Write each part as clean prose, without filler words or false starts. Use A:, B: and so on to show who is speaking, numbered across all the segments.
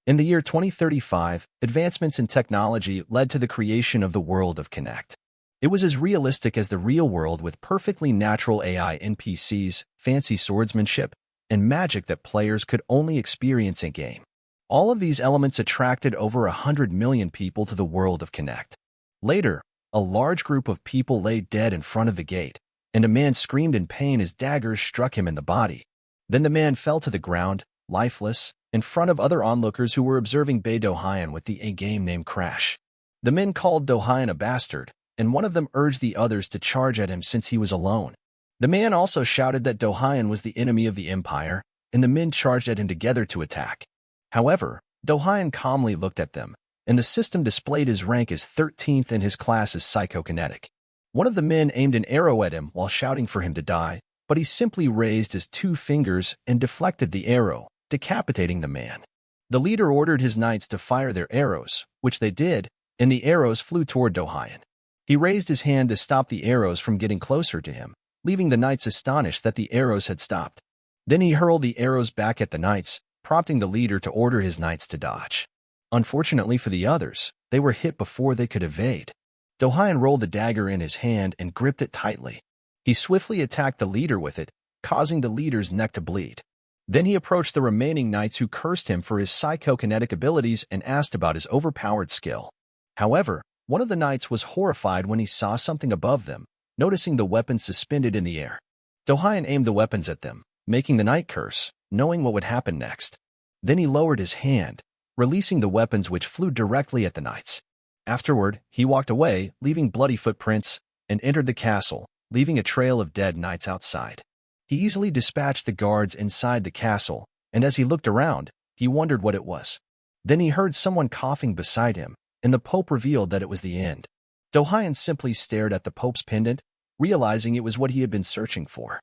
A: In the year 2035, advancements in technology led to the creation of the world of Connect. It was as realistic as the real world with perfectly natural AI NPCs, fancy swordsmanship, and magic that players could only experience in-game. All of these elements attracted over 100 million people to the world of Connect. Later, a large group of people lay dead in front of the gate, and a man screamed in pain as daggers struck him in the body. Then the man fell to the ground, lifeless, in front of other onlookers who were observing Bae DoHyun with the A-game name Crash. The men called DoHyun a bastard, and one of them urged the others to charge at him since he was alone. The man also shouted that DoHyun was the enemy of the Empire, and the men charged at him together to attack. However, DoHyun calmly looked at them, and the system displayed his rank as 13th in his class as psychokinetic. One of the men aimed an arrow at him while shouting for him to die, but he simply raised his 2 fingers and deflected the arrow, decapitating the man. The leader ordered his knights to fire their arrows, which they did, and the arrows flew toward DoHyun. He raised his hand to stop the arrows from getting closer to him, leaving the knights astonished that the arrows had stopped. Then he hurled the arrows back at the knights, prompting the leader to order his knights to dodge. Unfortunately for the others, they were hit before they could evade. DoHyun rolled the dagger in his hand and gripped it tightly. He swiftly attacked the leader with it, causing the leader's neck to bleed. Then he approached the remaining knights who cursed him for his psychokinetic abilities and asked about his overpowered skill. However, one of the knights was horrified when he saw something above them, noticing the weapons suspended in the air. DoHyun aimed the weapons at them, making the knight curse, knowing what would happen next. Then he lowered his hand, releasing the weapons which flew directly at the knights. Afterward, he walked away, leaving bloody footprints, and entered the castle, leaving a trail of dead knights outside. He easily dispatched the guards inside the castle, and as he looked around, he wondered what it was. Then he heard someone coughing beside him, and the Pope revealed that it was the end. DoHyun simply stared at the Pope's pendant, realizing it was what he had been searching for.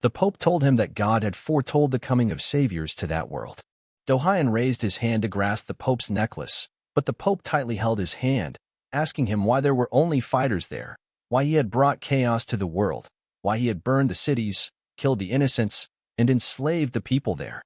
A: The Pope told him that God had foretold the coming of saviors to that world. DoHyun raised his hand to grasp the Pope's necklace, but the Pope tightly held his hand, asking him why there were only fighters there, why he had brought chaos to the world, why he had burned the cities, killed the innocents, and enslaved the people there.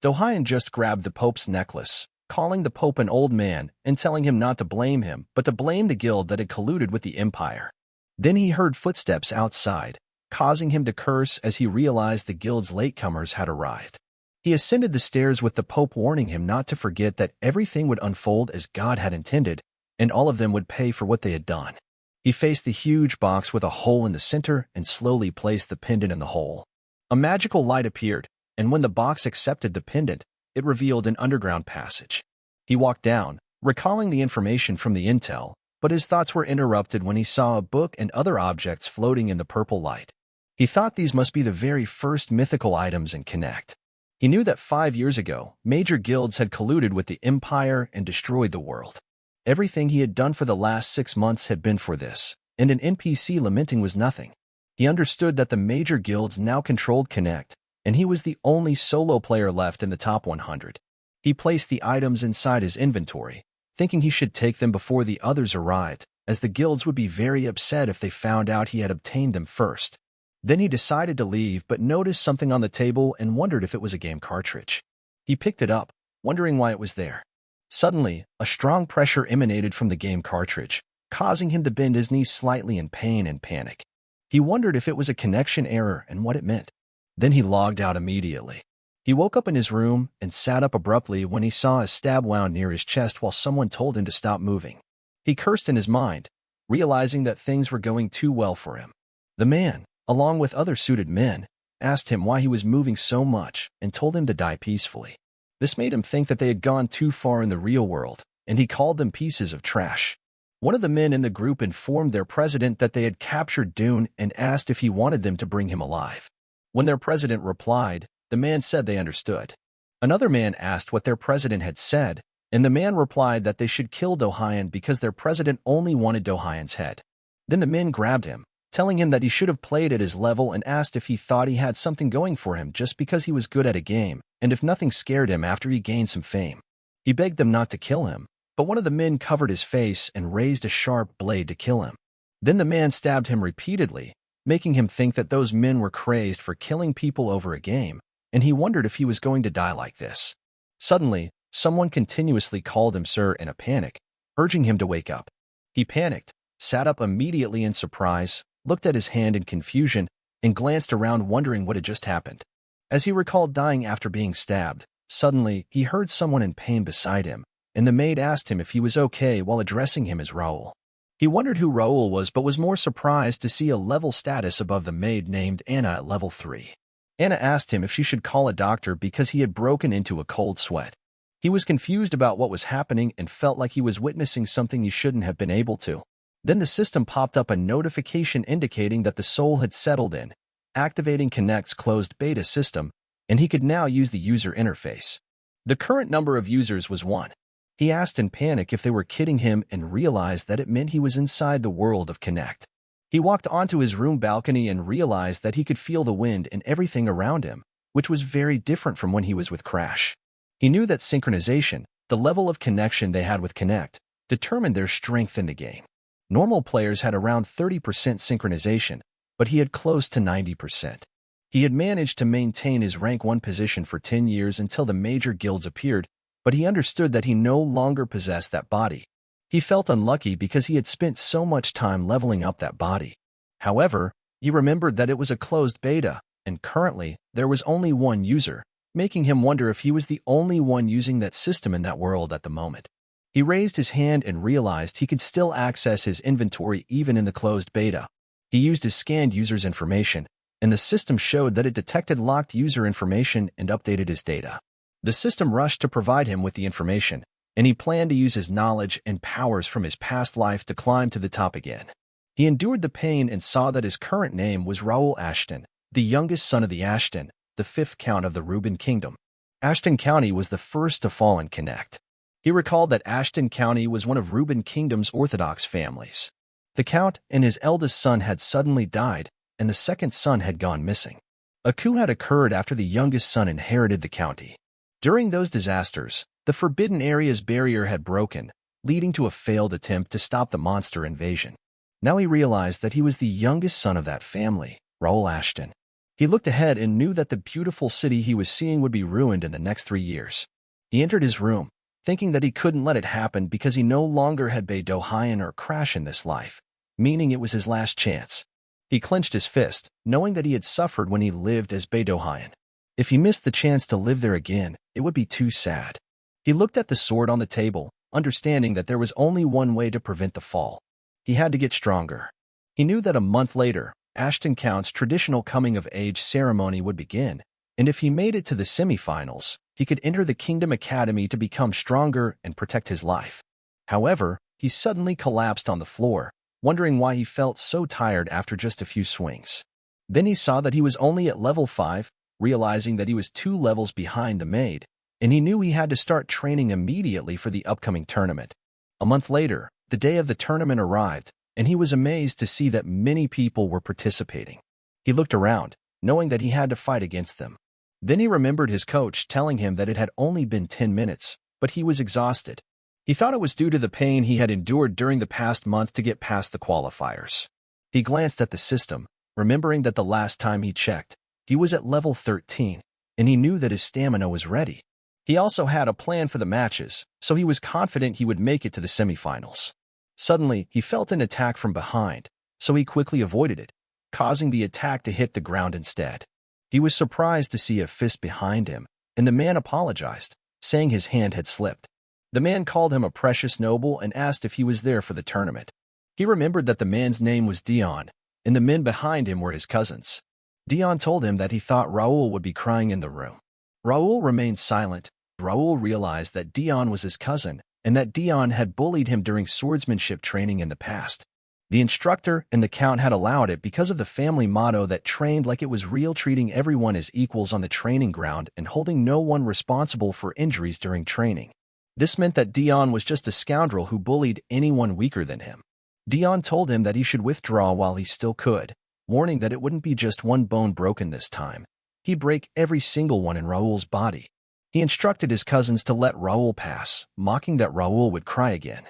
A: DoHyun just grabbed the Pope's necklace, calling the Pope an old man and telling him not to blame him, but to blame the guild that had colluded with the Empire. Then he heard footsteps outside, causing him to curse as he realized the guild's latecomers had arrived. He ascended the stairs with the Pope warning him not to forget that everything would unfold as God had intended, and all of them would pay for what they had done. He faced the huge box with a hole in the center and slowly placed the pendant in the hole. A magical light appeared, and when the box accepted the pendant, it revealed an underground passage. He walked down, recalling the information from the intel, but his thoughts were interrupted when he saw a book and other objects floating in the purple light. He thought these must be the very first mythical items in Connect. He knew that 5 years ago, major guilds had colluded with the Empire and destroyed the world. Everything he had done for the last 6 months had been for this, and an NPC lamenting was nothing. He understood that the major guilds now controlled Connect, and he was the only solo player left in the top 100. He placed the items inside his inventory, thinking he should take them before the others arrived, as the guilds would be very upset if they found out he had obtained them first. Then he decided to leave but noticed something on the table and wondered if it was a game cartridge. He picked it up, wondering why it was there. Suddenly, a strong pressure emanated from the game cartridge, causing him to bend his knees slightly in pain and panic. He wondered if it was a connection error and what it meant. Then he logged out immediately. He woke up in his room and sat up abruptly when he saw a stab wound near his chest while someone told him to stop moving. He cursed in his mind, realizing that things were going too well for him. The man, along with other suited men, asked him why he was moving so much and told him to die peacefully. This made him think that they had gone too far in the real world, and he called them pieces of trash. One of the men in the group informed their president that they had captured Dune and asked if he wanted them to bring him alive. When their president replied, the man said they understood. Another man asked what their president had said, and the man replied that they should kill DoHyun because their president only wanted DoHyun's head. Then the men grabbed him, telling him that he should have played at his level and asked if he thought he had something going for him just because he was good at a game, and if nothing scared him after he gained some fame. He begged them not to kill him, but one of the men covered his face and raised a sharp blade to kill him. Then the man stabbed him repeatedly, making him think that those men were crazed for killing people over a game, and he wondered if he was going to die like this. Suddenly, Someone continuously called him sir in a panic, urging him to wake up. He panicked, sat up immediately in surprise, looked at his hand in confusion, and glanced around wondering what had just happened. As he recalled dying after being stabbed, suddenly he heard someone in pain beside him, and the maid asked him if he was okay while addressing him as Raul. He wondered who Raul was but was more surprised to see a level status above the maid named Anna at level 3. Anna asked him if she should call a doctor because he had broken into a cold sweat. He was confused about what was happening and felt like he was witnessing something he shouldn't have been able to. Then the system popped up a notification indicating that the soul had settled in, activating Connect's closed beta system, and he could now use the user interface. The current number of users was 1. He asked in panic if they were kidding him and realized that it meant he was inside the world of Connect. He walked onto his room balcony and realized that he could feel the wind and everything around him, which was very different from when he was with Crash. He knew that synchronization, the level of connection they had with Connect, determined their strength in the game. Normal players had around 30% synchronization, but he had close to 90%. He had managed to maintain his rank 1 position for 10 years until the major guilds appeared, but he understood that he no longer possessed that body. He felt unlucky because he had spent so much time leveling up that body. However, he remembered that it was a closed beta, and currently, there was only 1 user, making him wonder if he was the only one using that system in that world at the moment. He raised his hand and realized he could still access his inventory even in the closed beta. He used his scanned user's information, and the system showed that it detected locked user information and updated his data. The system rushed to provide him with the information, and he planned to use his knowledge and powers from his past life to climb to the top again. He endured the pain and saw that his current name was Raul Ashton, the youngest son of the Ashton, the 5th Count of the Reuben Kingdom. Ashton County was the first to fall in Connect. He recalled that Ashton County was one of Reuben Kingdom's Orthodox families. The Count and his eldest son had suddenly died, and the second son had gone missing. A coup had occurred after the youngest son inherited the county. During those disasters, the Forbidden Area's barrier had broken, leading to a failed attempt to stop the monster invasion. Now he realized that he was the youngest son of that family, Raul Ashton. He looked ahead and knew that the beautiful city he was seeing would be ruined in the next 3 years. He entered his room, thinking that he couldn't let it happen because he no longer had Bae DoHyun or Crash in this life, meaning it was his last chance. He clenched his fist, knowing that he had suffered when he lived as Bae DoHyun. If he missed the chance to live there again, it would be too sad. He looked at the sword on the table, understanding that there was only one way to prevent the fall. He had to get stronger. He knew that a month later, Ashton Count's traditional coming-of-age ceremony would begin, and if he made it to the semifinals, he could enter the Kingdom Academy to become stronger and protect his life. However, he suddenly collapsed on the floor, wondering why he felt so tired after just a few swings. Then he saw that he was only at level 5, realizing that he was 2 levels behind the maid, and he knew he had to start training immediately for the upcoming tournament. A month later, the day of the tournament arrived, and he was amazed to see that many people were participating. He looked around, knowing that he had to fight against them. Then he remembered his coach telling him that it had only been 10 minutes, but he was exhausted. He thought it was due to the pain he had endured during the past month to get past the qualifiers. He glanced at the system, remembering that the last time he checked, he was at level 13, and he knew that his stamina was ready. He also had a plan for the matches, so he was confident he would make it to the semifinals. Suddenly, he felt an attack from behind, so he quickly avoided it, causing the attack to hit the ground instead. He was surprised to see a fist behind him, and the man apologized, saying his hand had slipped. The man called him a precious noble and asked if he was there for the tournament. He remembered that the man's name was Dion, and the men behind him were his cousins. Dion told him that he thought Raul would be crying in the room. Raul remained silent. Raul realized that Dion was his cousin, and that Dion had bullied him during swordsmanship training in the past. The instructor and the Count had allowed it because of the family motto that trained like it was real, treating everyone as equals on the training ground and holding no one responsible for injuries during training. This meant that Dion was just a scoundrel who bullied anyone weaker than him. Dion told him that he should withdraw while he still could, warning that it wouldn't be just one bone broken this time. He'd break every single one in Raul's body. He instructed his cousins to let Raul pass, mocking that Raul would cry again.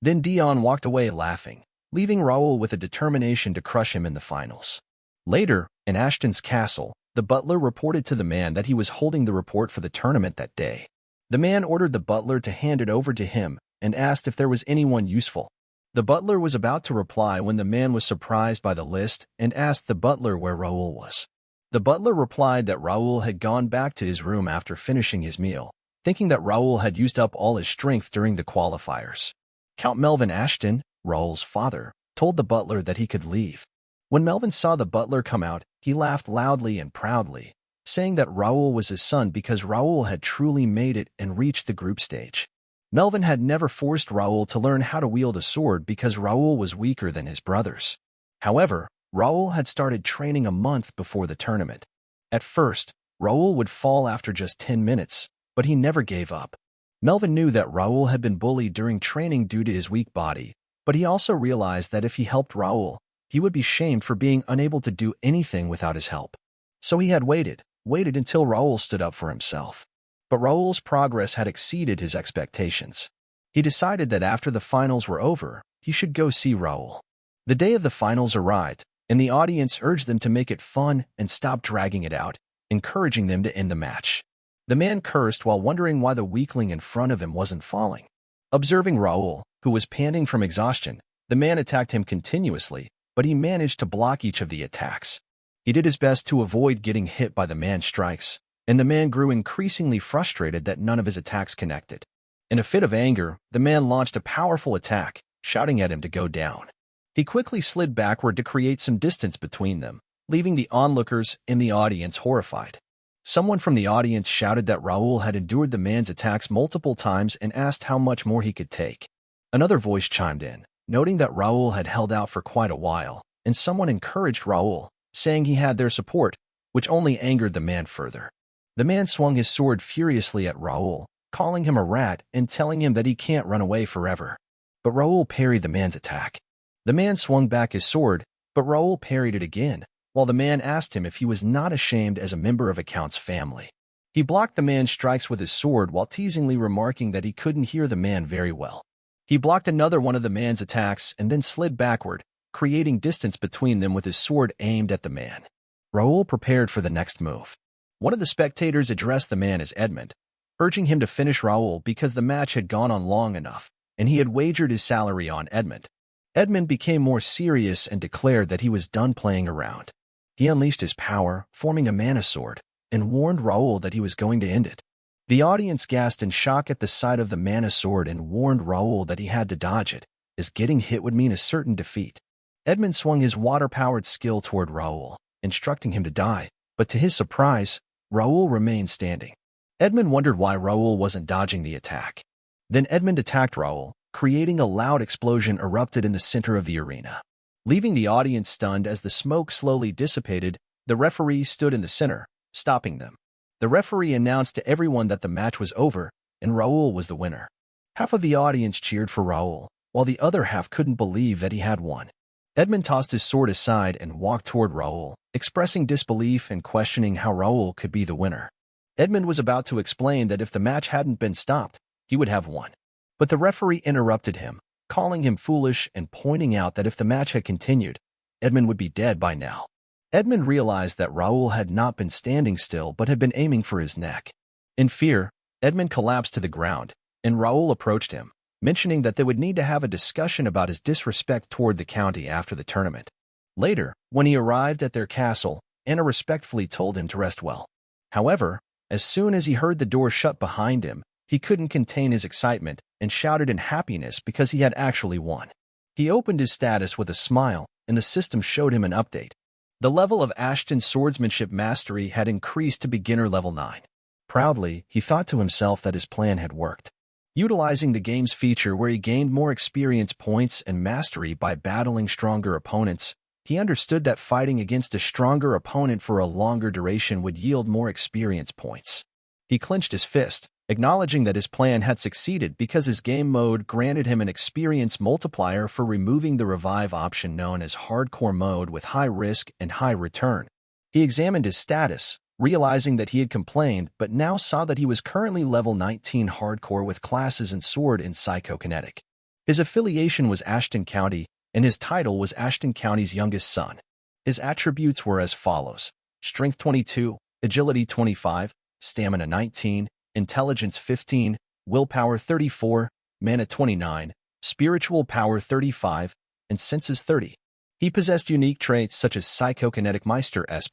A: Then Dion walked away laughing, leaving Raul with a determination to crush him in the finals. Later, in Ashton's castle, the butler reported to the man that he was holding the report for the tournament that day. The man ordered the butler to hand it over to him and asked if there was anyone useful. The butler was about to reply when the man was surprised by the list and asked the butler where Raul was. The butler replied that Raul had gone back to his room after finishing his meal, thinking that Raul had used up all his strength during the qualifiers. Count Melvin Ashton, Raul's father, told the butler that he could leave. When Melvin saw the butler come out, he laughed loudly and proudly, saying that Raul was his son because Raul had truly made it and reached the group stage. Melvin had never forced Raul to learn how to wield a sword because Raul was weaker than his brothers. However, Raul had started training a month before the tournament. At first, Raul would fall after just 10 minutes, but he never gave up. Melvin knew that Raul had been bullied during training due to his weak body, but he also realized that if he helped Raul, he would be shamed for being unable to do anything without his help. So he had waited until Raul stood up for himself. But Raul's progress had exceeded his expectations. He decided that after the finals were over, he should go see Raul. The day of the finals arrived, and the audience urged them to make it fun and stop dragging it out, encouraging them to end the match. The man cursed while wondering why the weakling in front of him wasn't falling. Observing Raul, who was panting from exhaustion, the man attacked him continuously, but he managed to block each of the attacks. He did his best to avoid getting hit by the man's strikes, and the man grew increasingly frustrated that none of his attacks connected. In a fit of anger, the man launched a powerful attack, shouting at him to go down. He quickly slid backward to create some distance between them, leaving the onlookers in the audience horrified. Someone from the audience shouted that Raul had endured the man's attacks multiple times and asked how much more he could take. Another voice chimed in, noting that Raul had held out for quite a while, and someone encouraged Raul, saying he had their support, which only angered the man further. The man swung his sword furiously at Raul, calling him a rat and telling him that he can't run away forever. But Raul parried the man's attack. The man swung back his sword, but Raul parried it again, while the man asked him if he was not ashamed as a member of a count's family. He blocked the man's strikes with his sword while teasingly remarking that he couldn't hear the man very well. He blocked another one of the man's attacks and then slid backward, creating distance between them with his sword aimed at the man. Raul prepared for the next move. One of the spectators addressed the man as Edmund, urging him to finish Raul because the match had gone on long enough, and he had wagered his salary on Edmund. Edmund became more serious and declared that he was done playing around. He unleashed his power, forming a mana sword, and warned Raul that he was going to end it. The audience gasped in shock at the sight of the mana sword and warned Raul that he had to dodge it, as getting hit would mean a certain defeat. Edmund swung his water-powered skill toward Raul, instructing him to die, but to his surprise, Raul remained standing. Edmund wondered why Raul wasn't dodging the attack. Then Edmund attacked Raul, creating a loud explosion erupted in the center of the arena. Leaving the audience stunned as the smoke slowly dissipated, the referee stood in the center, stopping them. The referee announced to everyone that the match was over, and Raul was the winner. Half of the audience cheered for Raul, while the other half couldn't believe that he had won. Edmund tossed his sword aside and walked toward Raul, expressing disbelief and questioning how Raul could be the winner. Edmund was about to explain that if the match hadn't been stopped, he would have won. But the referee interrupted him, calling him foolish and pointing out that if the match had continued, Edmund would be dead by now. Edmund realized that Raul had not been standing still but had been aiming for his neck. In fear, Edmund collapsed to the ground, and Raul approached him, mentioning that they would need to have a discussion about his disrespect toward the county after the tournament. Later, when he arrived at their castle, Anna respectfully told him to rest well. However, as soon as he heard the door shut behind him, he couldn't contain his excitement and shouted in happiness because he had actually won. He opened his status with a smile, and the system showed him an update. The level of Ashton's swordsmanship mastery had increased to beginner level 9. Proudly, he thought to himself that his plan had worked. Utilizing the game's feature where he gained more experience points and mastery by battling stronger opponents, he understood that fighting against a stronger opponent for a longer duration would yield more experience points. He clenched his fist, acknowledging that his plan had succeeded because his game mode granted him an experience multiplier for removing the revive option known as hardcore mode with high risk and high return. He examined his status, realizing that he had complained but now saw that he was currently level 19 hardcore with classes and sword in psychokinetic. His affiliation was Ashton County, and his title was Ashton County's youngest son. His attributes were as follows: Strength 22, Agility 25, Stamina 19, Intelligence 15, Willpower 34, Mana 29, Spiritual Power 35, and Senses 30. He possessed unique traits such as Psychokinetic Meister S+,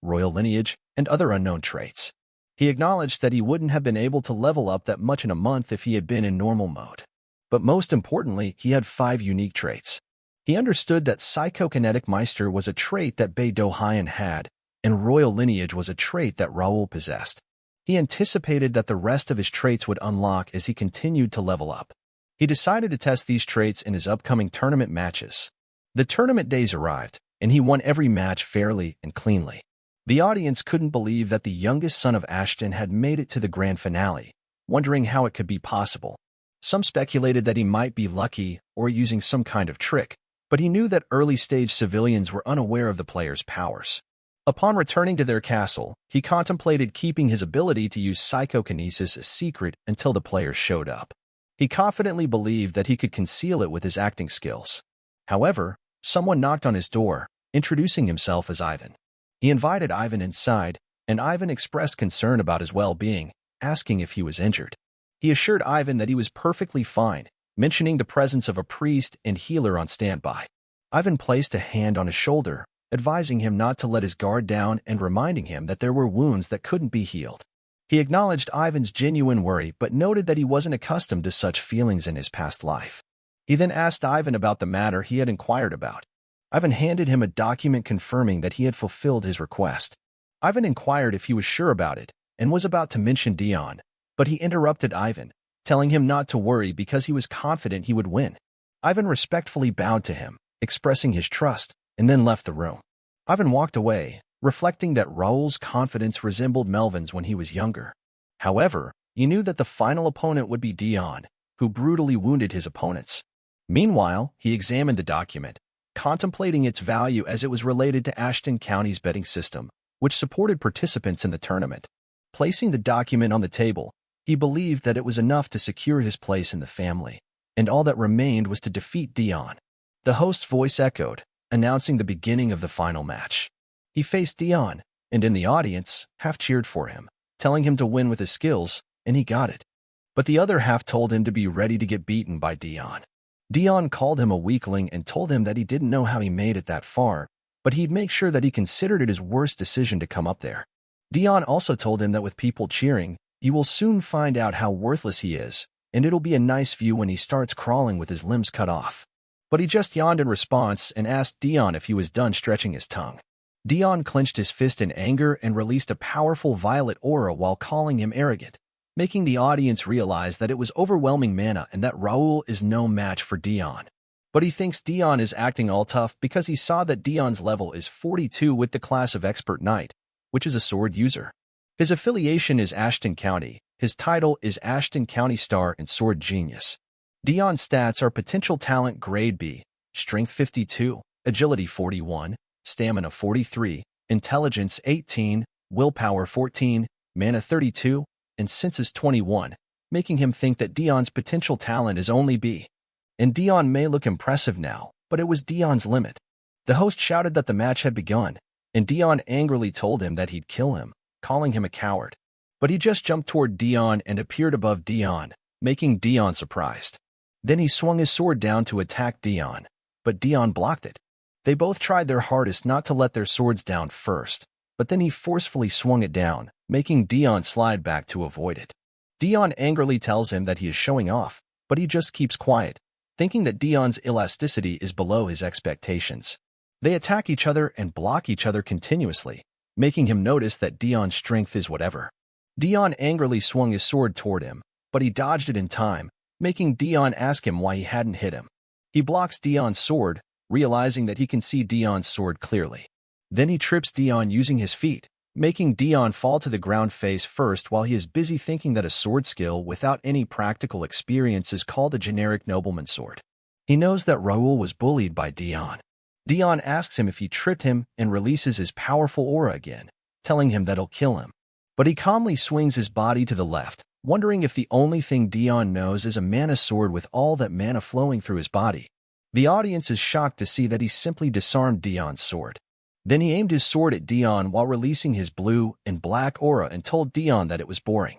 A: Royal Lineage, and other unknown traits. He acknowledged that he wouldn't have been able to level up that much in a month if he had been in normal mode. But most importantly, he had 5 unique traits. He understood that Psychokinetic Meister was a trait that Bae DoHyun had, and Royal Lineage was a trait that Raul possessed. He anticipated that the rest of his traits would unlock as he continued to level up. He decided to test these traits in his upcoming tournament matches. The tournament days arrived, and he won every match fairly and cleanly. The audience couldn't believe that the youngest son of Ashton had made it to the grand finale, wondering how it could be possible. Some speculated that he might be lucky or using some kind of trick, but he knew that early-stage civilians were unaware of the player's powers. Upon returning to their castle, he contemplated keeping his ability to use psychokinesis a secret until the players showed up. He confidently believed that he could conceal it with his acting skills. However, someone knocked on his door, introducing himself as Ivan. He invited Ivan inside, and Ivan expressed concern about his well-being, asking if he was injured. He assured Ivan that he was perfectly fine, mentioning the presence of a priest and healer on standby. Ivan placed a hand on his shoulder, advising him not to let his guard down and reminding him that there were wounds that couldn't be healed. He acknowledged Ivan's genuine worry but noted that he wasn't accustomed to such feelings in his past life. He then asked Ivan about the matter he had inquired about. Ivan handed him a document confirming that he had fulfilled his request. Ivan inquired if he was sure about it and was about to mention Dion, but he interrupted Ivan, telling him not to worry because he was confident he would win. Ivan respectfully bowed to him, expressing his trust, and then left the room. Ivan walked away, reflecting that Raul's confidence resembled Melvin's when he was younger. However, he knew that the final opponent would be Dion, who brutally wounded his opponents. Meanwhile, he examined the document, contemplating its value as it was related to Ashton County's betting system, which supported participants in the tournament. Placing the document on the table, he believed that it was enough to secure his place in the family, and all that remained was to defeat Dion. The host's voice echoed, announcing the beginning of the final match. He faced Dion, and in the audience, half cheered for him, telling him to win with his skills, and he got it. But the other half told him to be ready to get beaten by Dion. Dion called him a weakling and told him that he didn't know how he made it that far, but he'd make sure that he considered it his worst decision to come up there. Dion also told him that with people cheering, he will soon find out how worthless he is, and it'll be a nice view when he starts crawling with his limbs cut off. But he just yawned in response and asked Dion if he was done stretching his tongue. Dion clenched his fist in anger and released a powerful violet aura while calling him arrogant, making the audience realize that it was overwhelming mana and that Raul is no match for Dion. But he thinks Dion is acting all tough because he saw that Dion's level is 42 with the class of Expert Knight, which is a sword user. His affiliation is Ashton County. His title is Ashton County Star and Sword Genius. Dion's stats are Potential Talent Grade B, Strength 52, Agility 41, Stamina 43, Intelligence 18, Willpower 14, Mana 32, and Senses 21, making him think that Dion's potential talent is only B. And Dion may look impressive now, but it was Dion's limit. The host shouted that the match had begun, and Dion angrily told him that he'd kill him, calling him a coward. But he just jumped toward Dion and appeared above Dion, making Dion surprised. Then he swung his sword down to attack Dion, but Dion blocked it. They both tried their hardest not to let their swords down first, but then he forcefully swung it down, making Dion slide back to avoid it. Dion angrily tells him that he is showing off, but he just keeps quiet, thinking that Dion's elasticity is below his expectations. They attack each other and block each other continuously, making him notice that Dion's strength is whatever. Dion angrily swung his sword toward him, but he dodged it in time, making Dion ask him why he hadn't hit him. He blocks Dion's sword, realizing that he can see Dion's sword clearly. Then he trips Dion using his feet, making Dion fall to the ground face first while he is busy thinking that a sword skill without any practical experience is called a generic nobleman's sword. He knows that Raul was bullied by Dion. Dion asks him if he tripped him and releases his powerful aura again, telling him that it'll kill him. But he calmly swings his body to the left, wondering if the only thing Dion knows is a mana sword with all that mana flowing through his body. The audience is shocked to see that he simply disarmed Dion's sword. Then he aimed his sword at Dion while releasing his blue and black aura and told Dion that it was boring.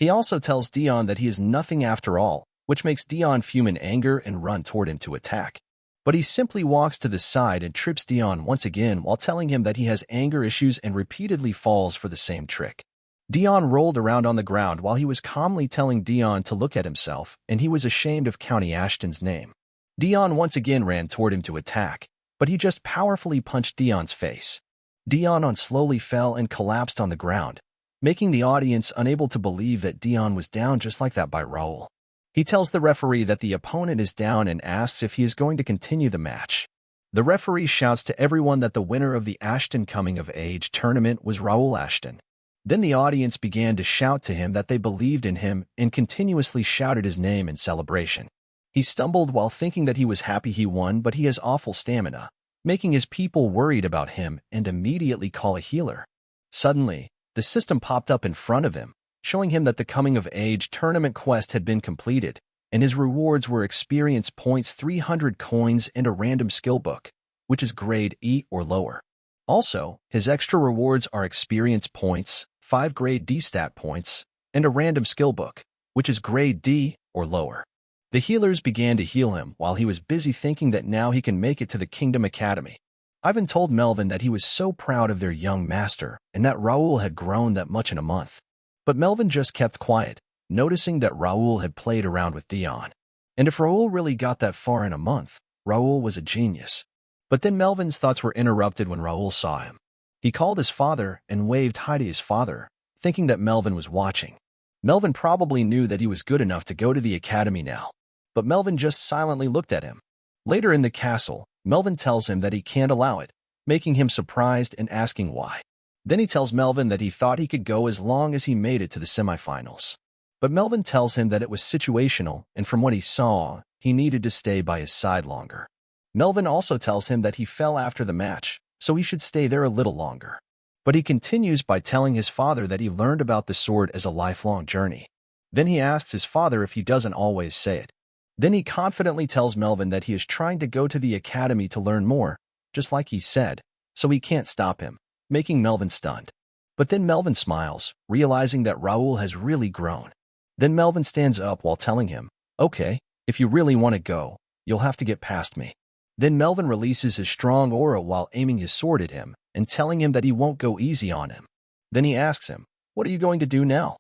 A: He also tells Dion that he is nothing after all, which makes Dion fume in anger and run toward him to attack. But he simply walks to the side and trips Dion once again while telling him that he has anger issues and repeatedly falls for the same trick. Dion rolled around on the ground while he was calmly telling Dion to look at himself, and he was ashamed of County Ashton's name. Dion once again ran toward him to attack, but he just powerfully punched Dion's face. Dion slowly fell and collapsed on the ground, making the audience unable to believe that Dion was down just like that by Raul. He tells the referee that the opponent is down and asks if he is going to continue the match. The referee shouts to everyone that the winner of the Ashton Coming of Age tournament was Raul Ashton. Then the audience began to shout to him that they believed in him and continuously shouted his name in celebration. He stumbled while thinking that he was happy he won, but he has awful stamina, making his people worried about him and immediately call a healer. Suddenly, the system popped up in front of him, showing him that the Coming of Age tournament quest had been completed, and his rewards were experience points, 300 coins, and a random skill book, which is grade E or lower. Also, his extra rewards are experience points, 5 grade D stat points, and a random skill book, which is grade D or lower. The healers began to heal him while he was busy thinking that now he can make it to the Kingdom Academy. Ivan told Melvin that he was so proud of their young master and that Raul had grown that much in a month. But Melvin just kept quiet, noticing that Raul had played around with Dion. And if Raul really got that far in a month, Raul was a genius. But then Melvin's thoughts were interrupted when Raul saw him. He called his father and waved hi to his father, thinking that Melvin was watching. Melvin probably knew that he was good enough to go to the academy now, but Melvin just silently looked at him. Later in the castle, Melvin tells him that he can't allow it, making him surprised and asking why. Then he tells Melvin that he thought he could go as long as he made it to the semifinals. But Melvin tells him that it was situational, and from what he saw, he needed to stay by his side longer. Melvin also tells him that he fell after the match, so he should stay there a little longer. But he continues by telling his father that he learned about the sword as a lifelong journey. Then he asks his father if he doesn't always say it. Then he confidently tells Melvin that he is trying to go to the academy to learn more, just like he said, so he can't stop him, making Melvin stunned. But then Melvin smiles, realizing that Raul has really grown. Then Melvin stands up while telling him, "Okay, if you really want to go, you'll have to get past me." Then Melvin releases his strong aura while aiming his sword at him and telling him that he won't go easy on him. Then he asks him, "What are you going to do now?"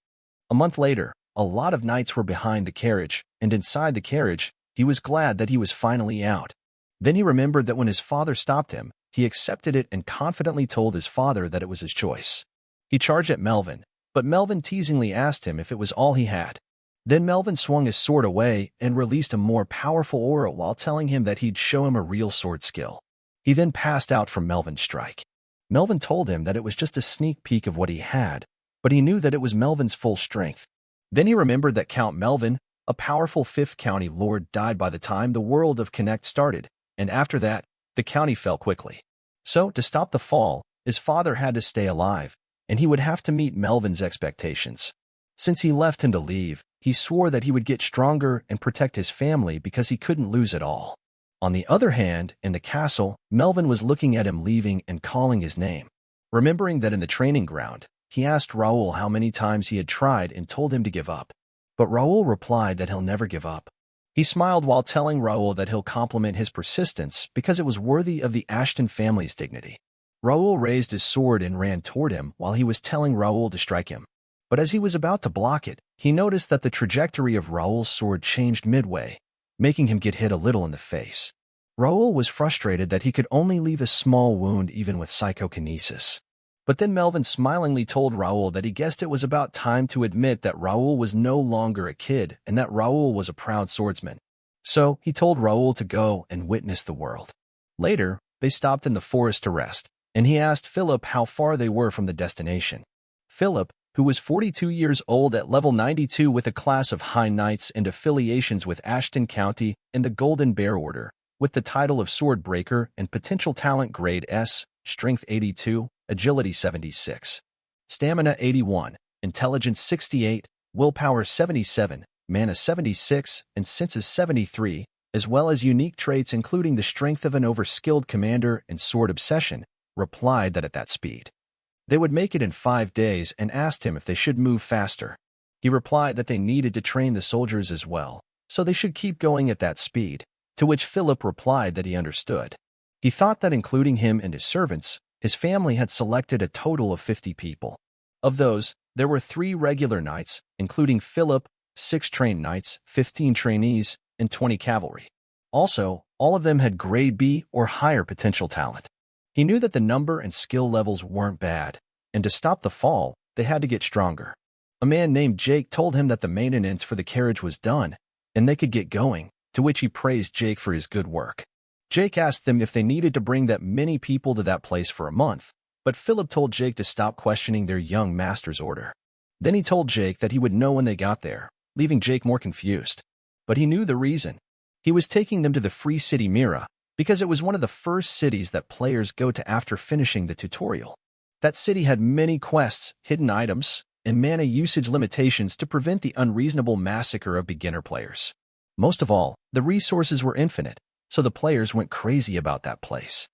A: A month later, a lot of knights were behind the carriage, and inside the carriage, he was glad that he was finally out. Then he remembered that when his father stopped him, he accepted it and confidently told his father that it was his choice. He charged at Melvin, but Melvin teasingly asked him if it was all he had. Then Melvin swung his sword away and released a more powerful aura while telling him that he'd show him a real sword skill. He then passed out from Melvin's strike. Melvin told him that it was just a sneak peek of what he had, but he knew that it was Melvin's full strength. Then he remembered that Count Melvin, a powerful 5th county lord, died by the time the world of Connect started, and after that, the county fell quickly. So, to stop the fall, his father had to stay alive, and he would have to meet Melvin's expectations. Since he left him to leave, he swore that he would get stronger and protect his family because he couldn't lose it all. On the other hand, in the castle, Melvin was looking at him leaving and calling his name. Remembering that in the training ground, he asked Raul how many times he had tried and told him to give up. But Raul replied that he'll never give up. He smiled while telling Raul that he'll compliment his persistence because it was worthy of the Ashton family's dignity. Raul raised his sword and ran toward him while he was telling Raul to strike him. But as he was about to block it, he noticed that the trajectory of Raul's sword changed midway, making him get hit a little in the face. Raul was frustrated that he could only leave a small wound even with psychokinesis. But then Melvin smilingly told Raul that he guessed it was about time to admit that Raul was no longer a kid and that Raul was a proud swordsman. So he told Raul to go and witness the world. Later, they stopped in the forest to rest, and he asked Philip how far they were from the destination. Philip, who was 42 years old at level 92 with a class of high knights and affiliations with Ashton County and the Golden Bear Order, with the title of Sword Breaker and potential talent grade S, Strength 82, Agility 76, Stamina 81, Intelligence 68, Willpower 77, Mana 76, and Senses 73, as well as unique traits including the strength of an overskilled commander and sword obsession, replied that at that speed, they would make it in 5 days and asked him if they should move faster. He replied that they needed to train the soldiers as well, so they should keep going at that speed, to which Philip replied that he understood. He thought that including him and his servants, his family had selected a total of 50 people. Of those, there were 3 regular knights, including Philip, 6 trained knights, 15 trainees, and 20 cavalry. Also, all of them had grade B or higher potential talent. He knew that the number and skill levels weren't bad, and to stop the fall, they had to get stronger. A man named Jake told him that the maintenance for the carriage was done, and they could get going, to which he praised Jake for his good work. Jake asked them if they needed to bring that many people to that place for a month, but Philip told Jake to stop questioning their young master's order. Then he told Jake that he would know when they got there, leaving Jake more confused. But he knew the reason. He was taking them to the free city Mira, because it was one of the first cities that players go to after finishing the tutorial. That city had many quests, hidden items, and mana usage limitations to prevent the unreasonable massacre of beginner players. Most of all, the resources were infinite, so the players went crazy about that place.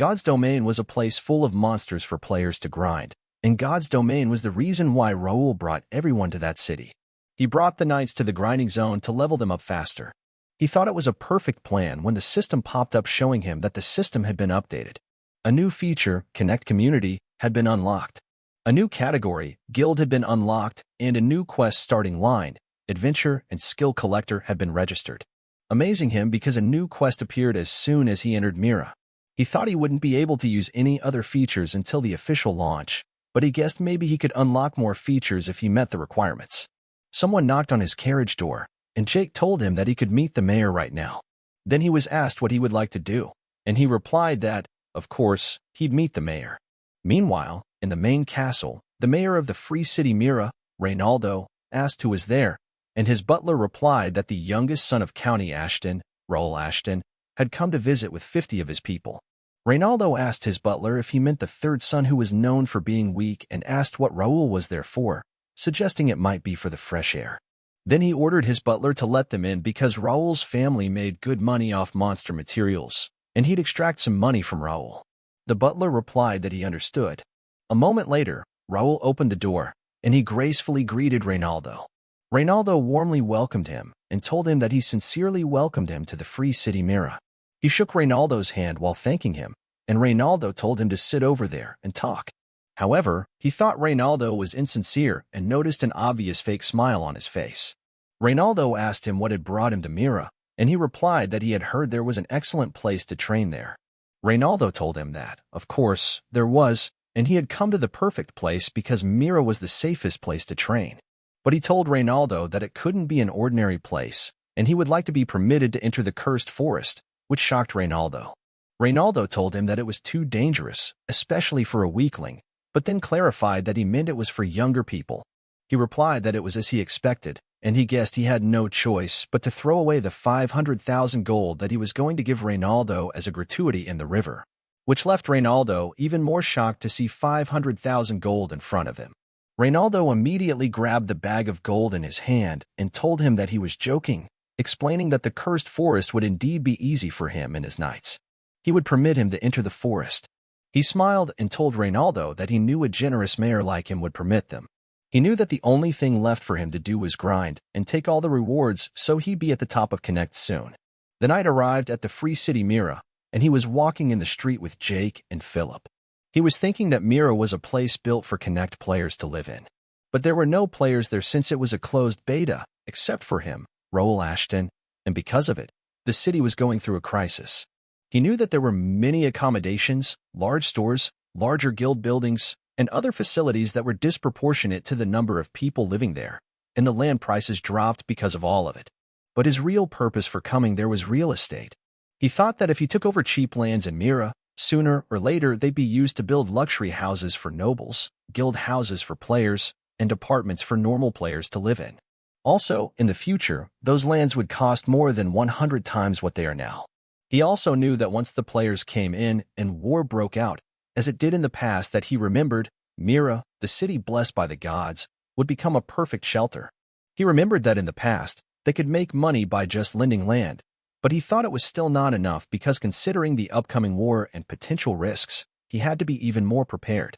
A: God's Domain was a place full of monsters for players to grind, and God's Domain was the reason why Raul brought everyone to that city. He brought the knights to the grinding zone to level them up faster. He thought it was a perfect plan when the system popped up showing him that the system had been updated. A new feature, Connect Community, had been unlocked. A new category, Guild, had been unlocked, and a new quest starting line, Adventure and Skill Collector, had been registered. Amazing him because a new quest appeared as soon as he entered Mira. He thought he wouldn't be able to use any other features until the official launch, but he guessed maybe he could unlock more features if he met the requirements. Someone knocked on his carriage door, and Jake told him that he could meet the mayor right now. Then he was asked what he would like to do, and he replied that, of course, he'd meet the mayor. Meanwhile, in the main castle, the mayor of the free city Mira, Reynaldo, asked who was there, and his butler replied that the youngest son of County Ashton, Raul Ashton, had come to visit with 50 of his people. Reynaldo asked his butler if he meant the third son who was known for being weak and asked what Raul was there for, suggesting it might be for the fresh air. Then he ordered his butler to let them in because Raul's family made good money off monster materials, and he'd extract some money from Raul. The butler replied that he understood. A moment later, Raul opened the door, and he gracefully greeted Reynaldo. Reynaldo warmly welcomed him and told him that he sincerely welcomed him to the free city Mira. He shook Reynaldo's hand while thanking him, and Reynaldo told him to sit over there and talk. However, he thought Reynaldo was insincere and noticed an obvious fake smile on his face. Reynaldo asked him what had brought him to Mira, and he replied that he had heard there was an excellent place to train there. Reynaldo told him that, of course, there was, and he had come to the perfect place because Mira was the safest place to train. But he told Reynaldo that it couldn't be an ordinary place, and he would like to be permitted to enter the cursed forest, which shocked Reynaldo. Reynaldo told him that it was too dangerous, especially for a weakling, but then clarified that he meant it was for younger people. He replied that it was as he expected, and he guessed he had no choice but to throw away the 500,000 gold that he was going to give Reynaldo as a gratuity in the river, which left Reynaldo even more shocked to see 500,000 gold in front of him. Reynaldo immediately grabbed the bag of gold in his hand and told him that he was joking, explaining that the cursed forest would indeed be easy for him and his knights. He would permit him to enter the forest. He smiled and told Reynaldo that he knew a generous mayor like him would permit them. He knew that the only thing left for him to do was grind and take all the rewards, so he'd be at the top of Connect soon. The night arrived at the free city Mira, and he was walking in the street with Jake and Philip. He was thinking that Mira was a place built for Connect players to live in. But there were no players there since it was a closed beta, except for him, Raul Ashton, and because of it, the city was going through a crisis. He knew that there were many accommodations, large stores, larger guild buildings, and other facilities that were disproportionate to the number of people living there, and the land prices dropped because of all of it. But his real purpose for coming there was real estate. He thought that if he took over cheap lands in Mira, sooner or later they'd be used to build luxury houses for nobles, guild houses for players, and apartments for normal players to live in. Also, in the future, those lands would cost more than 100 times what they are now. He also knew that once the players came in and war broke out, as it did in the past, that he remembered, Mira, the city blessed by the gods, would become a perfect shelter. He remembered that in the past, they could make money by just lending land, but he thought it was still not enough because considering the upcoming war and potential risks, he had to be even more prepared.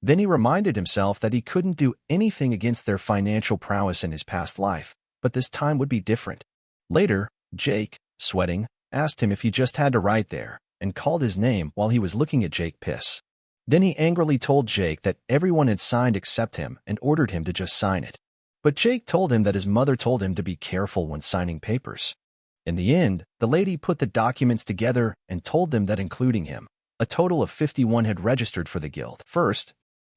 A: Then he reminded himself that he couldn't do anything against their financial prowess in his past life, but this time would be different. Later, Jake, sweating, asked him if he just had to write there, and called his name while he was looking at Jake piss. Then he angrily told Jake that everyone had signed except him and ordered him to just sign it. But Jake told him that his mother told him to be careful when signing papers. In the end, the lady put the documents together and told them that including him, a total of 51 had registered for the guild. First,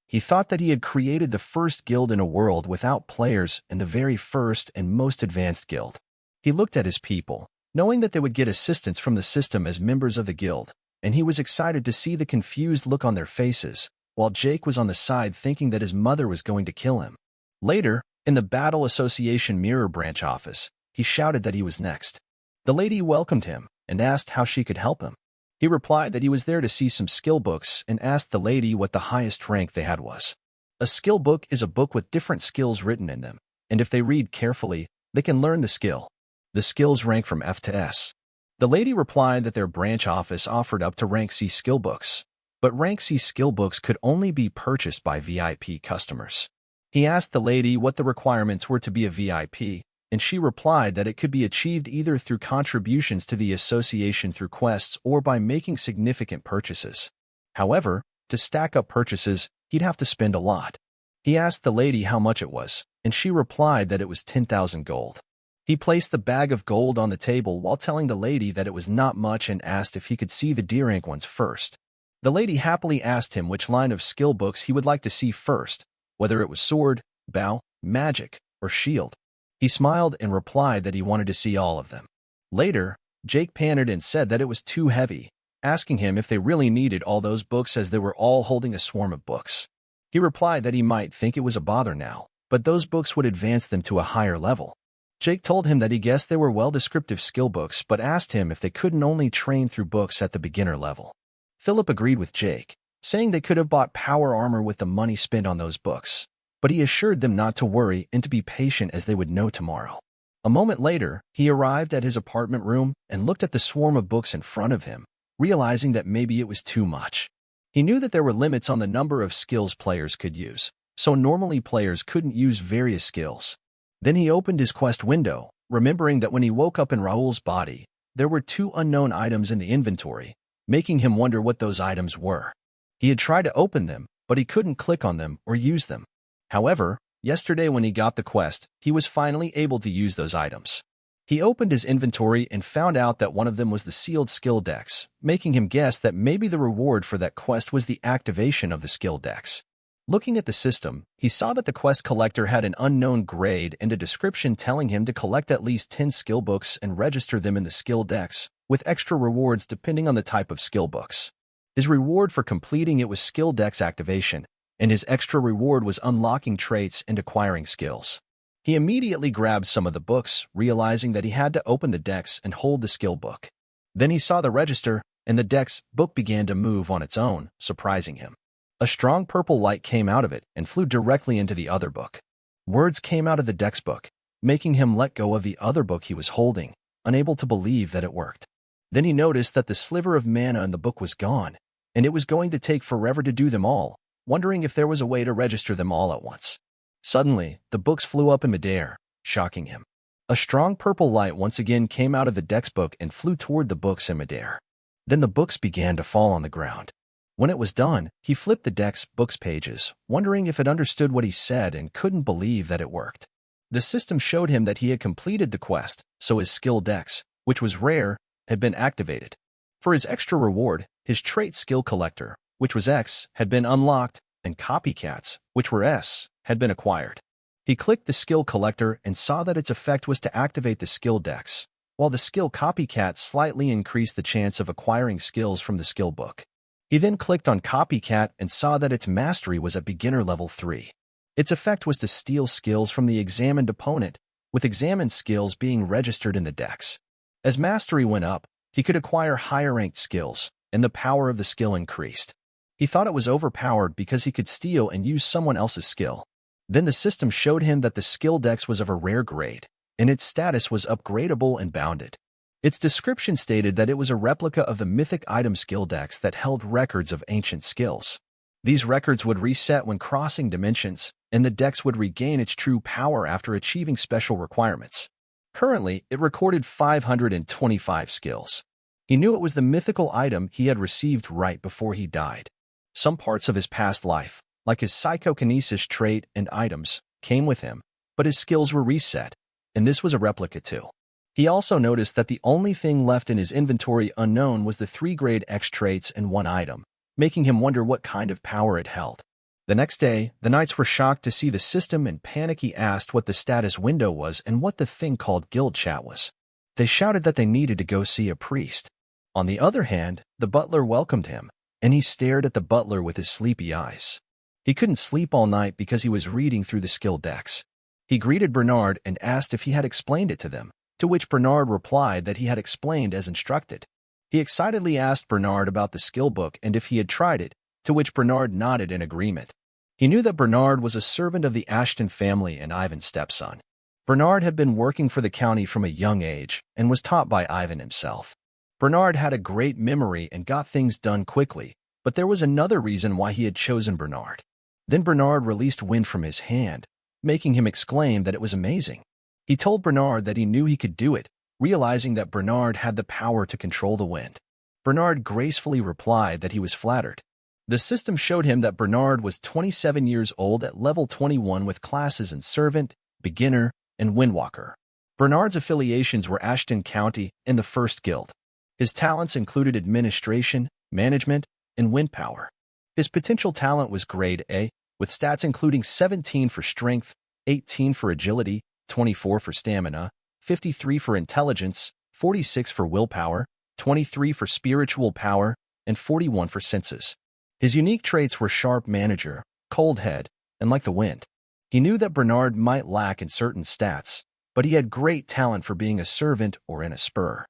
A: he thought that he had created the first guild in a world without players and the very first and most advanced guild. He looked at his people, knowing that they would get assistance from the system as members of the guild, and he was excited to see the confused look on their faces, while Jake was on the side thinking that his mother was going to kill him. Later, in the Battle Association Mirror Branch office, he shouted that he was next. The lady welcomed him and asked how she could help him. He replied that he was there to see some skill books and asked the lady what the highest rank they had was. A skill book is a book with different skills written in them, and if they read carefully, they can learn the skill. The skills rank from F to S. The lady replied that their branch office offered up to rank C skill books, but rank C skill books could only be purchased by VIP customers. He asked the lady what the requirements were to be a VIP, and she replied that it could be achieved either through contributions to the association through quests or by making significant purchases. However, to stack up purchases, he'd have to spend a lot. He asked the lady how much it was, and she replied that it was 10,000 gold. He placed the bag of gold on the table while telling the lady that it was not much and asked if he could see the D rank ones first. The lady happily asked him which line of skill books he would like to see first, whether it was sword, bow, magic, or shield. He smiled and replied that he wanted to see all of them. Later, Jake panicked and said that it was too heavy, asking him if they really needed all those books as they were all holding a swarm of books. He replied that he might think it was a bother now, but those books would advance them to a higher level. Jake told him that he guessed they were well-descriptive skill books but asked him if they couldn't only train through books at the beginner level. Philip agreed with Jake, saying they could have bought power armor with the money spent on those books, but he assured them not to worry and to be patient as they would know tomorrow. A moment later, he arrived at his apartment room and looked at the swarm of books in front of him, realizing that maybe it was too much. He knew that there were limits on the number of skills players could use, so normally players couldn't use various skills. Then he opened his quest window, remembering that when he woke up in Raul's body, there were 2 unknown items in the inventory, making him wonder what those items were. He had tried to open them, but he couldn't click on them or use them. However, yesterday when he got the quest, he was finally able to use those items. He opened his inventory and found out that one of them was the sealed skill dex, making him guess that maybe the reward for that quest was the activation of the skill dex. Looking at the system, he saw that the quest collector had an unknown grade and a description telling him to collect at least 10 skill books and register them in the skill dex, with extra rewards depending on the type of skill books. His reward for completing it was skill dex activation, and his extra reward was unlocking traits and acquiring skills. He immediately grabbed some of the books, realizing that he had to open the dex and hold the skill book. Then he saw the register, and the dex book began to move on its own, surprising him. A strong purple light came out of it and flew directly into the other book. Words came out of the dex book, making him let go of the other book he was holding, unable to believe that it worked. Then he noticed that the sliver of mana in the book was gone, and it was going to take forever to do them all, wondering if there was a way to register them all at once. Suddenly, the books flew up in midair, shocking him. A strong purple light once again came out of the dex book and flew toward the books in midair. Then the books began to fall on the ground. When it was done, he flipped the dex book's pages, wondering if it understood what he said and couldn't believe that it worked. The system showed him that he had completed the quest, so his skill dex, which was rare, had been activated. For his extra reward, his trait skill collector, which was X, had been unlocked, and copycats, which were S, had been acquired. He clicked the skill collector and saw that its effect was to activate the skill dex, while the skill copycat slightly increased the chance of acquiring skills from the skill book. He then clicked on Copycat and saw that its mastery was at beginner level 3. Its effect was to steal skills from the examined opponent, with examined skills being registered in the dex. As mastery went up, he could acquire higher-ranked skills, and the power of the skill increased. He thought it was overpowered because he could steal and use someone else's skill. Then the system showed him that the skill dex was of a rare grade, and its status was upgradable and bounded. Its description stated that it was a replica of the mythic item skill dex that held records of ancient skills. These records would reset when crossing dimensions, and the dex would regain its true power after achieving special requirements. Currently, it recorded 525 skills. He knew it was the mythical item he had received right before he died. Some parts of his past life, like his psychokinesis trait and items, came with him, but his skills were reset, and this was a replica too. He also noticed that the only thing left in his inventory unknown was the 3 grade X traits and 1 item, making him wonder what kind of power it held. The next day, the knights were shocked to see the system and panicky asked what the status window was and what the thing called guild chat was. They shouted that they needed to go see a priest. On the other hand, the butler welcomed him, and he stared at the butler with his sleepy eyes. He couldn't sleep all night because he was reading through the skill decks. He greeted Bernard and asked if he had explained it to them, to which Bernard replied that he had explained as instructed. He excitedly asked Bernard about the skill book and if he had tried it, to which Bernard nodded in agreement. He knew that Bernard was a servant of the Ashton family and Ivan's stepson. Bernard had been working for the county from a young age and was taught by Ivan himself. Bernard had a great memory and got things done quickly, but there was another reason why he had chosen Bernard. Then Bernard released wind from his hand, making him exclaim that it was amazing. He told Bernard that he knew he could do it, realizing that Bernard had the power to control the wind. Bernard gracefully replied that he was flattered. The system showed him that Bernard was 27 years old at level 21 with classes in Servant, Beginner, and Windwalker. Bernard's affiliations were Ashton County and the First Guild. His talents included administration, management, and wind power. His potential talent was grade A, with stats including 17 for strength, 18 for agility, 24 for stamina, 53 for intelligence, 46 for willpower, 23 for spiritual power, and 41 for senses. His unique traits were sharp manager, cold head, and like the wind. He knew that Bernard might lack in certain stats, but he had great talent for being a servant or in a spur.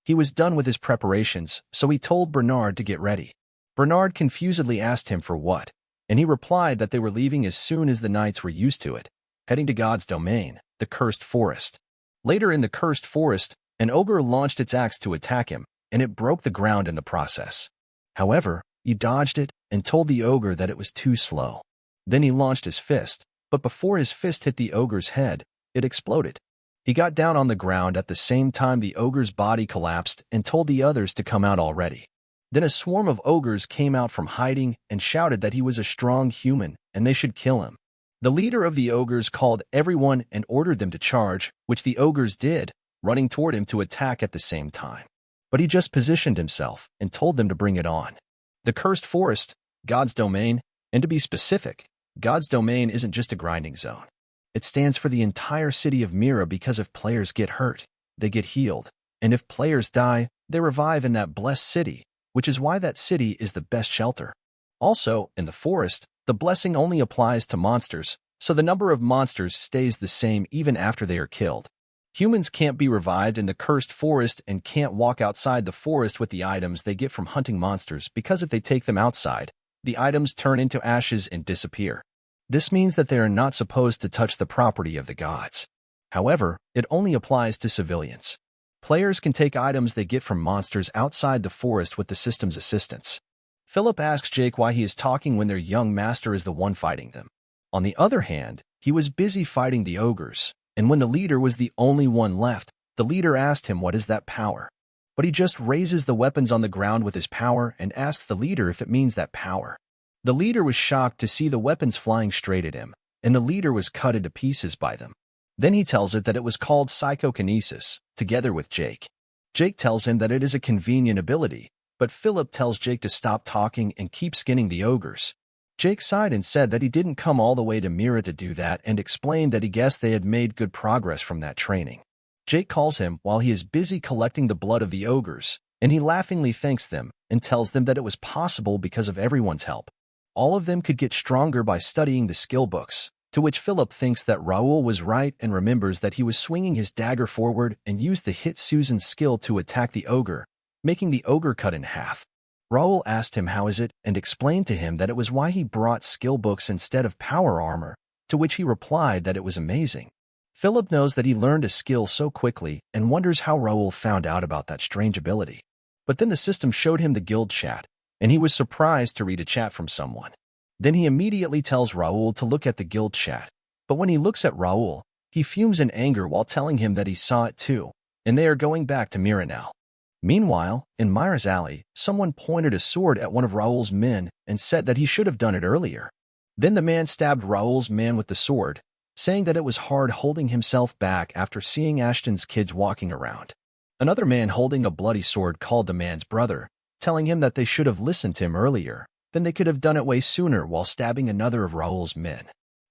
A: He was done with his preparations, so he told Bernard to get ready. Bernard confusedly asked him for what, and he replied that they were leaving as soon as the knights were used to it, heading to God's domain, the Cursed Forest. Later in the Cursed Forest, an ogre launched its axe to attack him, and it broke the ground in the process. However, he dodged it and told the ogre that it was too slow. Then he launched his fist, but before his fist hit the ogre's head, it exploded. He got down on the ground at the same time the ogre's body collapsed and told the others to come out already. Then a swarm of ogres came out from hiding and shouted that he was a strong human and they should kill him. The leader of the ogres called everyone and ordered them to charge, which the ogres did, running toward him to attack at the same time. But he just positioned himself and told them to bring it on. The Cursed Forest, God's domain, and to be specific, God's domain isn't just a grinding zone. It stands for the entire city of Mira because if players get hurt, they get healed, and if players die, they revive in that blessed city, which is why that city is the best shelter. Also, in the forest, the blessing only applies to monsters, so the number of monsters stays the same even after they are killed. Humans can't be revived in the Cursed Forest and can't walk outside the forest with the items they get from hunting monsters because if they take them outside, the items turn into ashes and disappear. This means that they are not supposed to touch the property of the gods. However, it only applies to civilians. Players can take items they get from monsters outside the forest with the system's assistance. Philip asks Jake why he is talking when their young master is the one fighting them. On the other hand, he was busy fighting the ogres, and when the leader was the only one left, the leader asked him what is that power. But he just raises the weapons on the ground with his power and asks the leader if it means that power. The leader was shocked to see the weapons flying straight at him, and the leader was cut into pieces by them. Then he tells it that it was called psychokinesis, together with Jake. Jake tells him that it is a convenient ability, but Philip tells Jake to stop talking and keep skinning the ogres. Jake sighed and said that he didn't come all the way to Mira to do that and explained that he guessed they had made good progress from that training. Jake calls him while he is busy collecting the blood of the ogres, and he laughingly thanks them and tells them that it was possible because of everyone's help. All of them could get stronger by studying the skill books, to which Philip thinks that Raul was right and remembers that he was swinging his dagger forward and used the hit Susan's skill to attack the ogre, making the ogre cut in half. Raul asked him how is it and explained to him that it was why he brought skill books instead of power armor, to which he replied that it was amazing. Philip knows that he learned a skill so quickly and wonders how Raul found out about that strange ability. But then the system showed him the guild chat, and he was surprised to read a chat from someone. Then he immediately tells Raul to look at the guild chat. But when he looks at Raul, he fumes in anger while telling him that he saw it too, and they are going back to Mira now. Meanwhile, in Myra's alley, someone pointed a sword at one of Raul's men and said that he should have done it earlier. Then the man stabbed Raul's man with the sword, saying that it was hard holding himself back after seeing Ashton's kids walking around. Another man holding a bloody sword called the man's brother, telling him that they should have listened to him earlier, then they could have done it way sooner while stabbing another of Raul's men.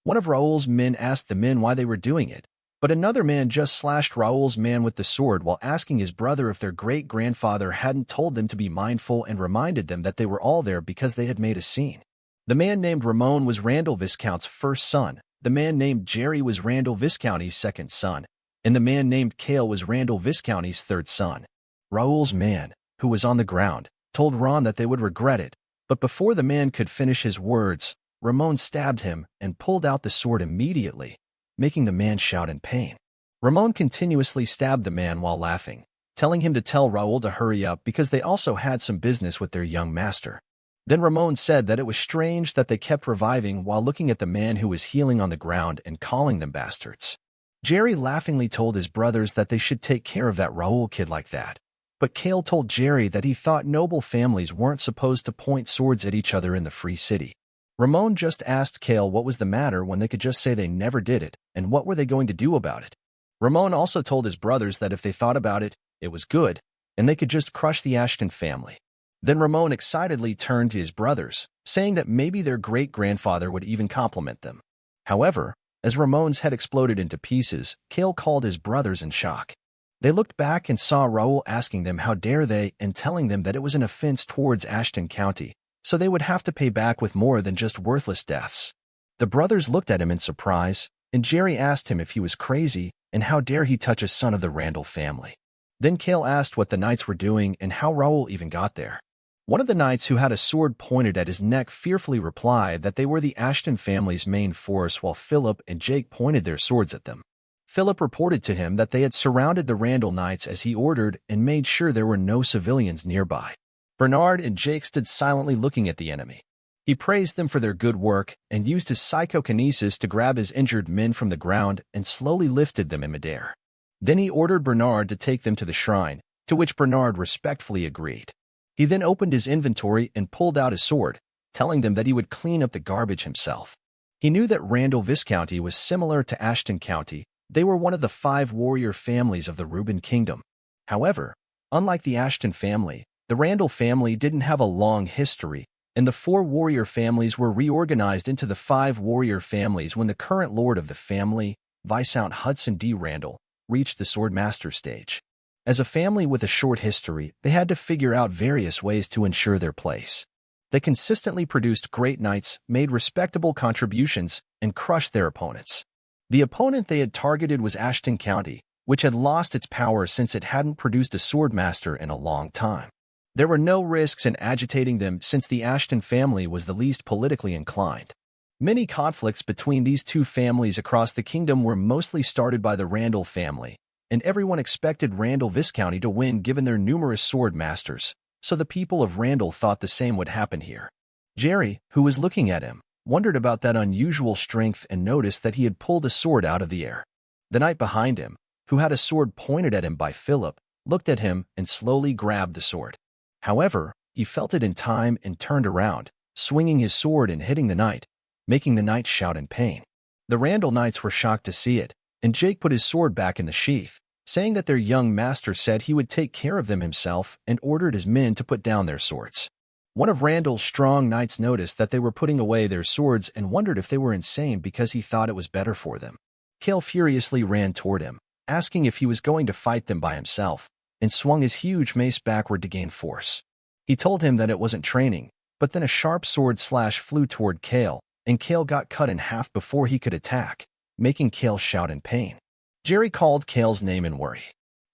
A: One of Raul's men asked the men why they were doing it, but another man just slashed Raul's man with the sword while asking his brother if their great-grandfather hadn't told them to be mindful and reminded them that they were all there because they had made a scene. The man named Ramon was Randall Viscount's first son, the man named Jerry was Randall Viscounty's second son, and the man named Cale was Randall Viscounty's third son. Raul's man, who was on the ground, told Ron that they would regret it, but before the man could finish his words, Ramon stabbed him and pulled out the sword immediately, making the man shout in pain. Ramon continuously stabbed the man while laughing, telling him to tell Raul to hurry up because they also had some business with their young master. Then Ramon said that it was strange that they kept reviving while looking at the man who was healing on the ground and calling them bastards. Jerry laughingly told his brothers that they should take care of that Raul kid like that. But Cale told Jerry that he thought noble families weren't supposed to point swords at each other in the Free City. Ramon just asked Cale what was the matter when they could just say they never did it, and what were they going to do about it. Ramon also told his brothers that if they thought about it, it was good, and they could just crush the Ashton family. Then Ramon excitedly turned to his brothers, saying that maybe their great-grandfather would even compliment them. However, as Ramon's head exploded into pieces, Cale called his brothers in shock. They looked back and saw Raul asking them how dare they and telling them that it was an offense towards Ashton County, so they would have to pay back with more than just worthless deaths. The brothers looked at him in surprise, and Jerry asked him if he was crazy and how dare he touch a son of the Randall family. Then Cale asked what the knights were doing and how Raul even got there. One of the knights who had a sword pointed at his neck fearfully replied that they were the Ashton family's main force while Philip and Jake pointed their swords at them. Philip reported to him that they had surrounded the Randall Knights as he ordered and made sure there were no civilians nearby. Bernard and Jake stood silently looking at the enemy. He praised them for their good work and used his psychokinesis to grab his injured men from the ground and slowly lifted them in midair. Then he ordered Bernard to take them to the shrine, to which Bernard respectfully agreed. He then opened his inventory and pulled out his sword, telling them that he would clean up the garbage himself. He knew that Randall Viscounty was similar to Ashton County. They were one of the 5 warrior families of the Reuben Kingdom. However, unlike the Ashton family, the Randall family didn't have a long history, and the 4 warrior families were reorganized into the 5 warrior families when the current lord of the family, Viscount Hudson D. Randall, reached the Swordmaster stage. As a family with a short history, they had to figure out various ways to ensure their place. They consistently produced great knights, made respectable contributions, and crushed their opponents. The opponent they had targeted was Ashton County, which had lost its power since it hadn't produced a swordmaster in a long time. There were no risks in agitating them since the Ashton family was the least politically inclined. Many conflicts between these 2 families across the kingdom were mostly started by the Randall family, and everyone expected Randall Viscounty to win given their numerous sword masters, so the people of Randall thought the same would happen here. Jerry, who was looking at him, wondered about that unusual strength and noticed that he had pulled a sword out of the air. The knight behind him, who had a sword pointed at him by Philip, looked at him and slowly grabbed the sword. However, he felt it in time and turned around, swinging his sword and hitting the knight, making the knight shout in pain. The Randall Knights were shocked to see it, and Jake put his sword back in the sheath, saying that their young master said he would take care of them himself and ordered his men to put down their swords. One of Randall's strong knights noticed that they were putting away their swords and wondered if they were insane because he thought it was better for them. Cale furiously ran toward him, asking if he was going to fight them by himself, and swung his huge mace backward to gain force. He told him that it wasn't training, but then a sharp sword slash flew toward Cale, and Cale got cut in half before he could attack, making Cale shout in pain. Jerry called Cale's name in worry.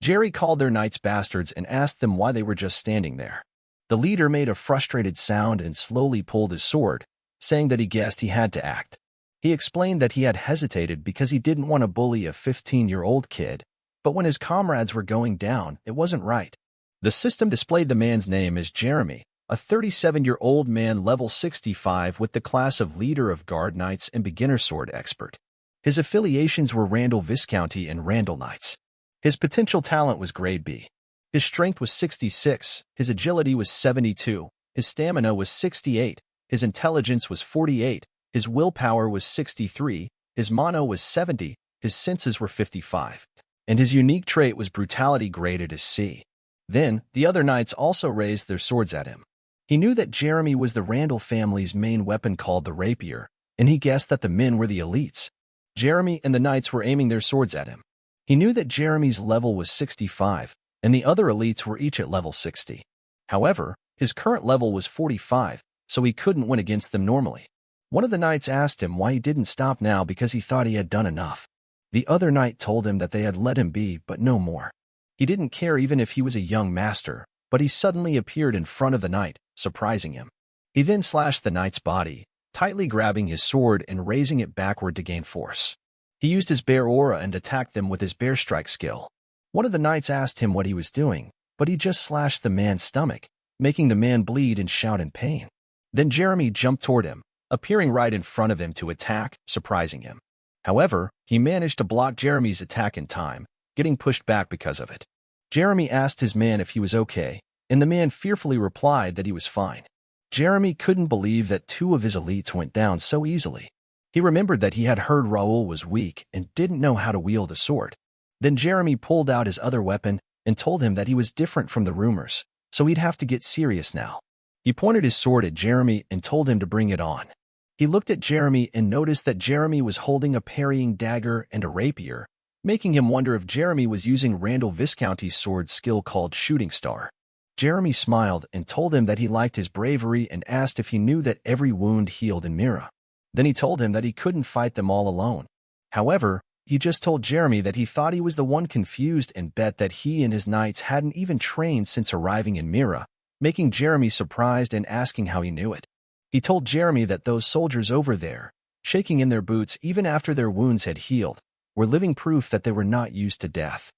A: Jerry called their knights bastards and asked them why they were just standing there. The leader made a frustrated sound and slowly pulled his sword, saying that he guessed he had to act. He explained that he had hesitated because he didn't want to bully a 15-year-old kid, but when his comrades were going down, it wasn't right. The system displayed the man's name as Jeremy, a 37-year-old man level 65 with the class of leader of Guard Knights and beginner sword expert. His affiliations were Randall Viscounty and Randall Knights. His potential talent was grade B. His strength was 66, his agility was 72, his stamina was 68, his intelligence was 48, his willpower was 63, his mono was 70, his senses were 55, and his unique trait was brutality graded as C. Then, the other knights also raised their swords at him. He knew that Jeremy was the Randall family's main weapon called the rapier, and he guessed that the men were the elites. Jeremy and the knights were aiming their swords at him. He knew that Jeremy's level was 65, and the other elites were each at level 60. However, his current level was 45, so he couldn't win against them normally. One of the knights asked him why he didn't stop now because he thought he had done enough. The other knight told him that they had let him be, but no more. He didn't care even if he was a young master, but he suddenly appeared in front of the knight, surprising him. He then slashed the knight's body, tightly grabbing his sword and raising it backward to gain force. He used his bear aura and attacked them with his bear strike skill. One of the knights asked him what he was doing, but he just slashed the man's stomach, making the man bleed and shout in pain. Then Jeremy jumped toward him, appearing right in front of him to attack, surprising him. However, he managed to block Jeremy's attack in time, getting pushed back because of it. Jeremy asked his man if he was okay, and the man fearfully replied that he was fine. Jeremy couldn't believe that two of his elites went down so easily. He remembered that he had heard Raul was weak and didn't know how to wield a sword. Then Jeremy pulled out his other weapon and told him that he was different from the rumors, so he'd have to get serious now. He pointed his sword at Jeremy and told him to bring it on. He looked at Jeremy and noticed that Jeremy was holding a parrying dagger and a rapier, making him wonder if Jeremy was using Randall Viscounty's sword skill called Shooting Star. Jeremy smiled and told him that he liked his bravery and asked if he knew that every wound healed in Mira. Then he told him that he couldn't fight them all alone. However, he just told Jeremy that he thought he was the one confused and bet that he and his knights hadn't even trained since arriving in Mira, making Jeremy surprised and asking how he knew it. He told Jeremy that those soldiers over there, shaking in their boots even after their wounds had healed, were living proof that they were not used to death.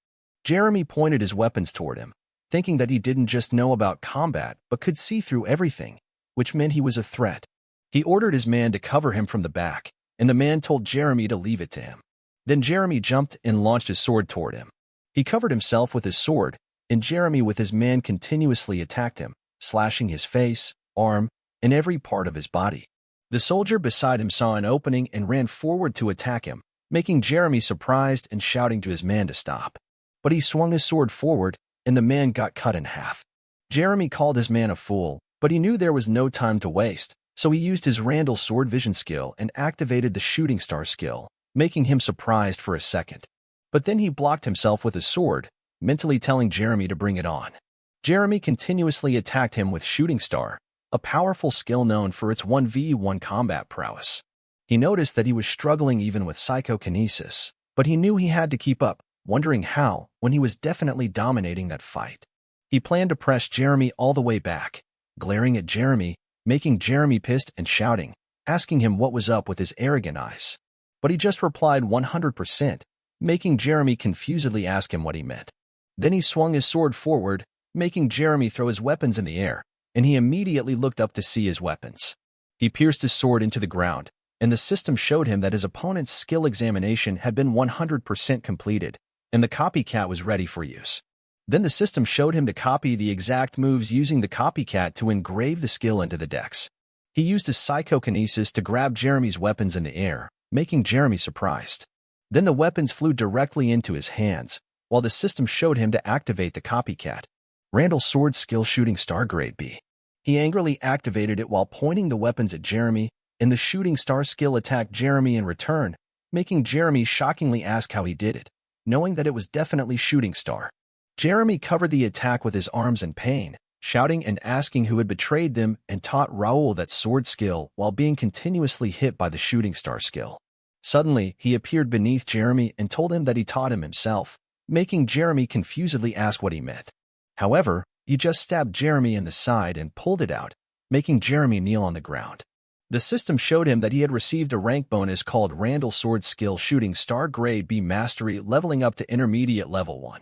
A: Jeremy pointed his weapons toward him, thinking that he didn't just know about combat but could see through everything, which meant he was a threat. He ordered his man to cover him from the back, and the man told Jeremy to leave it to him. Then Jeremy jumped and launched his sword toward him. He covered himself with his sword, and Jeremy with his man continuously attacked him, slashing his face, arm, and every part of his body. The soldier beside him saw an opening and ran forward to attack him, making Jeremy surprised and shouting to his man to stop. But he swung his sword forward, and the man got cut in half. Jeremy called his man a fool, but he knew there was no time to waste, so he used his Randall sword vision skill and activated the Shooting Star skill, making him surprised for a second. But then he blocked himself with his sword, mentally telling Jeremy to bring it on. Jeremy continuously attacked him with Shooting Star, a powerful skill known for its 1v1 combat prowess. He noticed that he was struggling even with psychokinesis, but he knew he had to keep up, wondering how, when he was definitely dominating that fight. He planned to press Jeremy all the way back, glaring at Jeremy, making Jeremy pissed and shouting, asking him what was up with his arrogant eyes. But he just replied 100%, making Jeremy confusedly ask him what he meant. Then he swung his sword forward, making Jeremy throw his weapons in the air, and he immediately looked up to see his weapons. He pierced his sword into the ground, and the system showed him that his opponent's skill examination had been 100% completed, and the copycat was ready for use. Then the system showed him to copy the exact moves using the copycat to engrave the skill into the decks. He used his psychokinesis to grab Jeremy's weapons in the air, making Jeremy surprised. Then the weapons flew directly into his hands, while the system showed him to activate the copycat. Randall's sword skill Shooting Star grade B. He angrily activated it while pointing the weapons at Jeremy, and the Shooting Star skill attacked Jeremy in return, making Jeremy shockingly ask how he did it, knowing that it was definitely Shooting Star. Jeremy covered the attack with his arms in pain, shouting and asking who had betrayed them, and taught Raul that sword skill while being continuously hit by the Shooting Star skill. Suddenly, he appeared beneath Jeremy and told him that he taught him himself, making Jeremy confusedly ask what he meant. However, he just stabbed Jeremy in the side and pulled it out, making Jeremy kneel on the ground. The system showed him that he had received a rank bonus called Randall Sword Skill Shooting Star Grade B Mastery, leveling up to Intermediate Level 1.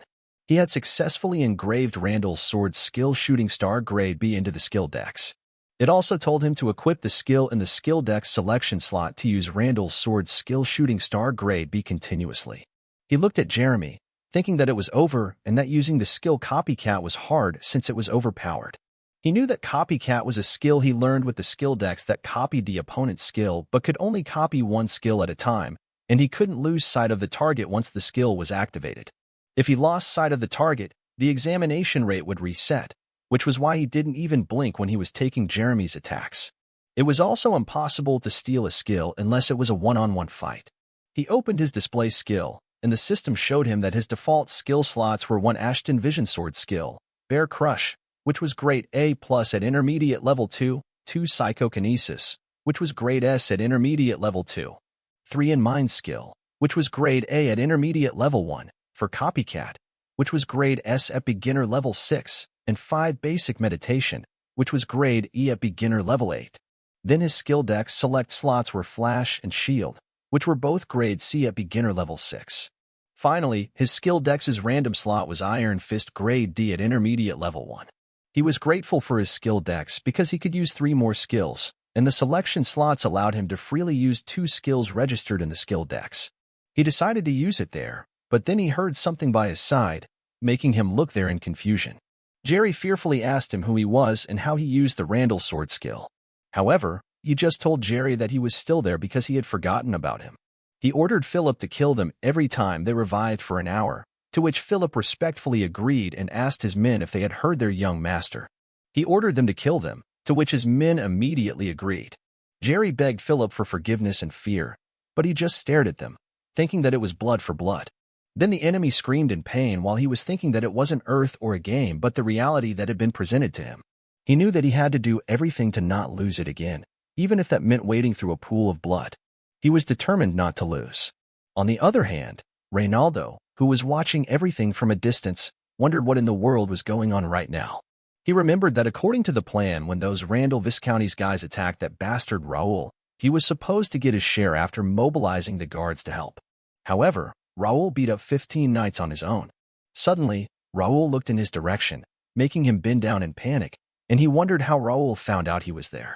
A: He had successfully engraved Randall's sword skill Shooting Star Grade B into the skill dex. It also told him to equip the skill in the skill dex selection slot to use Randall's sword skill Shooting Star Grade B continuously. He looked at Jeremy, thinking that it was over and that using the skill Copycat was hard since it was overpowered. He knew that Copycat was a skill he learned with the skill dex that copied the opponent's skill but could only copy one skill at a time, and he couldn't lose sight of the target once the skill was activated. If he lost sight of the target, the examination rate would reset, which was why he didn't even blink when he was taking Jeremy's attacks. It was also impossible to steal a skill unless it was a one-on-one fight. He opened his display skill, and the system showed him that his default skill slots were 1 Ashton Vision Sword skill, Bear Crush, which was grade A+ at intermediate level 2, 2 Psychokinesis, which was grade S at intermediate level 2, 3 in Mind skill, which was grade A at intermediate level 1, for Copycat, which was grade S at beginner level 6, and 5 Basic Meditation, which was grade E at beginner level 8. Then his skill dex select slots were Flash and Shield, which were both grade C at beginner level 6. Finally, his skill dex's random slot was Iron Fist grade D at intermediate level 1. He was grateful for his skill dex because he could use 3 more skills, and the selection slots allowed him to freely use 2 skills registered in the skill dex. He decided to use it there, but then he heard something by his side, making him look there in confusion. Jerry fearfully asked him who he was and how he used the Randall sword skill. However, he just told Jerry that he was still there because he had forgotten about him. He ordered Philip to kill them every time they revived for an hour, to which Philip respectfully agreed and asked his men if they had heard their young master. He ordered them to kill them, to which his men immediately agreed. Jerry begged Philip for forgiveness and fear, but he just stared at them, thinking that it was blood for blood. Then the enemy screamed in pain while he was thinking that it wasn't Earth or a game but the reality that had been presented to him. He knew that he had to do everything to not lose it again, even if that meant wading through a pool of blood. He was determined not to lose. On the other hand, Reynaldo, who was watching everything from a distance, wondered what in the world was going on right now. He remembered that according to the plan, when those Randall Viscounty's guys attacked that bastard Raul, he was supposed to get his share after mobilizing the guards to help. However, Raul beat up 15 knights on his own. Suddenly, Raul looked in his direction, making him bend down in panic, and he wondered how Raul found out he was there.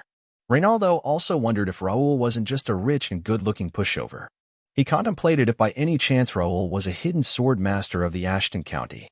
A: Reynaldo also wondered if Raul wasn't just a rich and good-looking pushover. He contemplated if by any chance Raul was a hidden sword master of the Ashton County.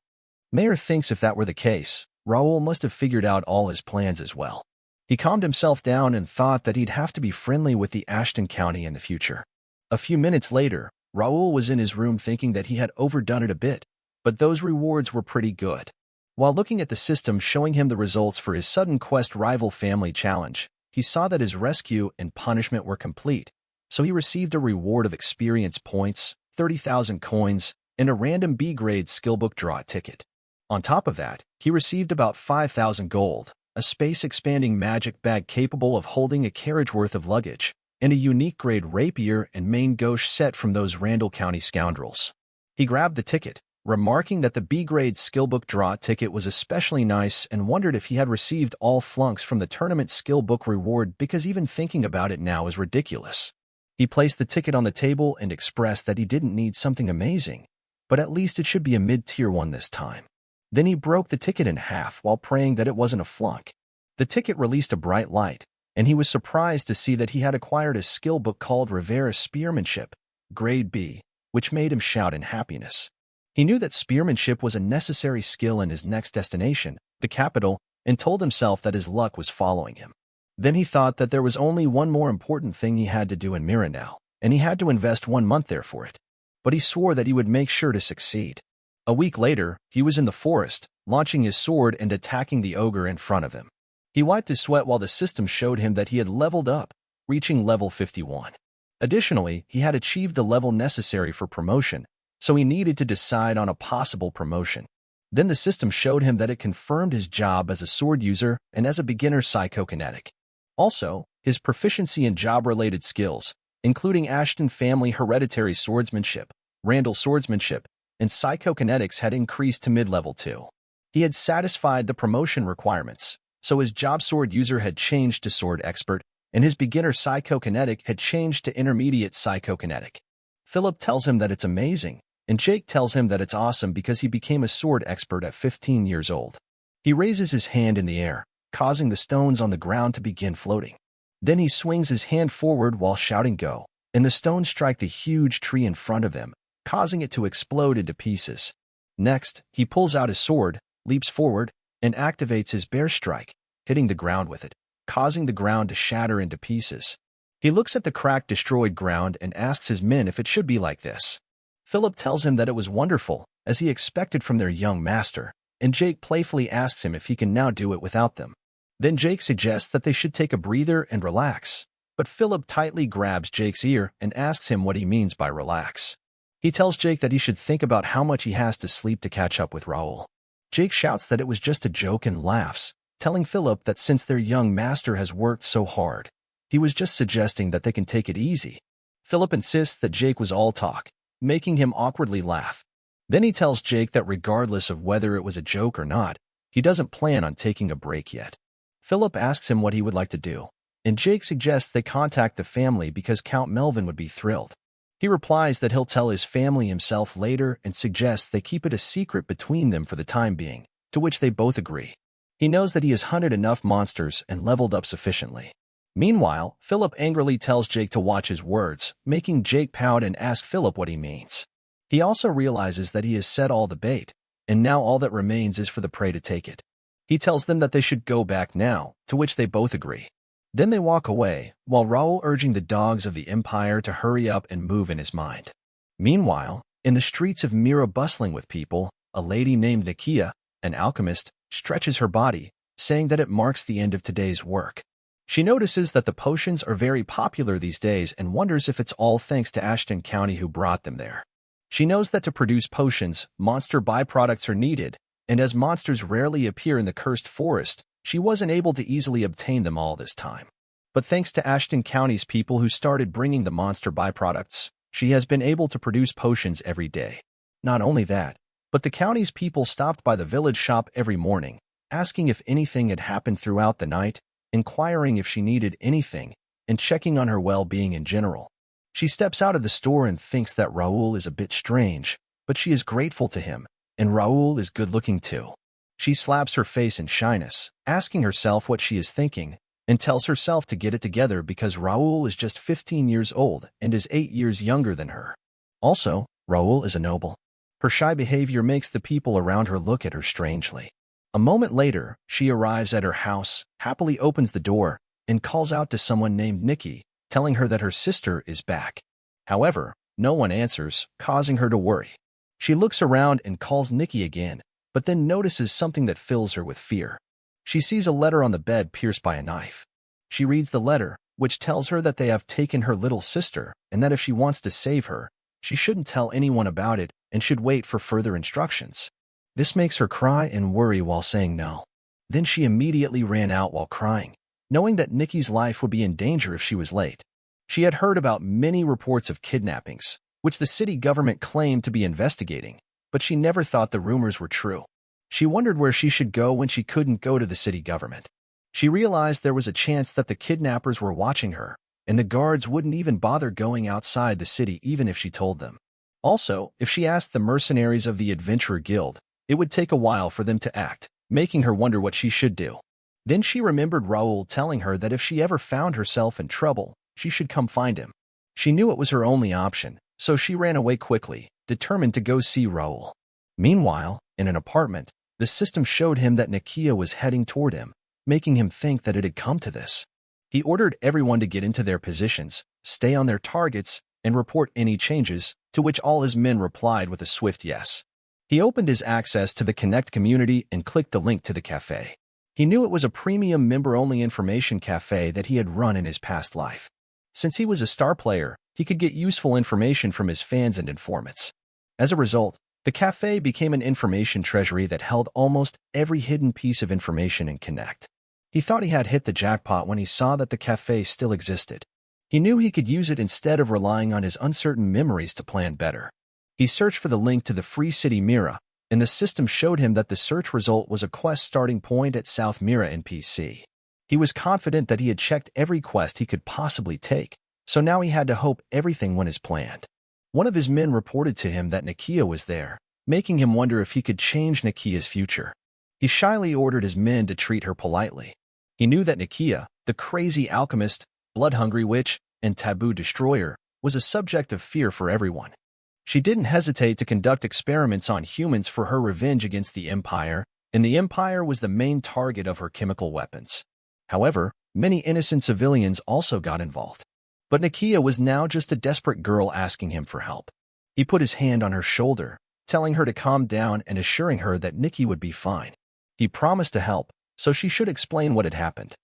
A: Mayer thinks if that were the case, Raul must have figured out all his plans as well. He calmed himself down and thought that he'd have to be friendly with the Ashton County in the future. A few minutes later, Raul was in his room thinking that he had overdone it a bit, but those rewards were pretty good. While looking at the system showing him the results for his sudden quest rival family challenge, he saw that his rescue and punishment were complete, so he received a reward of experience points, 30,000 coins, and a random B-grade skillbook draw ticket. On top of that, he received about 5,000 gold, a space-expanding magic bag capable of holding a carriage worth of luggage, and a unique grade rapier and main gauche set from those Randall County scoundrels. He grabbed the ticket, remarking that the B-grade skillbook draw ticket was especially nice and wondered if he had received all flunks from the tournament skillbook reward because even thinking about it now is ridiculous. He placed the ticket on the table and expressed that he didn't need something amazing, but at least it should be a mid-tier one this time. Then he broke the ticket in half while praying that it wasn't a flunk. The ticket released a bright light, and he was surprised to see that he had acquired a skill book called Rivera's Spearmanship, grade B, which made him shout in happiness. He knew that spearmanship was a necessary skill in his next destination, the capital, and told himself that his luck was following him. Then he thought that there was only one more important thing he had to do in Mirandau, and he had to invest 1 month there for it. But he swore that he would make sure to succeed. A week later, he was in the forest, launching his sword and attacking the ogre in front of him. He wiped his sweat while the system showed him that he had leveled up, reaching level 51. Additionally, he had achieved the level necessary for promotion, so he needed to decide on a possible promotion. Then the system showed him that it confirmed his job as a sword user and as a beginner psychokinetic. Also, his proficiency in job-related skills, including Ashton family hereditary swordsmanship, Randall swordsmanship, and psychokinetics had increased to mid-level 2. He had satisfied the promotion requirements, so his job sword user had changed to sword expert, and his beginner psychokinetic had changed to intermediate psychokinetic. Philip tells him that it's amazing, and Jake tells him that it's awesome because he became a sword expert at 15 years old. He raises his hand in the air, causing the stones on the ground to begin floating. Then he swings his hand forward while shouting "Go!" and the stones strike the huge tree in front of him, causing it to explode into pieces. Next, he pulls out his sword, leaps forward, and activates his bear strike, hitting the ground with it, causing the ground to shatter into pieces. He looks at the cracked, destroyed ground and asks his men if it should be like this. Philip tells him that it was wonderful, as he expected from their young master, and Jake playfully asks him if he can now do it without them. Then Jake suggests that they should take a breather and relax, but Philip tightly grabs Jake's ear and asks him what he means by relax. He tells Jake that he should think about how much he has to sleep to catch up with Raul. Jake shouts that it was just a joke and laughs, telling Philip that since their young master has worked so hard, he was just suggesting that they can take it easy. Philip insists that Jake was all talk, making him awkwardly laugh. Then he tells Jake that regardless of whether it was a joke or not, he doesn't plan on taking a break yet. Philip asks him what he would like to do, and Jake suggests they contact the family because Count Melvin would be thrilled. He replies that he'll tell his family himself later and suggests they keep it a secret between them for the time being, to which they both agree. He knows that he has hunted enough monsters and leveled up sufficiently. Meanwhile, Philip angrily tells Jake to watch his words, making Jake pout and ask Philip what he means. He also realizes that he has set all the bait, and now all that remains is for the prey to take it. He tells them that they should go back now, to which they both agree. Then they walk away, while Raul urging the dogs of the Empire to hurry up and move in his mind. Meanwhile, in the streets of Mira bustling with people, a lady named Nakia, an alchemist, stretches her body, saying that it marks the end of today's work. She notices that the potions are very popular these days and wonders if it's all thanks to Ashton County who brought them there. She knows that to produce potions, monster byproducts are needed, and as monsters rarely appear in the cursed forest, she wasn't able to easily obtain them all this time. But thanks to Ashton County's people who started bringing the monster byproducts, she has been able to produce potions every day. Not only that, but the county's people stopped by the village shop every morning, asking if anything had happened throughout the night, inquiring if she needed anything, and checking on her well-being in general. She steps out of the store and thinks that Raul is a bit strange, but she is grateful to him, and Raul is good-looking too. She slaps her face in shyness, asking herself what she is thinking, and tells herself to get it together because Raul is just 15 years old and is 8 years younger than her. Also, Raul is a noble. Her shy behavior makes the people around her look at her strangely. A moment later, she arrives at her house, happily opens the door, and calls out to someone named Nikki, telling her that her sister is back. However, no one answers, causing her to worry. She looks around and calls Nikki again, but then notices something that fills her with fear. She sees a letter on the bed pierced by a knife. She reads the letter, which tells her that they have taken her little sister and that if she wants to save her, she shouldn't tell anyone about it and should wait for further instructions. This makes her cry and worry while saying no. Then she immediately ran out while crying, knowing that Nikki's life would be in danger if she was late. She had heard about many reports of kidnappings, which the city government claimed to be investigating, but she never thought the rumors were true. She wondered where she should go when she couldn't go to the city government. She realized there was a chance that the kidnappers were watching her, and the guards wouldn't even bother going outside the city even if she told them. Also, if she asked the mercenaries of the Adventurer Guild, it would take a while for them to act, making her wonder what she should do. Then she remembered Raul telling her that if she ever found herself in trouble, she should come find him. She knew it was her only option, so she ran away quickly, determined to go see Raul. Meanwhile, in an apartment, the system showed him that Nakia was heading toward him, making him think that it had come to this. He ordered everyone to get into their positions, stay on their targets, and report any changes, to which all his men replied with a swift yes. He opened his access to the Connect community and clicked the link to the cafe. He knew it was a premium member-only information cafe that he had run in his past life. Since he was a star player, he could get useful information from his fans and informants. As a result, the cafe became an information treasury that held almost every hidden piece of information in Connect. He thought he had hit the jackpot when he saw that the cafe still existed. He knew he could use it instead of relying on his uncertain memories to plan better. He searched for the link to the Free City Mira, and the system showed him that the search result was a quest starting point at South Mira NPC. He was confident that he had checked every quest he could possibly take, so now he had to hope everything went as planned. One of his men reported to him that Nakia was there, making him wonder if he could change Nakia's future. He shyly ordered his men to treat her politely. He knew that Nakia, the crazy alchemist, blood-hungry witch, and taboo destroyer, was a subject of fear for everyone. She didn't hesitate to conduct experiments on humans for her revenge against the Empire, and the Empire was the main target of her chemical weapons. However, many innocent civilians also got involved. But Nakia was now just a desperate girl asking him for help. He put his hand on her shoulder, telling her to calm down and assuring her that Nikki would be fine. He promised to help, so she should explain what had happened.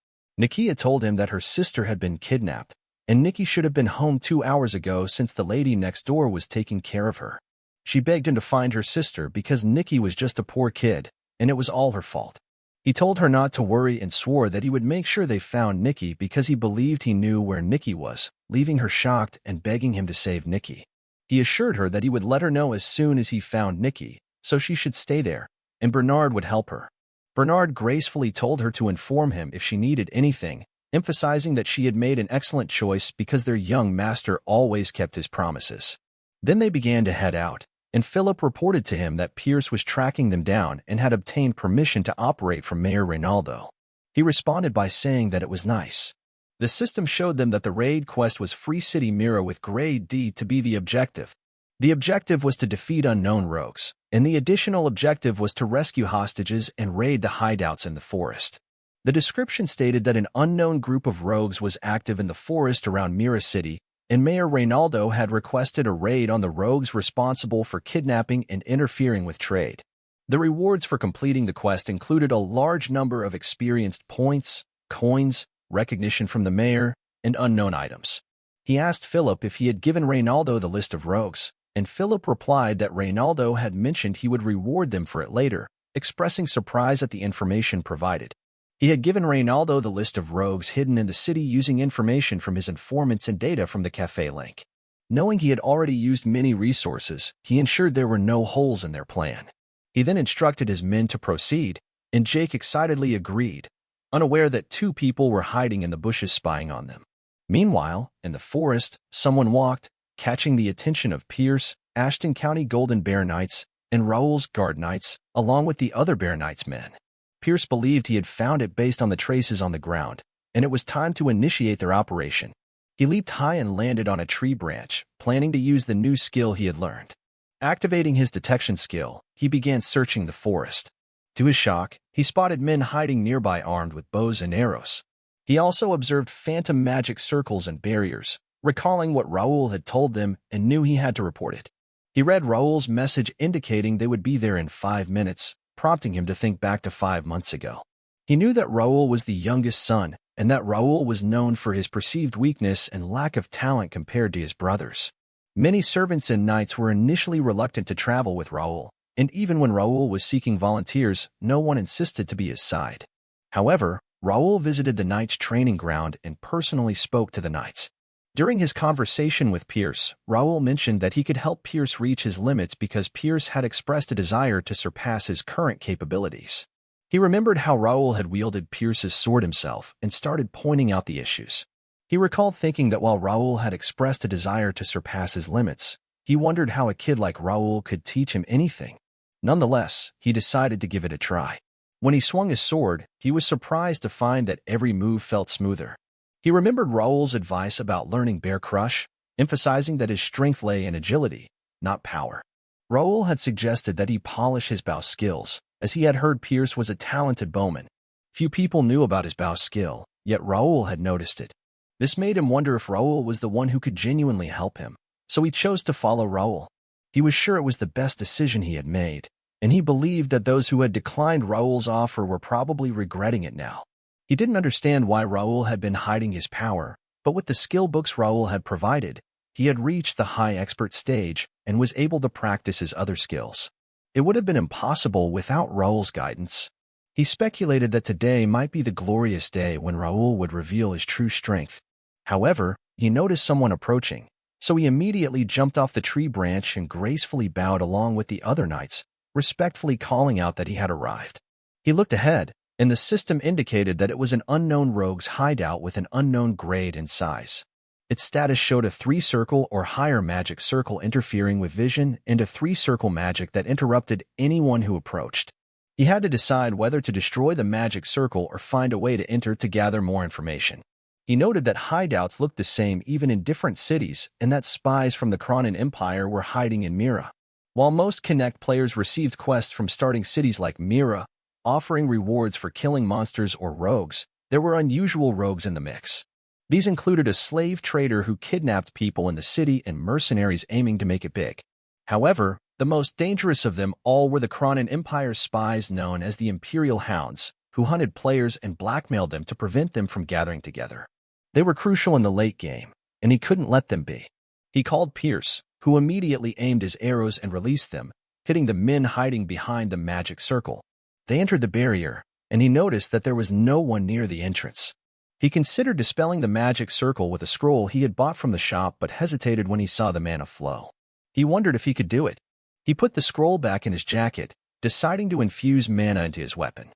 A: Nakia told him that her sister had been kidnapped, and Nikki should have been home 2 hours ago since the lady next door was taking care of her. She begged him to find her sister because Nikki was just a poor kid, and it was all her fault. He told her not to worry and swore that he would make sure they found Nikki because he believed he knew where Nikki was, leaving her shocked and begging him to save Nikki. He assured her that he would let her know as soon as he found Nikki, so she should stay there, and Bernard would help her. Bernard gracefully told her to inform him if she needed anything, emphasizing that she had made an excellent choice because their young master always kept his promises. Then they began to head out, and Philip reported to him that Pierce was tracking them down and had obtained permission to operate from Mayor Reynaldo. He responded by saying that it was nice. The system showed them that the raid quest was Free City Mirror with Grade D to be the objective. The objective was to defeat unknown rogues, and the additional objective was to rescue hostages and raid the hideouts in the forest. The description stated that an unknown group of rogues was active in the forest around Mira City, and Mayor Reynaldo had requested a raid on the rogues responsible for kidnapping and interfering with trade. The rewards for completing the quest included a large number of experienced points, coins, recognition from the mayor, and unknown items. He asked Philip if he had given Reynaldo the list of rogues, and Philip replied that Reynaldo had mentioned he would reward them for it later, expressing surprise at the information provided. He had given Reynaldo the list of rogues hidden in the city using information from his informants and data from the cafe link. Knowing he had already used many resources, he ensured there were no holes in their plan. He then instructed his men to proceed, and Jake excitedly agreed, unaware that 2 people were hiding in the bushes spying on them. Meanwhile, in the forest, someone walked, catching the attention of Pierce, Ashton County Golden Bear Knights, and Raul's Guard Knights, along with the other Bear Knights men. Pierce believed he had found it based on the traces on the ground, and it was time to initiate their operation. He leaped high and landed on a tree branch, planning to use the new skill he had learned. Activating his detection skill, he began searching the forest. To his shock, he spotted men hiding nearby armed with bows and arrows. He also observed phantom magic circles and barriers, recalling what Raul had told them and knew he had to report it. He read Raul's message indicating they would be there in 5 minutes, prompting him to think back to 5 months ago. He knew that Raul was the youngest son, and that Raul was known for his perceived weakness and lack of talent compared to his brothers. Many servants and knights were initially reluctant to travel with Raul, and even when Raul was seeking volunteers, no one insisted to be his side. However, Raul visited the knights' training ground and personally spoke to the knights. During his conversation with Pierce, Raul mentioned that he could help Pierce reach his limits because Pierce had expressed a desire to surpass his current capabilities. He remembered how Raul had wielded Pierce's sword himself and started pointing out the issues. He recalled thinking that while Raul had expressed a desire to surpass his limits, he wondered how a kid like Raul could teach him anything. Nonetheless, he decided to give it a try. When he swung his sword, he was surprised to find that every move felt smoother. He remembered Raul's advice about learning Bear Crush, emphasizing that his strength lay in agility, not power. Raul had suggested that he polish his bow skills, as he had heard Pierce was a talented bowman. Few people knew about his bow skill, yet Raul had noticed it. This made him wonder if Raul was the one who could genuinely help him, so he chose to follow Raul. He was sure it was the best decision he had made, and he believed that those who had declined Raul's offer were probably regretting it now. He didn't understand why Raul had been hiding his power, but with the skill books Raul had provided, he had reached the high expert stage and was able to practice his other skills. It would have been impossible without Raul's guidance. He speculated that today might be the glorious day when Raul would reveal his true strength. However, he noticed someone approaching, so he immediately jumped off the tree branch and gracefully bowed along with the other knights, respectfully calling out that he had arrived. He looked ahead, and the system indicated that it was an unknown rogue's hideout with an unknown grade and size. Its status showed a 3-circle or higher magic circle interfering with vision and a 3-circle magic that interrupted anyone who approached. He had to decide whether to destroy the magic circle or find a way to enter to gather more information. He noted that hideouts looked the same even in different cities and that spies from the Kronan Empire were hiding in Mira. While most Connect players received quests from starting cities like Mira, offering rewards for killing monsters or rogues, there were unusual rogues in the mix. These included a slave trader who kidnapped people in the city and mercenaries aiming to make it big. However, the most dangerous of them all were the Kronan Empire spies known as the Imperial Hounds, who hunted players and blackmailed them to prevent them from gathering together. They were crucial in the late game, and he couldn't let them be. He called Pierce, who immediately aimed his arrows and released them, hitting the men hiding behind the magic circle. They entered the barrier, and he noticed that there was no one near the entrance. He considered dispelling the magic circle with a scroll he had bought from the shop but hesitated when he saw the mana flow. He wondered if he could do it. He put the scroll back in his jacket, deciding to infuse mana into his weapon.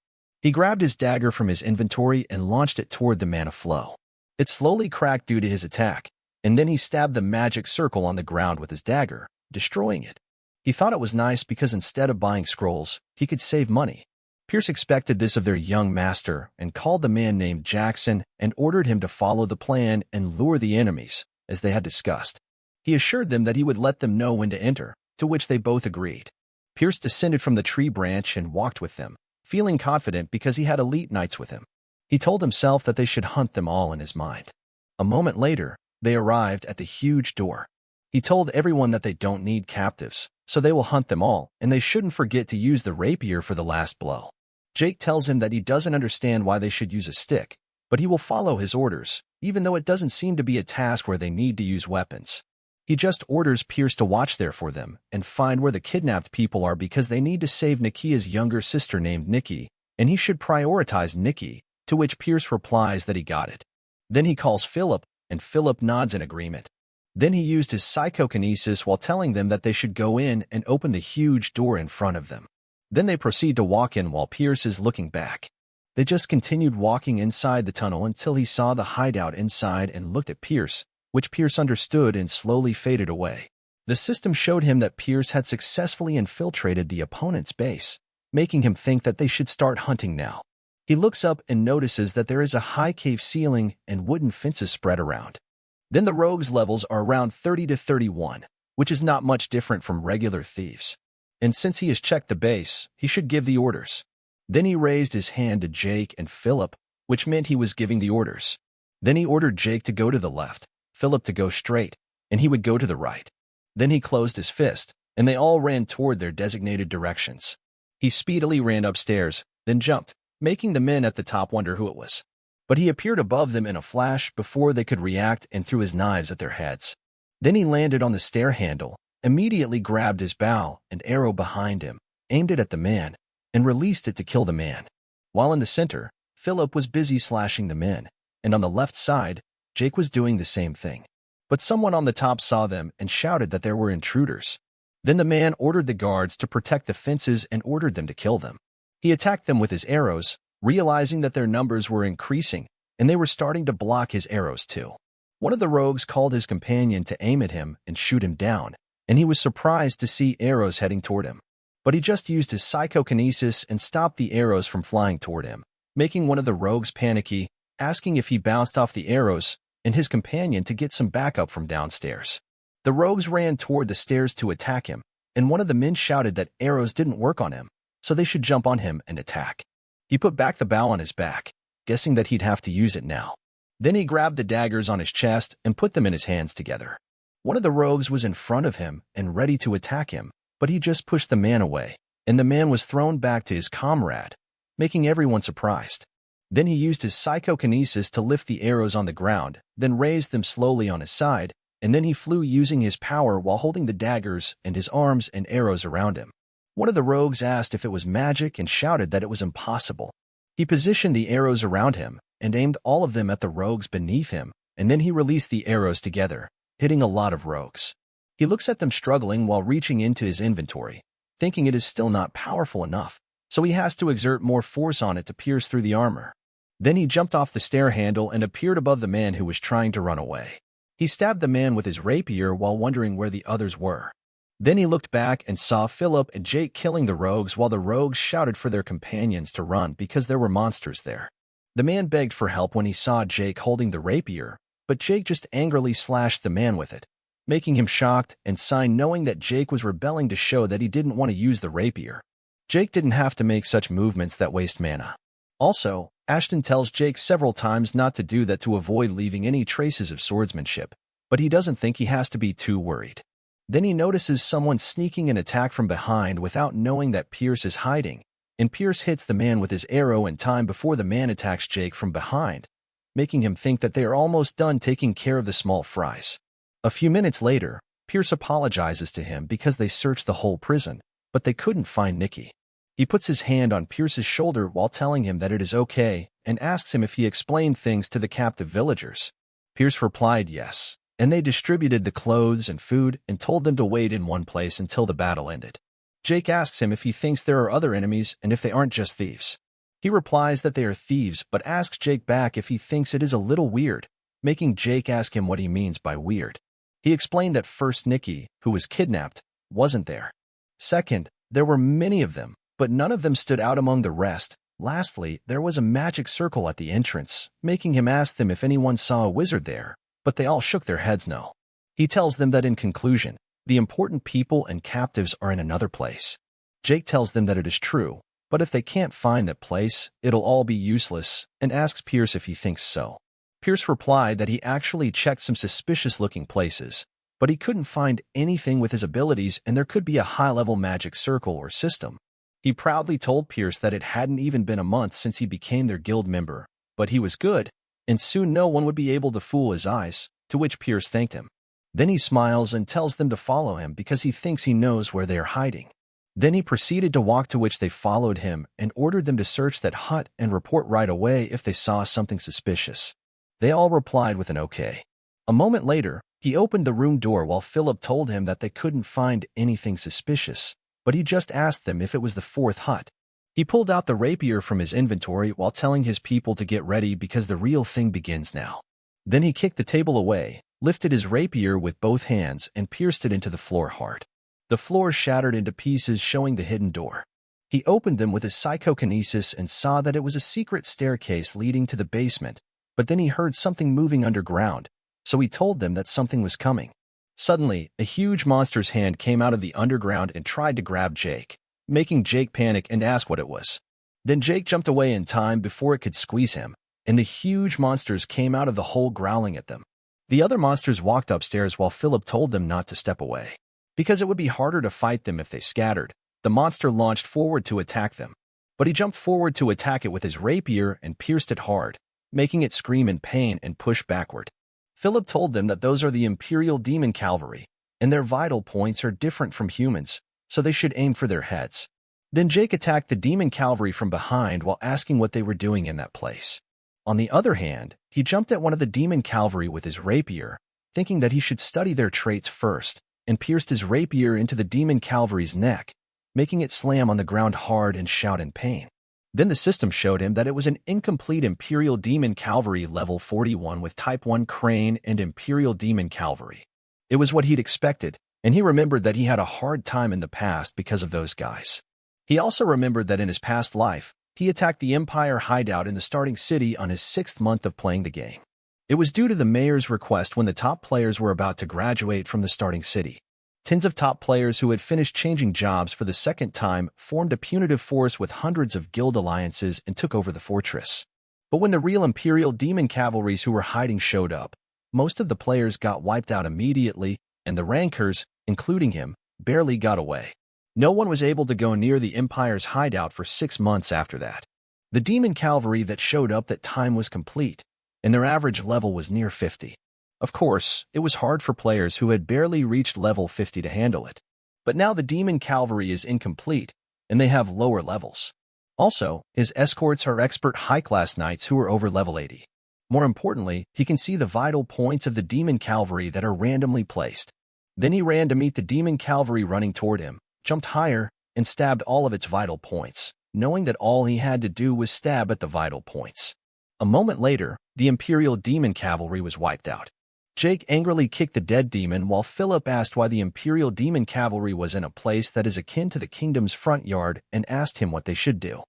A: He grabbed his dagger from his inventory and launched it toward the mana flow. It slowly cracked due to his attack, and then he stabbed the magic circle on the ground with his dagger, destroying it. He thought it was nice because instead of buying scrolls, he could save money. Pierce expected this of their young master and called the man named Jackson and ordered him to follow the plan and lure the enemies, as they had discussed. He assured them that he would let them know when to enter, to which they both agreed. Pierce descended from the tree branch and walked with them, feeling confident because he had elite knights with him. He told himself that they should hunt them all in his mind. A moment later, they arrived at the huge door. He told everyone that they don't need captives, so they will hunt them all, and they shouldn't forget to use the rapier for the last blow. Jake tells him that he doesn't understand why they should use a stick, but he will follow his orders, even though it doesn't seem to be a task where they need to use weapons. He just orders Pierce to watch there for them and find where the kidnapped people are because they need to save Nikia's younger sister named Nikki, and he should prioritize Nikki, to which Pierce replies that he got it. Then he calls Philip, and Philip nods in agreement. Then he used his psychokinesis while telling them that they should go in and open the huge door in front of them. Then they proceed to walk in while Pierce is looking back. They just continued walking inside the tunnel until he saw the hideout inside and looked at Pierce, which Pierce understood and slowly faded away. The system showed him that Pierce had successfully infiltrated the opponent's base, making him think that they should start hunting now. He looks up and notices that there is a high cave ceiling and wooden fences spread around. Then the rogues' levels are around 30 to 31, which is not much different from regular thieves. And since he has checked the base, he should give the orders. Then he raised his hand to Jake and Philip, which meant he was giving the orders. Then he ordered Jake to go to the left, Philip to go straight, and he would go to the right. Then he closed his fist, and they all ran toward their designated directions. He speedily ran upstairs, then jumped, making the men at the top wonder who it was. But he appeared above them in a flash before they could react and threw his knives at their heads. Then he landed on the stair handle, immediately grabbed his bow and arrow behind him, aimed it at the man, and released it to kill the man. While in the center, Philip was busy slashing the men, and on the left side, Jake was doing the same thing. But someone on the top saw them and shouted that there were intruders. Then the man ordered the guards to protect the fences and ordered them to kill them. He attacked them with his arrows, realizing that their numbers were increasing, and they were starting to block his arrows too. One of the rogues called his companion to aim at him and shoot him down, and he was surprised to see arrows heading toward him. But he just used his psychokinesis and stopped the arrows from flying toward him, making one of the rogues panicky, asking if he bounced off the arrows, and his companion to get some backup from downstairs. The rogues ran toward the stairs to attack him, and one of the men shouted that arrows didn't work on him, so they should jump on him and attack. He put back the bow on his back, guessing that he'd have to use it now. Then he grabbed the daggers on his chest and put them in his hands together. One of the rogues was in front of him and ready to attack him, but he just pushed the man away, and the man was thrown back to his comrade, making everyone surprised. Then he used his psychokinesis to lift the arrows on the ground, then raised them slowly on his side, and then he flew using his power while holding the daggers and his arms and arrows around him. One of the rogues asked if it was magic and shouted that it was impossible. He positioned the arrows around him and aimed all of them at the rogues beneath him, and then he released the arrows together, hitting a lot of rogues. He looks at them struggling while reaching into his inventory, thinking it is still not powerful enough, so he has to exert more force on it to pierce through the armor. Then he jumped off the stair handle and appeared above the man who was trying to run away. He stabbed the man with his rapier while wondering where the others were. Then he looked back and saw Philip and Jake killing the rogues while the rogues shouted for their companions to run because there were monsters there. The man begged for help when he saw Jake holding the rapier, but Jake just angrily slashed the man with it, making him shocked and signed knowing that Jake was rebelling to show that he didn't want to use the rapier. Jake didn't have to make such movements that waste mana. Also, Ashton tells Jake several times not to do that to avoid leaving any traces of swordsmanship, but he doesn't think he has to be too worried. Then he notices someone sneaking an attack from behind without knowing that Pierce is hiding, and Pierce hits the man with his arrow in time before the man attacks Jake from behind, making him think that they are almost done taking care of the small fries. A few minutes later, Pierce apologizes to him because they searched the whole prison, but they couldn't find Nikki. He puts his hand on Pierce's shoulder while telling him that it is okay and asks him if he explained things to the captive villagers. Pierce replied yes, and they distributed the clothes and food and told them to wait in one place until the battle ended. Jake asks him if he thinks there are other enemies and if they aren't just thieves. He replies that they are thieves but asks Jake back if he thinks it is a little weird, making Jake ask him what he means by weird. He explained that first Nikki, who was kidnapped, wasn't there. Second, there were many of them, but none of them stood out among the rest. Lastly, there was a magic circle at the entrance, making him ask them if anyone saw a wizard there, but they all shook their heads no. He tells them that in conclusion, the important people and captives are in another place. Jake tells them that it is true, but if they can't find that place, it'll all be useless, and asks Pierce if he thinks so. Pierce replied that he actually checked some suspicious-looking places, but he couldn't find anything with his abilities and there could be a high-level magic circle or system. He proudly told Pierce that it hadn't even been a month since he became their guild member, but he was good, and soon no one would be able to fool his eyes, to which Pierce thanked him. Then he smiles and tells them to follow him because he thinks he knows where they are hiding. Then he proceeded to walk, to which they followed him and ordered them to search that hut and report right away if they saw something suspicious. They all replied with an okay. A moment later, he opened the room door while Philip told him that they couldn't find anything suspicious, but he just asked them if it was the fourth hut. He pulled out the rapier from his inventory while telling his people to get ready because the real thing begins now. Then he kicked the table away, lifted his rapier with both hands and pierced it into the floor hard. The floor shattered into pieces, showing the hidden door. He opened them with his psychokinesis and saw that it was a secret staircase leading to the basement, but then he heard something moving underground, so he told them that something was coming. Suddenly, a huge monster's hand came out of the underground and tried to grab Jake, making Jake panic and ask what it was. Then Jake jumped away in time before it could squeeze him, and the huge monsters came out of the hole growling at them. The other monsters walked upstairs while Philip told them not to step away. Because it would be harder to fight them if they scattered, the monster launched forward to attack them. But he jumped forward to attack it with his rapier and pierced it hard, making it scream in pain and push backward. Philip told them that those are the Imperial Demon Cavalry, and their vital points are different from humans, so they should aim for their heads. Then Jake attacked the Demon Cavalry from behind while asking what they were doing in that place. On the other hand, he jumped at one of the Demon Cavalry with his rapier, thinking that he should study their traits first, and pierced his rapier into the Demon Cavalry's neck, making it slam on the ground hard and shout in pain. Then the system showed him that it was an incomplete Imperial Demon Cavalry level 41 with Type 1 Crane and Imperial Demon Cavalry. It was what he'd expected, and he remembered that he had a hard time in the past because of those guys. He also remembered that in his past life, he attacked the Empire hideout in the starting city on his 6th month of playing the game. It was due to the mayor's request when the top players were about to graduate from the starting city. Tens of top players who had finished changing jobs for the second time formed a punitive force with hundreds of guild alliances and took over the fortress. But when the real Imperial Demon Cavalries who were hiding showed up, most of the players got wiped out immediately, and the rankers, including him, barely got away. No one was able to go near the Empire's hideout for 6 months after that. The Demon Cavalry that showed up, that time was complete, and their average level was near 50. Of course, it was hard for players who had barely reached level 50 to handle it. But now the Demon Cavalry is incomplete, and they have lower levels. Also, his escorts are expert high-class knights who are over level 80. More importantly, he can see the vital points of the Demon Cavalry that are randomly placed. Then he ran to meet the Demon Cavalry running toward him, jumped higher, and stabbed all of its vital points, knowing that all he had to do was stab at the vital points. A moment later, the Imperial Demon Cavalry was wiped out. Jake angrily kicked the dead demon while Philip asked why the Imperial Demon Cavalry was in a place that is akin to the kingdom's front yard and asked him what they should do.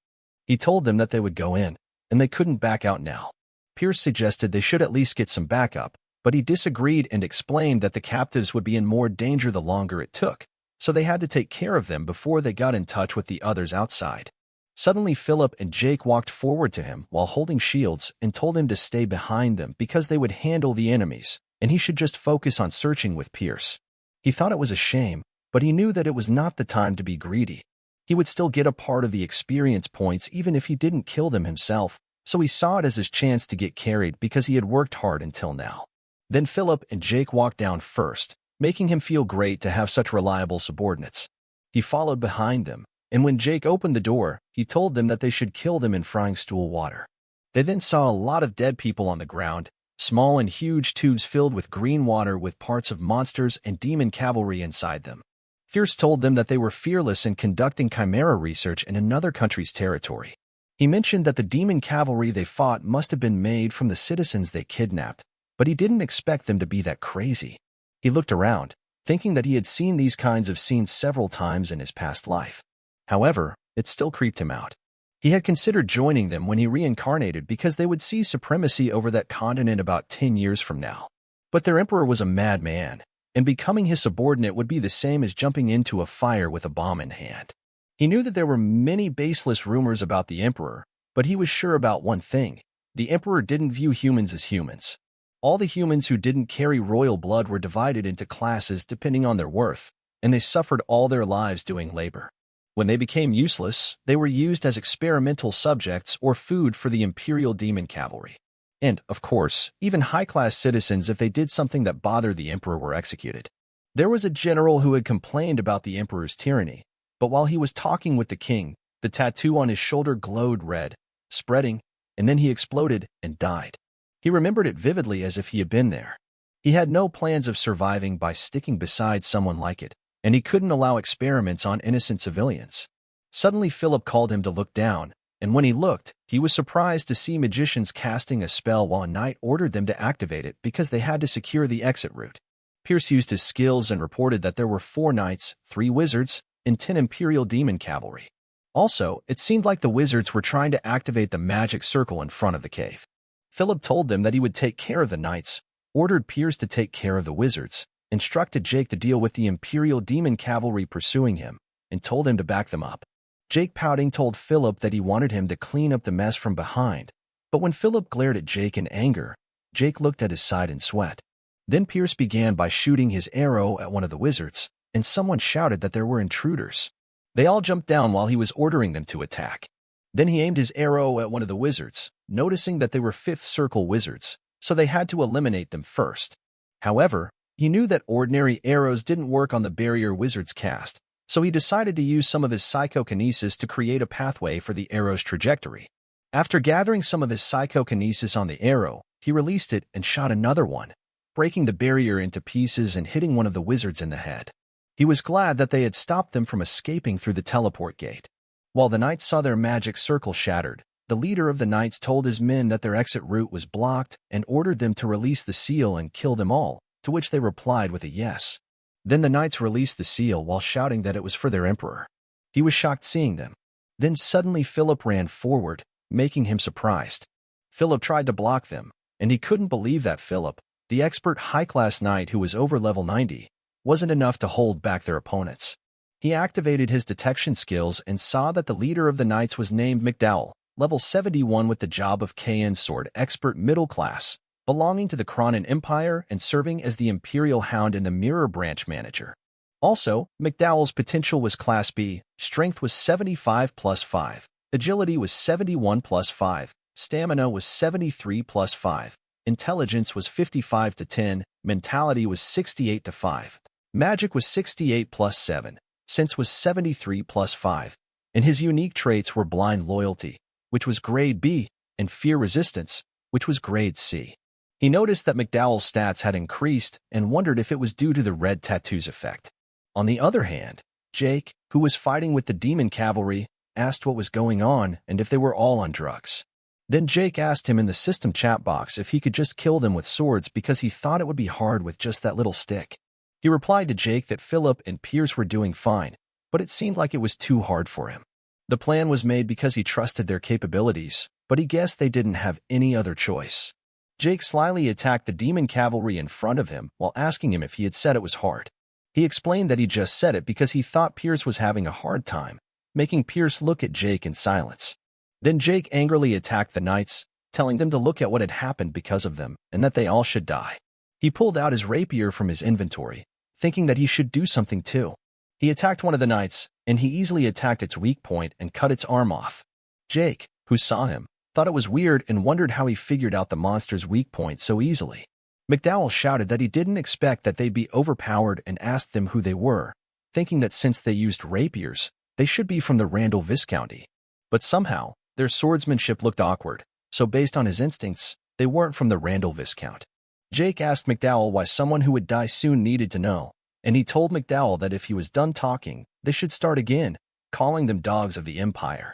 A: He told them that they would go in, and they couldn't back out now. Pierce suggested they should at least get some backup, but he disagreed and explained that the captives would be in more danger the longer it took, so they had to take care of them before they got in touch with the others outside. Suddenly Philip and Jake walked forward to him while holding shields and told him to stay behind them because they would handle the enemies, and he should just focus on searching with Pierce. He thought it was a shame, but he knew that it was not the time to be greedy. He would still get a part of the experience points even if he didn't kill them himself, so he saw it as his chance to get carried because he had worked hard until now. Then Philip and Jake walked down first, making him feel great to have such reliable subordinates. He followed behind them, and when Jake opened the door, he told them that they should kill them in frying stool water. They then saw a lot of dead people on the ground, small and huge tubes filled with green water with parts of monsters and demon cavalry inside them. Fierce told them that they were fearless in conducting chimera research in another country's territory. He mentioned that the demon cavalry they fought must have been made from the citizens they kidnapped, but he didn't expect them to be that crazy. He looked around, thinking that he had seen these kinds of scenes several times in his past life. However, it still creeped him out. He had considered joining them when he reincarnated because they would see supremacy over that continent about 10 years from now. But their emperor was a madman, and becoming his subordinate would be the same as jumping into a fire with a bomb in hand. He knew that there were many baseless rumors about the emperor, but he was sure about one thing: the emperor didn't view humans as humans. All the humans who didn't carry royal blood were divided into classes depending on their worth, and they suffered all their lives doing labor. When they became useless, they were used as experimental subjects or food for the Imperial Demon Cavalry. And, of course, even high-class citizens, if they did something that bothered the emperor, were executed. There was a general who had complained about the emperor's tyranny, but while he was talking with the king, the tattoo on his shoulder glowed red, spreading, and then he exploded and died. He remembered it vividly as if he had been there. He had no plans of surviving by sticking beside someone like it, and he couldn't allow experiments on innocent civilians. Suddenly Philip called him to look down, and when he looked, he was surprised to see magicians casting a spell while a knight ordered them to activate it because they had to secure the exit route. Pierce used his skills and reported that there were 4 knights, 3 wizards, and 10 Imperial Demon Cavalry. Also, it seemed like the wizards were trying to activate the magic circle in front of the cave. Philip told them that he would take care of the knights, ordered Pierce to take care of the wizards, instructed Jake to deal with the Imperial Demon Cavalry pursuing him, and told him to back them up. Jake, pouting, told Philip that he wanted him to clean up the mess from behind, but when Philip glared at Jake in anger, Jake looked at his side in sweat. Then Pierce began by shooting his arrow at one of the wizards, and someone shouted that there were intruders. They all jumped down while he was ordering them to attack. Then he aimed his arrow at one of the wizards, noticing that they were 5th circle wizards, so they had to eliminate them first. However, he knew that ordinary arrows didn't work on the barrier wizards cast, so he decided to use some of his psychokinesis to create a pathway for the arrow's trajectory. After gathering some of his psychokinesis on the arrow, he released it and shot another one, breaking the barrier into pieces and hitting one of the wizards in the head. He was glad that they had stopped them from escaping through the teleport gate. While the knights saw their magic circle shattered, the leader of the knights told his men that their exit route was blocked and ordered them to release the seal and kill them all, to which they replied with a yes. Then the knights released the seal while shouting that it was for their emperor. He was shocked seeing them. Then suddenly Philip ran forward, making him surprised. Philip tried to block them, and he couldn't believe that Philip, the expert high-class knight who was over level 90, wasn't enough to hold back their opponents. He activated his detection skills and saw that the leader of the knights was named McDowell, level 71 with the job of KN sword expert middle class, belonging to the Cronin Empire and serving as the Imperial Hound and the Mirror Branch manager. Also, McDowell's potential was Class B, strength was 75 plus 5, agility was 71 plus 5, stamina was 73 plus 5, intelligence was 55 to 10, mentality was 68 to 5, magic was 68 plus 7, sense was 73 plus 5, and his unique traits were blind loyalty, which was grade B, and fear resistance, which was grade C. He noticed that McDowell's stats had increased and wondered if it was due to the red tattoos effect. On the other hand, Jake, who was fighting with the demon cavalry, asked what was going on and if they were all on drugs. Then Jake asked him in the system chat box if he could just kill them with swords because he thought it would be hard with just that little stick. He replied to Jake that Philip and Pierce were doing fine, but it seemed like it was too hard for him. The plan was made because he trusted their capabilities, but he guessed they didn't have any other choice. Jake slyly attacked the demon cavalry in front of him while asking him if he had said it was hard. He explained that he just said it because he thought Pierce was having a hard time, making Pierce look at Jake in silence. Then Jake angrily attacked the knights, telling them to look at what had happened because of them and that they all should die. He pulled out his rapier from his inventory, thinking that he should do something too. He attacked one of the knights, and he easily attacked its weak point and cut its arm off. Jake, who saw him, thought it was weird and wondered how he figured out the monster's weak point so easily. McDowell shouted that he didn't expect that they'd be overpowered and asked them who they were, thinking that since they used rapiers, they should be from the Randall Viscounty. But somehow, their swordsmanship looked awkward, so based on his instincts, they weren't from the Randall Viscount. Jake asked McDowell why someone who would die soon needed to know, and he told McDowell that if he was done talking, they should start again, calling them dogs of the Empire.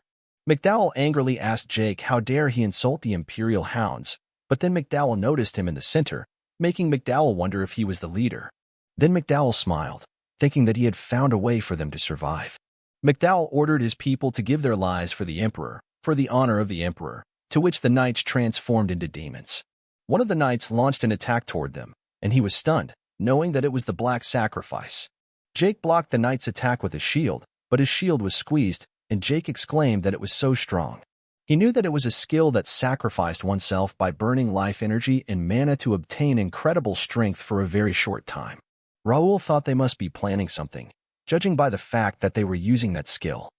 A: McDowell angrily asked Jake how dare he insult the Imperial Hounds, but then McDowell noticed him in the center, making McDowell wonder if he was the leader. Then McDowell smiled, thinking that he had found a way for them to survive. McDowell ordered his people to give their lives for the Emperor, for the honor of the Emperor, to which the knights transformed into demons. One of the knights launched an attack toward them, and he was stunned, knowing that it was the Black Sacrifice. Jake blocked the knight's attack with his shield, but his shield was squeezed, and Jake exclaimed that it was so strong. He knew that it was a skill that sacrificed oneself by burning life energy and mana to obtain incredible strength for a very short time. Raul thought they must be planning something, judging by the fact that they were using that skill.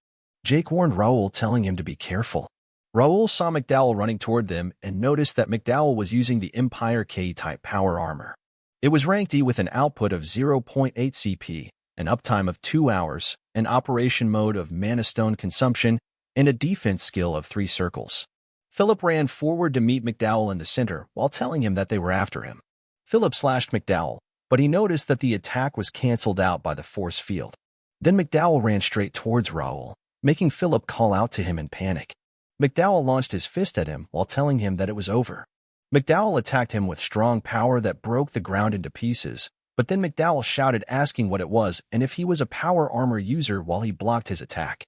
A: Jake warned Raul, telling him to be careful. Raul saw McDowell running toward them and noticed that McDowell was using the Empire K-type power armor. It was ranked E with an output of 0.8 CP, an uptime of 2 hours, an operation mode of mana stone consumption, and a defense skill of 3 circles. Philip ran forward to meet McDowell in the center while telling him that they were after him. Philip slashed McDowell, but he noticed that the attack was cancelled out by the force field. Then McDowell ran straight towards Raul, making Philip call out to him in panic. McDowell launched his fist at him while telling him that it was over. McDowell attacked him with strong power that broke the ground into pieces, but then McDowell shouted asking what it was and if he was a power armor user while he blocked his attack.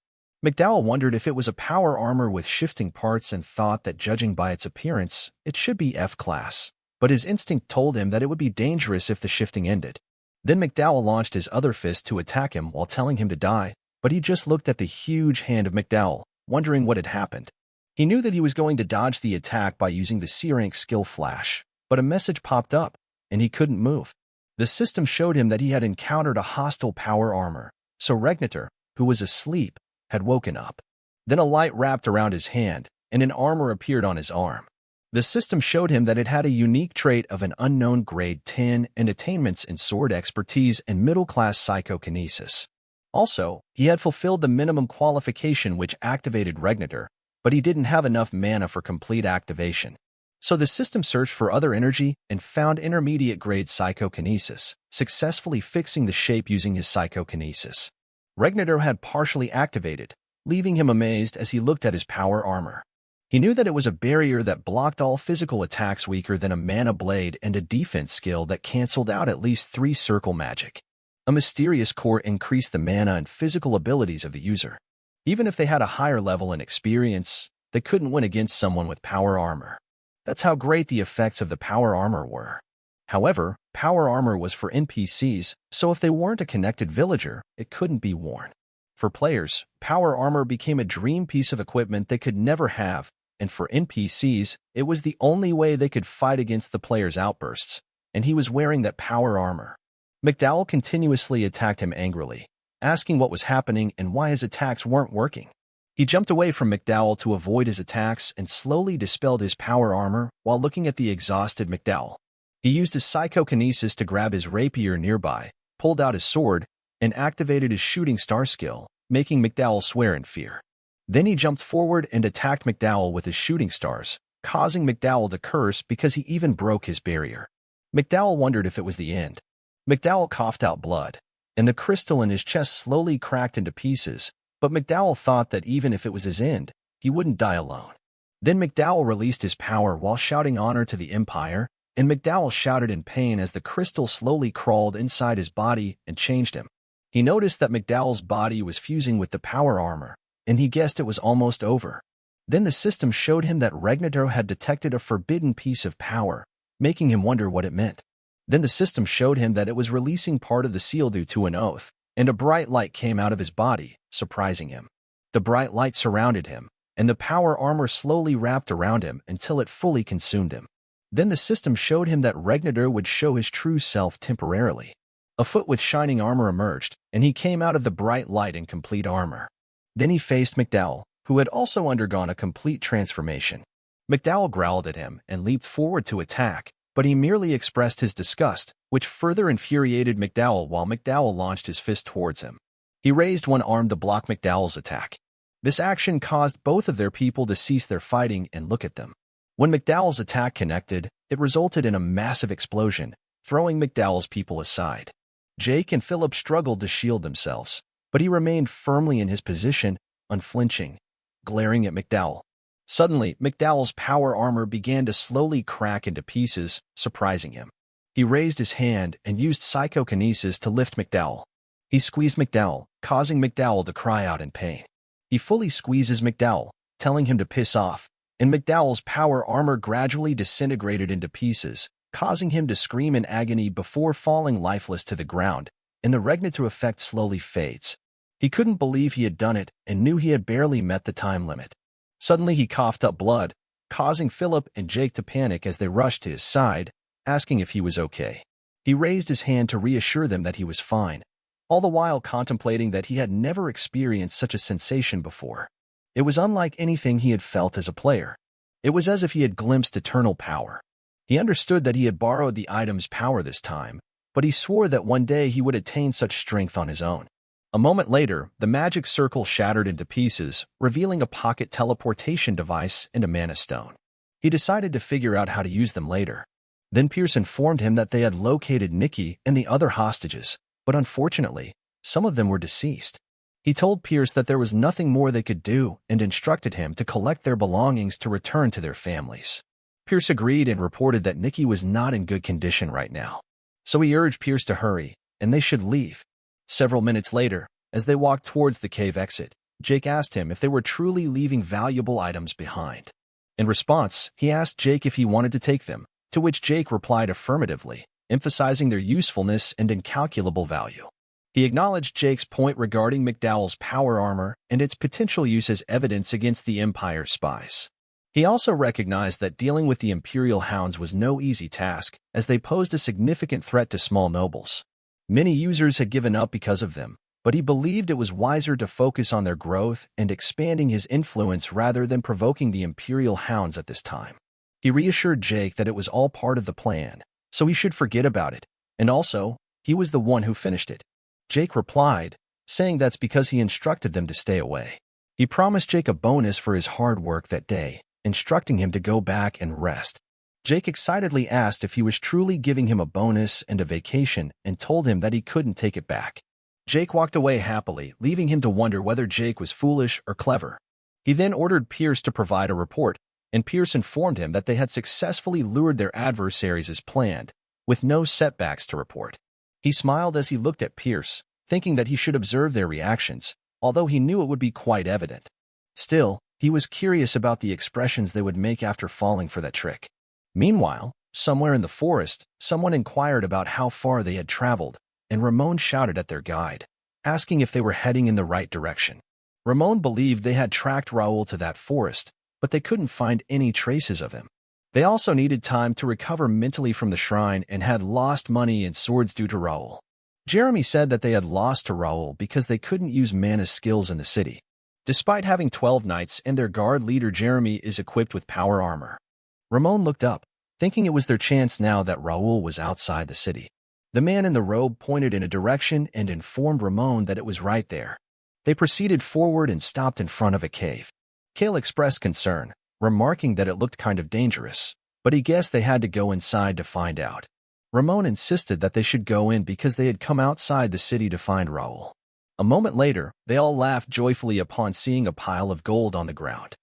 A: McDowell wondered if it was a power armor with shifting parts and thought that judging by its appearance, it should be F-class, but his instinct told him that it would be dangerous if the shifting ended. Then McDowell launched his other fist to attack him while telling him to die, but he just looked at the huge hand of McDowell, wondering what had happened. He knew that he was going to dodge the attack by using the C-rank skill flash, but a message popped up, and he couldn't move. The system showed him that he had encountered a hostile power armor, so Reincarnated, who was asleep, had woken up. Then a light wrapped around his hand, and an armor appeared on his arm. The system showed him that it had a unique trait of an unknown grade 10 and attainments in sword expertise and middle-class psychokinesis. Also, he had fulfilled the minimum qualification which activated Reincarnated, but he didn't have enough mana for complete activation. So the system searched for other energy and found intermediate-grade psychokinesis, successfully fixing the shape using his psychokinesis. Reincarnated had partially activated, leaving him amazed as he looked at his power armor. He knew that it was a barrier that blocked all physical attacks weaker than a mana blade and a defense skill that cancelled out at least 3 circle magic. A mysterious core increased the mana and physical abilities of the user. Even if they had a higher level in experience, they couldn't win against someone with power armor. That's how great the effects of the power armor were. However, power armor was for NPCs, so if they weren't a connected villager, it couldn't be worn. For players, power armor became a dream piece of equipment they could never have, and for NPCs, it was the only way they could fight against the player's outbursts, and he was wearing that power armor. McDowell continuously attacked him angrily, asking what was happening and why his attacks weren't working. He jumped away from McDowell to avoid his attacks and slowly dispelled his power armor while looking at the exhausted McDowell. He used his psychokinesis to grab his rapier nearby, pulled out his sword, and activated his shooting star skill, making McDowell swear in fear. Then he jumped forward and attacked McDowell with his shooting stars, causing McDowell to curse because he even broke his barrier. McDowell wondered if it was the end. McDowell coughed out blood, and the crystal in his chest slowly cracked into pieces, but McDowell thought that even if it was his end, he wouldn't die alone. Then McDowell released his power while shouting honor to the Empire, and McDowell shouted in pain as the crystal slowly crawled inside his body and changed him. He noticed that McDowell's body was fusing with the power armor, and he guessed it was almost over. Then the system showed him that Regnador had detected a forbidden piece of power, making him wonder what it meant. Then the system showed him that it was releasing part of the seal due to an oath, and a bright light came out of his body, surprising him. The bright light surrounded him, and the power armor slowly wrapped around him until it fully consumed him. Then the system showed him that Regnador would show his true self temporarily. A foot with shining armor emerged, and he came out of the bright light in complete armor. Then he faced McDowell, who had also undergone a complete transformation. McDowell growled at him and leaped forward to attack, but he merely expressed his disgust, which further infuriated McDowell while McDowell launched his fist towards him. He raised one arm to block McDowell's attack. This action caused both of their people to cease their fighting and look at them. When McDowell's attack connected, it resulted in a massive explosion, throwing McDowell's people aside. Jake and Philip struggled to shield themselves, but he remained firmly in his position, unflinching, glaring at McDowell. Suddenly, McDowell's power armor began to slowly crack into pieces, surprising him. He raised his hand and used psychokinesis to lift McDowell. He squeezed McDowell, causing McDowell to cry out in pain. He fully squeezes McDowell, telling him to piss off, and McDowell's power armor gradually disintegrated into pieces, causing him to scream in agony before falling lifeless to the ground, and the Regnador effect slowly fades. He couldn't believe he had done it and knew he had barely met the time limit. Suddenly he coughed up blood, causing Philip and Jake to panic as they rushed to his side, asking if he was okay. He raised his hand to reassure them that he was fine, all the while contemplating that he had never experienced such a sensation before. It was unlike anything he had felt as a player. It was as if he had glimpsed eternal power. He understood that he had borrowed the item's power this time, but he swore that one day he would attain such strength on his own. A moment later, the magic circle shattered into pieces, revealing a pocket teleportation device and a mana stone. He decided to figure out how to use them later. Then Pierce informed him that they had located Nikki and the other hostages, but unfortunately, some of them were deceased. He told Pierce that there was nothing more they could do and instructed him to collect their belongings to return to their families. Pierce agreed and reported that Nikki was not in good condition right now. So he urged Pierce to hurry, and they should leave. Several minutes later, as they walked towards the cave exit, Jake asked him if they were truly leaving valuable items behind. In response, he asked Jake if he wanted to take them, to which Jake replied affirmatively, emphasizing their usefulness and incalculable value. He acknowledged Jake's point regarding McDowell's power armor and its potential use as evidence against the Empire's spies. He also recognized that dealing with the Imperial Hounds was no easy task, as they posed a significant threat to small nobles. Many users had given up because of them, but he believed it was wiser to focus on their growth and expanding his influence rather than provoking the Imperial Hounds at this time. He reassured Jake that it was all part of the plan, so he should forget about it, and also, he was the one who finished it. Jake replied, saying that's because he instructed them to stay away. He promised Jake a bonus for his hard work that day, instructing him to go back and rest. Jake excitedly asked if he was truly giving him a bonus and a vacation and told him that he couldn't take it back. Jake walked away happily, leaving him to wonder whether Jake was foolish or clever. He then ordered Pierce to provide a report, and Pierce informed him that they had successfully lured their adversaries as planned, with no setbacks to report. He smiled as he looked at Pierce, thinking that he should observe their reactions, although he knew it would be quite evident. Still, he was curious about the expressions they would make after falling for that trick. Meanwhile, somewhere in the forest, someone inquired about how far they had traveled, and Ramon shouted at their guide, asking if they were heading in the right direction. Ramon believed they had tracked Raul to that forest, but they couldn't find any traces of him. They also needed time to recover mentally from the shrine and had lost money and swords due to Raul. Jeremy said that they had lost to Raul because they couldn't use Mana's skills in the city. Despite having 12 knights and their guard leader Jeremy is equipped with power armor. Ramon looked up, thinking it was their chance now that Raul was outside the city. The man in the robe pointed in a direction and informed Ramon that it was right there. They proceeded forward and stopped in front of a cave. Kale expressed concern, remarking that it looked kind of dangerous, but he guessed they had to go inside to find out. Ramon insisted that they should go in because they had come outside the city to find Raul. A moment later, they all laughed joyfully upon seeing a pile of gold on the ground.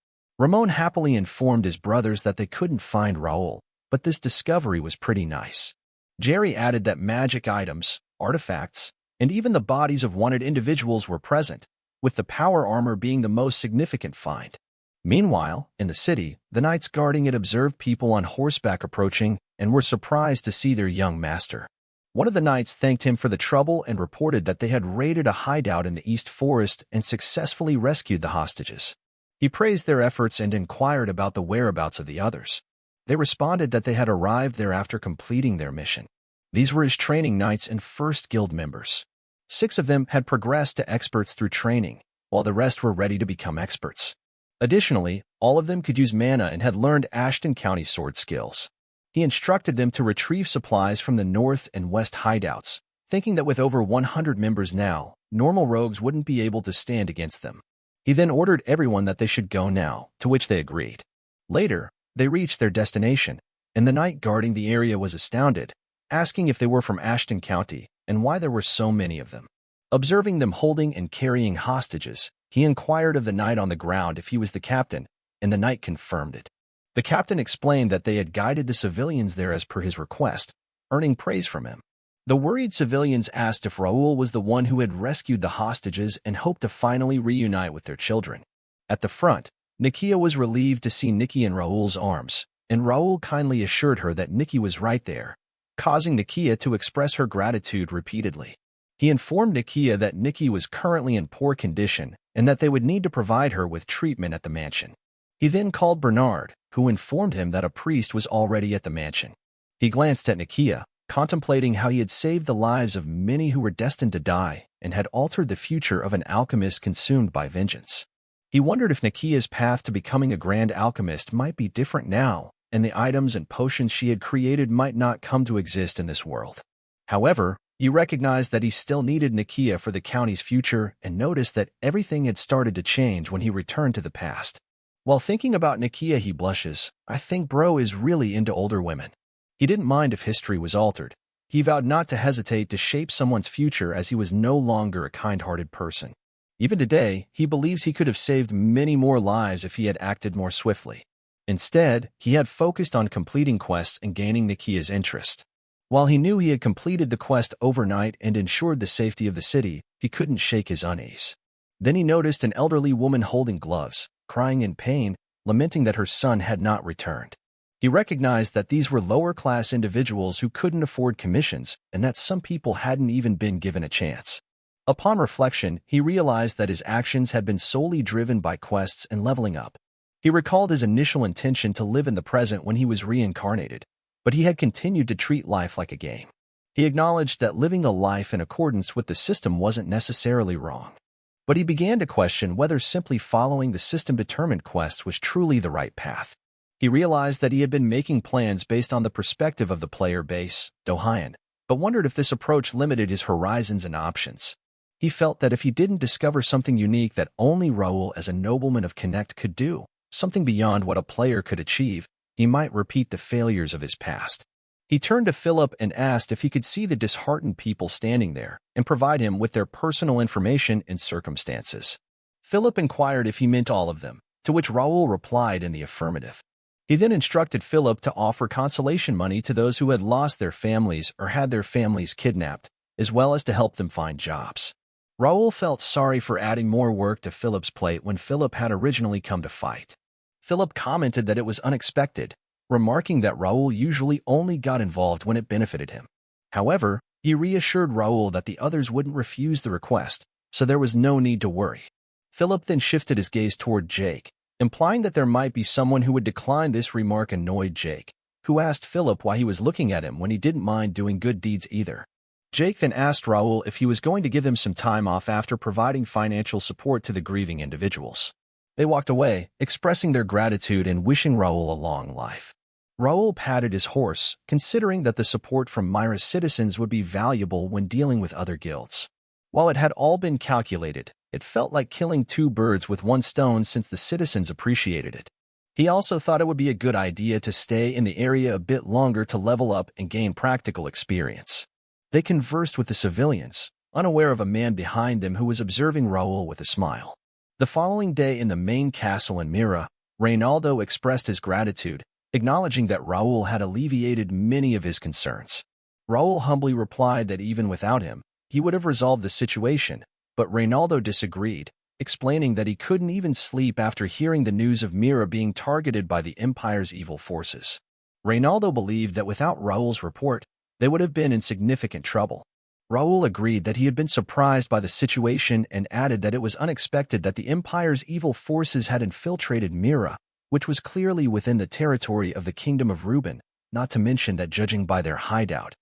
A: Ramon happily informed his brothers that they couldn't find Raul, but this discovery was pretty nice. Jerry added that magic items, artifacts, and even the bodies of wanted individuals were present, with the power armor being the most significant find. Meanwhile, in the city, the knights guarding it observed people on horseback approaching and were surprised to see their young master. One of the knights thanked him for the trouble and reported that they had raided a hideout in the East Forest and successfully rescued the hostages. He praised their efforts and inquired about the whereabouts of the others. They responded that they had arrived there after completing their mission. These were his training knights and first guild members. 6 of them had progressed to experts through training, while the rest were ready to become experts. Additionally, all of them could use mana and had learned Ashton County sword skills. He instructed them to retrieve supplies from the north and west hideouts, thinking that with over 100 members now, normal rogues wouldn't be able to stand against them. He then ordered everyone that they should go now, to which they agreed. Later, they reached their destination, and the knight guarding the area was astounded, asking if they were from Ashton County and why there were so many of them. Observing them holding and carrying hostages, he inquired of the knight on the ground if he was the captain, and the knight confirmed it. The captain explained that they had guided the civilians there as per his request, earning praise from him. The worried civilians asked if Raul was the one who had rescued the hostages and hoped to finally reunite with their children. At the front, Nakia was relieved to see Nikki in Raul's arms, and Raul kindly assured her that Nikki was right there, causing Nakia to express her gratitude repeatedly. He informed Nakia that Nikki was currently in poor condition and that they would need to provide her with treatment at the mansion. He then called Bernard, who informed him that a priest was already at the mansion. He glanced at Nakia, contemplating how he had saved the lives of many who were destined to die and had altered the future of an alchemist consumed by vengeance. He wondered if Nakia's path to becoming a grand alchemist might be different now, and the items and potions she had created might not come to exist in this world. However, he recognized that he still needed Nakia for the county's future and noticed that everything had started to change when he returned to the past. While thinking about Nakia, he blushes. I think bro is really into older women. He didn't mind if history was altered. He vowed not to hesitate to shape someone's future as he was no longer a kind-hearted person. Even today, he believes he could have saved many more lives if he had acted more swiftly. Instead, he had focused on completing quests and gaining Nakia's interest. While he knew he had completed the quest overnight and ensured the safety of the city, he couldn't shake his unease. Then he noticed an elderly woman holding gloves, crying in pain, lamenting that her son had not returned. He recognized that these were lower-class individuals who couldn't afford commissions and that some people hadn't even been given a chance. Upon reflection, he realized that his actions had been solely driven by quests and leveling up. He recalled his initial intention to live in the present when he was reincarnated, but he had continued to treat life like a game. He acknowledged that living a life in accordance with the system wasn't necessarily wrong. But he began to question whether simply following the system-determined quests was truly the right path. He realized that he had been making plans based on the perspective of the player Bae DoHyun, but wondered if this approach limited his horizons and options. He felt that if he didn't discover something unique that only Raul as a nobleman of Connect could do, something beyond what a player could achieve, he might repeat the failures of his past. He turned to Philip and asked if he could see the disheartened people standing there and provide him with their personal information and circumstances. Philip inquired if he meant all of them, to which Raul replied in the affirmative. He then instructed Philip to offer consolation money to those who had lost their families or had their families kidnapped, as well as to help them find jobs. Raul felt sorry for adding more work to Philip's plate when Philip had originally come to fight. Philip commented that it was unexpected, remarking that Raul usually only got involved when it benefited him. However, he reassured Raul that the others wouldn't refuse the request, so there was no need to worry. Philip then shifted his gaze toward Jake, implying that there might be someone who would decline this remark annoyed Jake, who asked Philip why he was looking at him when he didn't mind doing good deeds either. Jake then asked Raul if he was going to give him some time off after providing financial support to the grieving individuals. They walked away, expressing their gratitude and wishing Raul a long life. Raul patted his horse, considering that the support from Myra's citizens would be valuable when dealing with other guilds. While it had all been calculated, it felt like killing 2 birds with 1 stone since the citizens appreciated it. He also thought it would be a good idea to stay in the area a bit longer to level up and gain practical experience. They conversed with the civilians, unaware of a man behind them who was observing Raul with a smile. The following day in the main castle in Mira, Reynaldo expressed his gratitude, acknowledging that Raul had alleviated many of his concerns. Raul humbly replied that even without him, he would have resolved the situation, but Reynaldo disagreed, explaining that he couldn't even sleep after hearing the news of Mira being targeted by the Empire's evil forces. Reynaldo believed that without Raul's report, they would have been in significant trouble. Raul agreed that he had been surprised by the situation and added that it was unexpected that the Empire's evil forces had infiltrated Mira, which was clearly within the territory of the Kingdom of Reuben, not to mention that judging by their hideout,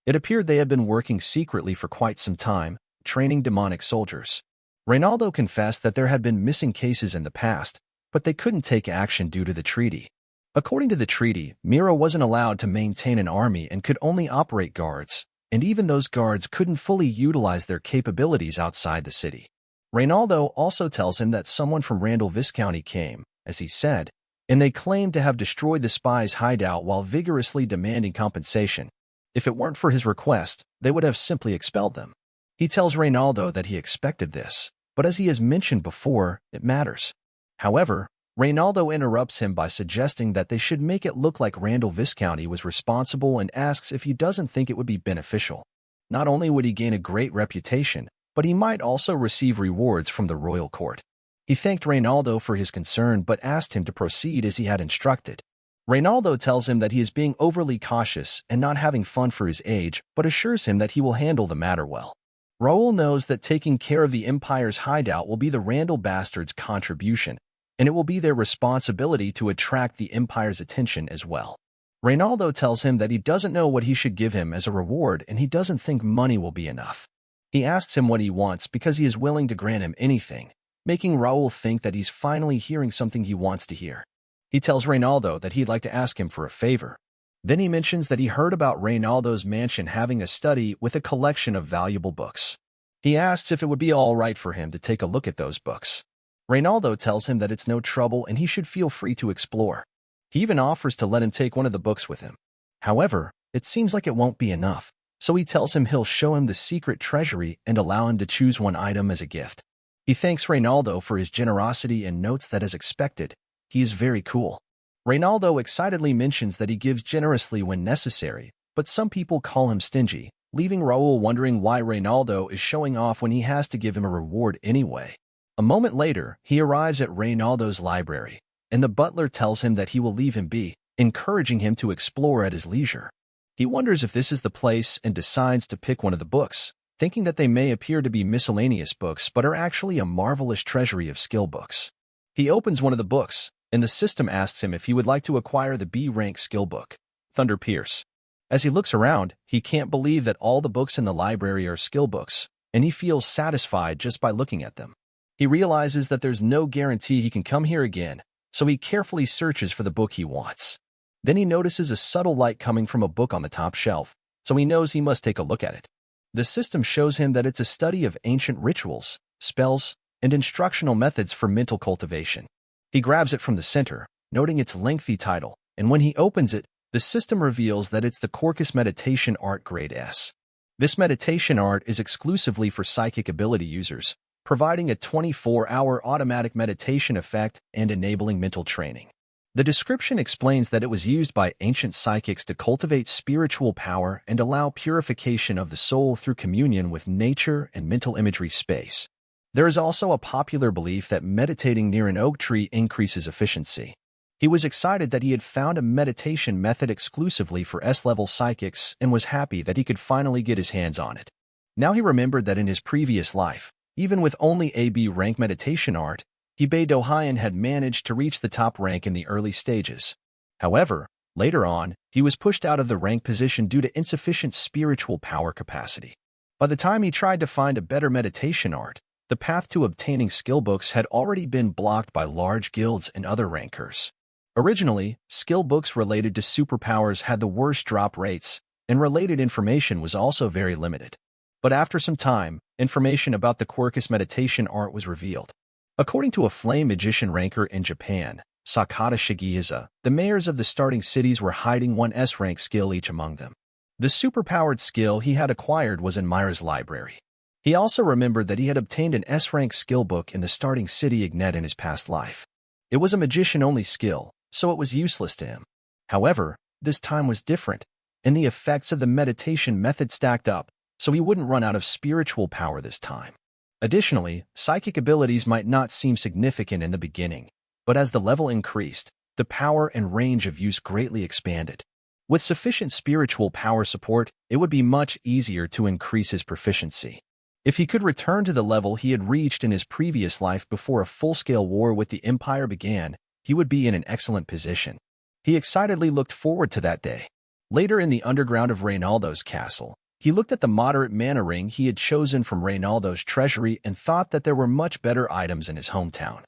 A: it appeared they had been working secretly for quite some time, training demonic soldiers. Reynaldo confessed that there had been missing cases in the past, but they couldn't take action due to the treaty. According to the treaty, Mira wasn't allowed to maintain an army and could only operate guards, and even those guards couldn't fully utilize their capabilities outside the city. Reynaldo also tells him that someone from Randall Viscounty came, as he said, and they claimed to have destroyed the spies' hideout while vigorously demanding compensation. If it weren't for his request, they would have simply expelled them. He tells Reynaldo that he expected this, but as he has mentioned before, it matters. However, Reynaldo interrupts him by suggesting that they should make it look like Randall Viscounty was responsible and asks if he doesn't think it would be beneficial. Not only would he gain a great reputation, but he might also receive rewards from the royal court. He thanked Reynaldo for his concern but asked him to proceed as he had instructed. Reynaldo tells him that he is being overly cautious and not having fun for his age, but assures him that he will handle the matter well. Raul knows that taking care of the Empire's hideout will be the Randall bastards' contribution, and it will be their responsibility to attract the Empire's attention as well. Reynaldo tells him that he doesn't know what he should give him as a reward and he doesn't think money will be enough. He asks him what he wants because he is willing to grant him anything, making Raul think that he's finally hearing something he wants to hear. He tells Reynaldo that he'd like to ask him for a favor. Then he mentions that he heard about Reynaldo's mansion having a study with a collection of valuable books. He asks if it would be all right for him to take a look at those books. Reynaldo tells him that it's no trouble and he should feel free to explore. He even offers to let him take one of the books with him. However, it seems like it won't be enough, so he tells him he'll show him the secret treasury and allow him to choose one item as a gift. He thanks Reynaldo for his generosity and notes that, as expected, he is very cool. Reynaldo excitedly mentions that he gives generously when necessary, but some people call him stingy, leaving Raul wondering why Reynaldo is showing off when he has to give him a reward anyway. A moment later, he arrives at Reynaldo's library, and the butler tells him that he will leave him be, encouraging him to explore at his leisure. He wonders if this is the place and decides to pick one of the books, thinking that they may appear to be miscellaneous books but are actually a marvelous treasury of skill books. He opens one of the books, and the system asks him if he would like to acquire the B-rank skill book, Thunder Pierce. As he looks around, he can't believe that all the books in the library are skill books, and he feels satisfied just by looking at them. He realizes that there's no guarantee he can come here again, so he carefully searches for the book he wants. Then he notices a subtle light coming from a book on the top shelf, so he knows he must take a look at it. The system shows him that it's a study of ancient rituals, spells, and instructional methods for mental cultivation. He grabs it from the center, noting its lengthy title, and when he opens it, the system reveals that it's the Corcus Meditation Art Grade S. This meditation art is exclusively for psychic ability users, providing a 24-hour automatic meditation effect and enabling mental training. The description explains that it was used by ancient psychics to cultivate spiritual power and allow purification of the soul through communion with nature and mental imagery space. There is also a popular belief that meditating near an oak tree increases efficiency. He was excited that he had found a meditation method exclusively for S-level psychics and was happy that he could finally get his hands on it. Now he remembered that in his previous life, even with only AB rank meditation art, Bae DoHyun had managed to reach the top rank in the early stages. However, later on, he was pushed out of the rank position due to insufficient spiritual power capacity. By the time he tried to find a better meditation art, the path to obtaining skill books had already been blocked by large guilds and other rankers. Originally, skill books related to superpowers had the worst drop rates, and related information was also very limited. But after some time, information about the Quercus meditation art was revealed. According to a flame magician ranker in Japan, Sakata Shigeaza, the mayors of the starting cities were hiding one S-rank skill each among them. The superpowered skill he had acquired was in Myra's library. He also remembered that he had obtained an S-rank skill book in the starting city Ignet in his past life. It was a magician-only skill, so it was useless to him. However, this time was different, and the effects of the meditation method stacked up, so he wouldn't run out of spiritual power this time. Additionally, psychic abilities might not seem significant in the beginning, but as the level increased, the power and range of use greatly expanded. With sufficient spiritual power support, it would be much easier to increase his proficiency. If he could return to the level he had reached in his previous life before a full-scale war with the Empire began, he would be in an excellent position. He excitedly looked forward to that day. Later in the underground of Reynaldo's castle, he looked at the moderate mana ring he had chosen from Reynaldo's treasury and thought that there were much better items in his hometown.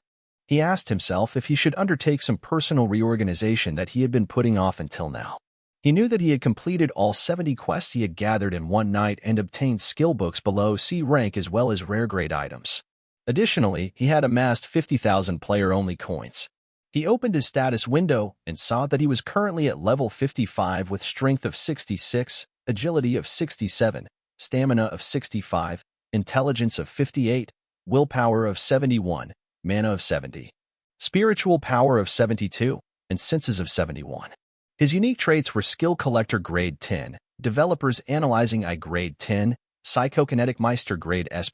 A: He asked himself if he should undertake some personal reorganization that he had been putting off until now. He knew that he had completed all 70 quests he had gathered in one night and obtained skill books below C rank as well as rare grade items. Additionally, he had amassed 50,000 player-only coins. He opened his status window and saw that he was currently at level 55 with strength of 66, agility of 67, stamina of 65, intelligence of 58, willpower of 71, mana of 70, spiritual power of 72, and senses of 71. His unique traits were Skill Collector Grade 10, Developers Analyzing I Grade 10, Psychokinetic Meister Grade S+,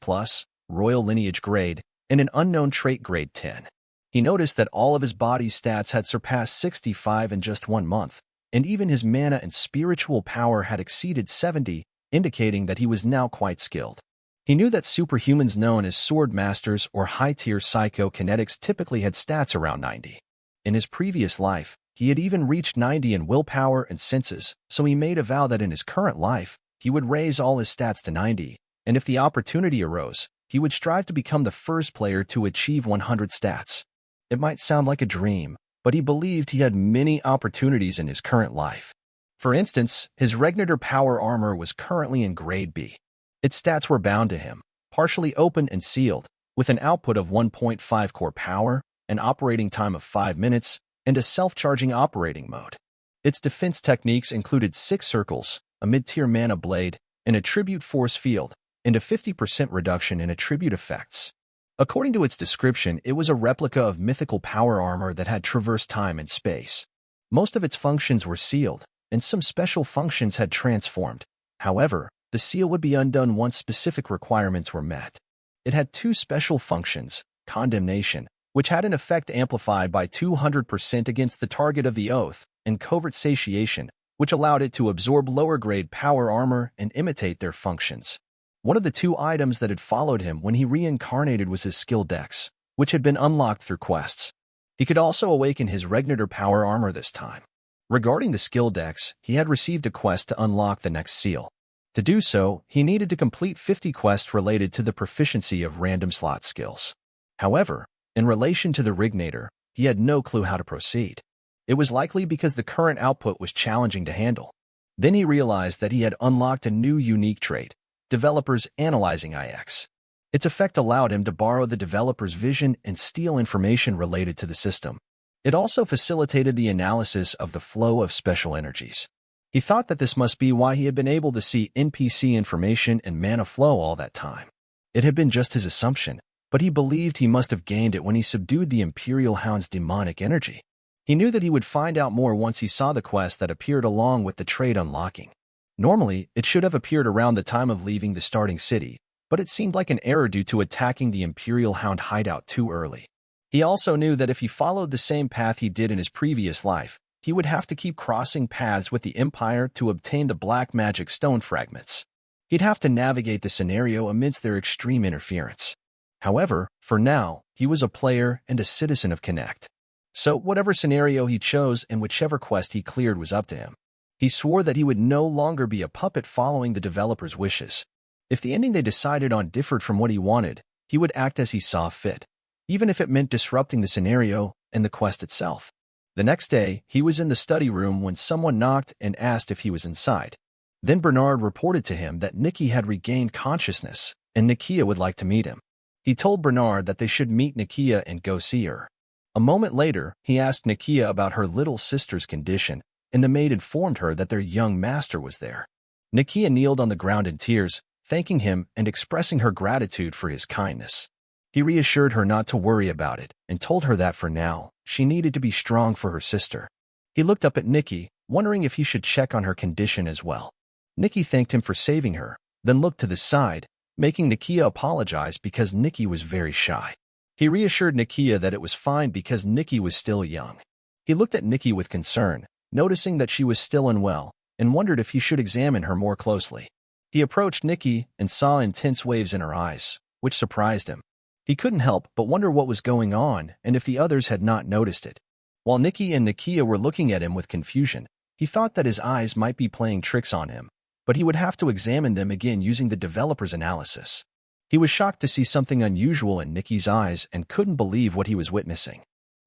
A: Royal Lineage Grade, and an Unknown Trait Grade 10. He noticed that all of his body stats had surpassed 65 in just 1 month, and even his mana and spiritual power had exceeded 70, indicating that he was now quite skilled. He knew that superhumans known as sword masters or high-tier psychokinetics typically had stats around 90. In his previous life, he had even reached 90 in willpower and senses, so he made a vow that in his current life, he would raise all his stats to 90, and if the opportunity arose, he would strive to become the first player to achieve 100 stats. It might sound like a dream, but he believed he had many opportunities in his current life. For instance, his Regnator Power Armor was currently in Grade B. Its stats were bound to him, partially open and sealed, with an output of 1.5 core power, an operating time of 5 minutes, and a self-charging operating mode. Its defense techniques included 6 circles, a mid-tier mana blade, an attribute force field, and a 50% reduction in attribute effects. According to its description, it was a replica of mythical power armor that had traversed time and space. Most of its functions were sealed, and some special functions had transformed. However, the seal would be undone once specific requirements were met. It had 2 special functions, Condemnation, which had an effect amplified by 200% against the target of the oath, and Covert Satiation, which allowed it to absorb lower-grade power armor and imitate their functions. One of the 2 items that had followed him when he reincarnated was his skill dex, which had been unlocked through quests. He could also awaken his Regnator Power Armor this time. Regarding the skill dex, he had received a quest to unlock the next seal. To do so, he needed to complete 50 quests related to the proficiency of random slot skills. However, in relation to the Regnator, he had no clue how to proceed. It was likely because the current output was challenging to handle. Then he realized that he had unlocked a new unique trait, Developers Analyzing IX. Its effect allowed him to borrow the developer's vision and steal information related to the system. It also facilitated the analysis of the flow of special energies. He thought that this must be why he had been able to see NPC information and mana flow all that time. It had been just his assumption, but he believed he must have gained it when he subdued the Imperial Hound's demonic energy. He knew that he would find out more once he saw the quest that appeared along with the trait unlocking. Normally, it should have appeared around the time of leaving the starting city, but it seemed like an error due to attacking the Imperial Hound hideout too early. He also knew that if he followed the same path he did in his previous life, he would have to keep crossing paths with the Empire to obtain the black magic stone fragments. He'd have to navigate the scenario amidst their extreme interference. However, for now, he was a player and a citizen of Connect. So whatever scenario he chose and whichever quest he cleared was up to him. He swore that he would no longer be a puppet following the developer's wishes. If the ending they decided on differed from what he wanted, he would act as he saw fit, even if it meant disrupting the scenario and the quest itself. The next day, he was in the study room when someone knocked and asked if he was inside. Then Bernard reported to him that Nikki had regained consciousness, and Nikia would like to meet him. He told Bernard that they should meet Nikia and go see her. A moment later, he asked Nikia about her little sister's condition, and the maid informed her that their young master was there. Nikia kneeled on the ground in tears, thanking him and expressing her gratitude for his kindness. He reassured her not to worry about it and told her that for now, she needed to be strong for her sister. He looked up at Nikki, wondering if he should check on her condition as well. Nikki thanked him for saving her, then looked to the side, making Nakia apologize because Nikki was very shy. He reassured Nakia that it was fine because Nikki was still young. He looked at Nikki with concern, noticing that she was still unwell, and wondered if he should examine her more closely. He approached Nikki and saw intense waves in her eyes, which surprised him. He couldn't help but wonder what was going on and if the others had not noticed it. While Nikki and Nakia were looking at him with confusion, he thought that his eyes might be playing tricks on him, but he would have to examine them again using the developer's analysis. He was shocked to see something unusual in Nikki's eyes and couldn't believe what he was witnessing.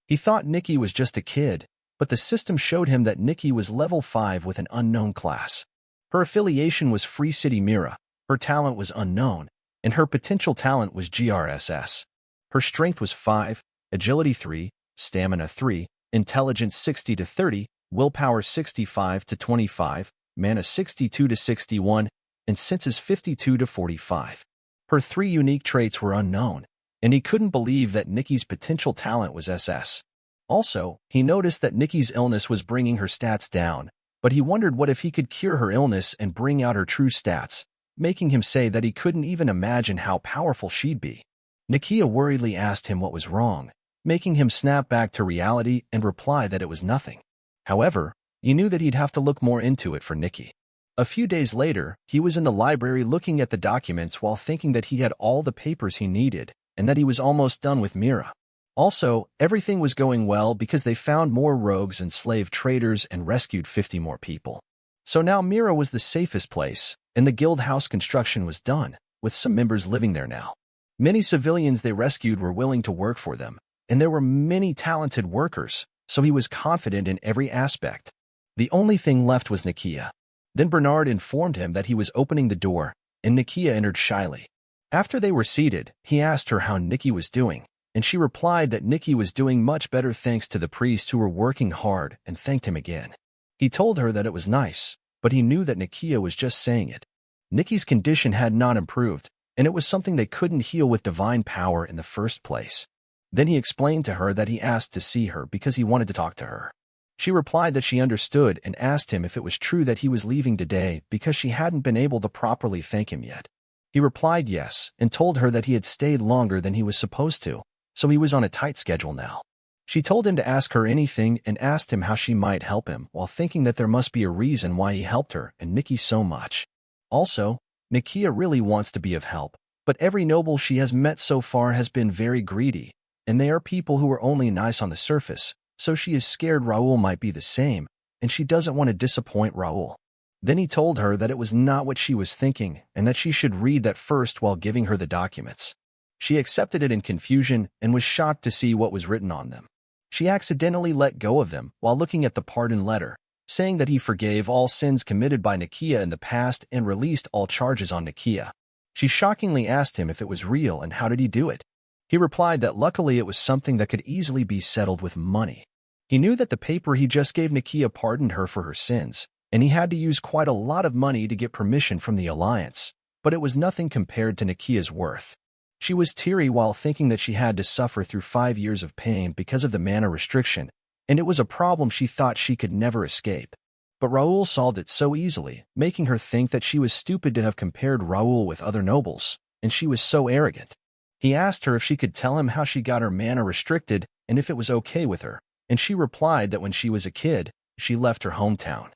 A: He thought Nikki was just a kid, but the system showed him that Nikki was level 5 with an unknown class. Her affiliation was Free City Mira, her talent was unknown, and her potential talent was GRSS. Her strength was 5, agility 3, stamina 3, intelligence 60 to 30, willpower 65 to 25, mana 62 to 61, and senses 52 to 45. Her 3 unique traits were unknown, and he couldn't believe that Nikki's potential talent was SS. Also, he noticed that Nikki's illness was bringing her stats down, but he wondered what if he could cure her illness and bring out her true stats, making him say that he couldn't even imagine how powerful she'd be. Nakia worriedly asked him what was wrong, making him snap back to reality and reply that it was nothing. However, he knew that he'd have to look more into it for Nikki. A few days later, he was in the library looking at the documents while thinking that he had all the papers he needed and that he was almost done with Mira. Also, everything was going well because they found more rogues and slave traders and rescued 50 more people. So now Mira was the safest place, and the guild house construction was done, with some members living there now. Many civilians they rescued were willing to work for them, and there were many talented workers, so he was confident in every aspect. The only thing left was Nakia. Then Bernard informed him that he was opening the door, and Nakia entered shyly. After they were seated, he asked her how Nikki was doing, and she replied that Nikki was doing much better thanks to the priest who were working hard and thanked him again. He told her that it was nice, but he knew that Nakia was just saying it. Nikki's condition had not improved, and it was something they couldn't heal with divine power in the first place. Then he explained to her that he asked to see her because he wanted to talk to her. She replied that she understood and asked him if it was true that he was leaving today because she hadn't been able to properly thank him yet. He replied yes and told her that he had stayed longer than he was supposed to, so he was on a tight schedule now. She told him to ask her anything and asked him how she might help him while thinking that there must be a reason why he helped her and Nikki so much. Also, Nakia really wants to be of help, but every noble she has met so far has been very greedy, and they are people who are only nice on the surface, so she is scared Raul might be the same, and she doesn't want to disappoint Raul. Then he told her that it was not what she was thinking and that she should read that first while giving her the documents. She accepted it in confusion and was shocked to see what was written on them. She accidentally let go of them while looking at the pardon letter, saying that he forgave all sins committed by Nakia in the past and released all charges on Nakia. She shockingly asked him if it was real and how did he do it. He replied that luckily it was something that could easily be settled with money. He knew that the paper he just gave Nakia pardoned her for her sins, and he had to use quite a lot of money to get permission from the Alliance, but it was nothing compared to Nakia's worth. She was teary while thinking that she had to suffer through 5 years of pain because of the mana restriction, and it was a problem she thought she could never escape. But Raul solved it so easily, making her think that she was stupid to have compared Raul with other nobles, and she was so arrogant. He asked her if she could tell him how she got her mana restricted and if it was okay with her, and she replied that when she was a kid, she left her hometown.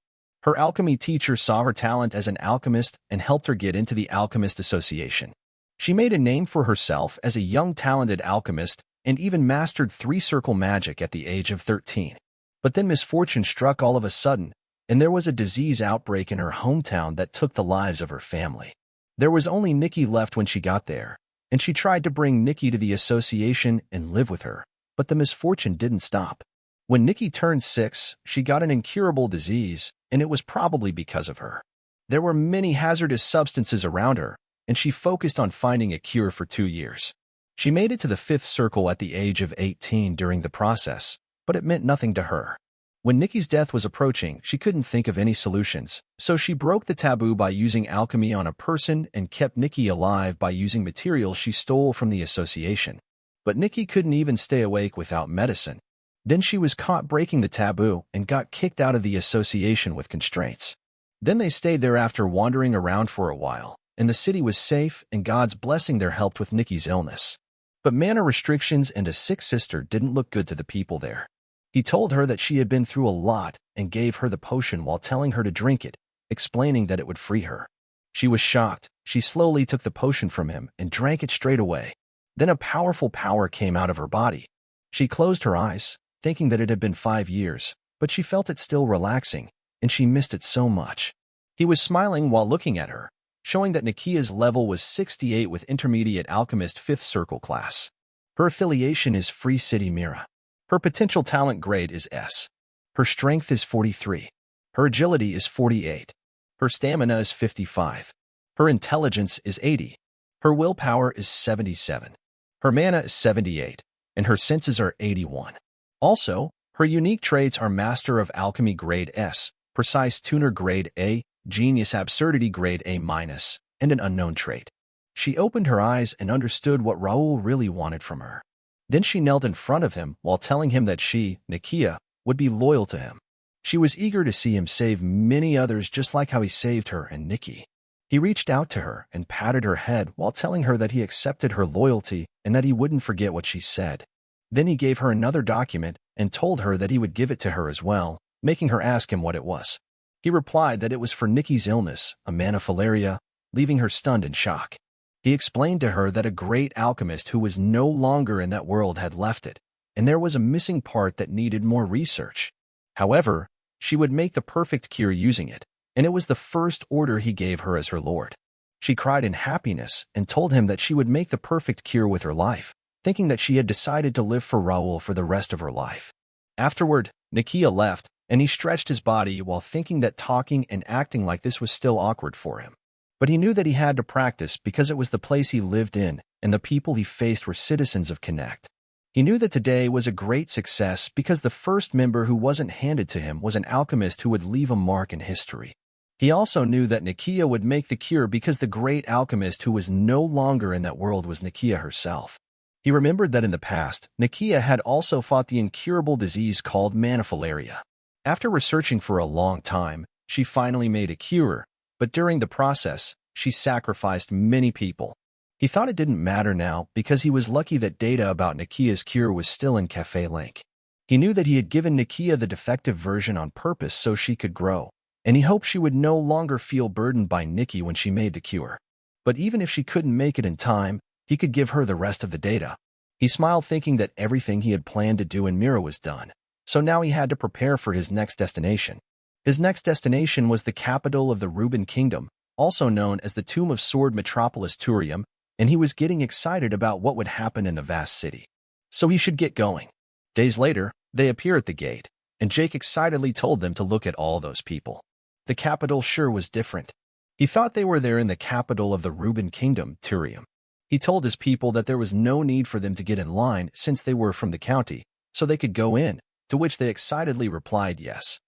A: Her alchemy teacher saw her talent as an alchemist and helped her get into the Alchemist Association. She made a name for herself as a young talented alchemist and even mastered 3-circle magic at the age of 13. But then misfortune struck all of a sudden, and there was a disease outbreak in her hometown that took the lives of her family. There was only Nikki left when she got there, and she tried to bring Nikki to the association and live with her, but the misfortune didn't stop. When Nikki turned 6, she got an incurable disease, and it was probably because of her. There were many hazardous substances around her, and she focused on finding a cure for 2 years. She made it to the 5th circle at the age of 18 during the process, but it meant nothing to her. When Nikki's death was approaching, she couldn't think of any solutions, so she broke the taboo by using alchemy on a person and kept Nikki alive by using materials she stole from the association. But Nikki couldn't even stay awake without medicine. Then she was caught breaking the taboo and got kicked out of the association with constraints. Then they stayed there after wandering around for a while, and the city was safe and God's blessing there helped with Nikki's illness. But mana restrictions and a sick sister didn't look good to the people there. He told her that she had been through a lot and gave her the potion while telling her to drink it, explaining that it would free her. She was shocked. She slowly took the potion from him and drank it straight away. Then a powerful power came out of her body. She closed her eyes, thinking that it had been 5 years, but she felt it still relaxing, and she missed it so much. He was smiling while looking at her, showing that Nikia's level was 68 with Intermediate Alchemist 5th Circle class. Her affiliation is Free City Mira. Her potential talent grade is S. Her strength is 43. Her agility is 48. Her stamina is 55. Her intelligence is 80. Her willpower is 77. Her mana is 78. And her senses are 81. Also, her unique traits are Master of Alchemy grade S, Precise Tuner grade A, Genius Absurdity grade A-, and an unknown trait. She opened her eyes and understood what Raul really wanted from her. Then she knelt in front of him while telling him that she, Nikia, would be loyal to him. She was eager to see him save many others just like how he saved her and Nikki. He reached out to her and patted her head while telling her that he accepted her loyalty and that he wouldn't forget what she said. Then he gave her another document and told her that he would give it to her as well, making her ask him what it was. He replied that it was for Nikki's illness, a manifilaria, leaving her stunned in shock. He explained to her that a great alchemist who was no longer in that world had left it, and there was a missing part that needed more research. However, she would make the perfect cure using it, and it was the first order he gave her as her lord. She cried in happiness and told him that she would make the perfect cure with her life, thinking that she had decided to live for Raul for the rest of her life. Afterward, Nikia left, and he stretched his body while thinking that talking and acting like this was still awkward for him. But he knew that he had to practice because it was the place he lived in, and the people he faced were citizens of Connect. He knew that today was a great success because the first member who wasn't handed to him was an alchemist who would leave a mark in history. He also knew that Nikia would make the cure because the great alchemist who was no longer in that world was Nikia herself. He remembered that in the past, Nikia had also fought the incurable disease called manifilaria. After researching for a long time, she finally made a cure, but during the process, she sacrificed many people. He thought it didn't matter now because he was lucky that data about Nikia's cure was still in Cafe Link. He knew that he had given Nikia the defective version on purpose so she could grow, and he hoped she would no longer feel burdened by Nikki when she made the cure. But even if she couldn't make it in time, he could give her the rest of the data. He smiled thinking that everything he had planned to do in Mira was done, so now he had to prepare for his next destination. His next destination was the capital of the Reuben Kingdom, also known as the Tomb of Sword Metropolis Turium, and he was getting excited about what would happen in the vast city. So he should get going. Days later, they appear at the gate, and Jake excitedly told them to look at all those people. The capital sure was different. He thought they were there in the capital of the Reuben Kingdom, Turium. He told his people that there was no need for them to get in line since they were from the county, so they could go in, to which they excitedly replied yes.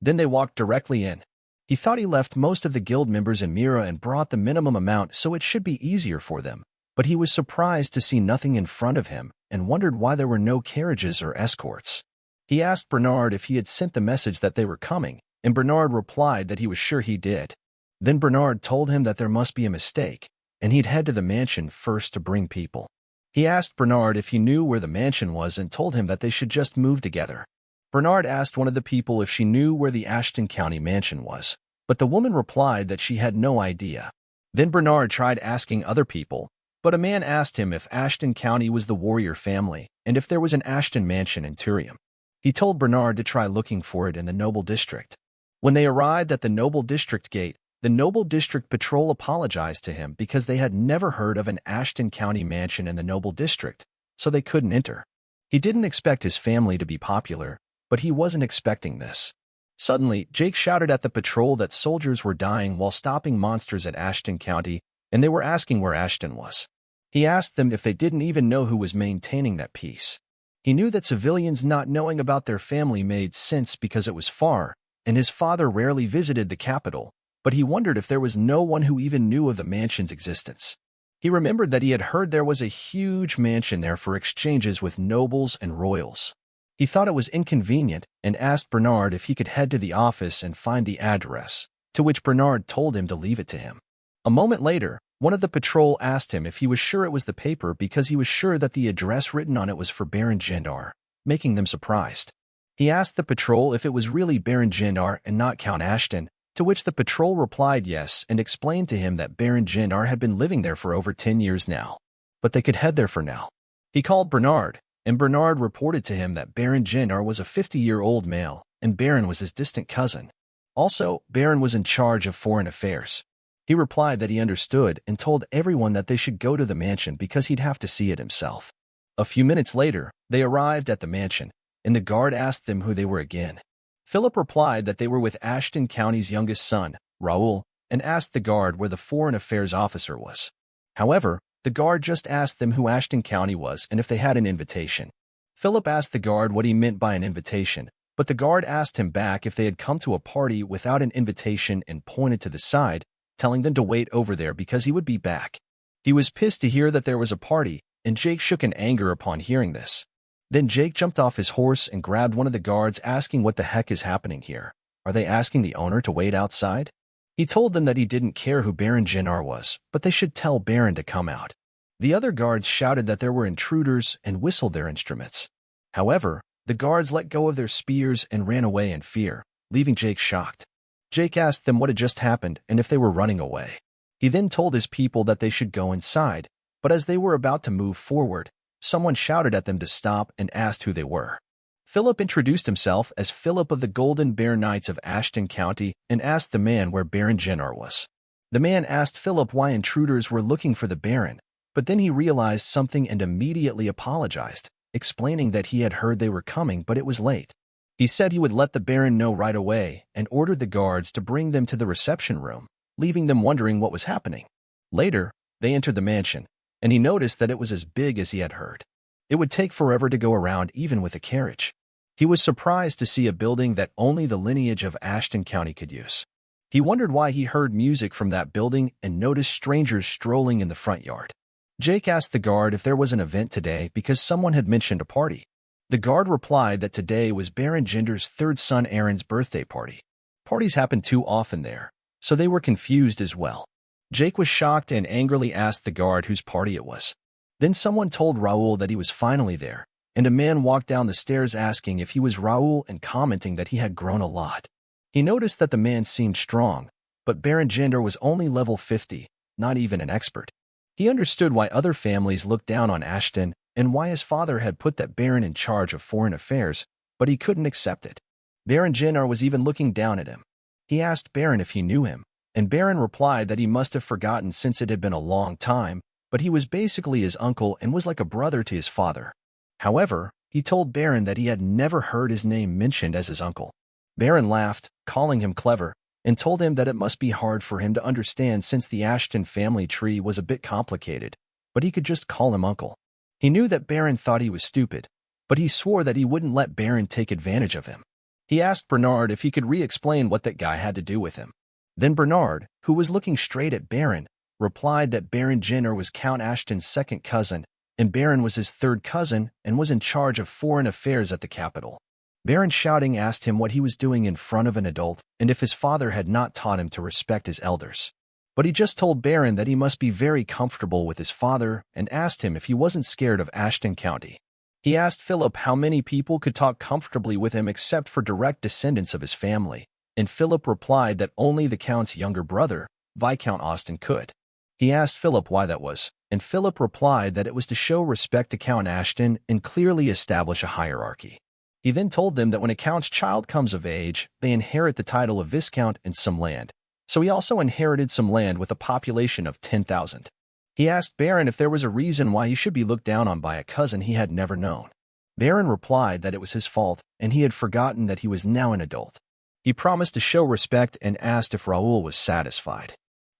A: Then they walked directly in. He thought he left most of the guild members in Mira and brought the minimum amount so it should be easier for them, but he was surprised to see nothing in front of him and wondered why there were no carriages or escorts. He asked Bernard if he had sent the message that they were coming, and Bernard replied that he was sure he did. Then Bernard told him that there must be a mistake, and he'd head to the mansion first to bring people. He asked Bernard if he knew where the mansion was and told him that they should just move together. Bernard asked one of the people if she knew where the Ashton County mansion was, but the woman replied that she had no idea. Then Bernard tried asking other people, but a man asked him if Ashton County was the warrior family and if there was an Ashton mansion in Turium. He told Bernard to try looking for it in the Noble District. When they arrived at the Noble District gate, the Noble District Patrol apologized to him because they had never heard of an Ashton County mansion in the Noble District, so they couldn't enter. He didn't expect his family to be popular, but he wasn't expecting this. Suddenly, Jake shouted at the patrol that soldiers were dying while stopping monsters at Ashton County, and they were asking where Ashton was. He asked them if they didn't even know who was maintaining that peace. He knew that civilians not knowing about their family made sense because it was far, and his father rarely visited the capital, but he wondered if there was no one who even knew of the mansion's existence. He remembered that he had heard there was a huge mansion there for exchanges with nobles and royals. He thought it was inconvenient and asked Bernard if he could head to the office and find the address, to which Bernard told him to leave it to him. A moment later, one of the patrol asked him if he was sure it was the paper because he was sure that the address written on it was for Baron Gendar, making them surprised. He asked the patrol if it was really Baron Gendar and not Count Ashton, to which the patrol replied yes and explained to him that Baron Gendar had been living there for over 10 years now. But they could head there for now. He called Bernard, and Bernard reported to him that Baron Gendar was a 50-year-old male, and Baron was his distant cousin. Also, Baron was in charge of foreign affairs. He replied that he understood and told everyone that they should go to the mansion because he'd have to see it himself. A few minutes later, they arrived at the mansion, and the guard asked them who they were again. Philip replied that they were with Ashton County's youngest son, Raul, and asked the guard where the foreign affairs officer was. However, the guard just asked them who Ashton County was and if they had an invitation. Philip asked the guard what he meant by an invitation, but the guard asked him back if they had come to a party without an invitation and pointed to the side, telling them to wait over there because he would be back. He was pissed to hear that there was a party, and Jake shook in anger upon hearing this. Then Jake jumped off his horse and grabbed one of the guards, asking what the heck is happening here. Are they asking the owner to wait outside? He told them that he didn't care who Baron Gendar was, but they should tell Baron to come out. The other guards shouted that there were intruders and whistled their instruments. However, the guards let go of their spears and ran away in fear, leaving Jake shocked. Jake asked them what had just happened and if they were running away. He then told his people that they should go inside, but as they were about to move forward, someone shouted at them to stop and asked who they were. Philip introduced himself as Philip of the Golden Bear Knights of Ashton County and asked the man where Baron Gendar was. The man asked Philip why intruders were looking for the Baron, but then he realized something and immediately apologized, explaining that he had heard they were coming but it was late. He said he would let the Baron know right away and ordered the guards to bring them to the reception room, leaving them wondering what was happening. Later, they entered the mansion, and he noticed that it was as big as he had heard. It would take forever to go around even with a carriage. He was surprised to see a building that only the lineage of Ashton County could use. He wondered why he heard music from that building and noticed strangers strolling in the front yard. Jake asked the guard if there was an event today because someone had mentioned a party. The guard replied that today was Baron Gendar's third son Aaron's birthday party. Parties happen too often there, so they were confused as well. Jake was shocked and angrily asked the guard whose party it was. Then someone told Raul that he was finally there, and a man walked down the stairs asking if he was Raul and commenting that he had grown a lot. He noticed that the man seemed strong, but Baron Gendar was only level 50, not even an expert. He understood why other families looked down on Ashton and why his father had put that Baron in charge of foreign affairs, but he couldn't accept it. Baron Gendar was even looking down at him. He asked Baron if he knew him, and Baron replied that he must have forgotten since it had been a long time, but he was basically his uncle and was like a brother to his father. However, he told Baron that he had never heard his name mentioned as his uncle. Baron laughed, calling him clever, and told him that it must be hard for him to understand since the Ashton family tree was a bit complicated, but he could just call him uncle. He knew that Baron thought he was stupid, but he swore that he wouldn't let Baron take advantage of him. He asked Bernard if he could re-explain what that guy had to do with him. Then Bernard, who was looking straight at Baron, replied that Baron Gendar was Count Ashton's second cousin, and Baron was his third cousin and was in charge of foreign affairs at the capital. Baron shouting asked him what he was doing in front of an adult and if his father had not taught him to respect his elders. But he just told Baron that he must be very comfortable with his father and asked him if he wasn't scared of Ashton County. He asked Philip how many people could talk comfortably with him except for direct descendants of his family, and Philip replied that only the Count's younger brother, Viscount Austin, could. He asked Philip why that was, and Philip replied that it was to show respect to Count Ashton and clearly establish a hierarchy. He then told them that when a Count's child comes of age, they inherit the title of Viscount and some land. So he also inherited some land with a population of 10,000. He asked Baron if there was a reason why he should be looked down on by a cousin he had never known. Baron replied that it was his fault and he had forgotten that he was now an adult. He promised to show respect and asked if Raul was satisfied.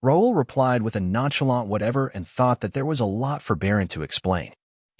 A: Raul replied with a nonchalant whatever and thought that there was a lot for Baron to explain.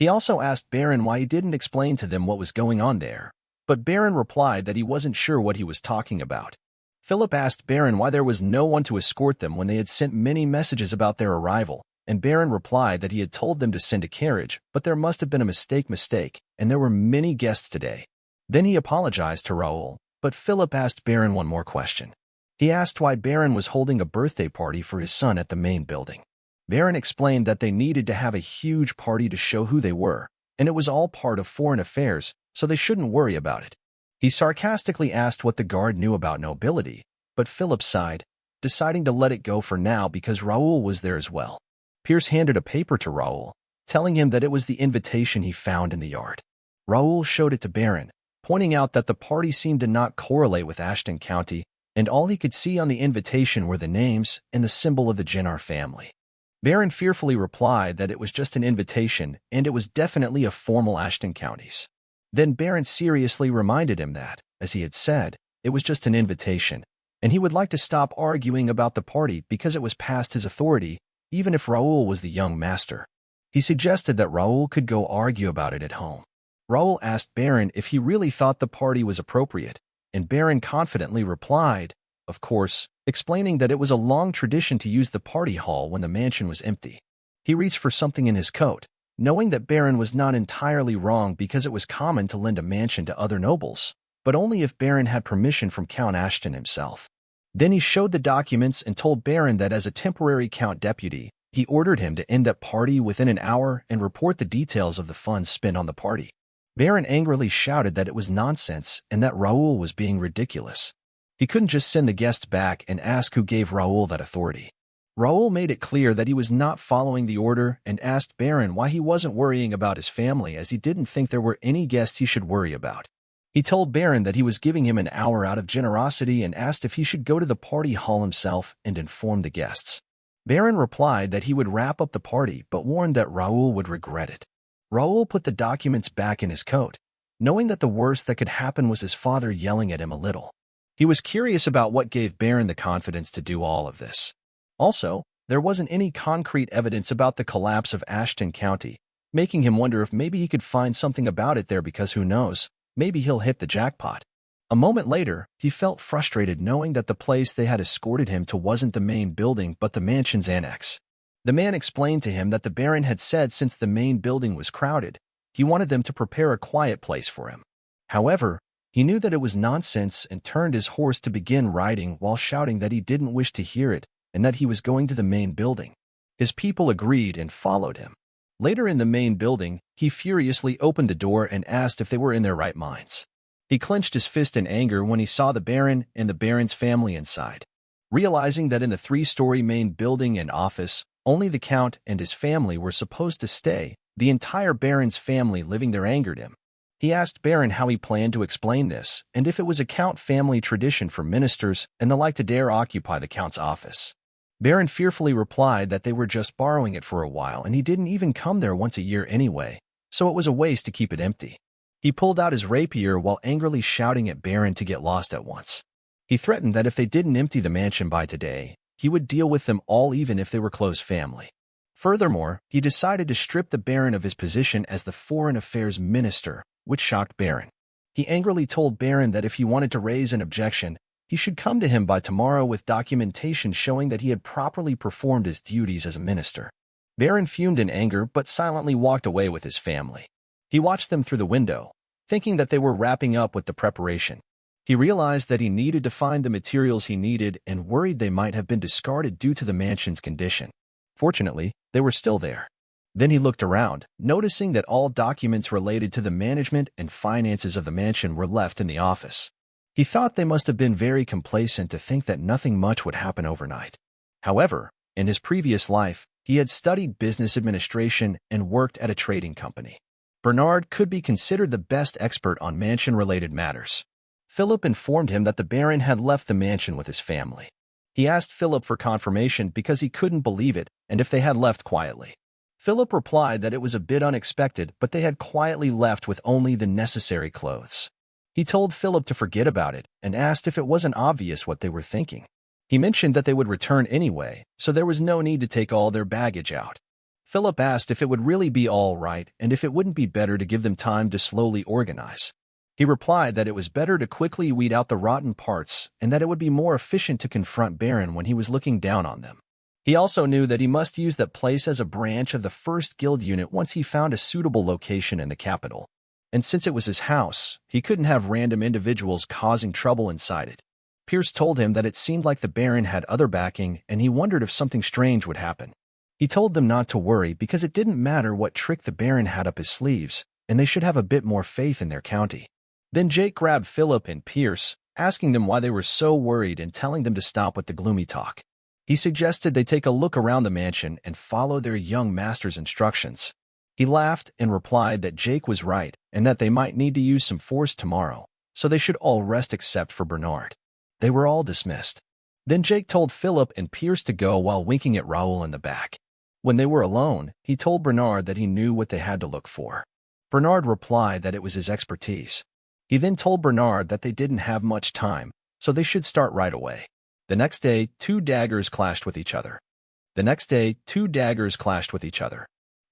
A: He also asked Baron why he didn't explain to them what was going on there, but Baron replied that he wasn't sure what he was talking about. Philip asked Baron why there was no one to escort them when they had sent many messages about their arrival, and Baron replied that he had told them to send a carriage, but there must have been a mistake, and there were many guests today. Then he apologized to Raul, but Philip asked Baron one more question. He asked why Baron was holding a birthday party for his son at the main building. Baron explained that they needed to have a huge party to show who they were, and it was all part of foreign affairs, so they shouldn't worry about it. He sarcastically asked what the guard knew about nobility, but Philip sighed, deciding to let it go for now because Raul was there as well. Pierce handed a paper to Raul, telling him that it was the invitation he found in the yard. Raul showed it to Baron, pointing out that the party seemed to not correlate with Ashton County, and all he could see on the invitation were the names and the symbol of the Jenner family. Baron fearfully replied that it was just an invitation and it was definitely a formal Ashton County's. Then Baron seriously reminded him that, as he had said, it was just an invitation, and he would like to stop arguing about the party because it was past his authority, even if Raul was the young master. He suggested that Raul could go argue about it at home. Raul asked Baron if he really thought the party was appropriate, and Baron confidently replied, of course, explaining that it was a long tradition to use the party hall when the mansion was empty. He reached for something in his coat, knowing that Baron was not entirely wrong because it was common to lend a mansion to other nobles, but only if Baron had permission from Count Ashton himself. Then he showed the documents and told Baron that as a temporary Count deputy, he ordered him to end that party within an hour and report the details of the funds spent on the party. Baron angrily shouted that it was nonsense and that Raul was being ridiculous. He couldn't just send the guests back and ask who gave Raul that authority. Raul made it clear that he was not following the order and asked Baron why he wasn't worrying about his family as he didn't think there were any guests he should worry about. He told Baron that he was giving him an hour out of generosity and asked if he should go to the party hall himself and inform the guests. Baron replied that he would wrap up the party but warned that Raul would regret it. Raul put the documents back in his coat, knowing that the worst that could happen was his father yelling at him a little. He was curious about what gave Baron the confidence to do all of this. Also, there wasn't any concrete evidence about the collapse of Ashton County, making him wonder if maybe he could find something about it there because who knows, maybe he'll hit the jackpot. A moment later, he felt frustrated knowing that the place they had escorted him to wasn't the main building but the mansion's annex. The man explained to him that the Baron had said since the main building was crowded, he wanted them to prepare a quiet place for him. However, he knew that it was nonsense and turned his horse to begin riding while shouting that he didn't wish to hear it and that he was going to the main building. His people agreed and followed him. Later in the main building, he furiously opened the door and asked if they were in their right minds. He clenched his fist in anger when he saw the Baron and the Baron's family inside. Realizing that in the 3-story main building and office, only the Count and his family were supposed to stay, the entire Baron's family living there angered him. He asked Baron how he planned to explain this and if it was a Count family tradition for ministers and the like to dare occupy the Count's office. Baron fearfully replied that they were just borrowing it for a while and he didn't even come there once a year anyway, so it was a waste to keep it empty. He pulled out his rapier while angrily shouting at Baron to get lost at once. He threatened that if they didn't empty the mansion by today, he would deal with them all even if they were close family. Furthermore, he decided to strip the Baron of his position as the Foreign Affairs Minister, which shocked Baron. He angrily told Baron that if he wanted to raise an objection, he should come to him by tomorrow with documentation showing that he had properly performed his duties as a minister. Baron fumed in anger but silently walked away with his family. He watched them through the window, thinking that they were wrapping up with the preparation. He realized that he needed to find the materials he needed and worried they might have been discarded due to the mansion's condition. Fortunately, they were still there. Then he looked around, noticing that all documents related to the management and finances of the mansion were left in the office. He thought they must have been very complacent to think that nothing much would happen overnight. However, in his previous life, he had studied business administration and worked at a trading company. Bernard could be considered the best expert on mansion-related matters. Philip informed him that the Baron had left the mansion with his family. He asked Philip for confirmation because he couldn't believe it and if they had left quietly. Philip replied that it was a bit unexpected, but they had quietly left with only the necessary clothes. He told Philip to forget about it and asked if it wasn't obvious what they were thinking. He mentioned that they would return anyway, so there was no need to take all their baggage out. Philip asked if it would really be all right and if it wouldn't be better to give them time to slowly organize. He replied that it was better to quickly weed out the rotten parts and that it would be more efficient to confront Baron when he was looking down on them. He also knew that he must use that place as a branch of the first guild unit once he found a suitable location in the capital. And since it was his house, he couldn't have random individuals causing trouble inside it. Pierce told him that it seemed like the Baron had other backing and he wondered if something strange would happen. He told them not to worry because it didn't matter what trick the Baron had up his sleeves, and they should have a bit more faith in their county. Then Jake grabbed Philip and Pierce, asking them why they were so worried and telling them to stop with the gloomy talk. He suggested they take a look around the mansion and follow their young master's instructions. He laughed and replied that Jake was right and that they might need to use some force tomorrow, so they should all rest except for Bernard. They were all dismissed. Then Jake told Philip and Pierce to go while winking at Raul in the back. When they were alone, he told Bernard that he knew what they had to look for. Bernard replied that it was his expertise. He then told Bernard that they didn't have much time, so they should start right away. The next day, two daggers clashed with each other.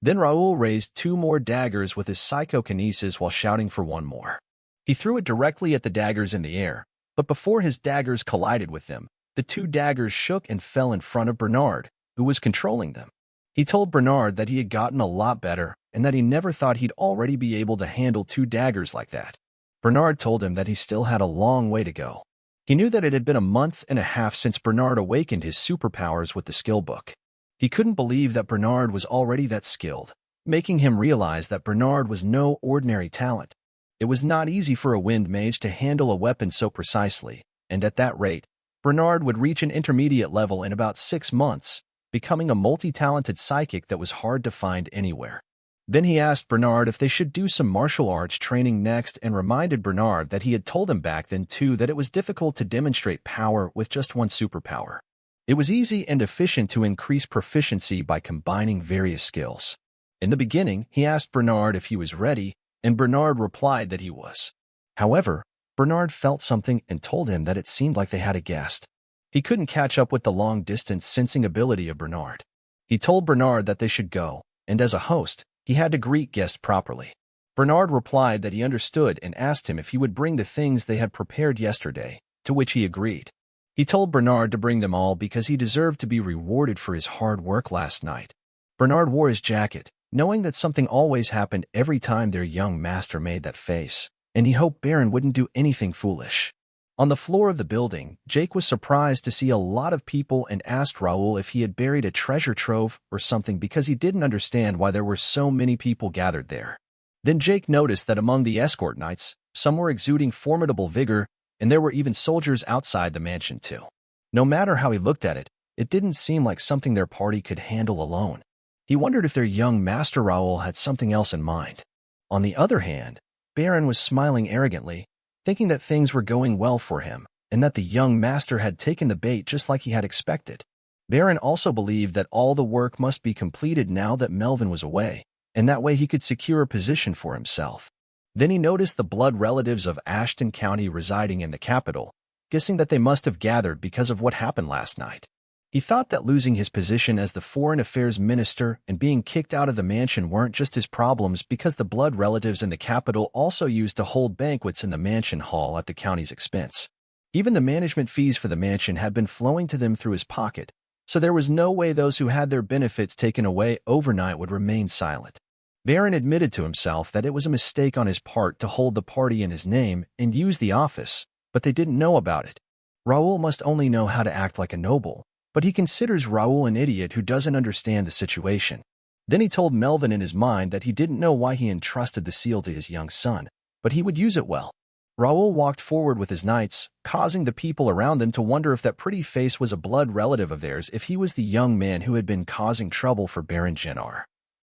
A: Then Raul raised two more daggers with his psychokinesis while shouting for one more. He threw it directly at the daggers in the air, but before his daggers collided with them, the two daggers shook and fell in front of Bernard, who was controlling them. He told Bernard that he had gotten a lot better and that he never thought he'd already be able to handle two daggers like that. Bernard told him that he still had a long way to go. He knew that it had been a month and a half since Bernard awakened his superpowers with the skill book. He couldn't believe that Bernard was already that skilled, making him realize that Bernard was no ordinary talent. It was not easy for a wind mage to handle a weapon so precisely, and at that rate, Bernard would reach an intermediate level in about 6 months, becoming a multi-talented psychic that was hard to find anywhere. Then he asked Bernard if they should do some martial arts training next and reminded Bernard that he had told him back then too that it was difficult to demonstrate power with just one superpower. It was easy and efficient to increase proficiency by combining various skills. In the beginning, he asked Bernard if he was ready, and Bernard replied that he was. However, Bernard felt something and told him that it seemed like they had a guest. He couldn't catch up with the long-distance sensing ability of Bernard. He told Bernard that they should go, and as a host, he had to greet guests properly. Bernard replied that he understood and asked him if he would bring the things they had prepared yesterday, to which he agreed. He told Bernard to bring them all because he deserved to be rewarded for his hard work last night. Bernard wore his jacket, knowing that something always happened every time their young master made that face, and he hoped Baron wouldn't do anything foolish. On the floor of the building, Jake was surprised to see a lot of people and asked Raul if he had buried a treasure trove or something because he didn't understand why there were so many people gathered there. Then Jake noticed that among the escort knights, some were exuding formidable vigor, and there were even soldiers outside the mansion too. No matter how he looked at it, it didn't seem like something their party could handle alone. He wondered if their young master Raul had something else in mind. On the other hand, Baron was smiling arrogantly, thinking that things were going well for him, and that the young master had taken the bait just like he had expected. Baron also believed that all the work must be completed now that Melvin was away, and that way he could secure a position for himself. Then he noticed the blood relatives of Ashton County residing in the capital, guessing that they must have gathered because of what happened last night. He thought that losing his position as the Foreign Affairs Minister and being kicked out of the mansion weren't just his problems because the blood relatives in the capital also used to hold banquets in the mansion hall at the county's expense. Even the management fees for the mansion had been flowing to them through his pocket, so there was no way those who had their benefits taken away overnight would remain silent. Baron admitted to himself that it was a mistake on his part to hold the party in his name and use the office, but they didn't know about it. Raul must only know how to act like a noble, but he considers Raul an idiot who doesn't understand the situation. Then he told Melvin in his mind that he didn't know why he entrusted the seal to his young son, but he would use it well. Raul walked forward with his knights, causing the people around them to wonder if that pretty face was a blood relative of theirs, if he was the young man who had been causing trouble for Baron Jenar,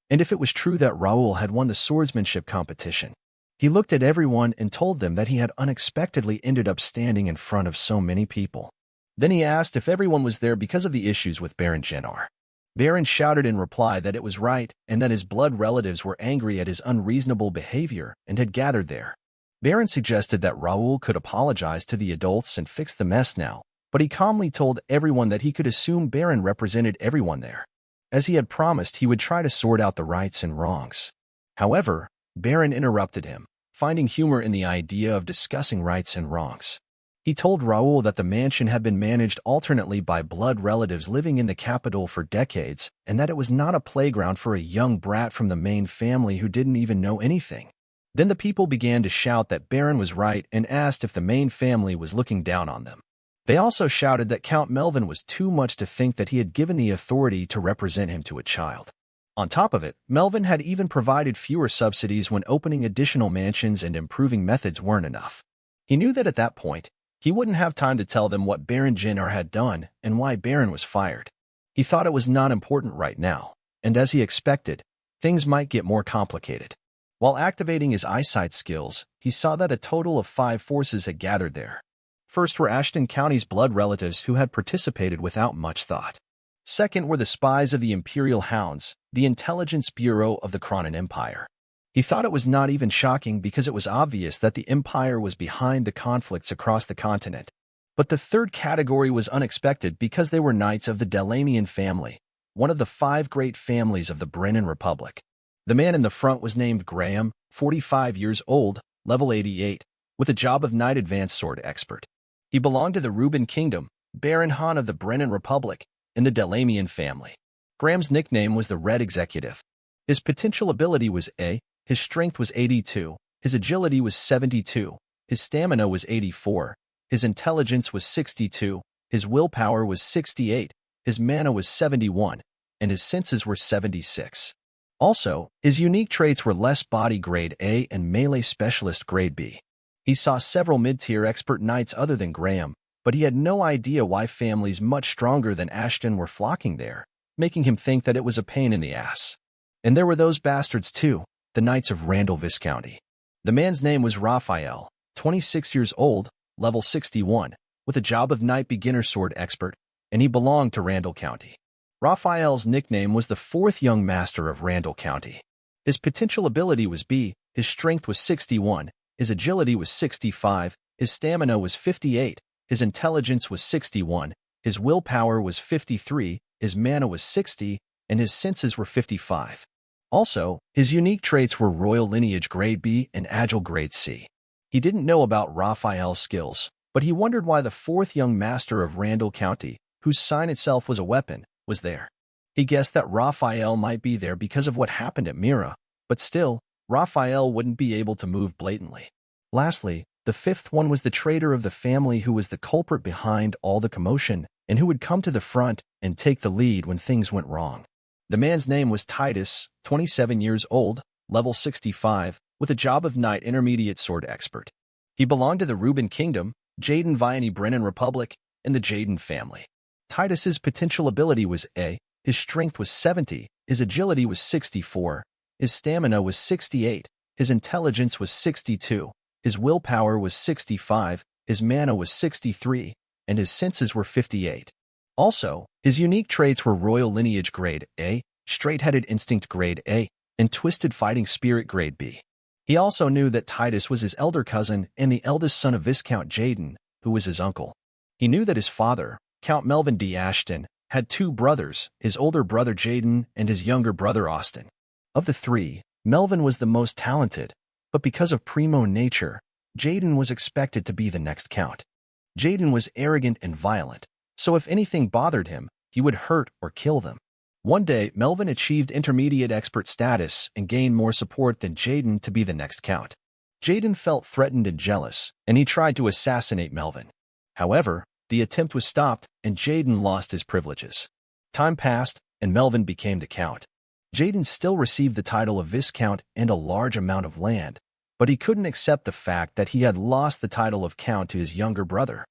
A: and if it was true that Raul had won the swordsmanship competition. He looked at everyone and told them that he had unexpectedly ended up standing in front of so many people. Then he asked if everyone was there because of the issues with Baron Jenar. Baron shouted in reply that it was right and that his blood relatives were angry at his unreasonable behavior and had gathered there. Baron suggested that Raul could apologize to the adults and fix the mess now, but he calmly told everyone that he could assume Baron represented everyone there. as he had promised he would try to sort out the rights and wrongs. However, Baron interrupted him, finding humor in the idea of discussing rights and wrongs. He told Raul that the mansion had been managed alternately by blood relatives living in the capital for decades, and that it was not a playground for a young brat from the main family who didn't even know anything. Then the people began to shout that Baron was right and asked if the main family was looking down on them. They also shouted that Count Melvin was too much to think that he had given the authority to represent him to a child. On top of it, Melvin had even provided fewer subsidies when opening additional mansions and improving methods weren't enough. He knew that at that point, he wouldn't have time to tell them what Baron Jinner had done and why Baron was fired. He thought it was not important right now, and as he expected, things might get more complicated. While activating his eyesight skills, he saw that a total of 5 forces had gathered there. First were Ashton County's blood relatives who had participated without much thought. Second were the spies of the Imperial Hounds, the intelligence bureau of the Cronin Empire. He thought it was not even shocking because it was obvious that the Empire was behind the conflicts across the continent. But the third category was unexpected because they were knights of the Delamian family, one of the 5 great families of the Brennan Republic. The man in the front was named Graham, 45 years old, level 88, with a job of Knight Advanced Sword Expert. He belonged to the Reuben Kingdom, Baron Han of the Brennan Republic, in the Delamian family. Graham's nickname was the Red Executive. His potential ability was A, his strength was 82, his agility was 72, his stamina was 84, his intelligence was 62, his willpower was 68, his mana was 71, and his senses were 76. Also, his unique traits were less body grade A and melee specialist grade B. He saw several mid-tier expert knights other than Graham, but he had no idea why families much stronger than Ashton were flocking there, making him think that it was a pain in the ass. And there were those bastards too, the Knights of Randall Viscounty. The man's name was Raphael, 26 years old, level 61, with a job of Knight Beginner Sword Expert, and he belonged to Randall County. Raphael's nickname was the 4th Young Master of Randall County. His potential ability was B, his strength was 61, his agility was 65, his stamina was 58, his intelligence was 61, his willpower was 53, his mana was 60, and his senses were 55. Also, his unique traits were Royal Lineage Grade B and Agile Grade C. He didn't know about Raphael's skills, but he wondered why the 4th Young Master of Randall County, whose sign itself was a weapon, was there. He guessed that Raphael might be there because of what happened at Mira, but still, Raphael wouldn't be able to move blatantly. Lastly, the 5th one was the traitor of the family who was the culprit behind all the commotion and who would come to the front and take the lead when things went wrong. The man's name was Titus, 27 years old, level 65, with a job of Knight Intermediate Sword Expert. He belonged to the Reuben Kingdom, Jaden Vianney Brennan Republic, and the Jaden family. Titus's potential ability was A, his strength was 70, his agility was 64, his stamina was 68, his intelligence was 62, his willpower was 65, his mana was 63, and his senses were 58. Also, his unique traits were Royal Lineage Grade A, Straight-Headed Instinct Grade A, and Twisted Fighting Spirit Grade B. He also knew that Titus was his elder cousin and the eldest son of Viscount Jaden, who was his uncle. He knew that his father, Count Melvin D. Ashton, had 2 brothers, his older brother Jaden and his younger brother Austin. Of the 3, Melvin was the most talented, but because of primo nature, Jaden was expected to be the next count. Jaden was arrogant and violent, so if anything bothered him, he would hurt or kill them. One day, Melvin achieved intermediate expert status and gained more support than Jaden to be the next count. Jaden felt threatened and jealous, and he tried to assassinate Melvin. However, the attempt was stopped, and Jaden lost his privileges. Time passed, and Melvin became the count. Jaden still received the title of Viscount and a large amount of land, but he couldn't accept the fact that he had lost the title of count to his younger brother.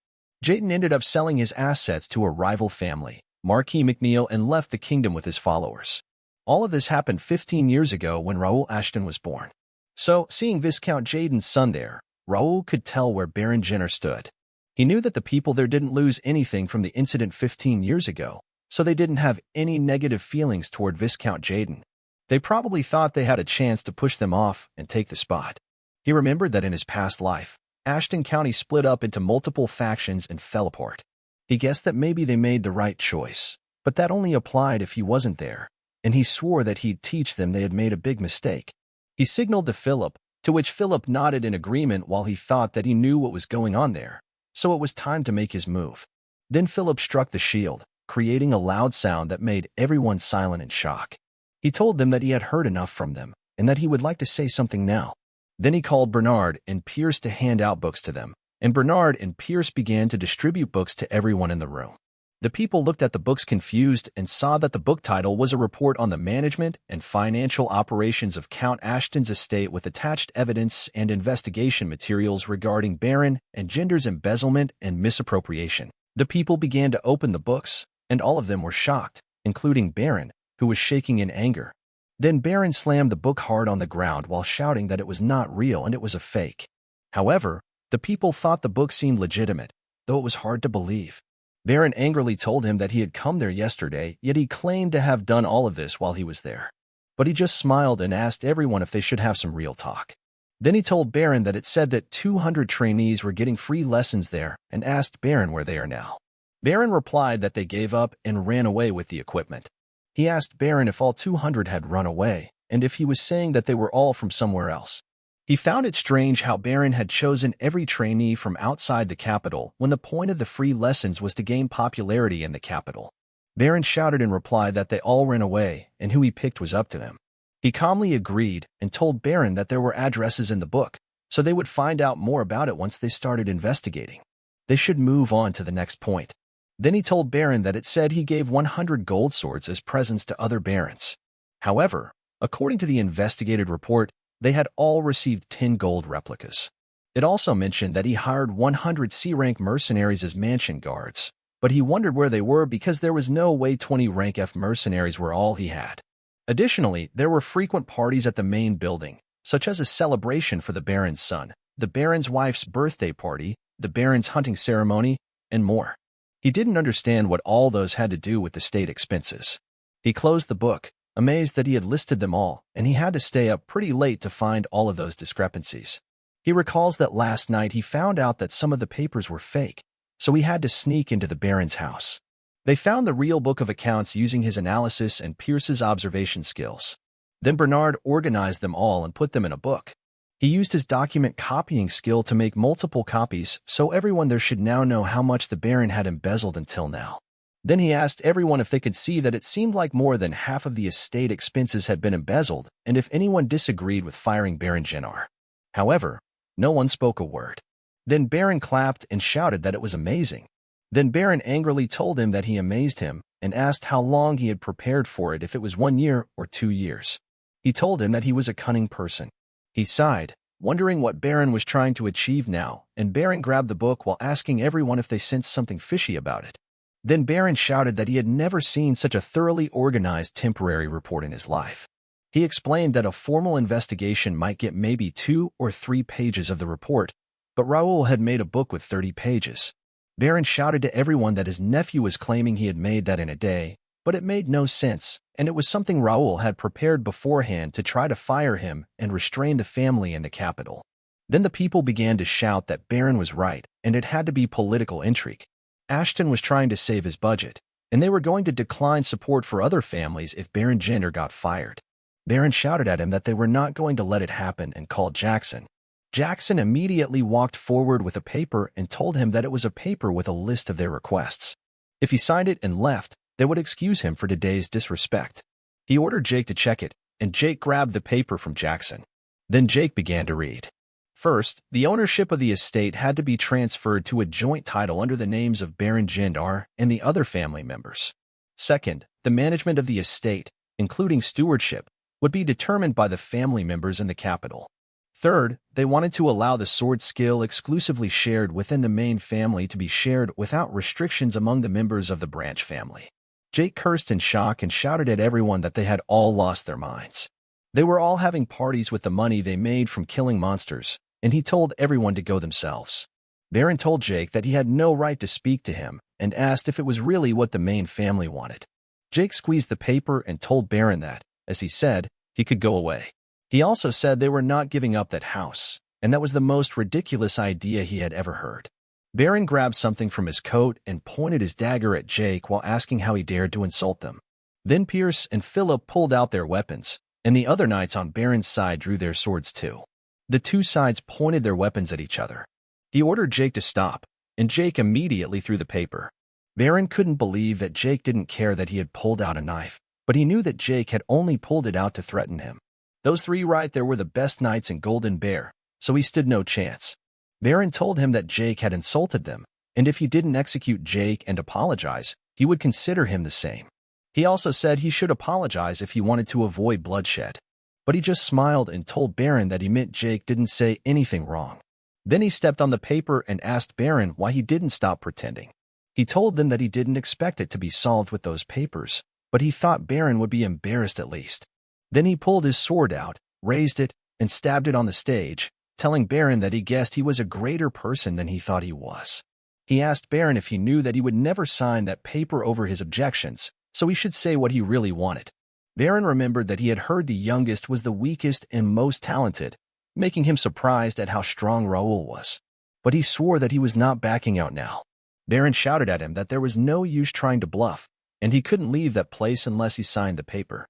A: Jaden ended up selling his assets to a rival family, Marquis McNeil, and left the kingdom with his followers. All of this happened 15 years ago when Raul Ashton was born. So, seeing Viscount Jaden's son there, Raul could tell where Baron Jenner stood. He knew that the people there didn't lose anything from the incident 15 years ago, so they didn't have any negative feelings toward Viscount Jaden. They probably thought they had a chance to push them off and take the spot. He remembered that in his past life, Ashton County split up into multiple factions and fell apart. He guessed that maybe they made the right choice, but that only applied if he wasn't there, and he swore that he'd teach them they had made a big mistake. He signaled to Philip, to which Philip nodded in agreement while he thought that he knew what was going on there, so it was time to make his move. Then Philip struck the shield, creating a loud sound that made everyone silent in shock. He told them that he had heard enough from them, and that he would like to say something now. Then he called Bernard and Pierce to hand out books to them, and Bernard and Pierce began to distribute books to everyone in the room. The people looked at the books confused and saw that the book title was a report on the management and financial operations of Count Ashton's estate with attached evidence and investigation materials regarding Baron and Ginder's embezzlement and misappropriation. The people began to open the books, and all of them were shocked, including Baron, who was shaking in anger. Then Baron slammed the book hard on the ground while shouting that it was not real and it was a fake. However, the people thought the book seemed legitimate, though it was hard to believe. Baron angrily told him that he had come there yesterday, yet he claimed to have done all of this while he was there. But he just smiled and asked everyone if they should have some real talk. Then he told Baron that it said that 200 trainees were getting free lessons there and asked Baron where they are now. Baron replied that they gave up and ran away with the equipment. He asked Baron if all 200 had run away and if he was saying that they were all from somewhere else. He found it strange how Baron had chosen every trainee from outside the capital when the point of the free lessons was to gain popularity in the capital. Baron shouted in reply that they all ran away and who he picked was up to them. He calmly agreed and told Baron that there were addresses in the book, so they would find out more about it once they started investigating. They should move on to the next point. Then he told Baron that it said he gave 100 gold swords as presents to other barons. However, according to the investigated report, they had all received 10 gold replicas. It also mentioned that he hired 100 C-rank mercenaries as mansion guards, but he wondered where they were because there was no way 20 rank F mercenaries were all he had. Additionally, there were frequent parties at the main building, such as a celebration for the Baron's son, the Baron's wife's birthday party, the Baron's hunting ceremony, and more. He didn't understand what all those had to do with the state expenses. He closed the book, amazed that he had listed them all, and he had to stay up pretty late to find all of those discrepancies. He recalls that last night he found out that some of the papers were fake, so he had to sneak into the Baron's house. They found the real book of accounts using his analysis and Pierce's observation skills. Then Bernard organized them all and put them in a book. He used his document copying skill to make multiple copies, so everyone there should now know how much the Baron had embezzled until now. Then he asked everyone if they could see that it seemed like more than half of the estate expenses had been embezzled, and if anyone disagreed with firing Baron Genar. However, no one spoke a word. Then Baron clapped and shouted that it was amazing. Then Baron angrily told him that he amazed him, and asked how long he had prepared for it, if it was 1 year or 2 years. He told him that he was a cunning person. He sighed, wondering what Baron was trying to achieve now, and Baron grabbed the book while asking everyone if they sensed something fishy about it. Then Baron shouted that he had never seen such a thoroughly organized temporary report in his life. He explained that a formal investigation might get maybe 2 or 3 pages of the report, but Raul had made a book with 30 pages. Baron shouted to everyone that his nephew was claiming he had made that in a day, but it made no sense, and it was something Raul had prepared beforehand to try to fire him and restrain the family in the capital. Then the people began to shout that Baron was right, and it had to be political intrigue. Ashton was trying to save his budget, and they were going to decline support for other families if Baron Gender got fired. Baron shouted at him that they were not going to let it happen and called Jackson. Jackson immediately walked forward with a paper and told him that it was a paper with a list of their requests. If he signed it and left, they would excuse him for today's disrespect. He ordered Jake to check it, and Jake grabbed the paper from Jackson. Then Jake began to read. First, the ownership of the estate had to be transferred to a joint title under the names of Baron Gendar and the other family members. Second, the management of the estate, including stewardship, would be determined by the family members in the capital. Third, they wanted to allow the sword skill exclusively shared within the main family to be shared without restrictions among the members of the branch family. Jake cursed in shock and shouted at everyone that they had all lost their minds. They were all having parties with the money they made from killing monsters, and he told everyone to go themselves. Baron told Jake that he had no right to speak to him and asked if it was really what the main family wanted. Jake squeezed the paper and told Baron that, as he said, he could go away. He also said they were not giving up that house, and that was the most ridiculous idea he had ever heard. Baron grabbed something from his coat and pointed his dagger at Jake while asking how he dared to insult them. Then Pierce and Philip pulled out their weapons, and the other knights on Baron's side drew their swords too. The two sides pointed their weapons at each other. He ordered Jake to stop, and Jake immediately threw the paper. Baron couldn't believe that Jake didn't care that he had pulled out a knife, but he knew that Jake had only pulled it out to threaten him. Those three right there were the best knights in Golden Bear, so he stood no chance. Baron told him that Jake had insulted them, and if he didn't execute Jake and apologize, he would consider him the same. He also said he should apologize if he wanted to avoid bloodshed. But he just smiled and told Baron that he meant Jake didn't say anything wrong. Then he stepped on the paper and asked Baron why he didn't stop pretending. He told them that he didn't expect it to be solved with those papers, but he thought Baron would be embarrassed at least. Then he pulled his sword out, raised it, and stabbed it on the stage, telling Baron that he guessed he was a greater person than he thought he was. He asked Baron if he knew that he would never sign that paper over his objections, so he should say what he really wanted. Baron remembered that he had heard the youngest was the weakest and most talented, making him surprised at how strong Raul was. But he swore that he was not backing out now. Baron shouted at him that there was no use trying to bluff, and he couldn't leave that place unless he signed the paper.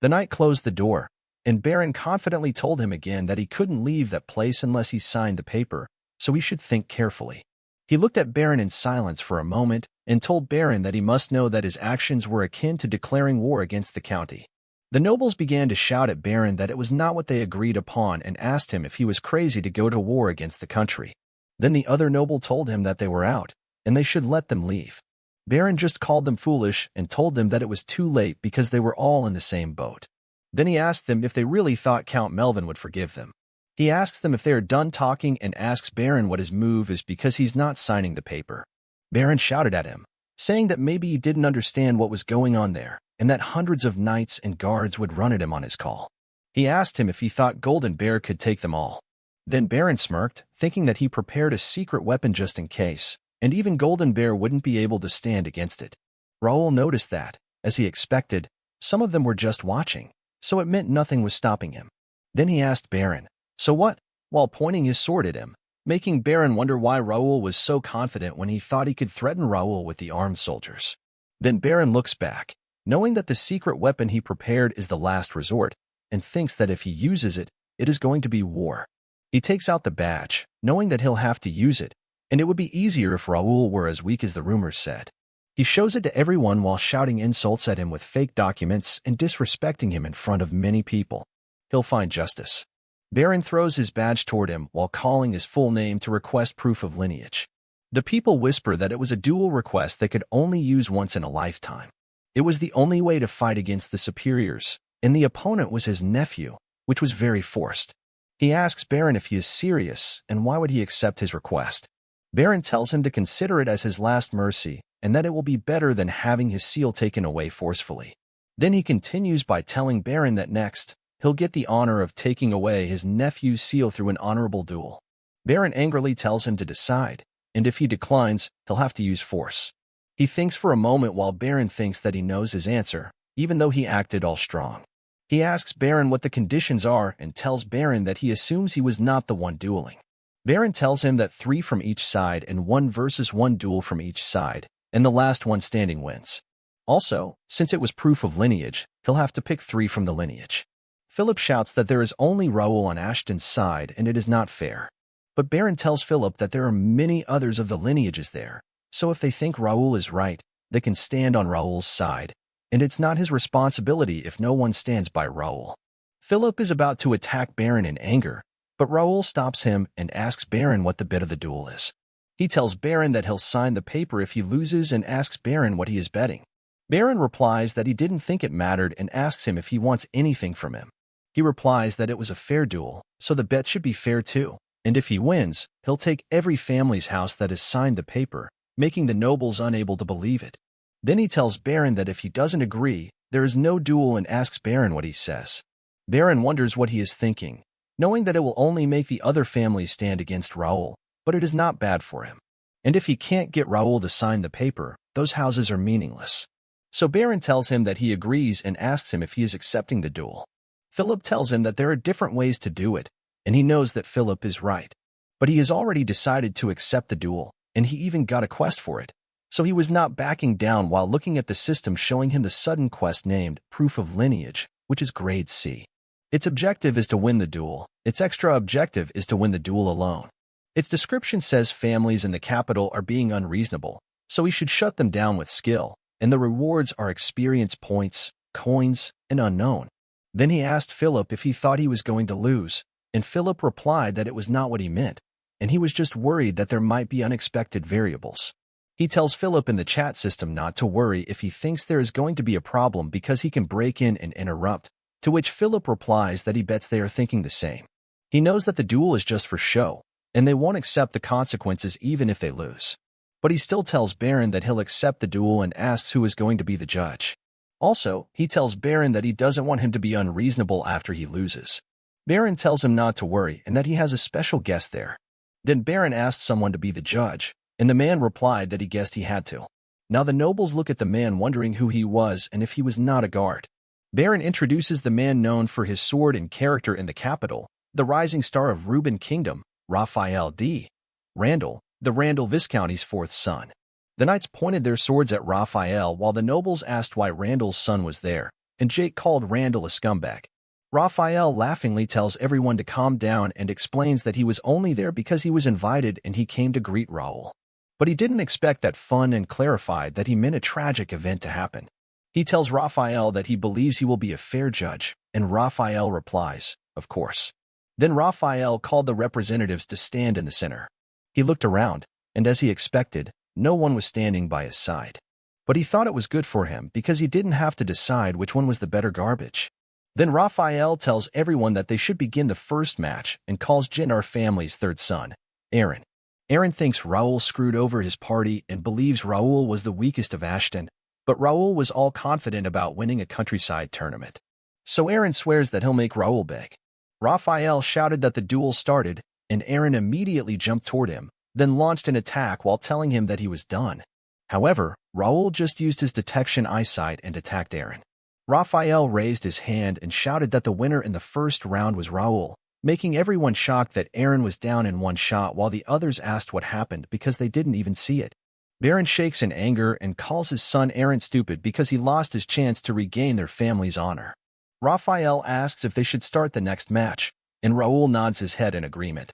A: The knight closed the door, and Baron confidently told him again that he couldn't leave that place unless he signed the paper, so he should think carefully. He looked at Baron in silence for a moment and told Baron that he must know that his actions were akin to declaring war against the county. The nobles began to shout at Baron that it was not what they agreed upon and asked him if he was crazy to go to war against the country. Then the other noble told him that they were out, and they should let them leave. Baron just called them foolish and told them that it was too late because they were all in the same boat. Then he asked them if they really thought Count Melvin would forgive them. He asks them if they are done talking and asks Baron what his move is because he's not signing the paper. Baron shouted at him, saying that maybe he didn't understand what was going on there and that hundreds of knights and guards would run at him on his call. He asked him if he thought Golden Bear could take them all. Then Baron smirked, thinking that he prepared a secret weapon just in case, and even Golden Bear wouldn't be able to stand against it. Raul noticed that, as he expected, some of them were just watching, so it meant nothing was stopping him. Then he asked Baron, "So what?" while pointing his sword at him, making Baron wonder why Raul was so confident when he thought he could threaten Raul with the armed soldiers. Then Baron looks back, knowing that the secret weapon he prepared is the last resort, and thinks that if he uses it, it is going to be war. He takes out the badge, knowing that he'll have to use it, and it would be easier if Raul were as weak as the rumors said. He shows it to everyone while shouting insults at him with fake documents and disrespecting him in front of many people. He'll find justice. Baron throws his badge toward him while calling his full name to request proof of lineage. The people whisper that it was a dual request they could only use once in a lifetime. It was the only way to fight against the superiors, and the opponent was his nephew, which was very forced. He asks Baron if he is serious and why would he accept his request. Baron tells him to consider it as his last mercy and that it will be better than having his seal taken away forcefully. Then he continues by telling Baron that next, he'll get the honor of taking away his nephew's seal through an honorable duel. Baron angrily tells him to decide, and if he declines, he'll have to use force. He thinks for a moment while Baron thinks that he knows his answer, even though he acted all strong. He asks Baron what the conditions are and tells Baron that he assumes he was not the one dueling. Baron tells him that 3 from each side and 1 versus 1 duel from each side, and the last one standing wins. Also, since it was proof of lineage, he'll have to pick 3 from the lineage. Philip shouts that there is only Raul on Ashton's side and it is not fair. But Baron tells Philip that there are many others of the lineages there, so if they think Raul is right, they can stand on Raul's side, and it's not his responsibility if no one stands by Raul. Philip is about to attack Baron in anger, but Raul stops him and asks Baron what the bid of the duel is. He tells Baron that he'll sign the paper if he loses and asks Baron what he is betting. Baron replies that he didn't think it mattered and asks him if he wants anything from him. He replies that it was a fair duel, so the bet should be fair too, and if he wins, he'll take every family's house that has signed the paper, making the nobles unable to believe it. Then he tells Baron that if he doesn't agree, there is no duel and asks Baron what he says. Baron wonders what he is thinking, knowing that it will only make the other families stand against Raul, but it is not bad for him. And if he can't get Raul to sign the paper, those houses are meaningless. So Baron tells him that he agrees and asks him if he is accepting the duel. Philip tells him that there are different ways to do it, and he knows that Philip is right. But he has already decided to accept the duel, and he even got a quest for it. So he was not backing down while looking at the system showing him the sudden quest named Proof of Lineage, which is grade C. Its objective is to win the duel. Its extra objective is to win the duel alone. Its description says families in the capital are being unreasonable, so he should shut them down with skill, and the rewards are experience points, coins, and unknown. Then he asked Philip if he thought he was going to lose, and Philip replied that it was not what he meant, and he was just worried that there might be unexpected variables. He tells Philip in the chat system not to worry if he thinks there is going to be a problem because he can break in and interrupt, to which Philip replies that he bets they are thinking the same. He knows that the duel is just for show, and they won't accept the consequences even if they lose. But he still tells Baron that he'll accept the duel and asks who is going to be the judge. Also, he tells Baron that he doesn't want him to be unreasonable after he loses. Baron tells him not to worry and that he has a special guest there. Then Baron asked someone to be the judge, and the man replied that he guessed he had to. Now the nobles look at the man wondering who he was and if he was not a guard. Baron introduces the man known for his sword and character in the capital, the rising star of Reuben Kingdom, Raphael D. Randall, the Randall Viscounty's fourth son. The knights pointed their swords at Raphael while the nobles asked why Randall's son was there, and Jake called Randall a scumbag. Raphael laughingly tells everyone to calm down and explains that he was only there because he was invited and he came to greet Raul. But he didn't expect that fun and clarified that he meant a tragic event to happen. He tells Raphael that he believes he will be a fair judge, and Raphael replies, "Of course." Then Raphael called the representatives to stand in the center. He looked around, and as he expected, no one was standing by his side. But he thought it was good for him because he didn't have to decide which one was the better garbage. Then Raphael tells everyone that they should begin the first match and calls Jinnar family's third son, Aaron. Aaron thinks Raul screwed over his party and believes Raul was the weakest of Ashton, but Raul was all confident about winning a countryside tournament. So Aaron swears that he'll make Raul beg. Raphael shouted that the duel started, and Aaron immediately jumped toward him, then launched an attack while telling him that he was done. However, Raul just used his detection eyesight and attacked Aaron. Raphael raised his hand and shouted that the winner in the first round was Raul, making everyone shocked that Aaron was down in one shot while the others asked what happened because they didn't even see it. Baron shakes in anger and calls his son Aaron stupid because he lost his chance to regain their family's honor. Raphael asks if they should start the next match, and Raul nods his head in agreement.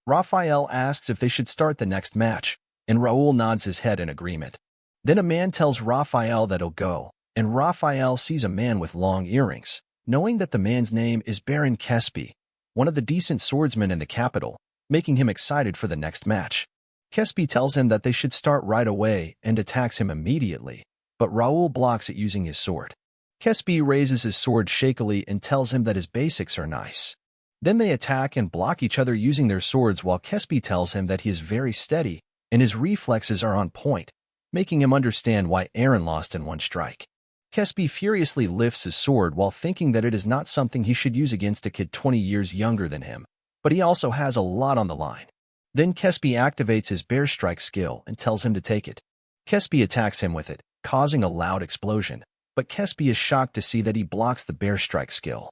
A: Raphael asks if they should start the next match, and Raul nods his head in agreement. Then a man tells Raphael that he'll go, and Raphael sees a man with long earrings, knowing that the man's name is Baron Kespi, one of the decent swordsmen in the capital, making him excited for the next match. Kespi tells him that they should start right away and attacks him immediately, but Raul blocks it using his sword. Kespi raises his sword shakily and tells him that his basics are nice. Then they attack and block each other using their swords while Kespi tells him that he is very steady and his reflexes are on point, making him understand why Aaron lost in one strike. Kespi furiously lifts his sword while thinking that it is not something he should use against a kid 20 years younger than him, but he also has a lot on the line. Then Kespi activates his bear strike skill and tells him to take it. Kespi attacks him with it, causing a loud explosion, but Kespi is shocked to see that he blocks the bear strike skill.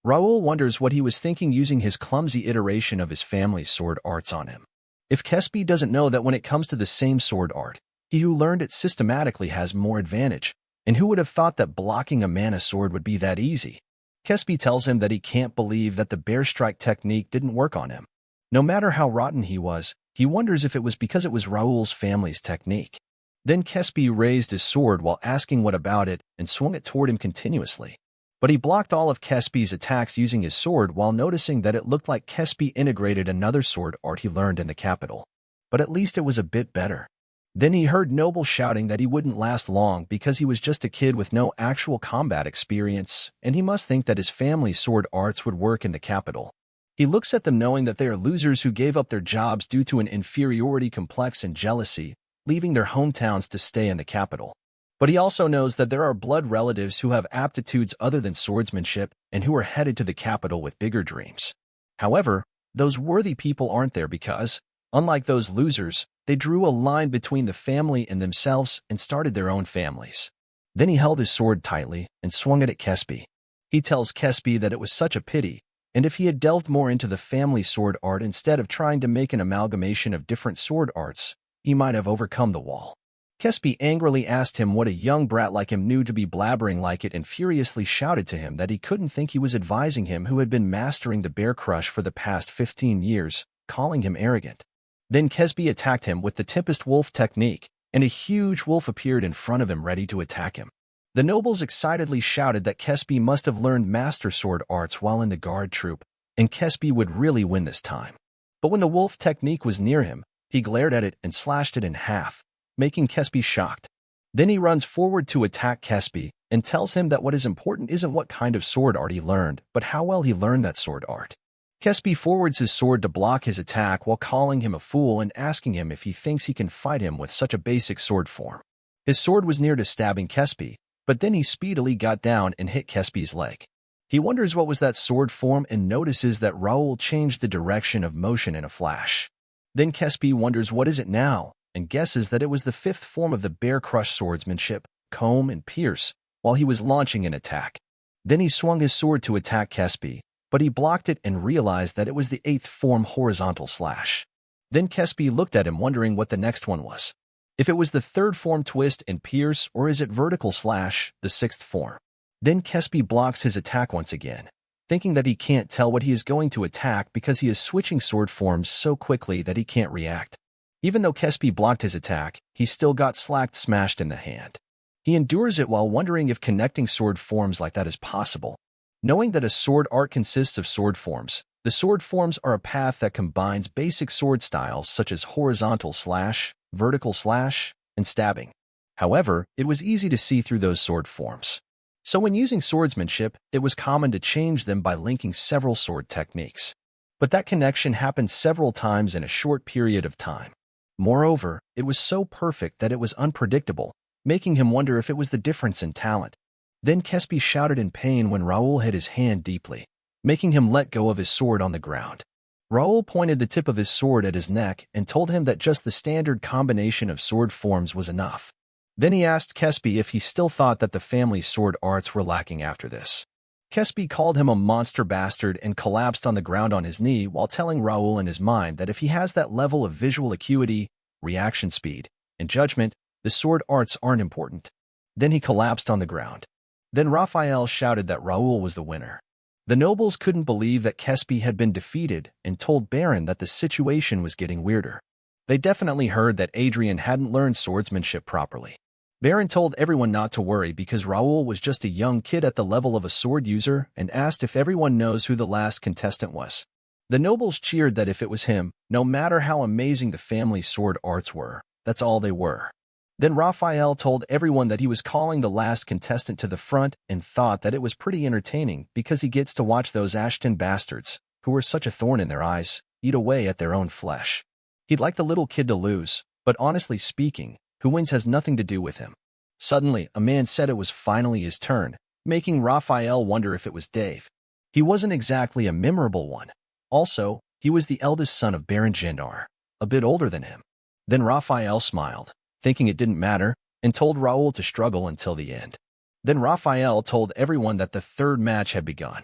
A: Raul wonders what he was thinking using his clumsy iteration of his family's sword arts on him. If Kespi doesn't know that when it comes to the same sword art, he who learned it systematically has more advantage, and who would have thought that blocking a mana sword would be that easy? Kespi tells him that he can't believe that the bear strike technique didn't work on him. No matter how rotten he was, he wonders if it was because it was Raul's family's technique. Then Kespi raised his sword while asking what about it and swung it toward him continuously. But he blocked all of Kespi's attacks using his sword while noticing that it looked like Kespi integrated another sword art he learned in the capital. But at least it was a bit better. Then he heard Noble shouting that he wouldn't last long because he was just a kid with no actual combat experience, and he must think that his family's sword arts would work in the capital. He looks at them knowing that they are losers who gave up their jobs due to an inferiority complex and jealousy, leaving their hometowns to stay in the capital. But he also knows that there are blood relatives who have aptitudes other than swordsmanship and who are headed to the capital with bigger dreams. However, those worthy people aren't there because, unlike those losers, they drew a line between the family and themselves and started their own families. Then he held his sword tightly and swung it at Kespi. He tells Kespi that it was such a pity, and if he had delved more into the family sword art instead of trying to make an amalgamation of different sword arts, he might have overcome the wall. Kespi angrily asked him what a young brat like him knew to be blabbering like it and furiously shouted to him that he couldn't think he was advising him who had been mastering the bear crush for the past 15 years, calling him arrogant. Then Kespi attacked him with the Tempest Wolf technique, and a huge wolf appeared in front of him ready to attack him. The nobles excitedly shouted that Kespi must have learned master sword arts while in the guard troop, and Kespi would really win this time. But when the wolf technique was near him, he glared at it and slashed it in half, making Kespi shocked. Then he runs forward to attack Kespi and tells him that what is important isn't what kind of sword art he learned, but how well he learned that sword art. Kespi forwards his sword to block his attack while calling him a fool and asking him if he thinks he can fight him with such a basic sword form. His sword was near to stabbing Kespi, but then he speedily got down and hit Kespi's leg. He wonders what was that sword form and notices that Raul changed the direction of motion in a flash. Then Kespi wonders what is it now, and guesses that it was the fifth form of the bear crush swordsmanship, comb and pierce, while he was launching an attack. Then he swung his sword to attack Kespi, but he blocked it and realized that it was the eighth form horizontal slash. Then Kespi looked at him wondering what the next one was. If it was the third form twist and pierce, or is it vertical slash, the sixth form? Then Kespi blocks his attack once again, thinking that he can't tell what he is going to attack because he is switching sword forms so quickly that he can't react. Even though Kespi blocked his attack, he still got smashed in the hand. He endures it while wondering if connecting sword forms like that is possible. Knowing that a sword art consists of sword forms, the sword forms are a path that combines basic sword styles such as horizontal slash, vertical slash, and stabbing. However, it was easy to see through those sword forms. So when using swordsmanship, it was common to change them by linking several sword techniques. But that connection happened several times in a short period of time. Moreover, it was so perfect that it was unpredictable, making him wonder if it was the difference in talent. Then Kespi shouted in pain when Raul hit his hand deeply, making him let go of his sword on the ground. Raul pointed the tip of his sword at his neck and told him that just the standard combination of sword forms was enough. Then he asked Kespi if he still thought that the family's sword arts were lacking after this. Kespi called him a monster bastard and collapsed on the ground on his knee while telling Raul in his mind that if he has that level of visual acuity, reaction speed, and judgment, the sword arts aren't important. Then he collapsed on the ground. Then Raphael shouted that Raul was the winner. The nobles couldn't believe that Kespi had been defeated and told Baron that the situation was getting weirder. They definitely heard that Adrian hadn't learned swordsmanship properly. Baron told everyone not to worry because Raul was just a young kid at the level of a sword user and asked if everyone knows who the last contestant was. The nobles cheered that if it was him, no matter how amazing the family's sword arts were, that's all they were. Then Raphael told everyone that he was calling the last contestant to the front and thought that it was pretty entertaining because he gets to watch those Ashton bastards, who were such a thorn in their eyes, eat away at their own flesh. He'd like the little kid to lose, but honestly speaking, who wins has nothing to do with him. Suddenly, a man said it was finally his turn, making Raphael wonder if it was Dave. He wasn't exactly a memorable one. Also, he was the eldest son of Baron Jindar, a bit older than him. Then Raphael smiled, thinking it didn't matter, and told Raul to struggle until the end. Then Raphael told everyone that the third match had begun.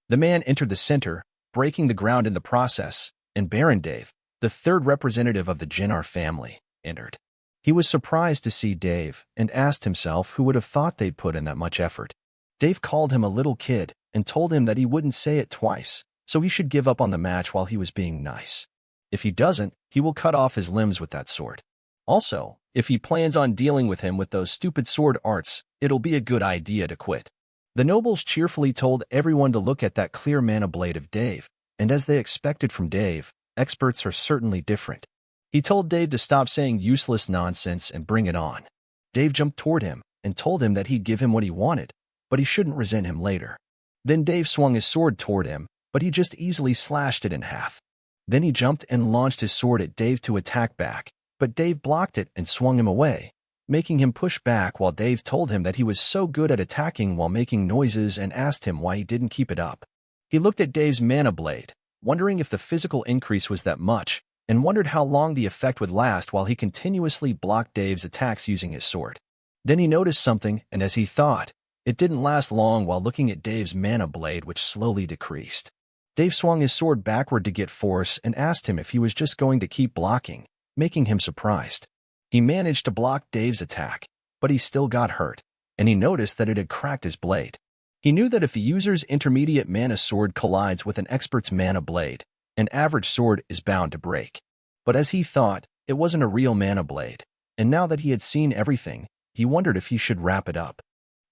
A: The man entered the center, breaking the ground in the process, and Baron Dave, the third representative of the Jindar family, entered. He was surprised to see Dave and asked himself who would have thought they'd put in that much effort. Dave called him a little kid and told him that he wouldn't say it twice, so he should give up on the match while he was being nice. If he doesn't, he will cut off his limbs with that sword. Also, if he plans on dealing with him with those stupid sword arts, it'll be a good idea to quit. The nobles cheerfully told everyone to look at that clear mana blade of Dave, and as they expected from Dave, experts are certainly different. He told Dave to stop saying useless nonsense and bring it on. Dave jumped toward him and told him that he'd give him what he wanted, but he shouldn't resent him later. Then Dave swung his sword toward him, but he just easily slashed it in half. Then he jumped and launched his sword at Dave to attack back, but Dave blocked it and swung him away, making him push back while Dave told him that he was so good at attacking while making noises and asked him why he didn't keep it up. He looked at Dave's mana blade, wondering if the physical increase was that much, and wondered how long the effect would last while he continuously blocked Dave's attacks using his sword. Then he noticed something, and as he thought, it didn't last long while looking at Dave's mana blade, which slowly decreased. Dave swung his sword backward to get force and asked him if he was just going to keep blocking, making him surprised. He managed to block Dave's attack, but he still got hurt, and he noticed that it had cracked his blade. He knew that if the user's intermediate mana sword collides with an expert's mana blade, an average sword is bound to break. But as he thought, it wasn't a real mana blade, and now that he had seen everything, he wondered if he should wrap it up.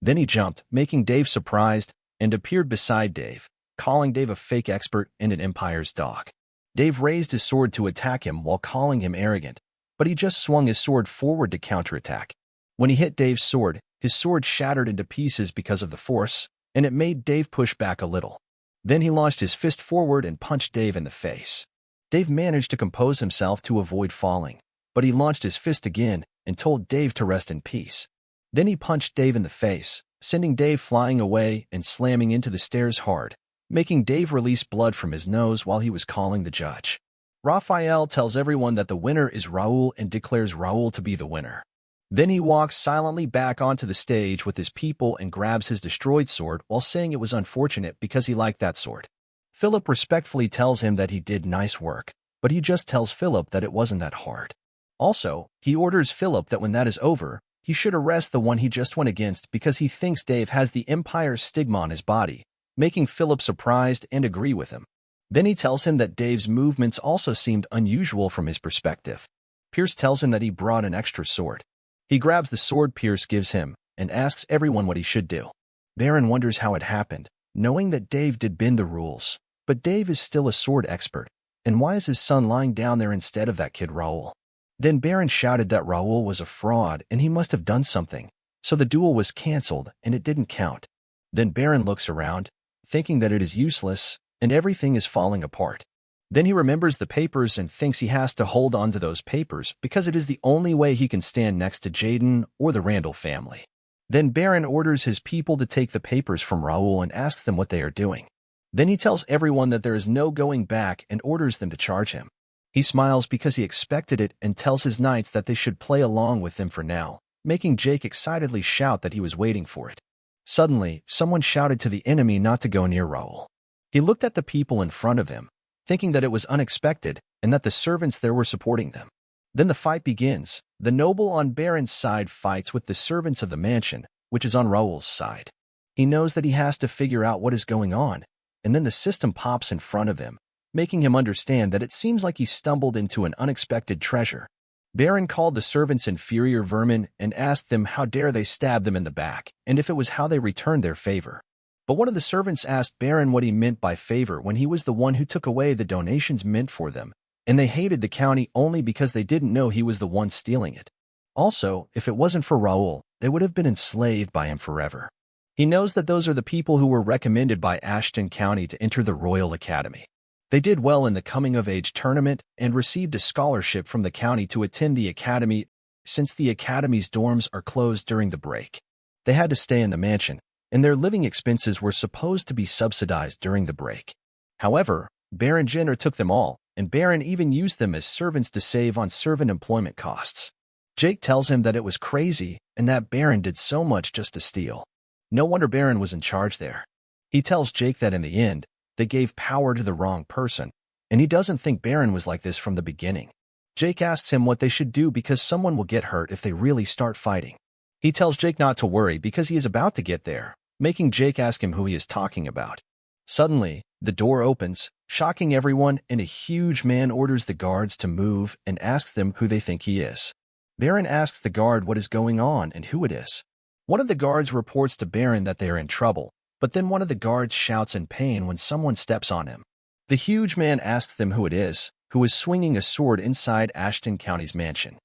A: Then he jumped, making Dave surprised, and appeared beside Dave, calling Dave a fake expert and an Empire's dog. Dave raised his sword to attack him while calling him arrogant, but he just swung his sword forward to counterattack. When he hit Dave's sword, his sword shattered into pieces because of the force, and it made Dave push back a little. Then he launched his fist forward and punched Dave in the face. Dave managed to compose himself to avoid falling, but he launched his fist again and told Dave to rest in peace. Then he punched Dave in the face, sending Dave flying away and slamming into the stairs hard, making Dave release blood from his nose while he was calling the judge. Raphael tells everyone that the winner is Raul and declares Raul to be the winner. Then he walks silently back onto the stage with his people and grabs his destroyed sword while saying it was unfortunate because he liked that sword. Philip respectfully tells him that he did nice work, but he just tells Philip that it wasn't that hard. Also, he orders Philip that when that is over, he should arrest the one he just went against because he thinks Dave has the Empire's stigma on his body, making Philip surprised and agree with him. Then he tells him that Dave's movements also seemed unusual from his perspective. Pierce tells him that he brought an extra sword. He grabs the sword Pierce gives him and asks everyone what he should do. Baron wonders how it happened, knowing that Dave did bend the rules, but Dave is still a sword expert, and why is his son lying down there instead of that kid Raul? Then Baron shouted that Raul was a fraud and he must have done something, so the duel was cancelled and it didn't count. Then Baron looks around, thinking that it is useless, and everything is falling apart. Then he remembers the papers and thinks he has to hold on to those papers because it is the only way he can stand next to Jaden or the Randall family. Then Baron orders his people to take the papers from Raul and asks them what they are doing. Then he tells everyone that there is no going back and orders them to charge him. He smiles because he expected it and tells his knights that they should play along with him for now, making Jake excitedly shout that he was waiting for it. Suddenly, someone shouted to the enemy not to go near Raul. He looked at the people in front of him, thinking that it was unexpected and that the servants there were supporting them. Then the fight begins. The noble on Baron's side fights with the servants of the mansion, which is on Raul's side. He knows that he has to figure out what is going on, and then the system pops in front of him, making him understand that it seems like he stumbled into an unexpected treasure. Baron called the servants inferior vermin and asked them how dare they stab them in the back, and if it was how they returned their favor. But one of the servants asked Baron what he meant by favor when he was the one who took away the donations meant for them, and they hated the county only because they didn't know he was the one stealing it. Also, if it wasn't for Raul, they would have been enslaved by him forever. He knows that those are the people who were recommended by Ashton County to enter the Royal Academy. They did well in the coming-of-age tournament and received a scholarship from the county to attend the academy since the academy's dorms are closed during the break. They had to stay in the mansion, and their living expenses were supposed to be subsidized during the break. However, Baron Jenner took them all, and Baron even used them as servants to save on servant employment costs. Jake tells him that it was crazy and that Baron did so much just to steal. No wonder Baron was in charge there. He tells Jake that in the end, they gave power to the wrong person, and he doesn't think Baron was like this from the beginning. Jake asks him what they should do because someone will get hurt if they really start fighting. He tells Jake not to worry because he is about to get there, making Jake ask him who he is talking about. Suddenly, the door opens, shocking everyone, and a huge man orders the guards to move and asks them who they think he is. Baron asks the guard what is going on and who it is. One of the guards reports to Baron that they are in trouble, but then one of the guards shouts in pain when someone steps on him. The huge man asks them who it is, who is swinging a sword inside Ashton County's mansion.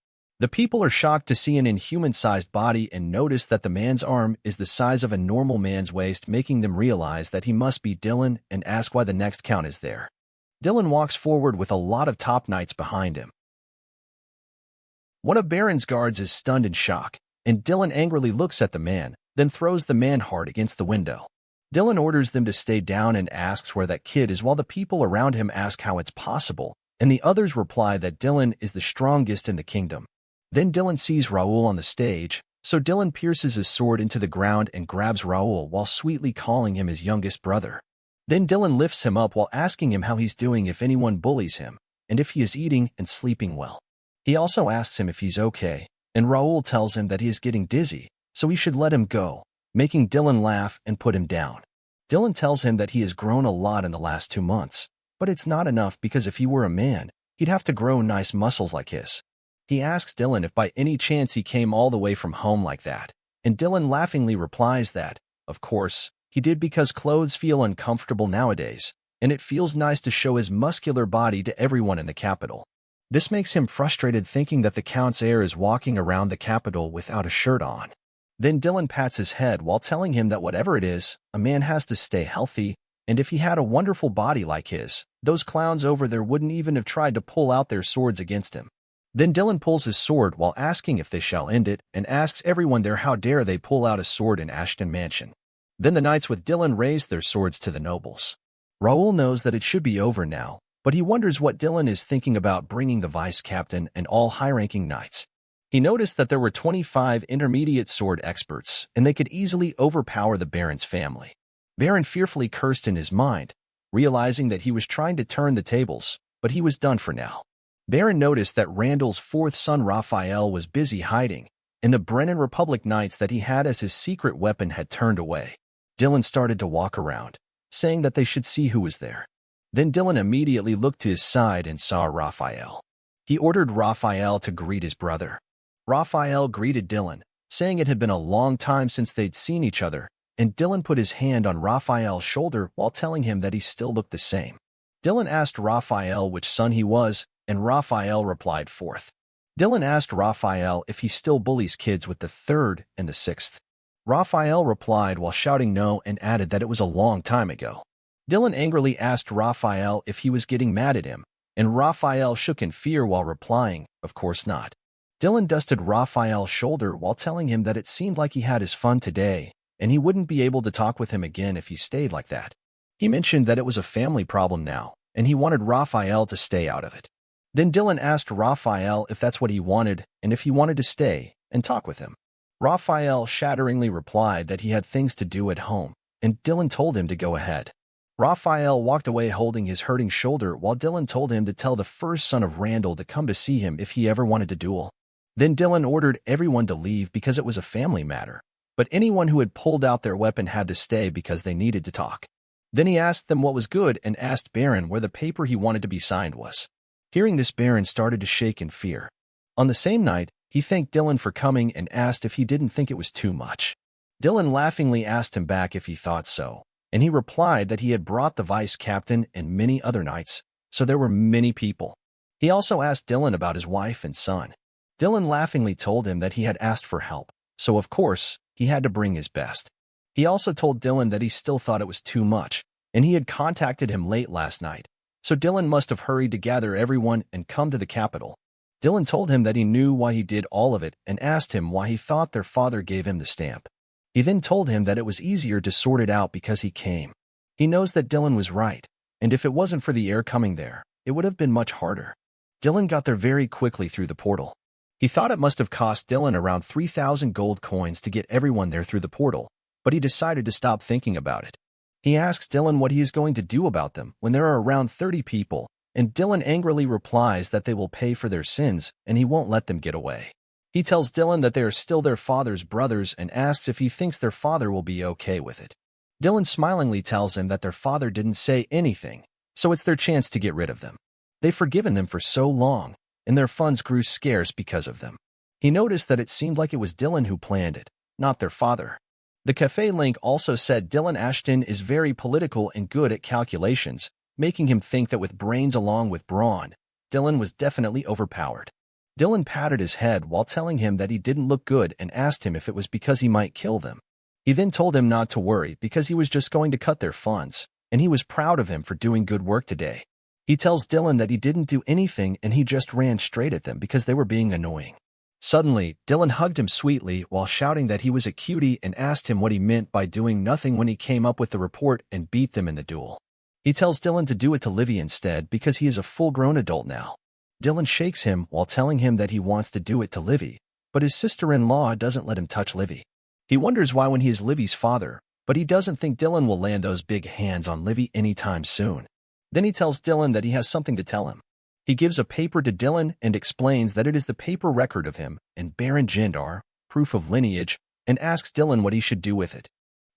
A: The people are shocked to see an inhuman-sized body and notice that the man's arm is the size of a normal man's waist, making them realize that he must be Dylan and ask why the next count is there. Dylan walks forward with a lot of top knights behind him. One of Baron's guards is stunned in shock, and Dylan angrily looks at the man, then throws the man hard against the window. Dylan orders them to stay down and asks where that kid is while the people around him ask how it's possible, and the others reply that Dylan is the strongest in the kingdom. Then Dylan sees Raul on the stage, so Dylan pierces his sword into the ground and grabs Raul while sweetly calling him his youngest brother. Then Dylan lifts him up while asking him how he's doing if anyone bullies him, and if he is eating and sleeping well. He also asks him if he's okay, and Raul tells him that he is getting dizzy, so he should let him go, making Dylan laugh and put him down. Dylan tells him that he has grown a lot in the last 2 months, but it's not enough because if he were a man, he'd have to grow nice muscles like his. He asks Dylan if by any chance he came all the way from home like that, and Dylan laughingly replies that, of course, he did because clothes feel uncomfortable nowadays, and it feels nice to show his muscular body to everyone in the capital. This makes him frustrated thinking that the Count's heir is walking around the capital without a shirt on. Then Dylan pats his head while telling him that whatever it is, a man has to stay healthy, and if he had a wonderful body like his, those clowns over there wouldn't even have tried to pull out their swords against him. Then Dylan pulls his sword while asking if they shall end it and asks everyone there how dare they pull out a sword in Ashton Mansion. Then the knights with Dylan raise their swords to the nobles. Raul knows that it should be over now, but he wonders what Dylan is thinking about bringing the vice-captain and all high-ranking knights. He noticed that there were 25 intermediate sword experts, and they could easily overpower the Baron's family. Baron fearfully cursed in his mind, realizing that he was trying to turn the tables, but he was done for now. Baron noticed that Randall's fourth son Raphael was busy hiding, and the Brennan Republic Knights that he had as his secret weapon had turned away. Dylan started to walk around, saying that they should see who was there. Then Dylan immediately looked to his side and saw Raphael. He ordered Raphael to greet his brother. Raphael greeted Dylan, saying it had been a long time since they'd seen each other, and Dylan put his hand on Raphael's shoulder while telling him that he still looked the same. Dylan asked Raphael which son he was, and Raphael replied fourth. Dylan asked Raphael if he still bullies kids with the third and the sixth. Raphael replied while shouting no and added that it was a long time ago. Dylan angrily asked Raphael if he was getting mad at him, and Raphael shook in fear while replying, of course not. Dylan dusted Raphael's shoulder while telling him that it seemed like he had his fun today, and he wouldn't be able to talk with him again if he stayed like that. He mentioned that it was a family problem now, and he wanted Raphael to stay out of it. Then Dylan asked Raphael if that's what he wanted and if he wanted to stay and talk with him. Raphael shatteringly replied that he had things to do at home, and Dylan told him to go ahead. Raphael walked away holding his hurting shoulder while Dylan told him to tell the first son of Randall to come to see him if he ever wanted to duel. Then Dylan ordered everyone to leave because it was a family matter, but anyone who had pulled out their weapon had to stay because they needed to talk. Then he asked them what was good and asked Baron where the paper he wanted to be signed was. Hearing this, Baron started to shake in fear. On the same night, he thanked Dylan for coming and asked if he didn't think it was too much. Dylan laughingly asked him back if he thought so, and he replied that he had brought the vice-captain and many other knights, so there were many people. He also asked Dylan about his wife and son. Dylan laughingly told him that he had asked for help, so of course, he had to bring his best. He also told Dylan that he still thought it was too much, and he had contacted him late last night, so Dylan must have hurried to gather everyone and come to the capital. Dylan told him that he knew why he did all of it and asked him why he thought their father gave him the stamp. He then told him that it was easier to sort it out because he came. He knows that Dylan was right, and if it wasn't for the heir coming there, it would have been much harder. Dylan got there very quickly through the portal. He thought it must have cost Dylan around 3,000 gold coins to get everyone there through the portal, but he decided to stop thinking about it. He asks Dylan what he is going to do about them when there are around 30 people, and Dylan angrily replies that they will pay for their sins and he won't let them get away. He tells Dylan that they are still their father's brothers and asks if he thinks their father will be okay with it. Dylan smilingly tells him that their father didn't say anything, so it's their chance to get rid of them. They've forgiven them for so long, and their funds grew scarce because of them. He noticed that it seemed like it was Dylan who planned it, not their father. The cafe link also said Dylan Ashton is very political and good at calculations, making him think that with brains along with brawn, Dylan was definitely overpowered. Dylan patted his head while telling him that he didn't look good and asked him if it was because he might kill them. He then told him not to worry because he was just going to cut their funds, and he was proud of him for doing good work today. He tells Dylan that he didn't do anything and he just ran straight at them because they were being annoying. Suddenly, Dylan hugged him sweetly while shouting that he was a cutie and asked him what he meant by doing nothing when he came up with the report and beat them in the duel. He tells Dylan to do it to Livy instead because he is a full-grown adult now. Dylan shakes him while telling him that he wants to do it to Livy, but his sister-in-law doesn't let him touch Livy. He wonders why when he is Livy's father, but he doesn't think Dylan will land those big hands on Livy anytime soon. Then he tells Dylan that he has something to tell him. He gives a paper to Dylan and explains that it is the paper record of him and Baron Jindar, proof of lineage, and asks Dylan what he should do with it.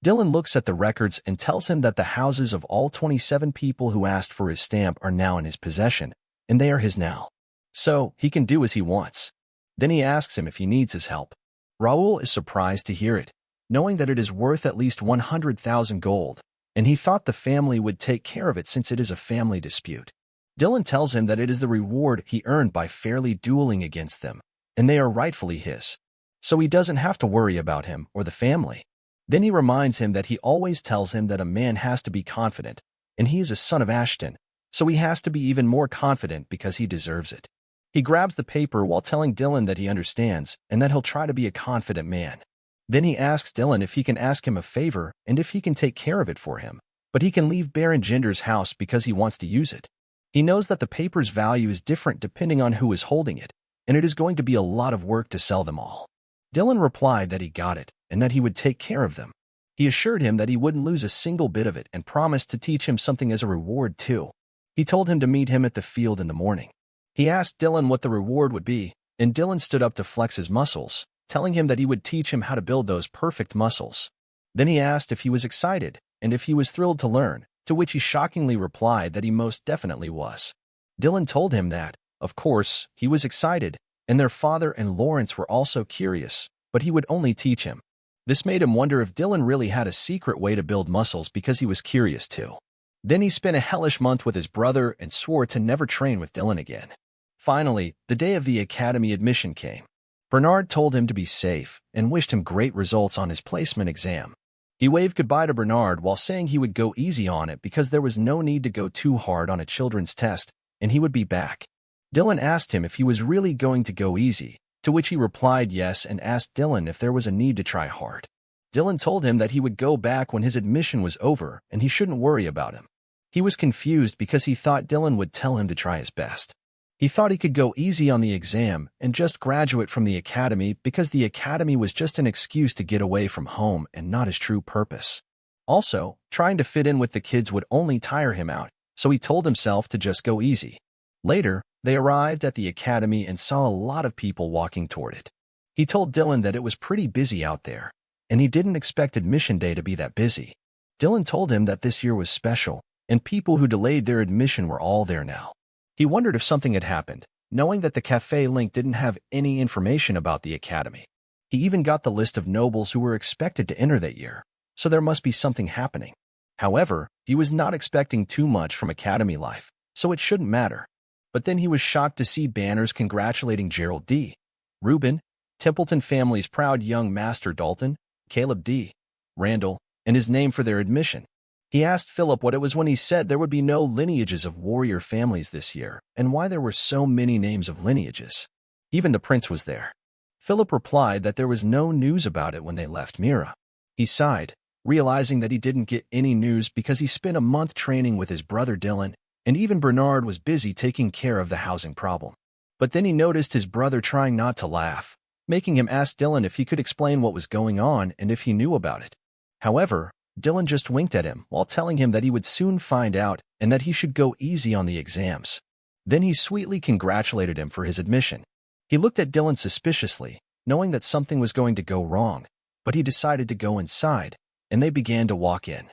A: Dylan looks at the records and tells him that the houses of all 27 people who asked for his stamp are now in his possession, and they are his now. So, he can do as he wants. Then he asks him if he needs his help. Raul is surprised to hear it, knowing that it is worth at least 100,000 gold, and he thought the family would take care of it since it is a family dispute. Dylan tells him that it is the reward he earned by fairly dueling against them, and they are rightfully his. So he doesn't have to worry about him or the family. Then he reminds him that he always tells him that a man has to be confident, and he is a son of Ashton, so he has to be even more confident because he deserves it. He grabs the paper while telling Dylan that he understands and that he'll try to be a confident man. Then he asks Dylan if he can ask him a favor and if he can take care of it for him, but he can leave Baron Jinder's house because he wants to use it. He knows that the paper's value is different depending on who is holding it, and it is going to be a lot of work to sell them all. Dylan replied that he got it and that he would take care of them. He assured him that he wouldn't lose a single bit of it and promised to teach him something as a reward too. He told him to meet him at the field in the morning. He asked Dylan what the reward would be, and Dylan stood up to flex his muscles, telling him that he would teach him how to build those perfect muscles. Then he asked if he was excited and if he was thrilled to learn, to which he shockingly replied that he most definitely was. Dylan told him that, of course, he was excited, and their father and Lawrence were also curious, but he would only teach him. This made him wonder if Dylan really had a secret way to build muscles because he was curious too. Then he spent a hellish month with his brother and swore to never train with Dylan again. Finally, the day of the academy admission came. Bernard told him to be safe and wished him great results on his placement exam. He waved goodbye to Bernard while saying he would go easy on it because there was no need to go too hard on a children's test, and he would be back. Dylan asked him if he was really going to go easy, to which he replied yes and asked Dylan if there was a need to try hard. Dylan told him that he would go back when his admission was over and he shouldn't worry about him. He was confused because he thought Dylan would tell him to try his best. He thought he could go easy on the exam and just graduate from the academy because the academy was just an excuse to get away from home and not his true purpose. Also, trying to fit in with the kids would only tire him out, so he told himself to just go easy. Later, they arrived at the academy and saw a lot of people walking toward it. He told Dylan that it was pretty busy out there, and he didn't expect admission day to be that busy. Dylan told him that this year was special, and people who delayed their admission were all there now. He wondered if something had happened, knowing that the cafe link didn't have any information about the academy. He even got the list of nobles who were expected to enter that year, so there must be something happening. However, he was not expecting too much from academy life, so it shouldn't matter. But then he was shocked to see banners congratulating Gerald D., Reuben, Templeton family's proud young master Dalton, Caleb D., Randall, and his name for their admission. He asked Philip what it was when he said there would be no lineages of warrior families this year, and why there were so many names of lineages. Even the prince was there. Philip replied that there was no news about it when they left Mira. He sighed, realizing that he didn't get any news because he spent a month training with his brother Dylan, and even Bernard was busy taking care of the housing problem. But then he noticed his brother trying not to laugh, making him ask Dylan if he could explain what was going on and if he knew about it. However, Dylan just winked at him while telling him that he would soon find out and that he should go easy on the exams. Then he sweetly congratulated him for his admission. He looked at Dylan suspiciously, knowing that something was going to go wrong, but he decided to go inside, and they began to walk in.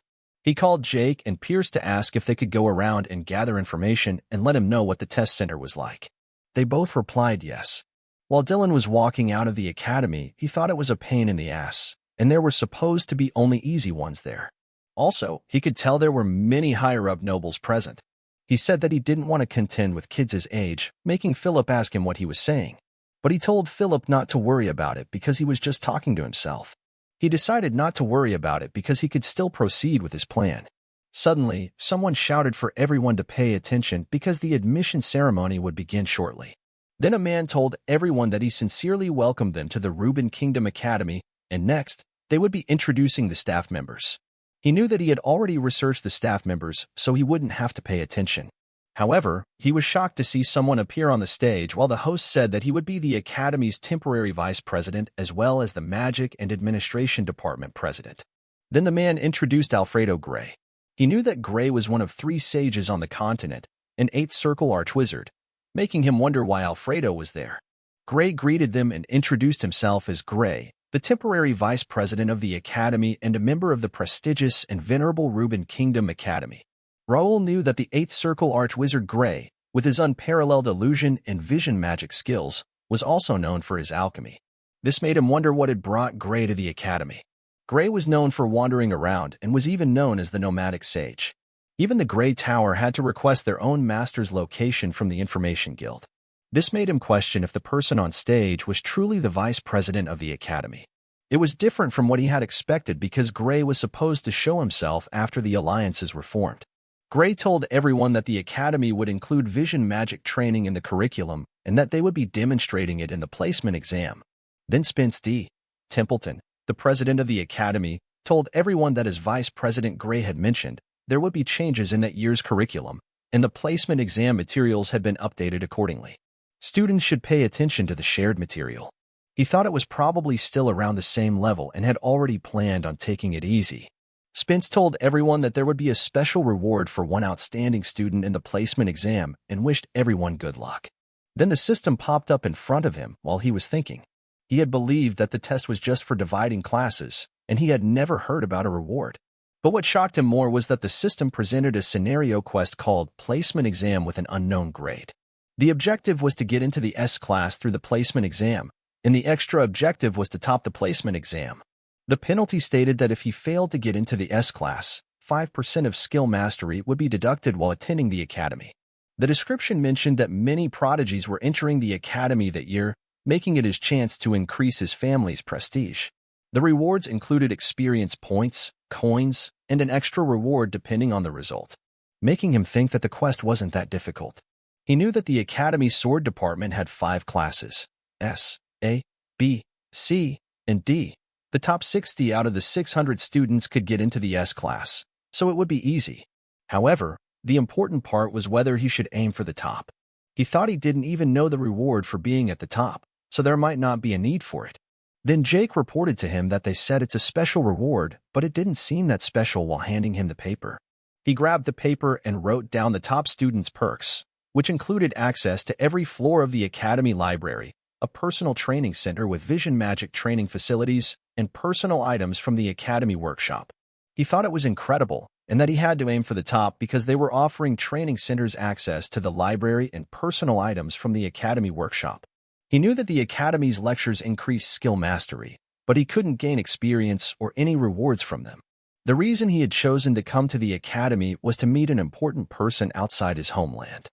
A: He called Jake and Pierce to ask if they could go around and gather information and let him know what the test center was like. They both replied yes. While Dylan was walking out of the academy, he thought it was a pain in the ass, and there were supposed to be only easy ones there. Also, he could tell there were many higher-up nobles present. He said that he didn't want to contend with kids his age, making Philip ask him what he was saying. But he told Philip not to worry about it because he was just talking to himself. He decided not to worry about it because he could still proceed with his plan. Suddenly, someone shouted for everyone to pay attention because the admission ceremony would begin shortly. Then a man told everyone that he sincerely welcomed them to the Reuben Kingdom Academy, and next, they would be introducing the staff members. He knew that he had already researched the staff members, so he wouldn't have to pay attention. However, he was shocked to see someone appear on the stage while the host said that he would be the Academy's temporary vice president as well as the Magic and Administration Department president. Then the man introduced Alfredo Gray. He knew that Gray was one of 3 sages on the continent, an 8th circle archwizard, making him wonder why Alfredo was there. Gray greeted them and introduced himself as Gray, the temporary vice president of the academy and a member of the prestigious and venerable Reuben Kingdom Academy. Raul knew that the Eighth Circle Archwizard Gray, with his unparalleled illusion and vision magic skills, was also known for his alchemy. This made him wonder what had brought Gray to the academy. Gray was known for wandering around and was even known as the nomadic sage. Even the Gray Tower had to request their own master's location from the Information Guild. This made him question if the person on stage was truly the vice president of the academy. It was different from what he had expected because Gray was supposed to show himself after the alliances were formed. Gray told everyone that the academy would include vision magic training in the curriculum and that they would be demonstrating it in the placement exam. Then Spence D. Templeton, the president of the academy, told everyone that as vice president Gray had mentioned, there would be changes in that year's curriculum, and the placement exam materials had been updated accordingly. Students should pay attention to the shared material. He thought it was probably still around the same level and had already planned on taking it easy. Spence told everyone that there would be a special reward for one outstanding student in the placement exam and wished everyone good luck. Then the system popped up in front of him while he was thinking. He had believed that the test was just for dividing classes, and he had never heard about a reward. But what shocked him more was that the system presented a scenario quest called Placement Exam with an Unknown Grade. The objective was to get into the S class through the placement exam, and the extra objective was to top the placement exam. The penalty stated that if he failed to get into the S class, 5% of skill mastery would be deducted while attending the academy. The description mentioned that many prodigies were entering the academy that year, making it his chance to increase his family's prestige. The rewards included experience points, coins, and an extra reward depending on the result, making him think that the quest wasn't that difficult. He knew that the Academy's sword department had 5 classes, S, A, B, C, and D. The top 60 out of the 600 students could get into the S class, so it would be easy. However, the important part was whether he should aim for the top. He thought he didn't even know the reward for being at the top, so there might not be a need for it. Then Jake reported to him that they said it's a special reward, but it didn't seem that special while handing him the paper. He grabbed the paper and wrote down the top students' perks, which included access to every floor of the Academy library, a personal training center with vision magic training facilities, and personal items from the Academy workshop. He thought it was incredible, and that he had to aim for the top because they were offering training centers access to the library and personal items from the Academy workshop. He knew that the Academy's lectures increased skill mastery, but he couldn't gain experience or any rewards from them. The reason he had chosen to come to the Academy was to meet an important person outside his homeland.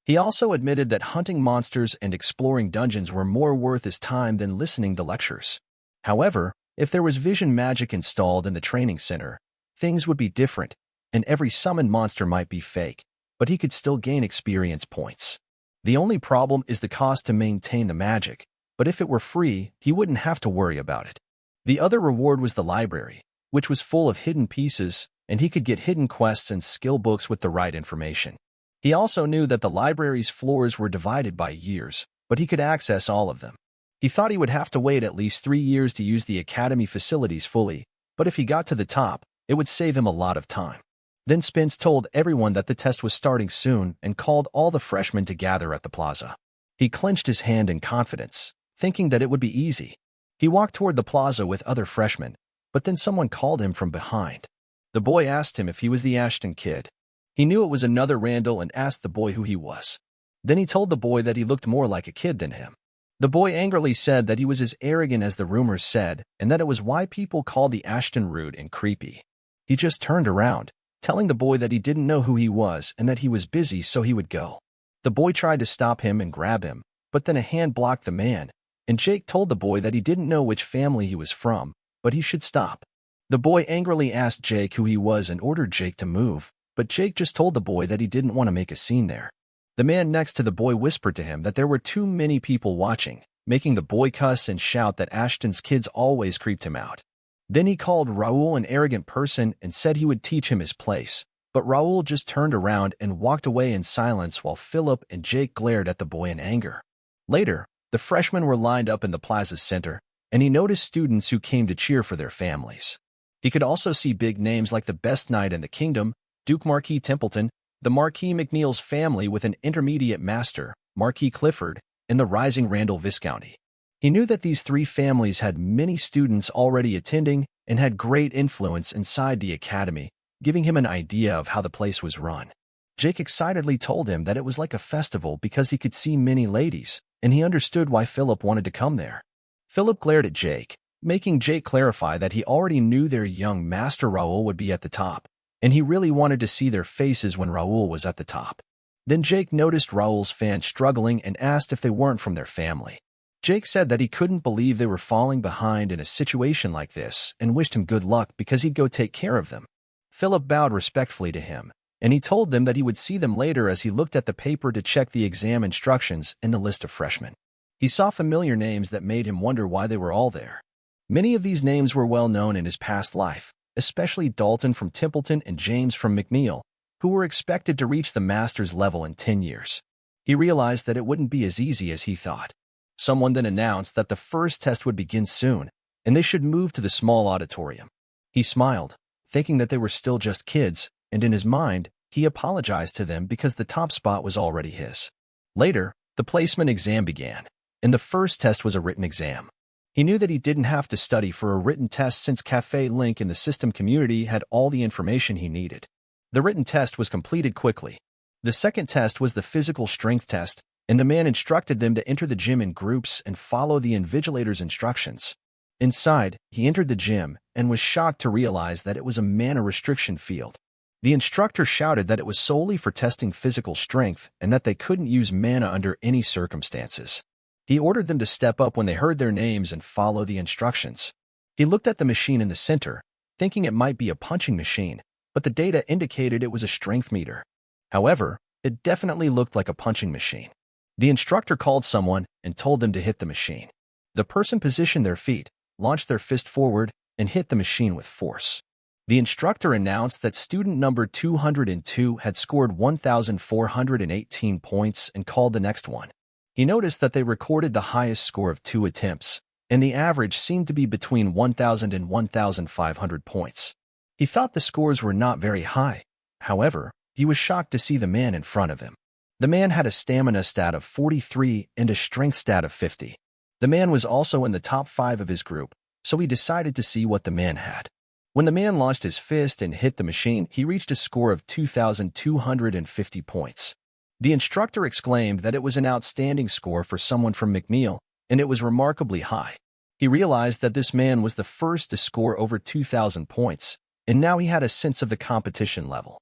A: He also admitted that hunting monsters and exploring dungeons were more worth his time than listening to lectures. However, if there was vision magic installed in the training center, things would be different, and every summoned monster might be fake, but he could still gain experience points. The only problem is the cost to maintain the magic, but if it were free, he wouldn't have to worry about it. The other reward was the library, which was full of hidden pieces, and he could get hidden quests and skill books with the right information. He also knew that the library's floors were divided by years, but he could access all of them. He thought he would have to wait at least 3 years to use the Academy facilities fully, but if he got to the top, it would save him a lot of time. Then Spence told everyone that the test was starting soon and called all the freshmen to gather at the plaza. He clenched his hand in confidence, thinking that it would be easy. He walked toward the plaza with other freshmen, but then someone called him from behind. The boy asked him if he was the Ashton kid. He knew it was another Randall and asked the boy who he was. Then he told the boy that he looked more like a kid than him. The boy angrily said that he was as arrogant as the rumors said and that it was why people called the Ashton rude and creepy. He just turned around, telling the boy that he didn't know who he was and that he was busy so he would go. The boy tried to stop him and grab him, but then a hand blocked the man, and Jake told the boy that he didn't know which family he was from, but he should stop. The boy angrily asked Jake who he was and ordered Jake to move, but Jake just told the boy that he didn't want to make a scene there. The man next to the boy whispered to him that there were too many people watching, making the boy cuss and shout that Ashton's kids always creeped him out. Then he called Raul an arrogant person and said he would teach him his place, but Raul just turned around and walked away in silence while Philip and Jake glared at the boy in anger. Later, the freshmen were lined up in the plaza's center, and he noticed students who came to cheer for their families. He could also see big names like the best knight in the kingdom, Duke Marquis Templeton, the Marquis McNeil's family with an intermediate master, Marquis Clifford, and the rising Randall Viscounty. He knew that these three families had many students already attending and had great influence inside the academy, giving him an idea of how the place was run. Jake excitedly told him that it was like a festival because he could see many ladies, and he understood why Philip wanted to come there. Philip glared at Jake, making Jake clarify that he already knew their young master Raul would be at the top, and he really wanted to see their faces when Raul was at the top. Then Jake noticed Raul's fans struggling and asked if they weren't from their family. Jake said that he couldn't believe they were falling behind in a situation like this and wished him good luck because he'd go take care of them. Philip bowed respectfully to him, and he told them that he would see them later as he looked at the paper to check the exam instructions and the list of freshmen. He saw familiar names that made him wonder why they were all there. Many of these names were well known in his past life, especially Dalton from Templeton and James from McNeil, who were expected to reach the master's level in 10 years. He realized that it wouldn't be as easy as he thought. Someone then announced that the first test would begin soon, and they should move to the small auditorium. He smiled, thinking that they were still just kids, and in his mind, he apologized to them because the top spot was already his. Later, the placement exam began, and the first test was a written exam. He knew that he didn't have to study for a written test since Cafe Link in the system community had all the information he needed. The written test was completed quickly. The second test was the physical strength test, and the man instructed them to enter the gym in groups and follow the invigilator's instructions. Inside, he entered the gym and was shocked to realize that it was a mana restriction field. The instructor shouted that it was solely for testing physical strength and that they couldn't use mana under any circumstances. He ordered them to step up when they heard their names and follow the instructions. He looked at the machine in the center, thinking it might be a punching machine, but the data indicated it was a strength meter. However, it definitely looked like a punching machine. The instructor called someone and told them to hit the machine. The person positioned their feet, launched their fist forward, and hit the machine with force. The instructor announced that student number 202 had scored 1,418 points and called the next one. He noticed that they recorded the highest score of 2 attempts, and the average seemed to be between 1,000 and 1,500 points. He thought the scores were not very high. However, he was shocked to see the man in front of him. The man had a stamina stat of 43 and a strength stat of 50. The man was also in the top 5 of his group, so he decided to see what the man had. When the man launched his fist and hit the machine, he reached a score of 2,250 points. The instructor exclaimed that it was an outstanding score for someone from McNeil, and it was remarkably high. He realized that this man was the first to score over 2,000 points, and now he had a sense of the competition level.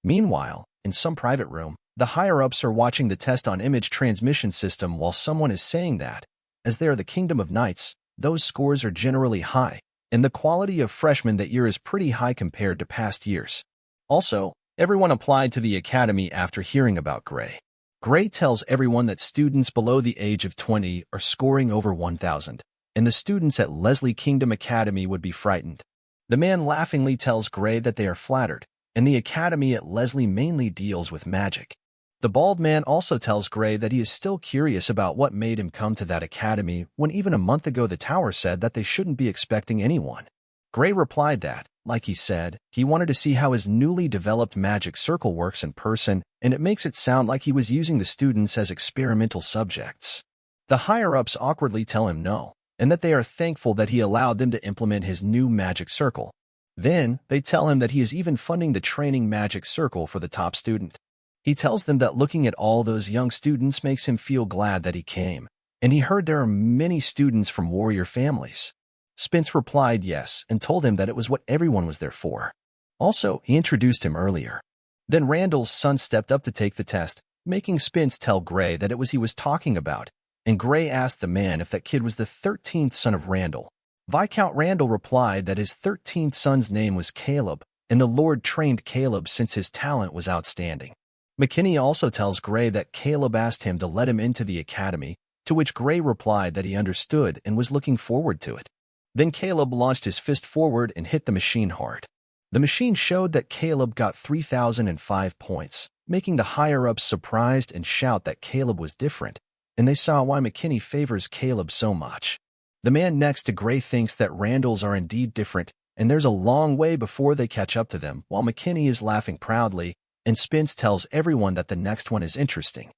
A: Meanwhile, in some private room, the higher-ups are watching the test on image transmission system while someone is saying that, as they are the Kingdom of Knights, those scores are generally high, and the quality of freshmen that year is pretty high compared to past years. Also, everyone applied to the academy after hearing about Gray. Gray tells everyone that students below the age of 20 are scoring over 1,000, and the students at Leslie Kingdom Academy would be frightened. The man laughingly tells Gray that they are flattered, and the academy at Leslie mainly deals with magic. The bald man also tells Gray that he is still curious about what made him come to that academy when even a month ago the tower said that they shouldn't be expecting anyone. Gray replied that, like he said, he wanted to see how his newly developed magic circle works in person, and it makes it sound like he was using the students as experimental subjects. The higher-ups awkwardly tell him no, and that they are thankful that he allowed them to implement his new magic circle. Then, they tell him that he is even funding the training magic circle for the top student. He tells them that looking at all those young students makes him feel glad that he came, and he heard there are many students from warrior families. Spence replied yes and told him that it was what everyone was there for. Also, he introduced him earlier. Then Randall's son stepped up to take the test, making Spence tell Gray that it was he was talking about, and Gray asked the man if that kid was the 13th son of Randall. Viscount Randall replied that his 13th son's name was Caleb, and the Lord trained Caleb since his talent was outstanding. McKinney also tells Gray that Caleb asked him to let him into the academy, to which Gray replied that he understood and was looking forward to it. Then Caleb launched his fist forward and hit the machine hard. The machine showed that Caleb got 3,005 points, making the higher-ups surprised and shout that Caleb was different, and they saw why McKinney favors Caleb so much. The man next to Gray thinks that Randalls are indeed different, and there's a long way before they catch up to them, while McKinney is laughing proudly, and Spence tells everyone that the next one is interesting.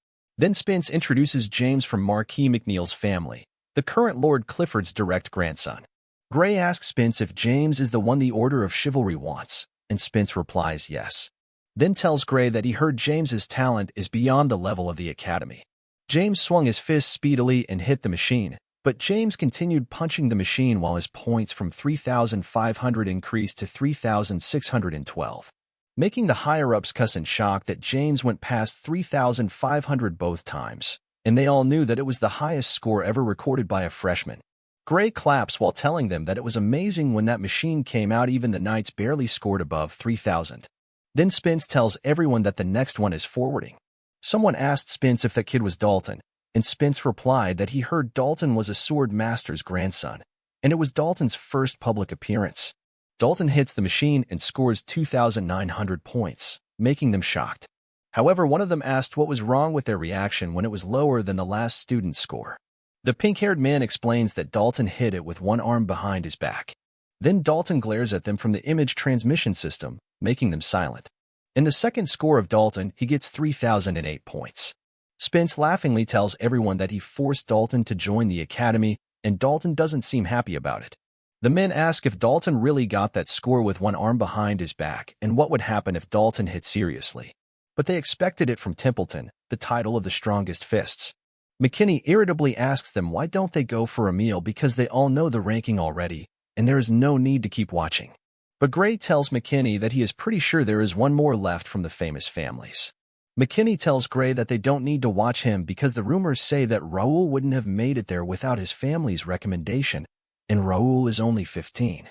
A: Then Spence introduces James from Marquis McNeil's family, the current Lord Clifford's direct grandson. Gray asks Spence if James is the one the Order of Chivalry wants, and Spence replies yes. Then tells Gray that he heard James's talent is beyond the level of the Academy. James swung his fist speedily and hit the machine, but James continued punching the machine while his points from 3,500 increased to 3,612. Making the higher-ups cuss in shock that James went past 3,500 both times, and they all knew that it was the highest score ever recorded by a freshman. Gray claps while telling them that it was amazing when that machine came out even the Knights barely scored above 3,000. Then Spence tells everyone that the next one is forwarding. Someone asked Spence if that kid was Dalton, and Spence replied that he heard Dalton was a sword master's grandson, and it was Dalton's first public appearance. Dalton hits the machine and scores 2,900 points, making them shocked. However, one of them asked what was wrong with their reaction when it was lower than the last student's score. The pink-haired man explains that Dalton hit it with one arm behind his back. Then Dalton glares at them from the image transmission system, making them silent. In the second score of Dalton, he gets 3,008 points. Spence laughingly tells everyone that he forced Dalton to join the Academy, and Dalton doesn't seem happy about it. The men ask if Dalton really got that score with one arm behind his back and what would happen if Dalton hit seriously. But they expected it from Templeton, the title of the strongest fists. McKinney irritably asks them why don't they go for a meal because they all know the ranking already, and there is no need to keep watching. But Gray tells McKinney that he is pretty sure there is one more left from the famous families. McKinney tells Gray that they don't need to watch him because the rumors say that Raul wouldn't have made it there without his family's recommendation, and Raul is only 15.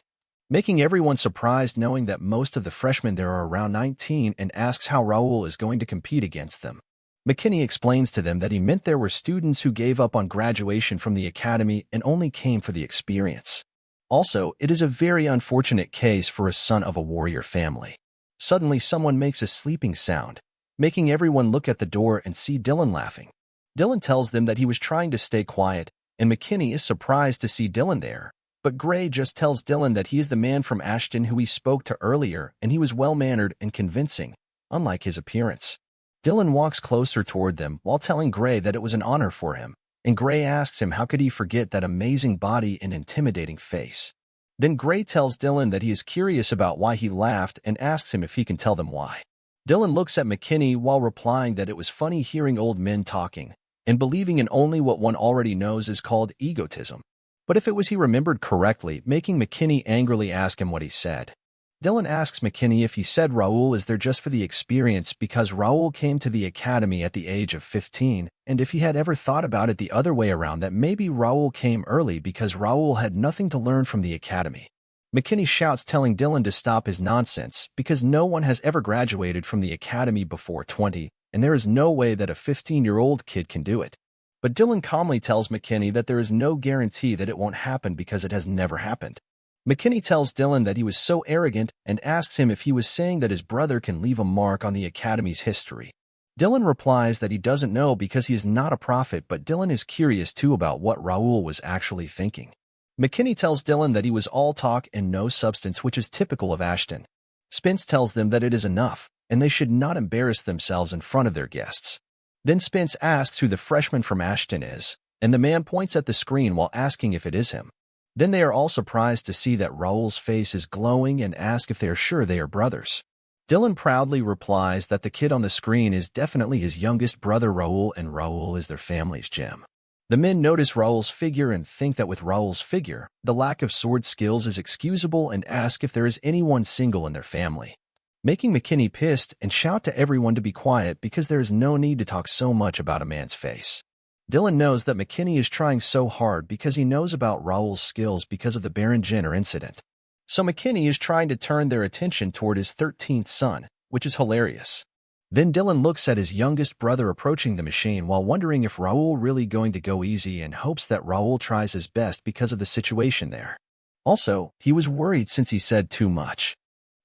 A: Making everyone surprised knowing that most of the freshmen there are around 19 and asks how Raul is going to compete against them. McKinney explains to them that he meant there were students who gave up on graduation from the Academy and only came for the experience. Also, it is a very unfortunate case for a son of a warrior family. Suddenly, someone makes a sleeping sound, making everyone look at the door and see Dylan laughing. Dylan tells them that he was trying to stay quiet, and McKinney is surprised to see Dylan there. But Gray just tells Dylan that he is the man from Ashton who he spoke to earlier, and he was well-mannered and convincing, unlike his appearance. Dylan walks closer toward them while telling Gray that it was an honor for him, and Gray asks him how could he forget that amazing body and intimidating face. Then Gray tells Dylan that he is curious about why he laughed and asks him if he can tell them why. Dylan looks at McKinney while replying that it was funny hearing old men talking, and believing in only what one already knows is called egotism. But if it was he remembered correctly, making McKinney angrily ask him what he said. Dylan asks McKinney if he said Raul is there just for the experience because Raul came to the Academy at the age of 15, and if he had ever thought about it the other way around that maybe Raul came early because Raul had nothing to learn from the Academy. McKinney shouts telling Dylan to stop his nonsense because no one has ever graduated from the Academy before 20, and there is no way that a 15-year-old kid can do it. But Dylan calmly tells McKinney that there is no guarantee that it won't happen because it has never happened. McKinney tells Dylan that he was so arrogant and asks him if he was saying that his brother can leave a mark on the Academy's history. Dylan replies that he doesn't know because he is not a prophet, but Dylan is curious too about what Raul was actually thinking. McKinney tells Dylan that he was all talk and no substance, which is typical of Ashton. Spence tells them that it is enough, and they should not embarrass themselves in front of their guests. Then Spence asks who the freshman from Ashton is, and the man points at the screen while asking if it is him. Then they are all surprised to see that Raul's face is glowing and ask if they are sure they are brothers. Dylan proudly replies that the kid on the screen is definitely his youngest brother Raul, and Raul is their family's gem. The men notice Raul's figure and think that with Raul's figure, the lack of sword skills is excusable and ask if there is anyone single in their family. Making McKinney pissed and shout to everyone to be quiet because there is no need to talk so much about a man's face. Dylan knows that McKinney is trying so hard because he knows about Raul's skills because of the Baron Jenner incident. So McKinney is trying to turn their attention toward his 13th son, which is hilarious. Then Dylan looks at his youngest brother approaching the machine while wondering if Raul really going to go easy and hopes that Raul tries his best because of the situation there. Also, he was worried since he said too much.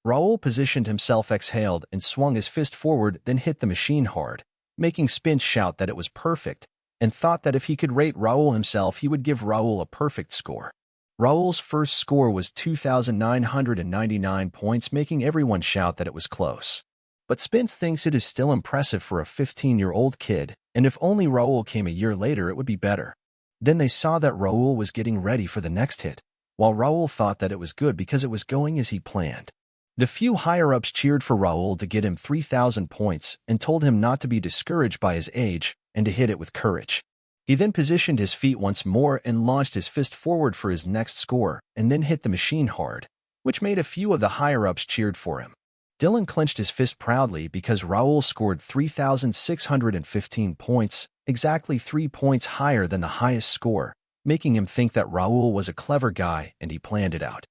A: Raul positioned himself, exhaled, and swung his fist forward, then hit the machine hard, making Spence shout that it was perfect, and thought that if he could rate Raul himself, he would give Raul a perfect score. Raul's first score was 2,999 points, making everyone shout that it was close. But Spence thinks it is still impressive for a 15-year-old kid, and if only Raul came a year later it would be better. Then they saw that Raul was getting ready for the next hit, while Raul thought that it was good because it was going as he planned. The few higher-ups cheered for Raul to get him 3,000 points and told him not to be discouraged by his age and to hit it with courage. He then positioned his feet once more and launched his fist forward for his next score and then hit the machine hard, which made a few of the higher-ups cheered for him. Dylan clenched his fist proudly because Raul scored 3,615 points, exactly 3 points higher than the highest score, making him think that Raul was a clever guy and he planned it out.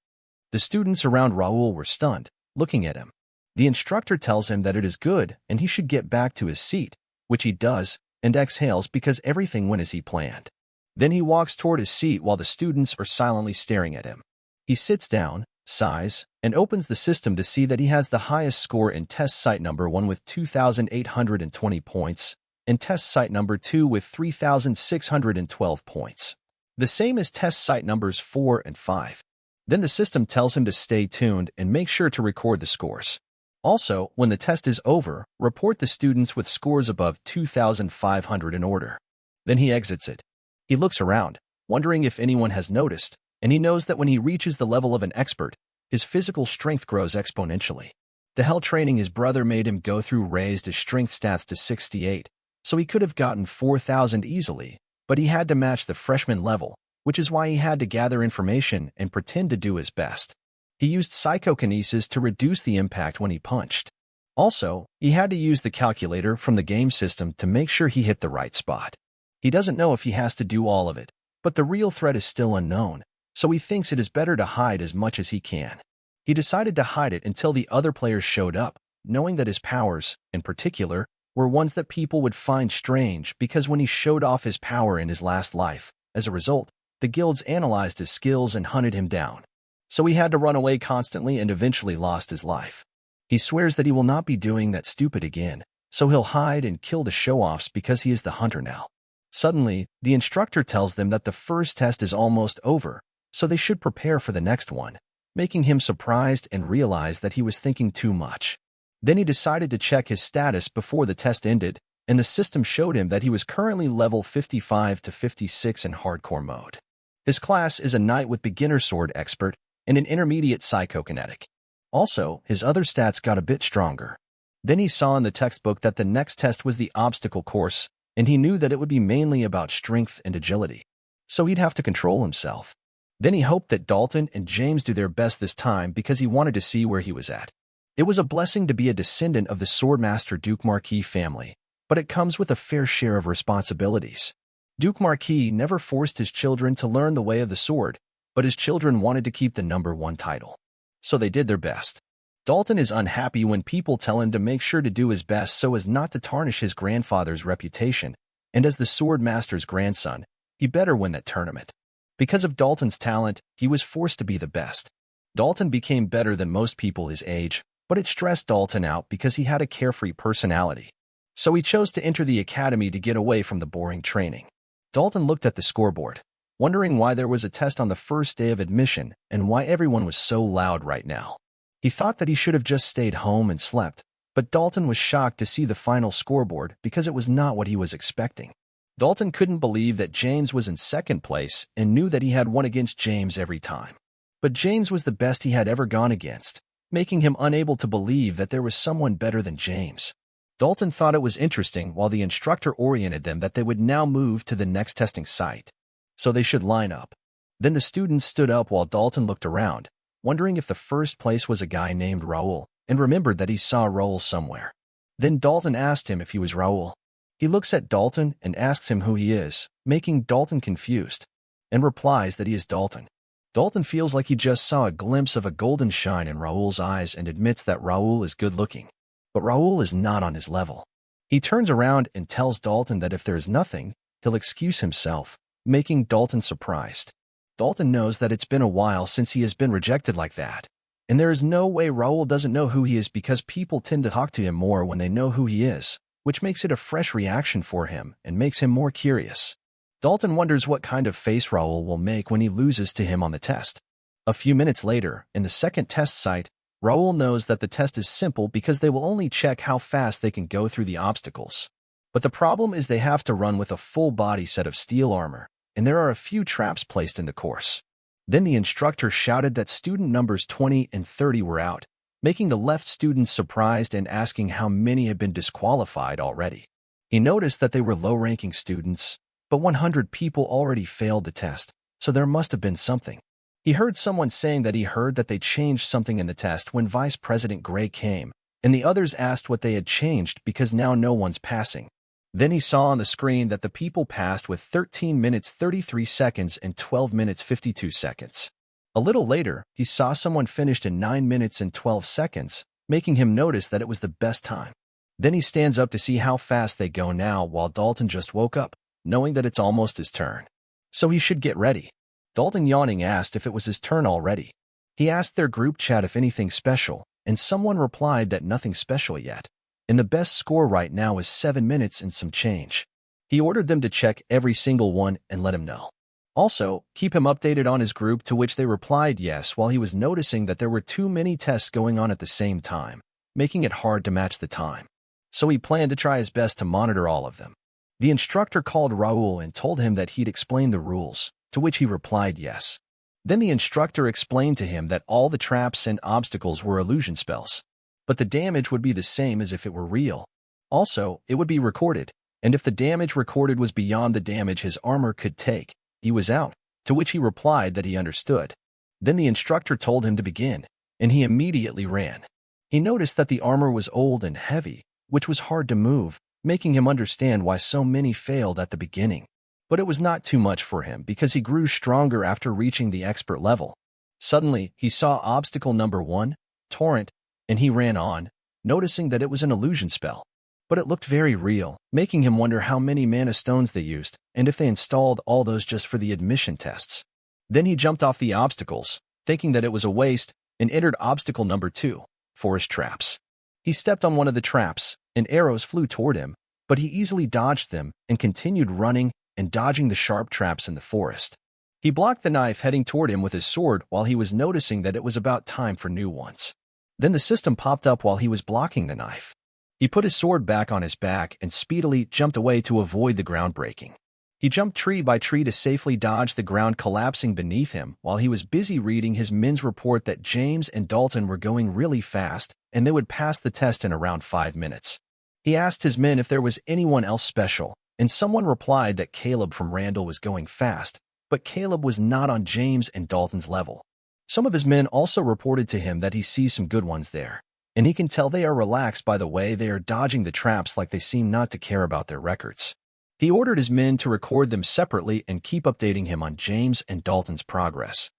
A: The students around Raul were stunned, looking at him. The instructor tells him that it is good and he should get back to his seat, which he does, and exhales because everything went as he planned. Then he walks toward his seat while the students are silently staring at him. He sits down, sighs, and opens the system to see that he has the highest score in test site number 1 with 2,820 points, and test site number 2 with 3,612 points. The same as test site numbers 4 and 5. Then the system tells him to stay tuned and make sure to record the scores. Also, when the test is over, report the students with scores above 2,500 in order. Then he exits it. He looks around, wondering if anyone has noticed, and he knows that when he reaches the level of an expert, his physical strength grows exponentially. The hell training his brother made him go through raised his strength stats to 68, so he could have gotten 4,000 easily, but he had to match the freshman level, which is why he had to gather information and pretend to do his best. He used psychokinesis to reduce the impact when he punched. Also, he had to use the calculator from the game system to make sure he hit the right spot. He doesn't know if he has to do all of it, but the real threat is still unknown, so he thinks it is better to hide as much as he can. He decided to hide it until the other players showed up, knowing that his powers, in particular, were ones that people would find strange because when he showed off his power in his last life, as a result, the guilds analyzed his skills and hunted him down. So he had to run away constantly and eventually lost his life. He swears that he will not be doing that stupid again, so he'll hide and kill the show-offs because he is the hunter now. Suddenly, the instructor tells them that the first test is almost over, so they should prepare for the next one, making him surprised and realize that he was thinking too much. Then he decided to check his status before the test ended, and the system showed him that he was currently level 55 to 56 in hardcore mode. His class is a knight with beginner sword expert and an intermediate psychokinetic. Also, his other stats got a bit stronger. Then he saw in the textbook that the next test was the obstacle course, and he knew that it would be mainly about strength and agility. So he'd have to control himself. Then he hoped that Dalton and James do their best this time because he wanted to see where he was at. It was a blessing to be a descendant of the Swordmaster Duke Marquis family, but it comes with a fair share of responsibilities. Duke Marquis never forced his children to learn the way of the sword, but his children wanted to keep the #1 title. So they did their best. Dalton is unhappy when people tell him to make sure to do his best so as not to tarnish his grandfather's reputation, and as the Swordmaster's grandson, he better win that tournament. Because of Dalton's talent, he was forced to be the best. Dalton became better than most people his age, but it stressed Dalton out because he had a carefree personality. So he chose to enter the academy to get away from the boring training. Dalton looked at the scoreboard, wondering why there was a test on the first day of admission and why everyone was so loud right now. He thought that he should have just stayed home and slept, but Dalton was shocked to see the final scoreboard because it was not what he was expecting. Dalton couldn't believe that James was in second place and knew that he had won against James every time. But James was the best he had ever gone against, making him unable to believe that there was someone better than James. Dalton thought it was interesting while the instructor oriented them that they would now move to the next testing site, so they should line up. Then the students stood up while Dalton looked around, wondering if the first place was a guy named Raul, and remembered that he saw Raul somewhere. Then Dalton asked him if he was Raul. He looks at Dalton and asks him who he is, making Dalton confused, and replies that he is Dalton. Dalton feels like he just saw a glimpse of a golden shine in Raul's eyes and admits that Raul is good-looking. But Raul is not on his level. He turns around and tells Dalton that if there is nothing, he'll excuse himself, making Dalton surprised. Dalton knows that it's been a while since he has been rejected like that, and there is no way Raul doesn't know who he is because people tend to talk to him more when they know who he is, which makes it a fresh reaction for him and makes him more curious. Dalton wonders what kind of face Raul will make when he loses to him on the test. A few minutes later, in the second test site, Raul knows that the test is simple because they will only check how fast they can go through the obstacles. But the problem is they have to run with a full body set of steel armor, and there are a few traps placed in the course. Then the instructor shouted that student numbers 20 and 30 were out, making the left students surprised and asking how many had been disqualified already. He noticed that they were low-ranking students, but 100 people already failed the test, so there must have been something. He heard someone saying that he heard that they changed something in the test when Vice President Gray came, and the others asked what they had changed because now no one's passing. Then he saw on the screen that the people passed with 13 minutes 33 seconds and 12 minutes 52 seconds. A little later, he saw someone finished in 9 minutes and 12 seconds, making him notice that it was the best time. Then he stands up to see how fast they go now while Dalton just woke up, knowing that it's almost his turn. So he should get ready. Dalton yawning asked if it was his turn already. He asked their group chat if anything special, and someone replied that nothing special yet. And the best score right now is 7 minutes and some change. He ordered them to check every single one and let him know. Also, keep him updated on his group, to which they replied yes, while he was noticing that there were too many tests going on at the same time, making it hard to match the time. So he planned to try his best to monitor all of them. The instructor called Raul and told him that he'd explain the rules, to which he replied yes. Then the instructor explained to him that all the traps and obstacles were illusion spells, but the damage would be the same as if it were real. Also, it would be recorded, and if the damage recorded was beyond the damage his armor could take, he was out, to which he replied that he understood. Then the instructor told him to begin, and he immediately ran. He noticed that the armor was old and heavy, which was hard to move, making him understand why so many failed at the beginning. But it was not too much for him because he grew stronger after reaching the expert level. Suddenly, he saw obstacle number 1, Torrent, and he ran on, noticing that it was an illusion spell. But it looked very real, making him wonder how many mana stones they used, and if they installed all those just for the admission tests. Then he jumped off the obstacles, thinking that it was a waste, and entered obstacle number 2, Forest Traps. He stepped on one of the traps, and arrows flew toward him, but he easily dodged them and continued running and dodging the sharp traps in the forest. He blocked the knife heading toward him with his sword while he was noticing that it was about time for new ones. Then the system popped up while he was blocking the knife. He put his sword back on his back and speedily jumped away to avoid the ground breaking. He jumped tree by tree to safely dodge the ground collapsing beneath him while he was busy reading his men's report that James and Dalton were going really fast and they would pass the test in around 5 minutes. He asked his men if there was anyone else special, and someone replied that Caleb from Randall was going fast, but Caleb was not on James and Dalton's level. Some of his men also reported to him that he sees some good ones there, and he can tell they are relaxed by the way they are dodging the traps like they seem not to care about their records. He ordered his men to record them separately and keep updating him on James and Dalton's progress.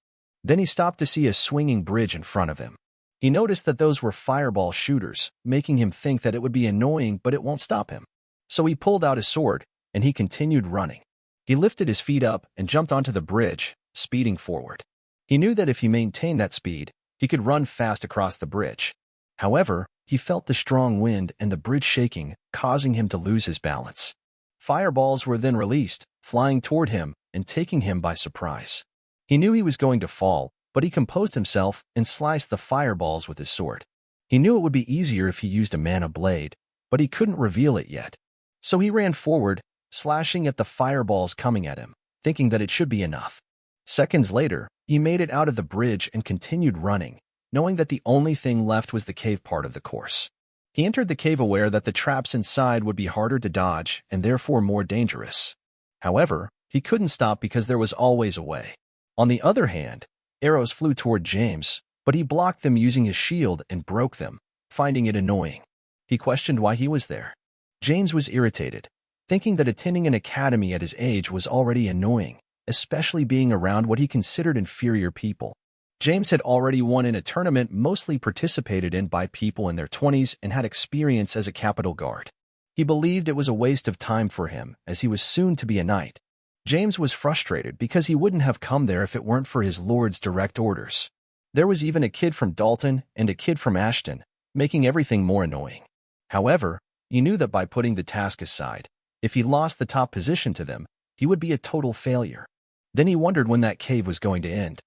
A: Then he stopped to see a swinging bridge in front of him. He noticed that those were fireball shooters, making him think that it would be annoying, but it won't stop him. So he pulled out his sword, and he continued running. He lifted his feet up and jumped onto the bridge, speeding forward. He knew that if he maintained that speed, he could run fast across the bridge. However, he felt the strong wind and the bridge shaking, causing him to lose his balance. Fireballs were then released, flying toward him and taking him by surprise. He knew he was going to fall, but he composed himself and sliced the fireballs with his sword. He knew it would be easier if he used a mana blade, but he couldn't reveal it yet. So he ran forward, slashing at the fireballs coming at him, thinking that it should be enough. Seconds later, he made it out of the bridge and continued running, knowing that the only thing left was the cave part of the course. He entered the cave aware that the traps inside would be harder to dodge and therefore more dangerous. However, he couldn't stop because there was always a way. On the other hand, arrows flew toward James, but he blocked them using his shield and broke them, finding it annoying. He questioned why he was there. James was irritated, thinking that attending an academy at his age was already annoying, especially being around what he considered inferior people. James had already won in a tournament mostly participated in by people in their 20s and had experience as a capital guard. He believed it was a waste of time for him, as he was soon to be a knight. James was frustrated because he wouldn't have come there if it weren't for his lord's direct orders. There was even a kid from Dalton and a kid from Ashton, making everything more annoying. However, he knew that by putting the task aside, if he lost the top position to them, he would be a total failure. Then he wondered when that cave was going to end.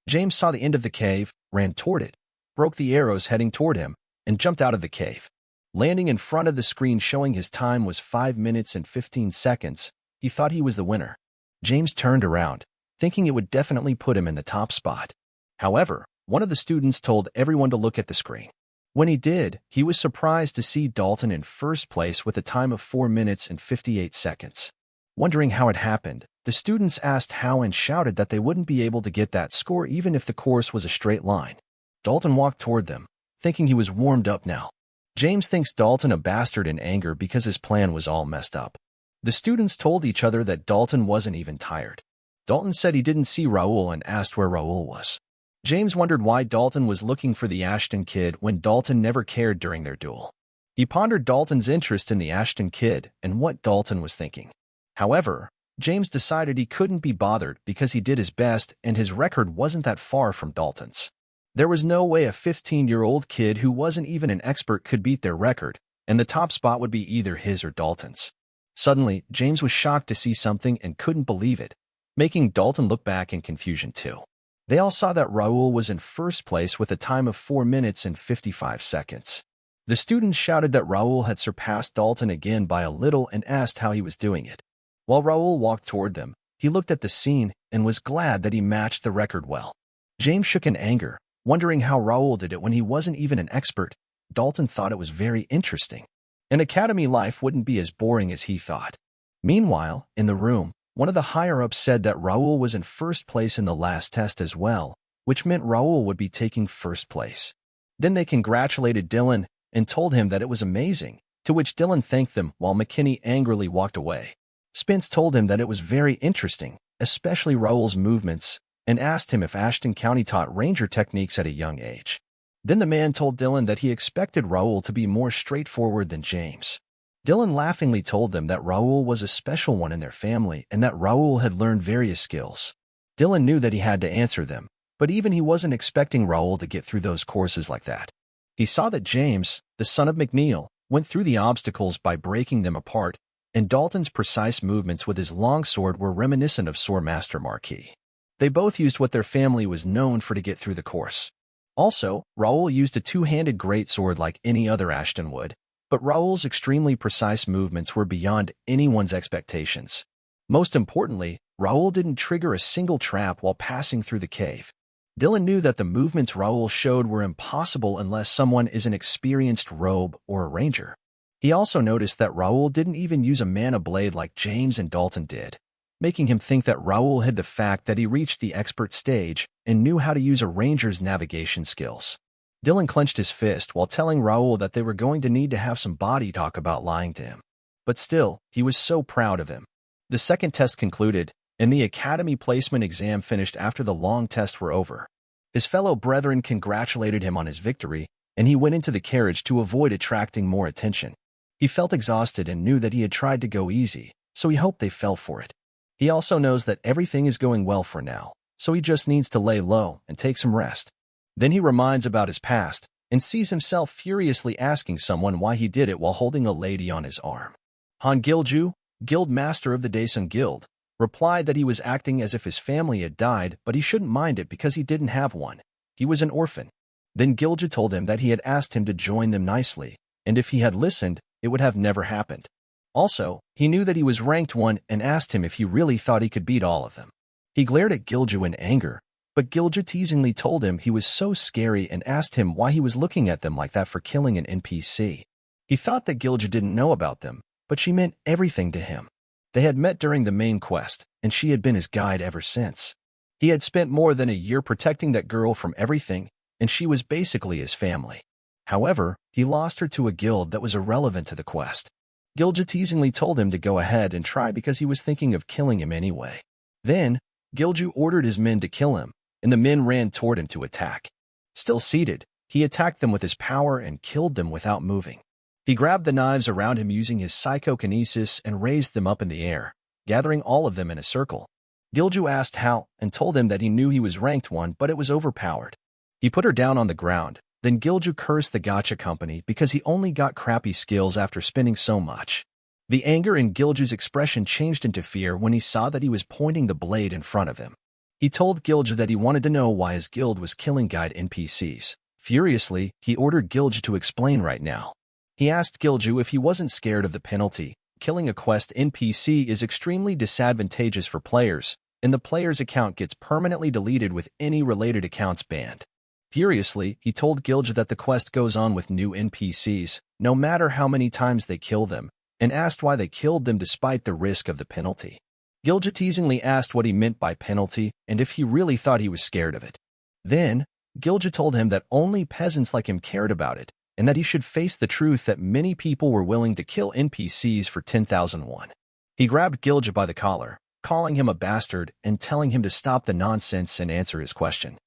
A: James saw the end of the cave, ran toward it, broke the arrows heading toward him, and jumped out of the cave. Landing in front of the screen showing his time was 5 minutes and 15 seconds, he thought he was the winner. James turned around, thinking it would definitely put him in the top spot. However, one of the students told everyone to look at the screen. When he did, he was surprised to see Dalton in first place with a time of 4 minutes and 58 seconds. Wondering how it happened, the students asked how and shouted that they wouldn't be able to get that score even if the course was a straight line. Dalton walked toward them, thinking he was warmed up now. James thinks Dalton a bastard in anger because his plan was all messed up. The students told each other that Dalton wasn't even tired. Dalton said he didn't see Raul and asked where Raul was. James wondered why Dalton was looking for the Ashton kid when Dalton never cared during their duel. He pondered Dalton's interest in the Ashton kid and what Dalton was thinking. However, James decided he couldn't be bothered because he did his best and his record wasn't that far from Dalton's. There was no way a 15-year-old kid who wasn't even an expert could beat their record, and the top spot would be either his or Dalton's. Suddenly, James was shocked to see something and couldn't believe it, making Dalton look back in confusion too. They all saw that Raul was in first place with a time of 4 minutes and 55 seconds. The students shouted that Raul had surpassed Dalton again by a little and asked how he was doing it. While Raul walked toward them, he looked at the scene and was glad that he matched the record well. James shook in anger, wondering how Raul did it when he wasn't even an expert. Dalton thought it was very interesting. An academy life wouldn't be as boring as he thought. Meanwhile, in the room, one of the higher-ups said that Raul was in first place in the last test as well, which meant Raul would be taking first place. Then they congratulated Dylan and told him that it was amazing, to which Dylan thanked them while McKinney angrily walked away. Spence told him that it was very interesting, especially Raul's movements, and asked him if Ashton County taught ranger techniques at a young age. Then the man told Dylan that he expected Raul to be more straightforward than James. Dylan laughingly told them that Raul was a special one in their family and that Raul had learned various skills. Dylan knew that he had to answer them, but even he wasn't expecting Raul to get through those courses like that. He saw that James, the son of McNeil, went through the obstacles by breaking them apart, and Dalton's precise movements with his longsword were reminiscent of Swordmaster Marquis. They both used what their family was known for to get through the course. Also, Raul used a two-handed greatsword like any other Ashton would, but Raul's extremely precise movements were beyond anyone's expectations. Most importantly, Raul didn't trigger a single trap while passing through the cave. Dylan knew that the movements Raul showed were impossible unless someone is an experienced rogue or a ranger. He also noticed that Raul didn't even use a mana blade like James and Dalton did, making him think that Raul hid the fact that he reached the expert stage and knew how to use a ranger's navigation skills. Dylan clenched his fist while telling Raul that they were going to need to have some body talk about lying to him. But still, he was so proud of him. The second test concluded, and the academy placement exam finished after the long tests were over. His fellow brethren congratulated him on his victory, and he went into the carriage to avoid attracting more attention. He felt exhausted and knew that he had tried to go easy, so he hoped they fell for it. He also knows that everything is going well for now, so he just needs to lay low and take some rest. Then he reminds about his past and sees himself furiously asking someone why he did it while holding a lady on his arm. Han Gilju, guild master of the Daesun Guild, replied that he was acting as if his family had died, but he shouldn't mind it because he didn't have one. He was an orphan. Then Gilju told him that he had asked him to join them nicely, and if he had listened, it would have never happened. Also, he knew that he was ranked 1 and asked him if he really thought he could beat all of them. He glared at Gilju in anger, but Gilju teasingly told him he was so scary and asked him why he was looking at them like that for killing an NPC. He thought that Gilju didn't know about them, but she meant everything to him. They had met during the main quest, and she had been his guide ever since. He had spent more than a year protecting that girl from everything, and she was basically his family. However, he lost her to a guild that was irrelevant to the quest. Gilju teasingly told him to go ahead and try because he was thinking of killing him anyway. Then, Gilju ordered his men to kill him, and the men ran toward him to attack. Still seated, he attacked them with his power and killed them without moving. He grabbed the knives around him using his psychokinesis and raised them up in the air, gathering all of them in a circle. Gilju asked how and told him that he knew he was ranked 1, but it was overpowered. He put her down on the ground. Then Gilju cursed the gacha company because he only got crappy skills after spending so much. The anger in Gilju's expression changed into fear when he saw that he was pointing the blade in front of him. He told Gilju that he wanted to know why his guild was killing guide NPCs. Furiously, he ordered Gilju to explain right now. He asked Gilju if he wasn't scared of the penalty. Killing a Quest NPC is extremely disadvantageous for players, and the player's account gets permanently deleted with any related accounts banned. Furiously, he told Gilju that the quest goes on with new NPCs, no matter how many times they kill them, and asked why they killed them despite the risk of the penalty. Gilju teasingly asked what he meant by penalty and if he really thought he was scared of it. Then, Gilju told him that only peasants like him cared about it, and that he should face the truth that many people were willing to kill NPCs for 10,000 won. He grabbed Gilju by the collar, calling him a bastard and telling him to stop the nonsense and answer his question.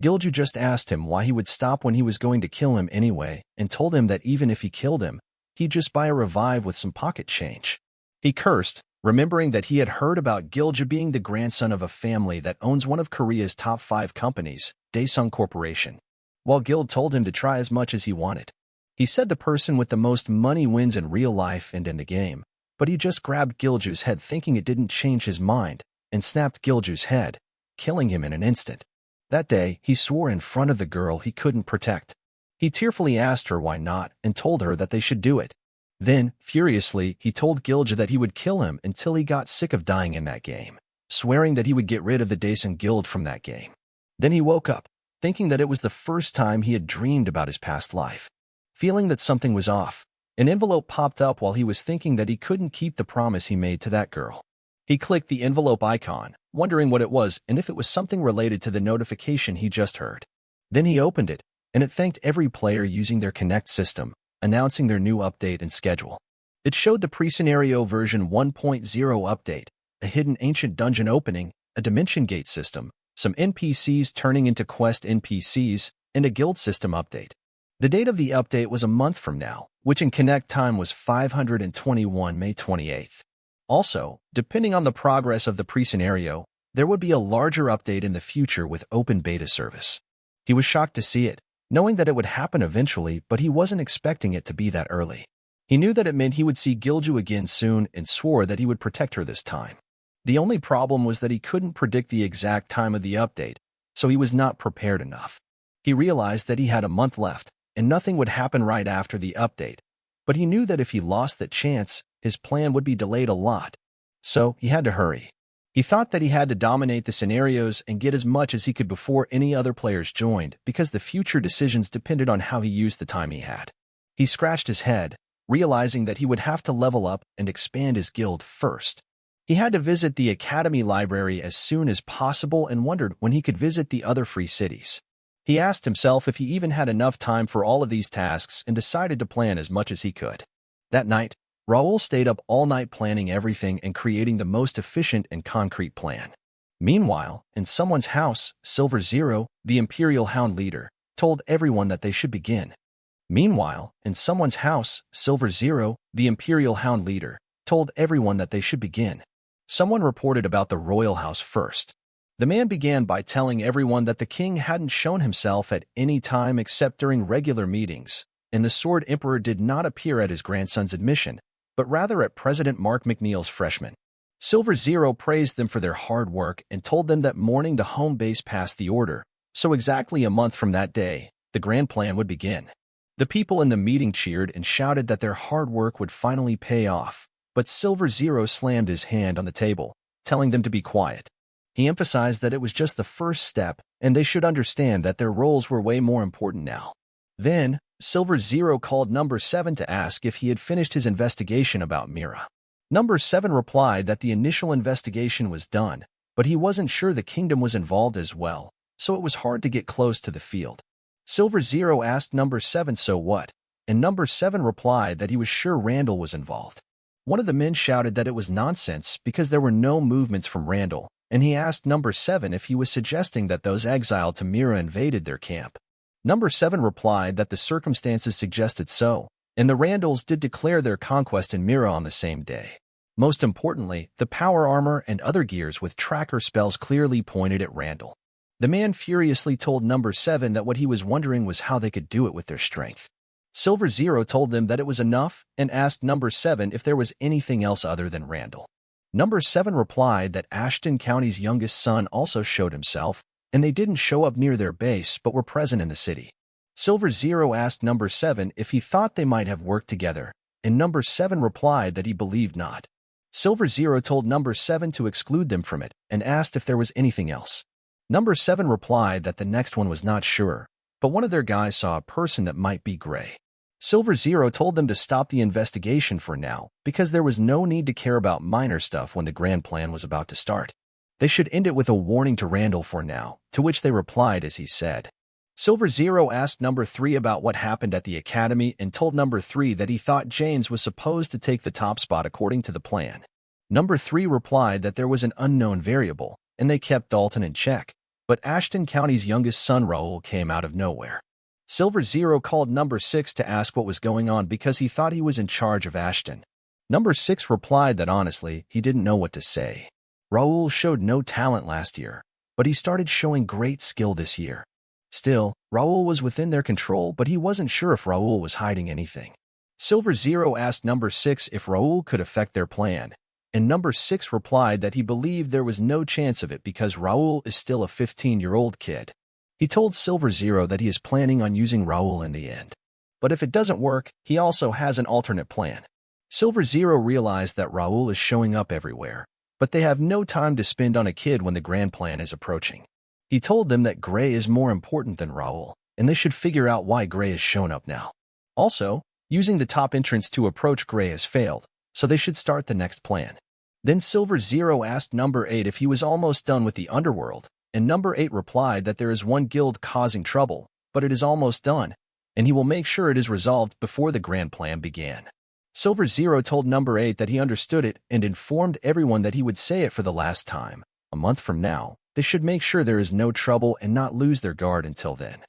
A: Gilju just asked him why he would stop when he was going to kill him anyway, and told him that even if he killed him, he'd just buy a revive with some pocket change. He cursed, remembering that he had heard about Gilju being the grandson of a family that owns one of Korea's top 5 companies, Daesung Corporation. While Gilju told him to try as much as he wanted. He said the person with the most money wins in real life and in the game, but he just grabbed Gilju's head thinking it didn't change his mind, and snapped Gilju's head, killing him in an instant. That day, he swore in front of the girl he couldn't protect. He tearfully asked her why not and told her that they should do it. Then, furiously, he told Gilju that he would kill him until he got sick of dying in that game, swearing that he would get rid of the Daesung Guild from that game. Then he woke up, thinking that it was the first time he had dreamed about his past life. Feeling that something was off, an envelope popped up while he was thinking that he couldn't keep the promise he made to that girl. He clicked the envelope icon, wondering what it was and if it was something related to the notification he just heard. Then he opened it, and it thanked every player using their Connect system, announcing their new update and schedule. It showed the pre-scenario version 1.0 update, a hidden ancient dungeon opening, a dimension gate system, some NPCs turning into quest NPCs, and a guild system update. The date of the update was a month from now, which in Connect time was 521 May 28th. Also, depending on the progress of the pre-scenario, there would be a larger update in the future with open beta service. He was shocked to see it, knowing that it would happen eventually, but he wasn't expecting it to be that early. He knew that it meant he would see Gilju again soon and swore that he would protect her this time. The only problem was that he couldn't predict the exact time of the update, so he was not prepared enough. He realized that he had a month left, and nothing would happen right after the update, but he knew that if he lost that chance, his plan would be delayed a lot. So he had to hurry. He thought that he had to dominate the scenarios and get as much as he could before any other players joined, because the future decisions depended on how he used the time he had. He scratched his head, realizing that he would have to level up and expand his guild first. He had to visit the Academy Library as soon as possible and wondered when he could visit the other free cities. He asked himself if he even had enough time for all of these tasks and decided to plan as much as he could. That night, Raul stayed up all night planning everything and creating the most efficient and concrete plan. Meanwhile, in someone's house, Silver Zero, the Imperial Hound leader, told everyone that they should begin. Meanwhile, in someone's house, Silver Zero, the Imperial Hound leader, told everyone that they should begin. Someone reported about the royal house first. The man began by telling everyone that the king hadn't shown himself at any time except during regular meetings, and the Sword Emperor did not appear at his grandson's admission, but rather at President Mark McNeil's freshman. Silver Zero praised them for their hard work and told them that morning the home base passed the order, so exactly a month from that day, the grand plan would begin. The people in the meeting cheered and shouted that their hard work would finally pay off, but Silver Zero slammed his hand on the table, telling them to be quiet. He emphasized that it was just the first step, and they should understand that their roles were way more important now. Then, Silver Zero called Number 7 to ask if he had finished his investigation about Mira. Number 7 replied that the initial investigation was done, but he wasn't sure the kingdom was involved as well, so it was hard to get close to the field. Silver Zero asked Number 7 so what, and Number 7 replied that he was sure Randall was involved. One of the men shouted that it was nonsense because there were no movements from Randall, and he asked Number 7 if he was suggesting that those exiled to Mira invaded their camp. Number 7 replied that the circumstances suggested so, and the Randalls did declare their conquest in Mira on the same day. Most importantly, the power armor and other gears with tracker spells clearly pointed at Randall. The man furiously told Number 7 that what he was wondering was how they could do it with their strength. Silver Zero told them that it was enough and asked Number 7 if there was anything else other than Randall. Number 7 replied that Ashton County's youngest son also showed himself, and they didn't show up near their base but were present in the city. Silver Zero asked Number 7 if he thought they might have worked together, and Number 7 replied that he believed not. Silver Zero told Number 7 to exclude them from it and asked if there was anything else. Number 7 replied that the next one was not sure, but one of their guys saw a person that might be Gray. Silver Zero told them to stop the investigation for now because there was no need to care about minor stuff when the grand plan was about to start. They should end it with a warning to Randall for now, to which they replied as he said. Silver Zero asked Number 3 about what happened at the academy and told Number 3 that he thought James was supposed to take the top spot according to the plan. Number 3 replied that there was an unknown variable, and they kept Dalton in check, but Ashton County's youngest son Raul came out of nowhere. Silver Zero called Number 6 to ask what was going on because he thought he was in charge of Ashton. Number 6 replied that honestly, he didn't know what to say. Raul showed no talent last year, but he started showing great skill this year. Still, Raul was within their control, but he wasn't sure if Raul was hiding anything. Silver Zero asked Number 6 if Raul could affect their plan, and Number 6 replied that he believed there was no chance of it because Raul is still a 15-year-old kid. He told Silver Zero that he is planning on using Raul in the end. But if it doesn't work, he also has an alternate plan. Silver Zero realized that Raul is showing up everywhere, but they have no time to spend on a kid when the grand plan is approaching. He told them that Gray is more important than Raul, and they should figure out why Gray has shown up now. Also, using the top entrance to approach Gray has failed, so they should start the next plan. Then Silver Zero asked Number 8 if he was almost done with the underworld, and Number 8 replied that there is one guild causing trouble, but it is almost done, and he will make sure it is resolved before the grand plan began. Silver Zero told Number 8 that he understood it and informed everyone that he would say it for the last time. A month from now, they should make sure there is no trouble and not lose their guard until then.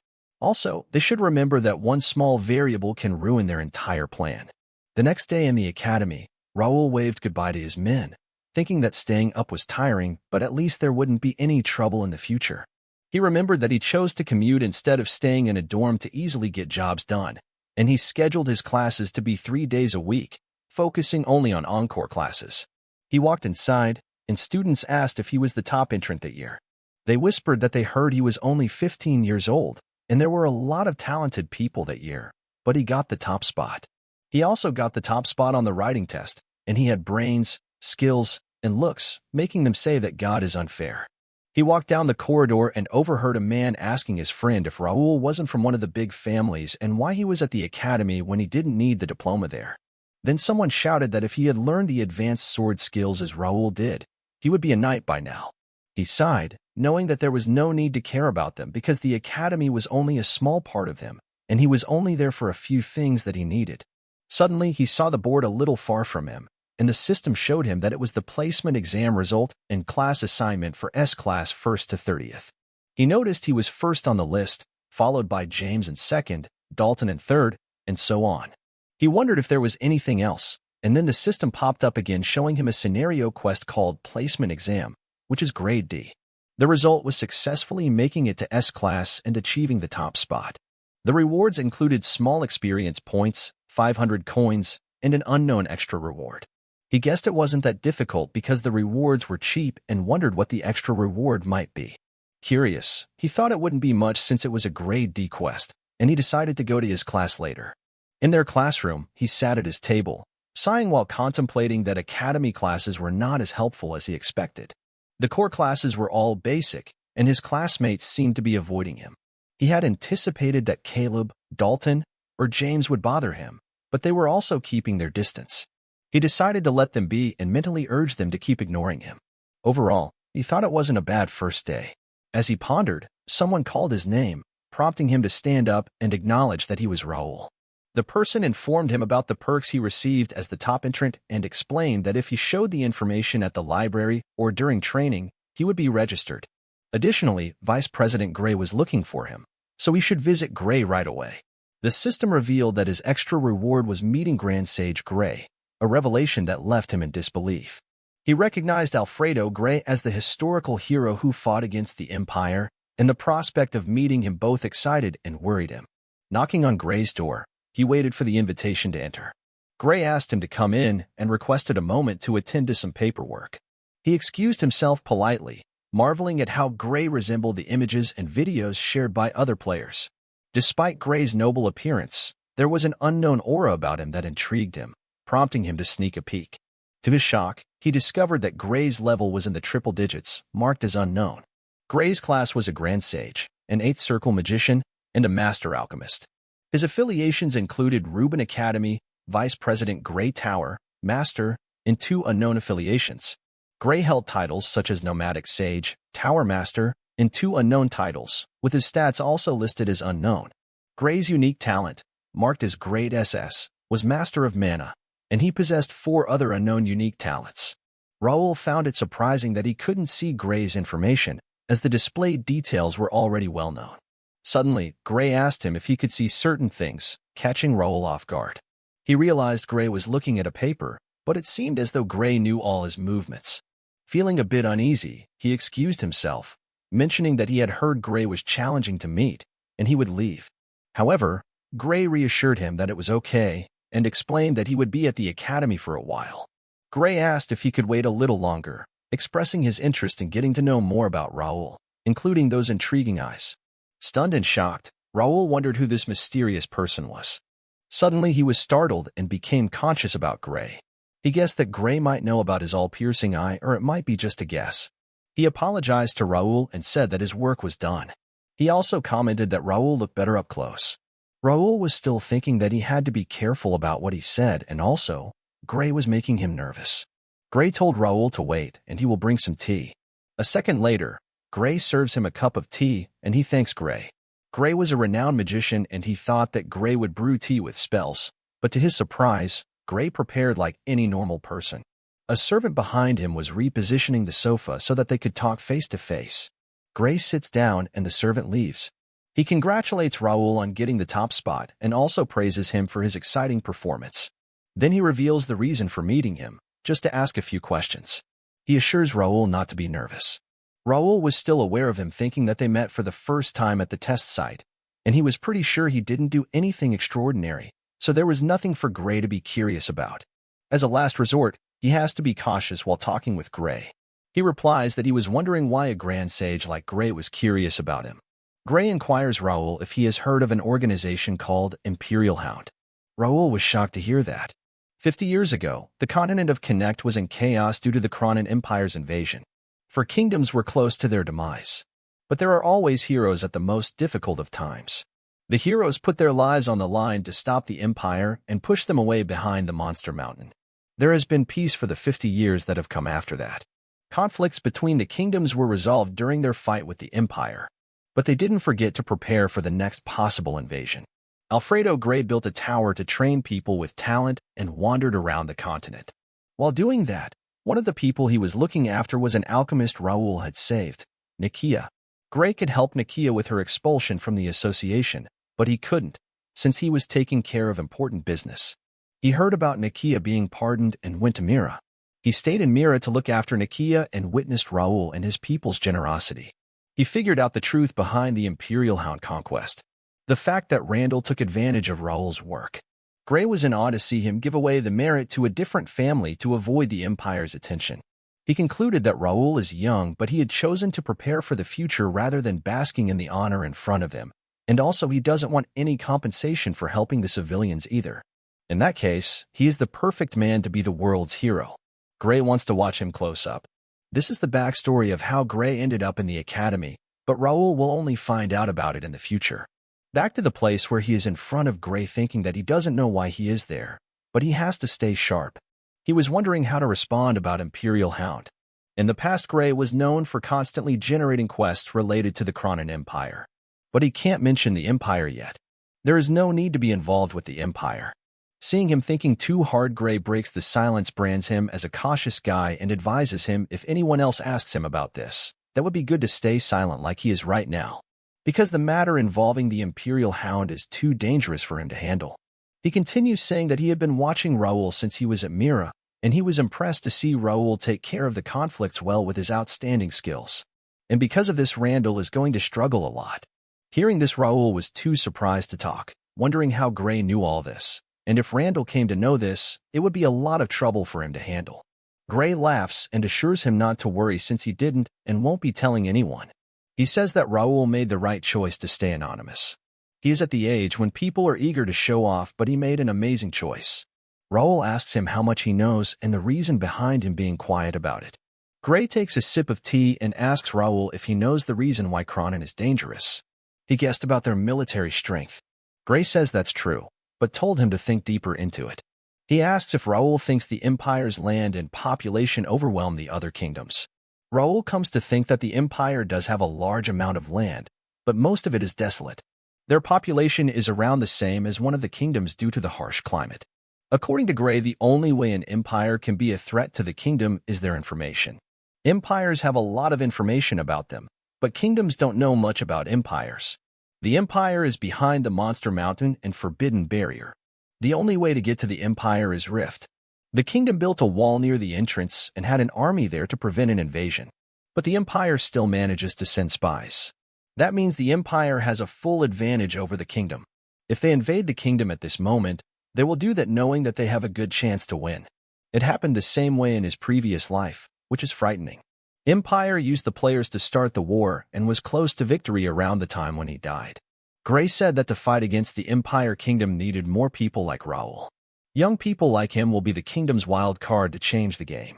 A: Also, they should remember that one small variable can ruin their entire plan. The next day in the academy, Raul waved goodbye to his men, thinking that staying up was tiring, but at least there wouldn't be any trouble in the future. He remembered that he chose to commute instead of staying in a dorm to easily get jobs done, and he scheduled his classes to be 3 days a week, focusing only on encore classes. He walked inside, and students asked if he was the top entrant that year. They whispered that they heard he was only 15 years old, and there were a lot of talented people that year, but he got the top spot. He also got the top spot on the writing test, and he had brains, skills, and looks, making them say that God is unfair. He walked down the corridor and overheard a man asking his friend if Raul wasn't from one of the big families and why he was at the academy when he didn't need the diploma there. Then someone shouted that if he had learned the advanced sword skills as Raul did, he would be a knight by now. He sighed, knowing that there was no need to care about them because the academy was only a small part of him, and he was only there for a few things that he needed. Suddenly, he saw the board a little far from him, and the system showed him that it was the placement exam result and class assignment for S-Class 1st to 30th. He noticed he was first on the list, followed by James in second, Dalton in third, and so on. He wondered if there was anything else, and then the system popped up again showing him a scenario quest called Placement Exam, which is grade D. The result was successfully making it to S-Class and achieving the top spot. The rewards included small experience points, 500 coins, and an unknown extra reward. He guessed it wasn't that difficult because the rewards were cheap and wondered what the extra reward might be. Curious, he thought it wouldn't be much since it was a grade D quest, and he decided to go to his class later. In their classroom, he sat at his table, sighing while contemplating that academy classes were not as helpful as he expected. The core classes were all basic, and his classmates seemed to be avoiding him. He had anticipated that Caleb, Dalton, or James would bother him, but they were also keeping their distance. He decided to let them be and mentally urged them to keep ignoring him. Overall, he thought it wasn't a bad first day. As he pondered, someone called his name, prompting him to stand up and acknowledge that he was Raul. The person informed him about the perks he received as the top entrant and explained that if he showed the information at the library or during training, he would be registered. Additionally, Vice President Gray was looking for him, so he should visit Gray right away. The system revealed that his extra reward was meeting Grand Sage Gray, a revelation that left him in disbelief. He recognized Alfredo Gray as the historical hero who fought against the Empire, and the prospect of meeting him both excited and worried him. Knocking on Gray's door, he waited for the invitation to enter. Gray asked him to come in and requested a moment to attend to some paperwork. He excused himself politely, marveling at how Gray resembled the images and videos shared by other players. Despite Gray's noble appearance, there was an unknown aura about him that intrigued him, prompting him to sneak a peek. To his shock, he discovered that Gray's level was in the triple digits, marked as unknown. Gray's class was a Grand Sage, an Eighth Circle Magician, and a Master Alchemist. His affiliations included Rubin Academy, Vice President Gray Tower, Master, and 2 unknown affiliations. Gray held titles such as Nomadic Sage, Tower Master, and 2 unknown titles, with his stats also listed as unknown. Gray's unique talent, marked as Grade SS, was Master of Mana, and he possessed 4 other unknown unique talents. Raul found it surprising that he couldn't see Gray's information, as the displayed details were already well known. Suddenly, Gray asked him if he could see certain things, catching Raul off guard. He realized Gray was looking at a paper, but it seemed as though Gray knew all his movements. Feeling a bit uneasy, he excused himself, mentioning that he had heard Gray was challenging to meet, and he would leave. However, Gray reassured him that it was okay, and explained that he would be at the academy for a while. Gray asked if he could wait a little longer, expressing his interest in getting to know more about Raul, including those intriguing eyes. Stunned and shocked, Raul wondered who this mysterious person was. Suddenly, he was startled and became conscious about Gray. He guessed that Gray might know about his all-piercing eye, or it might be just a guess. He apologized to Raul and said that his work was done. He also commented that Raul looked better up close. Raul was still thinking that he had to be careful about what he said, and also, Gray was making him nervous. Gray told Raul to wait, and he will bring some tea. A second later, Gray serves him a cup of tea, and he thanks Gray. Gray was a renowned magician, and he thought that Gray would brew tea with spells, but to his surprise, Gray prepared like any normal person. A servant behind him was repositioning the sofa so that they could talk face to face. Gray sits down and the servant leaves. He congratulates Raul on getting the top spot and also praises him for his exciting performance. Then he reveals the reason for meeting him, just to ask a few questions. He assures Raul not to be nervous. Raul was still aware of him, thinking that they met for the first time at the test site, and he was pretty sure he didn't do anything extraordinary, so there was nothing for Gray to be curious about. As a last resort, he has to be cautious while talking with Gray. He replies that he was wondering why a Grand Sage like Gray was curious about him. Gray inquires Raul if he has heard of an organization called Imperial Hound. Raul was shocked to hear that. 50 years ago, the continent of Connect was in chaos due to the Cronin Empire's invasion. For kingdoms were close to their demise. But there are always heroes at the most difficult of times. The heroes put their lives on the line to stop the Empire and push them away behind the Monster Mountain. There has been peace for the 50 years that have come after that. Conflicts between the kingdoms were resolved during their fight with the Empire. But they didn't forget to prepare for the next possible invasion. Alfredo Gray built a tower to train people with talent and wandered around the continent. While doing that, one of the people he was looking after was an alchemist Raul had saved, Nakia. Gray could help Nakia with her expulsion from the association, but he couldn't, since he was taking care of important business. He heard about Nakia being pardoned and went to Mira. He stayed in Mira to look after Nakia and witnessed Raul and his people's generosity. He figured out the truth behind the Imperial Hound conquest. The fact that Randall took advantage of Raul's work. Gray was in awe to see him give away the merit to a different family to avoid the Empire's attention. He concluded that Raul is young, but he had chosen to prepare for the future rather than basking in the honor in front of him. And also he doesn't want any compensation for helping the civilians either. In that case, he is the perfect man to be the world's hero. Gray wants to watch him close up. This is the backstory of how Gray ended up in the academy, but Raul will only find out about it in the future. Back to the place where he is in front of Gray, thinking that he doesn't know why he is there, but he has to stay sharp. He was wondering how to respond about Imperial Hound. In the past, Gray was known for constantly generating quests related to the Cronin Empire. But he can't mention the Empire yet. There is no need to be involved with the Empire. Seeing him thinking too hard, Gray breaks the silence, brands him as a cautious guy, and advises him if anyone else asks him about this, that would be good to stay silent like he is right now, because the matter involving the Imperial Hound is too dangerous for him to handle. He continues saying that he had been watching Raul since he was at Mira, and he was impressed to see Raul take care of the conflicts well with his outstanding skills. And because of this, Randall is going to struggle a lot. Hearing this, Raul was too surprised to talk, wondering how Gray knew all this, and if Randall came to know this, it would be a lot of trouble for him to handle. Gray laughs and assures him not to worry since he didn't and won't be telling anyone. He says that Raul made the right choice to stay anonymous. He is at the age when people are eager to show off, but he made an amazing choice. Raul asks him how much he knows and the reason behind him being quiet about it. Gray takes a sip of tea and asks Raul if he knows the reason why Cronin is dangerous. He guessed about their military strength. Gray says that's true, but told him to think deeper into it. He asks if Raul thinks the Empire's land and population overwhelm the other kingdoms. Raul comes to think that the Empire does have a large amount of land, but most of it is desolate. Their population is around the same as one of the kingdoms due to the harsh climate. According to Gray, the only way an empire can be a threat to the kingdom is their information. Empires have a lot of information about them, but kingdoms don't know much about empires. The empire is behind the Monster Mountain and Forbidden Barrier. The only way to get to the empire is Rift. The kingdom built a wall near the entrance and had an army there to prevent an invasion. But the empire still manages to send spies. That means the empire has a full advantage over the kingdom. If they invade the kingdom at this moment, they will do that knowing that they have a good chance to win. It happened the same way in his previous life, which is frightening. Empire used the players to start the war and was close to victory around the time when he died. Gray said that to fight against the Empire Kingdom needed more people like Raul. Young people like him will be the kingdom's wild card to change the game.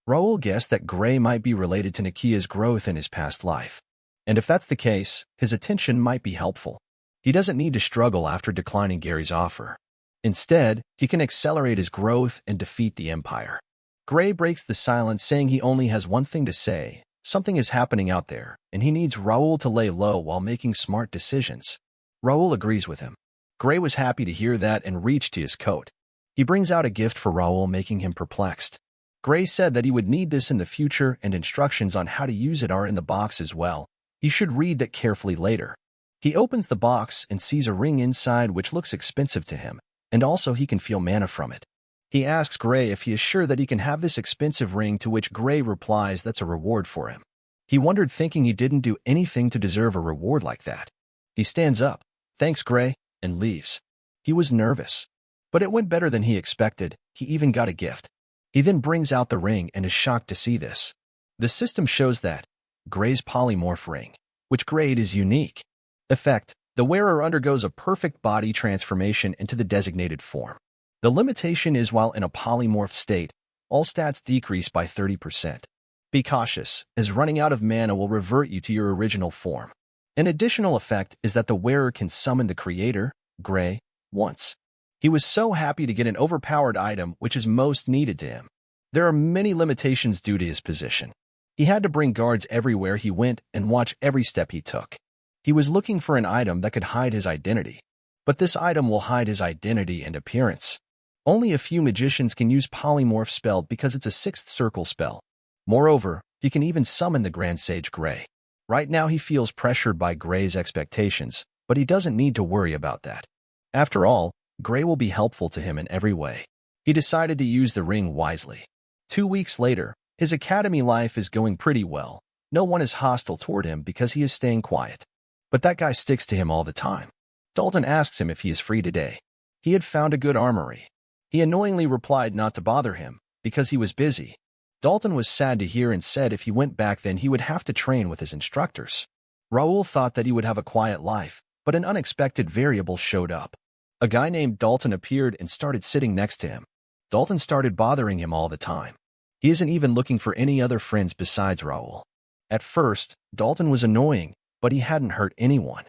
A: Raul guessed that Gray might be related to Nakia's growth in his past life. And if that's the case, his attention might be helpful. He doesn't need to struggle after declining Gary's offer. Instead, he can accelerate his growth and defeat the Empire. Gray breaks the silence, saying he only has one thing to say. Something is happening out there, and he needs Raul to lay low while making smart decisions. Raul agrees with him. Gray was happy to hear that and reached to his coat. He brings out a gift for Raul, making him perplexed. Gray said that he would need this in the future, and instructions on how to use it are in the box as well. He should read that carefully later. He opens the box and sees a ring inside which looks expensive to him, and also he can feel mana from it. He asks Gray if he is sure that he can have this expensive ring, to which Gray replies that's a reward for him. He wondered, thinking he didn't do anything to deserve a reward like that. He stands up, thanks Gray, and leaves. He was nervous. But it went better than he expected. He even got a gift. He then brings out the ring and is shocked to see this. The system shows that Gray's polymorph ring, which Gray is unique. Effect: the wearer undergoes a perfect body transformation into the designated form. The limitation is while in a polymorph state, all stats decrease by 30%. Be cautious, as running out of mana will revert you to your original form. An additional effect is that the wearer can summon the creator, Gray, once. He was so happy to get an overpowered item which is most needed to him. There are many limitations due to his position. He had to bring guards everywhere he went and watch every step he took. He was looking for an item that could hide his identity. But this item will hide his identity and appearance. Only a few magicians can use polymorph spell because it's a sixth circle spell. Moreover, he can even summon the Grand Sage Gray. Right now he feels pressured by Gray's expectations, but he doesn't need to worry about that. After all, Gray will be helpful to him in every way. He decided to use the ring wisely. 2 weeks later, his academy life is going pretty well. No one is hostile toward him because he is staying quiet. But that guy sticks to him all the time. Dalton asks him if he is free today. He had found a good armory. He annoyingly replied not to bother him, because he was busy. Dalton was sad to hear and said if he went back then he would have to train with his instructors. Raul thought that he would have a quiet life, but an unexpected variable showed up. A guy named Dalton appeared and started sitting next to him. Dalton started bothering him all the time. He isn't even looking for any other friends besides Raul. At first, Dalton was annoying, but he hadn't hurt anyone.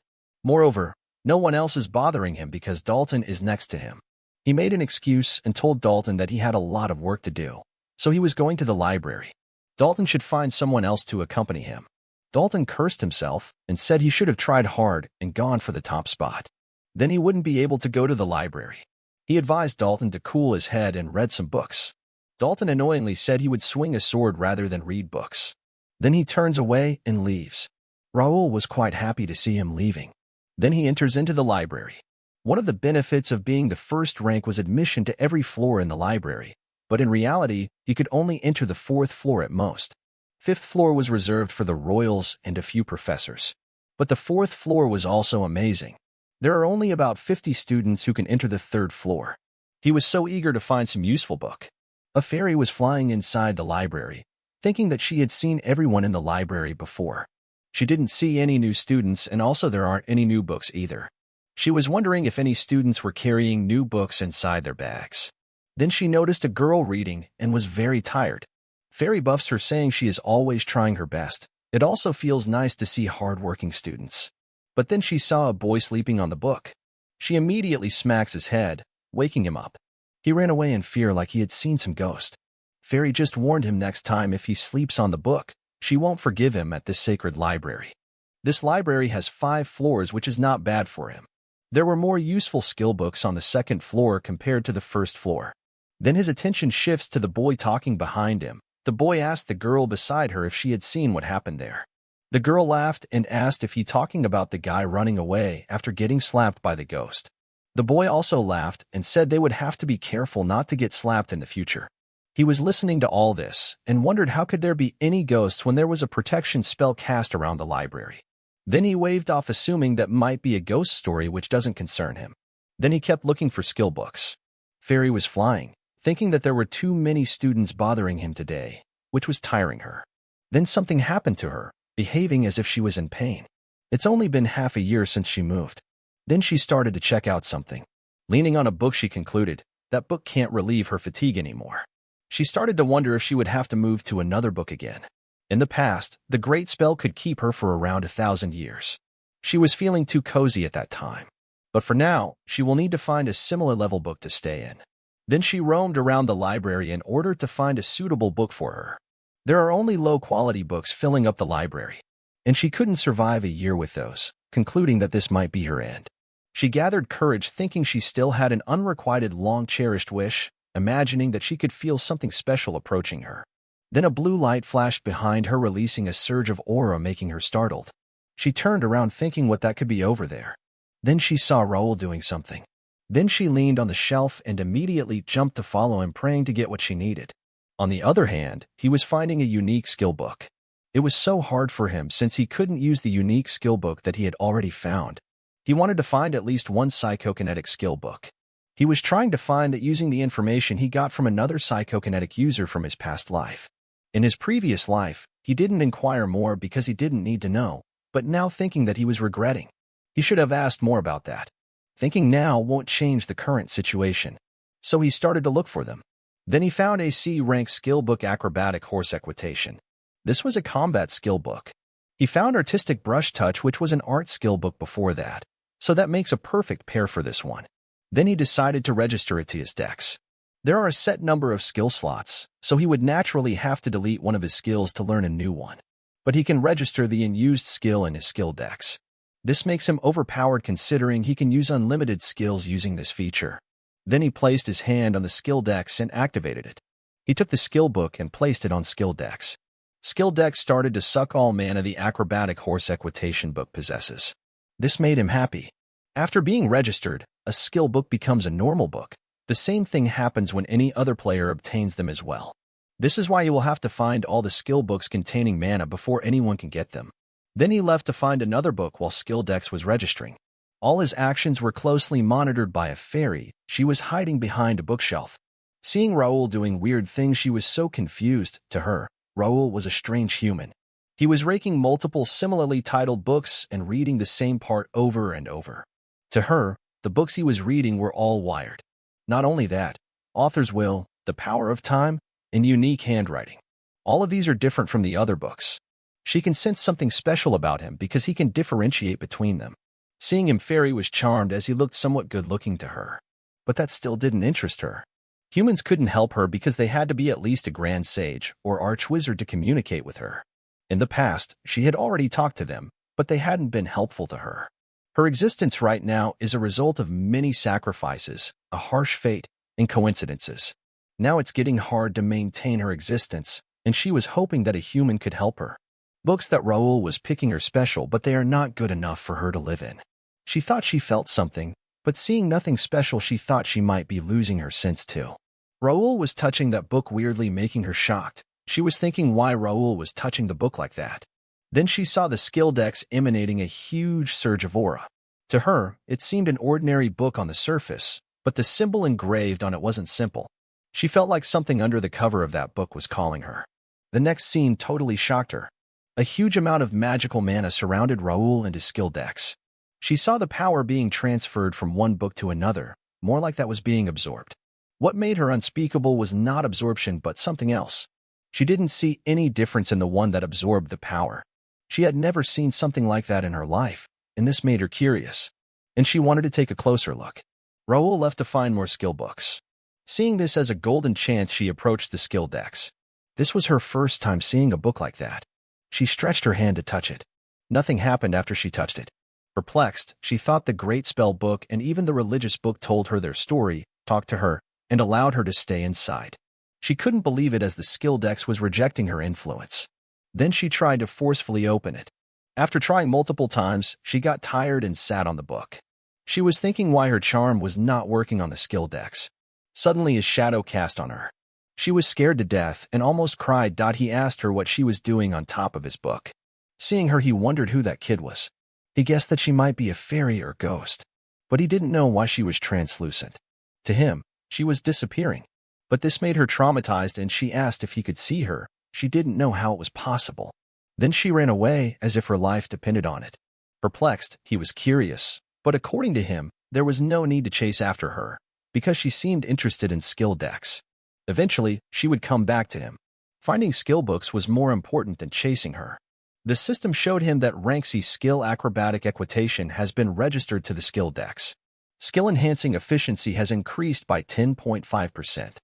A: Moreover, no one else is bothering him because Dalton is next to him. He made an excuse and told Dalton that he had a lot of work to do, so he was going to the library. Dalton should find someone else to accompany him. Dalton cursed himself and said he should have tried hard and gone for the top spot. Then he wouldn't be able to go to the library. He advised Dalton to cool his head and read some books. Dalton annoyingly said he would swing a sword rather than read books. Then he turns away and leaves. Raul was quite happy to see him leaving. Then he enters into the library. One of the benefits of being the first rank was admission to every floor in the library, but in reality, he could only enter the 4th floor at most. 5th floor was reserved for the royals and a few professors. But the 4th floor was also amazing. There are only about 50 students who can enter the 3rd floor. He was so eager to find some useful book. A fairy was flying inside the library, thinking that she had seen everyone in the library before. She didn't see any new students, and also there aren't any new books either. She was wondering if any students were carrying new books inside their bags. Then she noticed a girl reading and was very tired. Fairy buffs her, saying she is always trying her best. It also feels nice to see hard-working students. But then she saw a boy sleeping on the book. She immediately smacks his head, waking him up. He ran away in fear like he had seen some ghost. Fairy just warned him next time if he sleeps on the book, she won't forgive him at this sacred library. This library has 5 floors, which is not bad for him. There were more useful skill books on the second floor compared to the first floor. Then his attention shifts to the boy talking behind him. The boy asked the girl beside her if she had seen what happened there. The girl laughed and asked if he talking about the guy running away after getting slapped by the ghost. The boy also laughed and said they would have to be careful not to get slapped in the future. He was listening to all this and wondered how could there be any ghosts when there was a protection spell cast around the library. Then he waved off, assuming that might be a ghost story which doesn't concern him. Then he kept looking for skill books. Fairy was flying, thinking that there were too many students bothering him today, which was tiring her. Then something happened to her, behaving as if she was in pain. It's only been half a year since she moved. Then she started to check out something. Leaning on a book, she concluded that book can't relieve her fatigue anymore. She started to wonder if she would have to move to another book again. In the past, the great spell could keep her for around 1,000 years. She was feeling too cozy at that time. But for now, she will need to find a similar level book to stay in. Then she roamed around the library in order to find a suitable book for her. There are only low-quality books filling up the library, and she couldn't survive a year with those, concluding that this might be her end. She gathered courage, thinking she still had an unrequited, long-cherished wish, imagining that she could feel something special approaching her. Then a blue light flashed behind her, releasing a surge of aura, making her startled. She turned around, thinking what that could be over there. Then she saw Raul doing something. Then she leaned on the shelf and immediately jumped to follow him, praying to get what she needed. On the other hand, he was finding a unique skill book. It was so hard for him since he couldn't use the unique skill book that he had already found. He wanted to find at least one psychokinetic skill book. He was trying to find that using the information he got from another psychokinetic user from his past life. In his previous life, he didn't inquire more because he didn't need to know, but now thinking that he was regretting. He should have asked more about that. Thinking now won't change the current situation. So he started to look for them. Then he found a C-rank skill book, Acrobatic Horse Equitation. This was a combat skill book. He found Artistic Brush Touch, which was an art skill book before that, so that makes a perfect pair for this one. Then he decided to register it to his dex. There are a set number of skill slots, so he would naturally have to delete one of his skills to learn a new one. But he can register the unused skill in his skill dex. This makes him overpowered, considering he can use unlimited skills using this feature. Then he placed his hand on the skill dex and activated it. He took the skill book and placed it on skill dex. Skill dex started to suck all mana the Acrobatic Horse Equitation book possesses. This made him happy. After being registered, a skill book becomes a normal book. The same thing happens when any other player obtains them as well. This is why you will have to find all the skill books containing mana before anyone can get them. Then he left to find another book while skill dex was registering. All his actions were closely monitored by a fairy. She was hiding behind a bookshelf. Seeing Raul doing weird things, she was so confused. To her, Raul was a strange human. He was raking multiple similarly titled books and reading the same part over and over. To her, the books he was reading were all wired. Not only that, Author's Will, The Power of Time, and unique handwriting. All of these are different from the other books. She can sense something special about him because he can differentiate between them. Seeing him, Fairy was charmed as he looked somewhat good-looking to her. But that still didn't interest her. Humans couldn't help her because they had to be at least a grand sage or archwizard to communicate with her. In the past, she had already talked to them, but they hadn't been helpful to her. Her existence right now is a result of many sacrifices, a harsh fate, and coincidences. Now it's getting hard to maintain her existence, and she was hoping that a human could help her. Books that Raul was picking are special, but they are not good enough for her to live in. She thought she felt something, but seeing nothing special, she thought she might be losing her sense too. Raul was touching that book weirdly, making her shocked. She was thinking why Raul was touching the book like that. Then she saw the skill dex emanating a huge surge of aura. To her, it seemed an ordinary book on the surface, but the symbol engraved on it wasn't simple. She felt like something under the cover of that book was calling her. The next scene totally shocked her. A huge amount of magical mana surrounded Raul and his skill dex. She saw the power being transferred from one book to another, more like that was being absorbed. What made her unspeakable was not absorption but something else. She didn't see any difference in the one that absorbed the power. She had never seen something like that in her life, and this made her curious. And she wanted to take a closer look. Raul left to find more skill books. Seeing this as a golden chance, she approached the skill decks. This was her first time seeing a book like that. She stretched her hand to touch it. Nothing happened after she touched it. Perplexed, she thought the Great Spell book and even the religious book told her their story, talked to her, and allowed her to stay inside. She couldn't believe it as the skill dex was rejecting her influence. Then she tried to forcefully open it. After trying multiple times, she got tired and sat on the book. She was thinking why her charm was not working on the skill dex. Suddenly a shadow cast on her. She was scared to death and almost cried. He asked her what she was doing on top of his book. Seeing her, he wondered who that kid was. He guessed that she might be a fairy or ghost, but he didn't know why she was translucent. To him, she was disappearing. But this made her traumatized and she asked if he could see her. She didn't know how it was possible. Then she ran away as if her life depended on it. Perplexed, he was curious, but according to him, there was no need to chase after her, because she seemed interested in skill decks. Eventually, she would come back to him. Finding skill books was more important than chasing her. The system showed him that rank C skill acrobatic equitation has been registered to the skill dex. Skill enhancing efficiency has increased by 10.5%.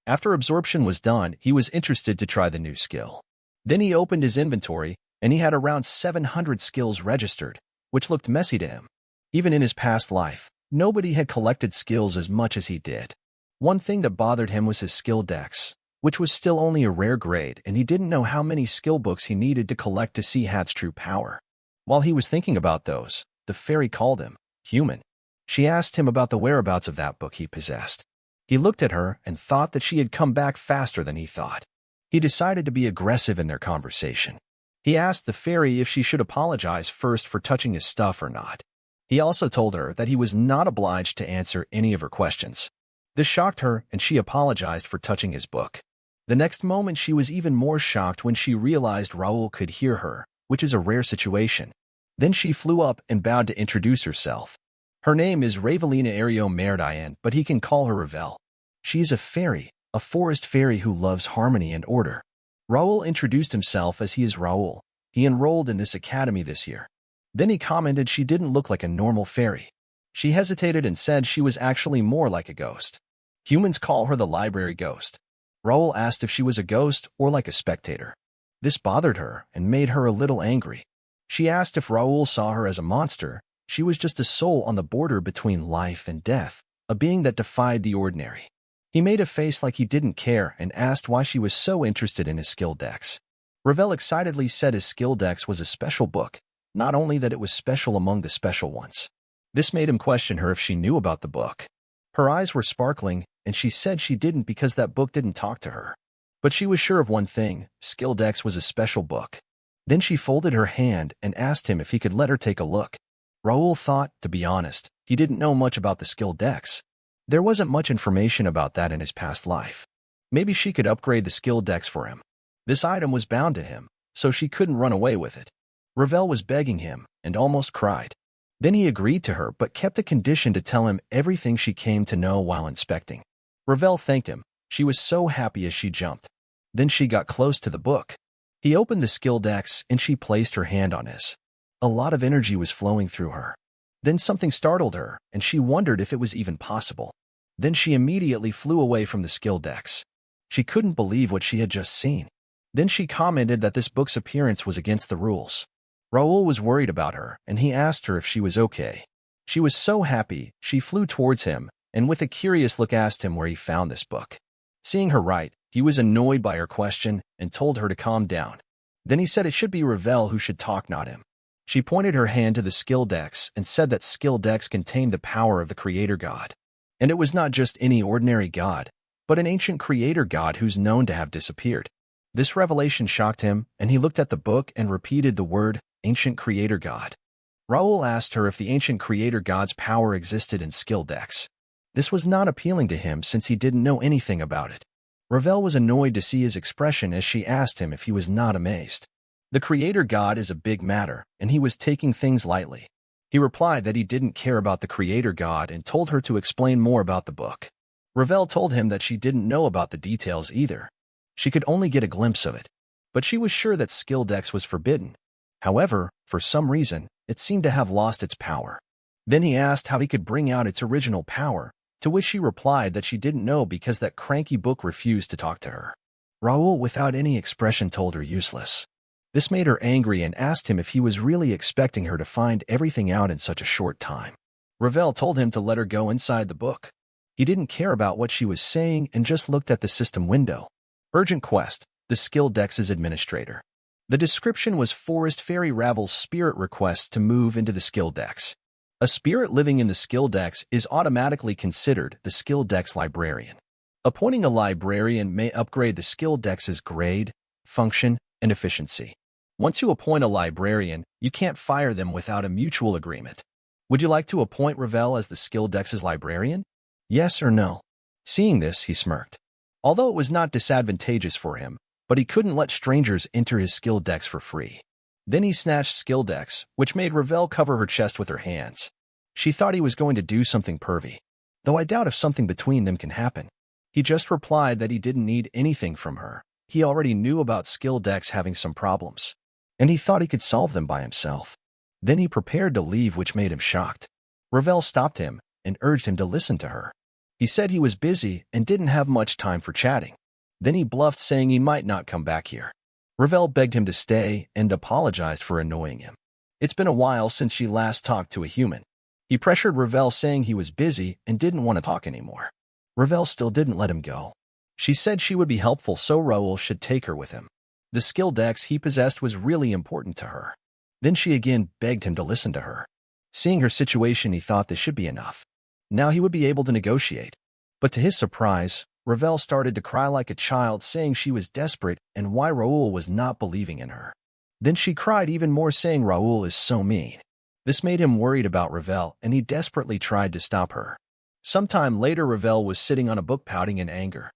A: After absorption was done, he was interested to try the new skill. Then he opened his inventory, and he had around 700 skills registered, which looked messy to him. Even in his past life, nobody had collected skills as much as he did. One thing that bothered him was his skill dex, which was still only a rare grade, and he didn't know how many skill books he needed to collect to see Hat's true power. While he was thinking about those, the fairy called him human. She asked him about the whereabouts of that book he possessed. He looked at her and thought that she had come back faster than he thought. He decided to be aggressive in their conversation. He asked the fairy if she should apologize first for touching his stuff or not. He also told her that he was not obliged to answer any of her questions. This shocked her, and she apologized for touching his book. The next moment, she was even more shocked when she realized Raul could hear her, which is a rare situation. Then she flew up and bowed to introduce herself. Her name is Ravelina Ario Merdian, but he can call her Ravel. She is a fairy, a forest fairy who loves harmony and order. Raul introduced himself as he is Raul. He enrolled in this academy this year. Then he commented she didn't look like a normal fairy. She hesitated and said she was actually more like a ghost. Humans call her the library ghost. Raul asked if she was a ghost or like a spectator. This bothered her and made her a little angry. She asked if Raul saw her as a monster. She was just a soul on the border between life and death, a being that defied the ordinary. He made a face like he didn't care and asked why she was so interested in his skill dex. Ravel excitedly said his skill dex was a special book, not only that it was special among the special ones. This made him question her if she knew about the book. Her eyes were sparkling, and she said she didn't because that book didn't talk to her. But she was sure of one thing, skill dex was a special book. Then she folded her hand and asked him if he could let her take a look. Raul thought, to be honest, he didn't know much about the skill dex. There wasn't much information about that in his past life. Maybe she could upgrade the skill dex for him. This item was bound to him, so she couldn't run away with it. Ravel was begging him and almost cried. Then he agreed to her but kept a condition to tell him everything she came to know while inspecting. Ravel thanked him. She was so happy as she jumped. Then she got close to the book. He opened the skill dex and she placed her hand on his. A lot of energy was flowing through her. Then something startled her, and she wondered if it was even possible. Then she immediately flew away from the skill dex. She couldn't believe what she had just seen. Then she commented that this book's appearance was against the rules. Raul was worried about her, and he asked her if she was okay. She was so happy, she flew towards him, and with a curious look asked him where he found this book. Seeing her right, he was annoyed by her question and told her to calm down. Then he said it should be Ravel who should talk, not him. She pointed her hand to the skill dex and said that skill dex contained the power of the creator god. And it was not just any ordinary god, but an ancient creator god who's known to have disappeared. This revelation shocked him, and he looked at the book and repeated the word, ancient creator god. Raul asked her if the ancient creator god's power existed in skill dex. This was not appealing to him since he didn't know anything about it. Ravel was annoyed to see his expression as she asked him if he was not amazed. The creator god is a big matter, and he was taking things lightly. He replied that he didn't care about the creator god and told her to explain more about the book. Ravel told him that she didn't know about the details either. She could only get a glimpse of it, but she was sure that Skilldex was forbidden. However, for some reason, it seemed to have lost its power. Then he asked how he could bring out its original power, to which she replied that she didn't know because that cranky book refused to talk to her. Raul, without any expression, told her useless. This made her angry and asked him if he was really expecting her to find everything out in such a short time. Ravel told him to let her go inside the book. He didn't care about what she was saying and just looked at the system window. Urgent Quest, the Skilldex's administrator. The description was Forest Fairy Ravel's spirit request to move into the Skilldex. A spirit living in the Skilldex is automatically considered the Skilldex librarian. Appointing a librarian may upgrade the Skilldex's grade, function, and efficiency. Once you appoint a librarian, you can't fire them without a mutual agreement. Would you like to appoint Ravel as the Skilldex's librarian? Yes or no? Seeing this, he smirked. Although it was not disadvantageous for him, but he couldn't let strangers enter his Skilldex for free. Then he snatched Skilldex, which made Ravel cover her chest with her hands. She thought he was going to do something pervy, though I doubt if something between them can happen. He just replied that he didn't need anything from her. He already knew about Skilldex having some problems, and he thought he could solve them by himself. Then he prepared to leave, which made him shocked. Ravel stopped him and urged him to listen to her. He said he was busy and didn't have much time for chatting. Then he bluffed, saying he might not come back here. Ravel begged him to stay and apologized for annoying him. It's been a while since she last talked to a human. He pressured Ravel, saying he was busy and didn't want to talk anymore. Ravel still didn't let him go. She said she would be helpful, so Raul should take her with him. The Skilldex he possessed was really important to her. Then she again begged him to listen to her. Seeing her situation, he thought this should be enough. Now he would be able to negotiate. But to his surprise, Ravel started to cry like a child, saying she was desperate and why Raul was not believing in her. Then she cried even more, saying Raul is so mean. This made him worried about Ravel, and he desperately tried to stop her. Sometime later, Ravel was sitting on a book pouting in anger.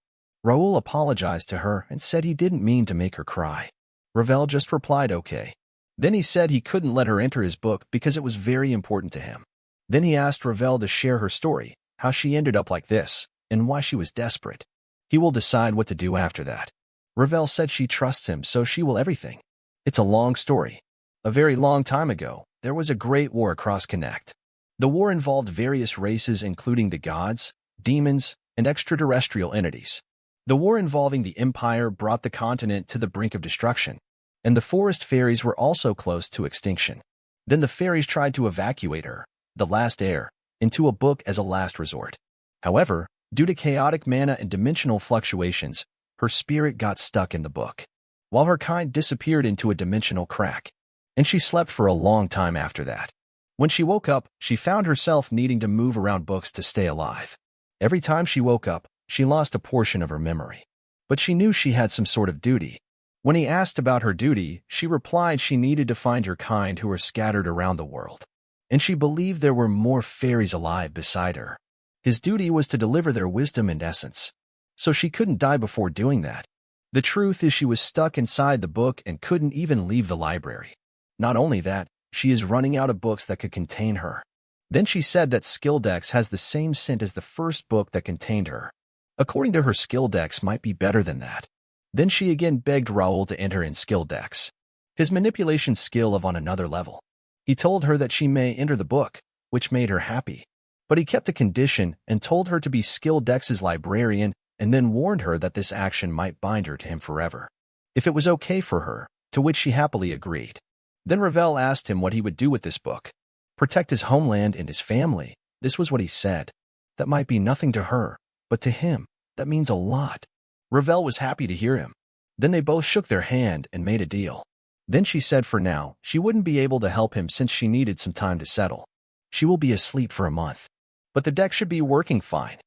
A: Raul apologized to her and said he didn't mean to make her cry. Ravel just replied okay. Then he said he couldn't let her enter his book because it was very important to him. Then he asked Ravel to share her story, how she ended up like this, and why she was desperate. He will decide what to do after that. Ravel said she trusts him, so she will everything. It's a long story. A very long time ago, there was a great war across Connect. The war involved various races, including the gods, demons, and extraterrestrial entities. The war involving the Empire brought the continent to the brink of destruction, and the forest fairies were also close to extinction. Then the fairies tried to evacuate her, the last heir, into a book as a last resort. However, due to chaotic mana and dimensional fluctuations, her spirit got stuck in the book, while her kind disappeared into a dimensional crack, and she slept for a long time after that. When she woke up, she found herself needing to move around books to stay alive. Every time she woke up, she lost a portion of her memory. But she knew she had some sort of duty. When he asked about her duty, she replied she needed to find her kind who were scattered around the world, and she believed there were more fairies alive beside her. His duty was to deliver their wisdom and essence, so she couldn't die before doing that. The truth is she was stuck inside the book and couldn't even leave the library. Not only that, she is running out of books that could contain her. Then she said that Skilldex has the same scent as the first book that contained her. According to her, Skilldex might be better than that. Then she again begged Raul to enter in Skilldex, his manipulation skill of on another level. He told her that she may enter the book, which made her happy. But he kept a condition and told her to be Skilldex's librarian, and then warned her that this action might bind her to him forever, if it was okay for her, to which she happily agreed. Then Ravel asked him what he would do with this book. Protect his homeland and his family. This was what he said. That might be nothing to her, but to him, that means a lot. Ravel was happy to hear him. Then they both shook their hand and made a deal. Then she said for now, she wouldn't be able to help him since she needed some time to settle. She will be asleep for a month. But the deck should be working fine.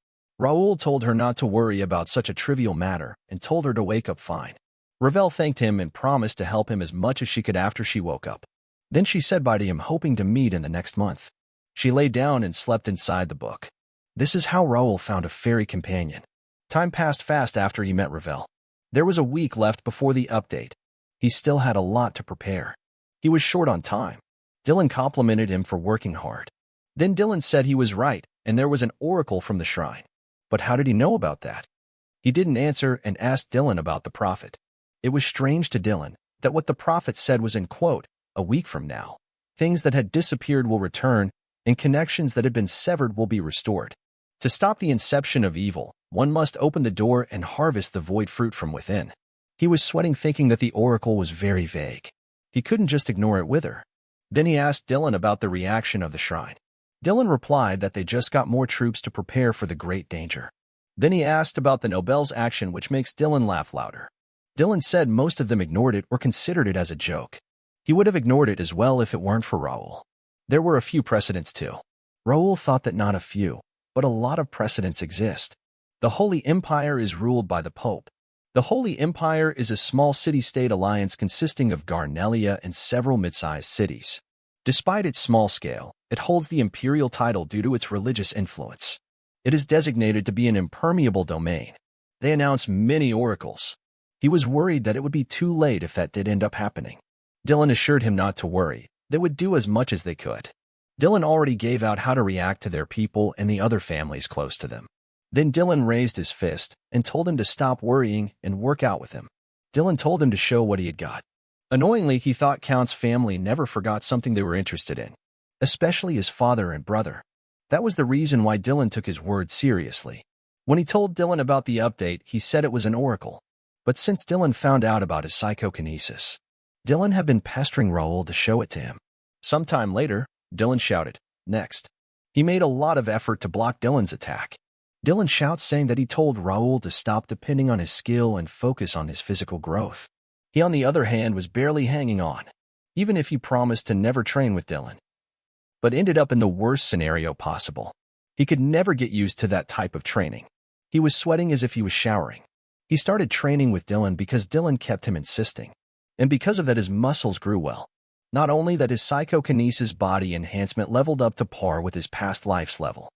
A: Raul told her not to worry about such a trivial matter and told her to wake up fine. Ravel thanked him and promised to help him as much as she could after she woke up. Then she said bye to him, hoping to meet in the next month. She lay down and slept inside the book. This is how Raul found a fairy companion. Time passed fast after he met Ravel. There was a week left before the update. He still had a lot to prepare. He was short on time. Dylan complimented him for working hard. Then Dylan said he was right, and there was an oracle from the shrine. But how did he know about that? He didn't answer and asked Dylan about the prophet. It was strange to Dylan that what the prophet said was in quote, "A week from now, things that had disappeared will return, and connections that had been severed will be restored. To stop the inception of evil, one must open the door and harvest the void fruit from within." He was sweating thinking that the oracle was very vague. He couldn't just ignore it with her. Then he asked Dylan about the reaction of the shrine. Dylan replied that they just got more troops to prepare for the great danger. Then he asked about the Nobel's action, which makes Dylan laugh louder. Dylan said most of them ignored it or considered it as a joke. He would have ignored it as well if it weren't for Raul. There were a few precedents too. Raul thought that not a few, but a lot of precedents exist. The Holy Empire is ruled by the Pope. The Holy Empire is a small city-state alliance consisting of Garnelia and several mid-sized cities. Despite its small scale, it holds the imperial title due to its religious influence. It is designated to be an impermeable domain. They announce many oracles. He was worried that it would be too late if that did end up happening. Dylan assured him not to worry. They would do as much as they could. Dylan already gave out how to react to their people and the other families close to them. Then Dylan raised his fist and told him to stop worrying and work out with him. Dylan told him to show what he had got. Annoyingly, he thought Count's family never forgot something they were interested in, especially his father and brother. That was the reason why Dylan took his word seriously. When he told Dylan about the update, he said it was an oracle. But since Dylan found out about his psychokinesis, Dylan had been pestering Raul to show it to him. Sometime later, Dylan shouted, "Next." He made a lot of effort to block Dylan's attack. Dylan shouts saying that he told Raul to stop depending on his skill and focus on his physical growth. He, on the other hand, was barely hanging on, even if he promised to never train with Dylan, but ended up in the worst scenario possible. He could never get used to that type of training. He was sweating as if he was showering. He started training with Dylan because Dylan kept him insisting, and because of that his muscles grew well. Not only that, his psychokinesis body enhancement leveled up to par with his past life's level.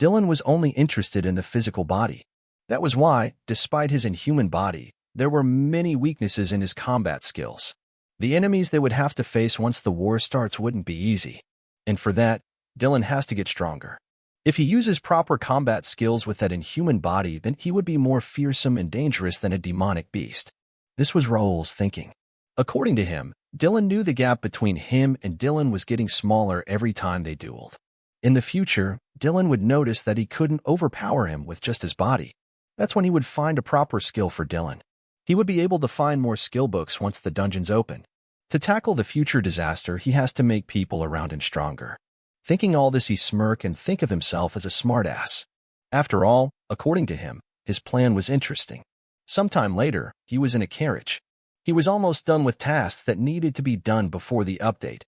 A: Dylan was only interested in the physical body. That was why, despite his inhuman body, there were many weaknesses in his combat skills. The enemies they would have to face once the war starts wouldn't be easy. And for that, Dylan has to get stronger. If he uses proper combat skills with that inhuman body, then he would be more fearsome and dangerous than a demonic beast. This was Raul's thinking. According to him, Dylan knew the gap between him and Dylan was getting smaller every time they dueled. In the future, Dylan would notice that he couldn't overpower him with just his body. That's when he would find a proper skill for Dylan. He would be able to find more skill books once the dungeons open. To tackle the future disaster, he has to make people around him stronger. Thinking all this, he smirked and think of himself as a smartass. After all, according to him, his plan was interesting. Sometime later, he was in a carriage. He was almost done with tasks that needed to be done before the update.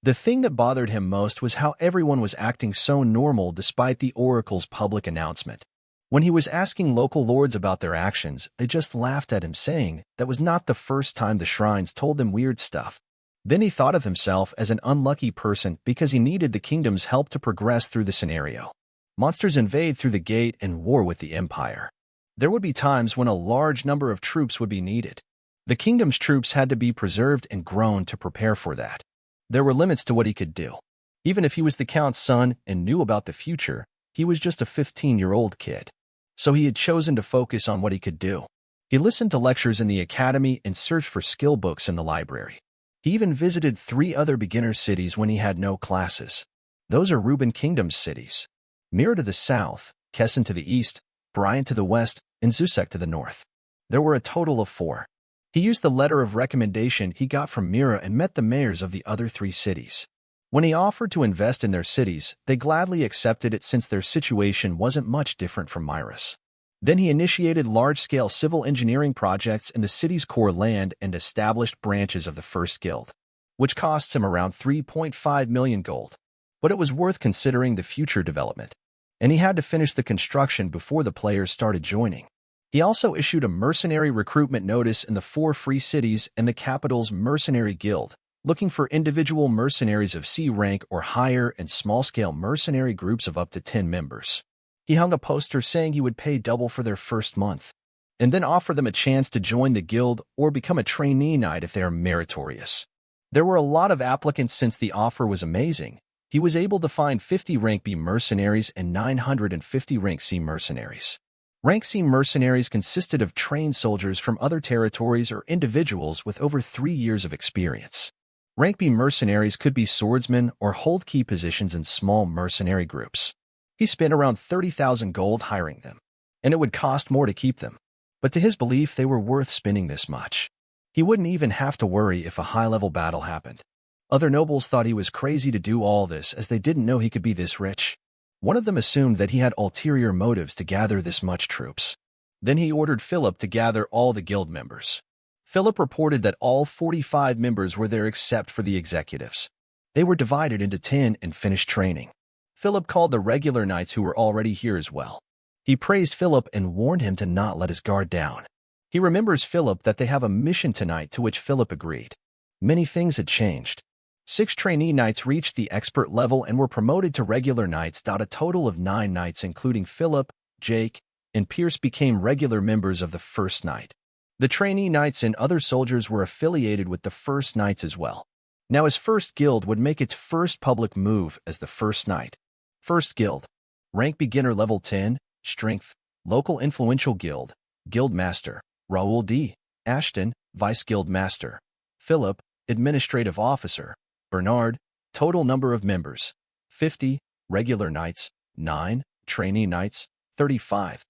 A: The thing that bothered him most was how everyone was acting so normal despite the Oracle's public announcement. When he was asking local lords about their actions, they just laughed at him, saying that was not the first time the shrines told them weird stuff. Then he thought of himself as an unlucky person because he needed the kingdom's help to progress through the scenario. Monsters invade through the gate and war with the Empire. There would be times when a large number of troops would be needed. The kingdom's troops had to be preserved and grown to prepare for that. There were limits to what he could do. Even if he was the Count's son and knew about the future, he was just a 15-year-old kid. So he had chosen to focus on what he could do. He listened to lectures in the academy and searched for skill books in the library. He even visited 3 other beginner cities when he had no classes. Those are Reuben Kingdom's cities: Mira to the south, Kessin to the east, Bryant to the west, and Zusek to the north. There were a total of 4. He used the letter of recommendation he got from Mira and met the mayors of the other 3 cities. When he offered to invest in their cities, they gladly accepted it since their situation wasn't much different from Myra's. Then he initiated large-scale civil engineering projects in the city's core land and established branches of the First Guild, which cost him around 3.5 million gold. But it was worth considering the future development, and he had to finish the construction before the players started joining. He also issued a mercenary recruitment notice in the 4 free cities and the capital's mercenary guild, looking for individual mercenaries of C rank or higher and small-scale mercenary groups of up to 10 members. He hung a poster saying he would pay double for their first month, and then offer them a chance to join the guild or become a trainee knight if they are meritorious. There were a lot of applicants since the offer was amazing. He was able to find 50 Rank B mercenaries and 950 Rank C mercenaries. Rank C mercenaries consisted of trained soldiers from other territories or individuals with over 3 years of experience. Rank B mercenaries could be swordsmen or hold key positions in small mercenary groups. He spent around 30,000 gold hiring them, and it would cost more to keep them. But to his belief, they were worth spending this much. He wouldn't even have to worry if a high-level battle happened. Other nobles thought he was crazy to do all this as they didn't know he could be this rich. One of them assumed that he had ulterior motives to gather this much troops. Then he ordered Philip to gather all the guild members. Philip reported that all 45 members were there except for the executives. They were divided into 10 and finished training. Philip called the regular knights who were already here as well. He praised Philip and warned him to not let his guard down. He remembers Philip that they have a mission tonight, to which Philip agreed. Many things had changed. 6 trainee knights reached the expert level and were promoted to regular knights. A total of 9 knights, including Philip, Jake, and Pierce, became regular members of the First Knight. The trainee knights and other soldiers were affiliated with the First Knights as well. Now his first guild would make its first public move as the First Knight. First Guild. Rank Beginner Level 10, Strength, Local Influential Guild, Guild Master, Raul D. Ashton, Vice Guild Master, Philip, Administrative Officer, Bernard. Total number of members, 50, Regular Knights, 9, Trainee Knights, 35.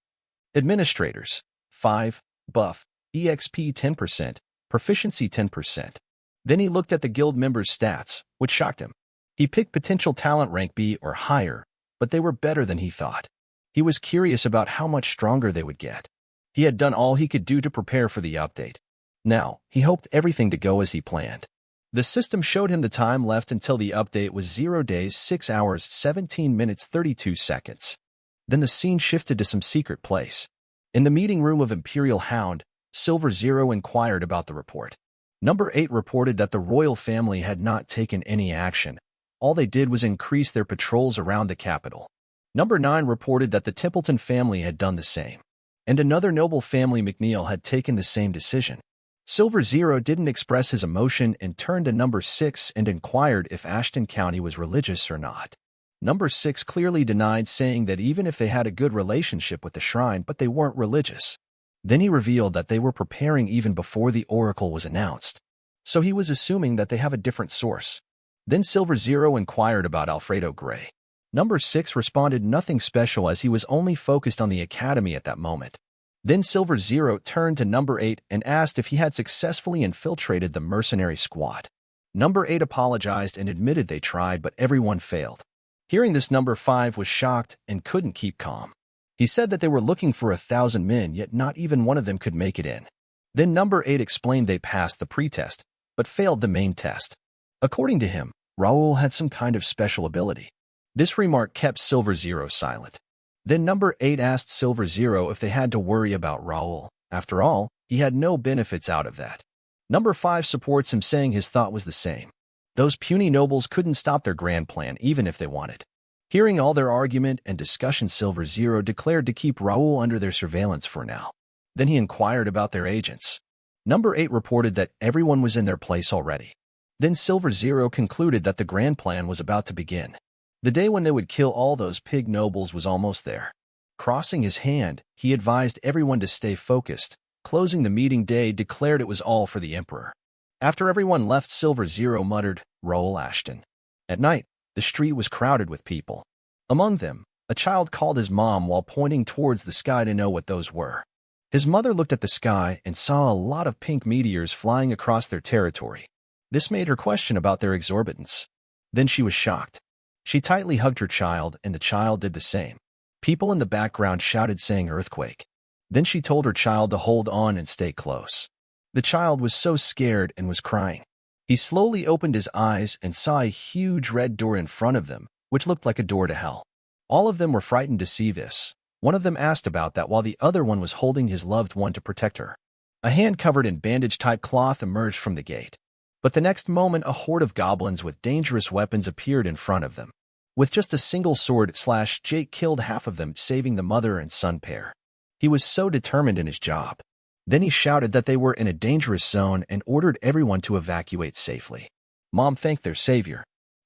A: Administrators, 5, Buff, EXP 10%, Proficiency 10%. Then he looked at the guild members' stats, which shocked him. He picked potential talent rank B or higher, but they were better than he thought. He was curious about how much stronger they would get. He had done all he could do to prepare for the update. Now, he hoped everything to go as he planned. The system showed him the time left until the update was 0 days, 6 hours, 17 minutes, 32 seconds. Then the scene shifted to some secret place. In the meeting room of Imperial Hound, Silver Zero inquired about the report. Number 8 reported that the royal family had not taken any action. All they did was increase their patrols around the capital. Number 9 reported that the Templeton family had done the same. And another noble family, McNeil, had taken the same decision. Silver Zero didn't express his emotion and turned to Number 6 and inquired if Ashton County was religious or not. Number 6 clearly denied, saying that even if they had a good relationship with the shrine, but they weren't religious. Then he revealed that they were preparing even before the oracle was announced. So he was assuming that they have a different source. Then Silver Zero inquired about Alfredo Gray. Number 6 responded nothing special, as he was only focused on the academy at that moment. Then Silver Zero turned to Number 8 and asked if he had successfully infiltrated the mercenary squad. Number 8 apologized and admitted they tried, but everyone failed. Hearing this, Number 5 was shocked and couldn't keep calm. He said that they were looking for 1,000 men, yet not even one of them could make it in. Then Number 8 explained they passed the pretest, but failed the main test. According to him, Raul had some kind of special ability. This remark kept Silver Zero silent. Then Number 8 asked Silver Zero if they had to worry about Raul. After all, he had no benefits out of that. Number 5 supports him, saying his thought was the same. Those puny nobles couldn't stop their grand plan even if they wanted. Hearing all their argument and discussion, Silver Zero declared to keep Raul under their surveillance for now. Then he inquired about their agents. Number 8 reported that everyone was in their place already. Then Silver Zero concluded that the grand plan was about to begin. The day when they would kill all those pig nobles was almost there. Crossing his hand, he advised everyone to stay focused. Closing the meeting, day declared it was all for the Emperor. After everyone left, Silver Zero muttered, "Raul Ashton." At night, the street was crowded with people. Among them, a child called his mom while pointing towards the sky to know what those were. His mother looked at the sky and saw a lot of pink meteors flying across their territory. This made her question about their exorbitance. Then she was shocked. She tightly hugged her child, and the child did the same. People in the background shouted, saying earthquake. Then she told her child to hold on and stay close. The child was so scared and was crying. He slowly opened his eyes and saw a huge red door in front of them, which looked like a door to hell. All of them were frightened to see this. One of them asked about that, while the other one was holding his loved one to protect her. A hand covered in bandage-type cloth emerged from the gate. But the next moment, a horde of goblins with dangerous weapons appeared in front of them. With just a single sword, Jake killed half of them, saving the mother and son pair. He was so determined in his job. Then he shouted that they were in a dangerous zone and ordered everyone to evacuate safely. Mom thanked their savior.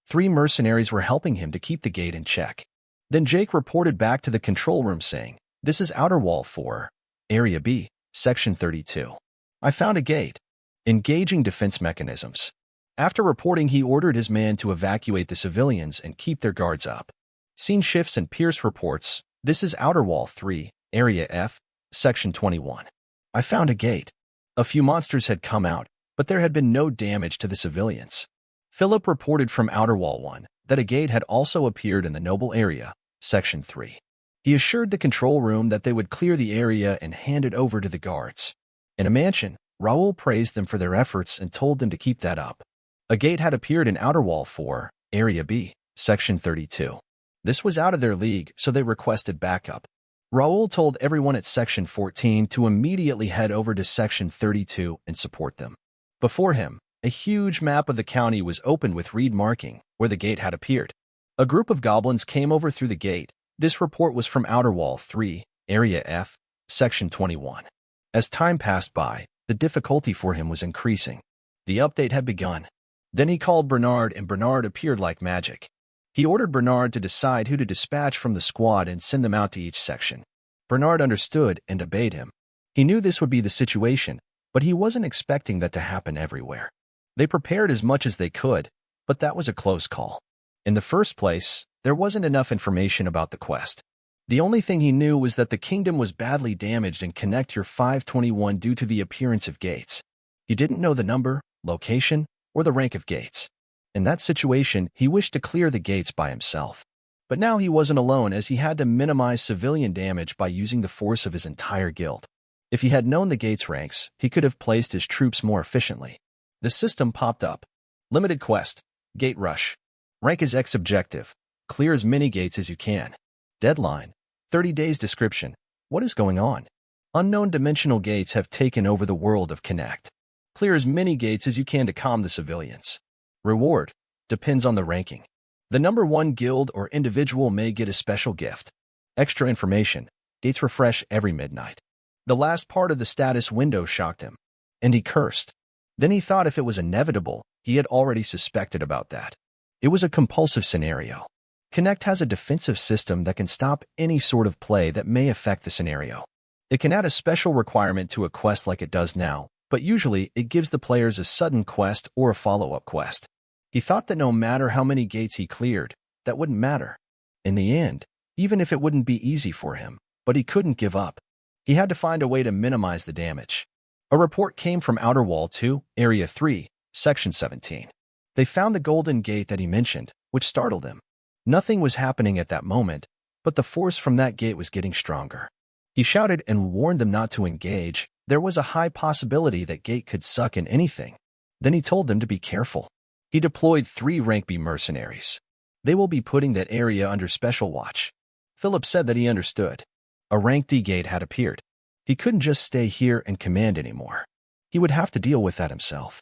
A: 3 mercenaries were helping him to keep the gate in check. Then Jake reported back to the control room saying, "This is Outer Wall 4, Area B, Section 32. I found a gate. Engaging defense mechanisms." After reporting, he ordered his man to evacuate the civilians and keep their guards up. Scene shifts and Pierce reports, "This is Outer Wall 3, Area F, Section 21. I found a gate." A few monsters had come out, but there had been no damage to the civilians. Philip reported from Outer Wall 1 that a gate had also appeared in the Noble Area, Section 3. He assured the control room that they would clear the area and hand it over to the guards. In a mansion, Raul praised them for their efforts and told them to keep that up. A gate had appeared in Outer Wall 4, Area B, Section 32. This was out of their league, so they requested backup. Raul told everyone at Section 14 to immediately head over to Section 32 and support them. Before him, a huge map of the county was opened with reed marking where the gate had appeared. A group of goblins came over through the gate. This report was from Outer Wall 3, Area F, Section 21. As time passed by, the difficulty for him was increasing. The update had begun. Then he called Bernard, and Bernard appeared like magic. He ordered Bernard to decide who to dispatch from the squad and send them out to each section. Bernard understood and obeyed him. He knew this would be the situation, but he wasn't expecting that to happen everywhere. They prepared as much as they could, but that was a close call. In the first place, there wasn't enough information about the quest. The only thing he knew was that the kingdom was badly damaged in Connector 521 due to the appearance of gates. He didn't know the number, location, or the rank of gates. In that situation, he wished to clear the gates by himself. But now he wasn't alone, as he had to minimize civilian damage by using the force of his entire guild. If he had known the gates' ranks, he could have placed his troops more efficiently. The system popped up. Limited quest. Gate rush. Rank is X objective. Clear as many gates as you can. Deadline. 30 days. Description. What is going on? Unknown dimensional gates have taken over the world of Connect. Clear as many gates as you can to calm the civilians. Reward. Depends on the ranking. The number 1 guild or individual may get a special gift. Extra information. Gates refresh every midnight. The last part of the status window shocked him, and he cursed. Then he thought if it was inevitable, he had already suspected about that. It was a compulsive scenario. Connect has a defensive system that can stop any sort of play that may affect the scenario. It can add a special requirement to a quest like it does now, but usually it gives the players a sudden quest or a follow-up quest. He thought that no matter how many gates he cleared, that wouldn't matter. In the end, even if it wouldn't be easy for him, but he couldn't give up. He had to find a way to minimize the damage. A report came from Outer Wall 2, Area 3, Section 17. They found the golden gate that he mentioned, which startled him. Nothing was happening at that moment, but the force from that gate was getting stronger. He shouted and warned them not to engage. There was a high possibility that gate could suck in anything. Then he told them to be careful. He deployed 3 rank B mercenaries. They will be putting that area under special watch. Philip said that he understood. A rank D gate had appeared. He couldn't just stay here and command anymore. He would have to deal with that himself.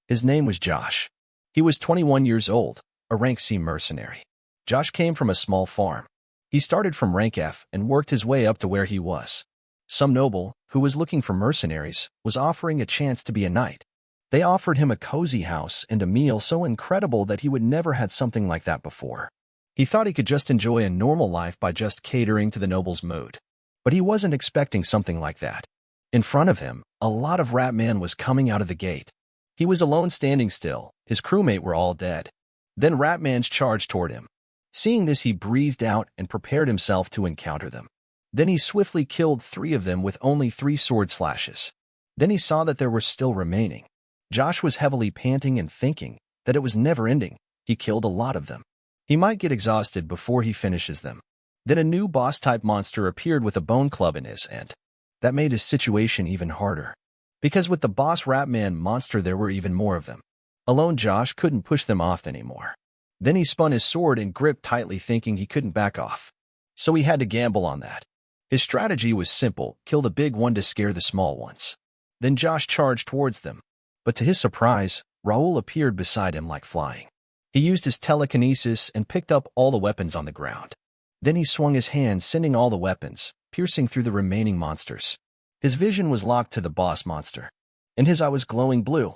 A: His name was Josh. He was 21 years old, a rank C mercenary. Josh came from a small farm. He started from rank F and worked his way up to where he was. Some noble, who was looking for mercenaries, was offering a chance to be a knight. They offered him a cozy house and a meal so incredible that he would never had something like that before. He thought he could just enjoy a normal life by just catering to the noble's mood. But he wasn't expecting something like that. In front of him, a lot of Ratman was coming out of the gate. He was alone standing still. His crewmate were all dead. Then Ratmans charged toward him. Seeing this, he breathed out and prepared himself to encounter them. Then he swiftly killed 3 of them with only 3 sword slashes. Then he saw that there were still remaining. Josh was heavily panting and thinking that it was never ending. He killed a lot of them. He might get exhausted before he finishes them. Then a new boss-type monster appeared with a bone club in his hand. That made his situation even harder. Because with the boss Ratman monster there were even more of them. Alone Josh couldn't push them off anymore. Then he spun his sword and gripped tightly, thinking he couldn't back off. So he had to gamble on that. His strategy was simple: kill the big one to scare the small ones. Then Josh charged towards them. But to his surprise, Raul appeared beside him like flying. He used his telekinesis and picked up all the weapons on the ground. Then he swung his hand, sending all the weapons, piercing through the remaining monsters. His vision was locked to the boss monster. In his eye was glowing blue.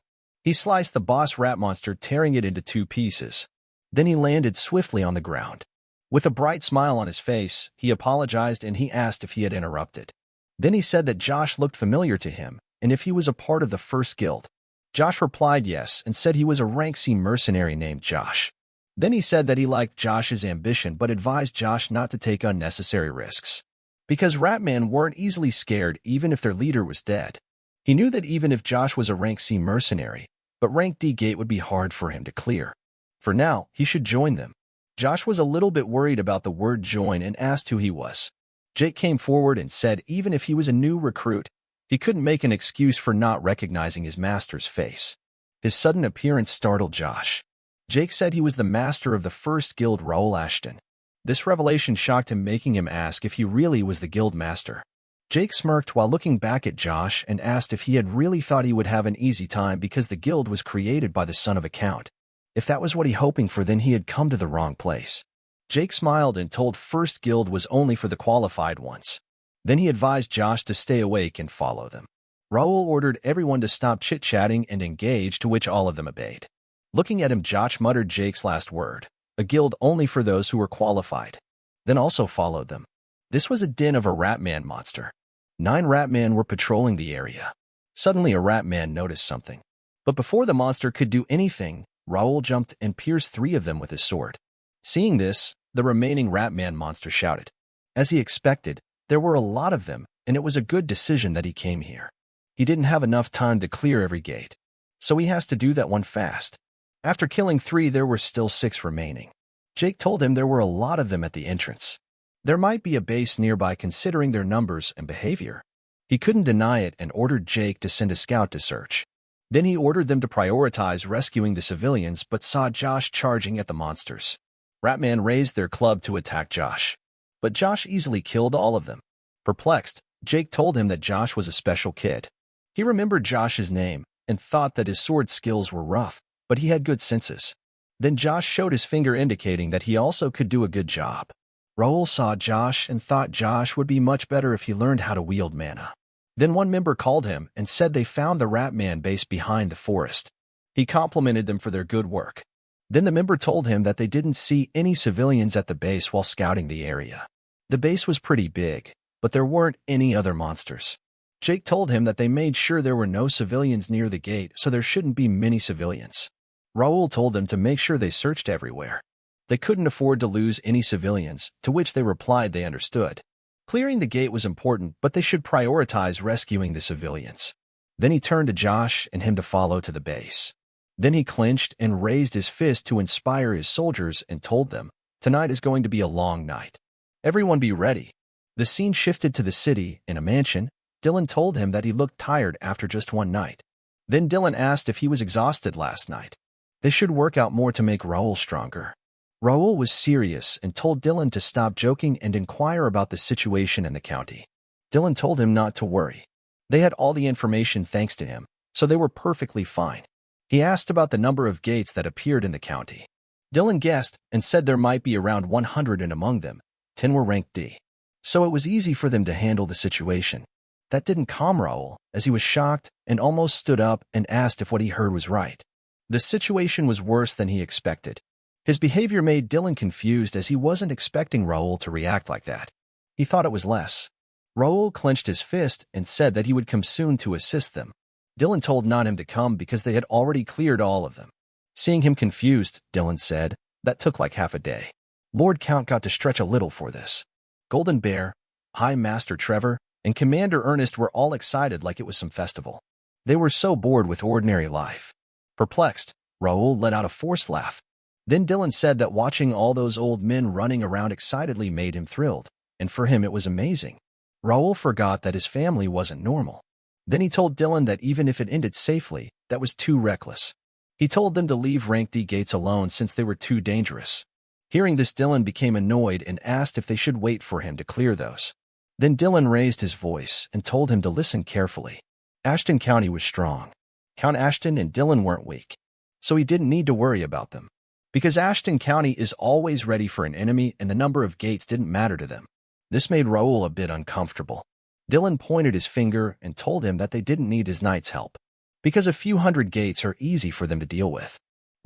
A: He sliced the boss rat monster, tearing it into 2 pieces. Then he landed swiftly on the ground. With a bright smile on his face, he apologized and he asked if he had interrupted. Then he said that Josh looked familiar to him and if he was a part of the first guild. Josh replied yes and said he was a rank C mercenary named Josh. Then he said that he liked Josh's ambition but advised Josh not to take unnecessary risks. Because Ratman weren't easily scared even if their leader was dead. He knew that even if Josh was a rank C mercenary, but rank D gate would be hard for him to clear. For now, he should join them. Josh was a little bit worried about the word join and asked who he was. Jake came forward and said even if he was a new recruit, he couldn't make an excuse for not recognizing his master's face. His sudden appearance startled Josh. Jake said he was the master of the first guild, Raul Ashton. This revelation shocked him, making him ask if he really was the guild master. Jake smirked while looking back at Josh and asked if he had really thought he would have an easy time because the guild was created by the son of a count. If that was what he hoping for, then he had come to the wrong place. Jake smiled and told First Guild was only for the qualified ones. Then he advised Josh to stay awake and follow them. Raul ordered everyone to stop chit-chatting and engage, to which all of them obeyed. Looking at him, Josh muttered Jake's last word, a guild only for those who were qualified. Then also followed them. This was a den of a Ratman monster. 9 Ratman were patrolling the area. Suddenly a Ratman noticed something. But before the monster could do anything, Raul jumped and pierced 3 of them with his sword. Seeing this, the remaining Ratman monster shouted. As he expected, there were a lot of them, and it was a good decision that he came here. He didn't have enough time to clear every gate, so he has to do that one fast. After killing 3, there were still 6 remaining. Jake told him there were a lot of them at the entrance. There might be a base nearby considering their numbers and behavior. He couldn't deny it and ordered Jake to send a scout to search. Then he ordered them to prioritize rescuing the civilians but saw Josh charging at the monsters. Ratman raised their club to attack Josh. But Josh easily killed all of them. Perplexed, Jake told him that Josh was a special kid. He remembered Josh's name and thought that his sword skills were rough, but he had good senses. Then Josh showed his finger indicating that he also could do a good job. Raul saw Josh and thought Josh would be much better if he learned how to wield mana. Then one member called him and said they found the Ratman base behind the forest. He complimented them for their good work. Then the member told him that they didn't see any civilians at the base while scouting the area. The base was pretty big, but there weren't any other monsters. Jake told him that they made sure there were no civilians near the gate, so there shouldn't be many civilians. Raul told them to make sure they searched everywhere. They couldn't afford to lose any civilians, to which they replied they understood. Clearing the gate was important, but they should prioritize rescuing the civilians. Then he turned to Josh and him to follow to the base. Then he clenched and raised his fist to inspire his soldiers and told them, "Tonight is going to be a long night. Everyone be ready." The scene shifted to the city. In a mansion, Dylan told him that he looked tired after just one night. Then Dylan asked if he was exhausted last night. They should work out more to make Raul stronger. Raul was serious and told Dylan to stop joking and inquire about the situation in the county. Dylan told him not to worry. They had all the information thanks to him, so they were perfectly fine. He asked about the number of gates that appeared in the county. Dylan guessed and said there might be around 100, and among them, 10 were ranked D. So it was easy for them to handle the situation. That didn't calm Raul, as he was shocked and almost stood up and asked if what he heard was right. The situation was worse than he expected. His behavior made Dylan confused, as he wasn't expecting Raul to react like that. He thought it was less. Raul clenched his fist and said that he would come soon to assist them. Dylan told not him to come because they had already cleared all of them. Seeing him confused, Dylan said, "That took like half a day. Lord Count got to stretch a little for this." Golden Bear, High Master Trevor, and Commander Ernest were all excited like it was some festival. They were so bored with ordinary life. Perplexed, Raul let out a forced laugh. Then Dylan said that watching all those old men running around excitedly made him thrilled, and for him it was amazing. Raul forgot that his family wasn't normal. Then he told Dylan that even if it ended safely, that was too reckless. He told them to leave rank D gates alone since they were too dangerous. Hearing this, Dylan became annoyed and asked if they should wait for him to clear those. Then Dylan raised his voice and told him to listen carefully. Ashton County was strong. Count Ashton and Dylan weren't weak, so he didn't need to worry about them. Because Ashton County is always ready for an enemy and the number of gates didn't matter to them. This made Raul a bit uncomfortable. Dylan pointed his finger and told him that they didn't need his knight's help. because a few hundred gates are easy for them to deal with.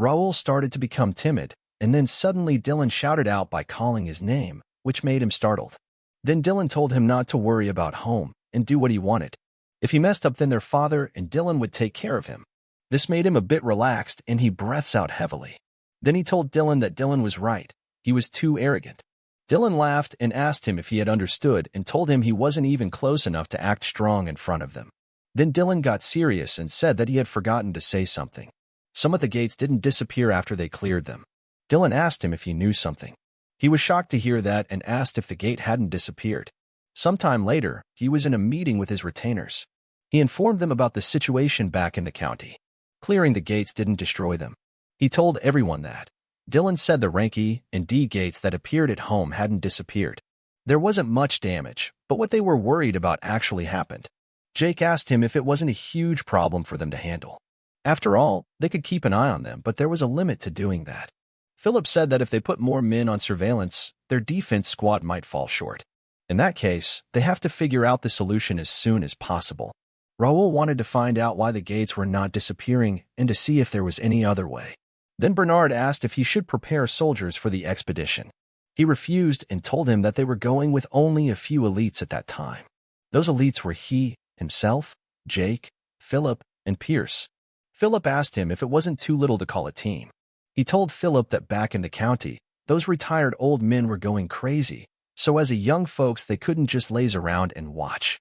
A: Raul started to become timid, and then suddenly Dylan shouted out by calling his name, which made him startled. Then Dylan told him not to worry about home and do what he wanted. If he messed up, then their father and Dylan would take care of him. This made him a bit relaxed, and he breathes out heavily. Then he told Dylan that Dylan was right. He was too arrogant. Dylan laughed and asked him if he had understood and told him he wasn't even close enough to act strong in front of them. Then Dylan got serious and said that he had forgotten to say something. Some of the gates didn't disappear after they cleared them. Dylan asked him if he knew something. He was shocked to hear that and asked if the gate hadn't disappeared. Sometime later, he was in a meeting with his retainers. He informed them about the situation back in the county. Clearing the gates didn't destroy them. He told everyone that. Dylan said the rank E and D gates that appeared at home hadn't disappeared. There wasn't much damage, but what they were worried about actually happened. Jake asked him if it wasn't a huge problem for them to handle. After all, they could keep an eye on them, but there was a limit to doing that. Philip said that if they put more men on surveillance, their defense squad might fall short. In that case, they have to figure out the solution as soon as possible. Raul wanted to find out why the gates were not disappearing and to see if there was any other way. Then Bernard asked if he should prepare soldiers for the expedition. He refused and told him that they were going with only a few elites at that time. Those elites were he, himself, Jake, Philip, and Pierce. Philip asked him if it wasn't too little to call a team. He told Philip that back in the county, those retired old men were going crazy, so as a young folks they couldn't just laze around and watch.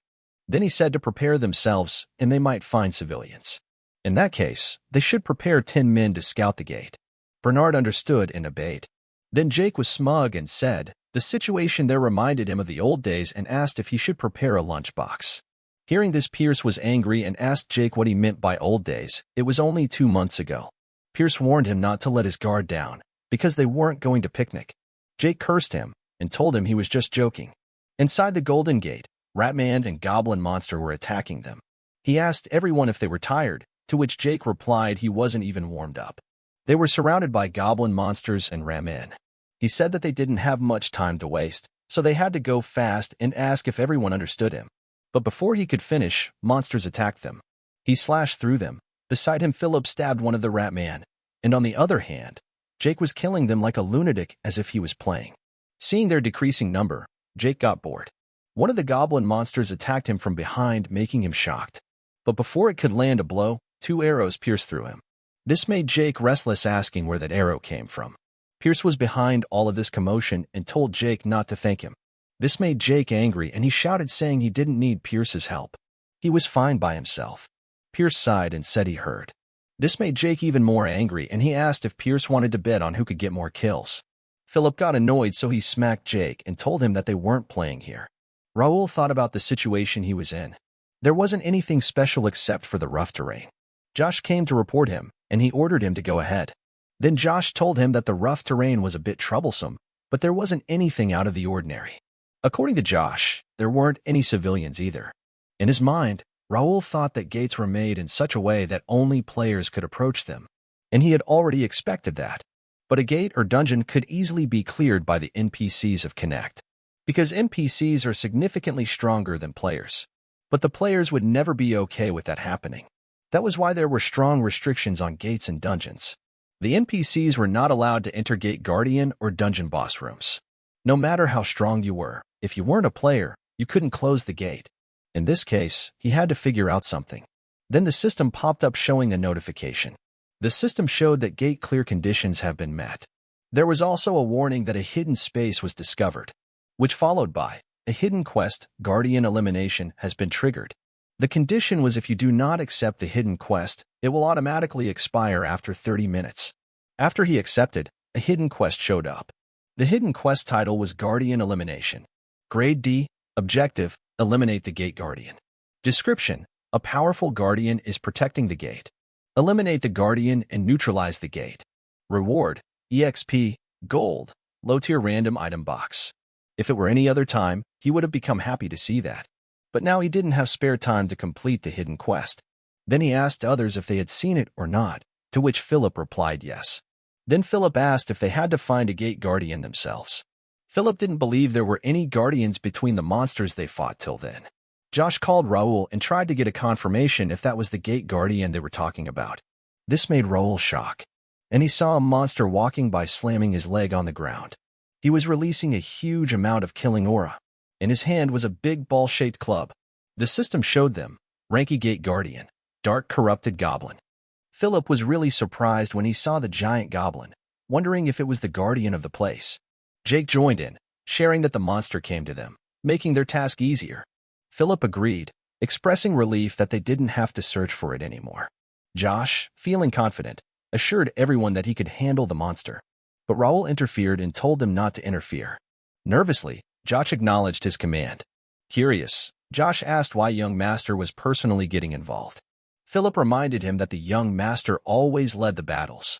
A: Then he said to prepare themselves and they might find civilians. In that case, they should prepare 10 men to scout the gate. Bernard understood and obeyed. Then Jake was smug and said, the situation there reminded him of the old days and asked if he should prepare a lunchbox. Hearing this, Pierce was angry and asked Jake what he meant by old days. It was only 2 months ago. Pierce warned him not to let his guard down, because they weren't going to picnic. Jake cursed him and told him he was just joking. Inside the Golden Gate, Ratman and Goblin Monster were attacking them. He asked everyone if they were tired, to which Jake replied he wasn't even warmed up. They were surrounded by Goblin Monsters and Ramen. He said that they didn't have much time to waste, so they had to go fast and ask if everyone understood him. But before he could finish, monsters attacked them. He slashed through them. Beside him, Philip stabbed one of the Ratman, and on the other hand, Jake was killing them like a lunatic as if he was playing. Seeing their decreasing number, Jake got bored. One of the Goblin Monsters attacked him from behind, making him shocked. But before it could land a blow, 2 arrows pierced through him. This made Jake restless, asking where that arrow came from. Pierce was behind all of this commotion and told Jake not to thank him. This made Jake angry and he shouted, saying he didn't need Pierce's help. He was fine by himself. Pierce sighed and said he heard. This made Jake even more angry and he asked if Pierce wanted to bet on who could get more kills. Philip got annoyed, so he smacked Jake and told him that they weren't playing here. Raul thought about the situation he was in. There wasn't anything special except for the rough terrain. Josh came to report him, and he ordered him to go ahead. Then Josh told him that the rough terrain was a bit troublesome, but there wasn't anything out of the ordinary. According to Josh, there weren't any civilians either. In his mind, Raul thought that gates were made in such a way that only players could approach them, and he had already expected that. But a gate or dungeon could easily be cleared by the NPCs of Connect, because NPCs are significantly stronger than players. But the players would never be okay with that happening. That was why there were strong restrictions on gates and dungeons. The NPCs were not allowed to enter Gate Guardian or Dungeon Boss rooms. No matter how strong you were, if you weren't a player, you couldn't close the gate. In this case, he had to figure out something. Then the system popped up showing a notification. The system showed that gate clear conditions have been met. There was also a warning that a hidden space was discovered, which followed by a hidden quest, Guardian Elimination, has been triggered. The condition was if you do not accept the hidden quest, it will automatically expire after 30 minutes. After he accepted, a hidden quest showed up. The hidden quest title was Guardian Elimination. Grade D, Objective, Eliminate the Gate Guardian. Description: a powerful guardian is protecting the gate. Eliminate the guardian and neutralize the gate. Reward: EXP, Gold, low-tier random item box. If it were any other time, he would have become happy to see that. But now he didn't have spare time to complete the hidden quest. Then he asked others if they had seen it or not, to which Philip replied yes. Then Philip asked if they had to find a gate guardian themselves. Philip didn't believe there were any guardians between the monsters they fought till then. Josh called Raul and tried to get a confirmation if that was the gate guardian they were talking about. This made Raul shock, and he saw a monster walking by slamming his leg on the ground. He was releasing a huge amount of killing aura. In his hand was a big ball-shaped club. The system showed them, Ranky Gate Guardian, Dark Corrupted Goblin. Philip was really surprised when he saw the giant goblin, wondering if it was the guardian of the place. Jake joined in, sharing that the monster came to them, making their task easier. Philip agreed, expressing relief that they didn't have to search for it anymore. Josh, feeling confident, assured everyone that he could handle the monster. But Raul interfered and told them not to interfere. Nervously, Josh acknowledged his command. Curious, Josh asked why young master was personally getting involved. Philip reminded him that the young master always led the battles.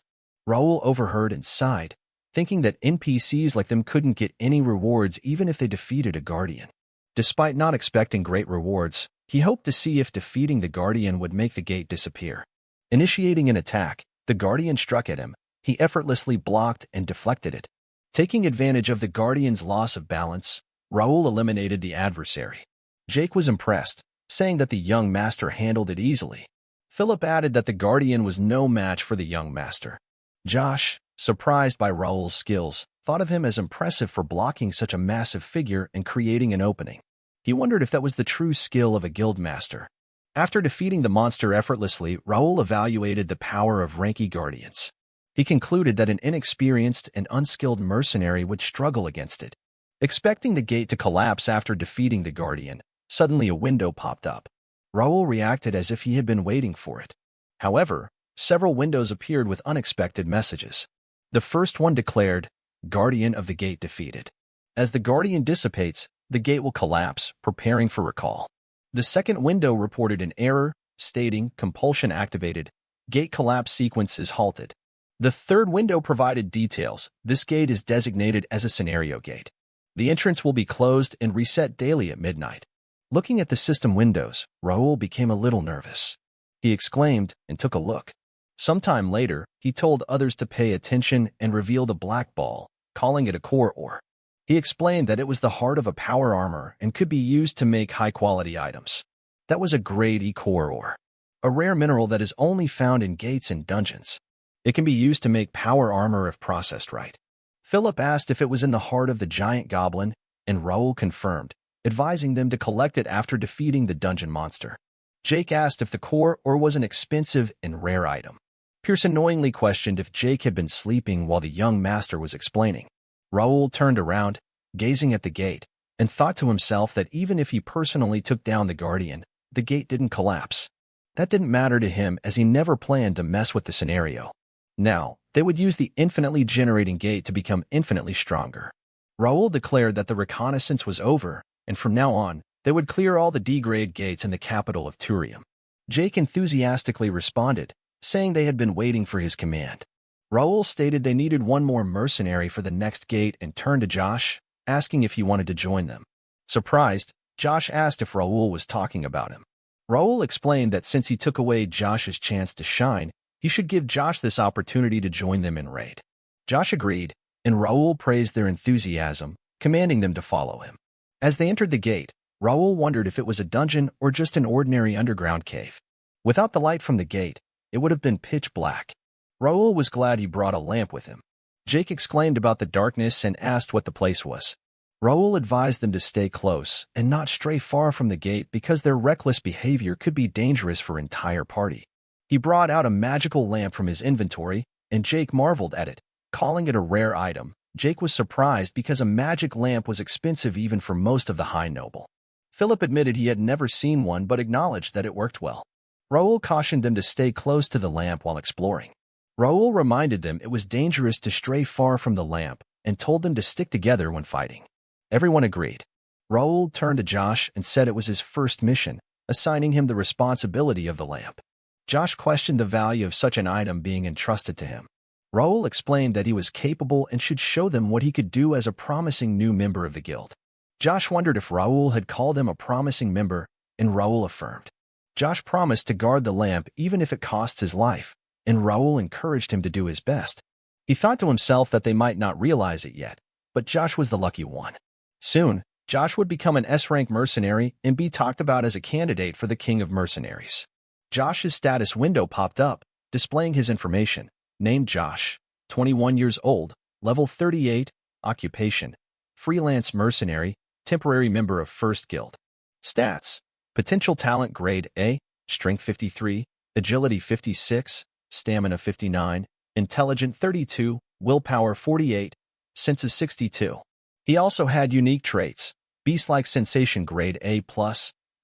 A: Raul overheard and sighed, thinking that NPCs like them couldn't get any rewards even if they defeated a guardian. Despite not expecting great rewards, he hoped to see if defeating the guardian would make the gate disappear. Initiating an attack, the guardian struck at him. He effortlessly blocked and deflected it. Taking advantage of the guardian's loss of balance, Raul eliminated the adversary. Jake was impressed, saying that the young master handled it easily. Philip added that the guardian was no match for the young master. Josh, surprised by Raul's skills, thought of him as impressive for blocking such a massive figure and creating an opening. He wondered if that was the true skill of a guild master. After defeating the monster effortlessly, Raul evaluated the power of Ranky Guardians. He concluded that an inexperienced and unskilled mercenary would struggle against it. Expecting the gate to collapse after defeating the guardian, suddenly a window popped up. Raul reacted as if he had been waiting for it. However, several windows appeared with unexpected messages. The first one declared, "Guardian of the Gate defeated." As the guardian dissipates, the gate will collapse, preparing for recall. The second window reported an error, stating, "Compulsion activated. Gate collapse sequence is halted." The third window provided details. This gate is designated as a scenario gate. The entrance will be closed and reset daily at midnight. Looking at the system windows, Raul became a little nervous. He exclaimed and took a look. Sometime later, he told others to pay attention and revealed a black ball, calling it a core ore. He explained that it was the heart of a power armor and could be used to make high-quality items. That was a grade E core ore, a rare mineral that is only found in gates and dungeons. It can be used to make power armor if processed right. Philip asked if it was in the heart of the giant goblin, and Raul confirmed, advising them to collect it after defeating the dungeon monster. Jake asked if the core ore was an expensive and rare item. Pierce annoyingly questioned if Jake had been sleeping while the young master was explaining. Raul turned around, gazing at the gate, and thought to himself that even if he personally took down the guardian, the gate didn't collapse. That didn't matter to him as he never planned to mess with the scenario. Now, they would use the infinitely generating gate to become infinitely stronger. Raul declared that the reconnaissance was over, and from now on, they would clear all the D-grade gates in the capital of Turium. Jake enthusiastically responded, saying they had been waiting for his command. Raul stated they needed one more mercenary for the next gate and turned to Josh, asking if he wanted to join them. Surprised, Josh asked if Raul was talking about him. Raul explained that since he took away Josh's chance to shine, he should give Josh this opportunity to join them in raid. Josh agreed, and Raul praised their enthusiasm, commanding them to follow him. As they entered the gate, Raul wondered if it was a dungeon or just an ordinary underground cave. Without the light from the gate, it would have been pitch black. Raul was glad he brought a lamp with him. Jake exclaimed about the darkness and asked what the place was. Raul advised them to stay close and not stray far from the gate because their reckless behavior could be dangerous for an entire party. He brought out a magical lamp from his inventory, and Jake marveled at it, calling it a rare item. Jake was surprised because a magic lamp was expensive even for most of the high noble. Philip admitted he had never seen one but acknowledged that it worked well. Raul cautioned them to stay close to the lamp while exploring. Raul reminded them it was dangerous to stray far from the lamp and told them to stick together when fighting. Everyone agreed. Raul turned to Josh and said it was his first mission, assigning him the responsibility of the lamp. Josh questioned the value of such an item being entrusted to him. Raul explained that he was capable and should show them what he could do as a promising new member of the guild. Josh wondered if Raul had called him a promising member, and Raul affirmed. Josh promised to guard the lamp even if it costs his life, and Raul encouraged him to do his best. He thought to himself that they might not realize it yet, but Josh was the lucky one. Soon, Josh would become an S-rank mercenary and be talked about as a candidate for the King of Mercenaries. Josh's status window popped up, displaying his information. Named Josh, 21 years old, level 38, occupation, freelance mercenary, temporary member of First Guild. Stats: potential talent grade A, strength 53, agility 56, stamina 59, intelligence 32, willpower 48, senses 62. He also had unique traits: beast-like sensation grade A+,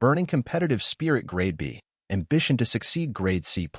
A: burning competitive spirit grade B, ambition to succeed grade C+.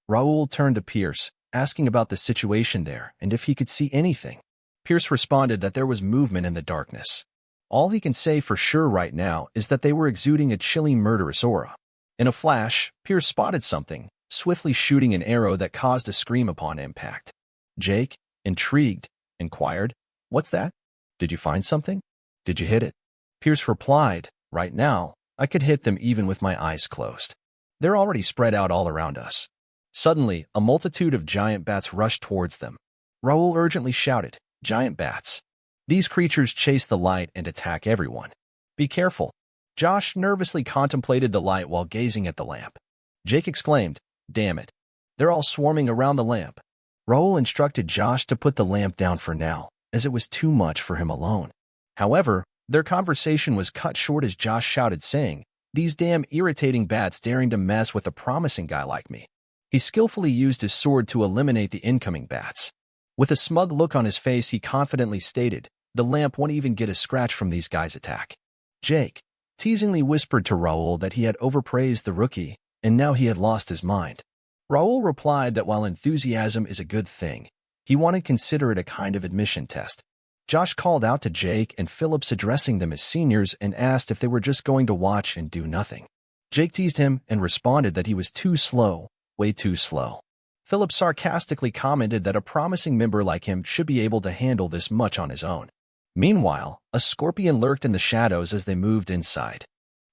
A: Raul turned to Pierce, asking about the situation there and if he could see anything. Pierce responded that there was movement in the darkness. All he can say for sure right now is that they were exuding a chilling, murderous aura. In a flash, Pierce spotted something, swiftly shooting an arrow that caused a scream upon impact. Jake, intrigued, inquired, "What's that? Did you find something? Did you hit it?" Pierce replied, "Right now, I could hit them even with my eyes closed. They're already spread out all around us." Suddenly, a multitude of giant bats rushed towards them. Raul urgently shouted, "Giant bats! These creatures chase the light and attack everyone. Be careful." Josh nervously contemplated the light while gazing at the lamp. Jake exclaimed, "Damn it! They're all swarming around the lamp." Raul instructed Josh to put the lamp down for now, as it was too much for him alone. However, their conversation was cut short as Josh shouted, saying, "These damn irritating bats daring to mess with a promising guy like me." He skillfully used his sword to eliminate the incoming bats. With a smug look on his face, he confidently stated, "The lamp won't even get a scratch from these guys' attack." Jake teasingly whispered to Raul that he had overpraised the rookie, and now he had lost his mind. Raul replied that while enthusiasm is a good thing, he wanted to consider it a kind of admission test. Josh called out to Jake and Phillips, addressing them as seniors, and asked if they were just going to watch and do nothing. Jake teased him and responded that he was too slow, way too slow. Phillips sarcastically commented that a promising member like him should be able to handle this much on his own. Meanwhile, a scorpion lurked in the shadows as they moved inside.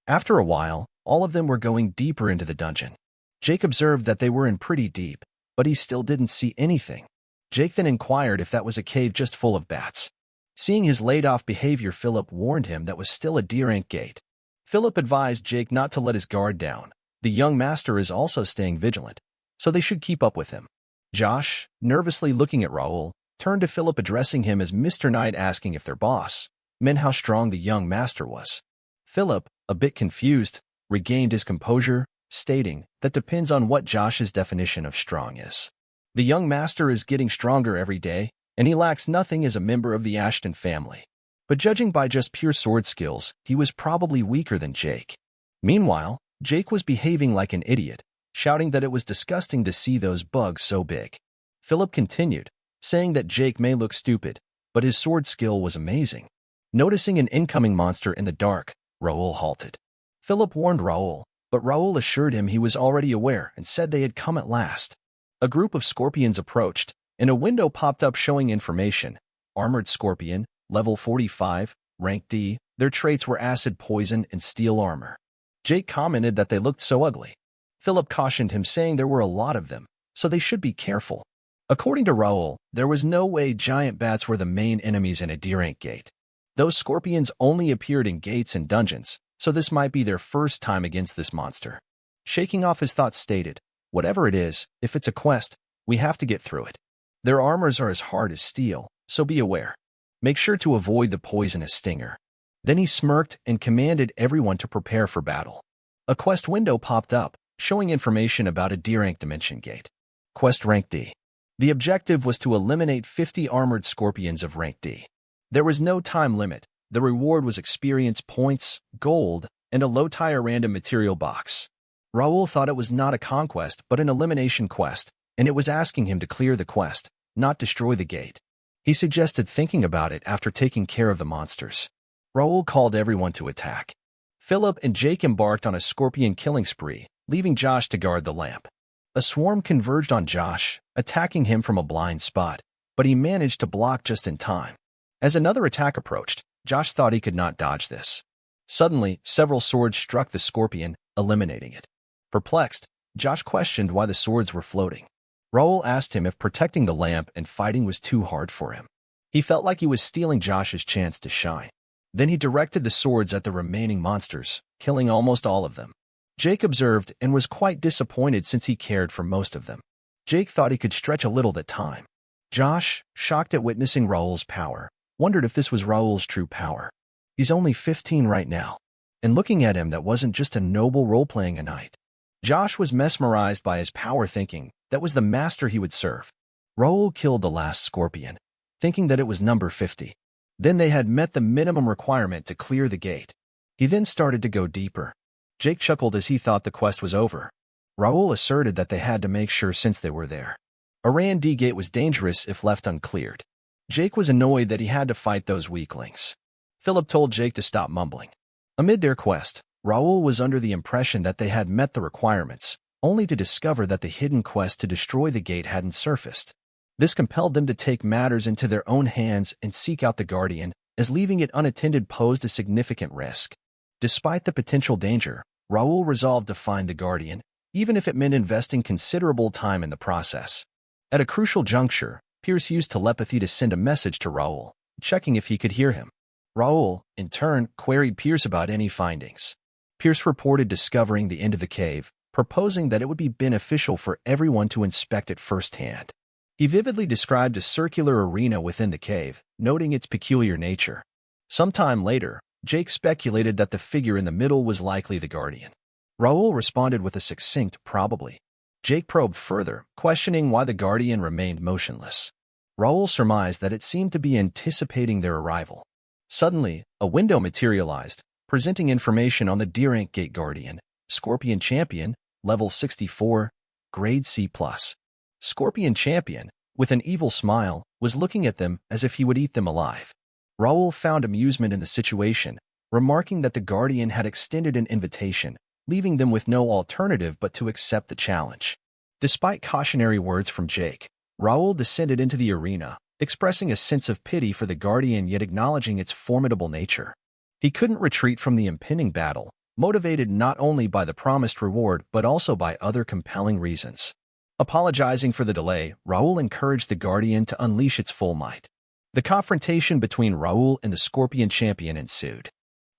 A: After a while, all of them were going deeper into the dungeon. Jake observed that they were in pretty deep, but he still didn't see anything. Jake then inquired if that was a cave just full of bats. Seeing his laid-off behavior, Philip warned him that was still a D-rank gate. Philip advised Jake not to let his guard down. The young master is also staying vigilant, so they should keep up with him. Josh, nervously looking at Raul, turned to Philip, addressing him as Mr. Knight, asking if their boss meant how strong the young master was. Philip, a bit confused, regained his composure, stating that depends on what Josh's definition of strong is. The young master is getting stronger every day, and he lacks nothing as a member of the Ashton family. But judging by just pure sword skills, he was probably weaker than Jake. Meanwhile, Jake was behaving like an idiot, shouting that it was disgusting to see those bugs so big. Philip continued, saying that Jake may look stupid, but his sword skill was amazing. Noticing an incoming monster in the dark, Raul halted. Philip warned Raul, but Raul assured him he was already aware and said they had come at last. A group of scorpions approached, and a window popped up showing information. Armored scorpion, level 45, rank D. Their traits were acid, poison, and steel armor. Jake commented that they looked so ugly. Philip cautioned him, saying there were a lot of them, so they should be careful. According to Raul, there was no way giant bats were the main enemies in a D-rank gate. Those scorpions only appeared in gates and dungeons, so this might be their first time against this monster. Shaking off his thoughts, stated, "Whatever it is, if it's a quest, we have to get through it. Their armors are as hard as steel, so be aware. Make sure to avoid the poisonous stinger." Then he smirked and commanded everyone to prepare for battle. A quest window popped up, showing information about a D-rank dimension gate. Quest rank D. The objective was to eliminate 50 armored scorpions of rank D. There was no time limit. The reward was experience points, gold, and a low-tier random material box. Raul thought it was not a conquest but an elimination quest, and it was asking him to clear the quest, not destroy the gate. He suggested thinking about it after taking care of the monsters. Raul called everyone to attack. Philip and Jake embarked on a scorpion killing spree, leaving Josh to guard the lamp. A swarm converged on Josh, attacking him from a blind spot, but he managed to block just in time. As another attack approached, Josh thought he could not dodge this. Suddenly, several swords struck the scorpion, eliminating it. Perplexed, Josh questioned why the swords were floating. Raul asked him if protecting the lamp and fighting was too hard for him. He felt like he was stealing Josh's chance to shine. Then he directed the swords at the remaining monsters, killing almost all of them. Jake observed and was quite disappointed since he cared for most of them. Jake thought he could stretch a little that time. Josh, shocked at witnessing Raul's power, wondered if this was Raul's true power. He's only 15 right now. And looking at him, that wasn't just a noble role-playing a knight. Josh was mesmerized by his power, thinking that was the master he would serve. Raul killed the last scorpion, thinking that it was number 50. Then they had met the minimum requirement to clear the gate. He then started to go deeper. Jake chuckled as he thought the quest was over. Raul asserted that they had to make sure since they were there. A R&D gate was dangerous if left uncleared. Jake was annoyed that he had to fight those weaklings. Philip told Jake to stop mumbling. Amid their quest, Raul was under the impression that they had met the requirements, only to discover that the hidden quest to destroy the gate hadn't surfaced. This compelled them to take matters into their own hands and seek out the Guardian, as leaving it unattended posed a significant risk. Despite the potential danger, Raul resolved to find the Guardian, even if it meant investing considerable time in the process. At a crucial juncture, Pierce used telepathy to send a message to Raul, checking if he could hear him. Raul, in turn, queried Pierce about any findings. Pierce reported discovering the end of the cave, proposing that it would be beneficial for everyone to inspect it firsthand. He vividly described a circular arena within the cave, noting its peculiar nature. Sometime later, Jake speculated that the figure in the middle was likely the Guardian. Raul responded with a succinct "probably." Jake probed further, questioning why the Guardian remained motionless. Raul surmised that it seemed to be anticipating their arrival. Suddenly, a window materialized, presenting information on the D-Rank Gate Guardian, Scorpion Champion, level 64, grade C+. Scorpion Champion, with an evil smile, was looking at them as if he would eat them alive. Raul found amusement in the situation, remarking that the Guardian had extended an invitation, leaving them with no alternative but to accept the challenge. Despite cautionary words from Jake, Raul descended into the arena, expressing a sense of pity for the Guardian yet acknowledging its formidable nature. He couldn't retreat from the impending battle, motivated not only by the promised reward but also by other compelling reasons. Apologizing for the delay, Raul encouraged the Guardian to unleash its full might. The confrontation between Raul and the Scorpion Champion ensued,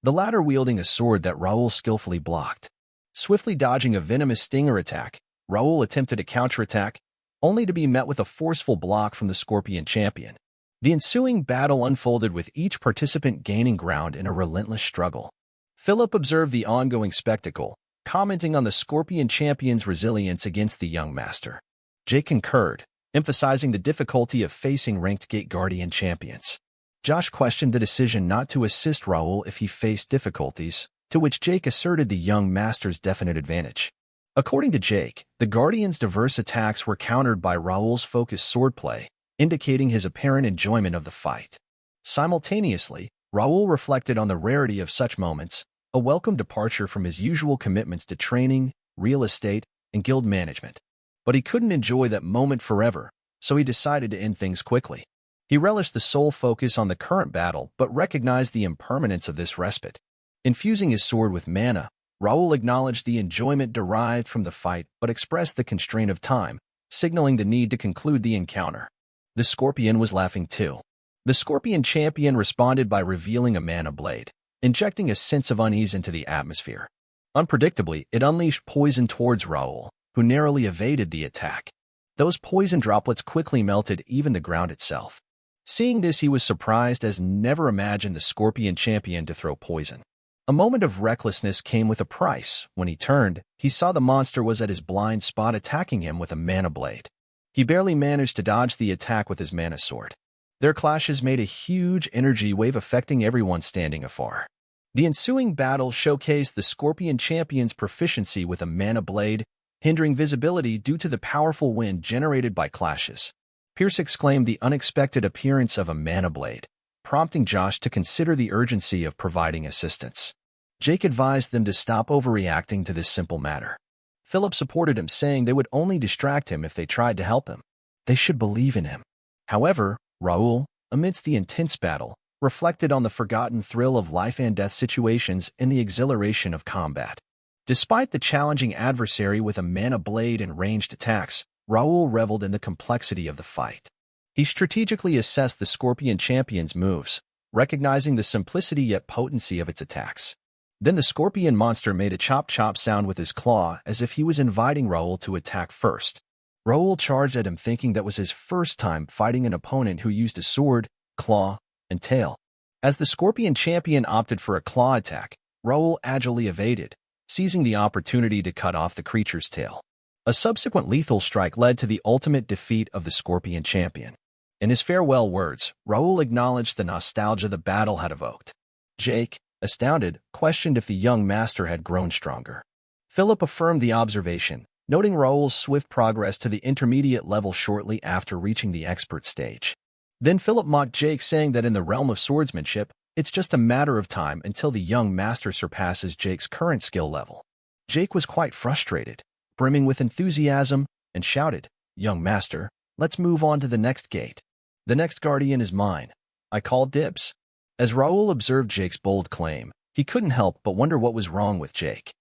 A: the latter wielding a sword that Raul skillfully blocked. Swiftly dodging a venomous stinger attack, Raul attempted a counterattack, only to be met with a forceful block from the Scorpion Champion. The ensuing battle unfolded with each participant gaining ground in a relentless struggle. Philip observed the ongoing spectacle, commenting on the Scorpion Champion's resilience against the young master. Jake concurred, emphasizing the difficulty of facing ranked Gate Guardian champions. Josh questioned the decision not to assist Raul if he faced difficulties, to which Jake asserted the young master's definite advantage. According to Jake, the Guardian's diverse attacks were countered by Raul's focused swordplay, indicating his apparent enjoyment of the fight. Simultaneously, Raul reflected on the rarity of such moments, a welcome departure from his usual commitments to training, real estate, and guild management. But he couldn't enjoy that moment forever, so he decided to end things quickly. He relished the sole focus on the current battle but recognized the impermanence of this respite. Infusing his sword with mana, Raul acknowledged the enjoyment derived from the fight but expressed the constraint of time, signaling the need to conclude the encounter. The Scorpion was laughing too. The Scorpion Champion responded by revealing a mana blade, injecting a sense of unease into the atmosphere. Unpredictably, it unleashed poison towards Raul, who narrowly evaded the attack. Those poison droplets quickly melted even the ground itself. Seeing this, he was surprised as never imagined the Scorpion Champion to throw poison. A moment of recklessness came with a price. When he turned, he saw the monster was at his blind spot attacking him with a mana blade. He barely managed to dodge the attack with his mana sword. Their clashes made a huge energy wave affecting everyone standing afar. The ensuing battle showcased the Scorpion Champion's proficiency with a mana blade, hindering visibility due to the powerful wind generated by clashes. Pierce exclaimed the unexpected appearance of a mana blade, prompting Josh to consider the urgency of providing assistance. Jake advised them to stop overreacting to this simple matter. Philip supported him, saying they would only distract him if they tried to help him. They should believe in him. However, Raul, amidst the intense battle, reflected on the forgotten thrill of life and death situations and the exhilaration of combat. Despite the challenging adversary with a mana blade and ranged attacks, Raul reveled in the complexity of the fight. He strategically assessed the Scorpion Champion's moves, recognizing the simplicity yet potency of its attacks. Then the scorpion monster made a chop-chop sound with his claw as if he was inviting Raul to attack first. Raul charged at him thinking that was his first time fighting an opponent who used a sword, claw, and tail. As the scorpion champion opted for a claw attack, Raul agilely evaded, seizing the opportunity to cut off the creature's tail. A subsequent lethal strike led to the ultimate defeat of the scorpion champion. In his farewell words, Raul acknowledged the nostalgia the battle had evoked. Jake, astounded, questioned if the young master had grown stronger. Philip affirmed the observation, noting Raul's swift progress to the intermediate level shortly after reaching the expert stage. Then Philip mocked Jake, saying that in the realm of swordsmanship, it's just a matter of time until the young master surpasses Jake's current skill level. Jake was quite frustrated, brimming with enthusiasm, and shouted, "Young master, let's move on to the next gate. The next guardian is mine. I call dibs." As Raul observed Jake's bold claim, he couldn't help but wonder what was wrong with Jake.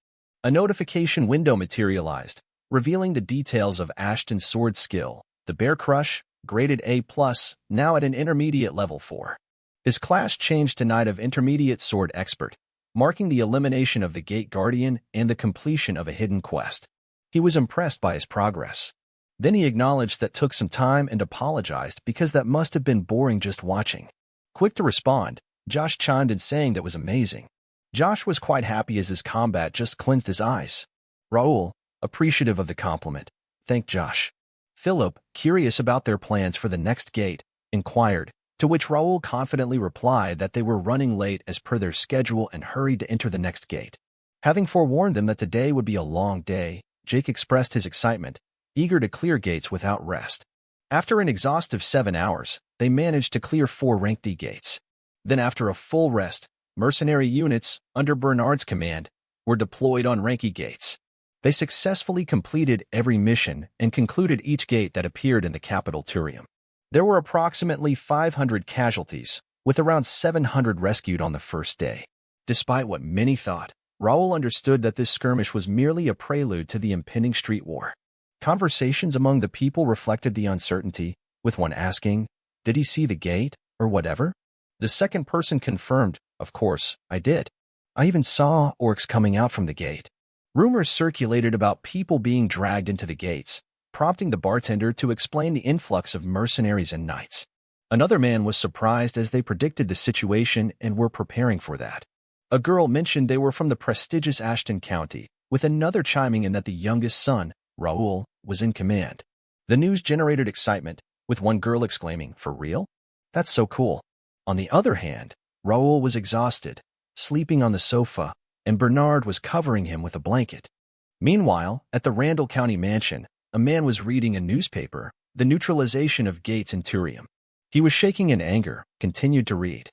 A: A notification window materialized, revealing the details of Ashton's sword skill, the Bear Crush, graded A+, now at an intermediate level 4. His class changed to Knight of Intermediate Sword Expert, marking the elimination of the Gate Guardian and the completion of a hidden quest. He was impressed by his progress. Then he acknowledged that took some time and apologized because that must have been boring just watching. Quick to respond, Josh chimed in saying that was amazing. Josh was quite happy as his combat just cleansed his eyes. Raul, appreciative of the compliment, thanked Josh. Philip, curious about their plans for the next gate, inquired, to which Raul confidently replied that they were running late as per their schedule and hurried to enter the next gate. Having forewarned them that today would be a long day, Jake expressed his excitement, eager to clear gates without rest. After an exhaustive 7 hours, they managed to clear 4 Rank D gates. Then after a full rest, mercenary units, under Bernard's command, were deployed on Rank E gates. They successfully completed every mission and concluded each gate that appeared in the capital Turium. There were approximately 500 casualties, with around 700 rescued on the first day. Despite what many thought, Raul understood that this skirmish was merely a prelude to the impending street war. Conversations among the people reflected the uncertainty, with one asking, "Did he see the gate, or whatever?" The second person confirmed, "Of course, I did. I even saw orcs coming out from the gate." Rumors circulated about people being dragged into the gates, prompting the bartender to explain the influx of mercenaries and knights. Another man was surprised as they predicted the situation and were preparing for that. A girl mentioned they were from the prestigious Ashton County, with another chiming in that the youngest son, Raul, was in command. The news generated excitement, with one girl exclaiming, "For real? That's so cool." On the other hand, Raul was exhausted, sleeping on the sofa, and Bernard was covering him with a blanket. Meanwhile, at the Randall County mansion, a man was reading a newspaper, The Neutralization of Gates in Turium. He was shaking in anger, continued to read.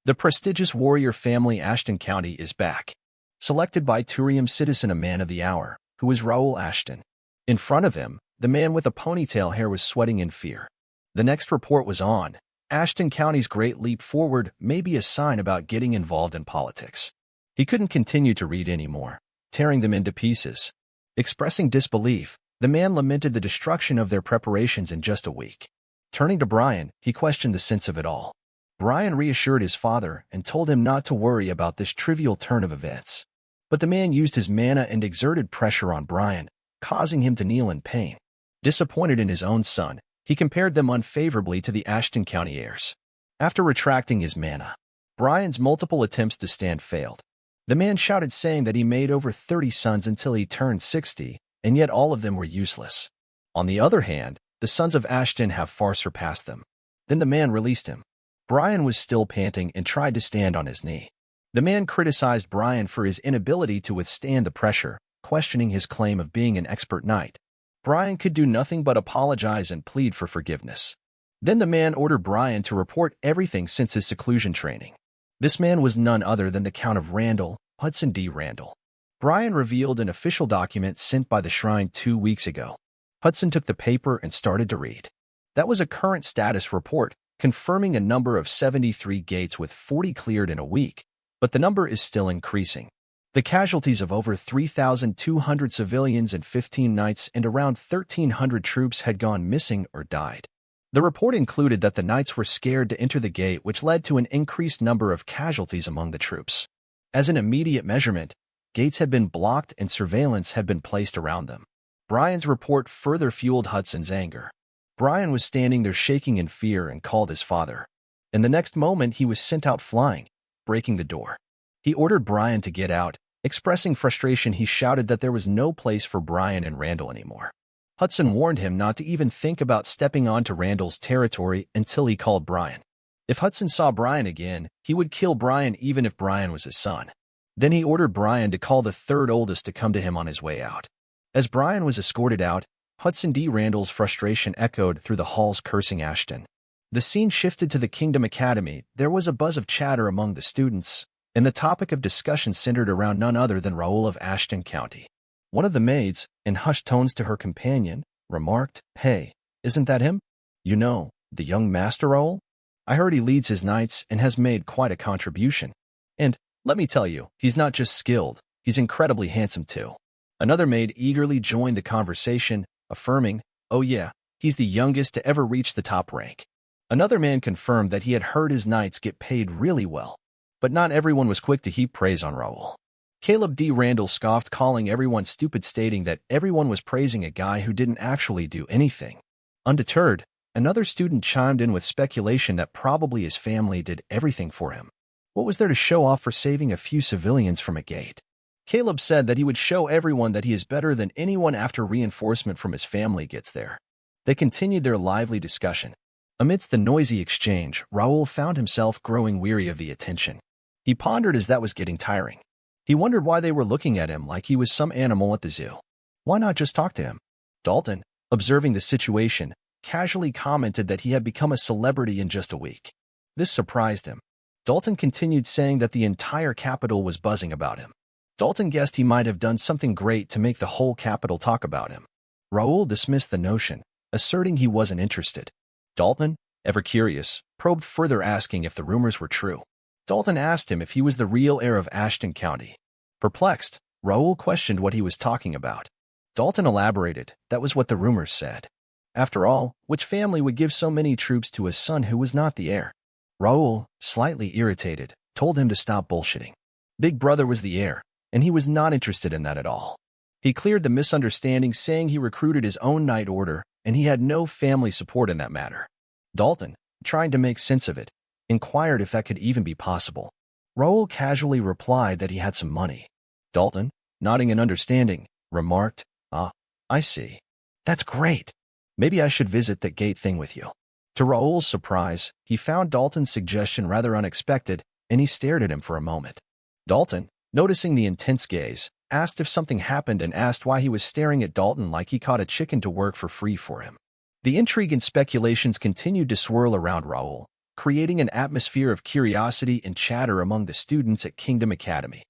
A: The prestigious warrior family Ashton County is back. Selected by Turium citizen a man of the hour, who was Raul Ashton. In front of him, the man with the ponytail hair was sweating in fear. The next report was on. Ashton County's great leap forward may be a sign about getting involved in politics. He couldn't continue to read anymore, tearing them into pieces. Expressing disbelief, the man lamented the destruction of their preparations in just a week. Turning to Brian, he questioned the sense of it all. Brian reassured his father and told him not to worry about this trivial turn of events. But the man used his mana and exerted pressure on Brian, causing him to kneel in pain. Disappointed in his own son, he compared them unfavorably to the Ashton County heirs. After retracting his mana, Brian's multiple attempts to stand failed. The man shouted, saying that he made over 30 sons until he turned 60, and yet all of them were useless. On the other hand, the sons of Ashton have far surpassed them. Then the man released him. Brian was still panting and tried to stand on his knee. The man criticized Brian for his inability to withstand the pressure, questioning his claim of being an expert knight. Brian could do nothing but apologize and plead for forgiveness. Then the man ordered Brian to report everything since his seclusion training. This man was none other than the Count of Randall, Hudson D. Randall. Brian revealed an official document sent by the shrine 2 weeks ago. Hudson took the paper and started to read. That was a current status report, confirming a number of 73 gates with 40 cleared in a week, but the number is still increasing. The casualties of over 3,200 civilians and 15 knights and around 1,300 troops had gone missing or died. The report included that the knights were scared to enter the gate, which led to an increased number of casualties among the troops. As an immediate measurement, gates had been blocked and surveillance had been placed around them. Brian's report further fueled Hudson's anger. Brian was standing there shaking in fear and called his father. In the next moment, he was sent out flying, breaking the door. He ordered Brian to get out. Expressing frustration, he shouted that there was no place for Brian and Randall anymore. Hudson warned him not to even think about stepping onto Randall's territory until he called Brian. If Hudson saw Brian again, he would kill Brian even if Brian was his son. Then he ordered Brian to call the third oldest to come to him on his way out. As Brian was escorted out, Hudson D. Randall's frustration echoed through the halls, cursing Ashton. The scene shifted to the Kingdom Academy. There was a buzz of chatter among the students, and the topic of discussion centered around none other than Raul of Ashton County. One of the maids, in hushed tones to her companion, remarked, "Hey, isn't that him? You know, the young Master Raul? I heard he leads his knights and has made quite a contribution. And, let me tell you, he's not just skilled, he's incredibly handsome too." Another maid eagerly joined the conversation, affirming, "Oh yeah, he's the youngest to ever reach the top rank." Another man confirmed that he had heard his knights get paid really well. But not everyone was quick to heap praise on Raul. Caleb D. Randall scoffed, calling everyone stupid, stating that everyone was praising a guy who didn't actually do anything. Undeterred, another student chimed in with speculation that probably his family did everything for him. What was there to show off for saving a few civilians from a gate? Caleb said that he would show everyone that he is better than anyone after reinforcement from his family gets there. They continued their lively discussion. Amidst the noisy exchange, Raul found himself growing weary of the attention. He pondered as that was getting tiring. He wondered why they were looking at him like he was some animal at the zoo. Why not just talk to him? Dalton, observing the situation, casually commented that he had become a celebrity in just a week. This surprised him. Dalton continued, saying that the entire capital was buzzing about him. Dalton guessed he might have done something great to make the whole capital talk about him. Raul dismissed the notion, asserting he wasn't interested. Dalton, ever curious, probed further, asking if the rumors were true. Dalton asked him if he was the real heir of Ashton County. Perplexed, Raul questioned what he was talking about. Dalton elaborated, that was what the rumors said. After all, which family would give so many troops to a son who was not the heir? Raul, slightly irritated, told him to stop bullshitting. Big Brother was the heir, and he was not interested in that at all. He cleared the misunderstanding, saying he recruited his own knight order, and he had no family support in that matter. Dalton, trying to make sense of it, inquired if that could even be possible. Raul casually replied that he had some money. Dalton, nodding in understanding, remarked, "Ah, I see. That's great. Maybe I should visit that gate thing with you." To Raul's surprise, he found Dalton's suggestion rather unexpected, and he stared at him for a moment. Dalton, noticing the intense gaze, asked if something happened and asked why he was staring at Dalton like he caught a chicken to work for free for him. The intrigue and speculations continued to swirl around Raul, creating an atmosphere of curiosity and chatter among the students at Kingdom Academy.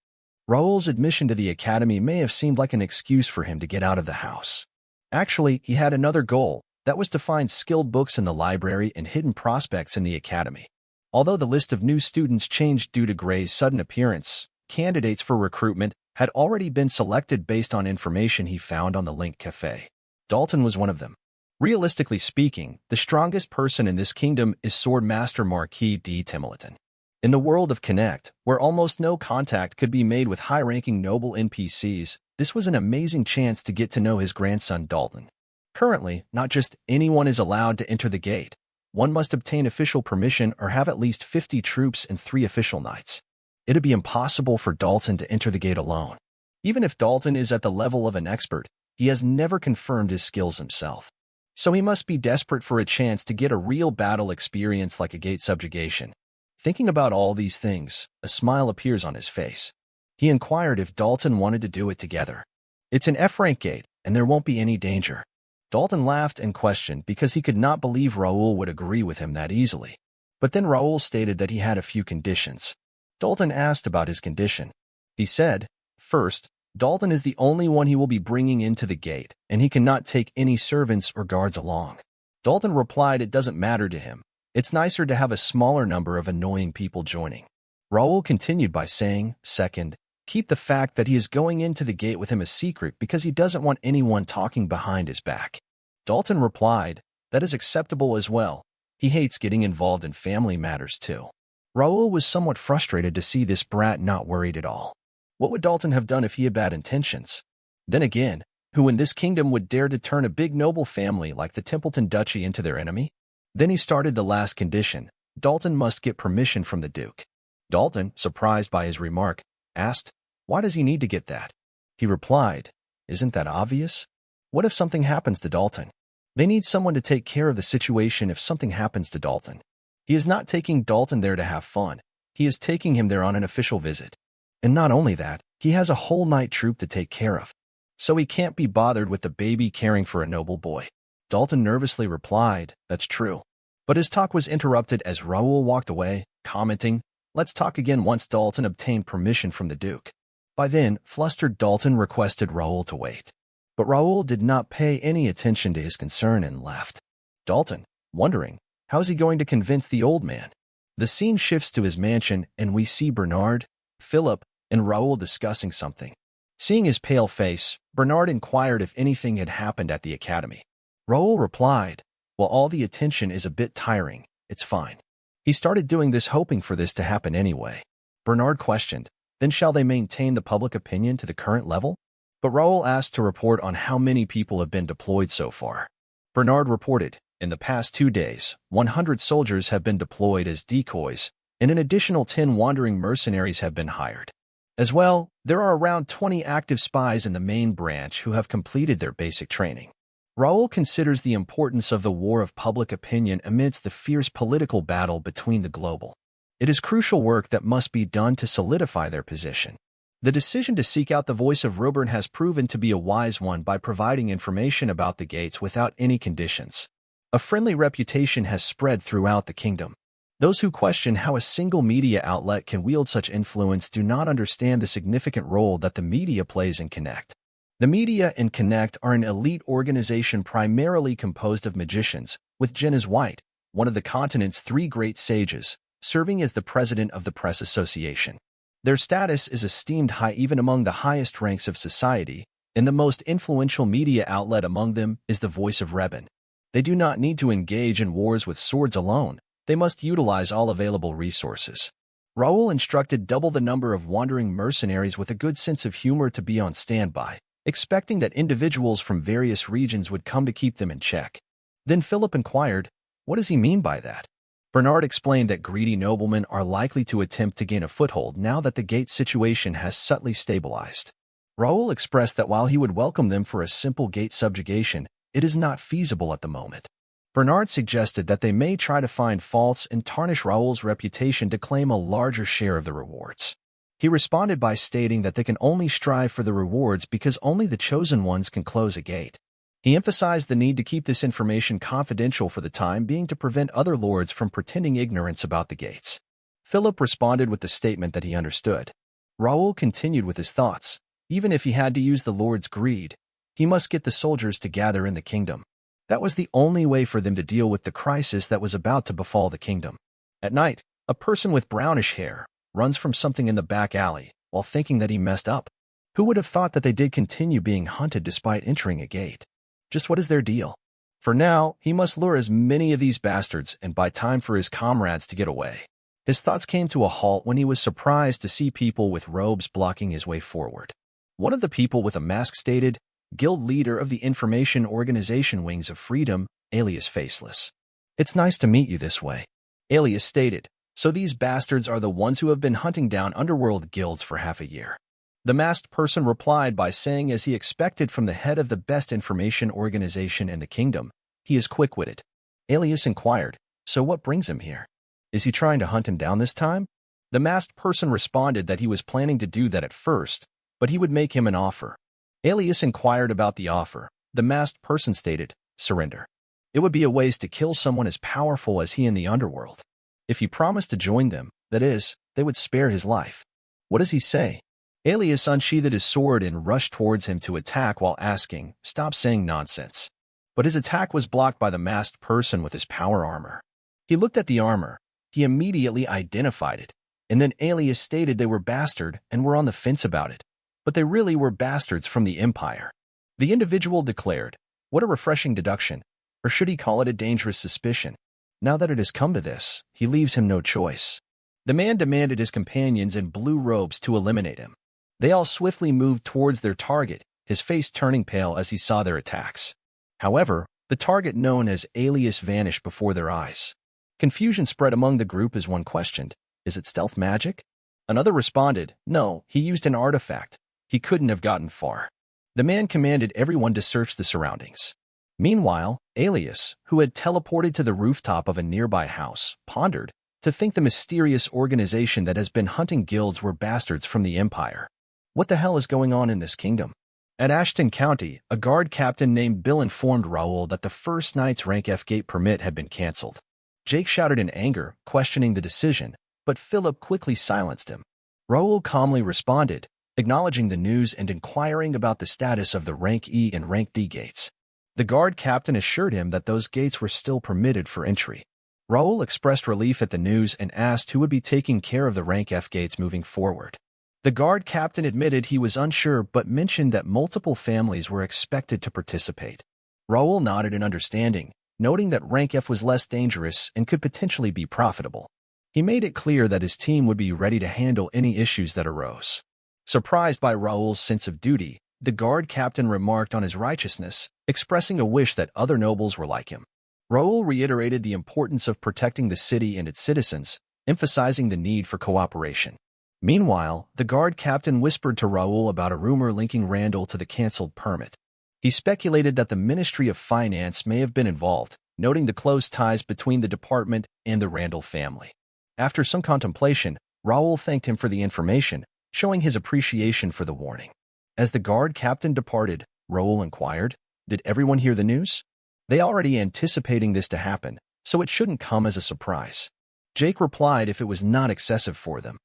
A: Raul's admission to the academy may have seemed like an excuse for him to get out of the house. Actually, he had another goal, that was to find skilled books in the library and hidden prospects in the academy. Although the list of new students changed due to Gray's sudden appearance, candidates for recruitment had already been selected based on information he found on the Link Cafe. Dalton was one of them. Realistically speaking, the strongest person in this kingdom is Swordmaster Marquis D. Timilton. In the world of Connect, where almost no contact could be made with high-ranking noble NPCs, this was an amazing chance to get to know his grandson Dalton. Currently, not just anyone is allowed to enter the gate. One must obtain official permission or have at least 50 troops and 3 official knights. It'd be impossible for Dalton to enter the gate alone. Even if Dalton is at the level of an expert, he has never confirmed his skills himself. So he must be desperate for a chance to get a real battle experience like a gate subjugation. Thinking about all these things, a smile appears on his face. He inquired if Dalton wanted to do it together. It's an F-rank gate, and there won't be any danger. Dalton laughed and questioned because he could not believe Raul would agree with him that easily. But then Raul stated that he had a few conditions. Dalton asked about his condition. He said, first, Dalton is the only one he will be bringing into the gate, and he cannot take any servants or guards along. Dalton replied it doesn't matter to him. It's nicer to have a smaller number of annoying people joining. Raul continued by saying, second, keep the fact that he is going into the gate with him a secret because he doesn't want anyone talking behind his back. Dalton replied, That is acceptable as well. He hates getting involved in family matters too. Raul was somewhat frustrated to see this brat not worried at all. What would Dalton have done if he had bad intentions? Then again, who in this kingdom would dare to turn a big noble family like the Templeton Duchy into their enemy? Then he started the last condition. Dalton must get permission from the Duke. Dalton, surprised by his remark, asked, "Why does he need to get that?" He replied, "Isn't that obvious? What if something happens to Dalton? They need someone to take care of the situation if something happens to Dalton. He is not taking Dalton there to have fun. He is taking him there on an official visit. And not only that, he has a whole night troupe to take care of. So he can't be bothered with the baby caring for a noble boy." Dalton nervously replied, "That's true." But his talk was interrupted as Raul walked away, commenting, "Let's talk again once Dalton obtained permission from the Duke." By then, flustered Dalton requested Raul to wait. But Raul did not pay any attention to his concern and left. Dalton, wondering, how is he going to convince the old man? The scene shifts to his mansion and we see Bernard, Philip, and Raul discussing something. Seeing his pale face, Bernard inquired if anything had happened at the academy. Raul replied, "Well, all the attention is a bit tiring. It's fine." He started doing this hoping for this to happen anyway. Bernard questioned, "Then shall they maintain the public opinion to the current level?" But Raul asked to report on how many people have been deployed so far. Bernard reported, "In the past 2 days, 100 soldiers have been deployed as decoys, and an additional 10 wandering mercenaries have been hired. As well, there are around 20 active spies in the main branch who have completed their basic training." Raul considers the importance of the war of public opinion amidst the fierce political battle between the global. It is crucial work that must be done to solidify their position. The decision to seek out the voice of Robert has proven to be a wise one by providing information about the gates without any conditions. A friendly reputation has spread throughout the kingdom. Those who question how a single media outlet can wield such influence do not understand the significant role that the media plays in Connect. The media in Connect are an elite organization primarily composed of magicians, with Jenna's White, one of the continent's 3 great sages, serving as the president of the Press Association. Their status is esteemed high even among the highest ranks of society, and the most influential media outlet among them is the Voice of Rebin. They do not need to engage in wars with swords alone. They must utilize all available resources. Raul instructed double the number of wandering mercenaries with a good sense of humor to be on standby, expecting that individuals from various regions would come to keep them in check. Then Philip inquired, "What does he mean by that?" Bernard explained that greedy noblemen are likely to attempt to gain a foothold now that the gate situation has subtly stabilized. Raul expressed that while he would welcome them for a simple gate subjugation, it is not feasible at the moment. Bernard suggested that they may try to find faults and tarnish Raul's reputation to claim a larger share of the rewards. He responded by stating that they can only strive for the rewards because only the chosen ones can close a gate. He emphasized the need to keep this information confidential for the time being to prevent other lords from pretending ignorance about the gates. Philip responded with the statement that he understood. Raul continued with his thoughts. Even if he had to use the lord's greed, he must get the soldiers to gather in the kingdom. That was the only way for them to deal with the crisis that was about to befall the kingdom. At night, a person with brownish hair runs from something in the back alley while thinking that he messed up. Who would have thought that they did continue being hunted despite entering a gate? Just what is their deal? For now, he must lure as many of these bastards and buy time for his comrades to get away. His thoughts came to a halt when he was surprised to see people with robes blocking his way forward. One of the people with a mask stated, "Guild leader of the Information Organization Wings of Freedom, alias Faceless. It's nice to meet you this way." Alias stated, "So these bastards are the ones who have been hunting down underworld guilds for half a year." The masked person replied by saying, as he expected from the head of the best information organization in the kingdom, he is quick-witted. Alias inquired, "So what brings him here? Is he trying to hunt him down this time?" The masked person responded that he was planning to do that at first, but he would make him an offer. Alias inquired about the offer. The masked person stated, "Surrender. It would be a waste to kill someone as powerful as he in the underworld. If he promised to join them, that is, they would spare his life." "What does he say?" Alias unsheathed his sword and rushed towards him to attack while asking, "Stop saying nonsense." But his attack was blocked by the masked person with his power armor. He looked at the armor. He immediately identified it, and then Alias stated they were bastard and were on the fence about it. But they really were bastards from the Empire. The individual declared, "What a refreshing deduction. Or should he call it a dangerous suspicion? Now that it has come to this, he leaves him no choice. The man demanded his companions in blue robes to eliminate him. They all swiftly moved towards their target, his face turning pale as he saw their attacks. However, the target known as Alias vanished before their eyes. Confusion spread among the group as one questioned, "Is it stealth magic?" Another responded, "No, he used an artifact. He couldn't have gotten far." The man commanded everyone to search the surroundings. Meanwhile, Alias, who had teleported to the rooftop of a nearby house, pondered, to think the mysterious organization that has been hunting guilds were bastards from the Empire. What the hell is going on in this kingdom? At Ashton County, a guard captain named Bill informed Raul that the first night's rank F gate permit had been canceled. Jake shouted in anger, questioning the decision, but Philip quickly silenced him. Raul calmly responded, acknowledging the news and inquiring about the status of the rank E and rank D gates. The guard captain assured him that those gates were still permitted for entry. Raul expressed relief at the news and asked who would be taking care of the rank F gates moving forward. The guard captain admitted he was unsure but mentioned that multiple families were expected to participate. Raul nodded in understanding, noting that rank F was less dangerous and could potentially be profitable. He made it clear that his team would be ready to handle any issues that arose. Surprised by Raul's sense of duty, the guard captain remarked on his righteousness, expressing a wish that other nobles were like him. Raul reiterated the importance of protecting the city and its citizens, emphasizing the need for cooperation. Meanwhile, the guard captain whispered to Raul about a rumor linking Randall to the canceled permit. He speculated that the Ministry of Finance may have been involved, noting the close ties between the department and the Randall family. After some contemplation, Raul thanked him for the information, showing his appreciation for the warning. As the guard captain departed, Raul inquired, "Did everyone hear the news?" They already anticipating this to happen, so it shouldn't come as a surprise. Jake replied if it was not excessive for them.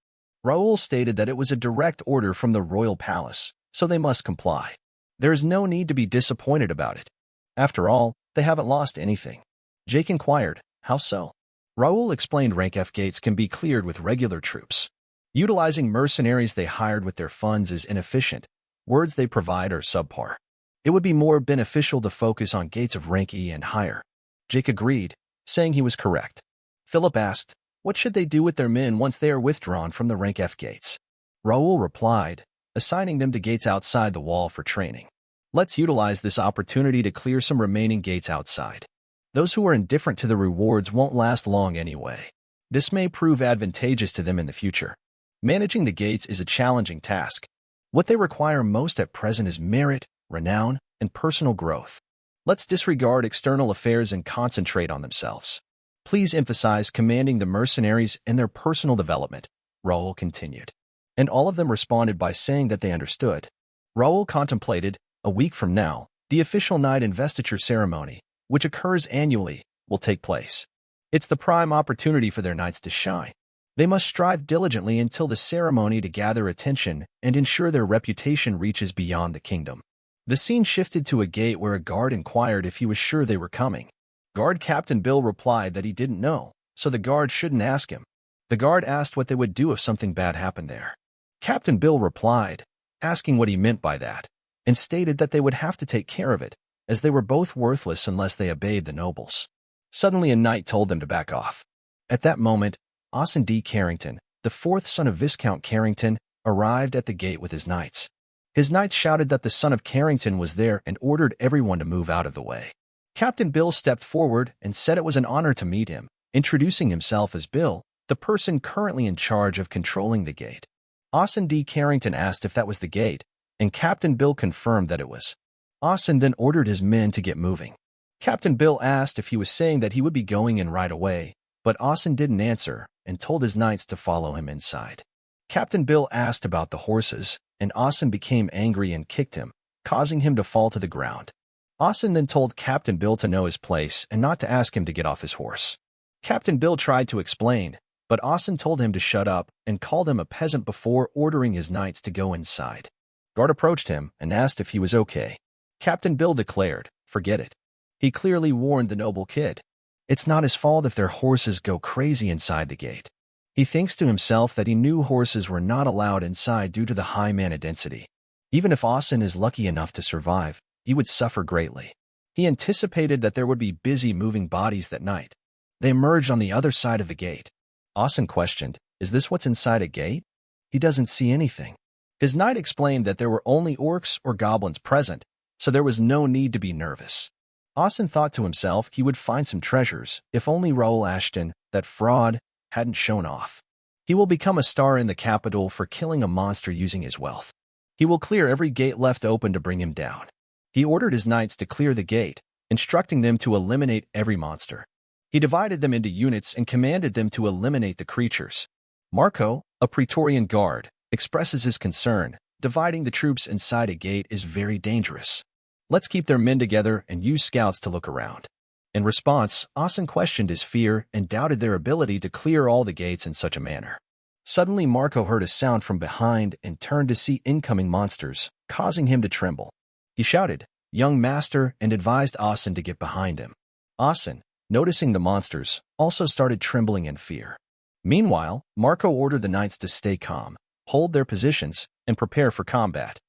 A: Raul stated that it was a direct order from the royal palace, so they must comply. There is no need to be disappointed about it. After all, they haven't lost anything. Jake inquired, "How so?" Raul explained rank F gates can be cleared with regular troops. Utilizing mercenaries they hired with their funds is inefficient. Words they provide are subpar. It would be more beneficial to focus on gates of rank E and higher. Jake agreed, saying he was correct. Philip asked, what should they do with their men once they are withdrawn from the rank F gates? Raul replied, assigning them to gates outside the wall for training. Let's utilize this opportunity to clear some remaining gates outside. Those who are indifferent to the rewards won't last long anyway. This may prove advantageous to them in the future. Managing the gates is a challenging task. What they require most at present is merit, renown, and personal growth. Let's disregard external affairs and concentrate on themselves. Please emphasize commanding the mercenaries and their personal development, Raul continued. And all of them responded by saying that they understood. Raul contemplated, a week from now, the official knight investiture ceremony, which occurs annually, will take place. It's the prime opportunity for their knights to shine. They must strive diligently until the ceremony to gather attention and ensure their reputation reaches beyond the kingdom. The scene shifted to a gate where a guard inquired if he was sure they were coming. Guard Captain Bill replied that he didn't know, so the guard shouldn't ask him. The guard asked what they would do if something bad happened there. Captain Bill replied, asking what he meant by that, and stated that they would have to take care of it, as they were both worthless unless they obeyed the nobles. Suddenly a knight told them to back off. At that moment, Austin D. Carrington, the fourth son of Viscount Carrington, arrived at the gate with his knights. His knights shouted that the son of Carrington was there and ordered everyone to move out of the way. Captain Bill stepped forward and said it was an honor to meet him, introducing himself as Bill, the person currently in charge of controlling the gate. Austin D. Carrington asked if that was the gate, and Captain Bill confirmed that it was. Austin then ordered his men to get moving. Captain Bill asked if he was saying that he would be going in right away, but Austin didn't answer and told his knights to follow him inside. Captain Bill asked about the horses, and Austin became angry and kicked him, causing him to fall to the ground. Austin then told Captain Bill to know his place and not to ask him to get off his horse. Captain Bill tried to explain, but Austin told him to shut up and called him a peasant before ordering his knights to go inside. Guard approached him and asked if he was okay. Captain Bill declared, forget it. He clearly warned the noble kid. It's not his fault if their horses go crazy inside the gate. He thinks to himself that he knew horses were not allowed inside due to the high mana density. Even if Austin is lucky enough to survive, he would suffer greatly. He anticipated that there would be busy moving bodies that night. They emerged on the other side of the gate. Austin questioned, "Is this what's inside a gate?" "He doesn't see anything." His knight explained that there were only orcs or goblins present, so there was no need to be nervous. Austin thought to himself he would find some treasures if only Raul Ashton, that fraud, hadn't shown off. He will become a star in the capital for killing a monster using his wealth. He will clear every gate left open to bring him down. He ordered his knights to clear the gate, instructing them to eliminate every monster. He divided them into units and commanded them to eliminate the creatures. Marco, a Praetorian guard, expresses his concern. Dividing the troops inside a gate is very dangerous. Let's keep their men together and use scouts to look around. In response, Austin questioned his fear and doubted their ability to clear all the gates in such a manner. Suddenly, Marco heard a sound from behind and turned to see incoming monsters, causing him to tremble. He shouted, "Young master," and advised Austin to get behind him. Austin, noticing the monsters, also started trembling in fear. Meanwhile, Marco ordered the knights to stay calm, hold their positions, and prepare for combat.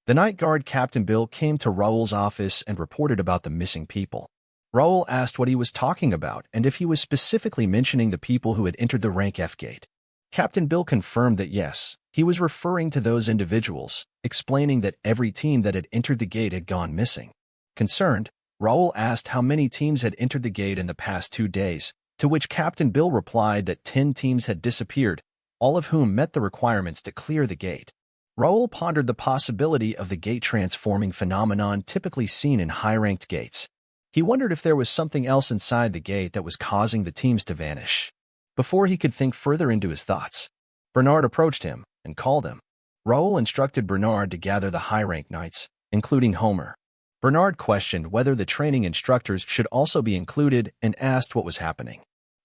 A: The night guard Captain Bill came to Raul's office and reported about the missing people. Raul asked what he was talking about and if he was specifically mentioning the people who had entered the Rank F gate. Captain Bill confirmed that yes, he was referring to those individuals, explaining that every team that had entered the gate had gone missing. Concerned, Raul asked how many teams had entered the gate in the past 2 days, to which Captain Bill replied that 10 teams had disappeared, all of whom met the requirements to clear the gate. Raul pondered the possibility of the gate-transforming phenomenon typically seen in high-ranked gates. He wondered if there was something else inside the gate that was causing the teams to vanish. Before he could think further into his thoughts, Bernard approached him and called him. Raul instructed Bernard to gather the high-ranked knights, including Homer. Bernard questioned whether the training instructors should also be included and asked what was happening.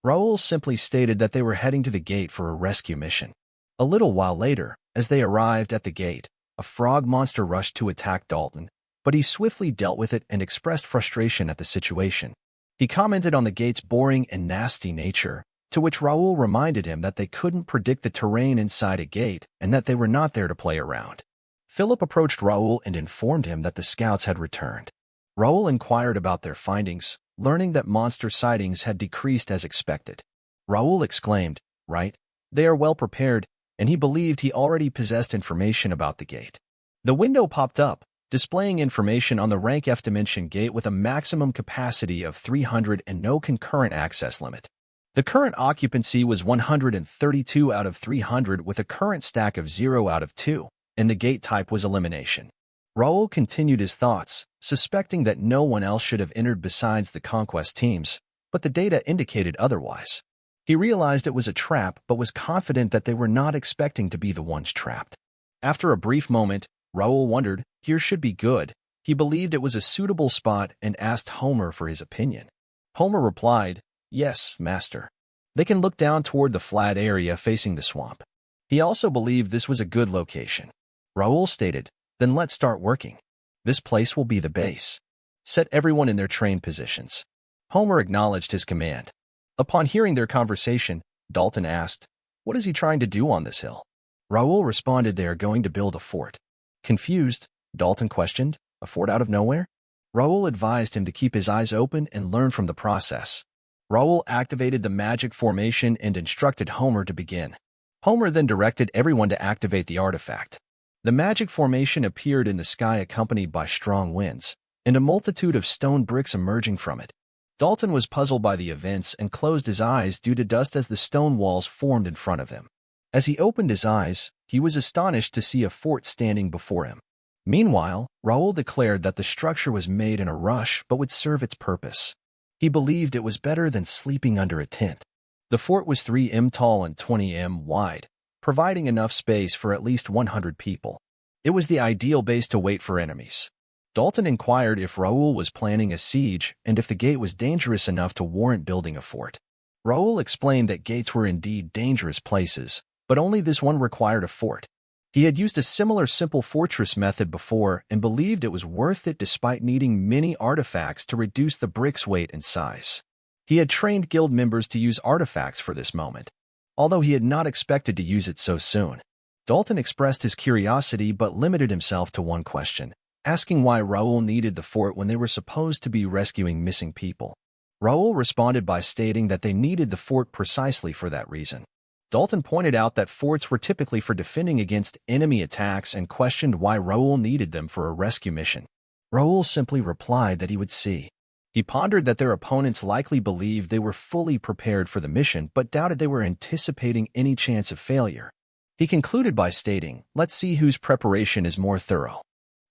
A: Raul simply stated that they were heading to the gate for a rescue mission. A little while later, as they arrived at the gate, a frog monster rushed to attack Dalton, but he swiftly dealt with it and expressed frustration at the situation. He commented on the gate's boring and nasty nature, to which Raul reminded him that they couldn't predict the terrain inside a gate and that they were not there to play around. Philip approached Raul and informed him that the scouts had returned. Raul inquired about their findings, learning that monster sightings had decreased as expected. Raul exclaimed, "Right, they are well prepared," and he believed he already possessed information about the gate. The window popped up, displaying information on the Rank F Dimension gate with a maximum capacity of 300 and no concurrent access limit. The current occupancy was 132 out of 300 with a current stack of 0 out of 2, and the gate type was elimination. Raul continued his thoughts, suspecting that no one else should have entered besides the Conquest teams, but the data indicated otherwise. He realized it was a trap but was confident that they were not expecting to be the ones trapped. After a brief moment, Raul wondered, here should be good. He believed it was a suitable spot and asked Homer for his opinion. Homer replied, "Yes, master. They can look down toward the flat area facing the swamp." He also believed this was a good location. Raul stated, "Then let's start working. This place will be the base. Set everyone in their trained positions." Homer acknowledged his command. Upon hearing their conversation, Dalton asked, "What is he trying to do on this hill?" Raul responded they are going to build a fort. Confused, Dalton questioned, "A fort out of nowhere?" Raul advised him to keep his eyes open and learn from the process. Raul activated the magic formation and instructed Homer to begin. Homer then directed everyone to activate the artifact. The magic formation appeared in the sky accompanied by strong winds, and a multitude of stone bricks emerging from it. Dalton was puzzled by the events and closed his eyes due to dust as the stone walls formed in front of him. As he opened his eyes, he was astonished to see a fort standing before him. Meanwhile, Raul declared that the structure was made in a rush but would serve its purpose. He believed it was better than sleeping under a tent. The fort was 3 m tall and 20 m wide, providing enough space for at least 100 people. It was the ideal base to wait for enemies. Dalton inquired if Raul was planning a siege and if the gate was dangerous enough to warrant building a fort. Raul explained that gates were indeed dangerous places, but only this one required a fort. He had used a similar simple fortress method before and believed it was worth it despite needing many artifacts to reduce the bricks' weight and size. He had trained guild members to use artifacts for this moment, although he had not expected to use it so soon. Dalton expressed his curiosity but limited himself to one question. asking why Raul needed the fort when they were supposed to be rescuing missing people. Raul responded by stating that they needed the fort precisely for that reason. Dalton pointed out that forts were typically for defending against enemy attacks and questioned why Raul needed them for a rescue mission. Raul simply replied that he would see. He pondered that their opponents likely believed they were fully prepared for the mission but doubted they were anticipating any chance of failure. He concluded by stating, "Let's see whose preparation is more thorough."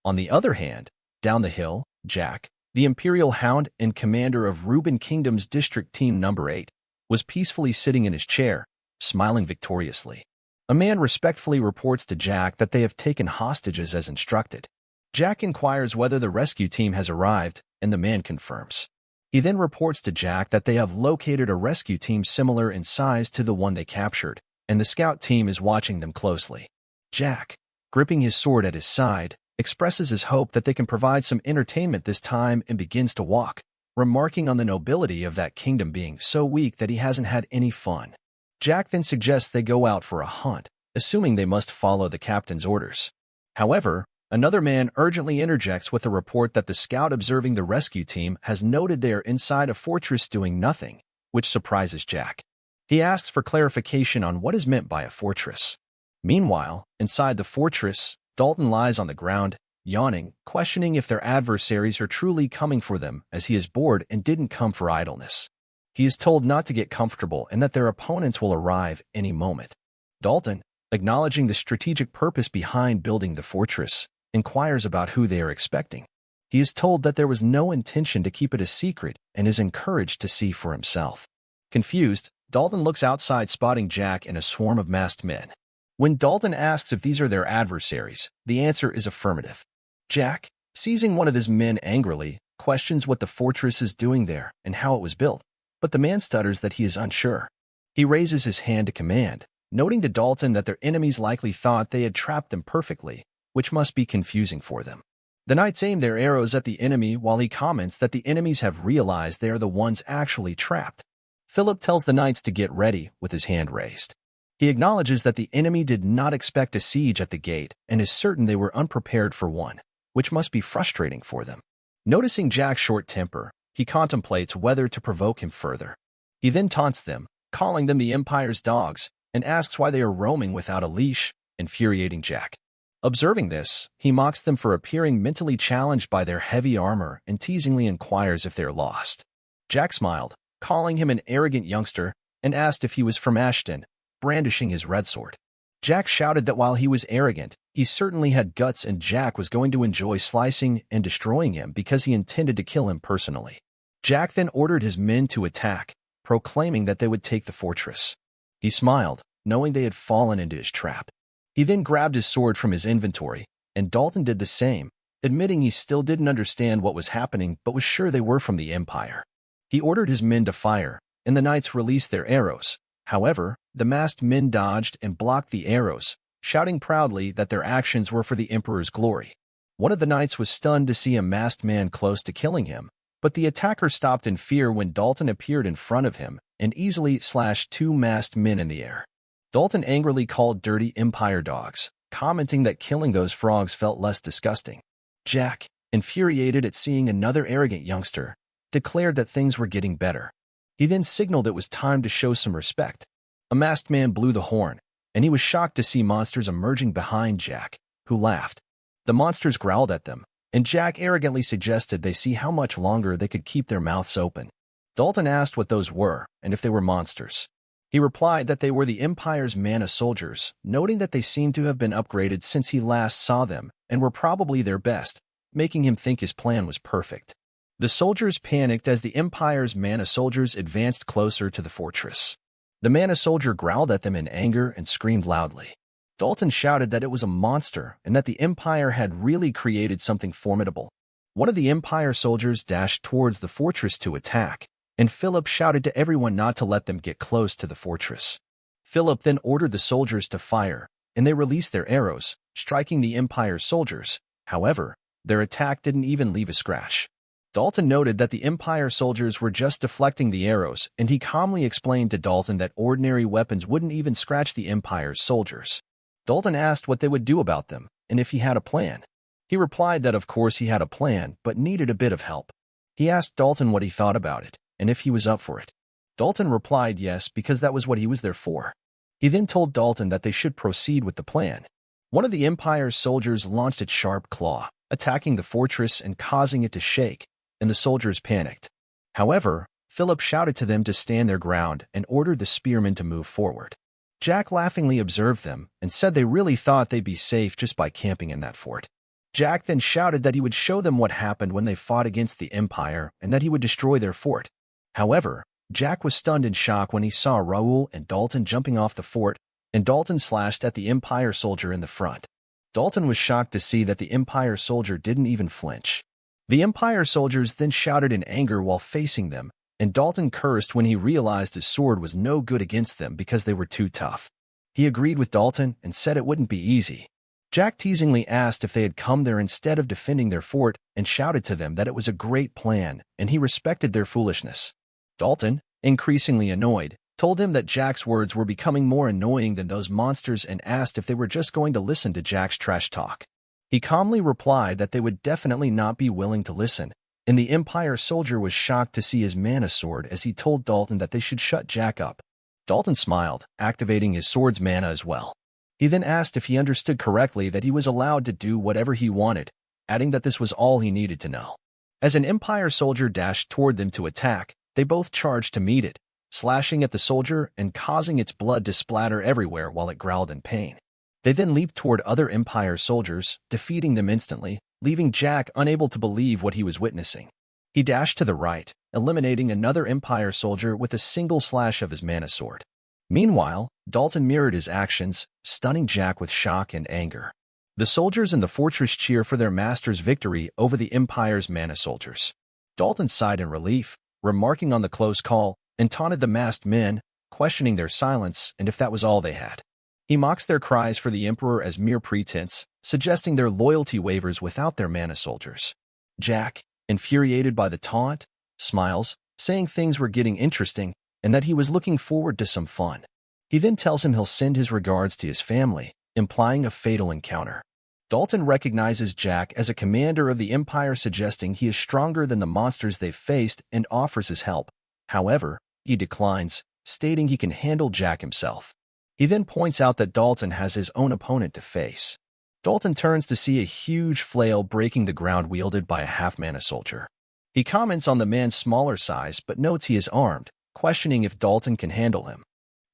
A: On the other hand, down the hill, Jack, the Imperial Hound and commander of Reuben Kingdom's District Team No. 8, was peacefully sitting in his chair, smiling victoriously. A man respectfully reports to Jack that they have taken hostages as instructed. Jack inquires whether the rescue team has arrived, and the man confirms. He then reports to Jack that they have located a rescue team similar in size to the one they captured, and the scout team is watching them closely. Jack, gripping his sword at his side, expresses his hope that they can provide some entertainment this time and begins to walk, remarking on the nobility of that kingdom being so weak that he hasn't had any fun. Jack then suggests they go out for a hunt, assuming they must follow the captain's orders. However, another man urgently interjects with a report that the scout observing the rescue team has noted they are inside a fortress doing nothing, which surprises Jack. He asks for clarification on what is meant by a fortress. Meanwhile, inside the fortress, Dalton lies on the ground, yawning, questioning if their adversaries are truly coming for them as he is bored and didn't come for idleness. He is told not to get comfortable and that their opponents will arrive any moment. Dalton, acknowledging the strategic purpose behind building the fortress, inquires about who they are expecting. He is told that there was no intention to keep it a secret and is encouraged to see for himself. Confused, Dalton looks outside, spotting Jack and a swarm of masked men. When Dalton asks if these are their adversaries, the answer is affirmative. Jack, seizing one of his men angrily, questions what the fortress is doing there and how it was built, but the man stutters that he is unsure. He raises his hand to command, noting to Dalton that their enemies likely thought they had trapped them perfectly, which must be confusing for them. The knights aim their arrows at the enemy while he comments that the enemies have realized they are the ones actually trapped. Philip tells the knights to get ready with his hand raised. He acknowledges that the enemy did not expect a siege at the gate and is certain they were unprepared for one, which must be frustrating for them. Noticing Jack's short temper, he contemplates whether to provoke him further. He then taunts them, calling them the Empire's dogs, and asks why they are roaming without a leash, infuriating Jack. Observing this, he mocks them for appearing mentally challenged by their heavy armor and teasingly inquires if they are lost. Jack smiled, calling him an arrogant youngster, and asked if he was from Ashton, brandishing his red sword. Jack shouted that while he was arrogant, he certainly had guts and Jack was going to enjoy slicing and destroying him because he intended to kill him personally. Jack then ordered his men to attack, proclaiming that they would take the fortress. He smiled, knowing they had fallen into his trap. He then grabbed his sword from his inventory, and Dalton did the same, admitting he still didn't understand what was happening but was sure they were from the Empire. He ordered his men to fire, and the knights released their arrows. However, the masked men dodged and blocked the arrows, shouting proudly that their actions were for the Emperor's glory. One of the knights was stunned to see a masked man close to killing him, but the attacker stopped in fear when Dalton appeared in front of him and easily slashed two masked men in the air. Dalton angrily called dirty Empire dogs, commenting that killing those frogs felt less disgusting. Jack, infuriated at seeing another arrogant youngster, declared that things were getting better. He then signaled it was time to show some respect. A masked man blew the horn, and he was shocked to see monsters emerging behind Jack, who laughed. The monsters growled at them, and Jack arrogantly suggested they see how much longer they could keep their mouths open. Dalton asked what those were, and if they were monsters. He replied that they were the Empire's mana soldiers, noting that they seemed to have been upgraded since he last saw them, and were probably their best, making him think his plan was perfect. The soldiers panicked as the Empire's mana soldiers advanced closer to the fortress. The mana soldier growled at them in anger and screamed loudly. Dalton shouted that it was a monster and that the Empire had really created something formidable. One of the Empire soldiers dashed towards the fortress to attack, and Philip shouted to everyone not to let them get close to the fortress. Philip then ordered the soldiers to fire, and they released their arrows, striking the Empire soldiers. However, their attack didn't even leave a scratch. Dalton noted that the Empire soldiers were just deflecting the arrows, and he calmly explained to Dalton that ordinary weapons wouldn't even scratch the Empire's soldiers. Dalton asked what they would do about them, and if he had a plan. He replied that of course he had a plan, but needed a bit of help. He asked Dalton what he thought about it, and if he was up for it. Dalton replied yes, because that was what he was there for. He then told Dalton that they should proceed with the plan. One of the Empire's soldiers launched its sharp claw, attacking the fortress and causing it to shake, and the soldiers panicked. However, Philip shouted to them to stand their ground and ordered the spearmen to move forward. Jack laughingly observed them and said they really thought they'd be safe just by camping in that fort. Jack then shouted that he would show them what happened when they fought against the Empire and that he would destroy their fort. However, Jack was stunned in shock when he saw Raul and Dalton jumping off the fort, and Dalton slashed at the Empire soldier in the front. Dalton was shocked to see that the Empire soldier didn't even flinch. The Empire soldiers then shouted in anger while facing them, and Dalton cursed when he realized his sword was no good against them because they were too tough. He agreed with Dalton and said it wouldn't be easy. Jack teasingly asked if they had come there instead of defending their fort and shouted to them that it was a great plan and he respected their foolishness. Dalton, increasingly annoyed, told him that Jack's words were becoming more annoying than those monsters and asked if they were just going to listen to Jack's trash talk. He calmly replied that they would definitely not be willing to listen, and the Empire soldier was shocked to see his mana sword as he told Dalton that they should shut Jack up. Dalton smiled, activating his sword's mana as well. He then asked if he understood correctly that he was allowed to do whatever he wanted, adding that this was all he needed to know. As an Empire soldier dashed toward them to attack, they both charged to meet it, slashing at the soldier and causing its blood to splatter everywhere while it growled in pain. They then leaped toward other Empire soldiers, defeating them instantly, leaving Jack unable to believe what he was witnessing. He dashed to the right, eliminating another Empire soldier with a single slash of his mana sword. Meanwhile, Dalton mirrored his actions, stunning Jack with shock and anger. The soldiers in the fortress cheer for their master's victory over the Empire's mana soldiers. Dalton sighed in relief, remarking on the close call, and taunted the masked men, questioning their silence and if that was all they had. He mocks their cries for the Emperor as mere pretense, suggesting their loyalty wavers without their mana soldiers. Jack, infuriated by the taunt, smiles, saying things were getting interesting and that he was looking forward to some fun. He then tells him he'll send his regards to his family, implying a fatal encounter. Dalton recognizes Jack as a commander of the Empire, suggesting he is stronger than the monsters they've faced and offers his help. However, he declines, stating he can handle Jack himself. He then points out that Dalton has his own opponent to face. Dalton turns to see a huge flail breaking the ground wielded by a half-mana soldier. He comments on the man's smaller size but notes he is armed, questioning if Dalton can handle him.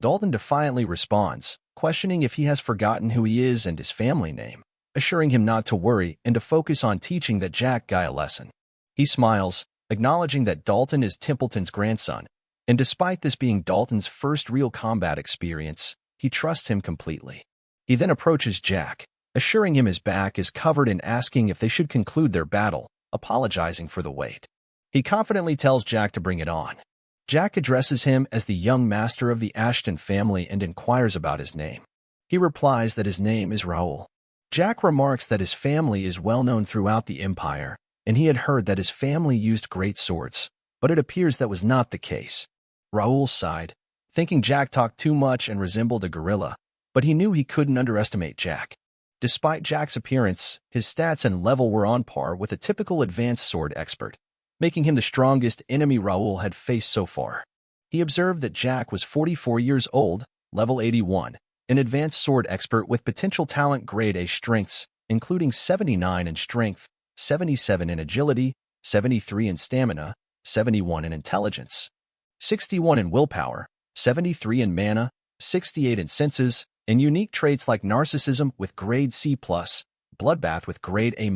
A: Dalton defiantly responds, questioning if he has forgotten who he is and his family name, assuring him not to worry and to focus on teaching that Jack guy a lesson. He smiles, acknowledging that Dalton is Templeton's grandson, and despite this being Dalton's first real combat experience, he trusts him completely. He then approaches Jack, assuring him his back is covered and asking if they should conclude their battle, apologizing for the wait. He confidently tells Jack to bring it on. Jack addresses him as the young master of the Ashton family and inquires about his name. He replies that his name is Raul. Jack remarks that his family is well known throughout the Empire, and he had heard that his family used great swords, but it appears that was not the case. Raul sighed, thinking Jack talked too much and resembled a gorilla, but he knew he couldn't underestimate Jack. Despite Jack's appearance, his stats and level were on par with a typical advanced sword expert, making him the strongest enemy Raul had faced so far. He observed that Jack was 44 years old, level 81, an advanced sword expert with potential talent grade A strengths, including 79 in strength, 77 in agility, 73 in stamina, 71 in intelligence, 61 in willpower, 73 in mana, 68 in senses, and unique traits like narcissism with grade C+, bloodbath with grade A-,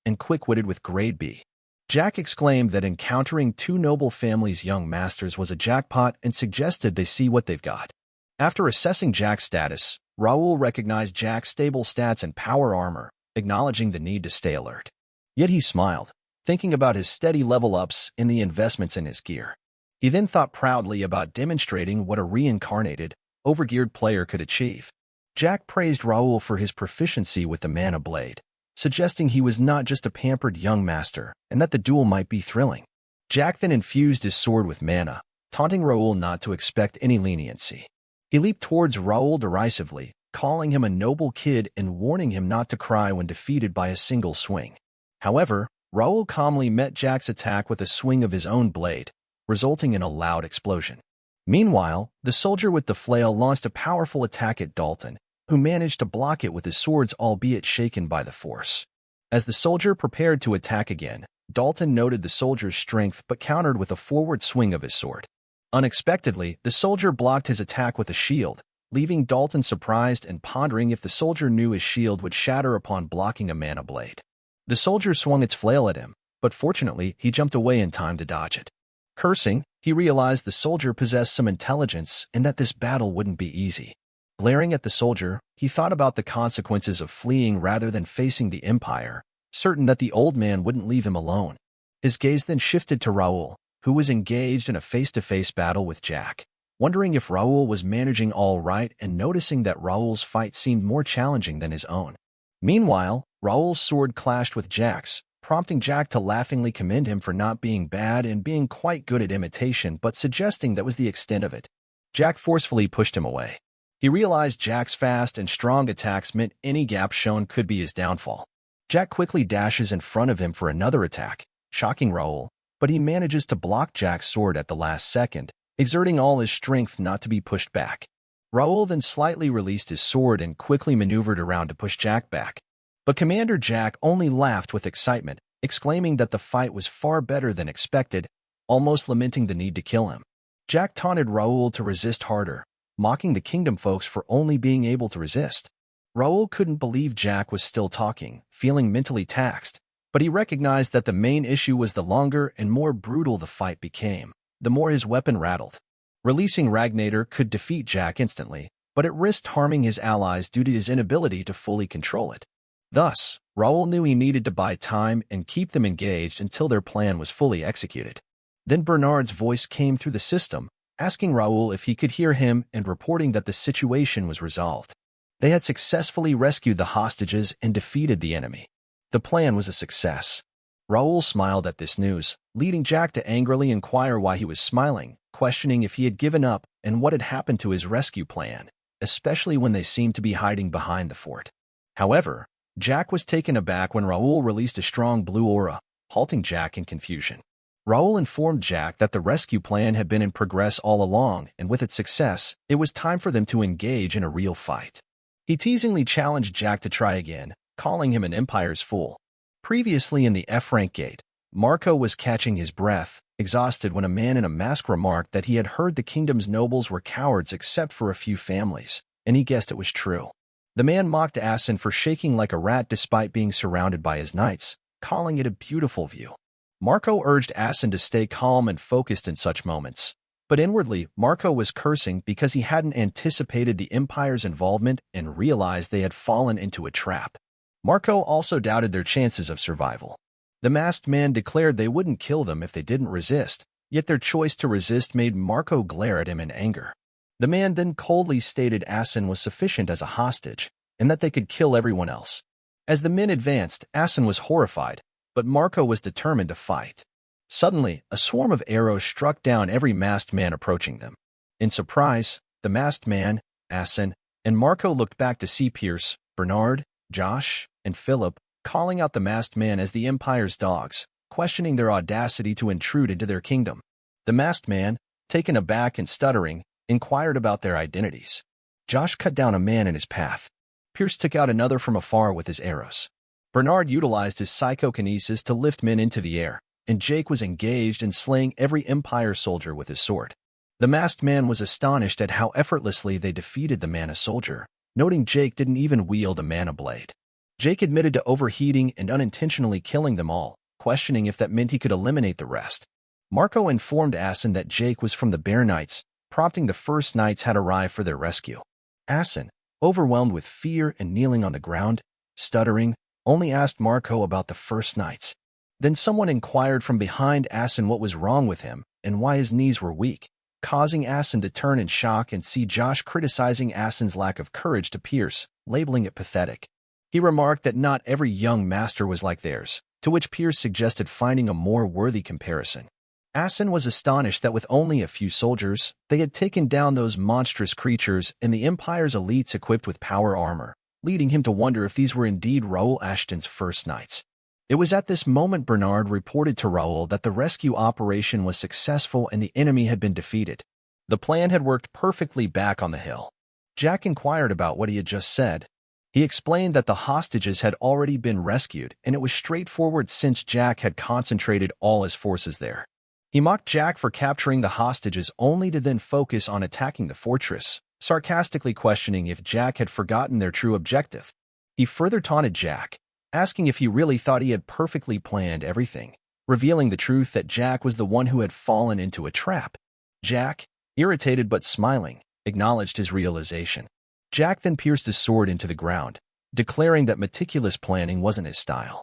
A: and quick-witted with grade B. Jack exclaimed that encountering two noble families' young masters was a jackpot and suggested they see what they've got. After assessing Jack's status, Raul recognized Jack's stable stats and power armor, acknowledging the need to stay alert. Yet he smiled, thinking about his steady level-ups and the investments in his gear. He then thought proudly about demonstrating what a reincarnated, overgeared player could achieve. Jack praised Raul for his proficiency with the mana blade, suggesting he was not just a pampered young master and that the duel might be thrilling. Jack then infused his sword with mana, taunting Raul not to expect any leniency. He leaped towards Raul derisively, calling him a noble kid and warning him not to cry when defeated by a single swing. However, Raul calmly met Jack's attack with a swing of his own blade, resulting in a loud explosion. Meanwhile, the soldier with the flail launched a powerful attack at Dalton, who managed to block it with his swords, albeit shaken by the force. As the soldier prepared to attack again, Dalton noted the soldier's strength but countered with a forward swing of his sword. Unexpectedly, the soldier blocked his attack with a shield, leaving Dalton surprised and pondering if the soldier knew his shield would shatter upon blocking a mana blade. The soldier swung its flail at him, but fortunately he jumped away in time to dodge it. Cursing, he realized the soldier possessed some intelligence and that this battle wouldn't be easy. Glaring at the soldier, he thought about the consequences of fleeing rather than facing the Empire, certain that the old man wouldn't leave him alone. His gaze then shifted to Raul, who was engaged in a face-to-face battle with Jack. Wondering if Raul was managing all right and noticing that Raul's fight seemed more challenging than his own. Meanwhile, Raul's sword clashed with Jack's, prompting Jack to laughingly commend him for not being bad and being quite good at imitation, but suggesting that was the extent of it. Jack forcefully pushed him away. He realized Jack's fast and strong attacks meant any gap shown could be his downfall. Jack quickly dashes in front of him for another attack, shocking Raul, but he manages to block Jack's sword at the last second, exerting all his strength not to be pushed back. Raul then slightly released his sword and quickly maneuvered around to push Jack back. But Commander Jack only laughed with excitement, exclaiming that the fight was far better than expected, almost lamenting the need to kill him. Jack taunted Raul to resist harder, mocking the kingdom folks for only being able to resist. Raul couldn't believe Jack was still talking, feeling mentally taxed, but he recognized that the main issue was the longer and more brutal the fight became, the more his weapon rattled. Releasing Ragnator could defeat Jack instantly, but it risked harming his allies due to his inability to fully control it. Thus, Raul knew he needed to buy time and keep them engaged until their plan was fully executed. Then Bernard's voice came through the system, asking Raul if he could hear him and reporting that the situation was resolved. They had successfully rescued the hostages and defeated the enemy. The plan was a success. Raul smiled at this news, leading Jack to angrily inquire why he was smiling, questioning if he had given up and what had happened to his rescue plan, especially when they seemed to be hiding behind the fort. However, Jack was taken aback when Raul released a strong blue aura, halting Jack in confusion. Raul informed Jack that the rescue plan had been in progress all along, and with its success, it was time for them to engage in a real fight. He teasingly challenged Jack to try again, calling him an Empire's fool. Previously in the F-rank gate, Marco was catching his breath, exhausted when a man in a mask remarked that he had heard the kingdom's nobles were cowards except for a few families, and he guessed it was true. The man mocked Asin for shaking like a rat despite being surrounded by his knights, calling it a beautiful view. Marco urged Asin to stay calm and focused in such moments, but inwardly, Marco was cursing because he hadn't anticipated the Empire's involvement and realized they had fallen into a trap. Marco also doubted their chances of survival. The masked man declared they wouldn't kill them if they didn't resist, yet their choice to resist made Marco glare at him in anger. The man then coldly stated Asin was sufficient as a hostage, and that they could kill everyone else. As the men advanced, Asin was horrified, but Marco was determined to fight. Suddenly, a swarm of arrows struck down every masked man approaching them. In surprise, the masked man, Asin, and Marco looked back to see Pierce, Bernard, Josh, and Philip, calling out the masked man as the Empire's dogs, questioning their audacity to intrude into their kingdom. The masked man, taken aback and stuttering, inquired about their identities. Josh cut down a man in his path. Pierce took out another from afar with his arrows. Bernard utilized his psychokinesis to lift men into the air, and Jake was engaged in slaying every Empire soldier with his sword. The masked man was astonished at how effortlessly they defeated the mana soldier, noting Jake didn't even wield a mana blade. Jake admitted to overheating and unintentionally killing them all, questioning if that meant he could eliminate the rest. Marco informed Asin that Jake was from the Bear Knights, prompting the first knights had arrived for their rescue. Asin, overwhelmed with fear and kneeling on the ground, stuttering, only asked Marco about the first knights. Then someone inquired from behind Asin what was wrong with him and why his knees were weak, causing Asin to turn in shock and see Josh criticizing Asin's lack of courage to Pierce, labeling it pathetic. He remarked that not every young master was like theirs, to which Pierce suggested finding a more worthy comparison. Asen was astonished that with only a few soldiers, they had taken down those monstrous creatures and the Empire's elites equipped with power armor, leading him to wonder if these were indeed Raul Ashton's first knights. It was at this moment Bernard reported to Raul that the rescue operation was successful and the enemy had been defeated. The plan had worked perfectly back on the hill. Jack inquired about what he had just said. He explained that the hostages had already been rescued, and it was straightforward since Jack had concentrated all his forces there. He mocked Jack for capturing the hostages only to then focus on attacking the fortress, sarcastically questioning if Jack had forgotten their true objective. He further taunted Jack, asking if he really thought he had perfectly planned everything, revealing the truth that Jack was the one who had fallen into a trap. Jack, irritated but smiling, acknowledged his realization. Jack then pierced his sword into the ground, declaring that meticulous planning wasn't his style.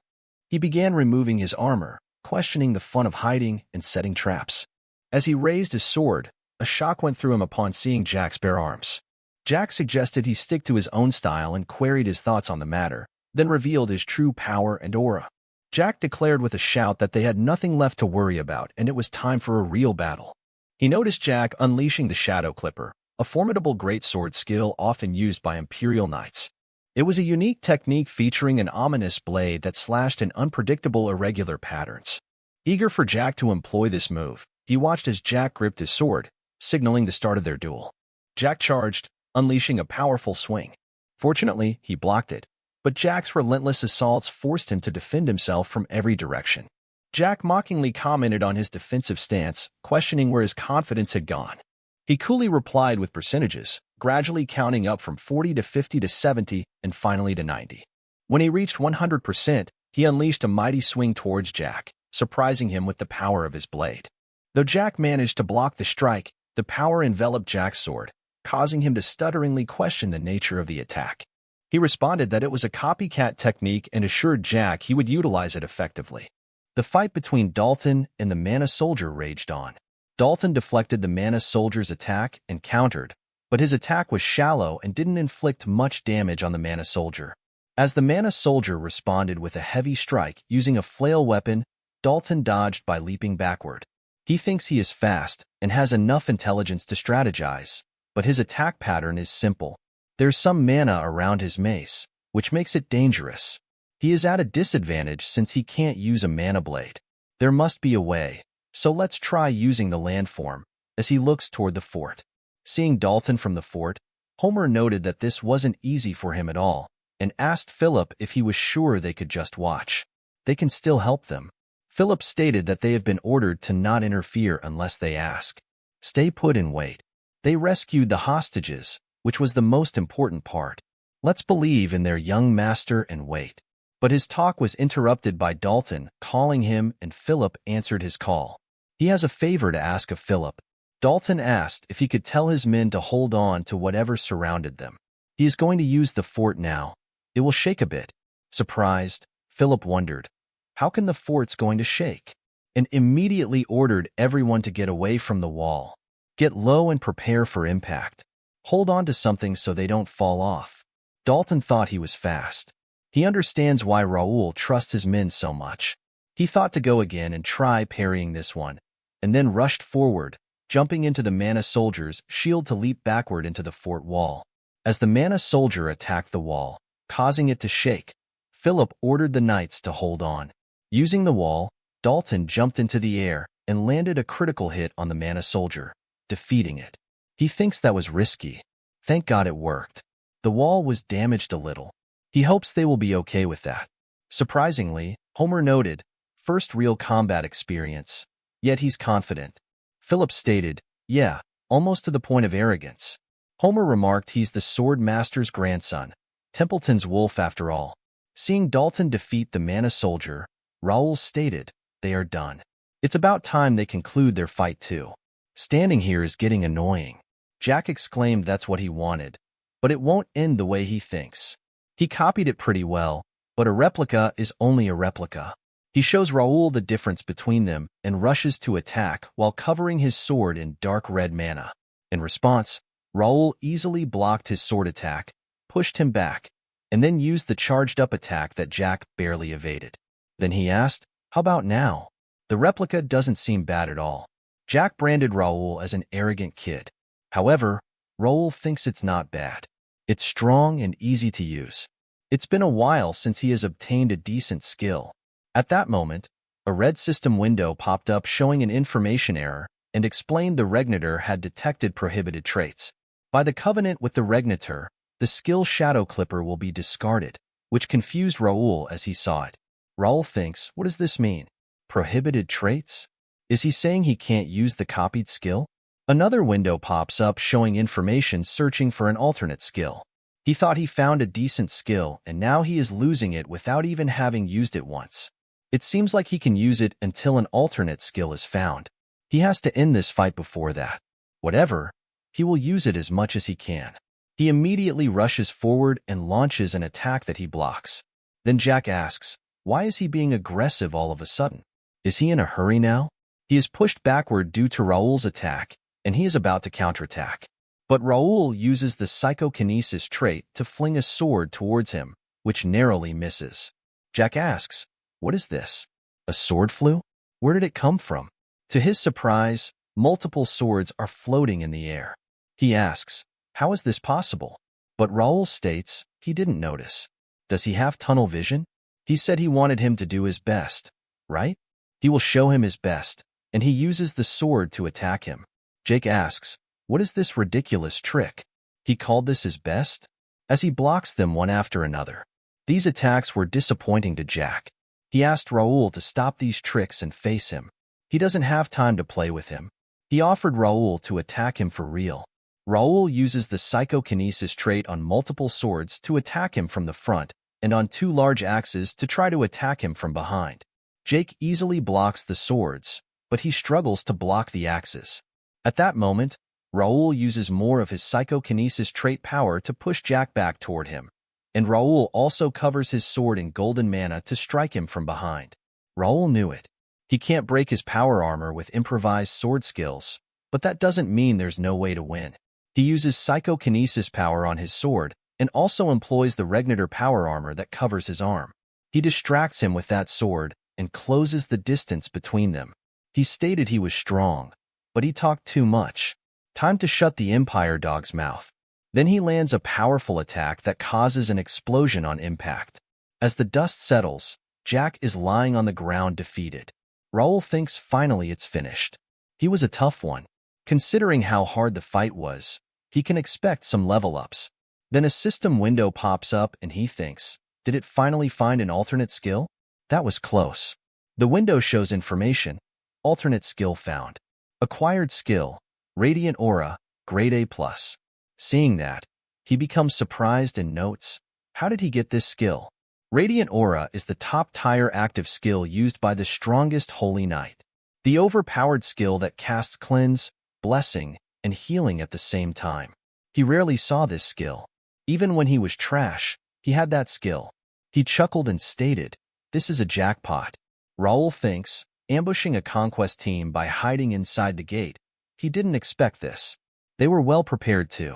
A: He began removing his armor, questioning the fun of hiding and setting traps. As he raised his sword, a shock went through him upon seeing Jack's bare arms. Jack suggested he stick to his own style and queried his thoughts on the matter, then revealed his true power and aura. Jack declared with a shout that they had nothing left to worry about and it was time for a real battle. He noticed Jack unleashing the Shadow Clipper, a formidable greatsword skill often used by Imperial Knights. It was a unique technique featuring an ominous blade that slashed in unpredictable irregular patterns. Eager for Jack to employ this move, he watched as Jack gripped his sword, signaling the start of their duel. Jack charged, unleashing a powerful swing. Fortunately, he blocked it, but Jack's relentless assaults forced him to defend himself from every direction. Jack mockingly commented on his defensive stance, questioning where his confidence had gone. He coolly replied with percentages, gradually counting up from 40 to 50 to 70 and finally to 90. When he reached 100%, he unleashed a mighty swing towards Jack, surprising him with the power of his blade. Though Jack managed to block the strike, the power enveloped Jack's sword, causing him to stutteringly question the nature of the attack. He responded that it was a copycat technique and assured Jack he would utilize it effectively. The fight between Dalton and the Mana Soldier raged on. Dalton deflected the Mana Soldier's attack and countered, but his attack was shallow and didn't inflict much damage on the Mana Soldier. As the Mana Soldier responded with a heavy strike using a flail weapon, Dalton dodged by leaping backward. He thinks he is fast and has enough intelligence to strategize, but his attack pattern is simple. There's some mana around his mace, which makes it dangerous. He is at a disadvantage since he can't use a mana blade. There must be a way, so let's try using the landform, as he looks toward the fort. Seeing Dalton from the fort, Homer noted that this wasn't easy for him at all, and asked Philip if he was sure they could just watch. They can still help them. Philip stated that they have been ordered to not interfere unless they ask. Stay put and wait. They rescued the hostages, which was the most important part. Let's believe in their young master and wait. But his talk was interrupted by Dalton calling him, and Philip answered his call. He has a favor to ask of Philip. Dalton asked if he could tell his men to hold on to whatever surrounded them. He is going to use the fort now. It will shake a bit. Surprised, Philip wondered, how can the fort's going to shake? And immediately ordered everyone to get away from the wall. Get low and prepare for impact. Hold on to something so they don't fall off. Dalton thought he was fast. He understands why Raul trusts his men so much. He thought to go again and try parrying this one, and then rushed forward, jumping into the Mana Soldier's shield to leap backward into the fort wall. As the Mana Soldier attacked the wall, causing it to shake, Philip ordered the knights to hold on. Using the wall, Dalton jumped into the air and landed a critical hit on the Mana Soldier, defeating it. He thinks that was risky. Thank God it worked. The wall was damaged a little. He hopes they will be okay with that. Surprisingly, Homer noted, first real combat experience, yet he's confident. Philip stated, yeah, almost to the point of arrogance. Homer remarked he's the sword master's grandson, Templeton's wolf after all. Seeing Dalton defeat the Mana Soldier, Raul stated, they are done. It's about time they conclude their fight too. Standing here is getting annoying. Jack exclaimed that's what he wanted, but it won't end the way he thinks. He copied it pretty well, but a replica is only a replica. He shows Raul the difference between them and rushes to attack while covering his sword in dark red mana. In response, Raul easily blocked his sword attack, pushed him back, and then used the charged-up attack that Jack barely evaded. Then he asked, how about now? The The replica doesn't seem bad at all. Jack branded Raul as an arrogant kid. However, Raul thinks it's not bad. It's strong and easy to use. It's been a while since he has obtained a decent skill. At that moment, a red system window popped up showing an information error and explained the Regnator had detected prohibited traits. By the covenant with the Regnator, the skill Shadow Clipper will be discarded, which confused Raul as he saw it. Raul thinks, what does this mean? Prohibited traits? Is he saying he can't use the copied skill? Another window pops up showing information searching for an alternate skill. He thought he found a decent skill, and now he is losing it without even having used it once. It seems like he can use it until an alternate skill is found. He has to end this fight before that. Whatever, he will use it as much as he can. He immediately rushes forward and launches an attack that he blocks. Then Jack asks, why is he being aggressive all of a sudden? Is he in a hurry now? He is pushed backward due to Raul's attack, and he is about to counterattack. But Raul uses the psychokinesis trait to fling a sword towards him, which narrowly misses. Jack asks, what is this? A sword flew? Where did it come from? To his surprise, multiple swords are floating in the air. He asks, how is this possible? But Raul states he didn't notice. Does he have tunnel vision? He said he wanted him to do his best, right? He will show him his best, and he uses the sword to attack him. Jake asks, what is this ridiculous trick? He called this his best? As he blocks them one after another. These attacks were disappointing to Jack. He asked Raul to stop these tricks and face him. He doesn't have time to play with him. He offered Raul to attack him for real. Raul uses the psychokinesis trait on multiple swords to attack him from the front and on 2 large axes to try to attack him from behind. Jake easily blocks the swords, but he struggles to block the axes. At that moment, Raul uses more of his psychokinesis trait power to push Jack back toward him, and Raul also covers his sword in golden mana to strike him from behind. Raul knew it. He can't break his power armor with improvised sword skills, but that doesn't mean there's no way to win. He uses psychokinesis power on his sword and also employs the Regnator power armor that covers his arm. He distracts him with that sword and closes the distance between them. He stated he was strong, but he talked too much. Time to shut the Empire Dog's mouth. Then he lands a powerful attack that causes an explosion on impact. As the dust settles, Jack is lying on the ground defeated. Raul thinks finally it's finished. He was a tough one. Considering how hard the fight was, he can expect some level-ups. Then a system window pops up and he thinks, did it finally find an alternate skill? That was close. The window shows information. Alternate skill found. Acquired skill, Radiant Aura, Grade A+. Seeing that, he becomes surprised and notes, how did he get this skill? Radiant Aura is the top-tier active skill used by the strongest Holy Knight. The overpowered skill that casts Cleanse, Blessing, and Healing at the same time. He rarely saw this skill. Even when he was trash, he had that skill. He chuckled and stated, this is a jackpot. Raul thinks, ambushing a conquest team by hiding inside the gate. He didn't expect this. They were well prepared too.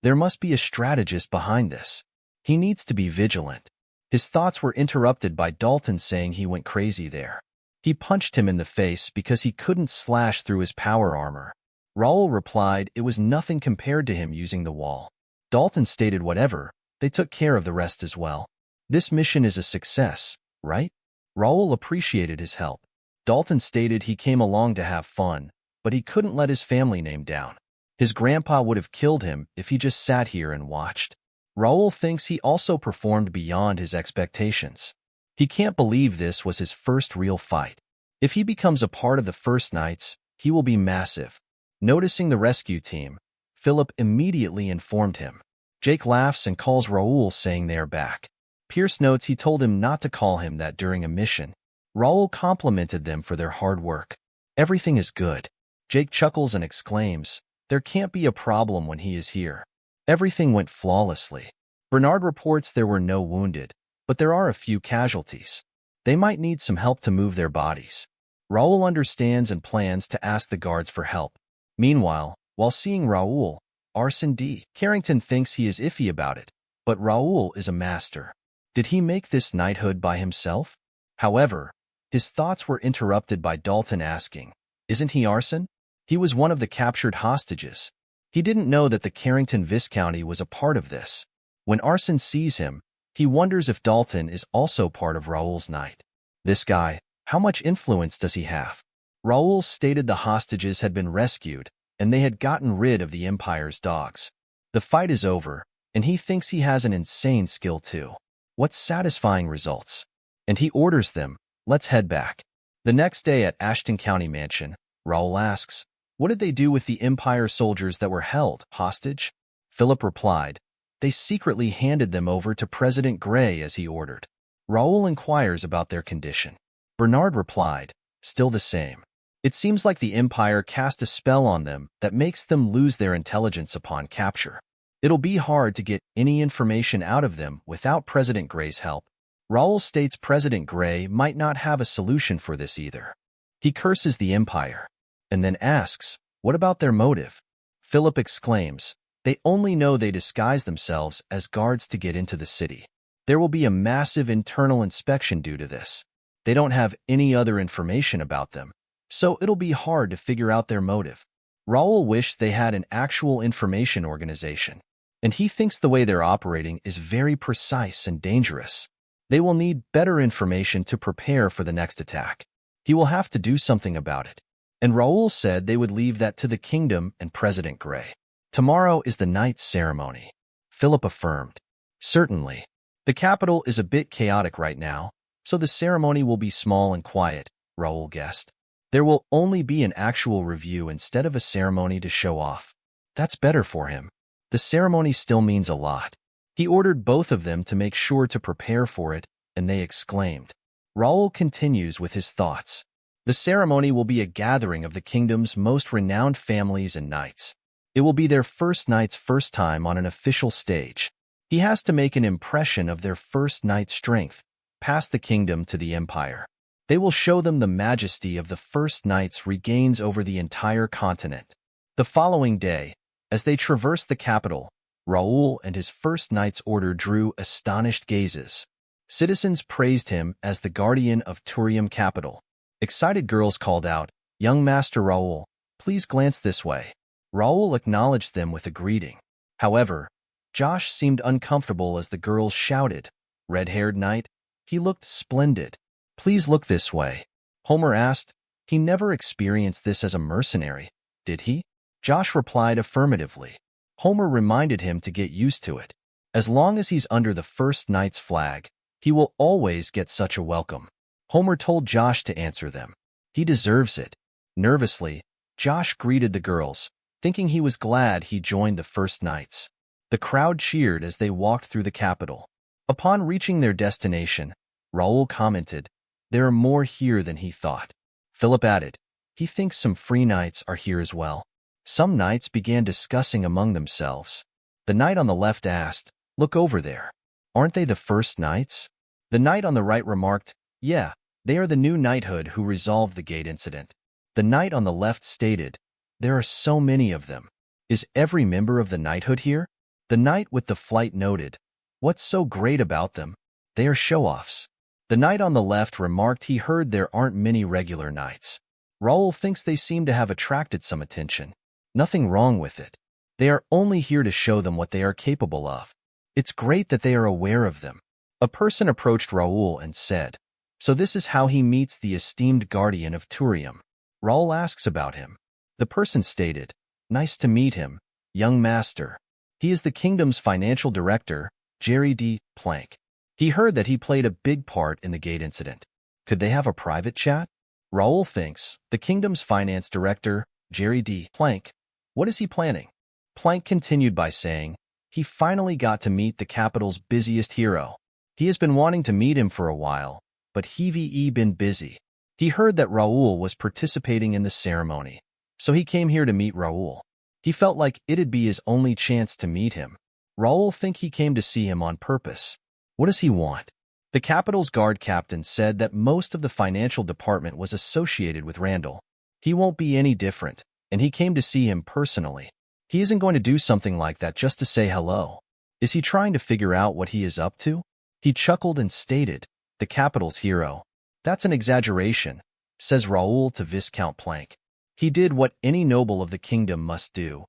A: There must be a strategist behind this. He needs to be vigilant. His thoughts were interrupted by Dalton saying he went crazy there. He punched him in the face because he couldn't slash through his power armor. Raul replied it was nothing compared to him using the wall. Dalton stated whatever, they took care of the rest as well. This mission is a success, right? Raul appreciated his help. Dalton stated he came along to have fun, but he couldn't let his family name down. His grandpa would have killed him if he just sat here and watched. Raul thinks he also performed beyond his expectations. He can't believe this was his first real fight. If he becomes a part of the First Knights, he will be massive. Noticing the rescue team, Philip immediately informed him. Jake laughs and calls Raul saying they are back. Pierce notes he told him not to call him that during a mission. Raul complimented them for their hard work. Everything is good. Jake chuckles and exclaims, there can't be a problem when he is here. Everything went flawlessly. Bernard reports there were no wounded, but there are a few casualties. They might need some help to move their bodies. Raul understands and plans to ask the guards for help. Meanwhile, while seeing Raul, Arson D. Carrington thinks he is iffy about it, but Raul is a master. Did he make this knighthood by himself? However, His thoughts were interrupted by Dalton asking, "Isn't he Arson?" He was one of the captured hostages. He didn't know that the Carrington Viscounty was a part of this. When Arson sees him, he wonders if Dalton is also part of Raul's night. This guy, how much influence does he have? Raul stated the hostages had been rescued, and they had gotten rid of the Empire's dogs. The fight is over, and he thinks he has an insane skill too. What satisfying results. And he orders them, "Let's head back." The next day at Ashton County Mansion, Raul asks, "What did they do with the Empire soldiers that were held hostage?" Philip replied, "They secretly handed them over to President Gray as he ordered." Raul inquires about their condition. Bernard replied, "Still the same. It seems like the Empire cast a spell on them that makes them lose their intelligence upon capture. It'll be hard to get any information out of them without President Gray's help." Raul states President Gray might not have a solution for this either. He curses the Empire, and then asks, "What about their motive?" Philip exclaims, "They only know they disguise themselves as guards to get into the city. There will be a massive internal inspection due to this. They don't have any other information about them, so it'll be hard to figure out their motive." Raul wished they had an actual information organization, and he thinks the way they're operating is very precise and dangerous. They will need better information to prepare for the next attack. He will have to do something about it. And Raul said they would leave that to the kingdom and President Gray. "Tomorrow is the knight's ceremony," Philip affirmed. "Certainly. The capital is a bit chaotic right now, so the ceremony will be small and quiet," Raul guessed. "There will only be an actual review instead of a ceremony to show off." That's better for him. The ceremony still means a lot. He ordered both of them to make sure to prepare for it, and they exclaimed. Raul continues with his thoughts. The ceremony will be a gathering of the kingdom's most renowned families and knights. It will be their first knight's first time on an official stage. He has to make an impression of their first knight's strength, past the kingdom to the empire. They will show them the majesty of the first knight's regains over the entire continent. The following day, as they traversed the capital, Raul and his first knight's order drew astonished gazes. Citizens praised him as the guardian of Turium capital. Excited girls called out, "Young Master Raul, please glance this way." Raul acknowledged them with a greeting. However, Josh seemed uncomfortable as the girls shouted, "Red-haired knight, he looked splendid. Please look this way." Homer asked, "He never experienced this as a mercenary, did he?" Josh replied affirmatively. Homer reminded him to get used to it. As long as he's under the first knight's flag, he will always get such a welcome. Homer told Josh to answer them. He deserves it. Nervously, Josh greeted the girls, thinking he was glad he joined the first knights. The crowd cheered as they walked through the capital. Upon reaching their destination, Raul commented, "There are more here than he thought." Philip added, "He thinks some free knights are here as well." Some knights began discussing among themselves. The knight on the left asked, "Look over there. Aren't they the first knights?" The knight on the right remarked, "Yeah, they are the new knighthood who resolved the gate incident." The knight on the left stated, "There are so many of them. Is every member of the knighthood here?" The knight with the flight noted, "What's so great about them? They are show-offs." The knight on the left remarked he heard there aren't many regular knights. Raul thinks they seem to have attracted some attention. Nothing wrong with it. They are only here to show them what they are capable of. It's great that they are aware of them. A person approached Raul and said, "So this is how he meets the esteemed guardian of Turium." Raul asks about him. The person stated, "Nice to meet him, young master. He is the kingdom's financial director, Jerry D. Plank. He heard that he played a big part in the gate incident. Could they have a private chat?" Raul thinks, the kingdom's finance director, Jerry D. Plank, what is he planning? Plank continued by saying, he finally got to meet the capital's busiest hero. He has been wanting to meet him for a while, but he been busy. He heard that Raul was participating in the ceremony, so he came here to meet Raul. He felt like it'd be his only chance to meet him. Raul think he came to see him on purpose. What does he want? The capital's guard captain said that most of the financial department was associated with Randall. He won't be any different, and he came to see him personally. He isn't going to do something like that just to say hello. Is he trying to figure out what he is up to? He chuckled and stated, the capital's hero. "That's an exaggeration," says Raul to Viscount Planck. "He did what any noble of the kingdom must do."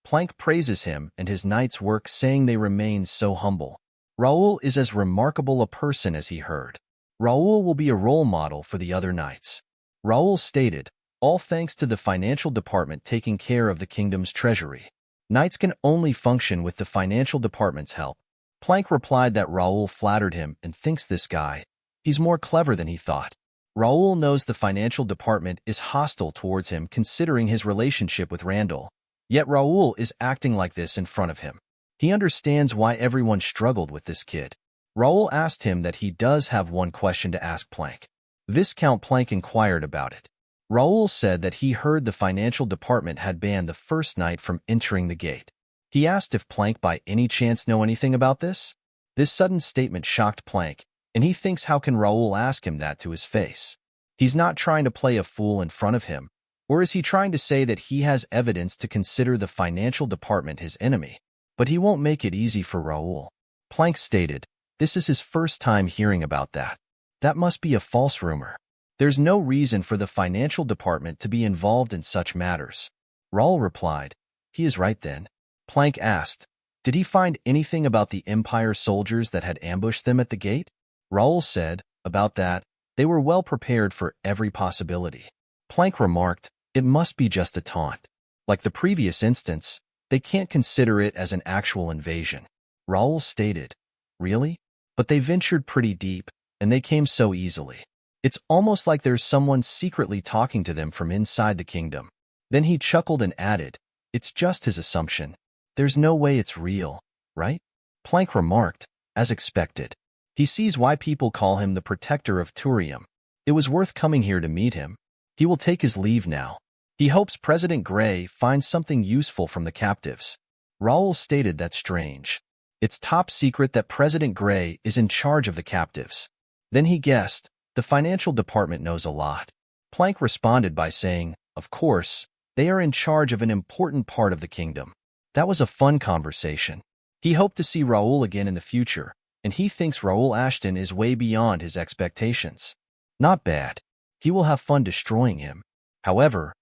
A: Planck praises him and his knight's work, saying they remain so humble. Raul is as remarkable a person as he heard. Raul will be a role model for the other knights. Raul stated, all thanks to the financial department taking care of the kingdom's treasury. Knights can only function with the financial department's help. Planck replied that Raul flattered him and thinks this guy, he's more clever than he thought. Raul knows the financial department is hostile towards him considering his relationship with Randall. Yet Raul is acting like this in front of him. He understands why everyone struggled with this kid. Raul asked him that he does have one question to ask Planck. Viscount Planck inquired about it. Raul said that he heard the financial department had banned the first knight from entering the gate. He asked if Planck by any chance know anything about this. This sudden statement shocked Planck, and he thinks how can Raul ask him that to his face? He's not trying to play a fool in front of him, or is he trying to say that he has evidence to consider the financial department his enemy? But he won't make it easy for Raul. Planck stated, this is his first time hearing about that. That must be a false rumor. There's no reason for the financial department to be involved in such matters. Raul replied, he is right then. Planck asked, did he find anything about the Empire soldiers that had ambushed them at the gate? Raul said, about that, they were well prepared for every possibility. Planck remarked, it must be just a taunt. Like the previous instance, they can't consider it as an actual invasion. Raul stated, really? But they ventured pretty deep, and they came so easily. It's almost like there's someone secretly talking to them from inside the kingdom. Then he chuckled and added, it's just his assumption. There's no way it's real, right? Planck remarked, as expected. He sees why people call him the protector of Turium. It was worth coming here to meet him. He will take his leave now. He hopes President Gray finds something useful from the captives. Raul stated that's strange. It's top secret that President Gray is in charge of the captives. Then he guessed, the financial department knows a lot. Planck responded by saying, of course, they are in charge of an important part of the kingdom. That was a fun conversation. He hoped to see Raul again in the future, and he thinks Raul Ashton is way beyond his expectations. Not bad. He will have fun destroying him. However,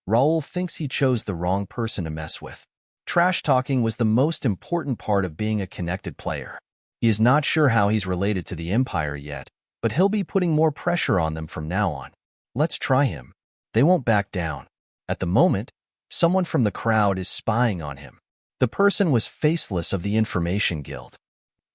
A: Raul thinks he chose the wrong person to mess with. Trash talking was the most important part of being a connected player. He is not sure how he's related to the Empire yet, but he'll be putting more pressure on them from now on. Let's try him. They won't back down. At the moment, someone from the crowd is spying on him. The person was Faceless of the Information Guild.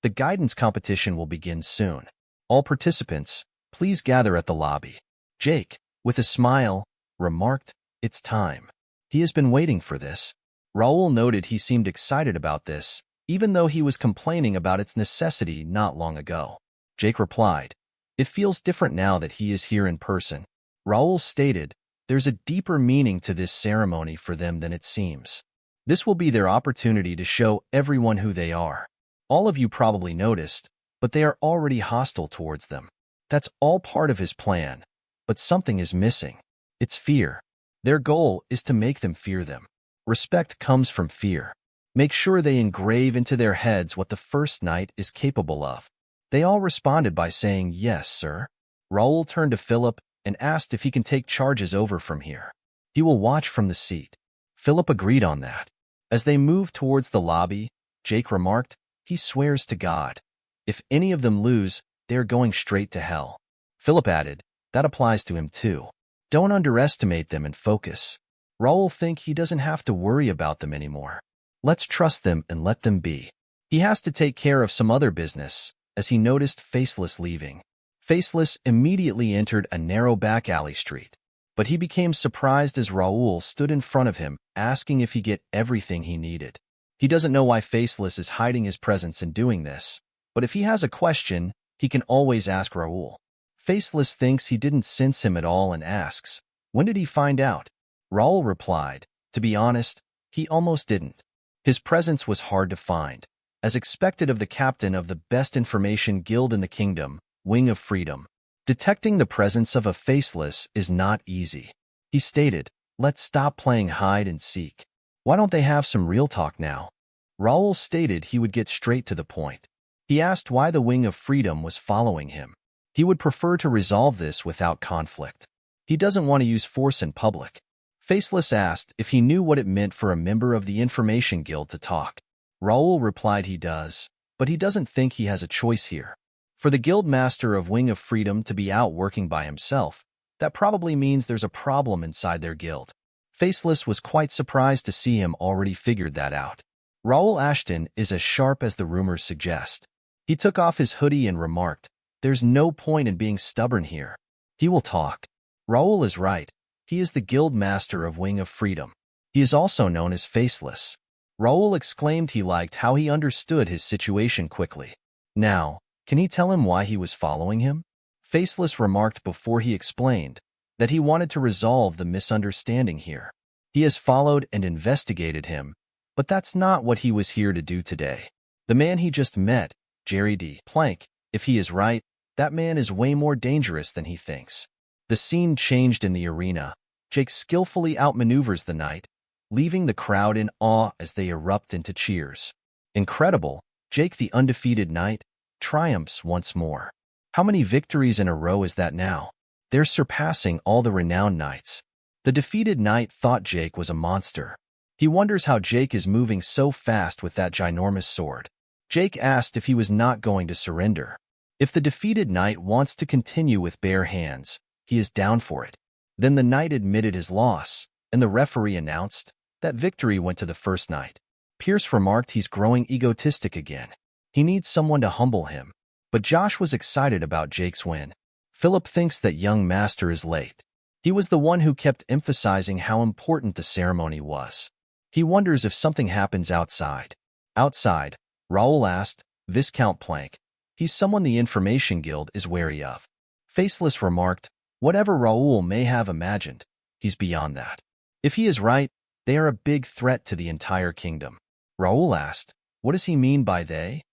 A: The guidance competition will begin soon. All participants, please gather at the lobby. Jake, with a smile, remarked, it's time. He has been waiting for this. Raul noted he seemed excited about this, even though he was complaining about its necessity not long ago. Jake replied, it feels different now that he is here in person. Raul stated, there's a deeper meaning to this ceremony for them than it seems. This will be their opportunity to show everyone who they are. All of you probably noticed, but they are already hostile towards them. That's all part of his plan, but something is missing. It's fear. Their goal is to make them fear them. Respect comes from fear. Make sure they engrave into their heads what the first knight is capable of. They all responded by saying, yes, sir. Raul turned to Philip and asked if he can take charges over from here. He will watch from the seat. Philip agreed on that. As they moved towards the lobby, Jake remarked, he swears to God. If any of them lose, they are going straight to hell. Philip added, that applies to him too. Don't underestimate them and focus. Raul thinks he doesn't have to worry about them anymore. Let's trust them and let them be. He has to take care of some other business, as he noticed Faceless leaving. Faceless immediately entered a narrow back alley street. But he became surprised as Raul stood in front of him, asking if he get everything he needed. He doesn't know why Faceless is hiding his presence and doing this, but if he has a question, he can always ask Raul. Faceless thinks he didn't sense him at all and asks, when did he find out? Raul replied, to be honest, he almost didn't. His presence was hard to find, as expected of the captain of the best information guild in the kingdom, Wing of Freedom. Detecting the presence of a Faceless is not easy. He stated, let's stop playing hide and seek. Why don't they have some real talk now? Raul stated he would get straight to the point. He asked why the Wing of Freedom was following him. He would prefer to resolve this without conflict. He doesn't want to use force in public. Faceless asked if he knew what it meant for a member of the Information Guild to talk. Raul replied he does, but he doesn't think he has a choice here. For the guild master of Wing of Freedom to be out working by himself, that probably means there's a problem inside their guild. Faceless was quite surprised to see him already figured that out. Raul Ashton is as sharp as the rumors suggest. He took off his hoodie and remarked, "There's no point in being stubborn here. He will talk." Raul is right. He is the guild master of Wing of Freedom. He is also known as Faceless. Raul exclaimed he liked how he understood his situation quickly. Now, can he tell him why he was following him? Faceless remarked before he explained that he wanted to resolve the misunderstanding here. He has followed and investigated him, but that's not what he was here to do today. The man he just met, Jerry D. Plank, if he is right, that man is way more dangerous than he thinks. The scene changed in the arena. Jake skillfully outmaneuvers the knight, leaving the crowd in awe as they erupt into cheers. Incredible, Jake the undefeated knight triumphs once more. How many victories in a row is that now? They're surpassing all the renowned knights. The defeated knight thought Jake was a monster. He wonders how Jake is moving so fast with that ginormous sword. Jake asked if he was not going to surrender. If the defeated knight wants to continue with bare hands, he is down for it. Then the knight admitted his loss, and the referee announced that victory went to the first knight. Pierce remarked he's growing egotistic again. He needs someone to humble him. But Josh was excited about Jake's win. Philip thinks that young master is late. He was the one who kept emphasizing how important the ceremony was. He wonders if something happens outside. Outside, Raul asked Viscount Plank. He's someone the Information Guild is wary of. Faceless remarked, whatever Raul may have imagined, he's beyond that. If he is right, they are a big threat to the entire kingdom. Raul asked, what does he mean by they?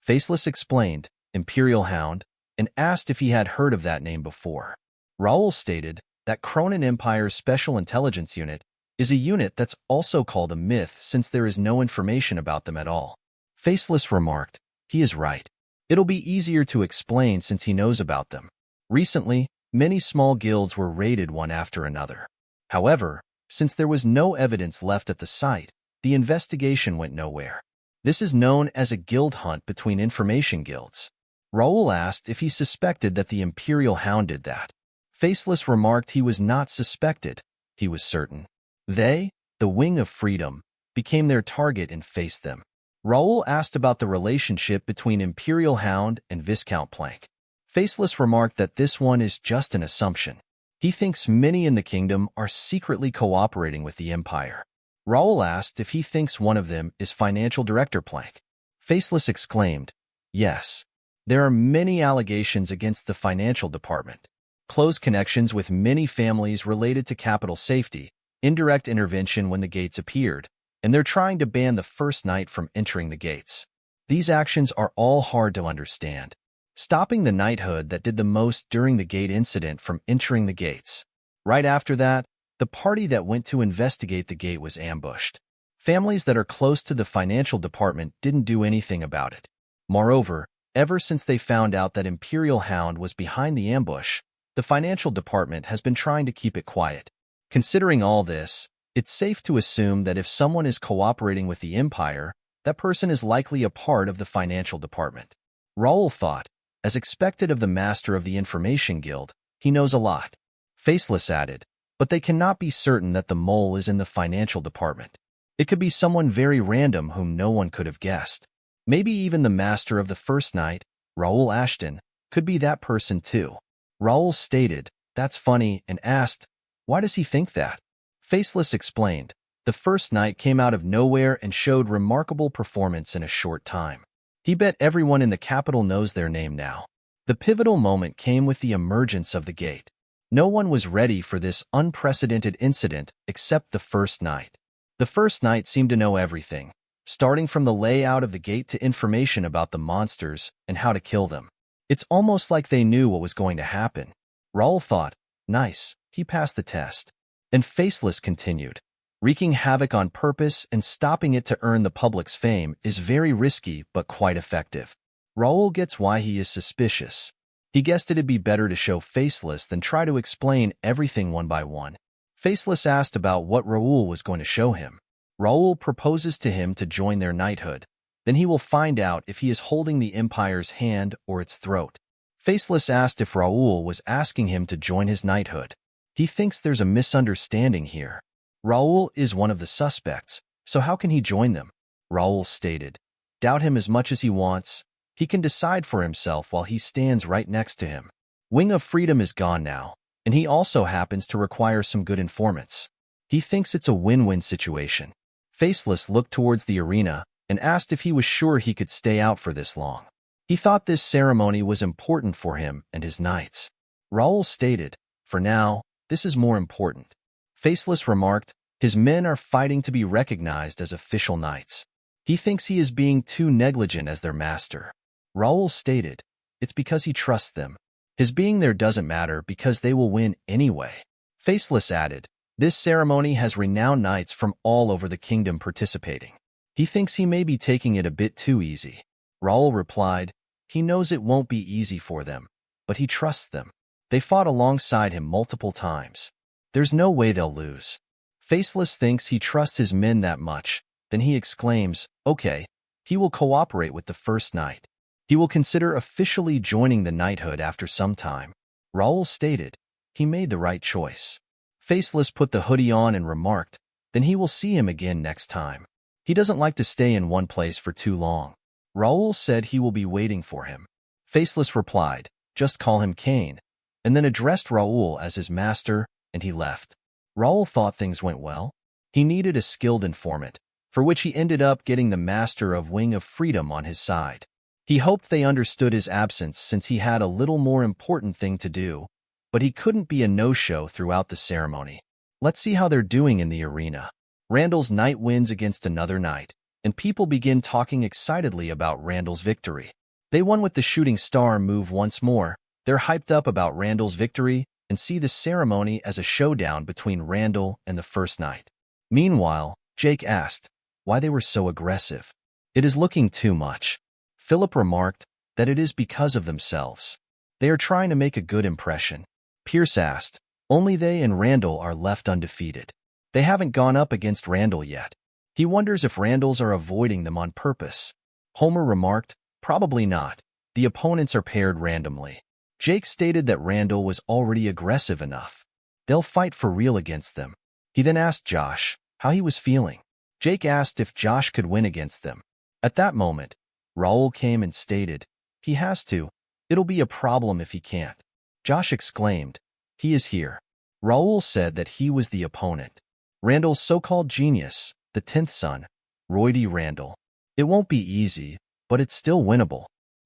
A: Faceless explained, Imperial Hound, and asked if he had heard of that name before. Raul stated that Cronin Empire's Special Intelligence Unit is a unit that's also called a myth since there is no information about them at all. Faceless remarked, he is right. It'll be easier to explain since he knows about them. Recently, many small guilds were raided one after another. However, since there was no evidence left at the site, the investigation went nowhere. This is known as a guild hunt between information guilds. Raul asked if he suspected that the Imperial Hound did that. Faceless remarked he was not suspected, he was certain. They, the Wing of Freedom, became their target and faced them. Raul asked about the relationship between Imperial Hound and Viscount Plank. Faceless remarked that this one is just an assumption. He thinks many in the kingdom are secretly cooperating with the Empire. Raul asked if he thinks one of them is Financial Director Plank. Faceless exclaimed, yes. There are many allegations against the financial department. Close connections with many families related to capital safety, indirect intervention when the gates appeared, and they're trying to ban the first knight from entering the gates. These actions are all hard to understand. Stopping the knighthood that did the most during the gate incident from entering the gates. Right after that, the party that went to investigate the gate was ambushed. Families that are close to the financial department didn't do anything about it. Moreover, ever since they found out that Imperial Hound was behind the ambush, the financial department has been trying to keep it quiet. Considering all this, it's safe to assume that if someone is cooperating with the Empire, that person is likely a part of the financial department. Raul thought, as expected of the master of the Information Guild, he knows a lot. Faceless added, but they cannot be certain that the mole is in the financial department. It could be someone very random whom no one could have guessed. Maybe even the master of the first knight, Raul Ashton, could be that person too. Raul stated, that's funny, and asked, why does he think that? Faceless explained, the first knight came out of nowhere and showed remarkable performance in a short time. He bet everyone in the capital knows their name now. The pivotal moment came with the emergence of the gate. No one was ready for this unprecedented incident except the first knight. The first knight seemed to know everything, starting from the layout of the gate to information about the monsters and how to kill them. It's almost like they knew what was going to happen. Raul thought, nice, he passed the test. And Faceless continued, wreaking havoc on purpose and stopping it to earn the public's fame is very risky but quite effective. Raul gets why he is suspicious. He guessed it'd be better to show Faceless than try to explain everything one by one. Faceless asked about what Raul was going to show him. Raul proposes to him to join their knighthood. Then he will find out if he is holding the Empire's hand or its throat. Faceless asked if Raul was asking him to join his knighthood. He thinks there's a misunderstanding here. Raul is one of the suspects, so how can he join them? Raul stated, doubt him as much as he wants. He can decide for himself while he stands right next to him. Wing of Freedom is gone now, and he also happens to require some good informants. He thinks it's a win-win situation. Faceless looked towards the arena and asked if he was sure he could stay out for this long. He thought this ceremony was important for him and his knights. Raul stated, for now, this is more important. Faceless remarked, his men are fighting to be recognized as official knights. He thinks he is being too negligent as their master. Raul stated, it's because he trusts them. His being there doesn't matter because they will win anyway. Faceless added, this ceremony has renowned knights from all over the kingdom participating. He thinks he may be taking it a bit too easy. Raul replied, he knows it won't be easy for them, but he trusts them. They fought alongside him multiple times. There's no way they'll lose. Faceless thinks he trusts his men that much. Then he exclaims, okay, he will cooperate with the first knight. He will consider officially joining the knighthood after some time. Raul stated, he made the right choice. Faceless put the hoodie on and remarked, then he will see him again next time. He doesn't like to stay in one place for too long. Raul said he will be waiting for him. Faceless replied, just call him Kane, and then addressed Raul as his master, and he left. Raul thought things went well. He needed a skilled informant, for which he ended up getting the master of Wing of Freedom on his side. He hoped they understood his absence since he had a little more important thing to do, but he couldn't be a no-show throughout the ceremony. Let's see how they're doing in the arena. Randall's knight wins against another knight, and people begin talking excitedly about Randall's victory. They won with the shooting star move once more. They're hyped up about Randall's victory and see the ceremony as a showdown between Randall and the first knight. Meanwhile, Jake asked why they were so aggressive. It is looking too much. Philip remarked that it is because of themselves. They are trying to make a good impression. Pierce asked, only they and Randall are left undefeated. They haven't gone up against Randall yet. He wonders if Randalls are avoiding them on purpose. Homer remarked, probably not. The opponents are paired randomly. Jake stated that Randall was already aggressive enough. They'll fight for real against them. He then asked Josh how he was feeling. Jake asked if Josh could win against them. At that moment, Raul came and stated, he has to. It'll be a problem if he can't. Josh exclaimed, he is here. Raul said that he was the opponent. Randall's so-called genius, the 10th son, Roy D. Randall. It won't be easy, but it's still winnable.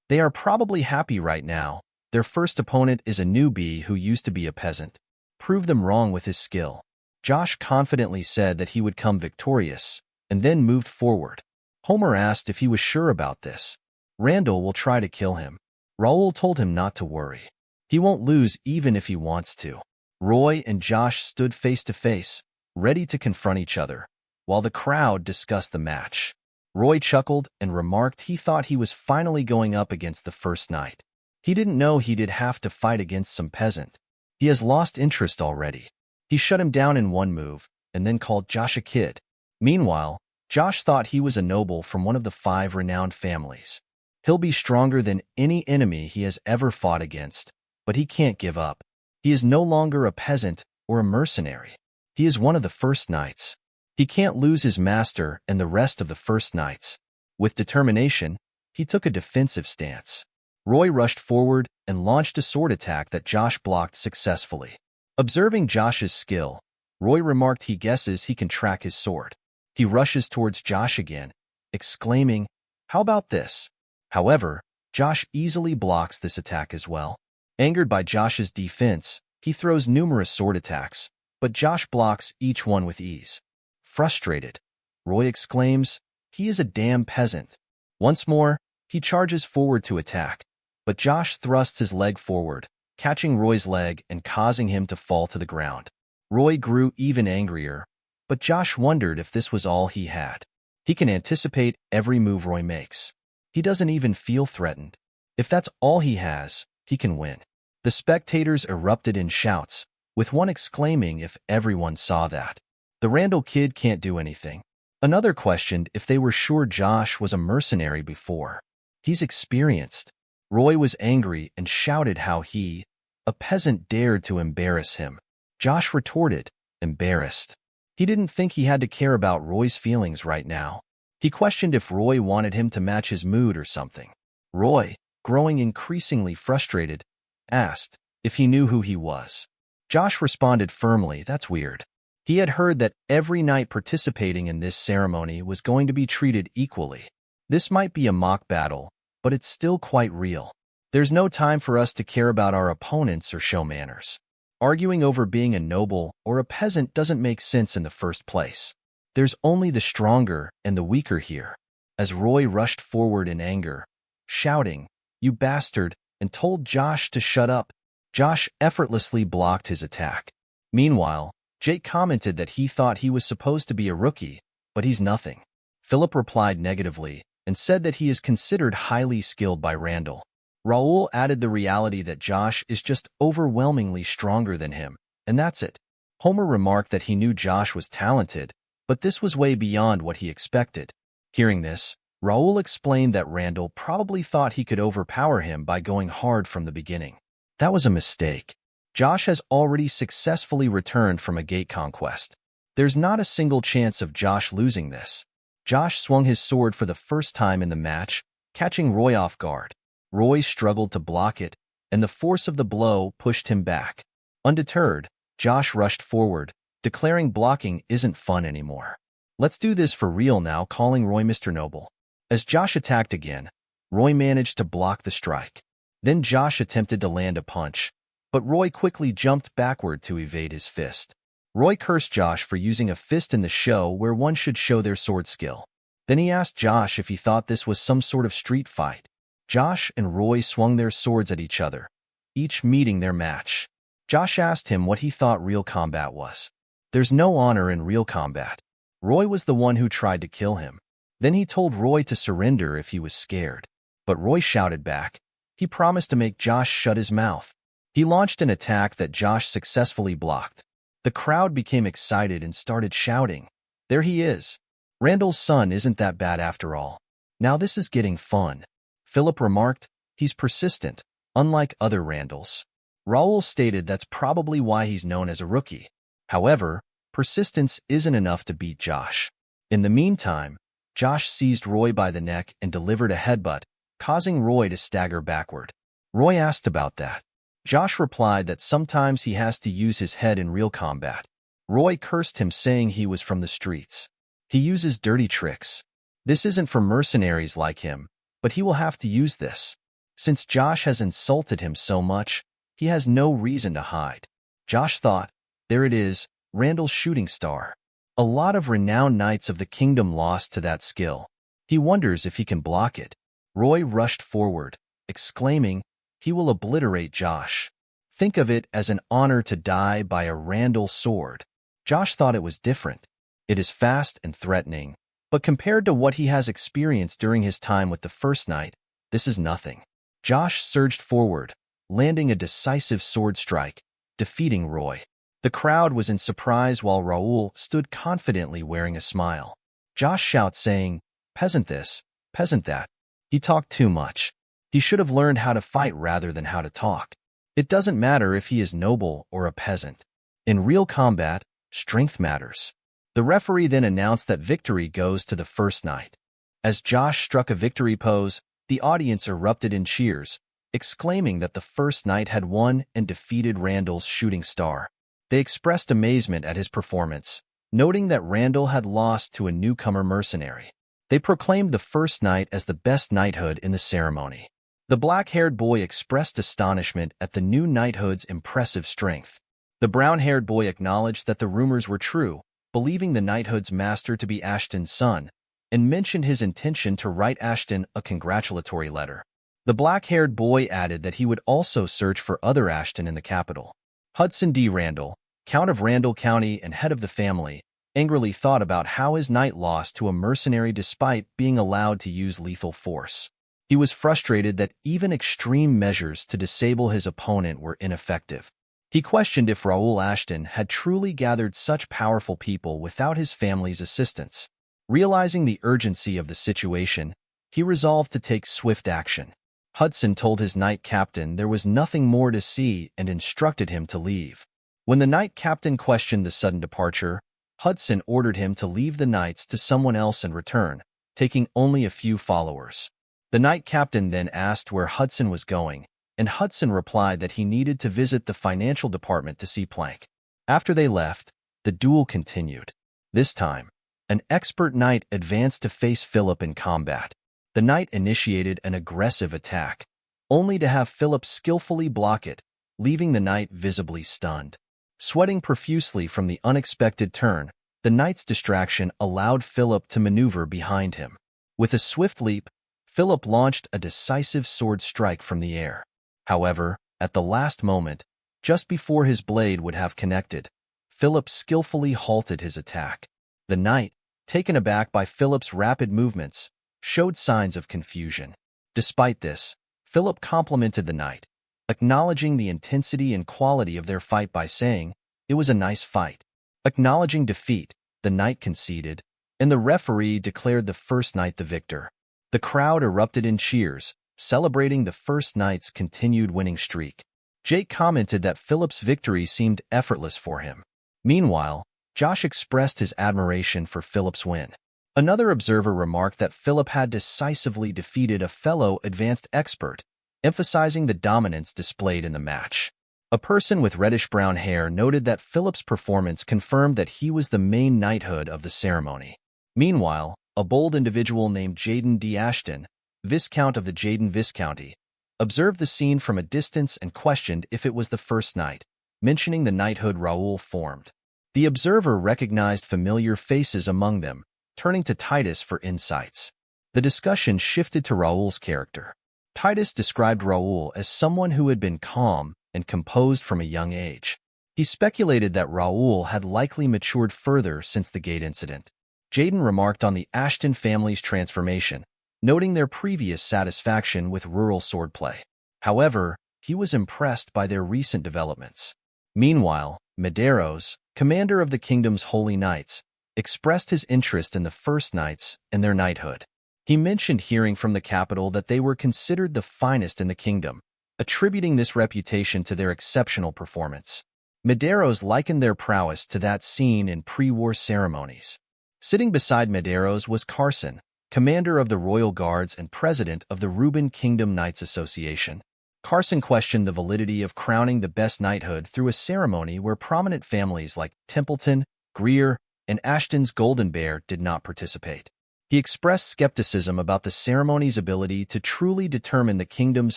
A: They are probably happy right now. Their first opponent is a newbie who used to be a peasant. Prove them wrong with his skill. Josh confidently said that he would come victorious, and then moved forward. Homer asked if he was sure about this. Randall will try to kill him. Raul told him not to worry. He won't lose even if he wants to. Roy and Josh stood face to face, ready to confront each other, while the crowd discussed the match. Roy chuckled and remarked he thought he was finally going up against the first knight. He didn't know he did have to fight against some peasant. He has lost interest already. He shut him down in one move, and then called Josh a kid. Meanwhile, Josh thought he was a noble from one of the 5 renowned families. He'll be stronger than any enemy he has ever fought against, but he can't give up. He is no longer a peasant or a mercenary. He is one of the first knights. He can't lose his master and the rest of the first knights. With determination, he took a defensive stance. Roy rushed forward and launched a sword attack that Josh blocked successfully. Observing Josh's skill, Roy remarked he guesses he can track his sword. He rushes towards Josh again, exclaiming, how about this? However, Josh easily blocks this attack as well. Angered by Josh's defense, he throws numerous sword attacks, but Josh blocks each one with ease. Frustrated, Roy exclaims, he is a damn peasant. Once more, he charges forward to attack, but Josh thrusts his leg forward, catching Roy's leg and causing him to fall to the ground. Roy grew even angrier, but Josh wondered if this was all he had. He can anticipate every move Roy makes. He doesn't even feel threatened. If that's all he has, He can win. The spectators erupted in shouts, with one exclaiming if everyone saw that. The Randall kid can't do anything. Another questioned if they were sure Josh was a mercenary before. He's experienced. Roy was angry and shouted how he, a peasant, dared to embarrass him. Josh retorted, embarrassed. He didn't think he had to care about Roy's feelings right now. He questioned if Roy wanted him to match his mood or something. Roy, growing increasingly frustrated, asked if he knew who he was. Josh responded firmly, that's weird. He had heard that every knight participating in this ceremony was going to be treated equally. This might be a mock battle, but it's still quite real. There's no time for us to care about our opponents or show manners. Arguing over being a noble or a peasant doesn't make sense in the first place. There's only the stronger and the weaker here. As Roy rushed forward in anger, shouting, "You bastard," and told Josh to shut up, Josh effortlessly blocked his attack. Meanwhile, Jake commented that he thought he was supposed to be a rookie, but he's nothing. Philip replied negatively and said that he is considered highly skilled by Randall. Raul added the reality that Josh is just overwhelmingly stronger than him, and that's it. Homer remarked that he knew Josh was talented, but this was way beyond what he expected. Hearing this, Raul explained that Randall probably thought he could overpower him by going hard from the beginning. That was a mistake. Josh has already successfully returned from a gate conquest. There's not a single chance of Josh losing this. Josh swung his sword for the first time in the match, catching Roy off guard. Roy struggled to block it, and the force of the blow pushed him back. Undeterred, Josh rushed forward, declaring blocking isn't fun anymore. "Let's do this for real now," calling Roy Mr. Noble. As Josh attacked again, Roy managed to block the strike. Then Josh attempted to land a punch, but Roy quickly jumped backward to evade his fist. Roy cursed Josh for using a fist in the show where one should show their sword skill. Then he asked Josh if he thought this was some sort of street fight. Josh and Roy swung their swords at each other, each meeting their match. Josh asked him what he thought real combat was. There's no honor in real combat. Roy was the one who tried to kill him. Then he told Roy to surrender if he was scared. But Roy shouted back. He promised to make Josh shut his mouth. He launched an attack that Josh successfully blocked. The crowd became excited and started shouting, "There he is! Randall's son isn't that bad after all. Now this is getting fun." Philip remarked, "He's persistent, unlike other Randalls." Raul stated that's probably why he's known as a rookie. However, persistence isn't enough to beat Josh. In the meantime, Josh seized Roy by the neck and delivered a headbutt, causing Roy to stagger backward. Roy asked about that. Josh replied that sometimes he has to use his head in real combat. Roy cursed him, saying he was from the streets. He uses dirty tricks. This isn't for mercenaries like him, but he will have to use this. Since Josh has insulted him so much, he has no reason to hide. Josh thought, there it is, Randall's shooting star. A lot of renowned knights of the kingdom lost to that skill. He wonders if he can block it. Roy rushed forward, exclaiming, he will obliterate Josh. Think of it as an honor to die by a Randall sword. Josh thought it was different. It is fast and threatening, but compared to what he has experienced during his time with the First Knight, this is nothing. Josh surged forward, landing a decisive sword strike, defeating Roy. The crowd was in surprise while Raul stood confidently wearing a smile. Josh shouts saying, "Peasant this, peasant that." He talked too much. He should have learned how to fight rather than how to talk. It doesn't matter if he is noble or a peasant. In real combat, strength matters. The referee then announced that victory goes to the First Knight. As Josh struck a victory pose, the audience erupted in cheers, exclaiming that the First Knight had won and defeated Randall's shooting star. They expressed amazement at his performance, noting that Randall had lost to a newcomer mercenary. They proclaimed the First Knight as the best knighthood in the ceremony. The black-haired boy expressed astonishment at the new knighthood's impressive strength. The brown-haired boy acknowledged that the rumors were true, believing the knighthood's master to be Ashton's son, and mentioned his intention to write Ashton a congratulatory letter. The black-haired boy added that he would also search for other Ashton in the capital. Hudson D. Randall, Count of Randall County and head of the family, angrily thought about how his knight lost to a mercenary despite being allowed to use lethal force. He was frustrated that even extreme measures to disable his opponent were ineffective. He questioned if Raul Ashton had truly gathered such powerful people without his family's assistance. Realizing the urgency of the situation, he resolved to take swift action. Hudson told his knight captain there was nothing more to see and instructed him to leave. When the knight captain questioned the sudden departure, Hudson ordered him to leave the knights to someone else and return, taking only a few followers. The knight captain then asked where Hudson was going, and Hudson replied that he needed to visit the financial department to see Plank. After they left, the duel continued. This time, an expert knight advanced to face Philip in combat. The knight initiated an aggressive attack, only to have Philip skillfully block it, leaving the knight visibly stunned. Sweating profusely from the unexpected turn, the knight's distraction allowed Philip to maneuver behind him. With a swift leap, Philip launched a decisive sword strike from the air. However, at the last moment, just before his blade would have connected, Philip skillfully halted his attack. The knight, taken aback by Philip's rapid movements, showed signs of confusion. Despite this, Philip complimented the knight, acknowledging the intensity and quality of their fight by saying, "It was a nice fight." Acknowledging defeat, the knight conceded, and the referee declared the first knight the victor. The crowd erupted in cheers, celebrating the first knight's continued winning streak. Jake commented that Philip's victory seemed effortless for him. Meanwhile, Josh expressed his admiration for Philip's win. Another observer remarked that Philip had decisively defeated a fellow advanced expert, emphasizing the dominance displayed in the match. A person with reddish-brown hair noted that Philip's performance confirmed that he was the main knighthood of the ceremony. Meanwhile, a bold individual named Jaden D. Ashton, Viscount of the Jaden Viscounty, observed the scene from a distance and questioned if it was the first knight, mentioning the knighthood Raul formed. The observer recognized familiar faces among them, turning to Titus for insights. The discussion shifted to Raul's character. Titus described Raul as someone who had been calm and composed from a young age. He speculated that Raul had likely matured further since the gate incident. Jaden remarked on the Ashton family's transformation, noting their previous satisfaction with rural swordplay. However, he was impressed by their recent developments. Meanwhile, Medeiros, commander of the kingdom's holy knights, expressed his interest in the first knights and their knighthood. He mentioned hearing from the capital that they were considered the finest in the kingdom, attributing this reputation to their exceptional performance. Medeiros likened their prowess to that seen in pre-war ceremonies. Sitting beside Medeiros was Carson, commander of the Royal Guards and president of the Reuben Kingdom Knights Association. Carson questioned the validity of crowning the best knighthood through a ceremony where prominent families like Templeton, Greer, and Ashton's Golden Bear did not participate. He expressed skepticism about the ceremony's ability to truly determine the kingdom's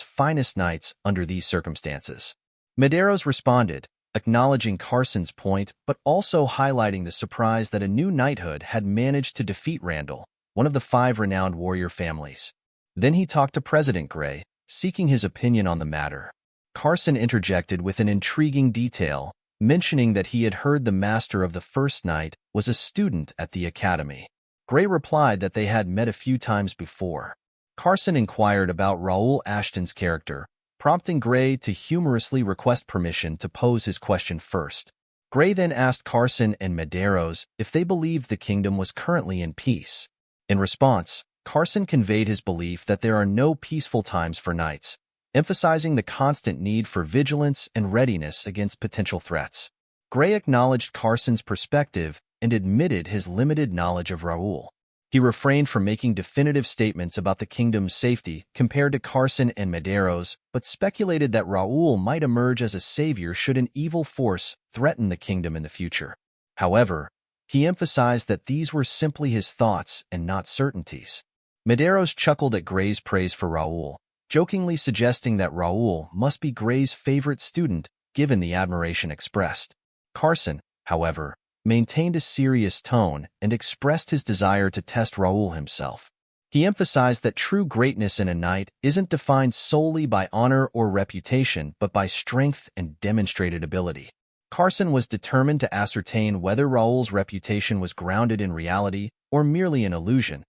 A: finest knights under these circumstances. Medeiros responded, acknowledging Carson's point but also highlighting the surprise that a new knighthood had managed to defeat Randall, one of the 5 renowned warrior families. Then he talked to President Gray, seeking his opinion on the matter. Carson interjected with an intriguing detail, mentioning that he had heard the master of the first knight was a student at the academy. Gray replied that they had met a few times before. Carson inquired about Raul Ashton's character, prompting Gray to humorously request permission to pose his question first. Gray then asked Carson and Medeiros if they believed the kingdom was currently in peace. In response, Carson conveyed his belief that there are no peaceful times for knights, emphasizing the constant need for vigilance and readiness against potential threats. Gray acknowledged Carson's perspective and admitted his limited knowledge of Raul. He refrained from making definitive statements about the kingdom's safety compared to Carson and Medeiros, but speculated that Raul might emerge as a savior should an evil force threaten the kingdom in the future. However, he emphasized that these were simply his thoughts and not certainties. Medeiros chuckled at Gray's praise for Raul, jokingly suggesting that Raul must be Gray's favorite student given the admiration expressed. Carson, however, maintained a serious tone and expressed his desire to test Raul himself. He emphasized that true greatness in a knight isn't defined solely by honor or reputation but by strength and demonstrated ability. Carson was determined to ascertain whether Raul's reputation was grounded in reality or merely an illusion,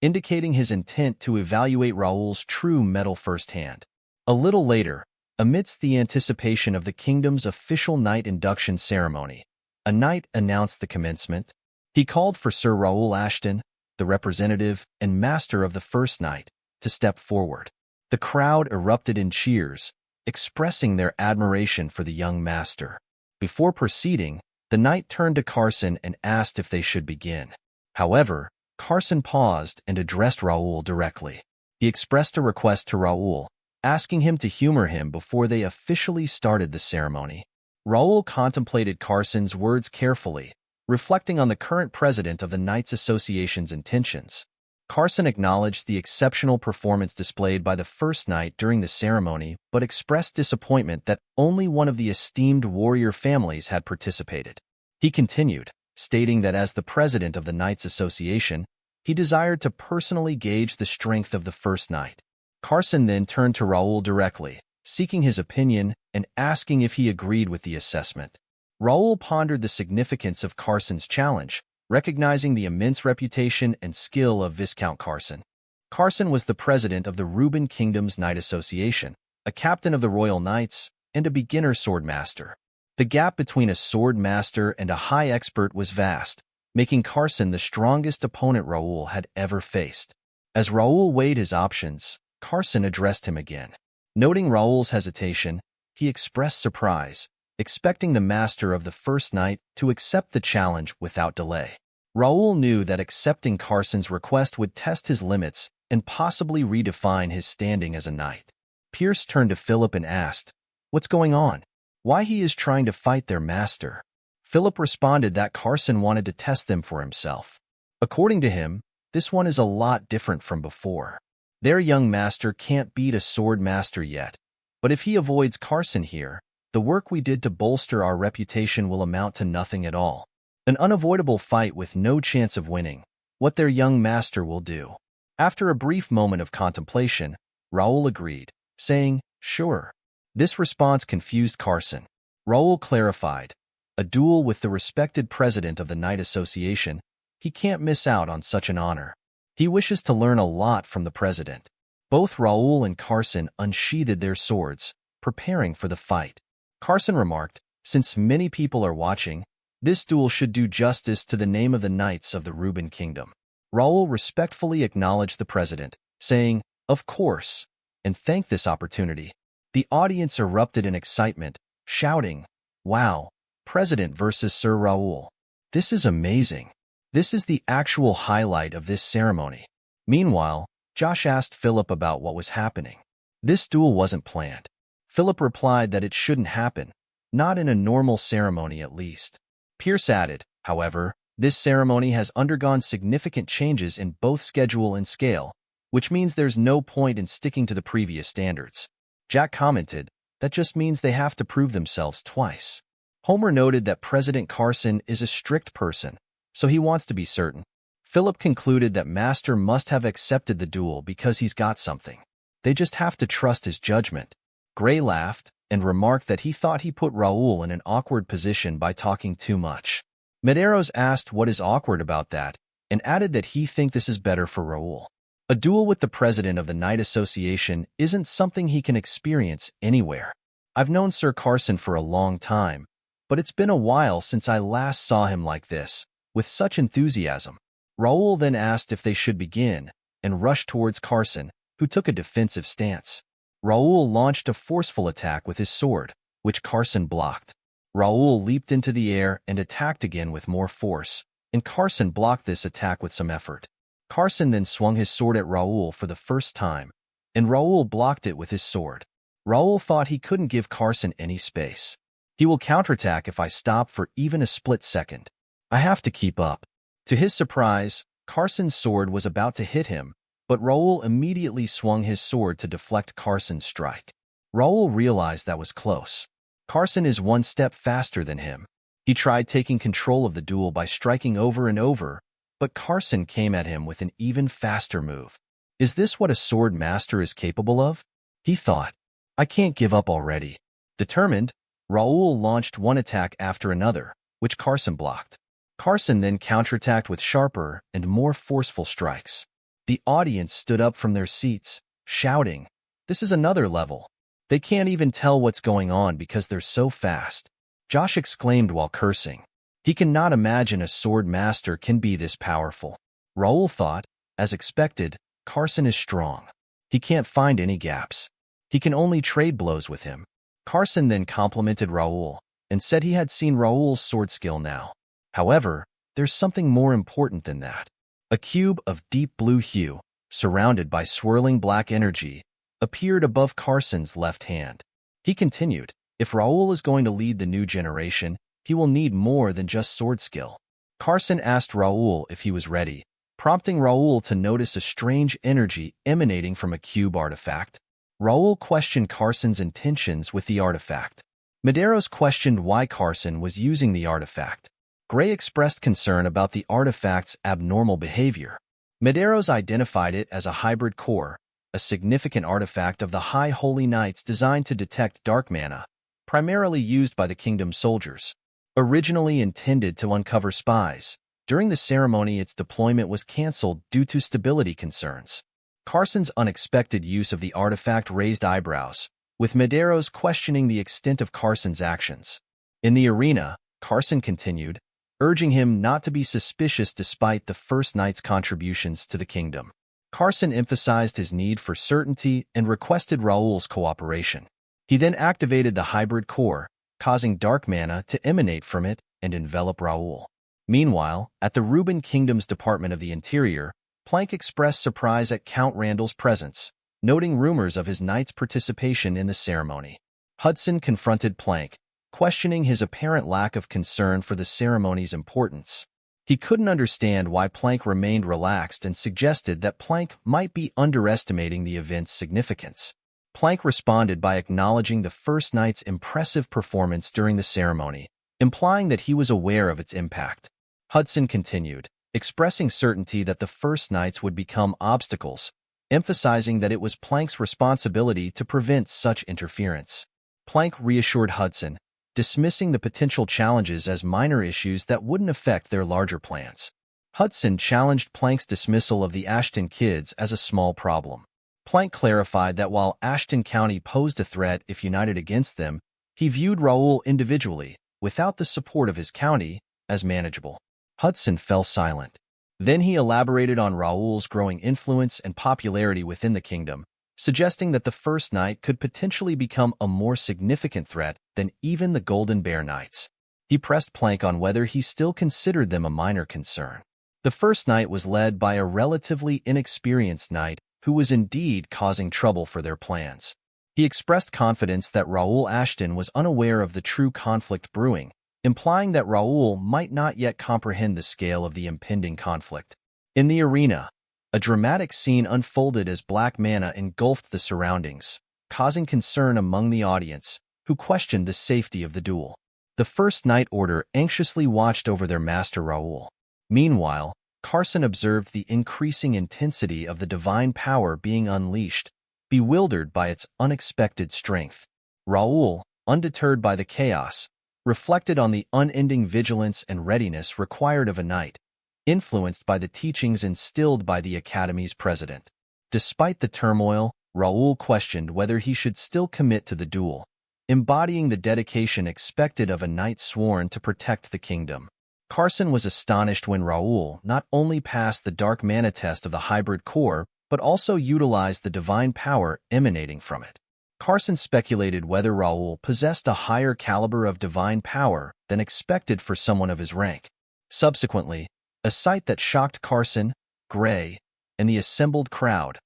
A: indicating his intent to evaluate Raul's true mettle firsthand. A little later, amidst the anticipation of the kingdom's official knight induction ceremony, a knight announced the commencement. He called for Sir Raul Ashton, the representative and master of the first knight, to step forward. The crowd erupted in cheers, expressing their admiration for the young master. Before proceeding, the knight turned to Carson and asked if they should begin. However, Carson paused and addressed Raul directly. He expressed a request to Raul, asking him to humor him before they officially started the ceremony. Raul contemplated Carson's words carefully, reflecting on the current president of the Knights Association's intentions. Carson acknowledged the exceptional performance displayed by the first knight during the ceremony, but expressed disappointment that only one of the esteemed warrior families had participated. He continued, stating that as the president of the Knights Association, he desired to personally gauge the strength of the first knight. Carson then turned to Raul directly, seeking his opinion and asking if he agreed with the assessment. Raul pondered the significance of Carson's challenge, recognizing the immense reputation and skill of Viscount Carson. Carson was the president of the Reuben Kingdom's Knight Association, a captain of the Royal Knights, and a beginner swordmaster. The gap between a sword master and a high expert was vast, making Carson the strongest opponent Raul had ever faced. As Raul weighed his options, Carson addressed him again. Noting Raul's hesitation, he expressed surprise, expecting the master of the first knight to accept the challenge without delay. Raul knew that accepting Carson's request would test his limits and possibly redefine his standing as a knight. Pierce turned to Philip and asked, "What's going on? Why he is trying to fight their master?" Philip responded that Carson wanted to test them for himself. According to him, this one is a lot different from before. Their young master can't beat a sword master yet, but if he avoids Carson here, the work we did to bolster our reputation will amount to nothing at all. An unavoidable fight with no chance of winning, what their young master will do. After a brief moment of contemplation, Raul agreed, saying, "Sure." This response confused Carson. Raul clarified, a duel with the respected president of the Knight Association, he can't miss out on such an honor. He wishes to learn a lot from the president. Both Raul and Carson unsheathed their swords, preparing for the fight. Carson remarked, "Since many people are watching, this duel should do justice to the name of the Knights of the Reuben Kingdom." Raul respectfully acknowledged the president, saying, "Of course," and thanked this opportunity. The audience erupted in excitement, shouting, "Wow, President versus Sir Raul. This is amazing. This is the actual highlight of this ceremony." Meanwhile, Josh asked Philip about what was happening. This duel wasn't planned. Philip replied that it shouldn't happen, not in a normal ceremony at least. Pierce added, however, this ceremony has undergone significant changes in both schedule and scale, which means there's no point in sticking to the previous standards. Jack commented, that just means they have to prove themselves twice. Homer noted that President Carson is a strict person, so he wants to be certain. Philip concluded that Master must have accepted the duel because he's got something. They just have to trust his judgment. Gray laughed and remarked that he thought he put Raul in an awkward position by talking too much. Medeiros asked what is awkward about that, and added that he think this is better for Raul. A duel with the president of the Knight Association isn't something he can experience anywhere. I've known Sir Carson for a long time, but it's been a while since I last saw him like this, with such enthusiasm. Raul then asked if they should begin, and rushed towards Carson, who took a defensive stance. Raul launched a forceful attack with his sword, which Carson blocked. Raul leaped into the air and attacked again with more force, and Carson blocked this attack with some effort. Carson then swung his sword at Raul for the first time, and Raul blocked it with his sword. Raul thought he couldn't give Carson any space. He will counterattack if I stop for even a split second. I have to keep up. To his surprise, Carson's sword was about to hit him, but Raul immediately swung his sword to deflect Carson's strike. Raul realized that was close. Carson is one step faster than him. He tried taking control of the duel by striking over and over, but Carson came at him with an even faster move. Is this what a sword master is capable of? He thought. I can't give up already. Determined, Raul launched one attack after another, which Carson blocked. Carson then counterattacked with sharper and more forceful strikes. The audience stood up from their seats, shouting, "This is another level. They can't even tell what's going on because they're so fast." Josh exclaimed while cursing. He cannot imagine a sword master can be this powerful. Raul thought, as expected, Carson is strong. He can't find any gaps. He can only trade blows with him. Carson then complimented Raul and said he had seen Raul's sword skill now. However, there's something more important than that. A cube of deep blue hue, surrounded by swirling black energy, appeared above Carson's left hand. He continued, if Raul is going to lead the new generation, he will need more than just sword skill. Carson asked Raul if he was ready, prompting Raul to notice a strange energy emanating from a cube artifact. Raul questioned Carson's intentions with the artifact. Medeiros questioned why Carson was using the artifact. Gray expressed concern about the artifact's abnormal behavior. Medeiros identified it as a hybrid core, a significant artifact of the High Holy Knights designed to detect dark mana, primarily used by the kingdom's soldiers. Originally intended to uncover spies, during the ceremony its deployment was cancelled due to stability concerns. Carson's unexpected use of the artifact raised eyebrows, with Medeiros questioning the extent of Carson's actions. In the arena, Carson continued, urging him not to be suspicious despite the First Knight's contributions to the kingdom. Carson emphasized his need for certainty and requested Raul's cooperation. He then activated the hybrid core, causing dark mana to emanate from it and envelop Raul. Meanwhile, at the Reuben Kingdom's Department of the Interior, Plank expressed surprise at Count Randall's presence, noting rumors of his knight's participation in the ceremony. Hudson confronted Plank, questioning his apparent lack of concern for the ceremony's importance. He couldn't understand why Plank remained relaxed and suggested that Plank might be underestimating the event's significance. Plank responded by acknowledging the First Knight's impressive performance during the ceremony, implying that he was aware of its impact. Hudson continued, expressing certainty that the First Knights would become obstacles, emphasizing that it was Plank's responsibility to prevent such interference. Plank reassured Hudson, dismissing the potential challenges as minor issues that wouldn't affect their larger plans. Hudson challenged Plank's dismissal of the Ashton kids as a small problem. Plank clarified that while Ashton County posed a threat if united against them, he viewed Raul individually, without the support of his county, as manageable. Hudson fell silent. Then he elaborated on Raul's growing influence and popularity within the kingdom, suggesting that the First Knight could potentially become a more significant threat than even the Golden Bear Knights. He pressed Plank on whether he still considered them a minor concern. The First Knight was led by a relatively inexperienced knight who was indeed causing trouble for their plans. He expressed confidence that Raul Ashton was unaware of the true conflict brewing, implying that Raul might not yet comprehend the scale of the impending conflict. In the arena, a dramatic scene unfolded as black mana engulfed the surroundings, causing concern among the audience, who questioned the safety of the duel. The First Knight Order anxiously watched over their master Raul. Meanwhile, Carson observed the increasing intensity of the divine power being unleashed, bewildered by its unexpected strength. Raul, undeterred by the chaos, reflected on the unending vigilance and readiness required of a knight, influenced by the teachings instilled by the Academy's president. Despite the turmoil, Raul questioned whether he should still commit to the duel, embodying the dedication expected of a knight sworn to protect the kingdom. Carson was astonished when Raul not only passed the dark mana test of the hybrid core, but also utilized the divine power emanating from it. Carson speculated whether Raul possessed a higher caliber of divine power than expected for someone of his rank. Subsequently, a sight that shocked Carson, Gray, and the assembled crowd,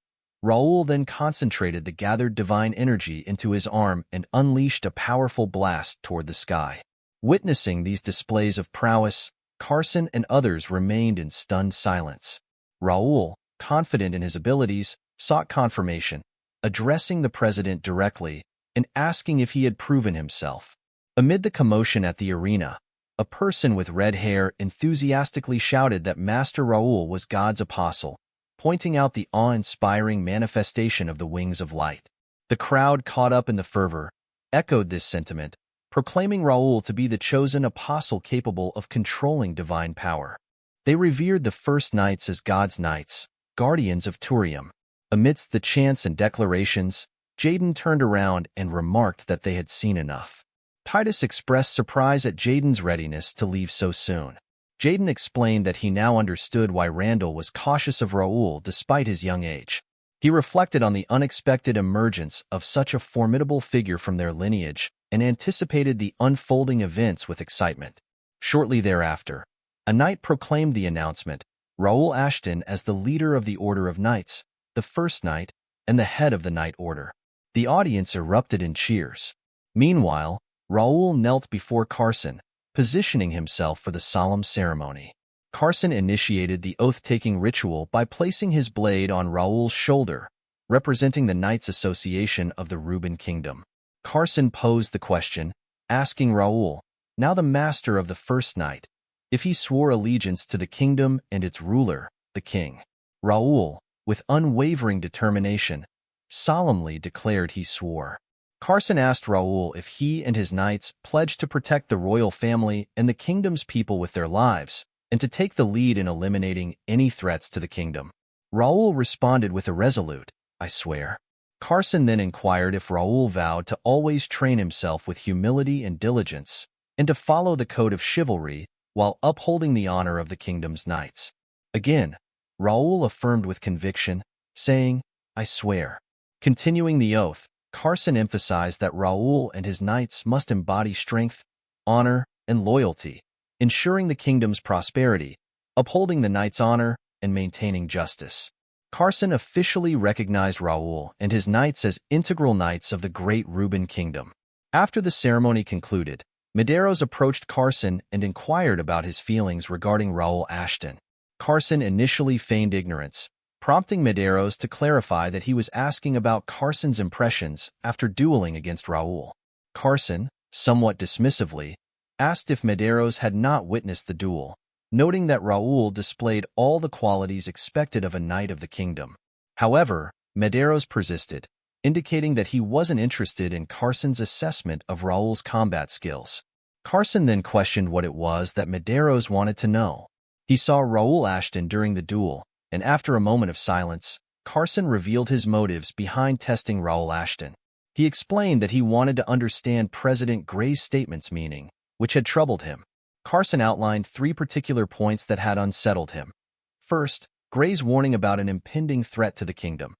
A: Raul then concentrated the gathered divine energy into his arm and unleashed a powerful blast toward the sky. Witnessing these displays of prowess, Carson and others remained in stunned silence. Raul, confident in his abilities, sought confirmation, addressing the president directly and asking if he had proven himself. Amid the commotion at the arena, a person with red hair enthusiastically shouted that Master Raul was God's apostle, pointing out the awe-inspiring manifestation of the wings of light. The crowd, caught up in the fervor, echoed this sentiment, proclaiming Raul to be the chosen apostle capable of controlling divine power. They revered the First Knights as God's knights, guardians of Turium. Amidst the chants and declarations, Jaden turned around and remarked that they had seen enough. Titus expressed surprise at Jaden's readiness to leave so soon. Jaden explained that he now understood why Randall was cautious of Raul despite his young age. He reflected on the unexpected emergence of such a formidable figure from their lineage and anticipated the unfolding events with excitement. Shortly thereafter, a knight proclaimed the announcement, Raul Ashton as the leader of the Order of Knights, the first knight, and the head of the Knight Order. The audience erupted in cheers. Meanwhile, Raul knelt before Carson, positioning himself for the solemn ceremony. Carson initiated the oath-taking ritual by placing his blade on Raul's shoulder, representing the Knights Association of the Reuben Kingdom. Carson posed the question, asking Raul, now the master of the first knight, if he swore allegiance to the kingdom and its ruler, the king. Raul, with unwavering determination, solemnly declared he swore. Carson asked Raul if he and his knights pledged to protect the royal family and the kingdom's people with their lives, and to take the lead in eliminating any threats to the kingdom. Raul responded with a resolute, I swear. Carson then inquired if Raul vowed to always train himself with humility and diligence, and to follow the code of chivalry while upholding the honor of the kingdom's knights. Again, Raul affirmed with conviction, saying, I swear. Continuing the oath, Carson emphasized that Raul and his knights must embody strength, honor, and loyalty, ensuring the kingdom's prosperity, upholding the knights' honor, and maintaining justice. Carson officially recognized Raul and his knights as integral knights of the great Reuben Kingdom. After the ceremony concluded, Medeiros approached Carson and inquired about his feelings regarding Raul Ashton. Carson initially feigned ignorance, prompting Medeiros to clarify that he was asking about Carson's impressions after dueling against Raul. Carson, somewhat dismissively, asked if Medeiros had not witnessed the duel, noting that Raul displayed all the qualities expected of a knight of the kingdom. However, Medeiros persisted, indicating that he wasn't interested in Carson's assessment of Raul's combat skills. Carson then questioned what it was that Medeiros wanted to know. He saw Raul Ashton during the duel, and after a moment of silence, Carson revealed his motives behind testing Raul Ashton. He explained that he wanted to understand President Gray's statement's meaning, which had troubled him. Carson outlined 3 particular points that had unsettled him. First, Gray's warning about an impending threat to the kingdom.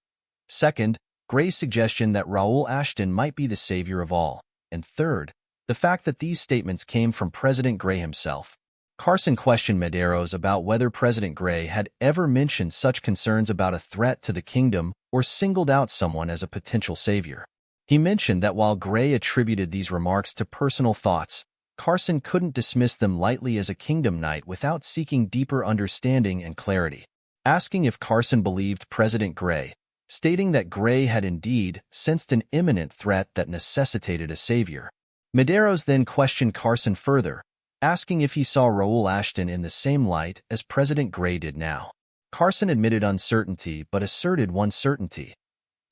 A: Second, Gray's suggestion that Raul Ashton might be the savior of all. And third, the fact that these statements came from President Gray himself. Carson questioned Medeiros about whether President Gray had ever mentioned such concerns about a threat to the kingdom or singled out someone as a potential savior. He mentioned that while Gray attributed these remarks to personal thoughts, Carson couldn't dismiss them lightly as a kingdom knight without seeking deeper understanding and clarity. Asking if Carson believed President Gray, stating that Gray had indeed sensed an imminent threat that necessitated a savior. Medeiros then questioned Carson further, asking if he saw Raul Ashton in the same light as President Gray did now. Carson admitted uncertainty but asserted one certainty.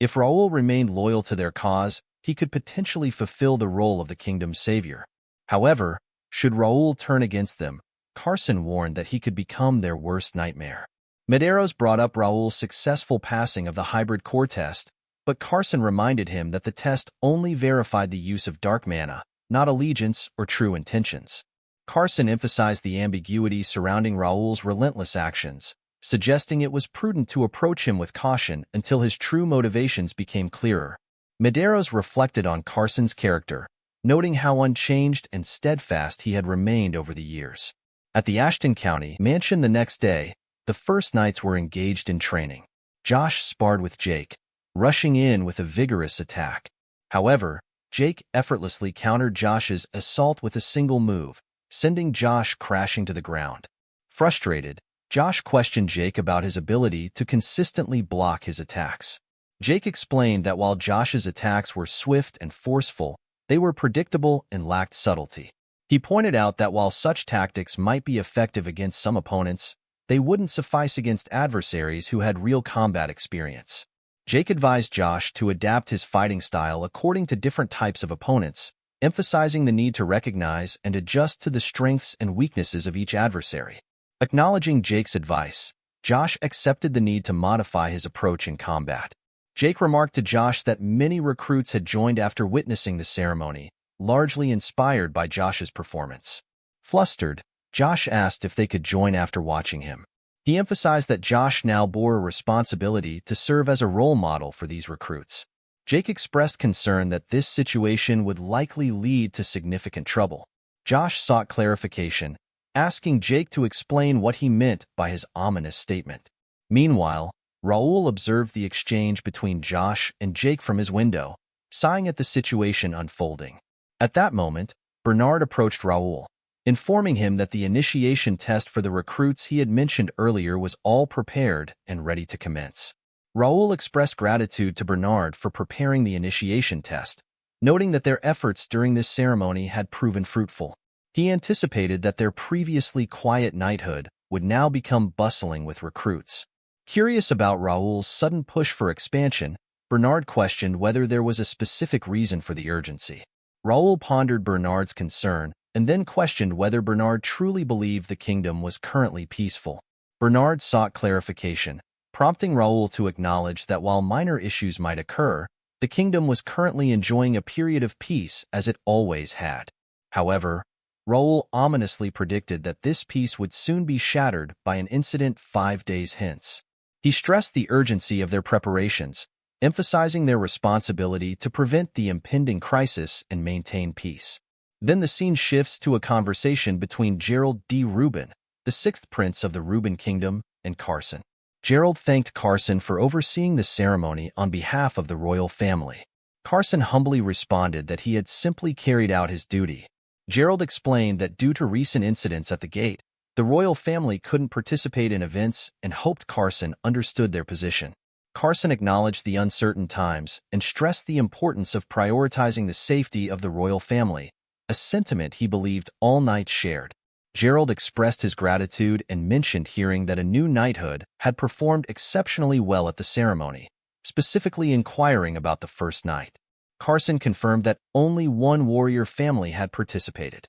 A: If Raul remained loyal to their cause, he could potentially fulfill the role of the kingdom's savior. However, should Raul turn against them, Carson warned that he could become their worst nightmare. Medeiros brought up Raul's successful passing of the hybrid core test, but Carson reminded him that the test only verified the use of dark mana, not allegiance or true intentions. Carson emphasized the ambiguity surrounding Raul's relentless actions, suggesting it was prudent to approach him with caution until his true motivations became clearer. Medeiros reflected on Carson's character, noting how unchanged and steadfast he had remained over the years. At the Ashton County mansion the next day, the first knights were engaged in training. Josh sparred with Jake, rushing in with a vigorous attack. However, Jake effortlessly countered Josh's assault with a single move, sending Josh crashing to the ground. Frustrated, Josh questioned Jake about his ability to consistently block his attacks. Jake explained that while Josh's attacks were swift and forceful, they were predictable and lacked subtlety. He pointed out that while such tactics might be effective against some opponents, they wouldn't suffice against adversaries who had real combat experience. Jake advised Josh to adapt his fighting style according to different types of opponents, emphasizing the need to recognize and adjust to the strengths and weaknesses of each adversary. Acknowledging Jake's advice, Josh accepted the need to modify his approach in combat. Jake remarked to Josh that many recruits had joined after witnessing the ceremony, largely inspired by Josh's performance. Flustered, Josh asked if they could join after watching him. He emphasized that Josh now bore a responsibility to serve as a role model for these recruits. Jake expressed concern that this situation would likely lead to significant trouble. Josh sought clarification, asking Jake to explain what he meant by his ominous statement. Meanwhile, Raul observed the exchange between Josh and Jake from his window, sighing at the situation unfolding. At that moment, Bernard approached Raul, informing him that the initiation test for the recruits he had mentioned earlier was all prepared and ready to commence. Raul expressed gratitude to Bernard for preparing the initiation test, noting that their efforts during this ceremony had proven fruitful. He anticipated that their previously quiet knighthood would now become bustling with recruits. Curious about Raul's sudden push for expansion, Bernard questioned whether there was a specific reason for the urgency. Raul pondered Bernard's concern and then questioned whether Bernard truly believed the kingdom was currently peaceful. Bernard sought clarification, prompting Raul to acknowledge that while minor issues might occur, the kingdom was currently enjoying a period of peace as it always had. However, Raul ominously predicted that this peace would soon be shattered by an incident 5 days hence. He stressed the urgency of their preparations, emphasizing their responsibility to prevent the impending crisis and maintain peace. Then the scene shifts to a conversation between Gerald D. Reuben, the sixth prince of the Reuben kingdom, and Carson. Gerald thanked Carson for overseeing the ceremony on behalf of the royal family. Carson humbly responded that he had simply carried out his duty. Gerald explained that due to recent incidents at the gate, the royal family couldn't participate in events and hoped Carson understood their position. Carson acknowledged the uncertain times and stressed the importance of prioritizing the safety of the royal family, a sentiment he believed all knights shared. Gerald expressed his gratitude and mentioned hearing that a new knighthood had performed exceptionally well at the ceremony, specifically inquiring about the first knight. Carson confirmed that only one warrior family had participated.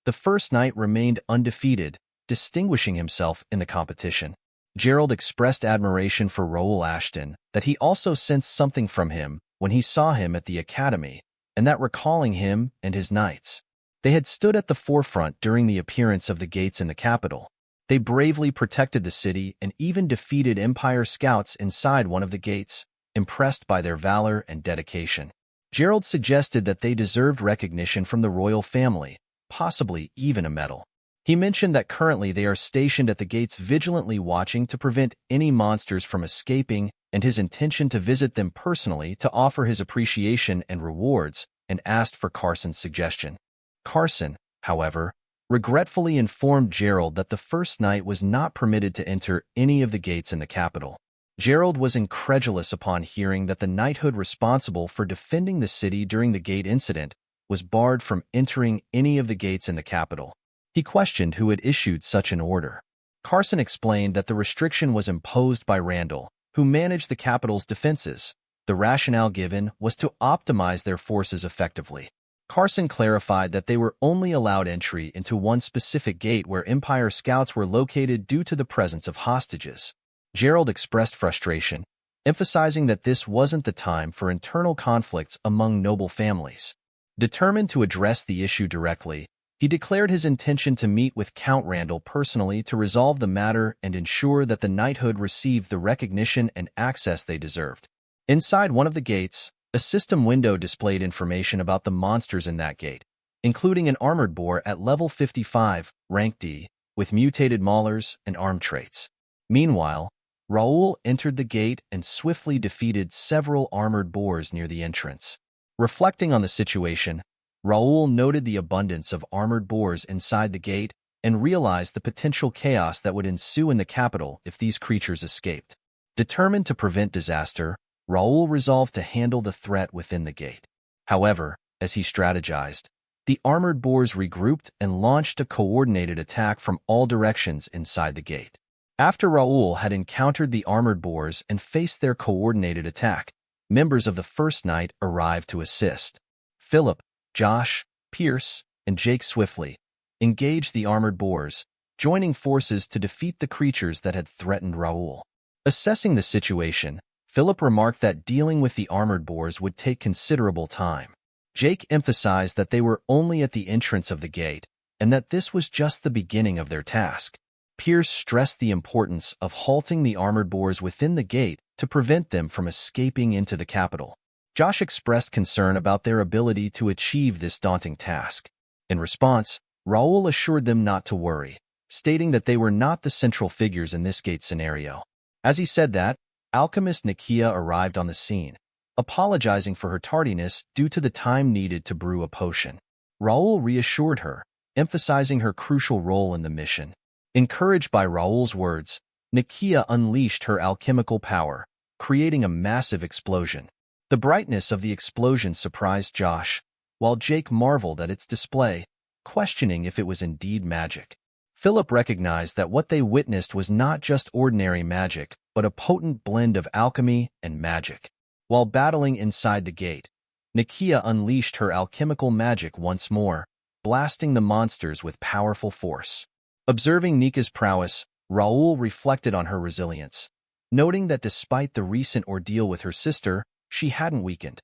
A: The first knight remained undefeated, distinguishing himself in the competition. Gerald expressed admiration for Raul Ashton, that he also sensed something from him when he saw him at the academy, and that recalling him and his knights. They had stood at the forefront during the appearance of the gates in the capital. They bravely protected the city and even defeated Empire scouts inside one of the gates, impressed by their valor and dedication. Gerald suggested that they deserved recognition from the royal family, possibly even a medal. He mentioned that currently they are stationed at the gates vigilantly watching to prevent any monsters from escaping and his intention to visit them personally to offer his appreciation and rewards, and asked for Carson's suggestion. Carson, however, regretfully informed Gerald that the first knight was not permitted to enter any of the gates in the capital. Gerald was incredulous upon hearing that the knighthood responsible for defending the city during the gate incident was barred from entering any of the gates in the capital. He questioned who had issued such an order. Carson explained that the restriction was imposed by Randall, who managed the capital's defenses. The rationale given was to optimize their forces effectively. Carson clarified that they were only allowed entry into one specific gate where Empire scouts were located due to the presence of hostages. Gerald expressed frustration, emphasizing that this wasn't the time for internal conflicts among noble families. Determined to address the issue directly, he declared his intention to meet with Count Randall personally to resolve the matter and ensure that the knighthood received the recognition and access they deserved. Inside one of the gates, a system window displayed information about the monsters in that gate, including an armored boar at level 55, rank D, with mutated maulers and arm traits. Meanwhile, Raul entered the gate and swiftly defeated several armored boars near the entrance. Reflecting on the situation, Raul noted the abundance of armored boars inside the gate and realized the potential chaos that would ensue in the capital if these creatures escaped. Determined to prevent disaster, Raul resolved to handle the threat within the gate. However, as he strategized, the armored boars regrouped and launched a coordinated attack from all directions inside the gate. After Raul had encountered the armored boars and faced their coordinated attack, members of the First Knight arrived to assist. Philip, Josh, Pierce, and Jake swiftly engaged the armored boars, joining forces to defeat the creatures that had threatened Raul. Assessing the situation, Philip remarked that dealing with the armored boars would take considerable time. Jake emphasized that they were only at the entrance of the gate, and that this was just the beginning of their task. Pierce stressed the importance of halting the armored boars within the gate to prevent them from escaping into the capital. Josh expressed concern about their ability to achieve this daunting task. In response, Raul assured them not to worry, stating that they were not the central figures in this gate scenario. As he said that, alchemist Nakia arrived on the scene, apologizing for her tardiness due to the time needed to brew a potion. Raul reassured her, emphasizing her crucial role in the mission. Encouraged by Raul's words, Nakia unleashed her alchemical power, creating a massive explosion. The brightness of the explosion surprised Josh, while Jake marveled at its display, questioning if it was indeed magic. Philip recognized that what they witnessed was not just ordinary magic, but a potent blend of alchemy and magic. While battling inside the gate, Nakia unleashed her alchemical magic once more, blasting the monsters with powerful force. Observing Nika's prowess, Raul reflected on her resilience, noting that despite the recent ordeal with her sister, she hadn't weakened.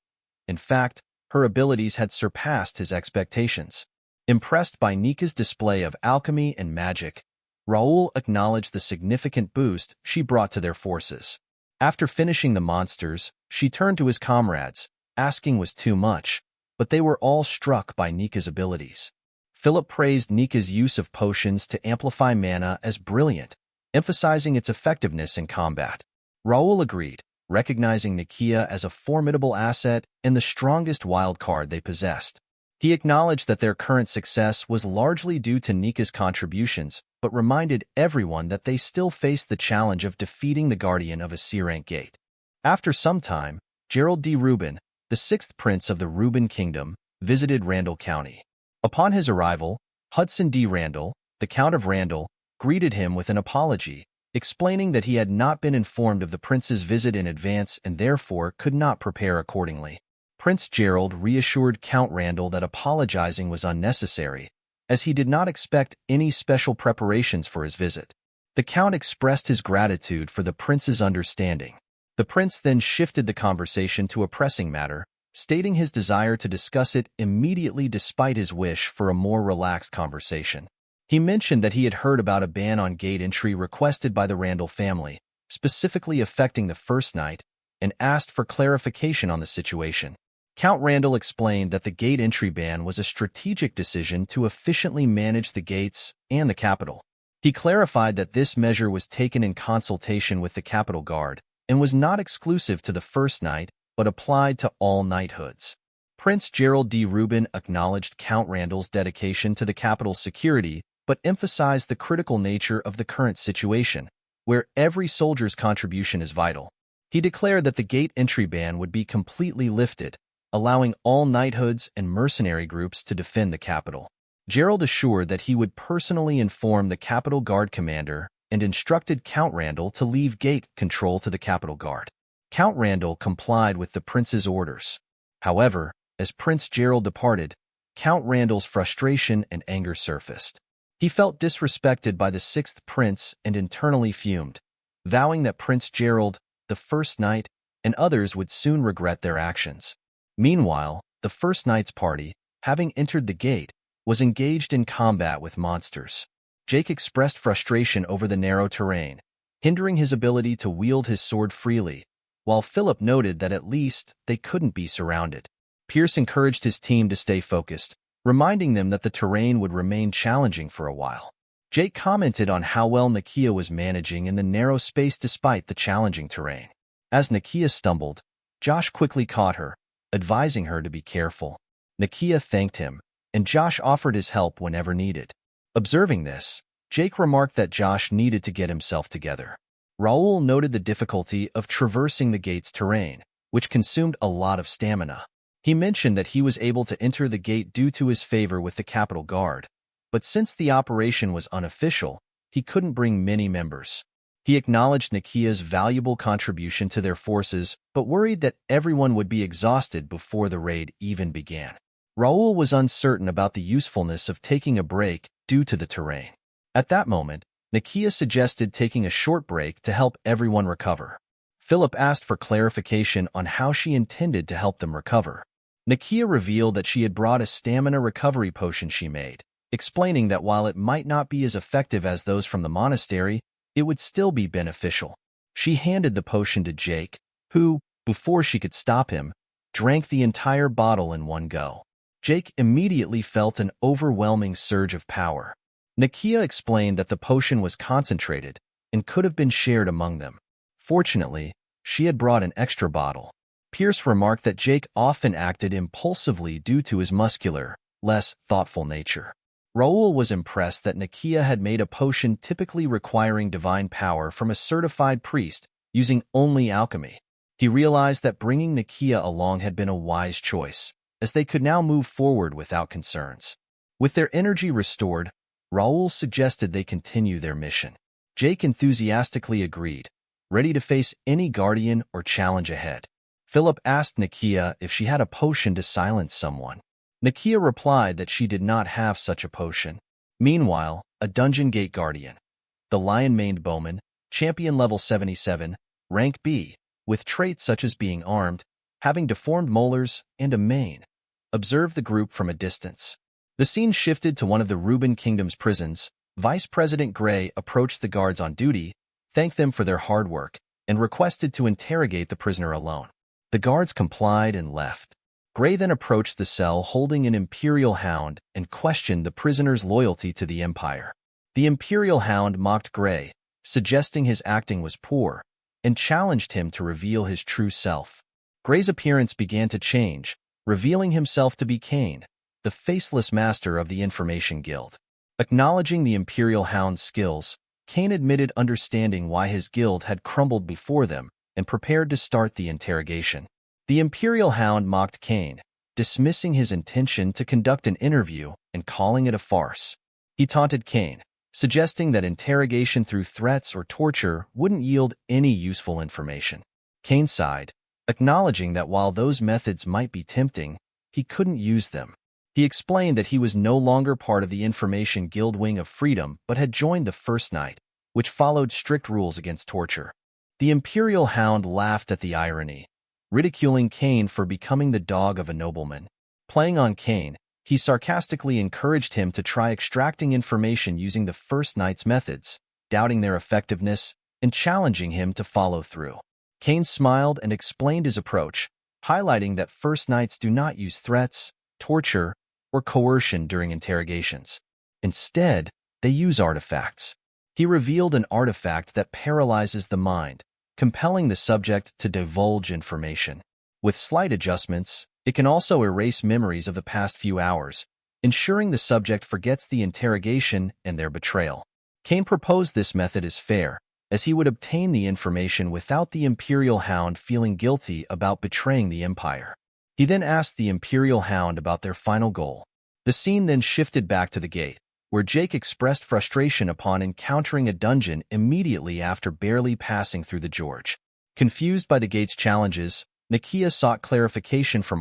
A: In fact, her abilities had surpassed his expectations. Impressed by Nika's display of alchemy and magic, Raul acknowledged the significant boost she brought to their forces. After finishing the monsters, she turned to his comrades, asking was too much, but they were all struck by Nika's abilities. Philip praised Nika's use of potions to amplify mana as brilliant, emphasizing its effectiveness in combat. Raul agreed, recognizing Nakia as a formidable asset and the strongest wild card they possessed. He acknowledged that their current success was largely due to Nika's contributions, but reminded everyone that they still faced the challenge of defeating the guardian of a C-rank gate. After some time, Gerald D. Rubin, the sixth prince of the Rubin Kingdom, visited Randall County. Upon his arrival, Hudson D. Randall, the Count of Randall, greeted him with an apology, explaining that he had not been informed of the prince's visit in advance and therefore could not prepare accordingly. Prince Gerald reassured Count Randall that apologizing was unnecessary, as he did not expect any special preparations for his visit. The Count expressed his gratitude for the prince's understanding. The prince then shifted the conversation to a pressing matter, stating his desire to discuss it immediately despite his wish for a more relaxed conversation. He mentioned that he had heard about a ban on gate entry requested by the Randall family, specifically affecting the first night, and asked for clarification on the situation. Count Randall explained that the gate entry ban was a strategic decision to efficiently manage the gates and the capital. He clarified that this measure was taken in consultation with the Capitol Guard and was not exclusive to the first night, but applied to all knighthoods. Prince Gerald D. Rubin acknowledged Count Randall's dedication to the capital's security, but emphasized the critical nature of the current situation, where every soldier's contribution is vital. He declared that the gate entry ban would be completely lifted, allowing all knighthoods and mercenary groups to defend the capital. Gerald assured that he would personally inform the Capitol Guard commander and instructed Count Randall to leave gate control to the Capitol Guard. Count Randall complied with the prince's orders. However, as Prince Gerald departed, Count Randall's frustration and anger surfaced. He felt disrespected by the sixth prince and internally fumed, vowing that Prince Gerald, the first knight, and others would soon regret their actions. Meanwhile, the first knight's party, having entered the gate, was engaged in combat with monsters. Jake expressed frustration over the narrow terrain, hindering his ability to wield his sword freely, while Philip noted that at least they couldn't be surrounded. Pierce encouraged his team to stay focused, reminding them that the terrain would remain challenging for a while. Jake commented on how well Nakia was managing in the narrow space despite the challenging terrain. As Nakia stumbled, Josh quickly caught her, advising her to be careful. Nakia thanked him, and Josh offered his help whenever needed. Observing this, Jake remarked that Josh needed to get himself together. Raul noted the difficulty of traversing the gate's terrain, which consumed a lot of stamina. He mentioned that he was able to enter the gate due to his favor with the Capitol Guard, but since the operation was unofficial, he couldn't bring many members. He acknowledged Nakia's valuable contribution to their forces, but worried that everyone would be exhausted before the raid even began. Raul was uncertain about the usefulness of taking a break due to the terrain. At that moment, Nakia suggested taking a short break to help everyone recover. Philip asked for clarification on how she intended to help them recover. Nakia revealed that she had brought a stamina recovery potion she made, explaining that while it might not be as effective as those from the monastery, it would still be beneficial. She handed the potion to Jake, who, before she could stop him, drank the entire bottle in one go. Jake immediately felt an overwhelming surge of power. Nakia explained that the potion was concentrated and could have been shared among them. Fortunately, she had brought an extra bottle. Pierce remarked that Jake often acted impulsively due to his muscular, less thoughtful nature. Raul was impressed that Nakia had made a potion typically requiring divine power from a certified priest using only alchemy. He realized that bringing Nakia along had been a wise choice, as they could now move forward without concerns. With their energy restored, Raul suggested they continue their mission. Jake enthusiastically agreed, ready to face any guardian or challenge ahead. Philip asked Nakia if she had a potion to silence someone. Nakia replied that she did not have such a potion. Meanwhile, a dungeon gate guardian, the lion-maned bowman, champion level 77, rank B, with traits such as being armed, having deformed molars, and a mane, observed the group from a distance. The scene shifted to one of the Reuben Kingdom's prisons. Vice President Gray approached the guards on duty, thanked them for their hard work, and requested to interrogate the prisoner alone. The guards complied and left. Gray then approached the cell holding an Imperial Hound and questioned the prisoner's loyalty to the Empire. The Imperial Hound mocked Gray, suggesting his acting was poor, and challenged him to reveal his true self. Gray's appearance began to change, revealing himself to be Kane, the faceless master of the Information Guild. Acknowledging the Imperial Hound's skills, Kane admitted understanding why his guild had crumbled before them and prepared to start the interrogation. The Imperial Hound mocked Kane, dismissing his intention to conduct an interview and calling it a farce. He taunted Kane, suggesting that interrogation through threats or torture wouldn't yield any useful information. Kane sighed, acknowledging that while those methods might be tempting, he couldn't use them. He explained that he was no longer part of the Information Guild wing of Freedom but had joined the First Knight, which followed strict rules against torture. The Imperial Hound laughed at the irony, ridiculing Kane for becoming the dog of a nobleman. Playing on Kane, he sarcastically encouraged him to try extracting information using the First Knight's methods, doubting their effectiveness and challenging him to follow through. Kane smiled and explained his approach, highlighting that First Knights do not use threats, torture, or coercion during interrogations. Instead, they use artifacts. He revealed an artifact that paralyzes the mind, compelling the subject to divulge information. With slight adjustments, it can also erase memories of the past few hours, ensuring the subject forgets the interrogation and their betrayal. Kane proposed this method as fair, as he would obtain the information without the Imperial Hound feeling guilty about betraying the Empire. He then asked the Imperial Hound about their final goal. The scene then shifted back to the gate, where Jake expressed frustration upon encountering a dungeon immediately after barely passing through the George. Confused by the gate's challenges, Nakia sought clarification from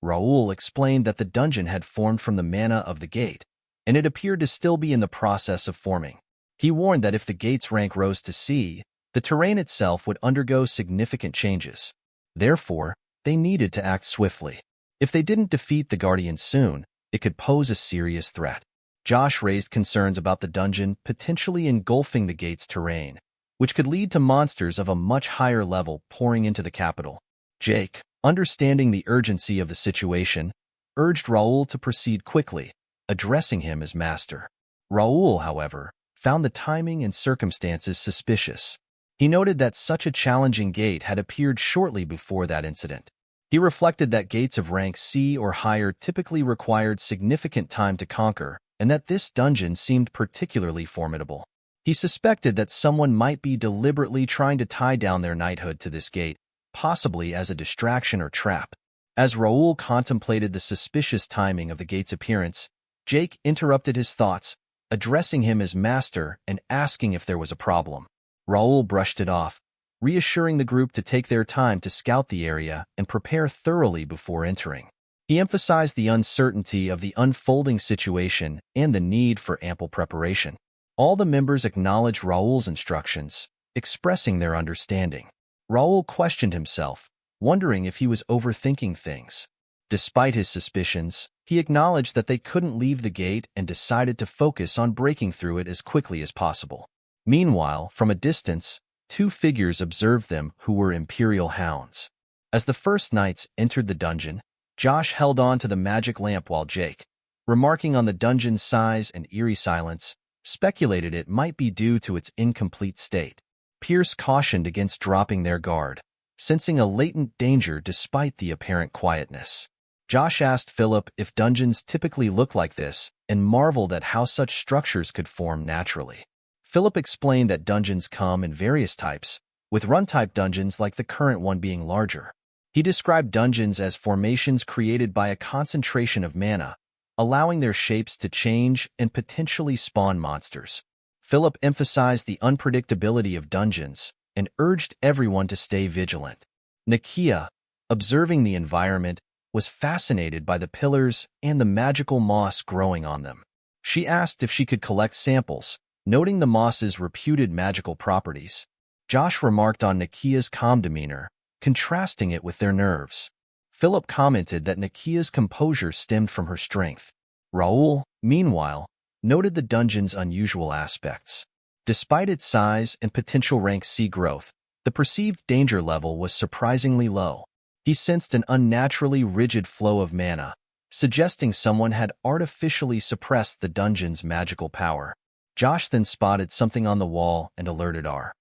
A: Raul explained that the dungeon had formed from the mana of the gate, and it appeared to still be in the process of forming. He warned that if the gate's rank rose to C, the terrain itself would undergo significant changes. Therefore, they needed to act swiftly. If they didn't defeat the Guardian soon, it could pose a serious threat. Josh raised concerns about the dungeon potentially engulfing the gate's terrain, which could lead to monsters of a much higher level pouring into the capital. Jake, understanding the urgency of the situation, urged Raul to proceed quickly, addressing him as master. Raul, however, found the timing and circumstances suspicious. He noted that such a challenging gate had appeared shortly before that incident. He reflected that gates of rank C or higher typically required significant time to conquer, and that this dungeon seemed particularly formidable. He suspected that someone might be deliberately trying to tie down their knighthood to this gate, possibly as a distraction or trap. As Raul contemplated the suspicious timing of the gate's appearance, Jake interrupted his thoughts, addressing him as master and asking if there was a problem. Raul brushed it off, reassuring the group to take their time to scout the area and prepare thoroughly before entering. He emphasized the uncertainty of the unfolding situation and the need for ample preparation. All the members acknowledged Raul's instructions, expressing their understanding. Raul questioned himself, wondering if he was overthinking things. Despite his suspicions, he acknowledged that they couldn't leave the gate and decided to focus on breaking through it as quickly as possible. Meanwhile, from a distance, two figures observed them who were Imperial hounds. As the first knights entered the dungeon, Josh held on to the magic lamp while Jake, remarking on the dungeon's size and eerie silence, speculated it might be due to its incomplete state. Pierce cautioned against dropping their guard, sensing a latent danger despite the apparent quietness. Josh asked Philip if dungeons typically look like this and marveled at how such structures could form naturally. Philip explained that dungeons come in various types, with run-type dungeons like the current one being larger. He described dungeons as formations created by a concentration of mana, allowing their shapes to change and potentially spawn monsters. Philip emphasized the unpredictability of dungeons and urged everyone to stay vigilant. Nakia, observing the environment, was fascinated by the pillars and the magical moss growing on them. She asked if she could collect samples, noting the moss's reputed magical properties. Josh remarked on Nakia's calm demeanor, contrasting it with their nerves. Philip commented that Nakia's composure stemmed from her strength. Raul, meanwhile, noted the dungeon's unusual aspects. Despite its size and potential rank C growth, the perceived danger level was surprisingly low. He sensed an unnaturally rigid flow of mana, suggesting someone had artificially suppressed the dungeon's magical power. Josh then spotted something on the wall and alerted R.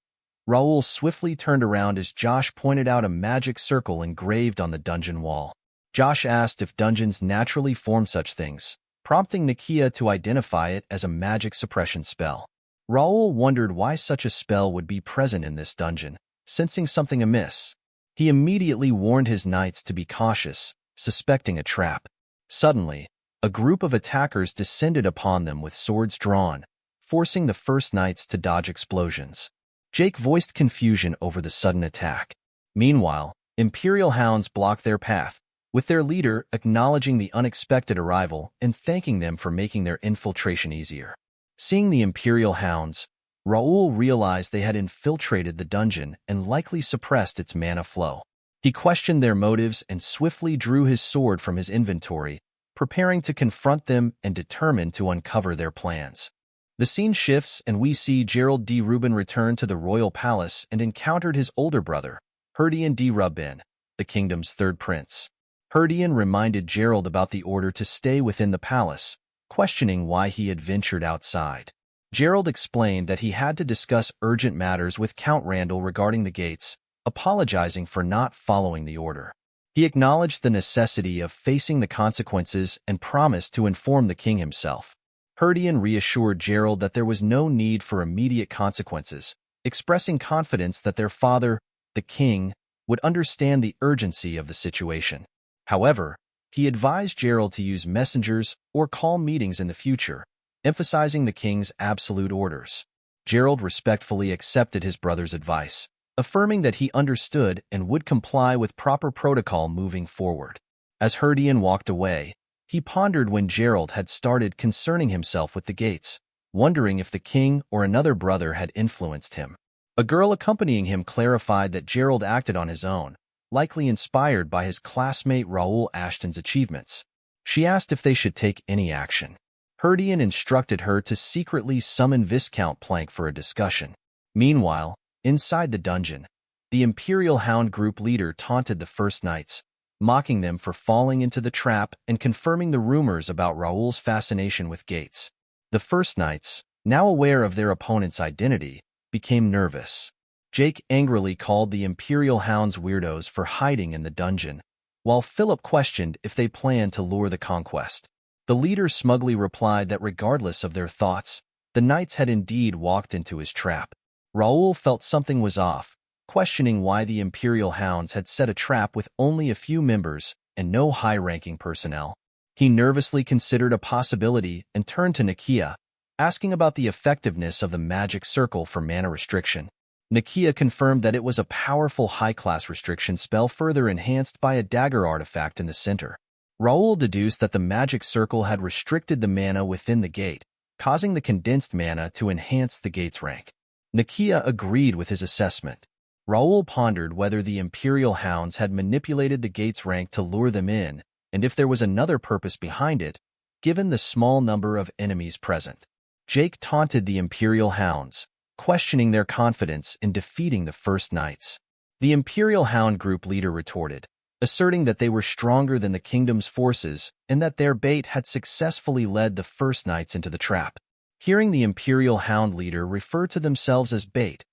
A: Raul swiftly turned around as Josh pointed out a magic circle engraved on the dungeon wall. Josh asked if dungeons naturally form such things, prompting Nakia to identify it as a magic suppression spell. Raul wondered why such a spell would be present in this dungeon, sensing something amiss. He immediately warned his knights to be cautious, suspecting a trap. Suddenly, a group of attackers descended upon them with swords drawn, forcing the first knights to dodge explosions. Jake voiced confusion over the sudden attack. Meanwhile, Imperial hounds blocked their path, with their leader acknowledging the unexpected arrival and thanking them for making their infiltration easier. Seeing the Imperial hounds, Raul realized they had infiltrated the dungeon and likely suppressed its mana flow. He questioned their motives and swiftly drew his sword from his inventory, preparing to confront them and determined to uncover their plans. The scene shifts and we see Gerald D. Rubin return to the royal palace and encountered his older brother, Herdian D. Rubin, the kingdom's third prince. Herdian reminded Gerald about the order to stay within the palace, questioning why he had ventured outside. Gerald explained that he had to discuss urgent matters with Count Randall regarding the gates, apologizing for not following the order. He acknowledged the necessity of facing the consequences and promised to inform the king himself. Herdian reassured Gerald that there was no need for immediate consequences, expressing confidence that their father, the king, would understand the urgency of the situation. However, he advised Gerald to use messengers or call meetings in the future, emphasizing the king's absolute orders. Gerald respectfully accepted his brother's advice, affirming that he understood and would comply with proper protocol moving forward. As Herdian walked away, he pondered when Gerald had started concerning himself with the gates, wondering if the king or another brother had influenced him. A girl accompanying him clarified that Gerald acted on his own, likely inspired by his classmate Raul Ashton's achievements. She asked if they should take any action. Herdian instructed her to secretly summon Viscount Plank for a discussion. Meanwhile, inside the dungeon, the Imperial Hound group leader taunted the First Knights, mocking them for falling into the trap and confirming the rumors about Raul's fascination with gates. The First Knights, now aware of their opponent's identity, became nervous. Jake angrily called the Imperial Hounds weirdos for hiding in the dungeon, while Philip questioned if they planned to lure the conquest. The leader smugly replied that regardless of their thoughts, the knights had indeed walked into his trap. Raul felt something was off, questioning why the Imperial Hounds had set a trap with only a few members and no high-ranking personnel. He nervously considered a possibility and turned to Nakia, asking about the effectiveness of the magic circle for mana restriction. Nakia confirmed that it was a powerful high-class restriction spell further enhanced by a dagger artifact in the center. Raul deduced that the magic circle had restricted the mana within the gate, causing the condensed mana to enhance the gate's rank. Nakia agreed with his assessment. Raul pondered whether the Imperial Hounds had manipulated the gate's rank to lure them in, and if there was another purpose behind it, given the small number of enemies present. Jake taunted the Imperial Hounds, questioning their confidence in defeating the First Knights. The Imperial Hound group leader retorted, asserting that they were stronger than the kingdom's forces and that their bait had successfully led the First Knights into the trap. Hearing the Imperial Hound leader refer to themselves as bait,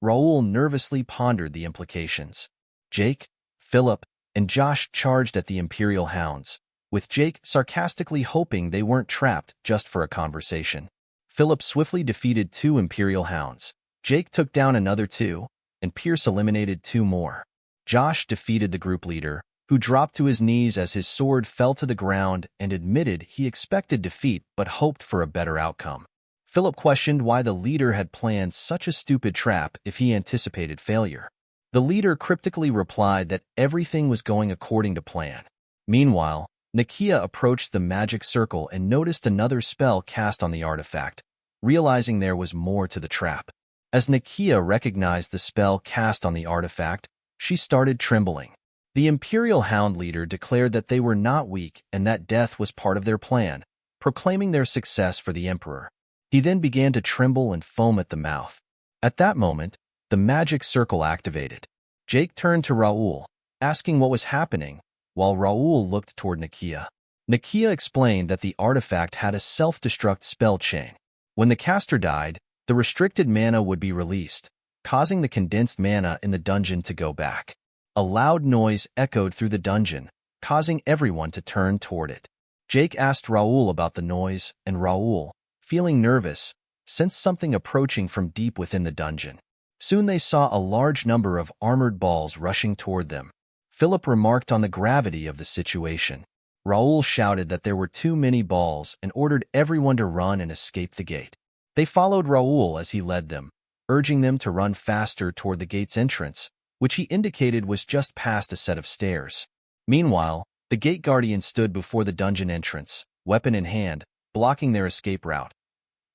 A: Raul nervously pondered the implications. Jake, Philip, and Josh charged at the Imperial Hounds, with Jake sarcastically hoping they weren't trapped just for a conversation. Philip swiftly defeated 2 Imperial Hounds. Jake took down another 2, and Pierce eliminated 2 more. Josh defeated the group leader, who dropped to his knees as his sword fell to the ground and admitted he expected defeat but hoped for a better outcome. Philip questioned why the leader had planned such a stupid trap if he anticipated failure. The leader cryptically replied that everything was going according to plan. Meanwhile, Nakia approached the magic circle and noticed another spell cast on the artifact, realizing there was more to the trap. As Nakia recognized the spell cast on the artifact, she started trembling. The Imperial Hound leader declared that they were not weak and that death was part of their plan, proclaiming their success for the Emperor. He then began to tremble and foam at the mouth. At that moment, the magic circle activated. Jake turned to Raul, asking what was happening, while Raul looked toward Nakia. Nakia explained that the artifact had a self-destruct spell chain. When the caster died, the restricted mana would be released, causing the condensed mana in the dungeon to go back. A loud noise echoed through the dungeon, causing everyone to turn toward it. Jake asked Raul about the noise, and Raul, feeling nervous, sensed something approaching from deep within the dungeon. Soon they saw a large number of armored balls rushing toward them. Philip remarked on the gravity of the situation. Raul shouted that there were too many balls and ordered everyone to run and escape the gate. They followed Raul as he led them, urging them to run faster toward the gate's entrance, which he indicated was just past a set of stairs. Meanwhile, the gate guardian stood before the dungeon entrance, weapon in hand, blocking their escape route.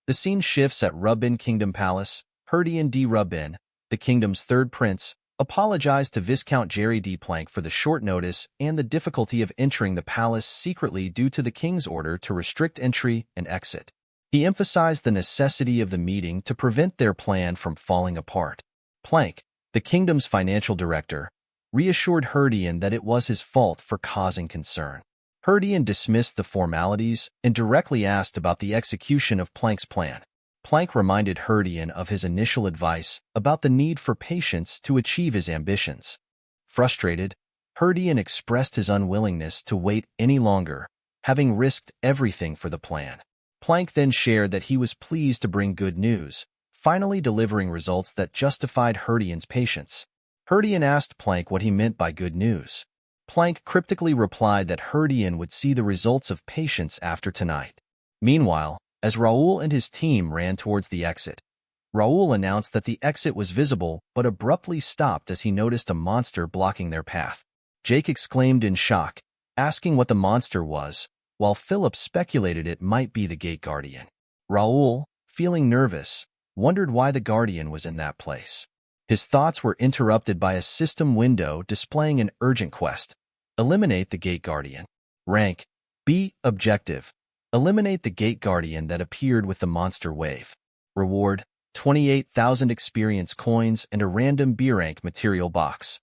A: The scene shifts at Rubbin Kingdom Palace. Herdian D. Rubbin, the kingdom's third prince, apologized to Viscount Jerry D. Plank for the short notice and the difficulty of entering the palace secretly due to the king's order to restrict entry and exit. He emphasized the necessity of the meeting to prevent their plan from falling apart. Plank, the kingdom's financial director, reassured Herdian that it was his fault for causing concern. Herdian dismissed the formalities and directly asked about the execution of Plank's plan. Plank reminded Herdian of his initial advice about the need for patience to achieve his ambitions. Frustrated, Herdian expressed his unwillingness to wait any longer, having risked everything for the plan. Plank then shared that he was pleased to bring good news, finally delivering results that justified Herdian's patience. Herdian asked Plank what he meant by good news. Plank cryptically replied that Herdian would see the results of patience after tonight. Meanwhile, as Raul and his team ran towards the exit, Raul announced that the exit was visible but abruptly stopped as he noticed a monster blocking their path. Jake exclaimed in shock, asking what the monster was, while Philip speculated it might be the gate guardian. Raul, feeling nervous, wondered why the guardian was in that place. His thoughts were interrupted by a system window displaying an urgent quest. Eliminate the gate guardian. Rank B. Objective. Eliminate the gate guardian that appeared with the monster wave. Reward 28,000 experience coins and a random B rank material box.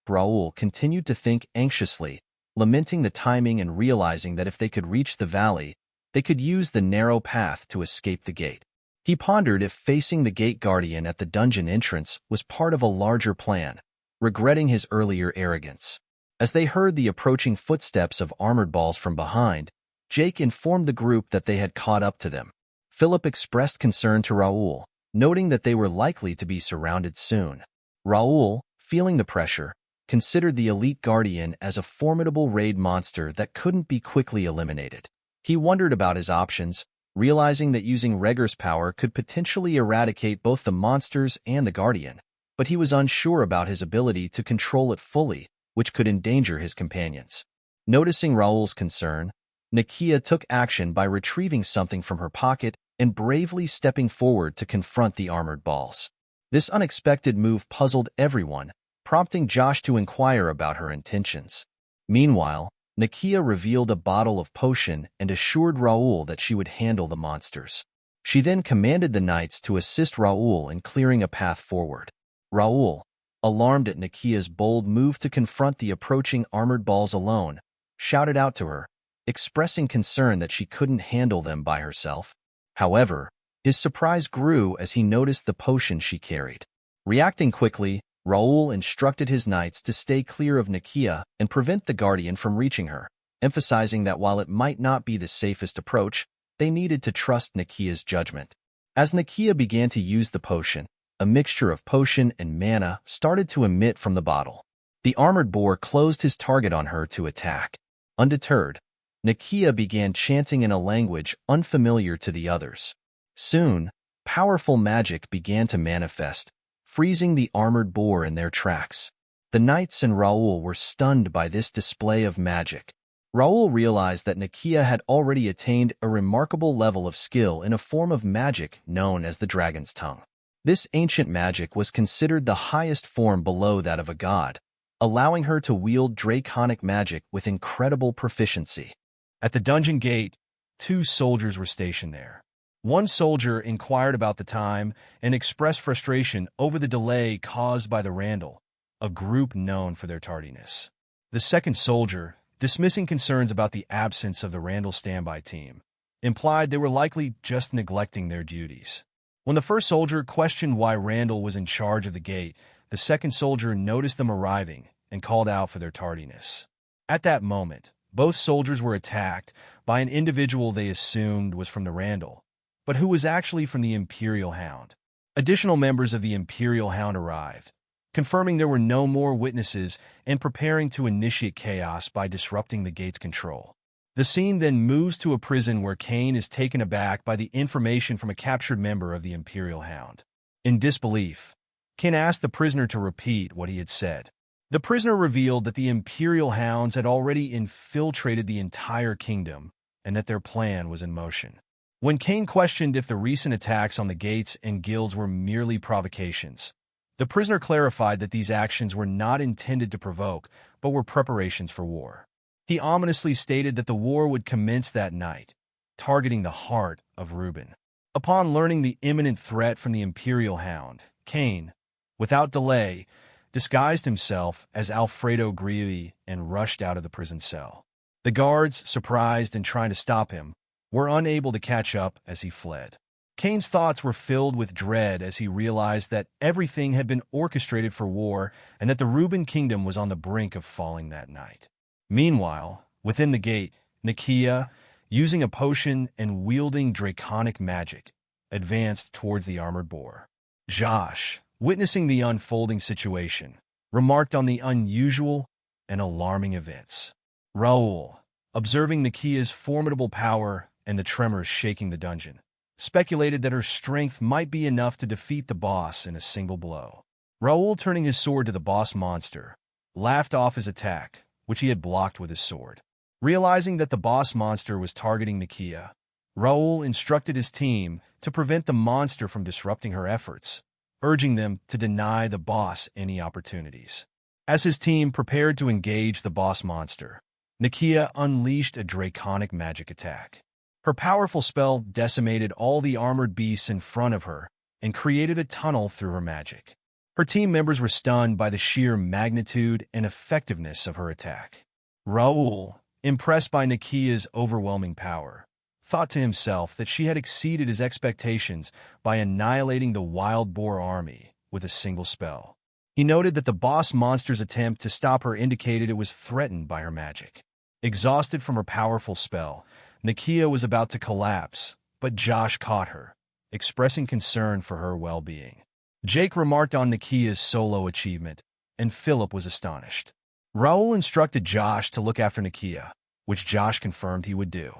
A: Raul continued to think anxiously, lamenting the timing and realizing that if they could reach the valley, they could use the narrow path to escape the gate. He pondered if facing the gate guardian at the dungeon entrance was part of a larger plan, regretting his earlier arrogance. As they heard the approaching footsteps of armored balls from behind, Jake informed the group that they had caught up to them. Philip expressed concern to Raul, noting that they were likely to be surrounded soon. Raul, feeling the pressure, considered the elite guardian as a formidable raid monster that couldn't be quickly eliminated. He wondered about his options, realizing that using Regger's power could potentially eradicate both the monsters and the guardian, but he was unsure about his ability to control it fully, which could endanger his companions. Noticing Raul's concern, Nakia took action by retrieving something from her pocket and bravely stepping forward to confront the armored balls. This unexpected move puzzled everyone, prompting Josh to inquire about her intentions. Meanwhile, Nakia revealed a bottle of potion and assured Raul that she would handle the monsters. She then commanded the knights to assist Raul in clearing a path forward. Raul, alarmed at Nakia's bold move to confront the approaching armored balls alone, shouted out to her, expressing concern that she couldn't handle them by herself. However, his surprise grew as he noticed the potion she carried. Reacting quickly, Raul instructed his knights to stay clear of Nakia and prevent the Guardian from reaching her, emphasizing that while it might not be the safest approach, they needed to trust Nakia's judgment. As Nakia began to use the potion, a mixture of potion and mana started to emit from the bottle. The armored boar closed his target on her to attack. Undeterred, Nakia began chanting in a language unfamiliar to the others. Soon, powerful magic began to manifest, freezing the armored boar in their tracks. The knights and Raul were stunned by this display of magic. Raul realized that Nakia had already attained a remarkable level of skill in a form of magic known as the Dragon's Tongue. This ancient magic was considered the highest form below that of a god, allowing her to wield draconic magic with incredible proficiency. At the dungeon gate, 2 soldiers were stationed there. One soldier inquired about the time and expressed frustration over the delay caused by the Randall, a group known for their tardiness. The second soldier, dismissing concerns about the absence of the Randall standby team, implied they were likely just neglecting their duties. When the first soldier questioned why Randall was in charge of the gate, the second soldier noticed them arriving and called out for their tardiness. At that moment, both soldiers were attacked by an individual they assumed was from the Randall, but who was actually from the Imperial Hound. Additional members of the Imperial Hound arrived, confirming there were no more witnesses and preparing to initiate chaos by disrupting the gate's control. The scene then moves to a prison where Kane is taken aback by the information from a captured member of the Imperial Hound. In disbelief, Kane asked the prisoner to repeat what he had said. The prisoner revealed that the Imperial Hounds had already infiltrated the entire kingdom and that their plan was in motion. When Kane questioned if the recent attacks on the gates and guilds were merely provocations, the prisoner clarified that these actions were not intended to provoke, but were preparations for war. He ominously stated that the war would commence that night, targeting the heart of Reuben. Upon learning the imminent threat from the Imperial Hound, Kane, without delay, disguised himself as Alfredo Grilli and rushed out of the prison cell. The guards, surprised and trying to stop him, were unable to catch up as he fled. Kane's thoughts were filled with dread as he realized that everything had been orchestrated for war and that the Reuben kingdom was on the brink of falling that night. Meanwhile, within the gate, Nakia, using a potion and wielding draconic magic, advanced towards the armored boar. Josh, witnessing the unfolding situation, remarked on the unusual and alarming events. Raul, observing Nakia's formidable power and the tremors shaking the dungeon, speculated that her strength might be enough to defeat the boss in a single blow. Raul, turning his sword to the boss monster, laughed off his attack, which he had blocked with his sword. Realizing that the boss monster was targeting Nakia, Raul instructed his team to prevent the monster from disrupting her efforts, urging them to deny the boss any opportunities. As his team prepared to engage the boss monster, Nakia unleashed a draconic magic attack. Her powerful spell decimated all the armored beasts in front of her and created a tunnel through her magic. Her team members were stunned by the sheer magnitude and effectiveness of her attack. Raul, impressed by Nakia's overwhelming power, thought to himself that she had exceeded his expectations by annihilating the wild boar army with a single spell. He noted that the boss monster's attempt to stop her indicated it was threatened by her magic. Exhausted from her powerful spell, Nakia was about to collapse, but Josh caught her, expressing concern for her well-being. Jake remarked on Nakia's solo achievement, and Philip was astonished. Raul instructed Josh to look after Nakia, which Josh confirmed he would do.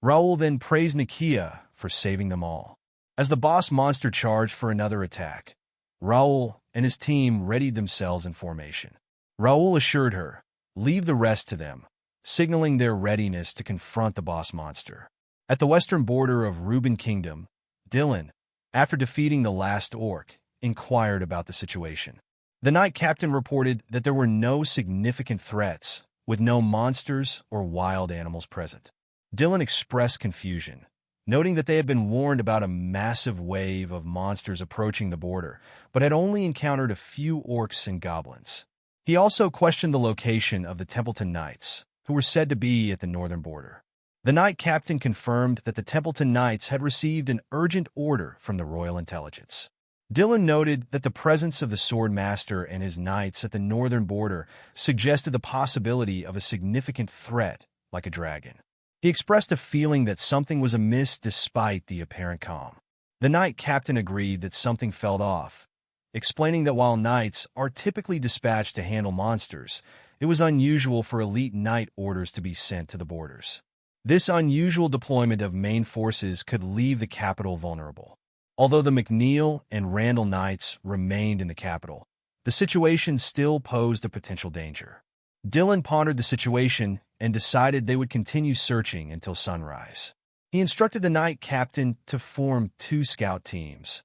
A: Raul then praised Nakia for saving them all. As the boss monster charged for another attack, Raul and his team readied themselves in formation. Raul assured her, "Leave the rest to them," signaling their readiness to confront the boss monster. At the western border of Reuben Kingdom, Dylan, after defeating the last orc, inquired about the situation. The Knight Captain reported that there were no significant threats, with no monsters or wild animals present. Dylan expressed confusion, noting that they had been warned about a massive wave of monsters approaching the border, but had only encountered a few orcs and goblins. He also questioned the location of the Templeton Knights, who were said to be at the northern border. The Knight Captain confirmed that the Templeton Knights had received an urgent order from the Royal Intelligence. Dylan noted that the presence of the Sword Master and his knights at the northern border suggested the possibility of a significant threat, like a dragon. He expressed a feeling that something was amiss despite the apparent calm. The Knight Captain agreed that something felt off, explaining that while knights are typically dispatched to handle monsters, it was unusual for elite knight orders to be sent to the borders. This unusual deployment of main forces could leave the capital vulnerable. Although the McNeil and Randall Knights remained in the capital, the situation still posed a potential danger. Dylan pondered the situation and decided they would continue searching until sunrise. He instructed the Knight Captain to form 2 scout teams,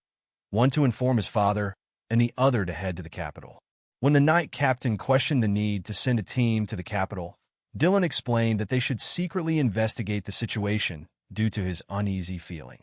A: one to inform his father and the other to head to the capital. When the Knight Captain questioned the need to send a team to the capital, Dylan explained that they should secretly investigate the situation due to his uneasy feeling.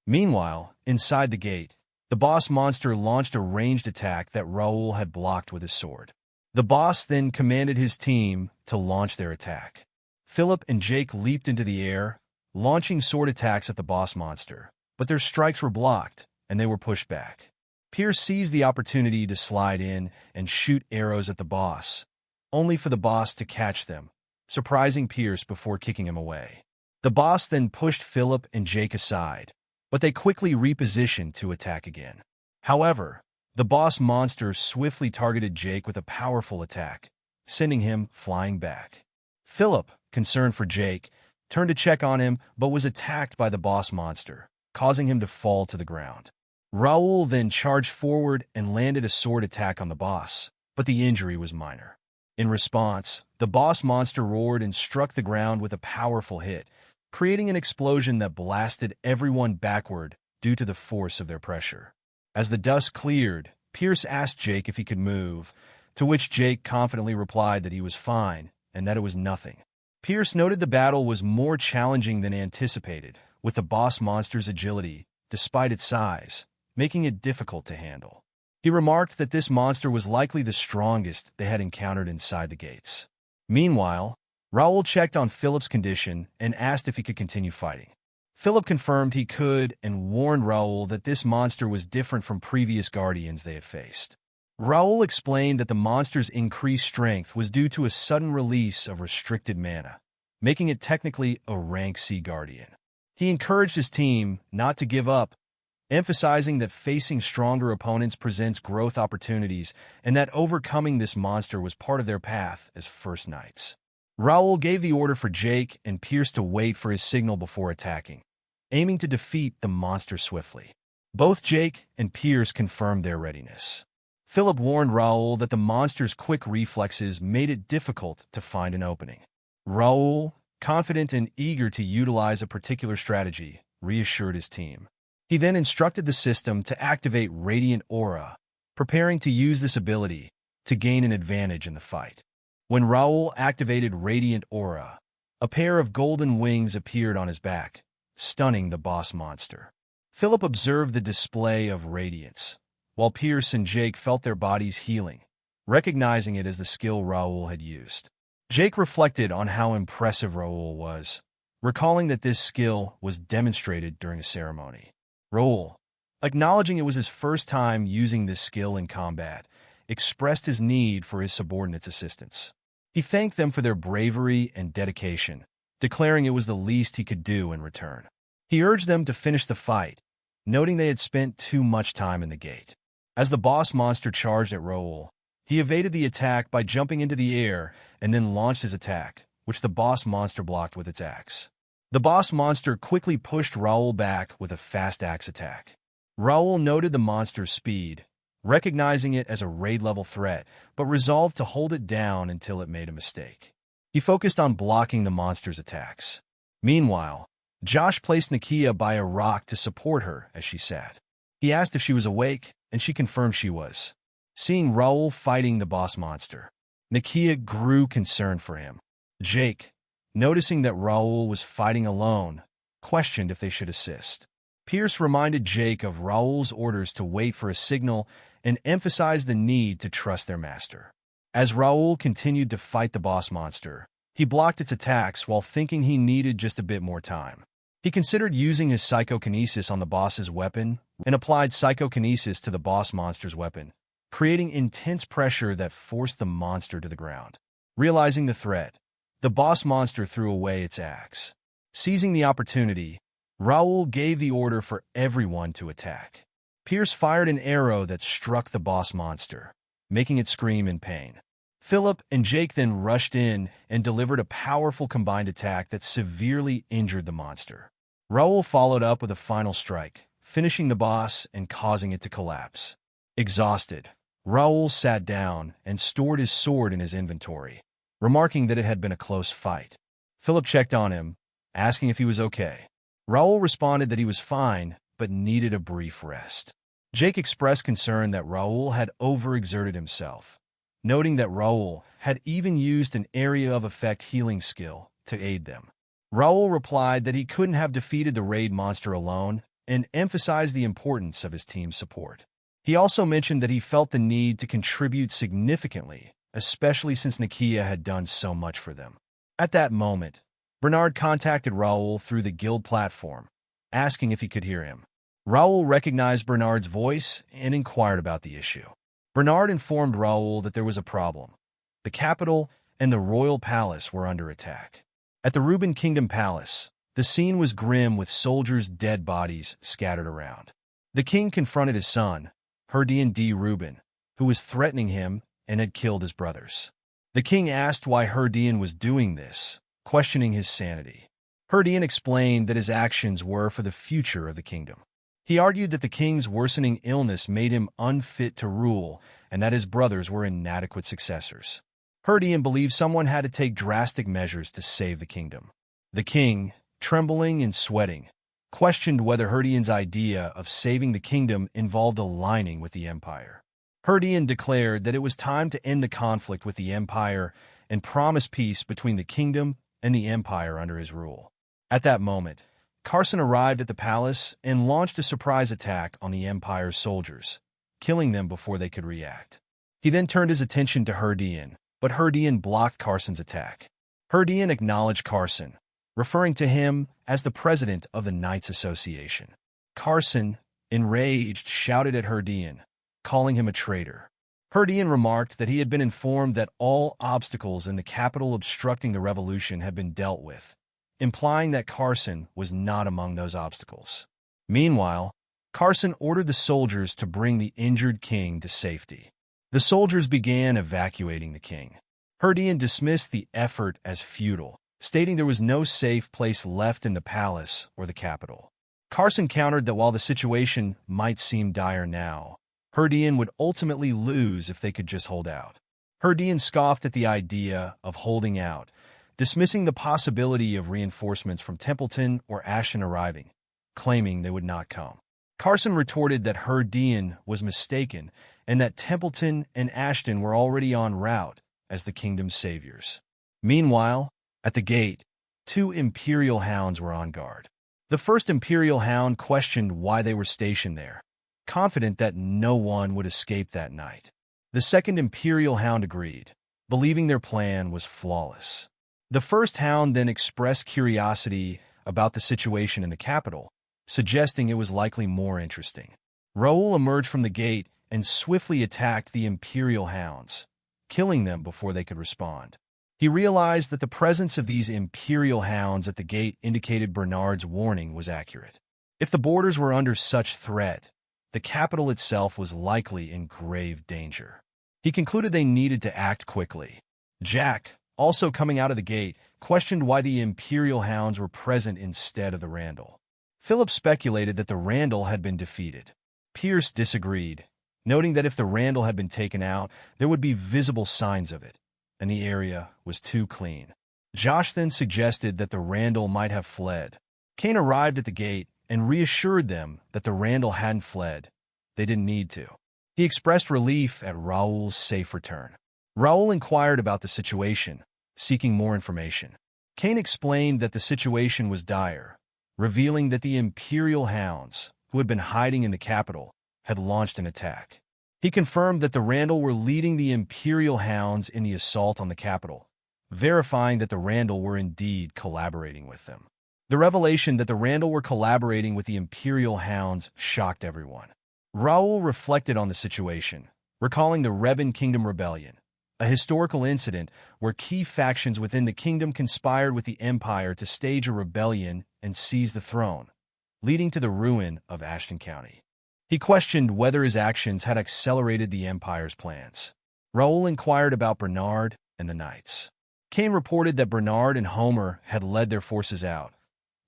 A: Meanwhile, inside the gate, the boss monster launched a ranged attack that Raul had blocked with his sword. The boss then commanded his team to launch their attack. Philip and Jake leaped into the air, launching sword attacks at the boss monster, but their strikes were blocked, and they were pushed back. Pierce seized the opportunity to slide in and shoot arrows at the boss, only for the boss to catch them, surprising Pierce before kicking him away. The boss then pushed Philip and Jake aside, but they quickly repositioned to attack again. However, the boss monster swiftly targeted Jake with a powerful attack, sending him flying back. Philip, concerned for Jake, turned to check on him but was attacked by the boss monster, causing him to fall to the ground. Raul then charged forward and landed a sword attack on the boss, but the injury was minor. In response, the boss monster roared and struck the ground with a powerful hit, creating an explosion that blasted everyone backward due to the force of their pressure. As the dust cleared, Pierce asked Jake if he could move, to which Jake confidently replied that he was fine and that it was nothing. Pierce noted the battle was more challenging than anticipated, with the boss monster's agility, despite its size, making it difficult to handle. He remarked that this monster was likely the strongest they had encountered inside the gates. Meanwhile, Raul checked on Philip's condition and asked if he could continue fighting. Philip confirmed he could and warned Raul that this monster was different from previous guardians they had faced. Raul explained that the monster's increased strength was due to a sudden release of restricted mana, making it technically a rank C guardian. He encouraged his team not to give up, emphasizing that facing stronger opponents presents growth opportunities and that overcoming this monster was part of their path as First Knights. Raul gave the order for Jake and Pierce to wait for his signal before attacking, aiming to defeat the monster swiftly. Both Jake and Pierce confirmed their readiness. Philip warned Raul that the monster's quick reflexes made it difficult to find an opening. Raul, confident and eager to utilize a particular strategy, reassured his team. He then instructed the system to activate Radiant Aura, preparing to use this ability to gain an advantage in the fight. When Raul activated Radiant Aura, a pair of golden wings appeared on his back, stunning the boss monster. Philip observed the display of radiance, while Pierce and Jake felt their bodies healing, recognizing it as the skill Raul had used. Jake reflected on how impressive Raul was, recalling that this skill was demonstrated during a ceremony. Raul, acknowledging it was his first time using this skill in combat, expressed his need for his subordinates' assistance. He thanked them for their bravery and dedication, declaring it was the least he could do in return. He urged them to finish the fight, noting they had spent too much time in the gate. As the boss monster charged at Raul, he evaded the attack by jumping into the air and then launched his attack, which the boss monster blocked with its axe. The boss monster quickly pushed Raul back with a fast axe attack. Raul noted the monster's speed, recognizing it as a raid-level threat, but resolved to hold it down until it made a mistake. He focused on blocking the monster's attacks. Meanwhile, Josh placed Nakia by a rock to support her as she sat. He asked if she was awake, and she confirmed she was. Seeing Raul fighting the boss monster, Nakia grew concerned for him. Jake, noticing that Raul was fighting alone, questioned if they should assist. Pierce reminded Jake of Raul's orders to wait for a signal and emphasized the need to trust their master. As Raul continued to fight the boss monster, he blocked its attacks while thinking he needed just a bit more time. He considered using his psychokinesis on the boss's weapon and applied psychokinesis to the boss monster's weapon, creating intense pressure that forced the monster to the ground. Realizing the threat, the boss monster threw away its axe. Seizing the opportunity, Raul gave the order for everyone to attack. Pierce fired an arrow that struck the boss monster, making it scream in pain. Philip and Jake then rushed in and delivered a powerful combined attack that severely injured the monster. Raul followed up with a final strike, finishing the boss and causing it to collapse. Exhausted, Raul sat down and stored his sword in his inventory, remarking that it had been a close fight. Philip checked on him, asking if he was okay. Raul responded that he was fine, but needed a brief rest. Jake expressed concern that Raul had overexerted himself, noting that Raul had even used an area of effect healing skill to aid them. Raul replied that he couldn't have defeated the raid monster alone and emphasized the importance of his team's support. He also mentioned that he felt the need to contribute significantly, especially since Nakia had done so much for them. At that moment, Bernard contacted Raul through the guild platform, asking if he could hear him. Raul recognized Bernard's voice and inquired about the issue. Bernard informed Raul that there was a problem. The capital and the royal palace were under attack. At the Reuben Kingdom Palace, the scene was grim with soldiers' dead bodies scattered around. The king confronted his son, Herdian D. Reuben, who was threatening him and had killed his brothers. The king asked why Herdian was doing this, questioning his sanity. Herdian explained that his actions were for the future of the kingdom. He argued that the king's worsening illness made him unfit to rule and that his brothers were inadequate successors. Herdian believed someone had to take drastic measures to save the kingdom. The king, trembling and sweating, questioned whether Herdian's idea of saving the kingdom involved aligning with the empire. Herdian declared that it was time to end the conflict with the empire and promise peace between the kingdom and the empire under his rule. At that moment, Carson arrived at the palace and launched a surprise attack on the empire's soldiers, killing them before they could react. He then turned his attention to Herdian, but Herdian blocked Carson's attack. Herdian acknowledged Carson, referring to him as the president of the Knights Association. Carson, enraged, shouted at Herdian, calling him a traitor. Herdian remarked that he had been informed that all obstacles in the capital obstructing the revolution had been dealt with, implying that Carson was not among those obstacles. Meanwhile, Carson ordered the soldiers to bring the injured king to safety. The soldiers began evacuating the king. Herdian dismissed the effort as futile, stating there was no safe place left in the palace or the capital. Carson countered that while the situation might seem dire now, Herdian would ultimately lose if they could just hold out. Herdian scoffed at the idea of holding out, dismissing the possibility of reinforcements from Templeton or Ashton arriving, claiming they would not come. Carson retorted that Herdian was mistaken and that Templeton and Ashton were already en route as the kingdom's saviors. Meanwhile, at the gate, 2 Imperial hounds were on guard. The first Imperial hound questioned why they were stationed there, confident that no one would escape that night. The second Imperial hound agreed, believing their plan was flawless. The first hound then expressed curiosity about the situation in the capital, suggesting it was likely more interesting. Raul emerged from the gate and swiftly attacked the Imperial hounds, killing them before they could respond. He realized that the presence of these Imperial hounds at the gate indicated Bernard's warning was accurate. If the borders were under such threat, the capital itself was likely in grave danger. He concluded they needed to act quickly. Jack, also coming out of the gate, questioned why the Imperial hounds were present instead of the Randall. Philip speculated that the Randall had been defeated. Pierce disagreed, noting that if the Randall had been taken out, there would be visible signs of it, and the area was too clean. Josh then suggested that the Randall might have fled, Kane arrived at the gate and reassured them that the Randall hadn't fled. They didn't need to. He expressed relief at Raul's safe return. Raul inquired about the situation, seeking more information. Kane explained that the situation was dire, revealing that the Imperial Hounds, who had been hiding in the capital, had launched an attack. He confirmed that the Randall were leading the Imperial Hounds in the assault on the capital, verifying that the Randall were indeed collaborating with them. The revelation that the Randall were collaborating with the Imperial Hounds shocked everyone. Raul reflected on the situation, recalling the Rebel Kingdom Rebellion, a historical incident where key factions within the kingdom conspired with the Empire to stage a rebellion and seize the throne, leading to the ruin of Ashton County. He questioned whether his actions had accelerated the Empire's plans. Raul inquired about Bernard and the Knights. Kane reported that Bernard and Homer had led their forces out,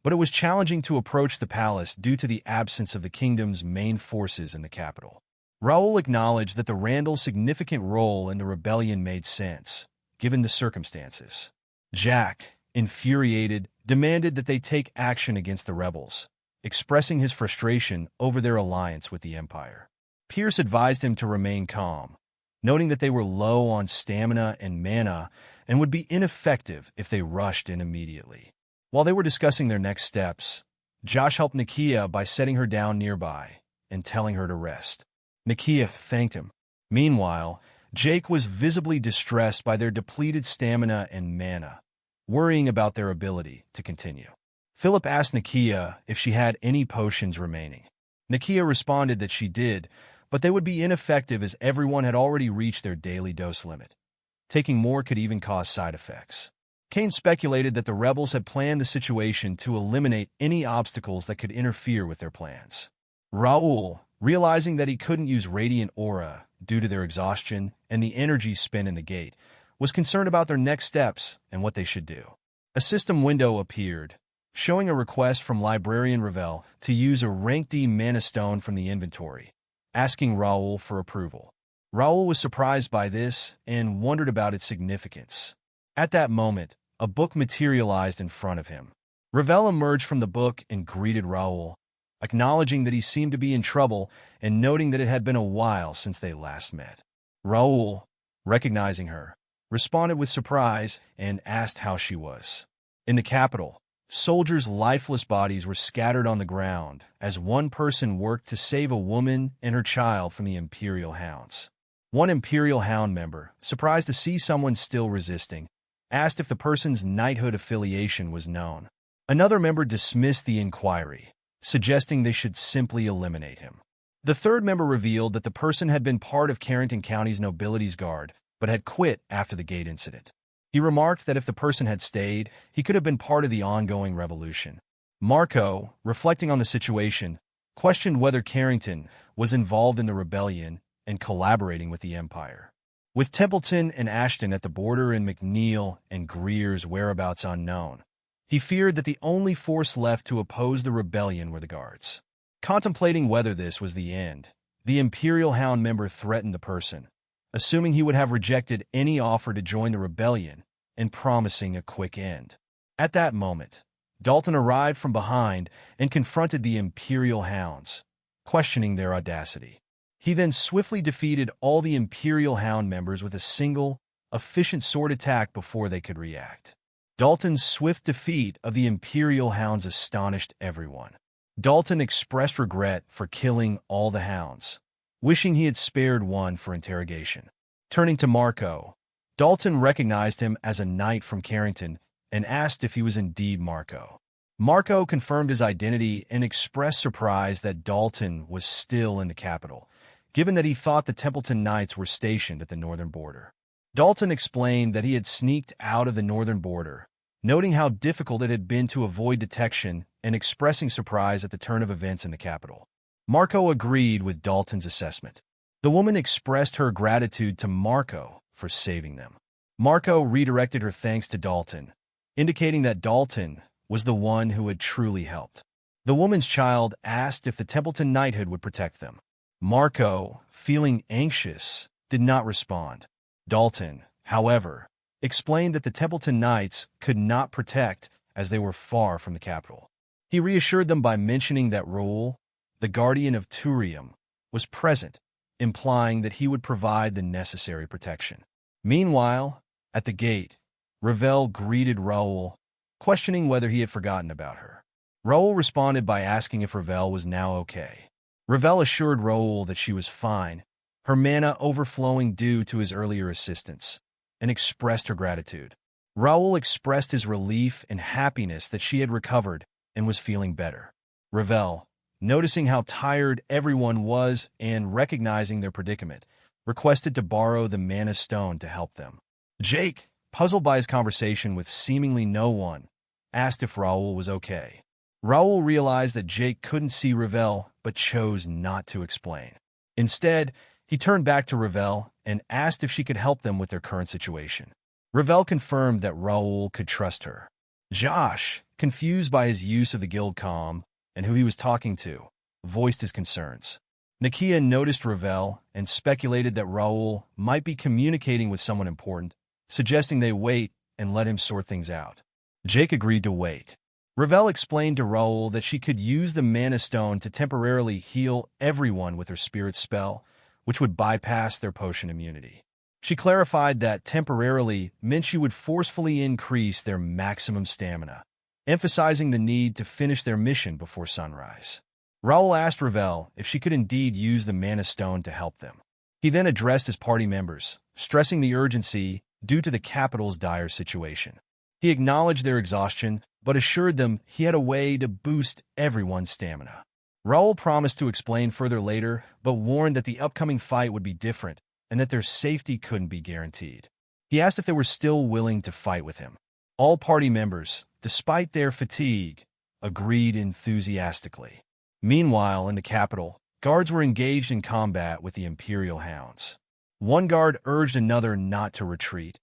A: but it was challenging to approach the palace due to the absence of the kingdom's main forces in the capital. Raul acknowledged that the Randall's significant role in the rebellion made sense, given the circumstances. Jack, infuriated, demanded that they take action against the rebels, expressing his frustration over their alliance with the Empire. Pierce advised him to remain calm, noting that they were low on stamina and mana and would be ineffective if they rushed in immediately. While they were discussing their next steps, Josh helped Nakia by setting her down nearby and telling her to rest. Nakia thanked him. Meanwhile, Jake was visibly distressed by their depleted stamina and mana, worrying about their ability to continue. Philip asked Nakia if she had any potions remaining. Nakia responded that she did, but they would be ineffective as everyone had already reached their daily dose limit. Taking more could even cause side effects. Kane speculated that the rebels had planned the situation to eliminate any obstacles that could interfere with their plans. Raul, realizing that he couldn't use Radiant Aura due to their exhaustion and the energy spent in the gate, was concerned about their next steps and what they should do. A system window appeared, showing a request from Librarian Ravel to use a Rank D Mana Stone from the inventory, asking Raul for approval. Raul was surprised by this and wondered about its significance. At that moment, a book materialized in front of him. Ravel emerged from the book and greeted Raul, acknowledging that he seemed to be in trouble and noting that it had been a while since they last met. Raul, recognizing her, responded with surprise and asked how she was. In the capital, soldiers' lifeless bodies were scattered on the ground as one person worked to save a woman and her child from the Imperial Hounds. One Imperial Hound member, surprised to see someone still resisting, asked if the person's knighthood affiliation was known. Another member dismissed the inquiry, suggesting they should simply eliminate him. The third member revealed that the person had been part of Carrington County's Nobilities Guard, but had quit after the gate incident. He remarked that if the person had stayed, he could have been part of the ongoing revolution. Marco, reflecting on the situation, questioned whether Carrington was involved in the rebellion and collaborating with the Empire. With Templeton and Ashton at the border and McNeil and Greer's whereabouts unknown, he feared that the only force left to oppose the rebellion were the guards. Contemplating whether this was the end, the Imperial Hound member threatened the person, assuming he would have rejected any offer to join the rebellion and promising a quick end. At that moment, Dalton arrived from behind and confronted the Imperial Hounds, questioning their audacity. He then swiftly defeated all the Imperial Hound members with a single, efficient sword attack before they could react. Dalton's swift defeat of the Imperial Hounds astonished everyone. Dalton expressed regret for killing all the hounds, wishing he had spared one for interrogation. Turning to Marco, Dalton recognized him as a knight from Carrington and asked if he was indeed Marco. Marco confirmed his identity and expressed surprise that Dalton was still in the capital, given that he thought the Templeton Knights were stationed at the northern border. Dalton explained that he had sneaked out of the northern border, noting how difficult it had been to avoid detection and expressing surprise at the turn of events in the capital. Marco agreed with Dalton's assessment. The woman expressed her gratitude to Marco for saving them. Marco redirected her thanks to Dalton, indicating that Dalton was the one who had truly helped. The woman's child asked if the Templeton knighthood would protect them. Marco, feeling anxious, did not respond. Dalton, however, explained that the Templeton Knights could not protect as they were far from the capital. He reassured them by mentioning that Raul, the guardian of Turium, was present, implying that he would provide the necessary protection. Meanwhile, at the gate, Ravel greeted Raul, questioning whether he had forgotten about her. Raul responded by asking if Ravel was now okay. Ravel assured Raul that she was fine, her mana overflowing due to his earlier assistance, and expressed her gratitude. Raul expressed his relief and happiness that she had recovered and was feeling better. Ravel, noticing how tired everyone was and recognizing their predicament, requested to borrow the mana stone to help them. Jake, puzzled by his conversation with seemingly no one, asked if Raul was okay. Raul realized that Jake couldn't see Ravel but chose not to explain. Instead, he turned back to Ravel and asked if she could help them with their current situation. Ravel confirmed that Raul could trust her. Josh, confused by his use of the guild comm and who he was talking to, voiced his concerns. Nakia noticed Ravel and speculated that Raul might be communicating with someone important, suggesting they wait and let him sort things out. Jake agreed to wait. Ravel explained to Raul that she could use the Mana Stone to temporarily heal everyone with her spirit spell, which would bypass their potion immunity. She clarified that temporarily meant she would forcefully increase their maximum stamina, emphasizing the need to finish their mission before sunrise. Raul asked Ravel if she could indeed use the Mana Stone to help them. He then addressed his party members, stressing the urgency due to the capital's dire situation. He acknowledged their exhaustion, but assured them he had a way to boost everyone's stamina. Raul promised to explain further later, but warned that the upcoming fight would be different and that their safety couldn't be guaranteed. He asked if they were still willing to fight with him. All party members, despite their fatigue, agreed enthusiastically. Meanwhile, in the capital, guards were engaged in combat with the Imperial Hounds. One guard urged another not to retreat,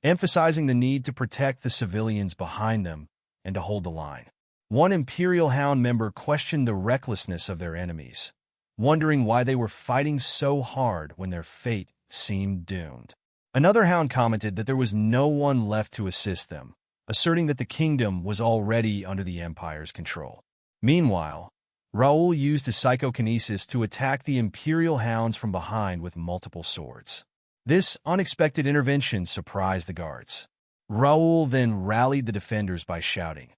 A: emphasizing the need to protect the civilians behind them and to hold the line. One Imperial Hound member questioned the recklessness of their enemies, wondering why they were fighting so hard when their fate seemed doomed. Another Hound commented that there was no one left to assist them, asserting that the kingdom was already under the Empire's control. Meanwhile, Raul used his psychokinesis to attack the Imperial Hounds from behind with multiple swords. This unexpected intervention surprised the guards. Raul then rallied the defenders by shouting,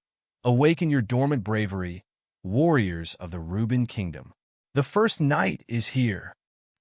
A: "Awaken your dormant bravery, warriors of the Reuben Kingdom. The first night is here."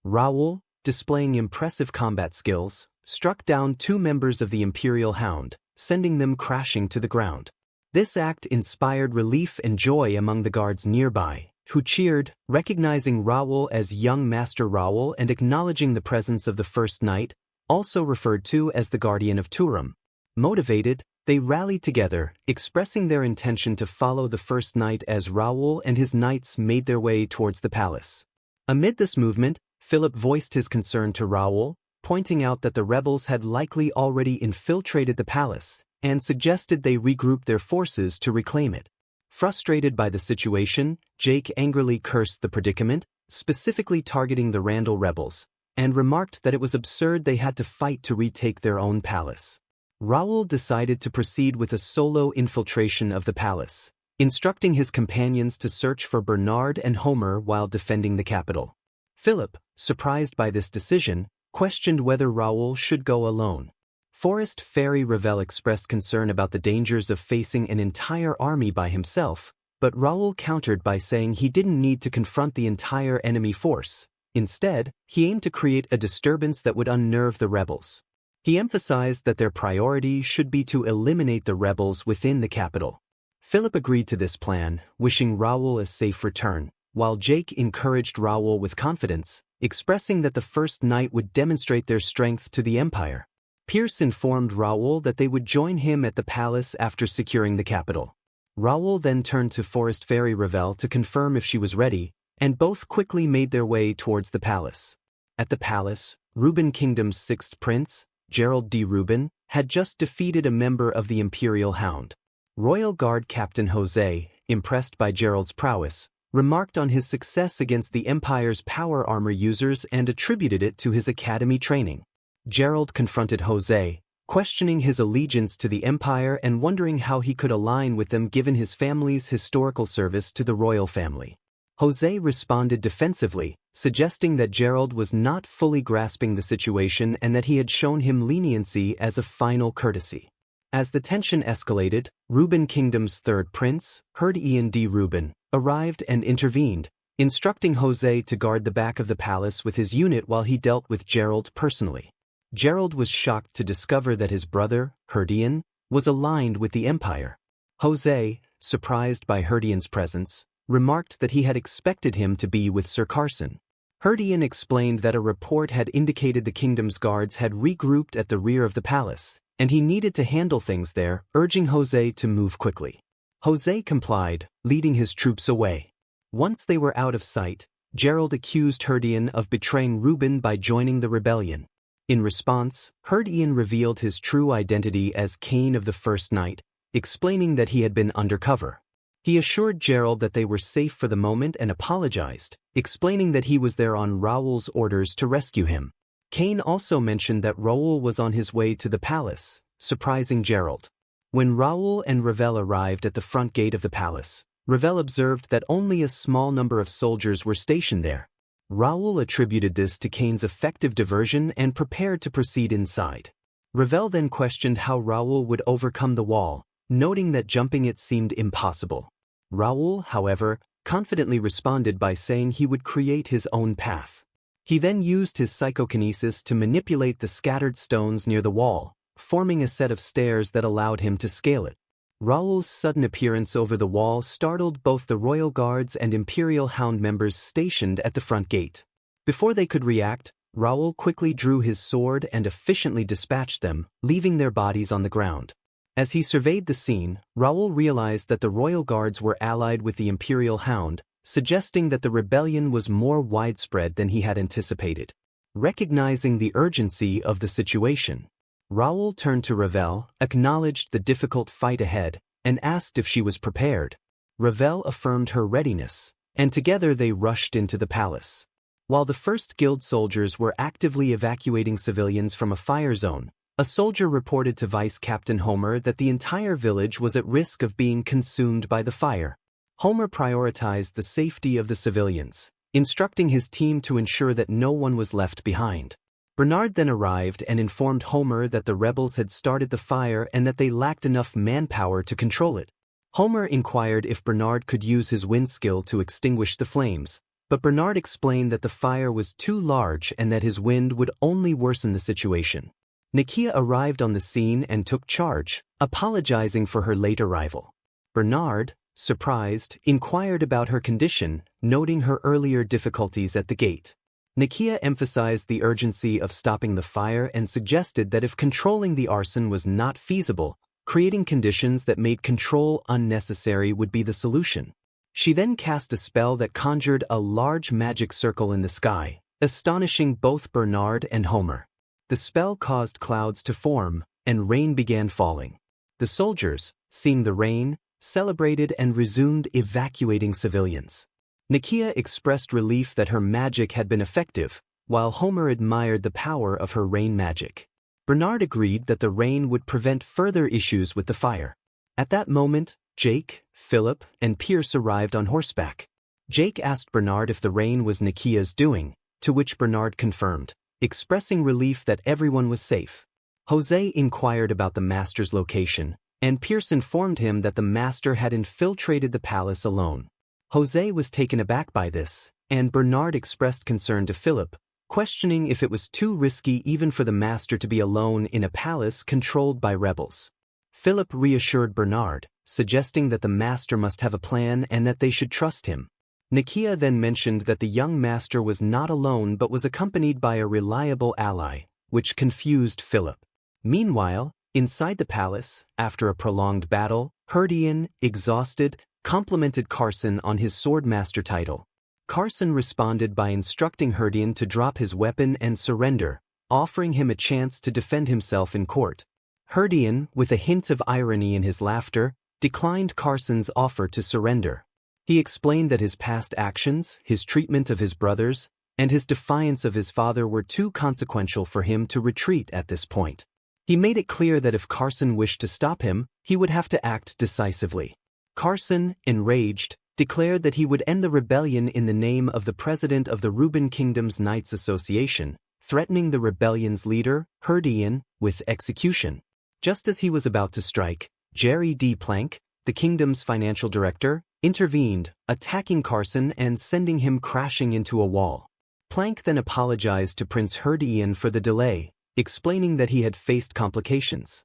B: Raul, displaying impressive combat skills, struck down two members of the Imperial Hound, sending them crashing to the ground. This act inspired relief and joy among the guards nearby, who cheered, recognizing Raul as young Master Raul and acknowledging the presence of the First Knight, also referred to as the Guardian of Turum. Motivated, they rallied together, expressing their intention to follow the First Knight as Raul and his knights made their way towards the palace. Amid this movement, Philip voiced his concern to Raul, pointing out that the rebels had likely already infiltrated the palace, and suggested they regroup their forces to reclaim it. Frustrated by the situation, Jake angrily cursed the predicament, specifically targeting the Randall rebels, and remarked that it was absurd they had to fight to retake their own palace. Raul decided to proceed with a solo infiltration of the palace, instructing his companions to search for Bernard and Homer while defending the capital. Philip, surprised by this decision, questioned whether Raul should go alone. Forest Fairy Ravel expressed concern about the dangers of facing an entire army by himself, but Raul countered by saying he didn't need to confront the entire enemy force. Instead, he aimed to create a disturbance that would unnerve the rebels. He emphasized that their priority should be to eliminate the rebels within the capital. Philip agreed to this plan, wishing Raul a safe return, while Jake encouraged Raul with confidence, expressing that the First Knight would demonstrate their strength to the Empire. Pierce informed Raul that they would join him at the palace after securing the capital. Raul then turned to Forest Fairy Ravel to confirm if she was ready, and both quickly made their way towards the palace. At the palace, Reuben Kingdom's sixth prince, Gerald D. Reuben, had just defeated a member of the Imperial Hound. Royal Guard Captain Jose, impressed by Gerald's prowess, remarked on his success against the Empire's power armor users and attributed it to his academy training. Gerald confronted Jose, questioning his allegiance to the empire and wondering how he could align with them given his family's historical service to the royal family. Jose responded defensively, suggesting that Gerald was not fully grasping the situation and that he had shown him leniency as a final courtesy. As the tension escalated, Reuben Kingdom's third prince, Herd Ian D. Reuben, arrived and intervened, instructing Jose to guard the back of the palace with his unit while he dealt with Gerald personally. Gerald was shocked to discover that his brother, Herd Ian, was aligned with the empire. Jose, surprised by Herd Ian's presence, remarked that he had expected him to be with Sir Carson. Herd Ian explained that a report had indicated the kingdom's guards had regrouped at the rear of the palace, and he needed to handle things there, urging Jose to move quickly. Jose complied, leading his troops away. Once they were out of sight, Gerald accused Herd Ian of betraying Reuben by joining the rebellion. In response, Herd Ian revealed his true identity as Cain of the First Night, explaining that he had been undercover. He assured Gerald that they were safe for the moment and apologized, explaining that he was there on Raul's orders to rescue him. Cain also mentioned that Raul was on his way to the palace, surprising Gerald. When Raul and Ravel arrived at the front gate of the palace, Ravel observed that only a small number of soldiers were stationed there. Raul attributed this to Cain's effective diversion and prepared to proceed inside. Ravel then questioned how Raul would overcome the wall, noting that jumping it seemed impossible. Raul, however, confidently responded by saying he would create his own path. He then used his psychokinesis to manipulate the scattered stones near the wall, forming a set of stairs that allowed him to scale it. Raul's sudden appearance over the wall startled both the royal guards and Imperial Hound members stationed at the front gate. Before they could react, Raul quickly drew his sword and efficiently dispatched them, leaving their bodies on the ground. As he surveyed the scene, Raul realized that the royal guards were allied with the Imperial Hound, suggesting that the rebellion was more widespread than he had anticipated. Recognizing the urgency of the situation, Raul turned to Ravel, acknowledged the difficult fight ahead, and asked if she was prepared. Ravel affirmed her readiness, and together they rushed into the palace. While the first guild soldiers were actively evacuating civilians from a fire zone, a soldier reported to Vice Captain Homer that the entire village was at risk of being consumed by the fire. Homer prioritized the safety of the civilians, instructing his team to ensure that no one was left behind. Bernard then arrived and informed Homer that the rebels had started the fire and that they lacked enough manpower to control it. Homer inquired if Bernard could use his wind skill to extinguish the flames, but Bernard explained that the fire was too large and that his wind would only worsen the situation. Nakia arrived on the scene and took charge, apologizing for her late arrival. Bernard, surprised, inquired about her condition, noting her earlier difficulties at the gate. Nakia emphasized the urgency of stopping the fire and suggested that if controlling the arson was not feasible, creating conditions that made control unnecessary would be the solution. She then cast a spell that conjured a large magic circle in the sky, astonishing both Bernard and Homer. The spell caused clouds to form, and rain began falling. The soldiers, seeing the rain, celebrated and resumed evacuating civilians. Nakia expressed relief that her magic had been effective, while Homer admired the power of her rain magic. Bernard agreed that the rain would prevent further issues with the fire. At that moment, Jake, Philip, and Pierce arrived on horseback. Jake asked Bernard if the rain was Nakia's doing, to which Bernard confirmed, expressing relief that everyone was safe. Jose inquired about the master's location, and Pierce informed him that the master had infiltrated the palace alone. Jose was taken aback by this, and Bernard expressed concern to Philip, questioning if it was too risky even for the master to be alone in a palace controlled by rebels. Philip reassured Bernard, suggesting that the master must have a plan and that they should trust him. Nakia then mentioned that the young master was not alone but was accompanied by a reliable ally, which confused Philip. Meanwhile, inside the palace, after a prolonged battle, Herd Ian, exhausted, complimented Carson on his swordmaster title. Carson responded by instructing Herd Ian to drop his weapon and surrender, offering him a chance to defend himself in court. Herd Ian, with a hint of irony in his laughter, declined Carson's offer to surrender. He explained that his past actions, his treatment of his brothers, and his defiance of his father were too consequential for him to retreat at this point. He made it clear that if Carson wished to stop him, he would have to act decisively. Carson, enraged, declared that he would end the rebellion in the name of the president of the Reuben Kingdom's Knights Association, threatening the rebellion's leader, Herdian, with execution. Just as he was about to strike, Jerry D. Plank, the kingdom's financial director, intervened, attacking Carson and sending him crashing into a wall. Plank then apologized to Prince Herdian for the delay, explaining that he had faced complications.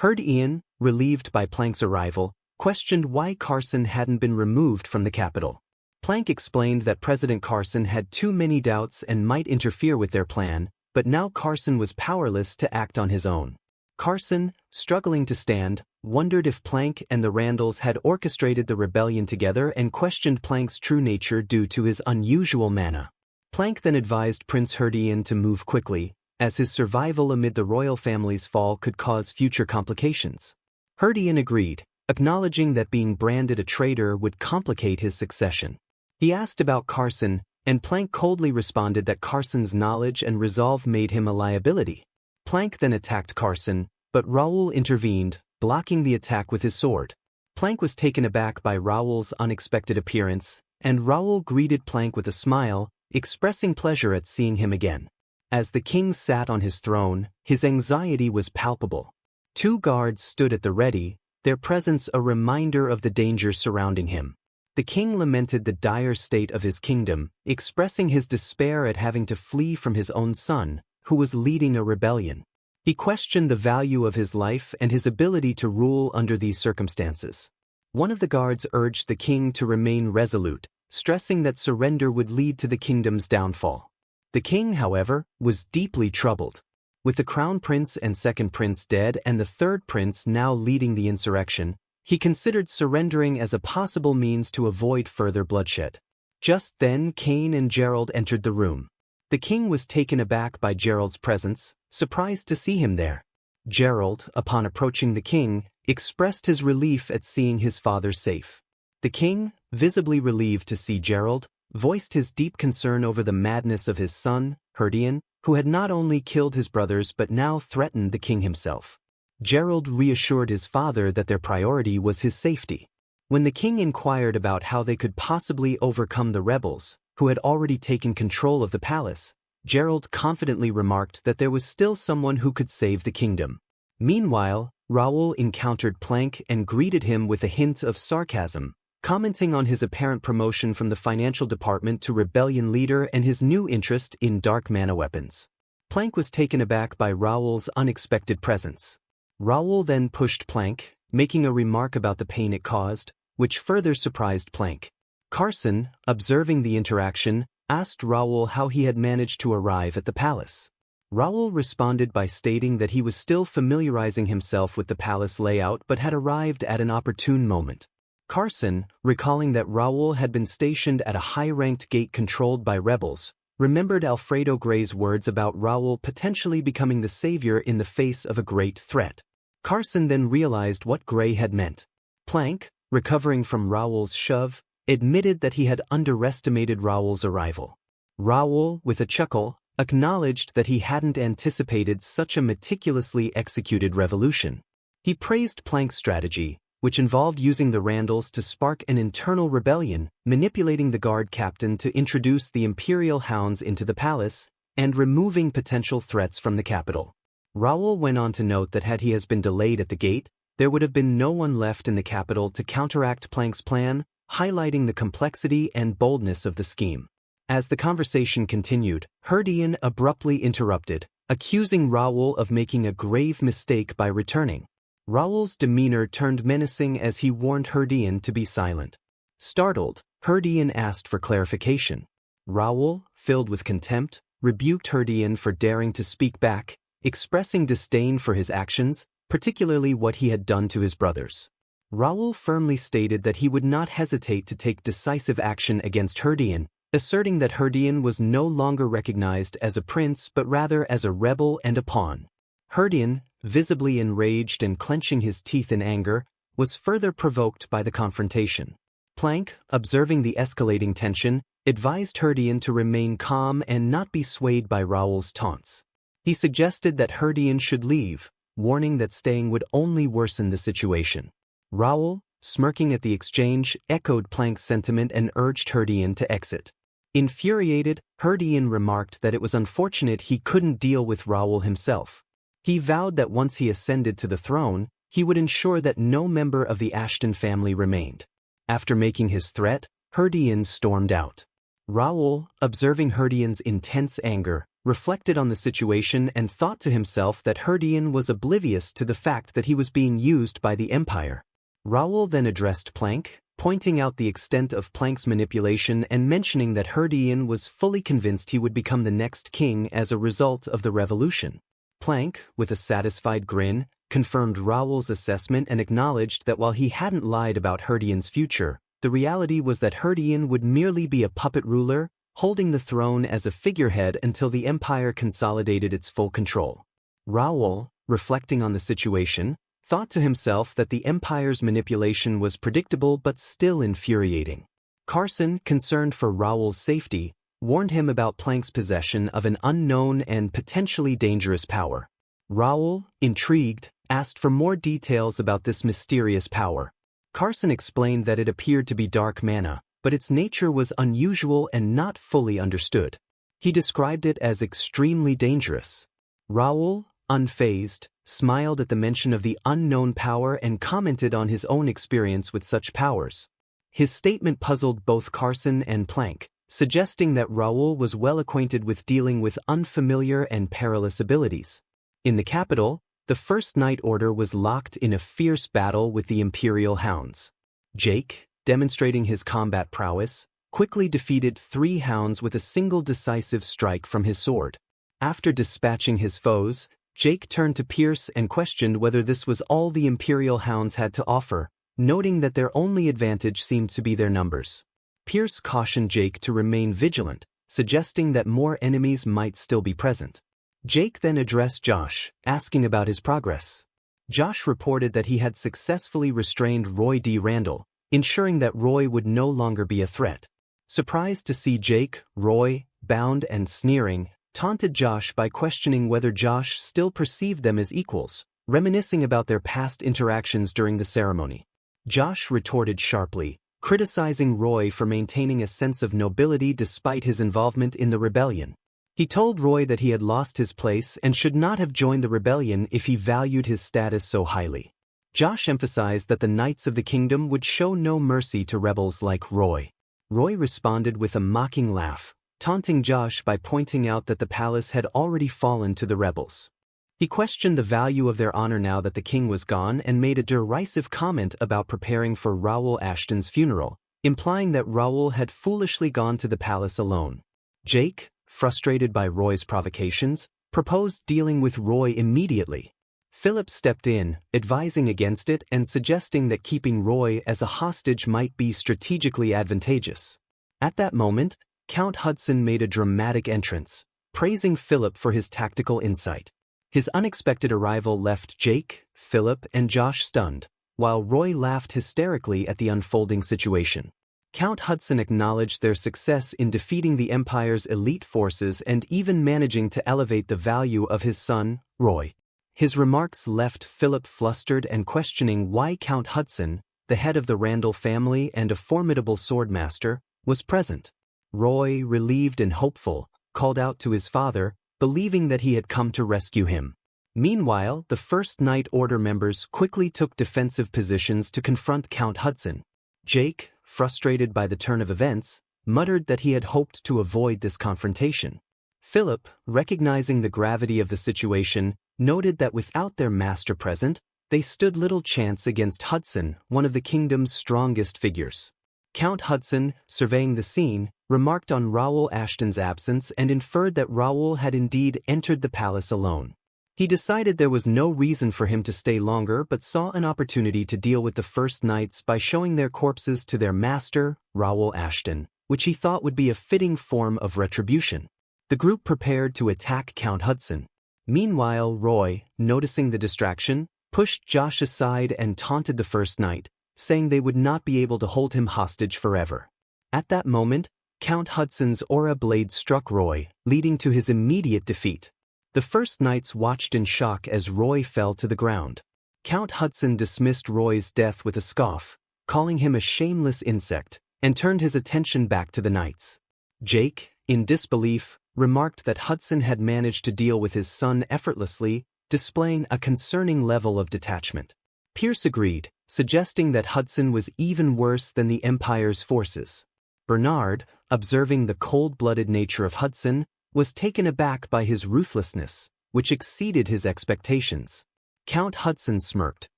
B: Herdian, relieved by Plank's arrival, questioned why Carson hadn't been removed from the capital. Plank explained that President Carson had too many doubts and might interfere with their plan, but now Carson was powerless to act on his own. Carson, struggling to stand, wondered if Plank and the Randalls had orchestrated the rebellion together and questioned Plank's true nature due to his unusual mana. Plank then advised Prince Herdian to move quickly, as his survival amid the royal family's fall could cause future complications. Herdian agreed, acknowledging that being branded a traitor would complicate his succession. He asked about Carson, and Plank coldly responded that Carson's knowledge and resolve made him a liability. Plank then attacked Carson, but Raul intervened, blocking the attack with his sword. Plank was taken aback by Raul's unexpected appearance, and Raul greeted Plank with a smile, expressing pleasure at seeing him again. As the king sat on his throne, his anxiety was palpable. 2 guards stood at the ready, their presence a reminder of the danger surrounding him. The king lamented the dire state of his kingdom, expressing his despair at having to flee from his own son, who was leading a rebellion. He questioned the value of his life and his ability to rule under these circumstances. One of the guards urged the king to remain resolute, stressing that surrender would lead to the kingdom's downfall. The king, however, was deeply troubled. With the crown prince and second prince dead and the third prince now leading the insurrection, he considered surrendering as a possible means to avoid further bloodshed. Just then Cain and Gerald entered the room. The king was taken aback by Gerald's presence, surprised to see him there. Gerald, upon approaching the king, expressed his relief at seeing his father safe. The king, visibly relieved to see Gerald, voiced his deep concern over the madness of his son, Herdian, who had not only killed his brothers but now threatened the king himself. Gerald reassured his father that their priority was his safety. When the king inquired about how they could possibly overcome the rebels, who had already taken control of the palace, Gerald confidently remarked that there was still someone who could save the kingdom. Meanwhile, Raul encountered Plank and greeted him with a hint of sarcasm, commenting on his apparent promotion from the financial department to rebellion leader and his new interest in dark mana weapons. Plank was taken aback by Raul's unexpected presence. Raul then pushed Plank, making a remark about the pain it caused, which further surprised Plank. Carson, observing the interaction, asked Raul how he had managed to arrive at the palace. Raul responded by stating that he was still familiarizing himself with the palace layout but had arrived at an opportune moment. Carson, recalling that Raul had been stationed at a high-ranked gate controlled by rebels, remembered Alfredo Gray's words about Raul potentially becoming the savior in the face of a great threat. Carson then realized what Gray had meant. Plank, recovering from Raul's shove, admitted that he had underestimated Raul's arrival. Raul, with a chuckle, acknowledged that he hadn't anticipated such a meticulously executed revolution. He praised Plank's strategy, which involved using the Randalls to spark an internal rebellion, manipulating the guard captain to introduce the Imperial Hounds into the palace, and removing potential threats from the capital. Raul went on to note that had he been delayed at the gate, there would have been no one left in the capital to counteract Plank's plan, highlighting the complexity and boldness of the scheme. As the conversation continued, Herdian abruptly interrupted, accusing Raul of making a grave mistake by returning. Raul's demeanor turned menacing as he warned Herdian to be silent. Startled, Herdian asked for clarification. Raul, filled with contempt, rebuked Herdian for daring to speak back, expressing disdain for his actions, particularly what he had done to his brothers. Raul firmly stated that he would not hesitate to take decisive action against Herdian, asserting that Herdian was no longer recognized as a prince but rather as a rebel and a pawn. Herdian, visibly enraged and clenching his teeth in anger, was further provoked by the confrontation. Plank, observing the escalating tension, advised Herdian to remain calm and not be swayed by Raul's taunts. He suggested that Herdian should leave, warning that staying would only worsen the situation. Raul, smirking at the exchange, echoed Plank's sentiment and urged Herdian to exit. Infuriated, Herdian remarked that it was unfortunate he couldn't deal with Raul himself. He vowed that once he ascended to the throne, he would ensure that no member of the Ashton family remained. After making his threat, Herdian stormed out. Raul, observing Herdian's intense anger, reflected on the situation and thought to himself that Herdian was oblivious to the fact that he was being used by the Empire. Raul then addressed Plank, pointing out the extent of Plank's manipulation and mentioning that Herdian was fully convinced he would become the next king as a result of the revolution. Plank, with a satisfied grin, confirmed Raul's assessment and acknowledged that while he hadn't lied about Herdian's future, the reality was that Herdian would merely be a puppet ruler, holding the throne as a figurehead until the empire consolidated its full control. Raul, reflecting on the situation, thought to himself that the empire's manipulation was predictable but still infuriating. Carson, concerned for Raul's safety, warned him about Plank's possession of an unknown and potentially dangerous power. Raul, intrigued, asked for more details about this mysterious power. Carson explained that it appeared to be dark mana, but its nature was unusual and not fully understood. He described it as extremely dangerous. Raul, unfazed, smiled at the mention of the unknown power and commented on his own experience with such powers. His statement puzzled both Carson and Plank, suggesting that Raul was well acquainted with dealing with unfamiliar and perilous abilities. In the capital, the First Night Order was locked in a fierce battle with the Imperial Hounds. Jake, demonstrating his combat prowess, quickly defeated 3 hounds with a single decisive strike from his sword. After dispatching his foes, Jake turned to Pierce and questioned whether this was all the Imperial Hounds had to offer, noting that their only advantage seemed to be their numbers. Pierce cautioned Jake to remain vigilant, suggesting that more enemies might still be present. Jake then addressed Josh, asking about his progress. Josh reported that he had successfully restrained Roy D. Randall, ensuring that Roy would no longer be a threat. Surprised to see Jake, Roy, bound and sneering, taunted Josh by questioning whether Josh still perceived them as equals, reminiscing about their past interactions during the ceremony. Josh retorted sharply, criticizing Roy for maintaining a sense of nobility despite his involvement in the rebellion. He told Roy that he had lost his place and should not have joined the rebellion if he valued his status so highly. Josh emphasized that the Knights of the Kingdom would show no mercy to rebels like Roy. Roy responded with a mocking laugh, taunting Josh by pointing out that the palace had already fallen to the rebels. He questioned the value of their honor now that the king was gone and made a derisive comment about preparing for Raul Ashton's funeral, implying that Raul had foolishly gone to the palace alone. Jake, frustrated by Roy's provocations, proposed dealing with Roy immediately. Philip stepped in, advising against it and suggesting that keeping Roy as a hostage might be strategically advantageous. At that moment, Count Hudson made a dramatic entrance, praising Philip for his tactical insight. His unexpected arrival left Jake, Philip, and Josh stunned, while Roy laughed hysterically at the unfolding situation. Count Hudson acknowledged their success in defeating the Empire's elite forces and even managing to elevate the value of his son, Roy. His remarks left Philip flustered and questioning why Count Hudson, the head of the Randall family and a formidable swordmaster, was present. Roy, relieved and hopeful, called out to his father, believing that he had come to rescue him. Meanwhile, the First Night Order members quickly took defensive positions to confront Count Hudson. Jake, frustrated by the turn of events, muttered that he had hoped to avoid this confrontation. Philip, recognizing the gravity of the situation, noted that without their master present, they stood little chance against Hudson, one of the kingdom's strongest figures. Count Hudson, surveying the scene, remarked on Raul Ashton's absence and inferred that Raul had indeed entered the palace alone. He decided there was no reason for him to stay longer but saw an opportunity to deal with the First Knights by showing their corpses to their master, Raul Ashton, which he thought would be a fitting form of retribution. The group prepared to attack Count Hudson. Meanwhile, Roy, noticing the distraction, pushed Josh aside and taunted the First Knight, saying they would not be able to hold him hostage forever. At that moment, Count Hudson's aura blade struck Roy, leading to his immediate defeat. The first knights watched in shock as Roy fell to the ground. Count Hudson dismissed Roy's death with a scoff, calling him a shameless insect, and turned his attention back to the knights. Jake, in disbelief, remarked that Hudson had managed to deal with his son effortlessly, displaying a concerning level of detachment. Pierce agreed, suggesting that Hudson was even worse than the Empire's forces. Bernard, observing the cold-blooded nature of Hudson, was taken aback by his ruthlessness, which exceeded his expectations. Count Hudson smirked,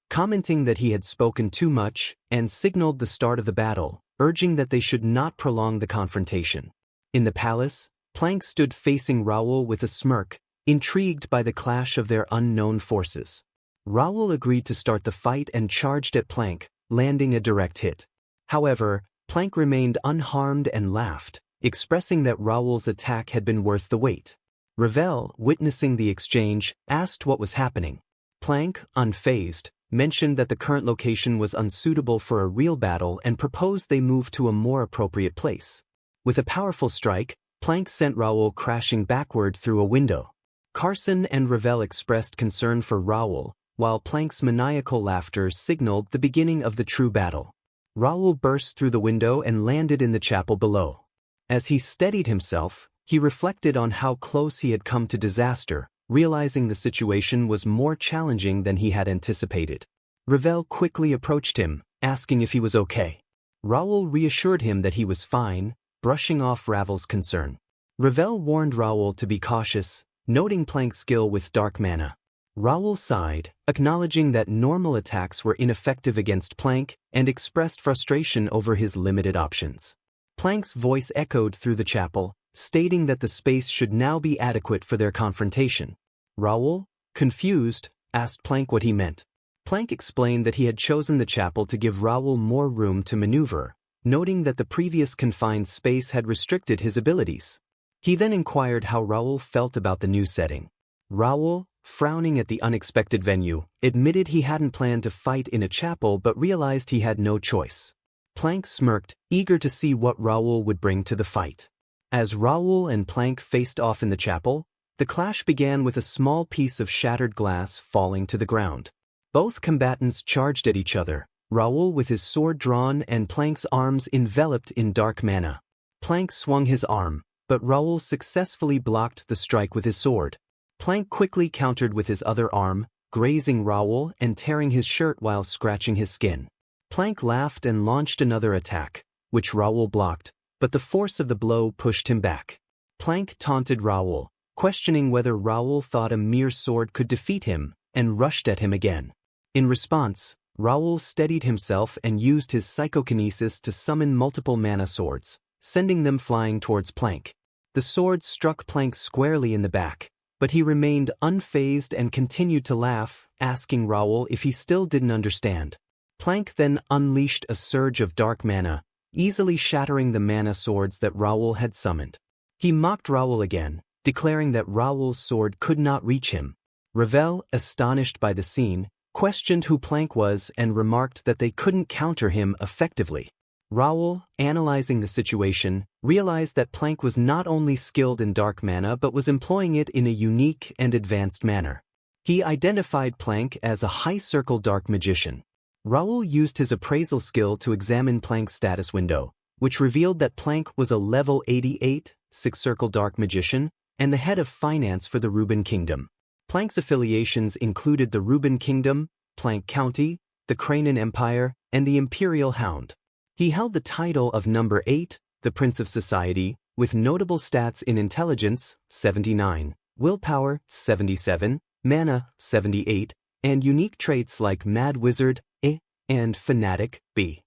B: commenting that he had spoken too much, and signaled the start of the battle, urging that they should not prolong the confrontation. In the palace, Plank stood facing Raul with a smirk, intrigued by the clash of their unknown forces. Raul agreed to start the fight and charged at Plank, landing a direct hit. However, Plank remained unharmed and laughed, expressing that Raul's attack had been worth the wait. Ravel, witnessing the exchange, asked what was happening. Plank, unfazed, mentioned that the current location was unsuitable for a real battle and proposed they move to a more appropriate place. With a powerful strike, Plank sent Raul crashing backward through a window. Carson and Ravel expressed concern for Raul, while Plank's maniacal laughter signaled the beginning of the true battle. Raul burst through the window and landed in the chapel below. As he steadied himself, he reflected on how close he had come to disaster, realizing the situation was more challenging than he had anticipated. Ravel quickly approached him, asking if he was okay. Raul reassured him that he was fine, brushing off Ravel's concern. Ravel warned Raul to be cautious, noting Plank's skill with dark mana. Raul sighed, acknowledging that normal attacks were ineffective against Plank, and expressed frustration over his limited options. Plank's voice echoed through the chapel, stating that the space should now be adequate for their confrontation. Raul, confused, asked Plank what he meant. Plank explained that he had chosen the chapel to give Raul more room to maneuver, noting that the previous confined space had restricted his abilities. He then inquired how Raul felt about the new setting. Raul, frowning at the unexpected venue, admitted he hadn't planned to fight in a chapel but realized he had no choice. Plank smirked, eager to see what Raul would bring to the fight. As Raul and Plank faced off in the chapel, the clash began with a small piece of shattered glass falling to the ground. Both combatants charged at each other, Raul with his sword drawn and Plank's arms enveloped in dark mana. Plank swung his arm, but Raul successfully blocked the strike with his sword. Plank quickly countered with his other arm, grazing Raul and tearing his shirt while scratching his skin. Plank laughed and launched another attack, which Raul blocked, but the force of the blow pushed him back. Plank taunted Raul, questioning whether Raul thought a mere sword could defeat him, and rushed at him again. In response, Raul steadied himself and used his psychokinesis to summon multiple mana swords, sending them flying towards Plank. The swords struck Plank squarely in the back, but he remained unfazed and continued to laugh, asking Raul if he still didn't understand. Plank then unleashed a surge of dark mana, easily shattering the mana swords that Raul had summoned. He mocked Raul again, declaring that Raul's sword could not reach him. Ravel, astonished by the scene, questioned who Plank was and remarked that they couldn't counter him effectively. Raul, analyzing the situation, realized that Plank was not only skilled in dark mana but was employing it in a unique and advanced manner. He identified Plank as a high-circle dark magician. Raul used his appraisal skill to examine Plank's status window, which revealed that Plank was a level 88, six-circle dark magician, and the head of finance for the Reuben Kingdom. Plank's affiliations included the Reuben Kingdom, Plank County, the Cranen Empire, and the Imperial Hound. He held the title of number 8, the Prince of Society, with notable stats in intelligence, 79, willpower, 77, mana, 78, and unique traits like Mad Wizard, A, and Fanatic, B.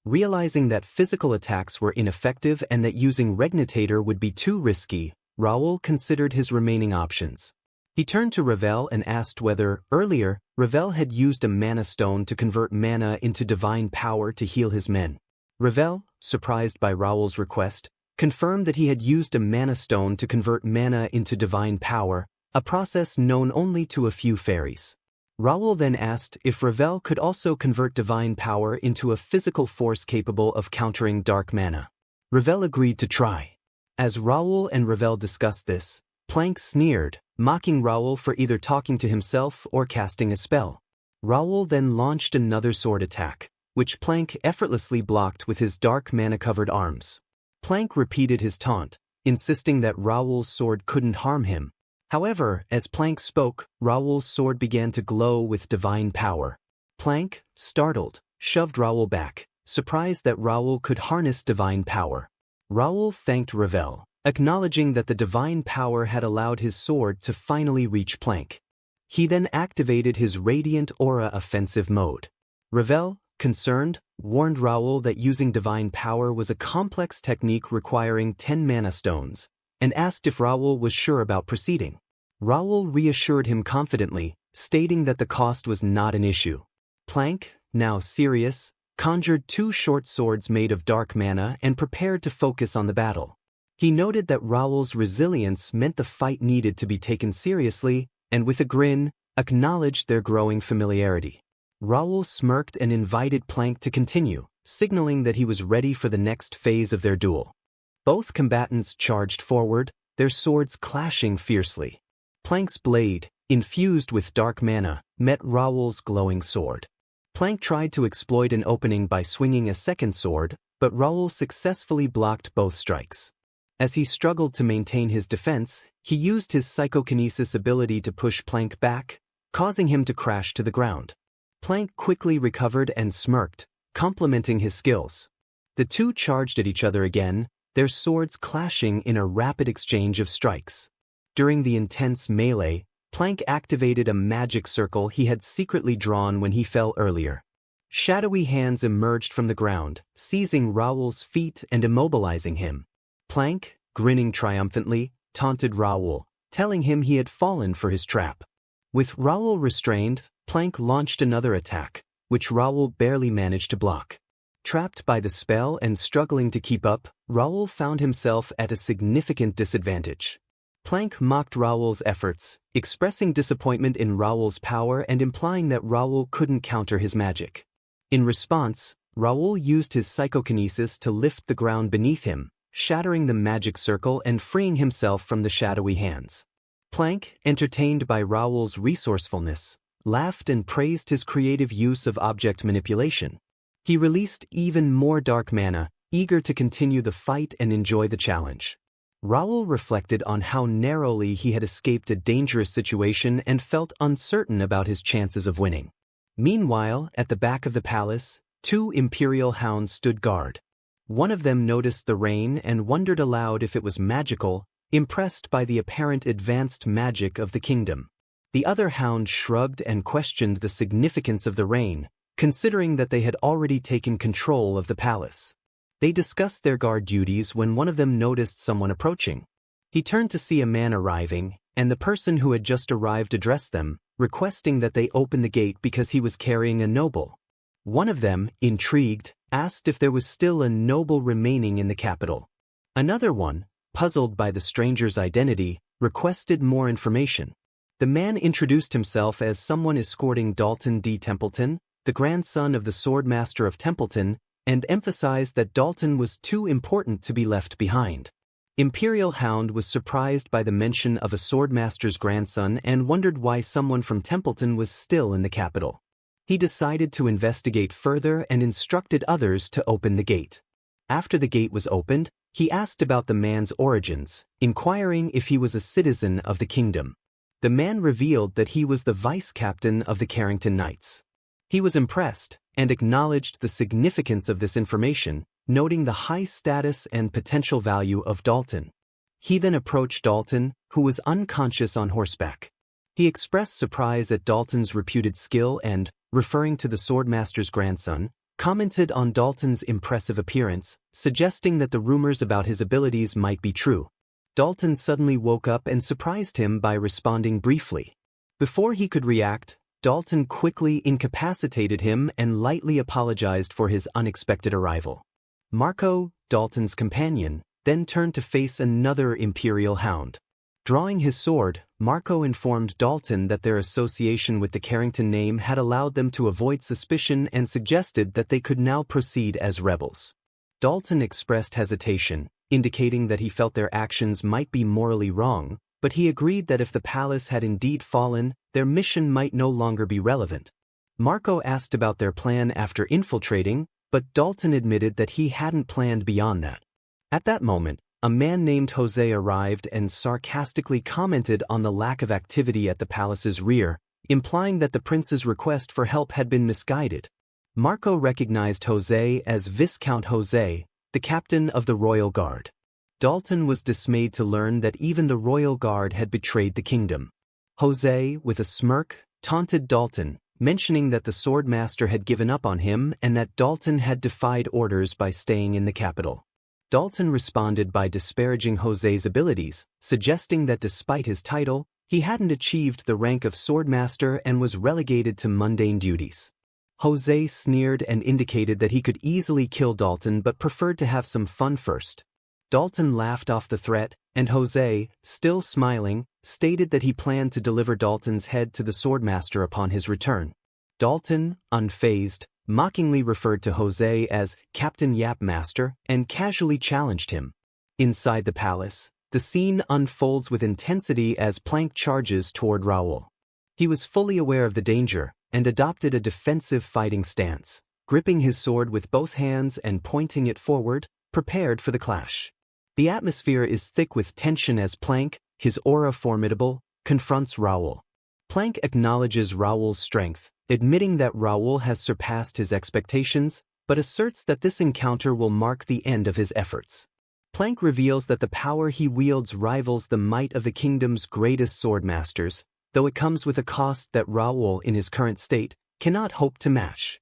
B: Realizing that physical attacks were ineffective and that using Regnitator would be too risky, Raul considered his remaining options. He turned to Ravel and asked whether, earlier, Ravel had used a mana stone to convert mana into divine power to heal his men. Ravel, surprised by Raul's request, confirmed that he had used a mana stone to convert mana into divine power, a process known only to a few fairies. Raul then asked if Ravel could also convert divine power into a physical force capable of countering dark mana. Ravel agreed to try. As Raul and Ravel discussed this, Plank sneered, mocking Raul for either talking to himself or casting a spell. Raul then launched another sword attack, which Plank effortlessly blocked with his dark mana-covered arms. Plank repeated his taunt, insisting that Raul's sword couldn't harm him. However, as Plank spoke, Raul's sword began to glow with divine power. Plank, startled, shoved Raul back, surprised that Raul could harness divine power. Raul thanked Ravel, acknowledging that the divine power had allowed his sword to finally reach Plank. He then activated his Radiant Aura offensive mode. Ravel, concerned, warned Raul that using divine power was a complex technique requiring 10 mana stones, and asked if Raul was sure about proceeding. Raul reassured him confidently, stating that the cost was not an issue. Plank, now serious, conjured 2 short swords made of dark mana and prepared to focus on the battle. He noted that Raul's resilience meant the fight needed to be taken seriously, and with a grin, acknowledged their growing familiarity. Raul smirked and invited Plank to continue, signaling that he was ready for the next phase of their duel. Both combatants charged forward, their swords clashing fiercely. Plank's blade, infused with dark mana, met Raul's glowing sword. Plank tried to exploit an opening by swinging a second sword, but Raul successfully blocked both strikes. As he struggled to maintain his defense, he used his psychokinesis ability to push Plank back, causing him to crash to the ground. Plank quickly recovered and smirked, complimenting his skills. The two charged at each other again, their swords clashing in a rapid exchange of strikes. During the intense melee, Plank activated a magic circle he had secretly drawn when he fell earlier. Shadowy hands emerged from the ground, seizing Raul's feet and immobilizing him. Plank, grinning triumphantly, taunted Raul, telling him he had fallen for his trap. With Raul restrained, Plank launched another attack, which Raul barely managed to block. Trapped by the spell and struggling to keep up, Raul found himself at a significant disadvantage. Plank mocked Raul's efforts, expressing disappointment in Raul's power and implying that Raul couldn't counter his magic. In response, Raul used his psychokinesis to lift the ground beneath him, shattering the magic circle and freeing himself from the shadowy hands. Plank, entertained by Raul's resourcefulness, laughed and praised his creative use of object manipulation. He released even more dark mana, eager to continue the fight and enjoy the challenge. Raul reflected on how narrowly he had escaped a dangerous situation and felt uncertain about his chances of winning. Meanwhile, at the back of the palace, 2 imperial hounds stood guard. One of them noticed the rain and wondered aloud if it was magical, impressed by the apparent advanced magic of the kingdom. The other hound shrugged and questioned the significance of the rain, considering that they had already taken control of the palace. They discussed their guard duties when one of them noticed someone approaching. He turned to see a man arriving, and the person who had just arrived addressed them, requesting that they open the gate because he was carrying a noble. One of them, intrigued, asked if there was still a noble remaining in the capital. Another one, puzzled by the stranger's identity, requested more information. The man introduced himself as someone escorting Dalton D. Templeton, the grandson of the Swordmaster of Templeton, and emphasized that Dalton was too important to be left behind. Imperial Hound was surprised by the mention of a Swordmaster's grandson and wondered why someone from Templeton was still in the capital. He decided to investigate further and instructed others to open the gate. After the gate was opened, he asked about the man's origins, inquiring if he was a citizen of the kingdom. The man revealed that he was the vice-captain of the Carrington Knights. He was impressed and acknowledged the significance of this information, noting the high status and potential value of Dalton. He then approached Dalton, who was unconscious on horseback. He expressed surprise at Dalton's reputed skill and, referring to the Swordmaster's grandson, commented on Dalton's impressive appearance, suggesting that the rumors about his abilities might be true. Dalton suddenly woke up and surprised him by responding briefly. Before he could react, Dalton quickly incapacitated him and lightly apologized for his unexpected arrival. Marco, Dalton's companion, then turned to face another Imperial Hound. Drawing his sword, Marco informed Dalton that their association with the Carrington name had allowed them to avoid suspicion and suggested that they could now proceed as rebels. Dalton expressed hesitation, indicating that he felt their actions might be morally wrong, but he agreed that if the palace had indeed fallen, their mission might no longer be relevant. Marco asked about their plan after infiltrating, but Dalton admitted that he hadn't planned beyond that. At that moment, a man named Jose arrived and sarcastically commented on the lack of activity at the palace's rear, implying that the prince's request for help had been misguided. Marco recognized Jose as Viscount Jose, the captain of the Royal Guard. Dalton was dismayed to learn that even the Royal Guard had betrayed the kingdom. Jose, with a smirk, taunted Dalton, mentioning that the swordmaster had given up on him and that Dalton had defied orders by staying in the capital. Dalton responded by disparaging Jose's abilities, suggesting that despite his title, he hadn't achieved the rank of swordmaster and was relegated to mundane duties. Jose sneered and indicated that he could easily kill Dalton but preferred to have some fun first. Dalton laughed off the threat, and Jose, still smiling, stated that he planned to deliver Dalton's head to the swordmaster upon his return. Dalton, unfazed, mockingly referred to Jose as Captain Yapmaster and casually challenged him. Inside the palace, the scene unfolds with intensity as Plank charges toward Raul. He was fully aware of the danger and adopted a defensive fighting stance, gripping his sword with both hands and pointing it forward, prepared for the clash. The atmosphere is thick with tension as Plank, his aura formidable, confronts Raul. Plank acknowledges Raul's strength, admitting that Raul has surpassed his expectations, but asserts that this encounter will mark the end of his efforts. Plank reveals that the power he wields rivals the might of the kingdom's greatest swordmasters, though it comes with a cost that Raul, in his current state, cannot hope to match.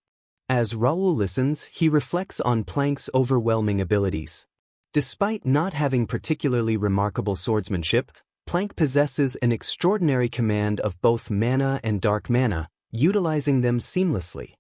B: As Raul listens, he reflects on Plank's overwhelming abilities. Despite not having particularly remarkable swordsmanship, Plank possesses an extraordinary command of both mana and dark mana, utilizing them seamlessly.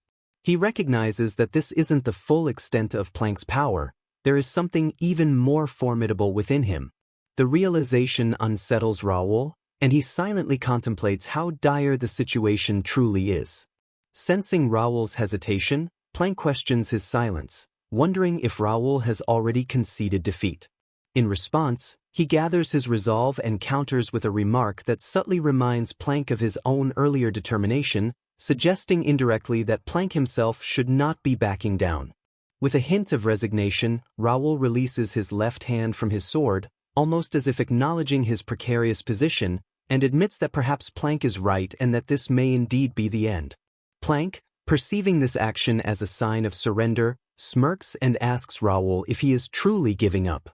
B: He recognizes that this isn't the full extent of Plank's power. There is something even more formidable within him. The realization unsettles Raul, and he silently contemplates how dire the situation truly is. Sensing Raul's hesitation, Plank questions his silence, wondering if Raul has already conceded defeat. In response, he gathers his resolve and counters with a remark that subtly reminds Plank of his own earlier determination, suggesting indirectly that Plank himself should not be backing down. With a hint of resignation, Raul releases his left hand from his sword, almost as if acknowledging his precarious position, and admits that perhaps Plank is right and that this may indeed be the end. Plank, perceiving this action as a sign of surrender, smirks and asks Raul if he is truly giving up.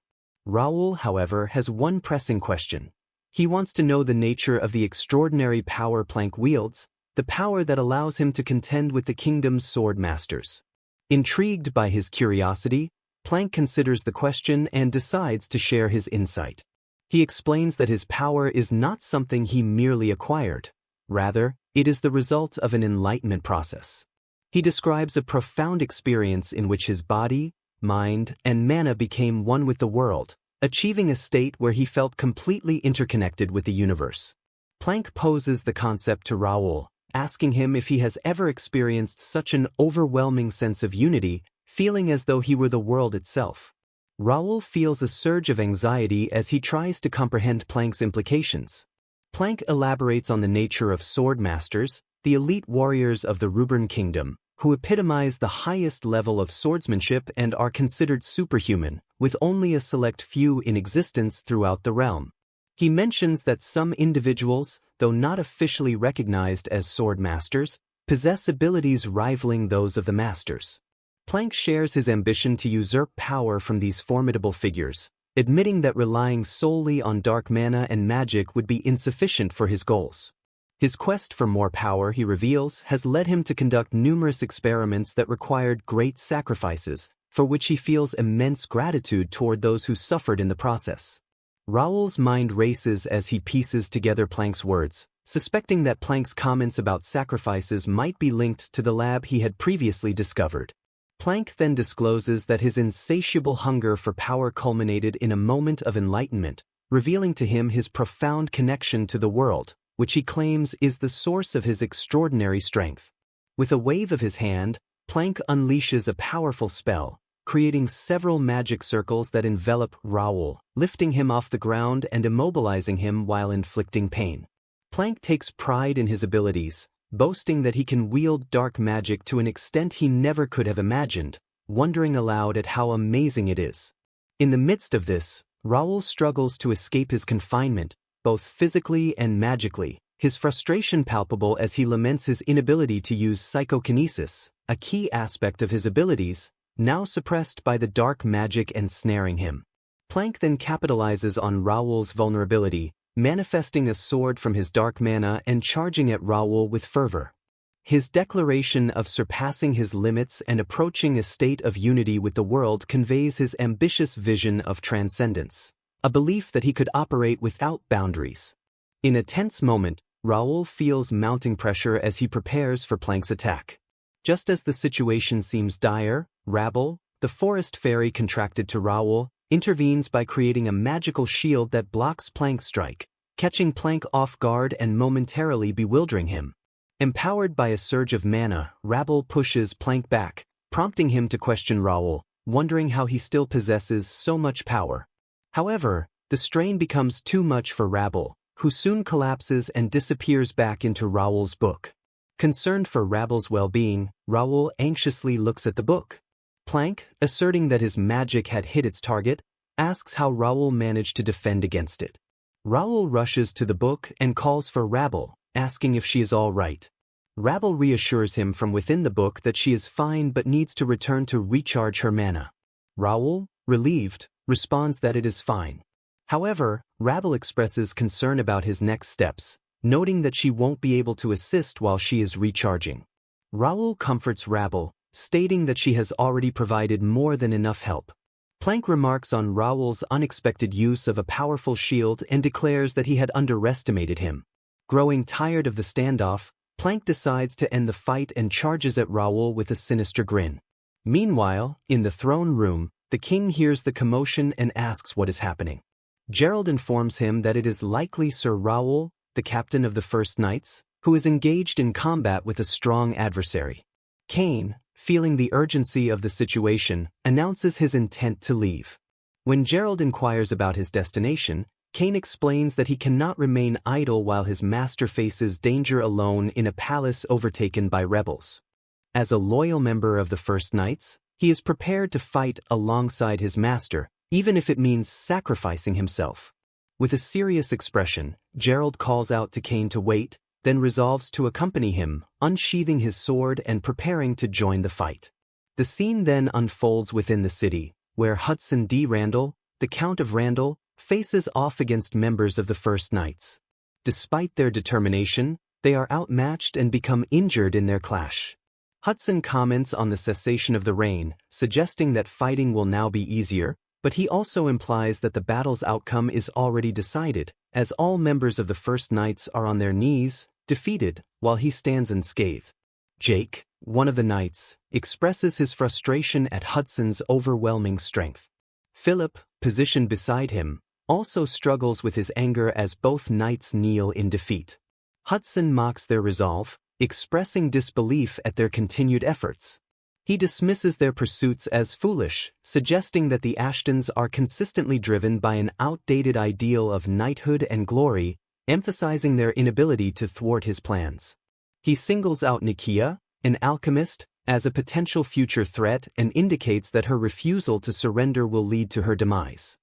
B: Raul, however, has one pressing question. He wants to know the nature of the extraordinary power Plank wields, the power that allows him to contend with the kingdom's sword masters. Intrigued by his curiosity, Plank considers the question and decides to share his insight. He explains that his power is not something he merely acquired. Rather, it is the result of an enlightenment process. He describes a profound experience in which his body, mind, and mana became one with the world, achieving a state where he felt completely interconnected with the universe. Plank poses the concept to Raul, asking him if he has ever experienced such an overwhelming sense of unity, feeling as though he were the world itself. Raul feels a surge of anxiety as he tries to comprehend Plank's implications. Plank elaborates on the nature of sword masters, the elite warriors of the Rubern Kingdom, who epitomize the highest level of swordsmanship and are considered superhuman, with only a select few in existence throughout the realm. He mentions that some individuals, though not officially recognized as sword masters, possess abilities rivaling those of the masters. Plank shares his ambition to usurp power from these formidable figures, admitting that relying solely on dark mana and magic would be insufficient for his goals. His quest for more power, he reveals, has led him to conduct numerous experiments that required great sacrifices, for which he feels immense gratitude toward those who suffered in the process. Raul's mind races as he pieces together Plank's words, suspecting that Plank's comments about sacrifices might be linked to the lab he had previously discovered. Plank then discloses that his insatiable hunger for power culminated in a moment of enlightenment, revealing to him his profound connection to the world, which he claims is the source of his extraordinary strength. With a wave of his hand, Plank unleashes a powerful spell, creating several magic circles that envelop Raul, lifting him off the ground and immobilizing him while inflicting pain. Plank takes pride in his abilities, boasting that he can wield dark magic to an extent he never could have imagined, wondering aloud at how amazing it is. In the midst of this, Raul struggles to escape his confinement, both physically and magically, his frustration palpable as he laments his inability to use psychokinesis, a key aspect of his abilities, now suppressed by the dark magic ensnaring him. Plank then capitalizes on Raul's vulnerability, manifesting a sword from his dark mana and charging at Raul with fervor. His declaration of surpassing his limits and approaching a state of unity with the world conveys his ambitious vision of transcendence, a belief that he could operate without boundaries. In a tense moment, Raul feels mounting pressure as he prepares for Plank's attack. Just as the situation seems dire, Raul, the forest fairy contracted to Raul, intervenes by creating a magical shield that blocks Plank's strike, catching Plank off guard and momentarily bewildering him. Empowered by a surge of mana, Raul pushes Plank back, prompting him to question Raul, wondering how he still possesses so much power. However, the strain becomes too much for Raul, who soon collapses and disappears back into Raul's book. Concerned for Raul's well-being, Raul anxiously looks at the book. Plank, asserting that his magic had hit its target, asks how Raul managed to defend against it. Raul rushes to the book and calls for Raul, asking if she is all right. Raul reassures him from within the book that she is fine but needs to return to recharge her mana. Raul, relieved, responds that it is fine. However, Raul expresses concern about his next steps, noting that she won't be able to assist while she is recharging. Raul comforts Raul, stating that she has already provided more than enough help. Plank remarks on Raul's unexpected use of a powerful shield and declares that he had underestimated him. Growing tired of the standoff, Plank decides to end the fight and charges at Raul with a sinister grin. Meanwhile, in the throne room, the king hears the commotion and asks what is happening. Gerald informs him that it is likely Sir Raul, the captain of the First Knights, who is engaged in combat with a strong adversary. Kane, feeling the urgency of the situation, announces his intent to leave. When Gerald inquires about his destination, Kane explains that he cannot remain idle while his master faces danger alone in a palace overtaken by rebels. As a loyal member of the First Knights, he is prepared to fight alongside his master, even if it means sacrificing himself. With a serious expression, Gerald calls out to Kane to wait, then resolves to accompany him, unsheathing his sword and preparing to join the fight. The scene then unfolds within the city, where Hudson D. Randall, the Count of Randall, faces off against members of the First Knights. Despite their determination, they are outmatched and become injured in their clash. Hudson comments on the cessation of the rain, suggesting that fighting will now be easier, but he also implies that the battle's outcome is already decided, as all members of the First Knights are on their knees, defeated, while he stands unscathed. Jake, one of the knights, expresses his frustration at Hudson's overwhelming strength. Philip, positioned beside him, also struggles with his anger as both knights kneel in defeat. Hudson mocks their resolve, expressing disbelief at their continued efforts. He dismisses their pursuits as foolish, suggesting that the Ashtons are consistently driven by an outdated ideal of knighthood and glory, emphasizing their inability to thwart his plans. He singles out Nikia, an alchemist, as a potential future threat and indicates that her refusal to surrender will lead to her demise.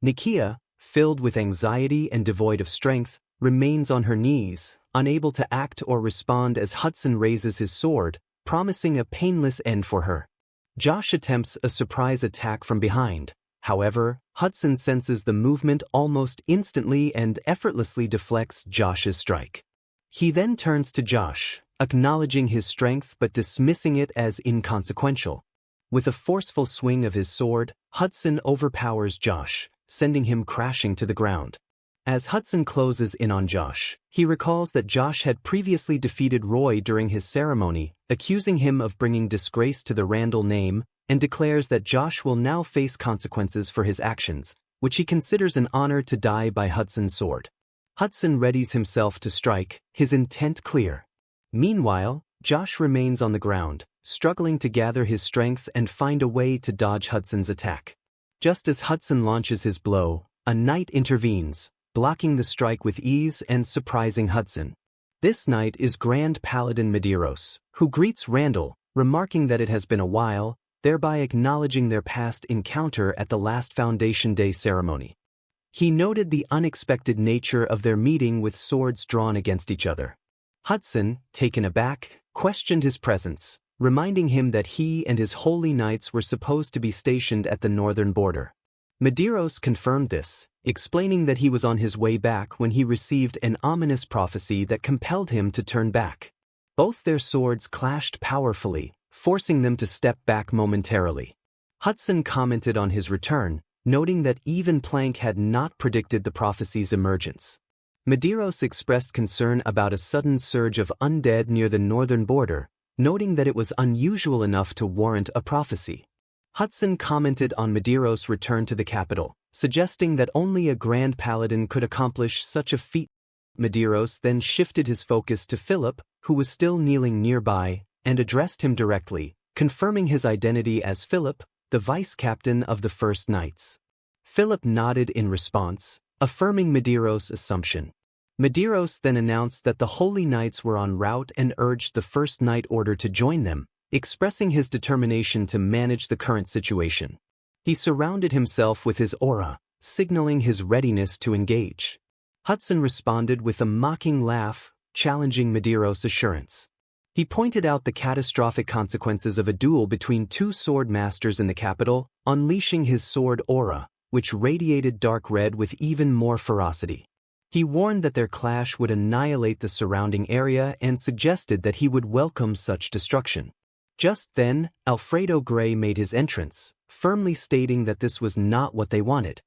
B: Nikia, filled with anxiety and devoid of strength, remains on her knees, unable to act or respond as Hudson raises his sword, promising a painless end for her. Josh attempts a surprise attack from behind. However, Hudson senses the movement almost instantly and effortlessly deflects Josh's strike. He then turns to Josh, acknowledging his strength but dismissing it as inconsequential. With a forceful swing of his sword, Hudson overpowers Josh, sending him crashing to the ground. As Hudson closes in on Josh, he recalls that Josh had previously defeated Roy during his ceremony, accusing him of bringing disgrace to the Randall name, and declares that Josh will now face consequences for his actions, which he considers an honor to die by Hudson's sword. Hudson readies himself to strike, his intent clear. Meanwhile, Josh remains on the ground, struggling to gather his strength and find a way to dodge Hudson's attack. Just as Hudson launches his blow, a knight intervenes, blocking the strike with ease and surprising Hudson. This knight is Grand Paladin Medeiros, who greets Randall, remarking that it has been a while, thereby acknowledging their past encounter at the last Foundation Day ceremony. He noted the unexpected nature of their meeting with swords drawn against each other. Hudson, taken aback, questioned his presence, reminding him that he and his holy knights were supposed to be stationed at the northern border. Medeiros confirmed this, explaining that he was on his way back when he received an ominous prophecy that compelled him to turn back. Both their swords clashed powerfully, forcing them to step back momentarily. Hudson commented on his return, noting that even Plank had not predicted the prophecy's emergence. Medeiros expressed concern about a sudden surge of undead near the northern border, noting that it was unusual enough to warrant a prophecy. Hudson commented on Medeiros' return to the capital, suggesting that only a Grand Paladin could accomplish such a feat. Medeiros then shifted his focus to Philip, who was still kneeling nearby, and addressed him directly, confirming his identity as Philip, the vice-captain of the First Knights. Philip nodded in response, affirming Medeiros' assumption. Medeiros then announced that the Holy Knights were en route and urged the First Knight Order to join them, expressing his determination to manage the current situation. He surrounded himself with his aura, signaling his readiness to engage. Hudson responded with a mocking laugh, challenging Medeiros' assurance. He pointed out the catastrophic consequences of a duel between two sword masters in the capital, unleashing his sword aura, which radiated dark red with even more ferocity. He warned that their clash would annihilate the surrounding area and suggested that he would welcome such destruction. Just then, Alfredo Gray made his entrance, firmly stating that this was not what they wanted.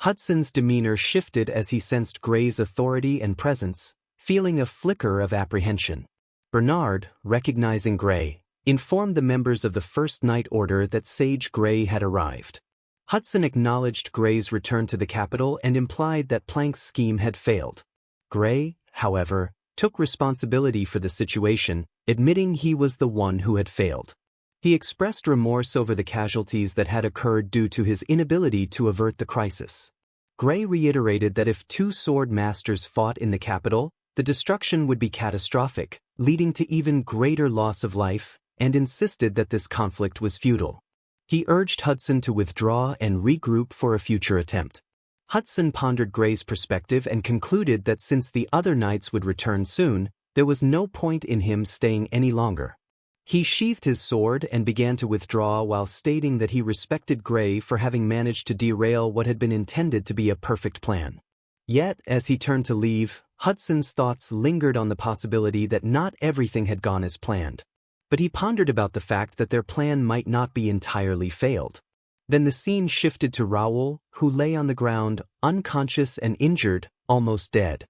B: Hudson's demeanor shifted as he sensed Gray's authority and presence, feeling a flicker of apprehension. Bernard, recognizing Gray, informed the members of the First Knight Order that Sage Gray had arrived. Hudson acknowledged Gray's return to the capital and implied that Plank's scheme had failed. Gray, however, took responsibility for the situation, admitting he was the one who had failed. He expressed remorse over the casualties that had occurred due to his inability to avert the crisis. Gray reiterated that if two sword masters fought in the capital, the destruction would be catastrophic, leading to even greater loss of life, and insisted that this conflict was futile. He urged Hudson to withdraw and regroup for a future attempt. Hudson pondered Gray's perspective and concluded that since the other knights would return soon, there was no point in him staying any longer. He sheathed his sword and began to withdraw while stating that he respected Gray for having managed to derail what had been intended to be a perfect plan. Yet, as he turned to leave, Hudson's thoughts lingered on the possibility that not everything had gone as planned. But he pondered about the fact that their plan might not be entirely failed. Then the scene shifted to Raul, who lay on the ground, unconscious and injured, almost dead.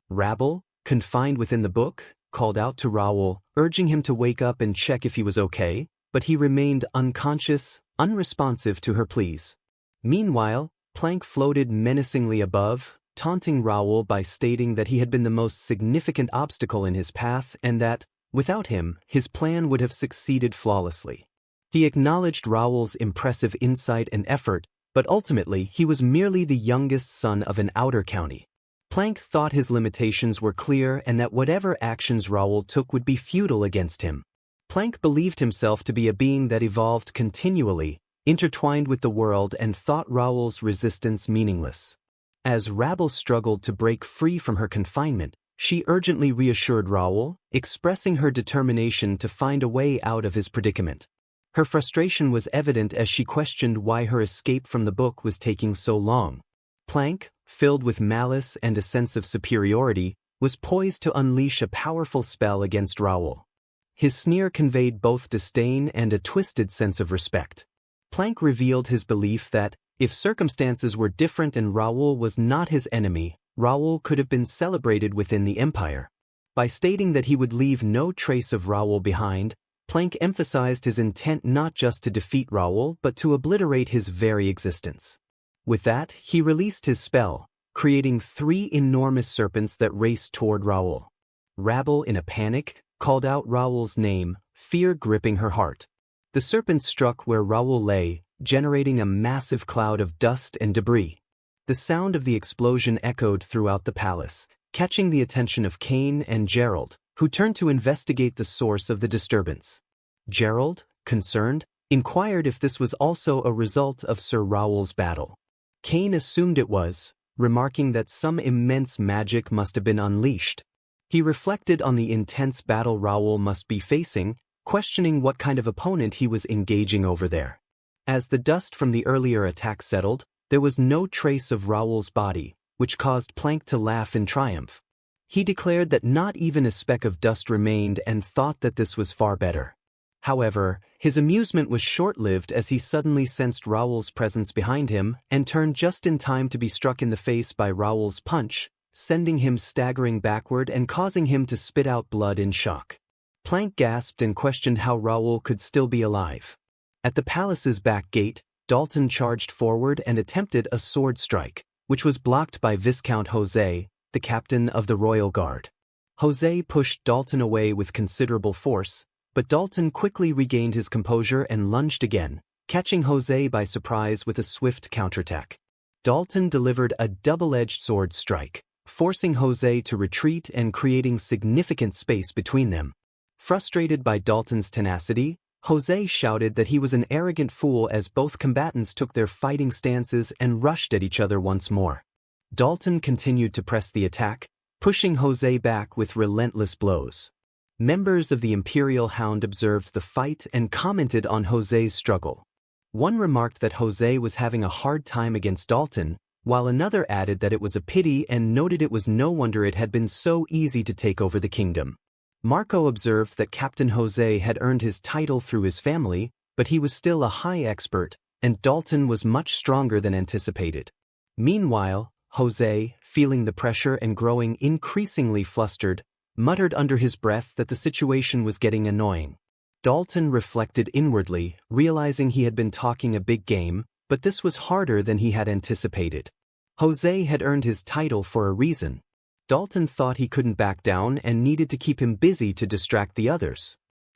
B: Rabble, confined within the book, called out to Raul, urging him to wake up and check if he was okay, but he remained unconscious, unresponsive to her pleas. Meanwhile, Plank floated menacingly above, taunting Raul by stating that he had been the most significant obstacle in his path and that, without him, his plan would have succeeded flawlessly. He acknowledged Raul's impressive insight and effort, but ultimately he was merely the youngest son of an outer county. Plank thought his limitations were clear and that whatever actions Raul took would be futile against him. Plank believed himself to be a being that evolved continually, intertwined with the world, and thought Raul's resistance meaningless. As Rabble struggled to break free from her confinement, she urgently reassured Raul, expressing her determination to find a way out of his predicament. Her frustration was evident as she questioned why her escape from the book was taking so long. Plank, filled with malice and a sense of superiority, was poised to unleash a powerful spell against Raul. His sneer conveyed both disdain and a twisted sense of respect. Plank revealed his belief that, if circumstances were different and Raul was not his enemy, Raul could have been celebrated within the Empire. By stating that he would leave no trace of Raul behind, Plank emphasized his intent not just to defeat Raul but to obliterate his very existence. With that, he released his spell, creating 3 enormous serpents that raced toward Raul. Rabble, in a panic, called out Raul's name, fear gripping her heart. The serpent struck where Raul lay, generating a massive cloud of dust and debris. The sound of the explosion echoed throughout the palace, catching the attention of Cain and Gerald, who turned to investigate the source of the disturbance. Gerald, concerned, inquired if this was also a result of Sir Raul's battle. Cain assumed it was, remarking that some immense magic must have been unleashed. He reflected on the intense battle Raul must be facing, questioning what kind of opponent he was engaging over there. As the dust from the earlier attack settled, there was no trace of Raul's body, which caused Plank to laugh in triumph. He declared that not even a speck of dust remained and thought that this was far better. However, his amusement was short-lived as he suddenly sensed Raul's presence behind him and turned just in time to be struck in the face by Raul's punch, sending him staggering backward and causing him to spit out blood in shock. Plank gasped and questioned how Raul could still be alive. At the palace's back gate, Dalton charged forward and attempted a sword strike, which was blocked by Viscount Jose, the captain of the Royal Guard. Jose pushed Dalton away with considerable force, but Dalton quickly regained his composure and lunged again, catching Jose by surprise with a swift counterattack. Dalton delivered a double-edged sword strike, forcing Jose to retreat and creating significant space between them. Frustrated by Dalton's tenacity, Jose shouted that he was an arrogant fool as both combatants took their fighting stances and rushed at each other once more. Dalton continued to press the attack, pushing Jose back with relentless blows. Members of the Imperial Hound observed the fight and commented on Jose's struggle. One remarked that Jose was having a hard time against Dalton, while another added that it was a pity and noted it was no wonder it had been so easy to take over the kingdom. Marco observed that Captain Jose had earned his title through his family, but he was still a high expert, and Dalton was much stronger than anticipated. Meanwhile, Jose, feeling the pressure and growing increasingly flustered, muttered under his breath that the situation was getting annoying. Dalton reflected inwardly, realizing he had been talking a big game, but this was harder than he had anticipated. Jose had earned his title for a reason. Dalton thought he couldn't back down and needed to keep him busy to distract the others.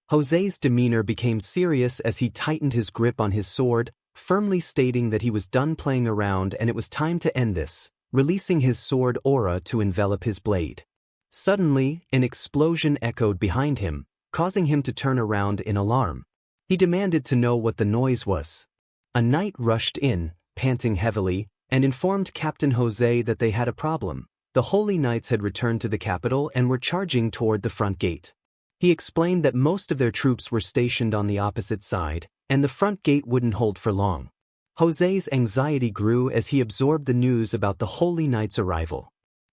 B: Jose's demeanor became serious as he tightened his grip on his sword, firmly stating that he was done playing around and it was time to end this, releasing his sword aura to envelop his blade. Suddenly, an explosion echoed behind him, causing him to turn around in alarm. He demanded to know what the noise was. A knight rushed in, panting heavily, and informed Captain Jose that they had a problem. The Holy Knights had returned to the capital and were charging toward the front gate. He explained that most of their troops were stationed on the opposite side, and the front gate wouldn't hold for long. Jose's anxiety grew as he absorbed the news about the Holy Knights' arrival.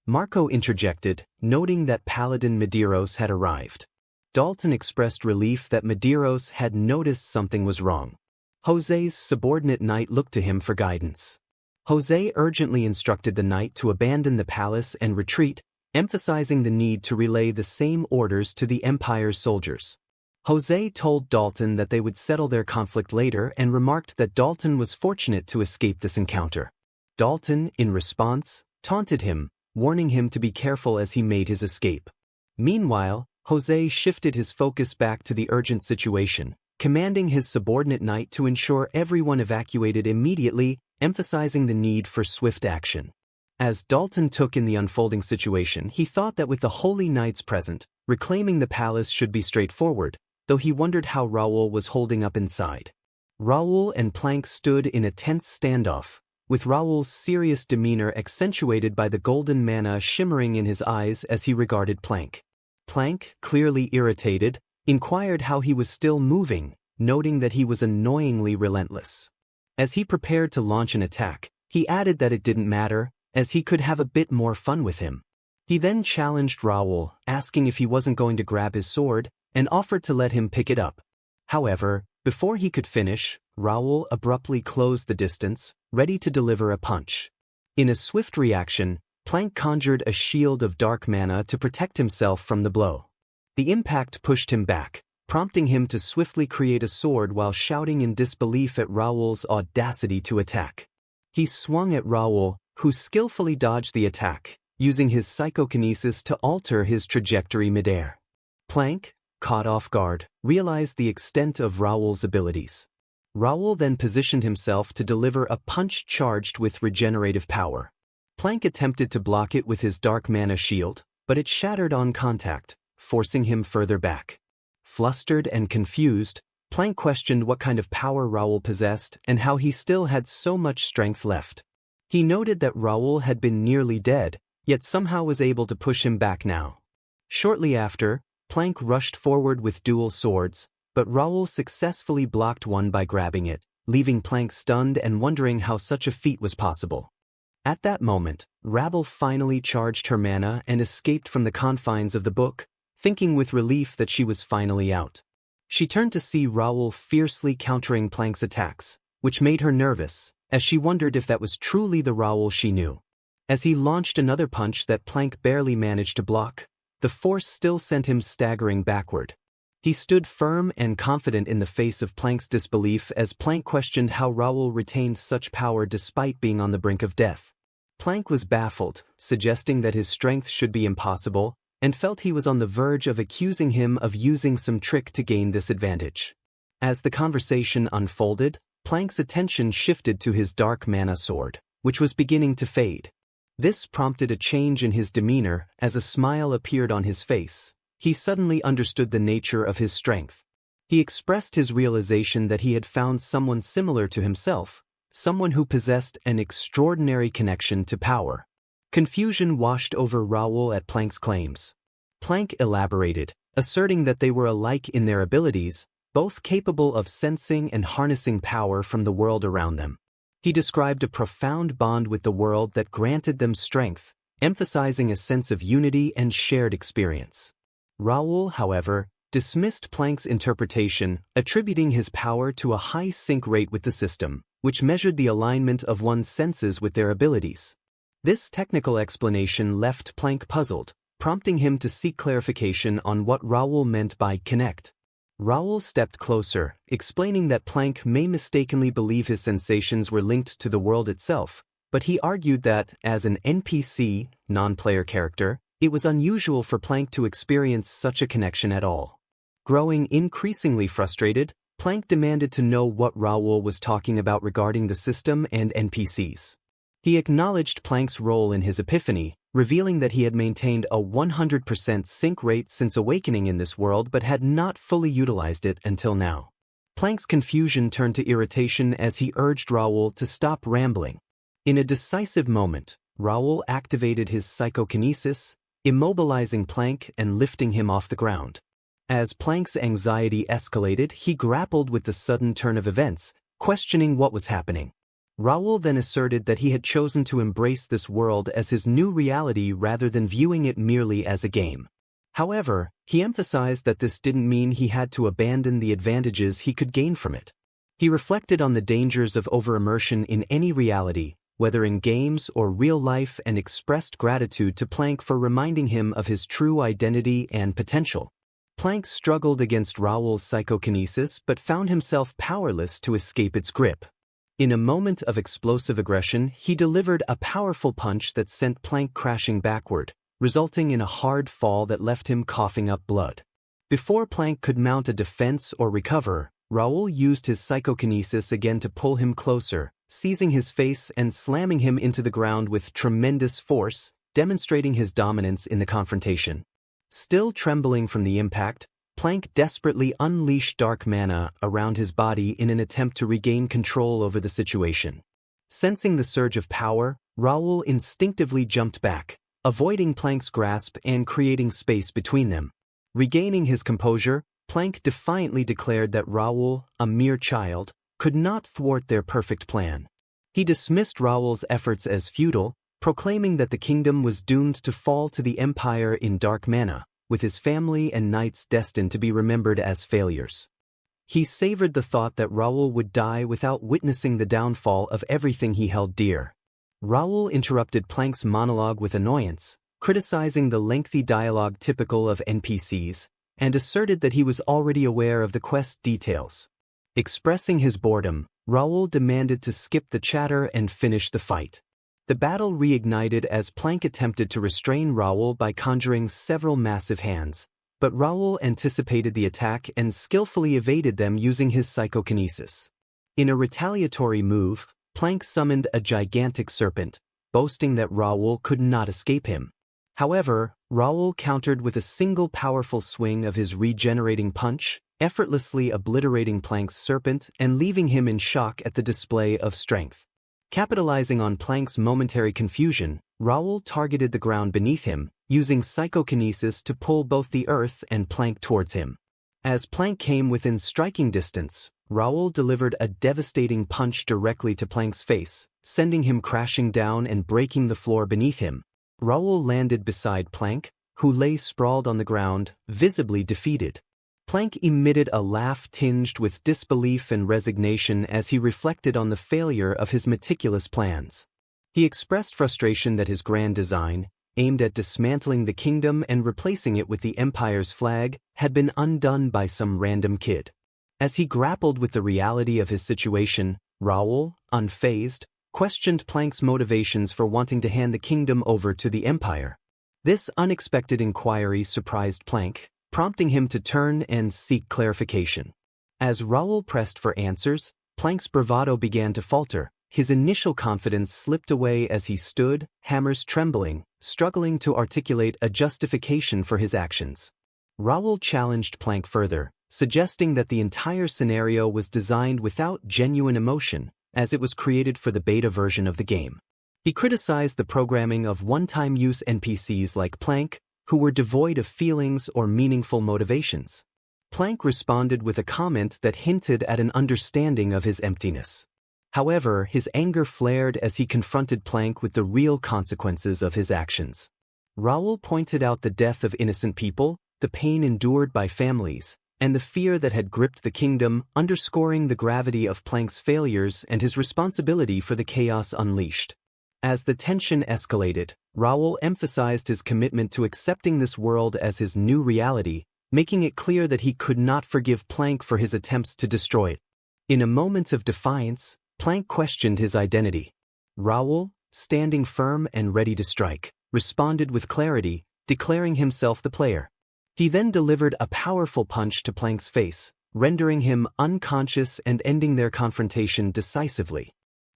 B: Marco interjected, noting that Paladin Medeiros had arrived. Dalton expressed relief that Medeiros had noticed something was wrong. Jose's subordinate knight looked to him for guidance. Jose urgently instructed the knight to abandon the palace and retreat, emphasizing the need to relay the same orders to the Empire's soldiers. Jose told Dalton that they would settle their conflict later and remarked that Dalton was fortunate to escape this encounter. Dalton, in response, taunted him, warning him to be careful as he made his escape. Meanwhile, Jose shifted his focus back to the urgent situation, commanding his subordinate knight to ensure everyone evacuated immediately, emphasizing the need for swift action. As Dalton took in the unfolding situation, he thought that with the Holy Knights present, reclaiming the palace should be straightforward, though he wondered how Raul was holding up inside. Raul and Plank stood in a tense standoff, with Raul's serious demeanor accentuated by the golden mana shimmering in his eyes as he regarded Plank. Plank, clearly irritated, inquired how he was still moving, noting that he was annoyingly relentless. As he prepared to launch an attack, he added that it didn't matter, as he could have a bit more fun with him. He then challenged Raul, asking if he wasn't going to grab his sword, and offered to let him pick it up. However, before he could finish, Raul abruptly closed the distance, ready to deliver a punch. In a swift reaction, Plank conjured a shield of dark mana to protect himself from the blow. The impact pushed him back, prompting him to swiftly create a sword while shouting in disbelief at Raul's audacity to attack. He swung at Raul, who skillfully dodged the attack, using his psychokinesis to alter his trajectory midair. Plank, caught off guard, realized the extent of Raul's abilities. Raul then positioned himself to deliver a punch charged with regenerative power. Planck attempted to block it with his dark mana shield, but it shattered on contact, forcing him further back. Flustered and confused, Planck questioned what kind of power Raul possessed and how he still had so much strength left. He noted that Raul had been nearly dead, yet somehow was able to push him back now. Shortly after, Planck rushed forward with dual swords, but Raul successfully blocked one by grabbing it, leaving Planck stunned and wondering how such a feat was possible. At that moment, Raul finally charged her mana and escaped from the confines of the book, thinking with relief that she was finally out. She turned to see Raul fiercely countering Planck's attacks, which made her nervous, as she wondered if that was truly the Raul she knew. As he launched another punch that Planck barely managed to block, the force still sent him staggering backward. He stood firm and confident in the face of Planck's disbelief as Planck questioned how Raul retained such power despite being on the brink of death. Planck was baffled, suggesting that his strength should be impossible, and felt he was on the verge of accusing him of using some trick to gain this advantage. As the conversation unfolded, Planck's attention shifted to his dark mana sword, which was beginning to fade. This prompted a change in his demeanor as a smile appeared on his face. He suddenly understood the nature of his strength. He expressed his realization that he had found someone similar to himself, someone who possessed an extraordinary connection to power. Confusion washed over Raul at Planck's claims. Planck elaborated, asserting that they were alike in their abilities, both capable of sensing and harnessing power from the world around them. He described a profound bond with the world that granted them strength, emphasizing a sense of unity and shared experience. Raul, however, dismissed Planck's interpretation, attributing his power to a high sync rate with the system, which measured the alignment of one's senses with their abilities. This technical explanation left Planck puzzled, prompting him to seek clarification on what Raul meant by connect. Raul stepped closer, explaining that Planck may mistakenly believe his sensations were linked to the world itself, but he argued that, as an NPC, non-player character, it was unusual for Planck to experience such a connection at all. Growing increasingly frustrated, Planck demanded to know what Raul was talking about regarding the system and NPCs. He acknowledged Planck's role in his epiphany, revealing that he had maintained a 100% sync rate since awakening in this world but had not fully utilized it until now. Planck's confusion turned to irritation as he urged Raul to stop rambling. In a decisive moment, Raul activated his psychokinesis, immobilizing Planck and lifting him off the ground. As Planck's anxiety escalated, he grappled with the sudden turn of events, questioning what was happening. Raul then asserted that he had chosen to embrace this world as his new reality rather than viewing it merely as a game. However, he emphasized that this didn't mean he had to abandon the advantages he could gain from it. He reflected on the dangers of over-immersion in any reality, whether in games or real life, and expressed gratitude to Planck for reminding him of his true identity and potential. Planck struggled against Raul's psychokinesis but found himself powerless to escape its grip. In a moment of explosive aggression, he delivered a powerful punch that sent Planck crashing backward, resulting in a hard fall that left him coughing up blood. Before Planck could mount a defense or recover, Raul used his psychokinesis again to pull him closer, seizing his face and slamming him into the ground with tremendous force, demonstrating his dominance in the confrontation. Still trembling from the impact, Planck desperately unleashed dark mana around his body in an attempt to regain control over the situation. Sensing the surge of power, Raul instinctively jumped back, avoiding Planck's grasp and creating space between them. Regaining his composure, Planck defiantly declared that Raul, a mere child, could not thwart their perfect plan. He dismissed Raul's efforts as futile, proclaiming that the kingdom was doomed to fall to the empire in dark mana, with his family and knights destined to be remembered as failures. He savored the thought that Raul would die without witnessing the downfall of everything he held dear. Raul interrupted Planck's monologue with annoyance, criticizing the lengthy dialogue typical of NPCs, and asserted that he was already aware of the quest details. Expressing his boredom, Raul demanded to skip the chatter and finish the fight. The battle reignited as Planck attempted to restrain Raul by conjuring several massive hands, but Raul anticipated the attack and skillfully evaded them using his psychokinesis. In a retaliatory move, Planck summoned a gigantic serpent, boasting that Raul could not escape him. However, Raul countered with a single powerful swing of his regenerating punch, effortlessly obliterating Planck's serpent and leaving him in shock at the display of strength. Capitalizing on Planck's momentary confusion, Raul targeted the ground beneath him, using psychokinesis to pull both the earth and Planck towards him. As Planck came within striking distance, Raul delivered a devastating punch directly to Planck's face, sending him crashing down and breaking the floor beneath him. Raul landed beside Planck, who lay sprawled on the ground, visibly defeated. Planck emitted a laugh tinged with disbelief and resignation as he reflected on the failure of his meticulous plans. He expressed frustration that his grand design, aimed at dismantling the kingdom and replacing it with the Empire's flag, had been undone by some random kid. As he grappled with the reality of his situation, Raul, unfazed, questioned Planck's motivations for wanting to hand the kingdom over to the Empire. This unexpected inquiry surprised Planck, prompting him to turn and seek clarification. As Raul pressed for answers, Planck's bravado began to falter. His initial confidence slipped away as he stood, hammers trembling, struggling to articulate a justification for his actions. Raul challenged Planck further, suggesting that the entire scenario was designed without genuine emotion, as it was created for the beta version of the game. He criticized the programming of one-time use NPCs like Planck, who were devoid of feelings or meaningful motivations. Planck responded with a comment that hinted at an understanding of his emptiness. However, his anger flared as he confronted Planck with the real consequences of his actions. Raul pointed out the death of innocent people, the pain endured by families, and the fear that had gripped the kingdom, underscoring the gravity of Planck's failures and his responsibility for the chaos unleashed. As the tension escalated, Raul emphasized his commitment to accepting this world as his new reality, making it clear that he could not forgive Planck for his attempts to destroy it. In a moment of defiance, Planck questioned his identity. Raul, standing firm and ready to strike, responded with clarity, declaring himself the player. He then delivered a powerful punch to Planck's face, rendering him unconscious and ending their confrontation decisively.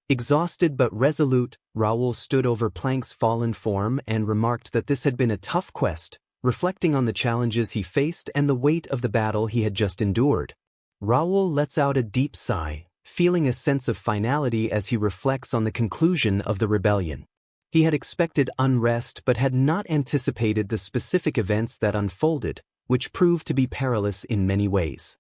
B: Exhausted but resolute, Raul stood over Planck's fallen form and remarked that this had been a tough quest, reflecting on the challenges he faced and the weight of the battle he had just endured. Raul lets out a deep sigh, feeling a sense of finality as he reflects on the conclusion of the rebellion. He had expected unrest but had not anticipated the specific events that unfolded, which proved to be perilous in many ways.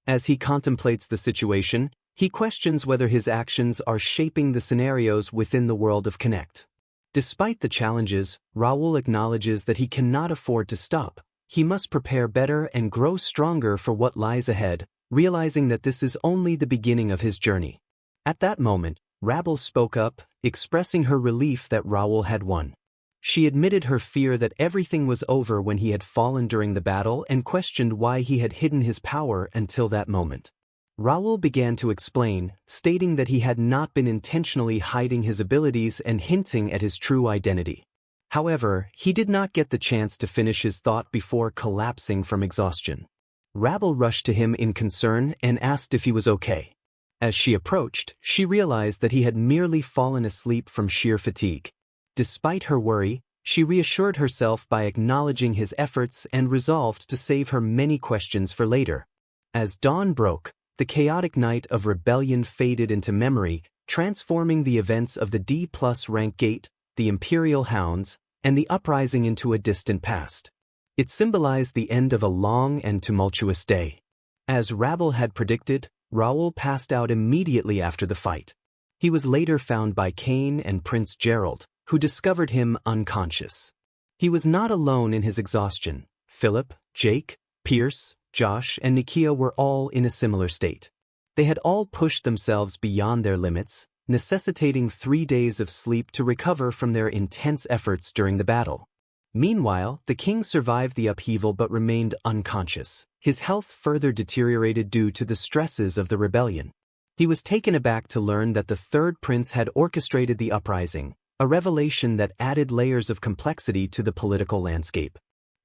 B: As he contemplates the situation, he questions whether his actions are shaping the scenarios within the world of Connect. Despite the challenges, Raul acknowledges that he cannot afford to stop. He must prepare better and grow stronger for what lies ahead, realizing that this is only the beginning of his journey. At that moment, Raul spoke up, expressing her relief that Raul had won. She admitted her fear that everything was over when he had fallen during the battle and questioned why he had hidden his power until that moment. Raul began to explain, stating that he had not been intentionally hiding his abilities and hinting at his true identity. However, he did not get the chance to finish his thought before collapsing from exhaustion. Raul rushed to him in concern and asked if he was okay. As she approached, she realized that he had merely fallen asleep from sheer fatigue. Despite her worry, she reassured herself by acknowledging his efforts and resolved to save her many questions for later. As dawn broke, the chaotic night of rebellion faded into memory, transforming the events of the D+ rank gate, the Imperial Hounds, and the uprising into a distant past. It symbolized the end of a long and tumultuous day. As Raul had predicted, Raul passed out immediately after the fight. He was later found by Cain and Prince Gerald, who discovered him unconscious. He was not alone in his exhaustion. Philip, Jake, Pierce, Josh, and Nikia were all in a similar state. They had all pushed themselves beyond their limits, necessitating 3 days of sleep to recover from their intense efforts during the battle. Meanwhile, the king survived the upheaval but remained unconscious. His health further deteriorated due to the stresses of the rebellion. He was taken aback to learn that the third prince had orchestrated the uprising, a revelation that added layers of complexity to the political landscape.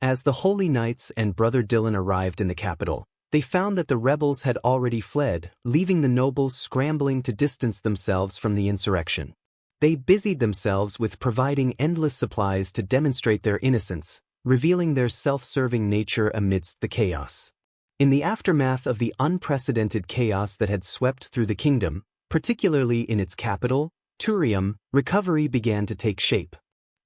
B: As the Holy Knights and Brother Dylan arrived in the capital, they found that the rebels had already fled, leaving the nobles scrambling to distance themselves from the insurrection. They busied themselves with providing endless supplies to demonstrate their innocence, revealing their self-serving nature amidst the chaos. In the aftermath of the unprecedented chaos that had swept through the kingdom, particularly in its capital, Turium, recovery began to take shape.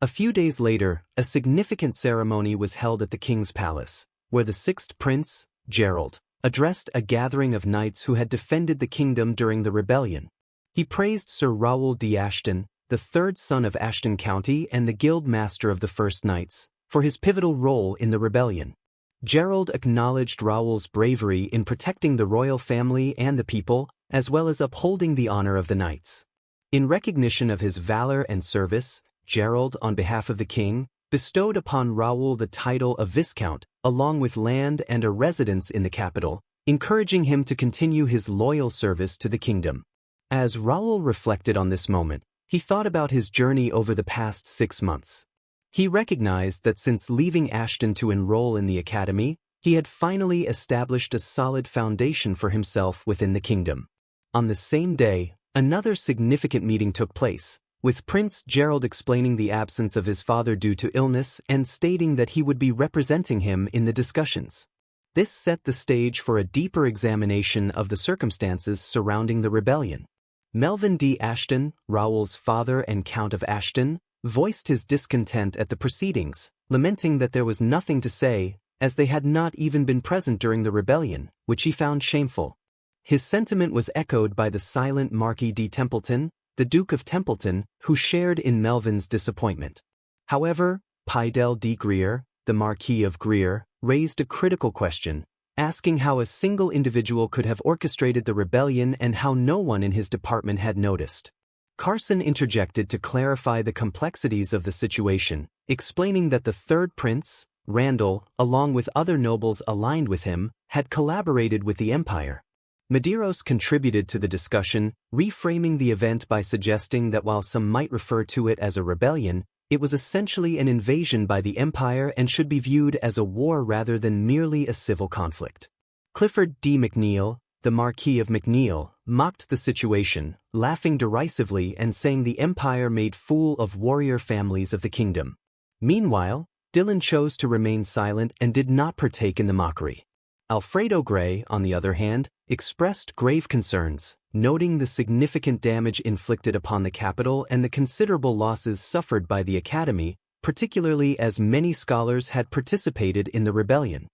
B: A few days later, a significant ceremony was held at the king's palace, where the sixth prince, Gerald, addressed a gathering of knights who had defended the kingdom during the rebellion. He praised Sir Raul de Ashton, the third son of Ashton County and the guild master of the First Knights, for his pivotal role in the rebellion. Gerald acknowledged Raul's bravery in protecting the royal family and the people, as well as upholding the honor of the knights. In recognition of his valor and service, Gerald, on behalf of the king, bestowed upon Raul the title of Viscount, along with land and a residence in the capital, encouraging him to continue his loyal service to the kingdom. As Raul reflected on this moment, he thought about his journey over the past 6 months. He recognized that since leaving Ashton to enroll in the academy, he had finally established a solid foundation for himself within the kingdom. On the same day, another significant meeting took place, with Prince Gerald explaining the absence of his father due to illness and stating that he would be representing him in the discussions. This set the stage for a deeper examination of the circumstances surrounding the rebellion. Melvin D. Ashton, Raul's father and Count of Ashton, voiced his discontent at the proceedings, lamenting that there was nothing to say, as they had not even been present during the rebellion, which he found shameful. His sentiment was echoed by the silent Marquis de Templeton, the Duke of Templeton, who shared in Melvin's disappointment. However, Pidel de Greer, the Marquis of Greer, raised a critical question, asking how a single individual could have orchestrated the rebellion and how no one in his department had noticed. Carson interjected to clarify the complexities of the situation, explaining that the third prince, Randall, along with other nobles aligned with him, had collaborated with the Empire. Medeiros contributed to the discussion, reframing the event by suggesting that while some might refer to it as a rebellion, it was essentially an invasion by the Empire and should be viewed as a war rather than merely a civil conflict. Clifford D. McNeil, the Marquis of McNeil, mocked the situation, laughing derisively and saying the Empire made fool of warrior families of the kingdom. Meanwhile, Dylan chose to remain silent and did not partake in the mockery. Alfredo Gray, on the other hand, expressed grave concerns, noting the significant damage inflicted upon the capital and the considerable losses suffered by the academy, particularly as many scholars had participated in the rebellion.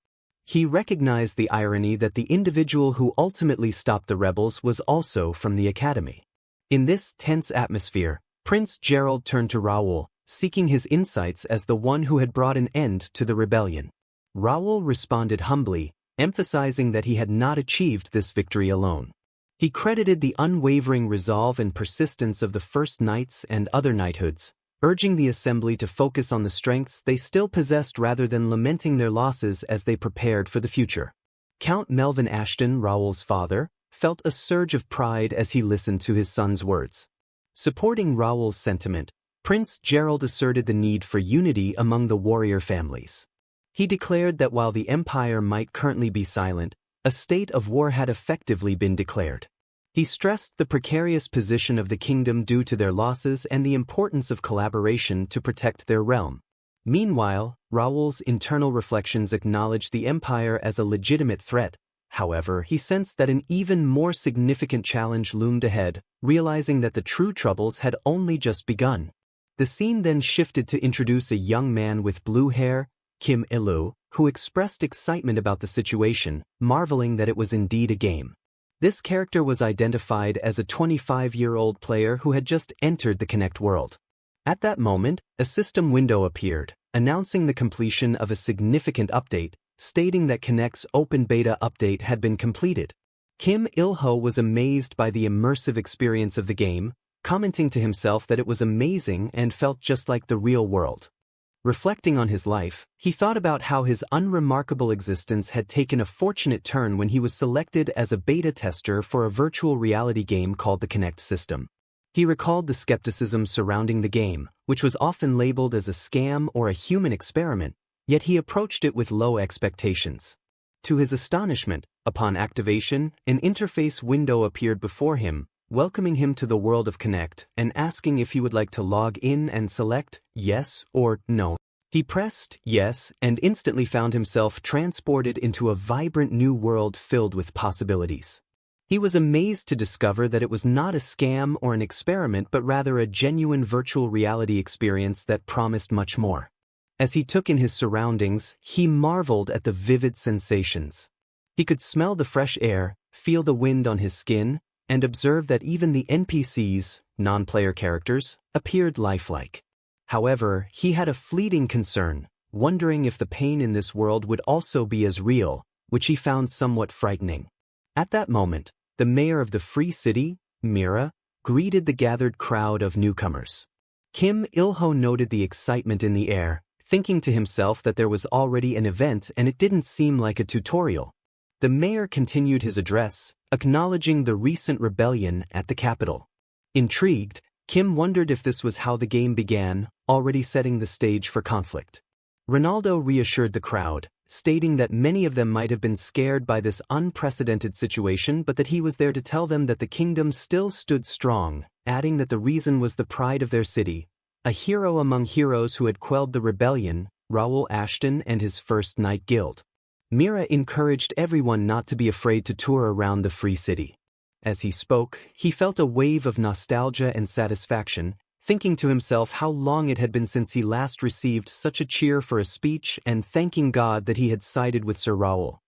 B: He recognized the irony that the individual who ultimately stopped the rebels was also from the academy. In this tense atmosphere, Prince Gerald turned to Raul, seeking his insights as the one who had brought an end to the rebellion. Raul responded humbly, emphasizing that he had not achieved this victory alone. He credited the unwavering resolve and persistence of the First Knights and other knighthoods, urging the assembly to focus on the strengths they still possessed rather than lamenting their losses as they prepared for the future. Count Melvin Ashton, Raul's father, felt a surge of pride as he listened to his son's words. Supporting Raul's sentiment, Prince Gerald asserted the need for unity among the warrior families. He declared that while the Empire might currently be silent, a state of war had effectively been declared. He stressed the precarious position of the kingdom due to their losses and the importance of collaboration to protect their realm. Meanwhile, Raul's internal reflections acknowledged the Empire as a legitimate threat. However, he sensed that an even more significant challenge loomed ahead, realizing that the true troubles had only just begun. The scene then shifted to introduce a young man with blue hair, Kim Il-woo, who expressed excitement about the situation, marveling that it was indeed a game. This character was identified as a 25-year-old player who had just entered the Connect world. At that moment, a system window appeared, announcing the completion of a significant update, stating that Connect's open beta update had been completed. Kim Il-ho was amazed by the immersive experience of the game, commenting to himself that it was amazing and felt just like the real world. Reflecting on his life, he thought about how his unremarkable existence had taken a fortunate turn when he was selected as a beta tester for a virtual reality game called the Connect system. He recalled the skepticism surrounding the game, which was often labeled as a scam or a human experiment, yet he approached it with low expectations. To his astonishment, upon activation, an interface window appeared before him, welcoming him to the world of Connect and asking if he would like to log in and select yes or no. He pressed yes and instantly found himself transported into a vibrant new world filled with possibilities. He was amazed to discover that it was not a scam or an experiment but rather a genuine virtual reality experience that promised much more. As he took in his surroundings, he marveled at the vivid sensations. He could smell the fresh air, feel the wind on his skin, and observe that even the NPCs, non-player characters, appeared lifelike. However, he had a fleeting concern, wondering if the pain in this world would also be as real, which he found somewhat frightening. At that moment, the mayor of the free city, Mira, greeted the gathered crowd of newcomers. Kim Il-ho noted the excitement in the air, thinking to himself that there was already an event and it didn't seem like a tutorial. The mayor continued his address, acknowledging the recent rebellion at the capital. Intrigued, Kim wondered if this was how the game began, already setting the stage for conflict. Ronaldo reassured the crowd, stating that many of them might have been scared by this unprecedented situation but that he was there to tell them that the kingdom still stood strong, adding that the reason was the pride of their city. A hero among heroes who had quelled the rebellion, Raul Ashton and his First Night Guild. Mira encouraged everyone not to be afraid to tour around the free city. As he spoke, he felt a wave of nostalgia and satisfaction, thinking to himself how long it had been since he last received such a cheer for a speech and thanking God that he had sided with Sir Raul.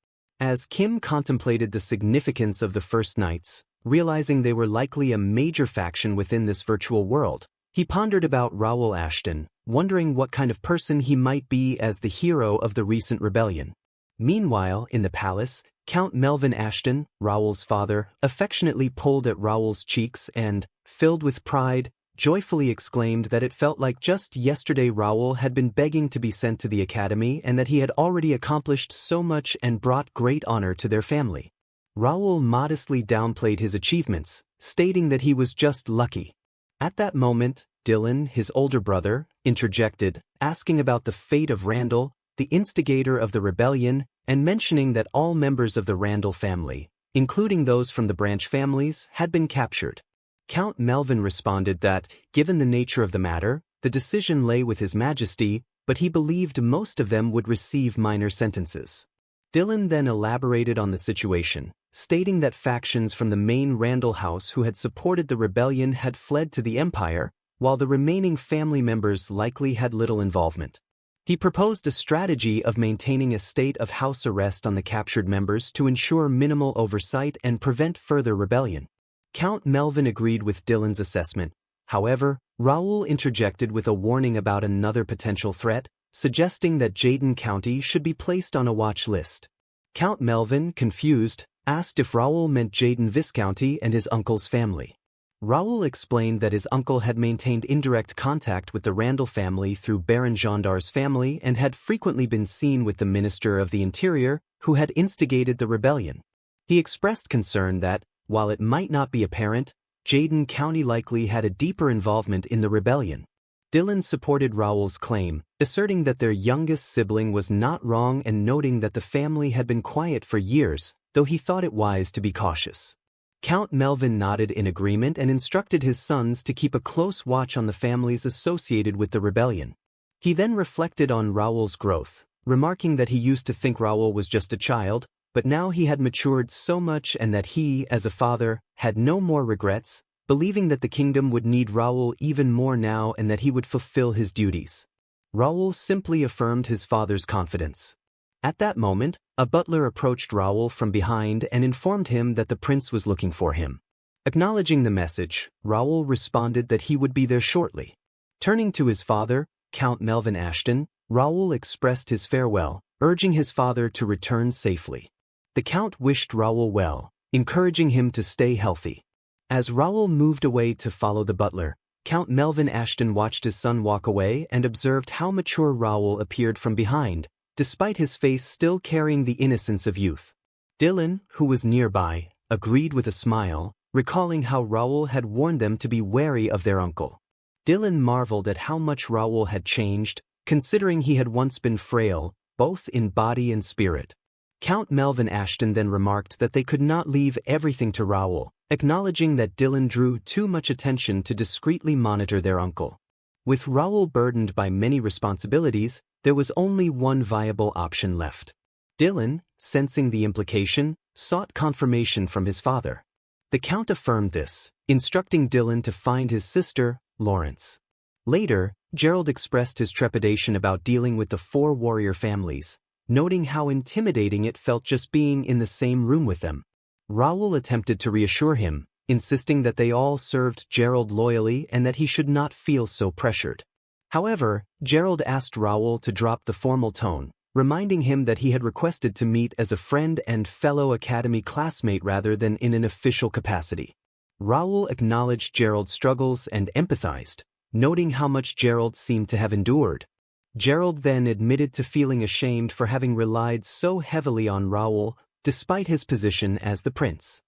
B: As Kim contemplated the significance of the First Knights, realizing they were likely a major faction within this virtual world, he pondered about Raul Ashton, wondering what kind of person he might be as the hero of the recent rebellion. Meanwhile, in the palace, Count Melvin Ashton, Raul's father, affectionately pulled at Raul's cheeks and, filled with pride, joyfully exclaimed that it felt like just yesterday Raul had been begging to be sent to the academy and that he had already accomplished so much and brought great honor to their family. Raul modestly downplayed his achievements, stating that he was just lucky. At that moment, Dylan, his older brother, interjected, asking about the fate of Randall, the instigator of the rebellion, and mentioning that all members of the Randall family, including those from the branch families, had been captured. Count Melvin responded that, given the nature of the matter, the decision lay with His Majesty, but he believed most of them would receive minor sentences. Dylan then elaborated on the situation, stating that factions from the main Randall house who had supported the rebellion had fled to the Empire, while the remaining family members likely had little involvement. He proposed a strategy of maintaining a state of house arrest on the captured members to ensure minimal oversight and prevent further rebellion. Count Melvin agreed with Dylan's assessment. However, Raul interjected with a warning about another potential threat, suggesting that Jaden County should be placed on a watch list. Count Melvin, confused, asked if Raul meant Jaden Viscounty and his uncle's family. Raul explained that his uncle had maintained indirect contact with the Randall family through Baron Gendar's family and had frequently been seen with the Minister of the Interior, who had instigated the rebellion. He expressed concern that, while it might not be apparent, Jaden County likely had a deeper involvement in the rebellion. Dylan supported Raul's claim, asserting that their youngest sibling was not wrong and noting that the family had been quiet for years, though he thought it wise to be cautious. Count Melvin nodded in agreement and instructed his sons to keep a close watch on the families associated with the rebellion. He then reflected on Raul's growth, remarking that he used to think Raul was just a child, but now he had matured so much and that he, as a father, had no more regrets, believing that the kingdom would need Raul even more now and that he would fulfill his duties. Raul simply affirmed his father's confidence. At that moment, a butler approached Raul from behind and informed him that the prince was looking for him. Acknowledging the message, Raul responded that he would be there shortly. Turning to his father, Count Melvin Ashton, Raul expressed his farewell, urging his father to return safely. The Count wished Raul well, encouraging him to stay healthy. As Raul moved away to follow the butler, Count Melvin Ashton watched his son walk away and observed how mature Raul appeared from behind, despite his face still carrying the innocence of youth. Dylan, who was nearby, agreed with a smile, recalling how Raul had warned them to be wary of their uncle. Dylan marveled at how much Raul had changed, considering he had once been frail, both in body and spirit. Count Melvin Ashton then remarked that they could not leave everything to Raul, acknowledging that Dylan drew too much attention to discreetly monitor their uncle. With Raul burdened by many responsibilities, there was only one viable option left. Dylan, sensing the implication, sought confirmation from his father. The Count affirmed this, instructing Dylan to find his sister, Lawrence. Later, Gerald expressed his trepidation about dealing with the 4 warrior families, noting how intimidating it felt just being in the same room with them. Raul attempted to reassure him, insisting that they all served Gerald loyally and that he should not feel so pressured. However, Gerald asked Raul to drop the formal tone, reminding him that he had requested to meet as a friend and fellow academy classmate rather than in an official capacity. Raul acknowledged Gerald's struggles and empathized, noting how much Gerald seemed to have endured. Gerald then admitted to feeling ashamed for having relied so heavily on Raul, despite his position as the prince.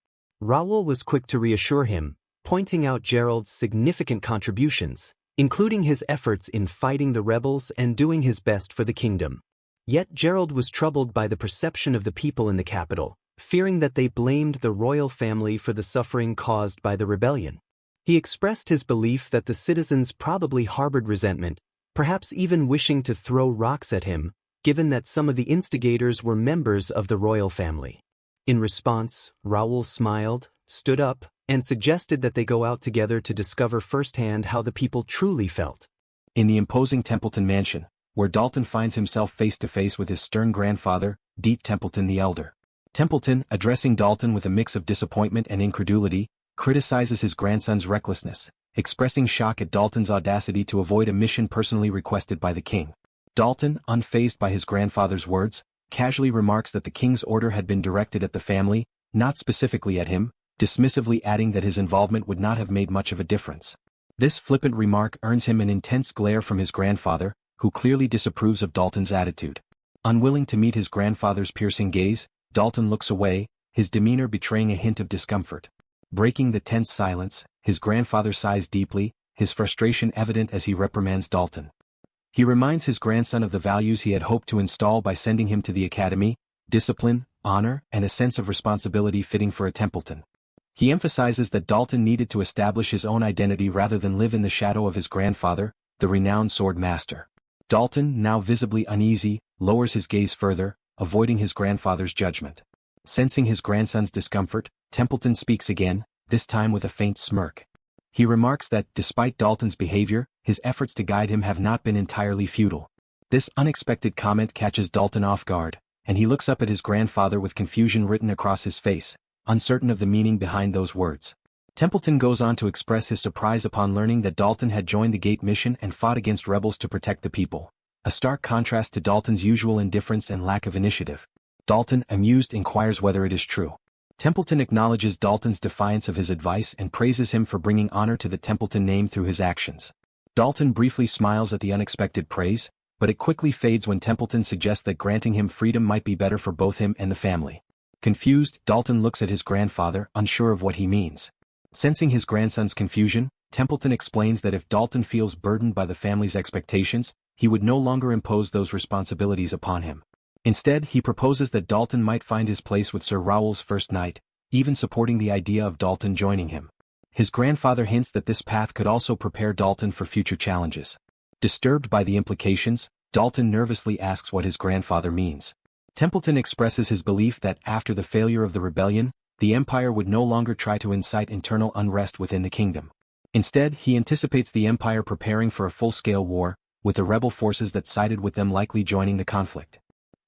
B: Raul was quick to reassure him, pointing out Gerald's significant contributions, including his efforts in fighting the rebels and doing his best for the kingdom. Yet Gerald was troubled by the perception of the people in the capital, fearing that they blamed the royal family for the suffering caused by the rebellion. He expressed his belief that the citizens probably harbored resentment, perhaps even wishing to throw rocks at him, given that some of the instigators were members of the royal family. In response, Raul smiled, stood up, and suggested that they go out together to discover firsthand how the people truly felt.
C: In the imposing Templeton mansion, where Dalton finds himself face-to-face with his stern grandfather, Deet Templeton the Elder. Templeton, addressing Dalton with a mix of disappointment and incredulity, criticizes his grandson's recklessness, expressing shock at Dalton's audacity to avoid a mission personally requested by the king. Dalton, unfazed by his grandfather's words, casually remarks that the king's order had been directed at the family, not specifically at him, dismissively adding that his involvement would not have made much of a difference. This flippant remark earns him an intense glare from his grandfather, who clearly disapproves of Dalton's attitude. Unwilling to meet his grandfather's piercing gaze, Dalton looks away, his demeanor betraying a hint of discomfort. Breaking the tense silence, his grandfather sighs deeply, his frustration evident as he reprimands Dalton. He reminds his grandson of the values he had hoped to install by sending him to the academy: discipline, honor, and a sense of responsibility fitting for a Templeton. He emphasizes that Dalton needed to establish his own identity rather than live in the shadow of his grandfather, the renowned sword master. Dalton, now visibly uneasy, lowers his gaze further, avoiding his grandfather's judgment. Sensing his grandson's discomfort, Templeton speaks again, this time with a faint smirk. He remarks that, despite Dalton's behavior, his efforts to guide him have not been entirely futile. This unexpected comment catches Dalton off guard, and he looks up at his grandfather with confusion written across his face, uncertain of the meaning behind those words. Templeton goes on to express his surprise upon learning that Dalton had joined the Gate mission and fought against rebels to protect the people, a stark contrast to Dalton's usual indifference and lack of initiative. Dalton, amused, inquires whether it is true. Templeton acknowledges Dalton's defiance of his advice and praises him for bringing honor to the Templeton name through his actions. Dalton briefly smiles at the unexpected praise, but it quickly fades when Templeton suggests that granting him freedom might be better for both him and the family. Confused, Dalton looks at his grandfather, unsure of what he means. Sensing his grandson's confusion, Templeton explains that if Dalton feels burdened by the family's expectations, he would no longer impose those responsibilities upon him. Instead, he proposes that Dalton might find his place with Sir Raoul's first knight, even supporting the idea of Dalton joining him. His grandfather hints that this path could also prepare Dalton for future challenges. Disturbed by the implications, Dalton nervously asks what his grandfather means. Templeton expresses his belief that after the failure of the rebellion, the Empire would no longer try to incite internal unrest within the kingdom. Instead, he anticipates the Empire preparing for a full-scale war, with the rebel forces that sided with them likely joining the conflict.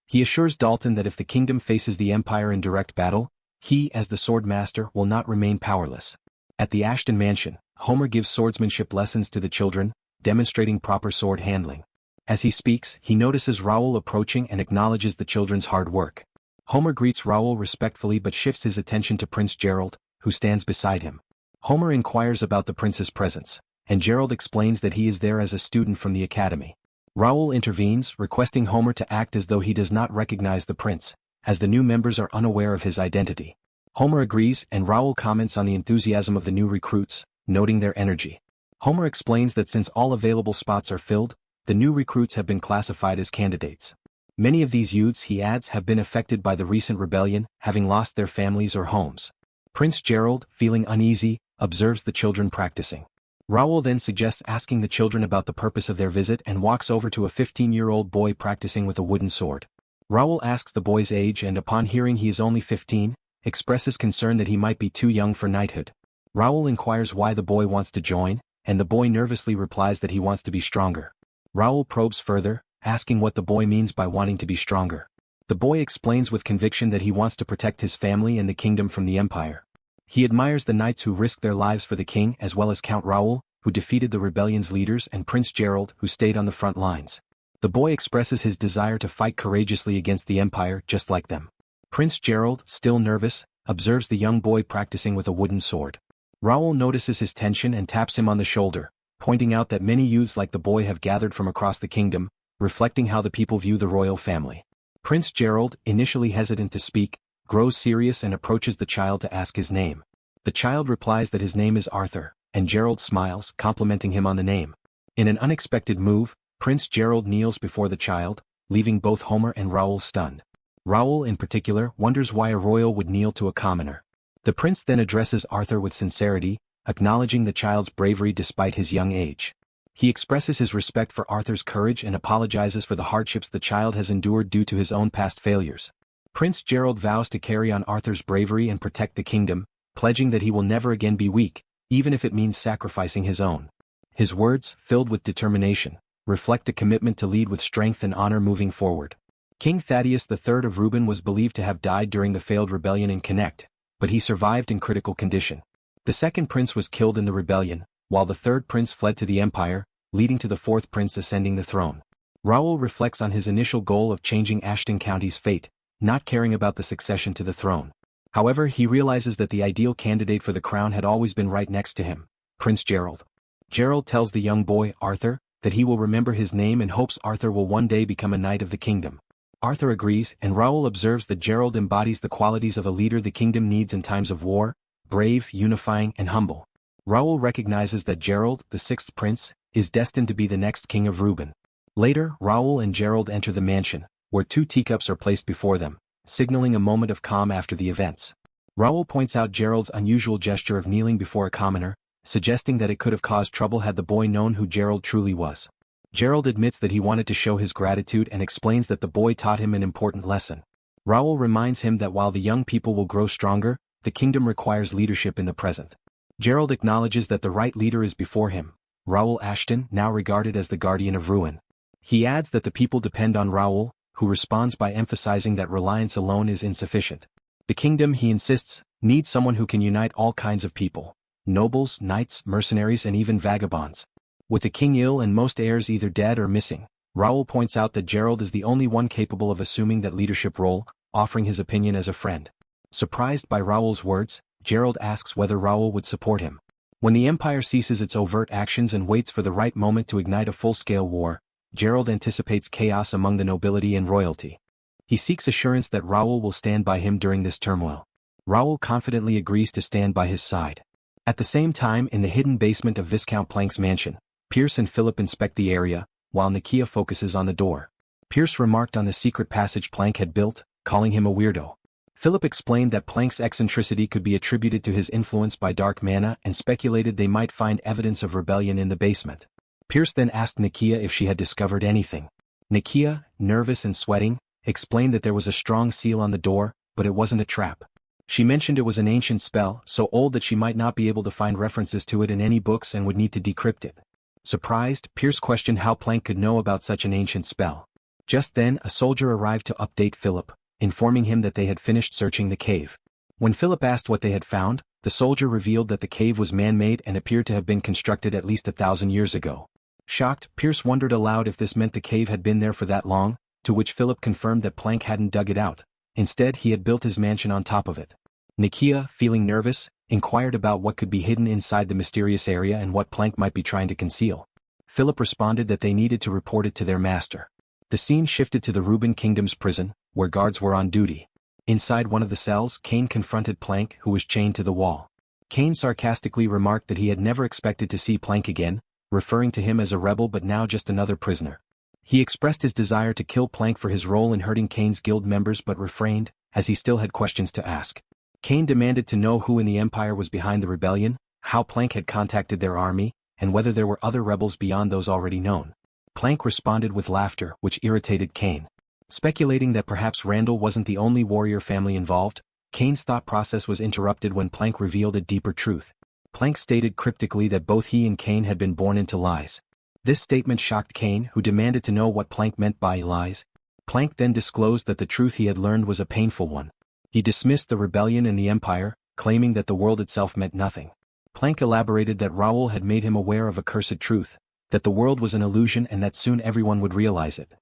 C: He assures Dalton that if the kingdom faces the Empire in direct battle, he, as the sword master, will not remain powerless. At the Ashton mansion, Homer gives swordsmanship lessons to the children, demonstrating proper sword handling. As he speaks, he notices Raul approaching and acknowledges the children's hard work. Homer greets Raul respectfully but shifts his attention to Prince Gerald, who stands beside him. Homer inquires about the prince's presence, and Gerald explains that he is there as a student from the academy. Raul intervenes, requesting Homer to act as though he does not recognize the prince, as the new members are unaware of his identity. Homer agrees, and Raul comments on the enthusiasm of the new recruits, noting their energy. Homer explains that since all available spots are filled, the new recruits have been classified as candidates. Many of these youths, he adds, have been affected by the recent rebellion, having lost their families or homes. Prince Gerald, feeling uneasy, observes the children practicing. Raul then suggests asking the children about the purpose of their visit and walks over to a 15-year-old boy practicing with a wooden sword. Raul asks the boy's age and upon hearing he is only 15, expresses concern that he might be too young for knighthood. Raul inquires why the boy wants to join, and the boy nervously replies that he wants to be stronger. Raul probes further, asking what the boy means by wanting to be stronger. The boy explains with conviction that he wants to protect his family and the kingdom from the empire. He admires the knights who risked their lives for the king as well as Count Raul, who defeated the rebellion's leaders, and Prince Gerald, who stayed on the front lines. The boy expresses his desire to fight courageously against the empire just like them. Prince Gerald, still nervous, observes the young boy practicing with a wooden sword. Raul notices his tension and taps him on the shoulder, pointing out that many youths like the boy have gathered from across the kingdom, reflecting how the people view the royal family. Prince Gerald, initially hesitant to speak, grows serious and approaches the child to ask his name. The child replies that his name is Arthur, and Gerald smiles, complimenting him on the name. In an unexpected move, Prince Gerald kneels before the child, leaving both Homer and Raul stunned. Raul, in particular, wonders why a royal would kneel to a commoner. The prince then addresses Arthur with sincerity, acknowledging the child's bravery despite his young age. He expresses his respect for Arthur's courage and apologizes for the hardships the child has endured due to his own past failures. Prince Gerald vows to carry on Arthur's bravery and protect the kingdom, pledging that he will never again be weak, even if it means sacrificing his own. His words, filled with determination, reflect a commitment to lead with strength and honor moving forward. King Thaddeus III of Reuben was believed to have died during the failed rebellion in Connect, but he survived in critical condition. The second prince was killed in the rebellion, while the third prince fled to the empire, leading to the fourth prince ascending the throne. Raul reflects on his initial goal of changing Ashton County's fate, not caring about the succession to the throne. However, he realizes that the ideal candidate for the crown had always been right next to him, Prince Gerald. Gerald tells the young boy, Arthur, that he will remember his name and hopes Arthur will one day become a knight of the kingdom. Arthur agrees, and Raul observes that Gerald embodies the qualities of a leader the kingdom needs in times of war: brave, unifying, and humble. Raul recognizes that Gerald, the sixth prince, is destined to be the next king of Reuben. Later, Raul and Gerald enter the mansion, where 2 teacups are placed before them, signaling a moment of calm after the events. Raul points out Gerald's unusual gesture of kneeling before a commoner, suggesting that it could have caused trouble had the boy known who Gerald truly was. Gerald admits that he wanted to show his gratitude and explains that the boy taught him an important lesson. Raul reminds him that while the young people will grow stronger, the kingdom requires leadership in the present. Gerald acknowledges that the right leader is before him, Raul Ashton, now regarded as the guardian of ruin. He adds that the people depend on Raul, who responds by emphasizing that reliance alone is insufficient. The kingdom, he insists, needs someone who can unite all kinds of people: nobles, knights, mercenaries, and even vagabonds. With the king ill and most heirs either dead or missing, Raul points out that Gerald is the only one capable of assuming that leadership role, offering his opinion as a friend. Surprised by Raul's words, Gerald asks whether Raul would support him. When the empire ceases its overt actions and waits for the right moment to ignite a full-scale war, Gerald anticipates chaos among the nobility and royalty. He seeks assurance that Raul will stand by him during this turmoil. Raul confidently agrees to stand by his side. At the same time, in the hidden basement of Viscount Plank's mansion, Pierce and Philip inspect the area, while Nakia focuses on the door. Pierce remarked on the secret passage Plank had built, calling him a weirdo. Philip explained that Plank's eccentricity could be attributed to his influence by dark mana and speculated they might find evidence of rebellion in the basement. Pierce then asked Nakia if she had discovered anything. Nakia, nervous and sweating, explained that there was a strong seal on the door, but it wasn't a trap. She mentioned it was an ancient spell, so old that she might not be able to find references to it in any books and would need to decrypt it. Surprised, Pierce questioned how Plank could know about such an ancient spell. Just then, a soldier arrived to update Philip, informing him that they had finished searching the cave. When Philip asked what they had found, the soldier revealed that the cave was man-made and appeared to have been constructed at least 1,000 years ago. Shocked, Pierce wondered aloud if this meant the cave had been there for that long, to which Philip confirmed that Plank hadn't dug it out. Instead, he had built his mansion on top of it. Nakia, feeling nervous, inquired about what could be hidden inside the mysterious area and what Plank might be trying to conceal. Philip responded that they needed to report it to their master. The scene shifted to the Reuben Kingdom's prison, where guards were on duty. Inside one of the cells, Cain confronted Plank, who was chained to the wall. Cain sarcastically remarked that he had never expected to see Plank again, referring to him as a rebel but now just another prisoner. He expressed his desire to kill Plank for his role in hurting Kane's guild members but refrained, as he still had questions to ask. Kane demanded to know who in the Empire was behind the rebellion, how Plank had contacted their army, and whether there were other rebels beyond those already known. Plank responded with laughter, which irritated Kane. Speculating that perhaps Randall wasn't the only warrior family involved, Kane's thought process was interrupted when Plank revealed a deeper truth. Plank stated cryptically that both he and Kane had been born into lies. This statement shocked Kane, who demanded to know what Plank meant by lies. Plank then disclosed that the truth he had learned was a painful one. He dismissed the rebellion and the Empire, claiming that the world itself meant nothing. Plank elaborated that Raul had made him aware of a cursed truth, that the world was an illusion and that soon everyone would realize it.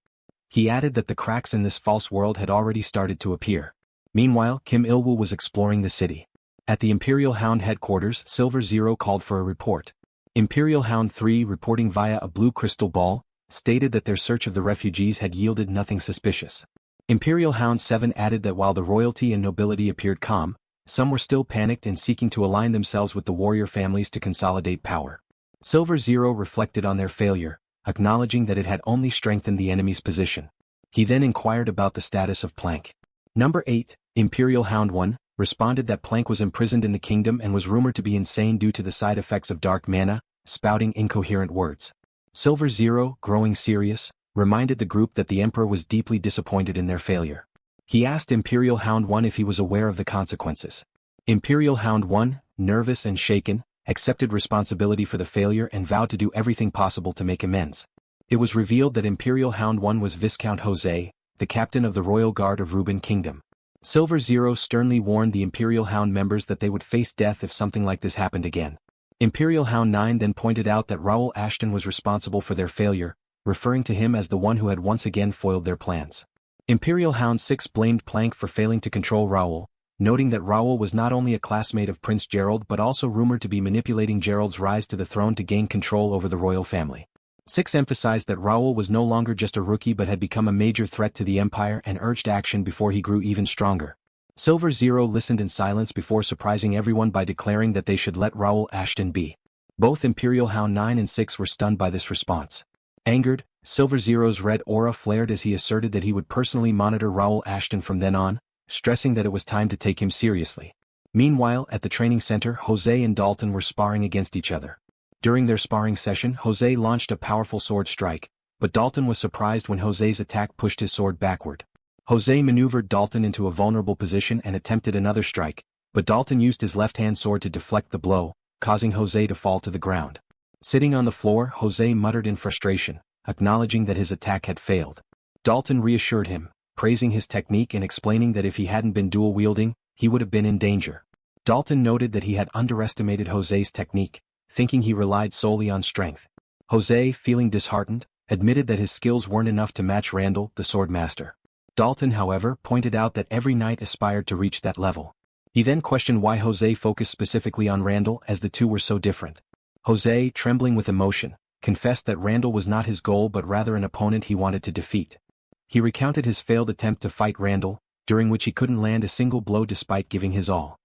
C: He added that the cracks in this false world had already started to appear. Meanwhile, Kim Il-woo was exploring the city. At the Imperial Hound headquarters, Silver Zero called for a report. Imperial Hound 3, reporting via a blue crystal ball, stated that their search of the refugees had yielded nothing suspicious. Imperial Hound 7 added that while the royalty and nobility appeared calm, some were still panicked and seeking to align themselves with the warrior families to consolidate power. Silver Zero reflected on their failure, acknowledging that it had only strengthened the enemy's position. He then inquired about the status of Plank. Number 8, Imperial Hound 1, responded that Plank was imprisoned in the kingdom and was rumored to be insane due to the side effects of dark mana, spouting incoherent words. Silver Zero, growing serious, reminded the group that the Emperor was deeply disappointed in their failure. He asked Imperial Hound 1 if he was aware of the consequences. Imperial Hound 1, nervous and shaken, accepted responsibility for the failure and vowed to do everything possible to make amends. It was revealed that Imperial Hound 1 was Viscount Jose, the captain of the Royal Guard of Ruben Kingdom. Silver Zero sternly warned the Imperial Hound members that they would face death if something like this happened again. Imperial Hound 9 then pointed out that Raul Ashton was responsible for their failure, referring to him as the one who had once again foiled their plans. Imperial Hound 6 blamed Plank for failing to control Raul, noting that Raul was not only a classmate of Prince Gerald but also rumored to be manipulating Gerald's rise to the throne to gain control over the royal family. 6 emphasized that Raul was no longer just a rookie but had become a major threat to the Empire and urged action before he grew even stronger. Silver Zero listened in silence before surprising everyone by declaring that they should let Raul Ashton be. Both Imperial Hound 9 and 6 were stunned by this response. Angered, Silver Zero's red aura flared as he asserted that he would personally monitor Raul Ashton from then on, stressing that it was time to take him seriously. Meanwhile, at the training center, Jose and Dalton were sparring against each other. During their sparring session, Jose launched a powerful sword strike, but Dalton was surprised when Jose's attack pushed his sword backward. Jose maneuvered Dalton into a vulnerable position and attempted another strike, but Dalton used his left-hand sword to deflect the blow, causing Jose to fall to the ground. Sitting on the floor, Jose muttered in frustration, acknowledging that his attack had failed. Dalton reassured him, praising his technique and explaining that if he hadn't been dual-wielding, he would have been in danger. Dalton noted that he had underestimated Jose's technique, thinking he relied solely on strength. Jose, feeling disheartened, admitted that his skills weren't enough to match Randall, the swordmaster. Dalton, however, pointed out that every knight aspired to reach that level. He then questioned why Jose focused specifically on Randall as the two were so different. Jose, trembling with emotion, confessed that Randall was not his goal but rather an opponent he wanted to defeat. He recounted his failed attempt to fight Randall, during which he couldn't land a single blow despite giving his all.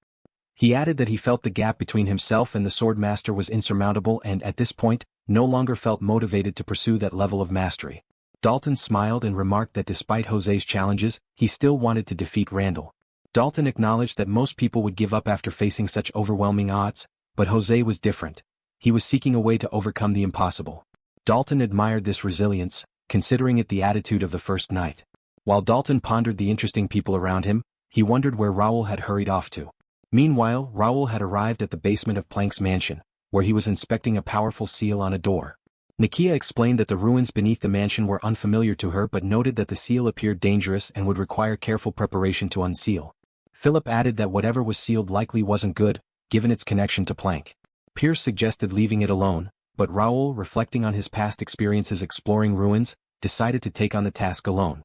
C: He added that he felt the gap between himself and the swordmaster was insurmountable and, at this point, no longer felt motivated to pursue that level of mastery. Dalton smiled and remarked that despite Jose's challenges, he still wanted to defeat Randall. Dalton acknowledged that most people would give up after facing such overwhelming odds, but Jose was different. He was seeking a way to overcome the impossible. Dalton admired this resilience, considering it the attitude of the first knight. While Dalton pondered the interesting people around him, he wondered where Raul had hurried off to. Meanwhile, Raul had arrived at the basement of Plank's mansion, where he was inspecting a powerful seal on a door. Nakia explained that the ruins beneath the mansion were unfamiliar to her but noted that the seal appeared dangerous and would require careful preparation to unseal. Philip added that whatever was sealed likely wasn't good, given its connection to Plank. Pierce suggested leaving it alone, but Raul, reflecting on his past experiences exploring ruins, decided to take on the task alone.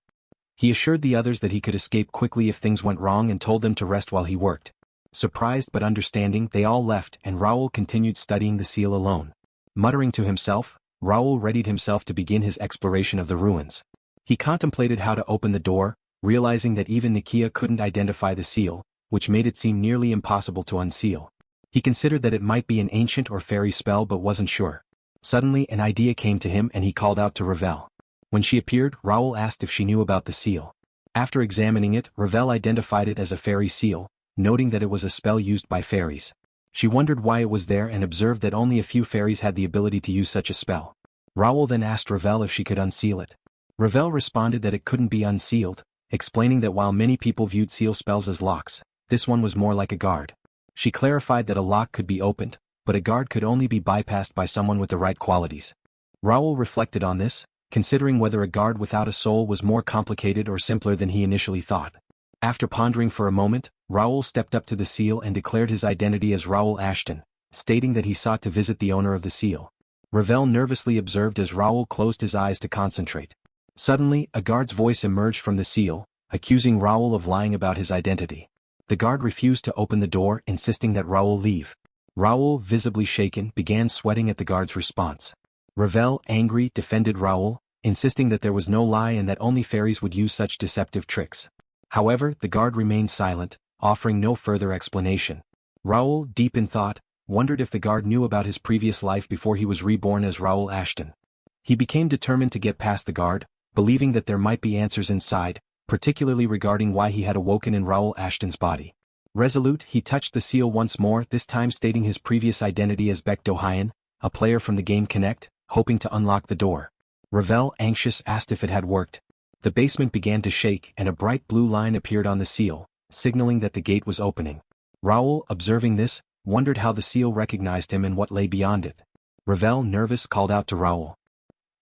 C: He assured the others that he could escape quickly if things went wrong and told them to rest while he worked. Surprised but understanding, they all left and Raul continued studying the seal alone. Muttering to himself, Raul readied himself to begin his exploration of the ruins. He contemplated how to open the door, realizing that even Nakia couldn't identify the seal, which made it seem nearly impossible to unseal. He considered that it might be an ancient or fairy spell but wasn't sure. Suddenly an idea came to him and he called out to Ravel. When she appeared, Raul asked if she knew about the seal. After examining it, Ravel identified it as a fairy seal, noting that it was a spell used by fairies. She wondered why it was there and observed that only a few fairies had the ability to use such a spell. Raul then asked Ravel if she could unseal it. Ravel responded that it couldn't be unsealed, explaining that while many people viewed seal spells as locks, this one was more like a guard. She clarified that a lock could be opened, but a guard could only be bypassed by someone with the right qualities. Raul reflected on this, considering whether a guard without a soul was more complicated or simpler than he initially thought. After pondering for a moment, Raul stepped up to the seal and declared his identity as Raul Ashton, stating that he sought to visit the owner of the seal. Ravel nervously observed as Raul closed his eyes to concentrate. Suddenly, a guard's voice emerged from the seal, accusing Raul of lying about his identity. The guard refused to open the door, insisting that Raul leave. Raul, visibly shaken, began sweating at the guard's response. Ravel, angry, defended Raul, insisting that there was no lie and that only fairies would use such deceptive tricks. However, the guard remained silent, offering no further explanation. Raul, deep in thought, wondered if the guard knew about his previous life before he was reborn as Raul Ashton. He became determined to get past the guard, believing that there might be answers inside, particularly regarding why he had awoken in Raul Ashton's body. Resolute, he touched the seal once more, this time stating his previous identity as Bae DoHyun, a player from the game Connect, hoping to unlock the door. Ravel, anxious, asked if it had worked. The basement began to shake and a bright blue line appeared on the seal, signaling that the gate was opening. Raul, observing this, wondered how the seal recognized him and what lay beyond it. Ravel, nervous, called out to Raul.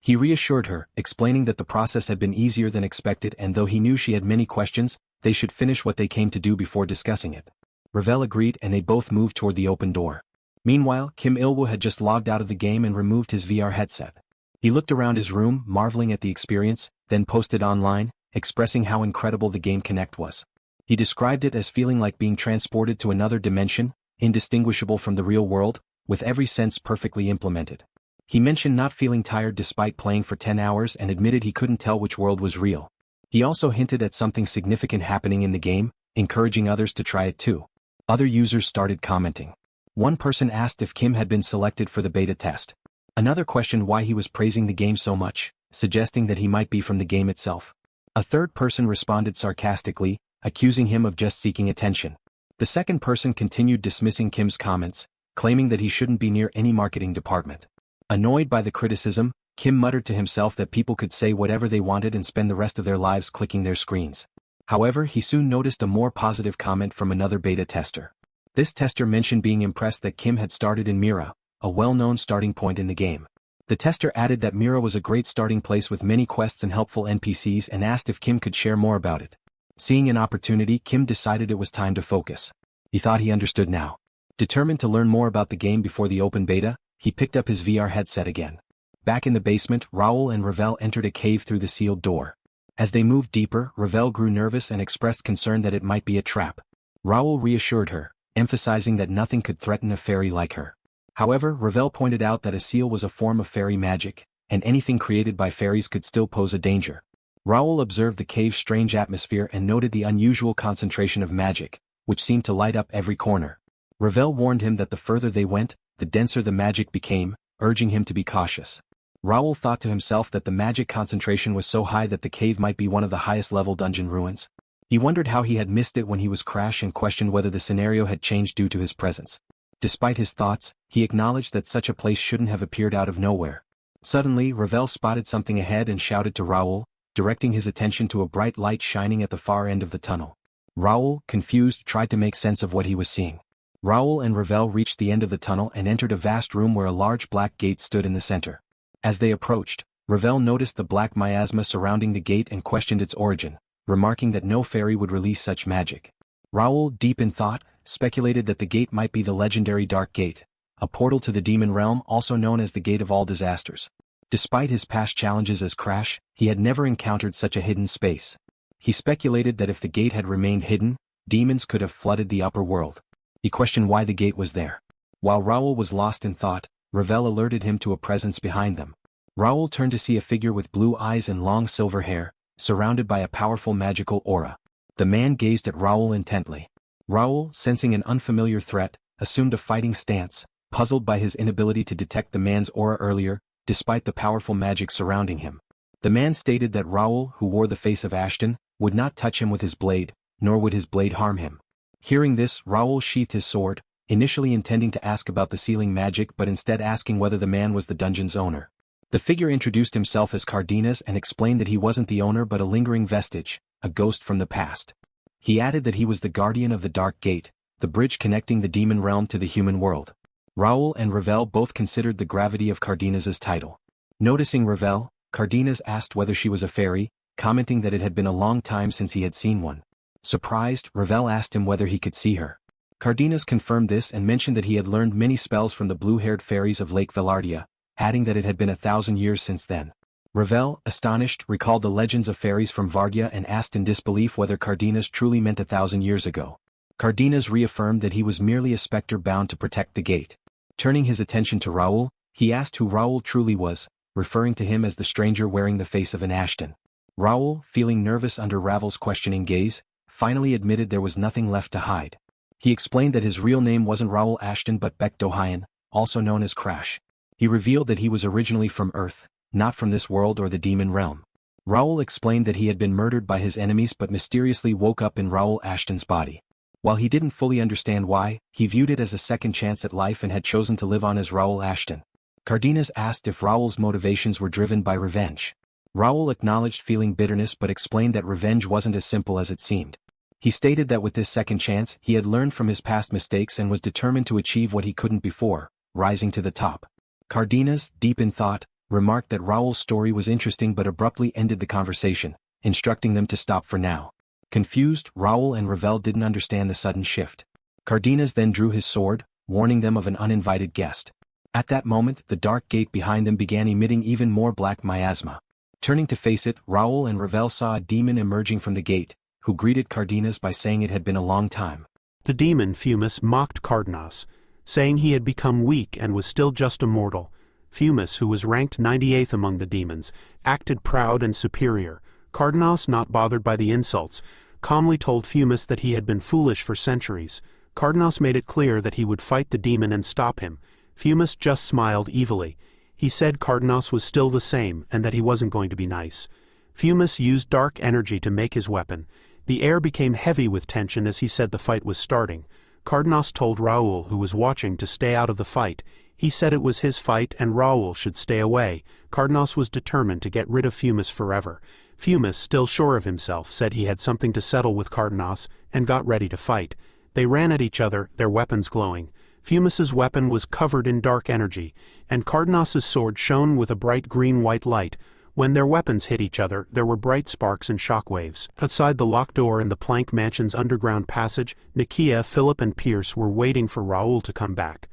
C: He reassured her, explaining that the process had been easier than expected and though he knew she had many questions, they should finish what they came to do before discussing it. Ravel agreed and they both moved toward the open door. Meanwhile, Kim Il-woo had just logged out of the game and removed his VR headset. He looked around his room, marveling at the experience, then posted online, expressing how incredible the game Connect was. He described it as feeling like being transported to another dimension, indistinguishable from the real world, with every sense perfectly implemented. He mentioned not feeling tired despite playing for 10 hours and admitted he couldn't tell which world was real. He also hinted at something significant happening in the game, encouraging others to try it too. Other users started commenting. One person asked if Kim had been selected for the beta test. Another questioned why he was praising the game so much, suggesting that he might be from the game itself. A third person responded sarcastically, accusing him of just seeking attention. The second person continued dismissing Kim's comments, claiming that he shouldn't be near any marketing department. Annoyed by the criticism, Kim muttered to himself that people could say whatever they wanted and spend the rest of their lives clicking their screens. However, he soon noticed a more positive comment from another beta tester. This tester mentioned being impressed that Kim had started in Mira, a well-known starting point in the game. The tester added that Mira was a great starting place with many quests and helpful NPCs and asked if Kim could share more about it. Seeing an opportunity, Kim decided it was time to focus. He thought he understood now. Determined to learn more about the game before the open beta, he picked up his VR headset again. Back in the basement, Raul and Ravel entered a cave through the sealed door. As they moved deeper, Ravel grew nervous and expressed concern that it might be a trap. Raul reassured her, emphasizing that nothing could threaten a fairy like her. However, Ravel pointed out that a seal was a form of fairy magic, and anything created by fairies could still pose a danger. Raul observed the cave's strange atmosphere and noted the unusual concentration of magic, which seemed to light up every corner. Ravel warned him that the further they went, the denser the magic became, urging him to be cautious. Raul thought to himself that the magic concentration was so high that the cave might be one of the highest-level dungeon ruins. He wondered how he had missed it when he was crashed and questioned whether the scenario had changed due to his presence. Despite his thoughts, he acknowledged that such a place shouldn't have appeared out of nowhere. Suddenly, Ravel spotted something ahead and shouted to Raul, directing his attention to a bright light shining at the far end of the tunnel. Raul, confused, tried to make sense of what he was seeing. Raul and Ravel reached the end of the tunnel and entered a vast room where a large black gate stood in the center. As they approached, Ravel noticed the black miasma surrounding the gate and questioned its origin, remarking that no fairy would release such magic. Raul, deep in thought, speculated that the gate might be the legendary Dark Gate, a portal to the demon realm also known as the Gate of All Disasters. Despite his past challenges as Crash, he had never encountered such a hidden space. He speculated that if the gate had remained hidden, demons could have flooded the upper world. He questioned why the gate was there. While Raul was lost in thought, Ravel alerted him to a presence behind them. Raul turned to see a figure with blue eyes and long silver hair, surrounded by a powerful magical aura. The man gazed at Raul intently. Raul, sensing an unfamiliar threat, assumed a fighting stance, puzzled by his inability to detect the man's aura earlier, despite the powerful magic surrounding him. The man stated that Raul, who wore the face of Ashton, would not touch him with his blade, nor would his blade harm him. Hearing this, Raul sheathed his sword, initially intending to ask about the sealing magic but instead asking whether the man was the dungeon's owner. The figure introduced himself as Cardenas and explained that he wasn't the owner but a lingering vestige, a ghost from the past. He added that he was the guardian of the Dark Gate, the bridge connecting the demon realm to the human world. Raul and Ravel both considered the gravity of Cardenas's title. Noticing Ravel, Cardenas asked whether she was a fairy, commenting that it had been a long time since he had seen one. Surprised, Ravel asked him whether he could see her. Cardenas confirmed this and mentioned that he had learned many spells from the blue-haired fairies of Lake Velardia, adding that it had been 1,000 years since then. Ravel, astonished, recalled the legends of fairies from Vardia and asked in disbelief whether Cardenas truly meant 1,000 years ago. Cardenas reaffirmed that he was merely a specter bound to protect the gate. Turning his attention to Raul, he asked who Raul truly was, referring to him as the stranger wearing the face of an Ashton. Raul, feeling nervous under Ravel's questioning gaze, finally admitted there was nothing left to hide. He explained that his real name wasn't Raul Ashton but Bae DoHyun, also known as Crash. He revealed that he was originally from Earth, not from this world or the demon realm. Raul explained that he had been murdered by his enemies but mysteriously woke up in Raul Ashton's body. While he didn't fully understand why, he viewed it as a second chance at life and had chosen to live on as Raul Ashton. Cardenas asked if Raul's motivations were driven by revenge. Raul acknowledged feeling bitterness but explained that revenge wasn't as simple as it seemed. He stated that with this second chance, he had learned from his past mistakes and was determined to achieve what he couldn't before, rising to the top. Cardenas, deep in thought, remarked that Raul's story was interesting but abruptly ended the conversation, instructing them to stop for now. Confused, Raul and Ravel didn't understand the sudden shift. Cardenas then drew his sword, warning them of an uninvited guest. At that moment, the dark gate behind them began emitting even more black miasma. Turning to face it, Raul and Ravel saw a demon emerging from the gate, who greeted Cardenas by saying it had been a long time.
D: The demon Fumus mocked Cardenas, saying he had become weak and was still just a mortal. Fumus, who was ranked 98th among the demons, acted proud and superior. Cardenas, not bothered by the insults, calmly told Fumus that he had been foolish for centuries. Cardenas made it clear that he would fight the demon and stop him. Fumus just smiled evilly. He said Cardenas was still the same and that he wasn't going to be nice. Fumus used dark energy to make his weapon. The air became heavy with tension as he said the fight was starting. Cardenas told Raul, who was watching, to stay out of the fight. He said it was his fight and Raul should stay away. Cardenas was determined to get rid of Fumus forever. Fumus, still sure of himself, said he had something to settle with Cardenas and got ready to fight. They ran at each other, their weapons glowing. Fumus's weapon was covered in dark energy, and Cardenas's sword shone with a bright green-white light. When their weapons hit each other, there were bright sparks and shockwaves. Outside the locked door in the Plank Mansion's underground passage, Nikia, Philip and Pierce were waiting for Raul to come back.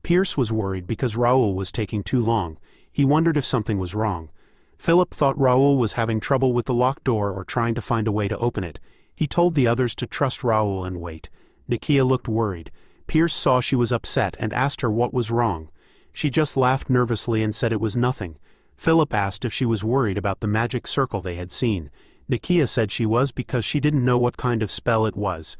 D: Pierce was worried because Raul was taking too long. He wondered if something was wrong. Philip thought Raul was having trouble with the locked door or trying to find a way to open it. He told the others to trust Raul and wait. Nikia looked worried. Pierce saw she was upset and asked her what was wrong. She just laughed nervously and said it was nothing. Philip asked if she was worried about the magic circle they had seen. Nikia said she was because she didn't know what kind of spell it was.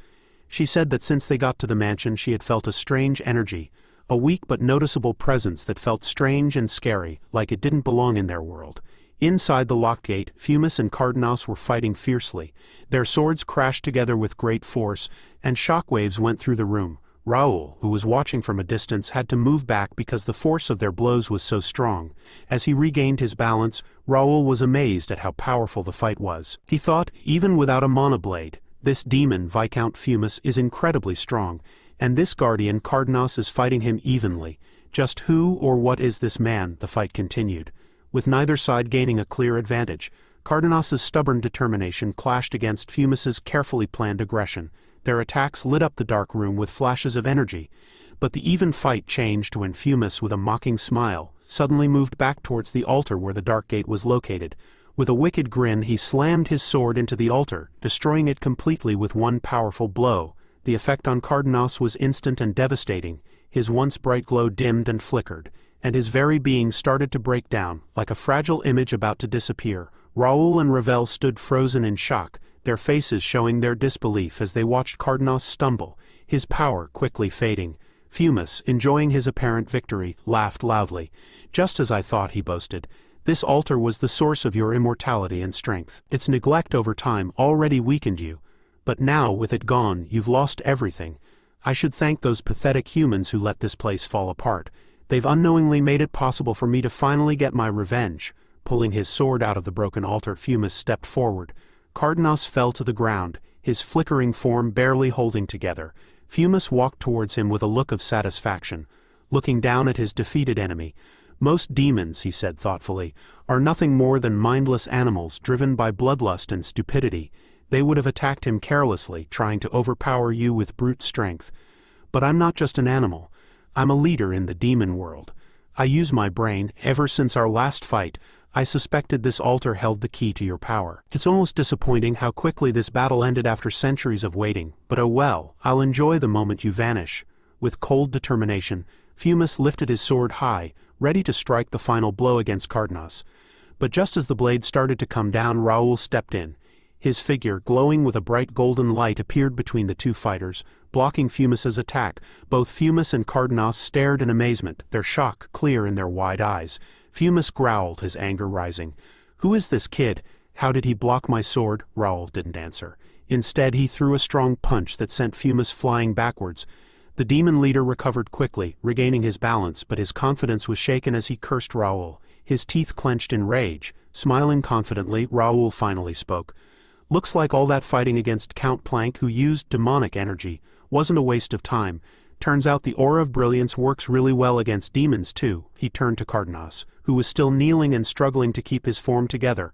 D: She said that since they got to the mansion she had felt a strange energy, a weak but noticeable presence that felt strange and scary, like it didn't belong in their world. Inside the locked gate, Fumus and Cardenas were fighting fiercely. Their swords crashed together with great force, and shockwaves went through the room. Raul, who was watching from a distance, had to move back because the force of their blows was so strong. As he regained his balance, Raul was amazed at how powerful the fight was. He thought, even without a monoblade, this demon, Viscount Fumus, is incredibly strong, and this guardian, Cardenas, is fighting him evenly. Just who or what is this man? The fight continued, with neither side gaining a clear advantage. Cardenas's stubborn determination clashed against Fumus's carefully planned aggression. Their attacks lit up the dark room with flashes of energy, but the even fight changed when Fumus, with a mocking smile, suddenly moved back towards the altar where the dark gate was located. With a wicked grin, he slammed his sword into the altar, destroying it completely with one powerful blow. The effect on Cardenas was instant and devastating. His once bright glow dimmed and flickered, and his very being started to break down, like a fragile image about to disappear. Raul and Ravel stood frozen in shock, their faces showing their disbelief as they watched Cardenas stumble, his power quickly fading. Fumus, enjoying his apparent victory, laughed loudly. "Just as I thought," he boasted. "This altar was the source of your immortality and strength. Its neglect over time already weakened you. But now, with it gone, you've lost everything. I should thank those pathetic humans who let this place fall apart. They've unknowingly made it possible for me to finally get my revenge." Pulling his sword out of the broken altar, Fumus stepped forward. Cardenas fell to the ground, his flickering form barely holding together. Fumus walked towards him with a look of satisfaction, looking down at his defeated enemy. "Most demons," he said thoughtfully, "are nothing more than mindless animals driven by bloodlust and stupidity. They would have attacked him carelessly, trying to overpower you with brute strength. But I'm not just an animal. I'm a leader in the demon world. I use my brain. Ever since our last fight, I suspected this altar held the key to your power. It's almost disappointing how quickly this battle ended after centuries of waiting, but oh well, I'll enjoy the moment you vanish." With cold determination, Fumus lifted his sword high, ready to strike the final blow against Cardenas. But just as the blade started to come down, Raul stepped in. His figure, glowing with a bright golden light, appeared between the two fighters, blocking Fumus's attack. Both Fumus and Cardenas stared in amazement, their shock clear in their wide eyes. Fumus growled, his anger rising. "Who is this kid? How did he block my sword?" Raul didn't answer. Instead, he threw a strong punch that sent Fumus flying backwards. The demon leader recovered quickly, regaining his balance, but his confidence was shaken as he cursed Raul. His teeth clenched in rage. Smiling confidently, Raul finally spoke. "Looks like all that fighting against Count Planck, who used demonic energy, wasn't a waste of time. Turns out the aura of brilliance works really well against demons too." He turned to Cardenas, who was still kneeling and struggling to keep his form together.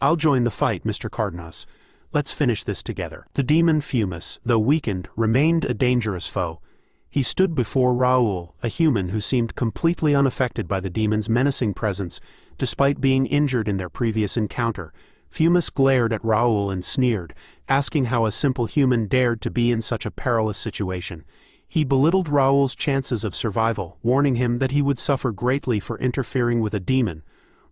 D: "I'll join the fight, Mr. Cardenas. Let's finish this together." The demon Fumus, though weakened, remained a dangerous foe. He stood before Raul, a human who seemed completely unaffected by the demon's menacing presence, despite being injured in their previous encounter. Fumus glared at Raul and sneered, asking how a simple human dared to be in such a perilous situation. He belittled Raul's chances of survival, warning him that he would suffer greatly for interfering with a demon.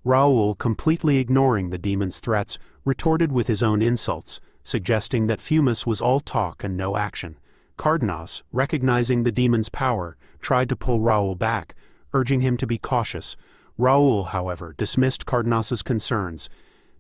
D: Raul, completely ignoring the demon's threats, retorted with his own insults, suggesting that Fumus was all talk and no action. Cardenas, recognizing the demon's power, tried to pull Raul back, urging him to be cautious. Raul, however, dismissed Cardenas's concerns,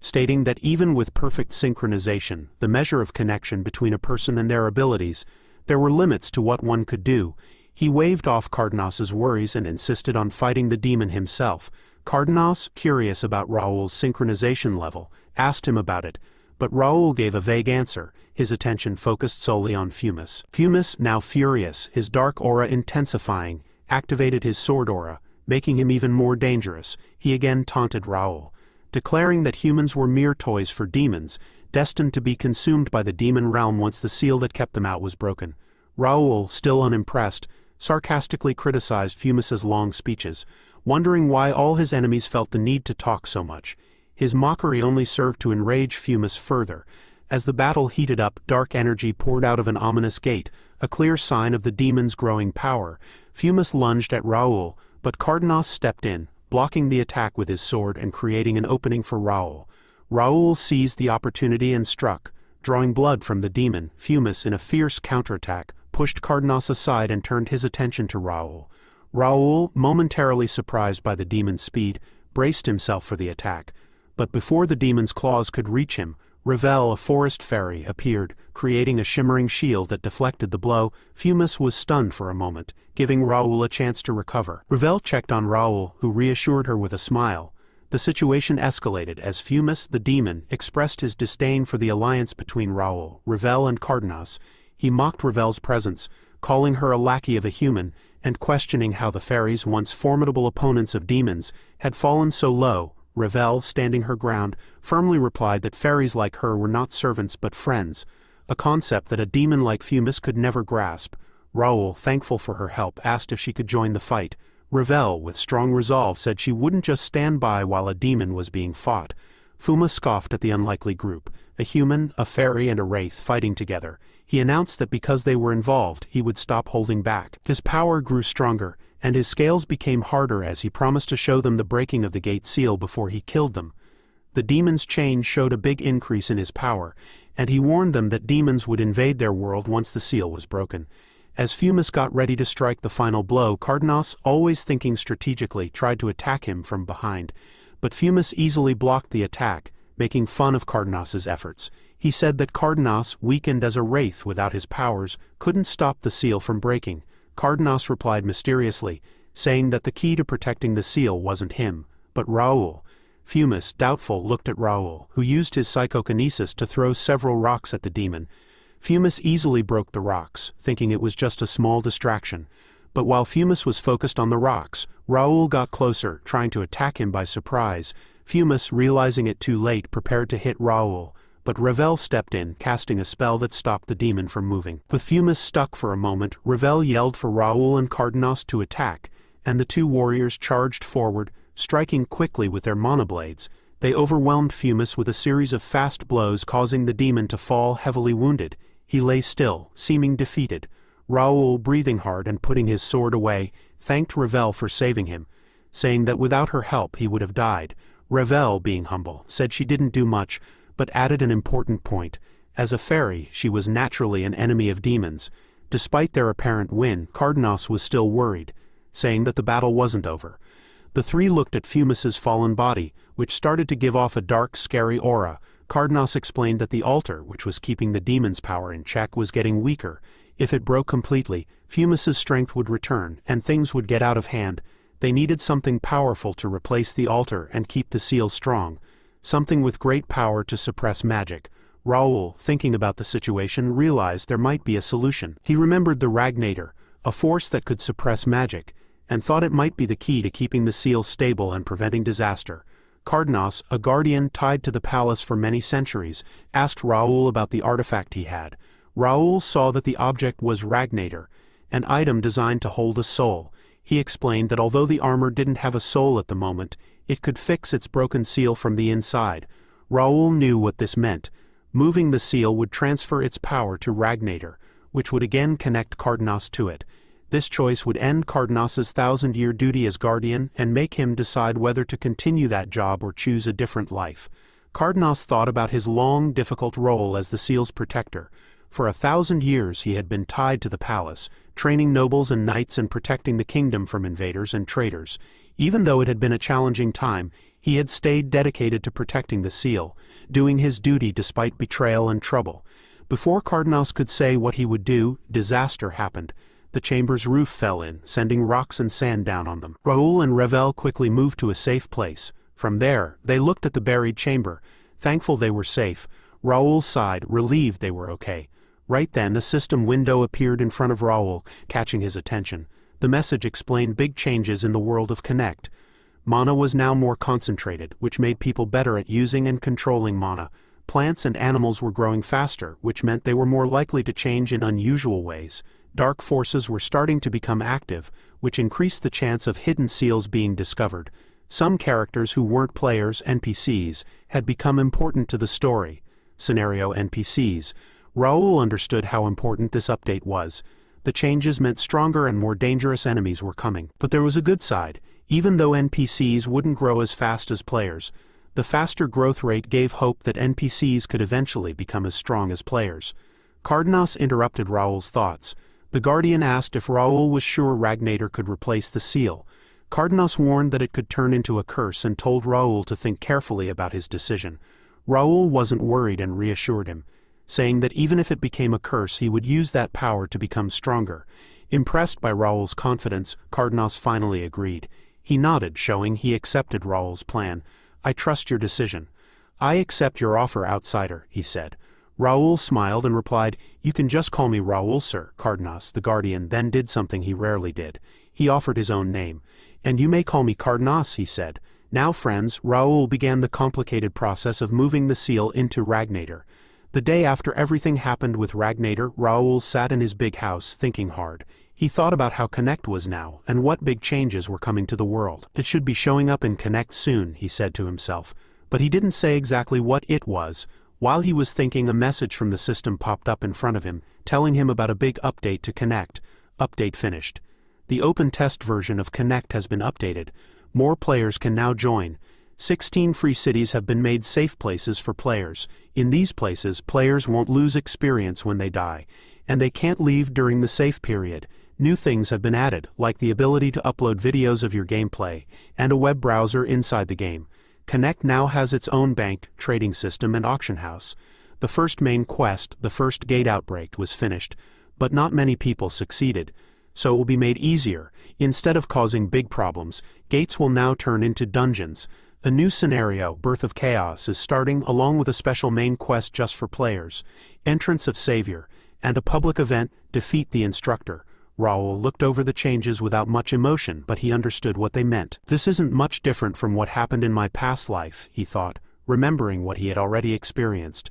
D: stating that even with perfect synchronization, the measure of connection between a person and their abilities, there were limits to what one could do. He waved off Cardenas's worries and insisted on fighting the demon himself. Cardenas, curious about Raul's synchronization level, asked him about it, but Raul gave a vague answer, his attention focused solely on Fumus. Fumus, now furious, his dark aura intensifying, activated his sword aura, making him even more dangerous. He again taunted Raul, declaring that humans were mere toys for demons, destined to be consumed by the demon realm once the seal that kept them out was broken. Raul, still unimpressed, sarcastically criticized Fumus's long speeches, wondering why all his enemies felt the need to talk so much. His mockery only served to enrage Fumus further. As the battle heated up, dark energy poured out of an ominous gate, a clear sign of the demon's growing power. Fumus lunged at Raul, but Cardenas stepped in, blocking the attack with his sword and creating an opening for Raul. Raul seized the opportunity and struck, drawing blood from the demon. Fumus, in a fierce counterattack, pushed Cardenas aside and turned his attention to Raul. Raul, momentarily surprised by the demon's speed, braced himself for the attack. But before the demon's claws could reach him, Ravel, a forest fairy, appeared, creating a shimmering shield that deflected the blow. Fumus was stunned for a moment, giving Raul a chance to recover. Ravel checked on Raul, who reassured her with a smile. The situation escalated as Fumus, the demon, expressed his disdain for the alliance between Raul, Ravel, and Cardenas. He mocked Ravel's presence, calling her a lackey of a human, and questioning how the fairies, once formidable opponents of demons, had fallen so low. Ravel, standing her ground, firmly replied that fairies like her were not servants but friends, a concept that a demon like Fumus could never grasp. Raul, thankful for her help, asked if she could join the fight. Ravel, with strong resolve, said she wouldn't just stand by while a demon was being fought. Fumus scoffed at the unlikely group, a human, a fairy, and a wraith fighting together. He announced that because they were involved, he would stop holding back. His power grew stronger, and his scales became harder as he promised to show them the breaking of the gate seal before he killed them. The demon's chain showed a big increase in his power, and he warned them that demons would invade their world once the seal was broken. As Fumus got ready to strike the final blow, Cardenas, always thinking strategically, tried to attack him from behind. But Fumus easily blocked the attack, making fun of Cardenas's efforts. He said that Cardenas, weakened as a wraith without his powers, couldn't stop the seal from breaking. Cardenas replied mysteriously, saying that the key to protecting the seal wasn't him, but Raul. Fumus, doubtful, looked at Raul, who used his psychokinesis to throw several rocks at the demon. Fumus easily broke the rocks, thinking it was just a small distraction. But while Fumus was focused on the rocks, Raul got closer, trying to attack him by surprise. Fumus, realizing it too late, prepared to hit Raul, but Ravel stepped in, casting a spell that stopped the demon from moving. With Fumus stuck for a moment, Ravel yelled for Raul and Cardenas to attack, and the two warriors charged forward, striking quickly with their monoblades. They overwhelmed Fumus with a series of fast blows, causing the demon to fall heavily wounded. He lay still, seeming defeated. Raul, breathing hard and putting his sword away, thanked Ravel for saving him, saying that without her help he would have died. Ravel, being humble, said she didn't do much, but added an important point. As a fairy, she was naturally an enemy of demons. Despite their apparent win, Cardenas was still worried, saying that the battle wasn't over. The three looked at Fumus's fallen body, which started to give off a dark, scary aura. Cardenas explained that the altar, which was keeping the demon's power in check, was getting weaker. If it broke completely, Fumus's strength would return, and things would get out of hand. They needed something powerful to replace the altar and keep the seal strong. Something with great power to suppress magic. Raul, thinking about the situation, realized there might be a solution. He remembered the Ragnator, a force that could suppress magic, and thought it might be the key to keeping the seal stable and preventing disaster. Cardenas, a guardian tied to the palace for many centuries, asked Raul about the artifact he had. Raul saw that the object was Ragnator, an item designed to hold a soul. He explained that although the armor didn't have a soul at the moment, it could fix its broken seal from the inside. Raul knew what this meant. Moving the seal would transfer its power to Ragnator, which would again connect Cardenas to it. This choice would end Cardenas's 1,000-year duty as guardian and make him decide whether to continue that job or choose a different life. Cardenas thought about his long, difficult role as the seal's protector. For 1,000 years he had been tied to the palace, training nobles and knights and protecting the kingdom from invaders and traitors. Even though it had been a challenging time, he had stayed dedicated to protecting the seal, doing his duty despite betrayal and trouble. Before Cardenas could say what he would do, disaster happened. The chamber's roof fell in, sending rocks and sand down on them. Raul and Ravel quickly moved to a safe place. From there, they looked at the buried chamber. Thankful they were safe, Raul sighed, relieved they were okay. Right then, a system window appeared in front of Raul, catching his attention. The message explained big changes in the world of Connect. Mana was now more concentrated, which made people better at using and controlling mana. Plants and animals were growing faster, which meant they were more likely to change in unusual ways. Dark forces were starting to become active, which increased the chance of hidden seals being discovered. Some characters who weren't players, NPCs, had become important to the story. Scenario NPCs. Raul understood how important this update was. The changes meant stronger and more dangerous enemies were coming. But there was a good side. Even though NPCs wouldn't grow as fast as players, the faster growth rate gave hope that NPCs could eventually become as strong as players. Cardenas interrupted Raul's thoughts. The Guardian asked if Raul was sure Ragnator could replace the seal. Cardenas warned that it could turn into a curse and told Raul to think carefully about his decision. Raul wasn't worried and reassured him, saying that even if it became a curse, he would use that power to become stronger. Impressed by Raul's confidence, Cardenas finally agreed. He nodded, showing he accepted Raul's plan. "I trust your decision." "I accept your offer, outsider," he said. Raul smiled and replied, "You can just call me Raul, sir." Cardenas, the Guardian, then did something he rarely did. He offered his own name. "And you may call me Cardenas," he said. Now, friends, Raul began the complicated process of moving the seal into Ragnator. The day after everything happened with Ragnator, Raul sat in his big house, thinking hard. He thought about how Connect was now, and what big changes were coming to the world. It should be showing up in Connect soon, he said to himself. But he didn't say exactly what it was. While he was thinking, a message from the system popped up in front of him, telling him about a big update to Connect. Update finished. The open test version of Connect has been updated. More players can now join. 16 free cities have been made safe places for players. In these places, players won't lose experience when they die. and they can't leave during the safe period. New things have been added, like the ability to upload videos of your gameplay, and a web browser inside the game. Connect now has its own bank, trading system, and auction house. The first main quest, the first gate outbreak, was finished, but not many people succeeded. So it will be made easier. Instead of causing big problems, gates will now turn into dungeons. A new scenario, Birth of Chaos, is starting, along with a special main quest just for players, Entrance of Savior, and a public event, Defeat the Instructor. Raul looked over the changes without much emotion, but he understood what they meant. This isn't much different from what happened in my past life, he thought, remembering what he had already experienced.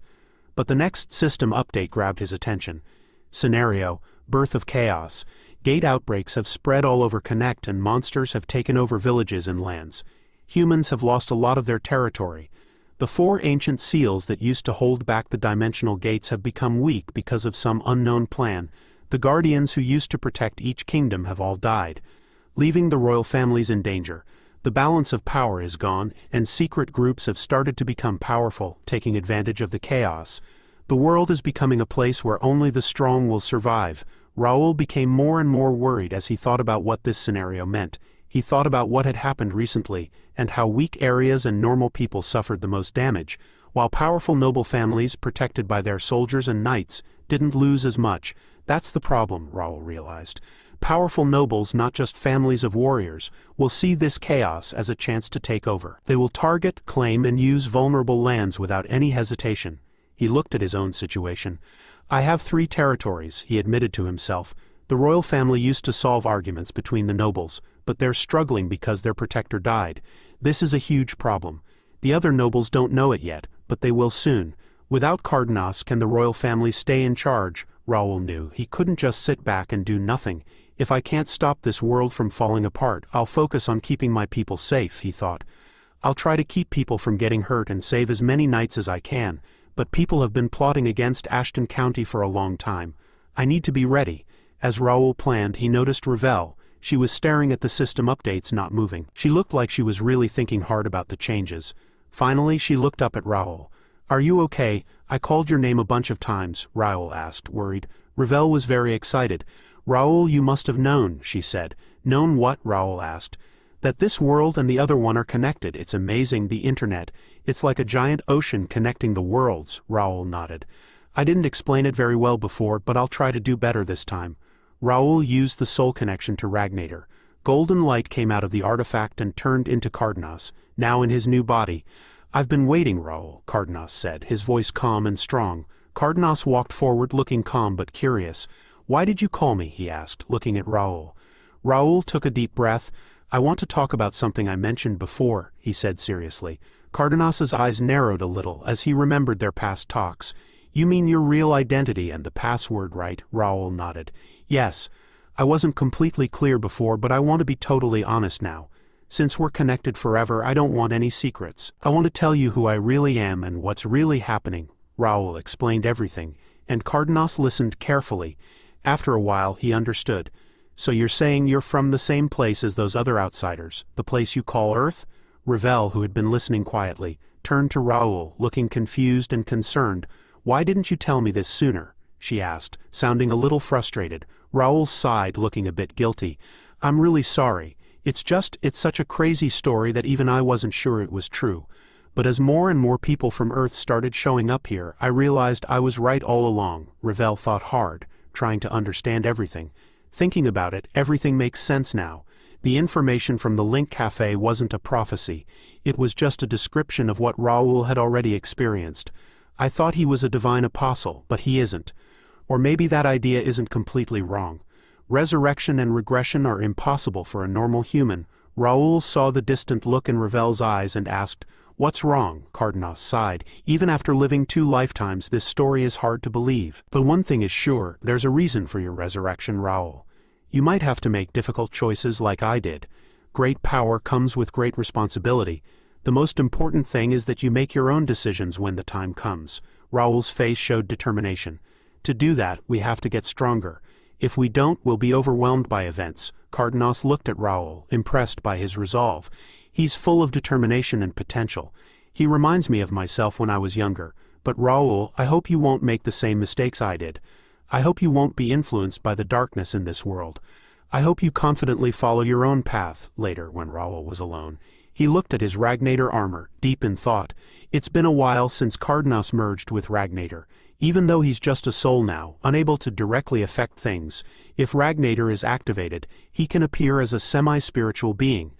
D: But the next system update grabbed his attention. Scenario, Birth of Chaos. Gate outbreaks have spread all over Connect and monsters have taken over villages and lands. Humans have lost a lot of their territory. The 4 ancient seals that used to hold back the dimensional gates have become weak because of some unknown plan. The guardians who used to protect each kingdom have all died, leaving the royal families in danger. The balance of power is gone, and secret groups have started to become powerful, taking advantage of the chaos. The world is becoming a place where only the strong will survive. Raul became more and more worried as he thought about what this scenario meant. He thought about what had happened recently, and how weak areas and normal people suffered the most damage, while powerful noble families, protected by their soldiers and knights, didn't lose as much. That's the problem, Raul realized. Powerful nobles, not just families of warriors, will see this chaos as a chance to take over. They will target, claim, and use vulnerable lands without any hesitation. He looked at his own situation. I have 3 territories, he admitted to himself. The royal family used to solve arguments between the nobles, but they're struggling because their protector died. This is a huge problem. The other nobles don't know it yet, but they will soon. Without Cardenas, can the royal family stay in charge? Raul knew he couldn't just sit back and do nothing. If I can't stop this world from falling apart, I'll focus on keeping my people safe, he thought. I'll try to keep people from getting hurt and save as many knights as I can. But people have been plotting against Ashton County for a long time. I need to be ready. As Raul planned, he noticed Ravel. She was staring at the system updates, not moving. She looked like she was really thinking hard about the changes. Finally, she looked up at Raul. Are you okay? I called your name a bunch of times, Raul asked, worried. Ravel was very excited. Raul, you must have known, she said. Known what? Raul asked. That this world and the other one are connected. It's amazing, the internet. It's like a giant ocean connecting the worlds, Raul nodded. I didn't explain it very well before, but I'll try to do better this time. Raul used the soul connection to Ragnator. Golden light came out of the artifact and turned into Cardenas, now in his new body. I've been waiting, Raul, Cardenas said, his voice calm and strong. Cardenas walked forward, looking calm but curious. Why did you call me? He asked, looking at Raul. Raul took a deep breath. I want to talk about something I mentioned before, he said seriously. Cardenas's eyes narrowed a little as he remembered their past talks. You mean your real identity and the password, right? Raul nodded. Yes. I wasn't completely clear before, but I want to be totally honest now. Since we're connected forever, I don't want any secrets. I want to tell you who I really am and what's really happening. Raul explained everything, and Cardenas listened carefully. After a while, he understood. So you're saying you're from the same place as those other outsiders, the place you call Earth? Ravel, who had been listening quietly, turned to Raul, looking confused and concerned. Why didn't you tell me this sooner? She asked, sounding a little frustrated. Raul sighed, looking a bit guilty. I'm really sorry. It's such a crazy story that even I wasn't sure it was true. But as more and more people from Earth started showing up here, I realized I was right all along. Ravel thought hard, trying to understand everything. Thinking about it, everything makes sense now. The information from the Link Cafe wasn't a prophecy. It was just a description of what Raul had already experienced. I thought he was a divine apostle, but he isn't. Or maybe that idea isn't completely wrong. Resurrection and regression are impossible for a normal human. Raul saw the distant look in Ravel's eyes and asked, What's wrong? Cardenas sighed. Even after living 2 lifetimes, this story is hard to believe. But one thing is sure, there's a reason for your resurrection, Raul. You might have to make difficult choices like I did. Great power comes with great responsibility. The most important thing is that you make your own decisions when the time comes. Raul's face showed determination. To do that, we have to get stronger. If we don't, we'll be overwhelmed by events. Cardenas looked at Raul, impressed by his resolve. He's full of determination and potential. He reminds me of myself when I was younger. But Raul, I hope you won't make the same mistakes I did. I hope you won't be influenced by the darkness in this world. I hope you confidently follow your own path." Later, when Raul was alone, he looked at his Ragnator armor, deep in thought. It's been a while since Cardenas merged with Ragnator. Even though he's just a soul now, unable to directly affect things, if Ragnator is activated, he can appear as a semi-spiritual being.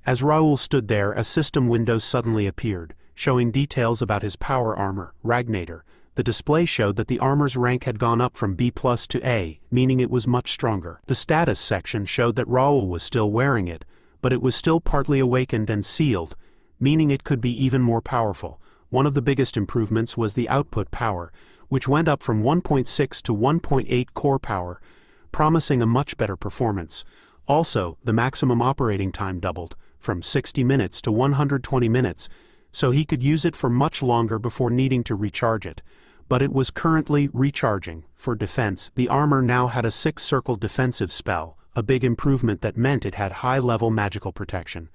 D: As Raul stood there, a system window suddenly appeared, showing details about his power armor, Ragnator. The display showed that the armor's rank had gone up from B+ to A, meaning it was much stronger. The status section showed that Raul was still wearing it, but it was still partly awakened and sealed, meaning it could be even more powerful. One of the biggest improvements was the output power, which went up from 1.6 to 1.8 core power, promising a much better performance. Also, the maximum operating time doubled, from 60 minutes to 120 minutes, so he could use it for much longer before needing to recharge it. But it was currently recharging. For defense, the armor now had a 6-circle defensive spell, a big improvement that meant it had high-level magical protection.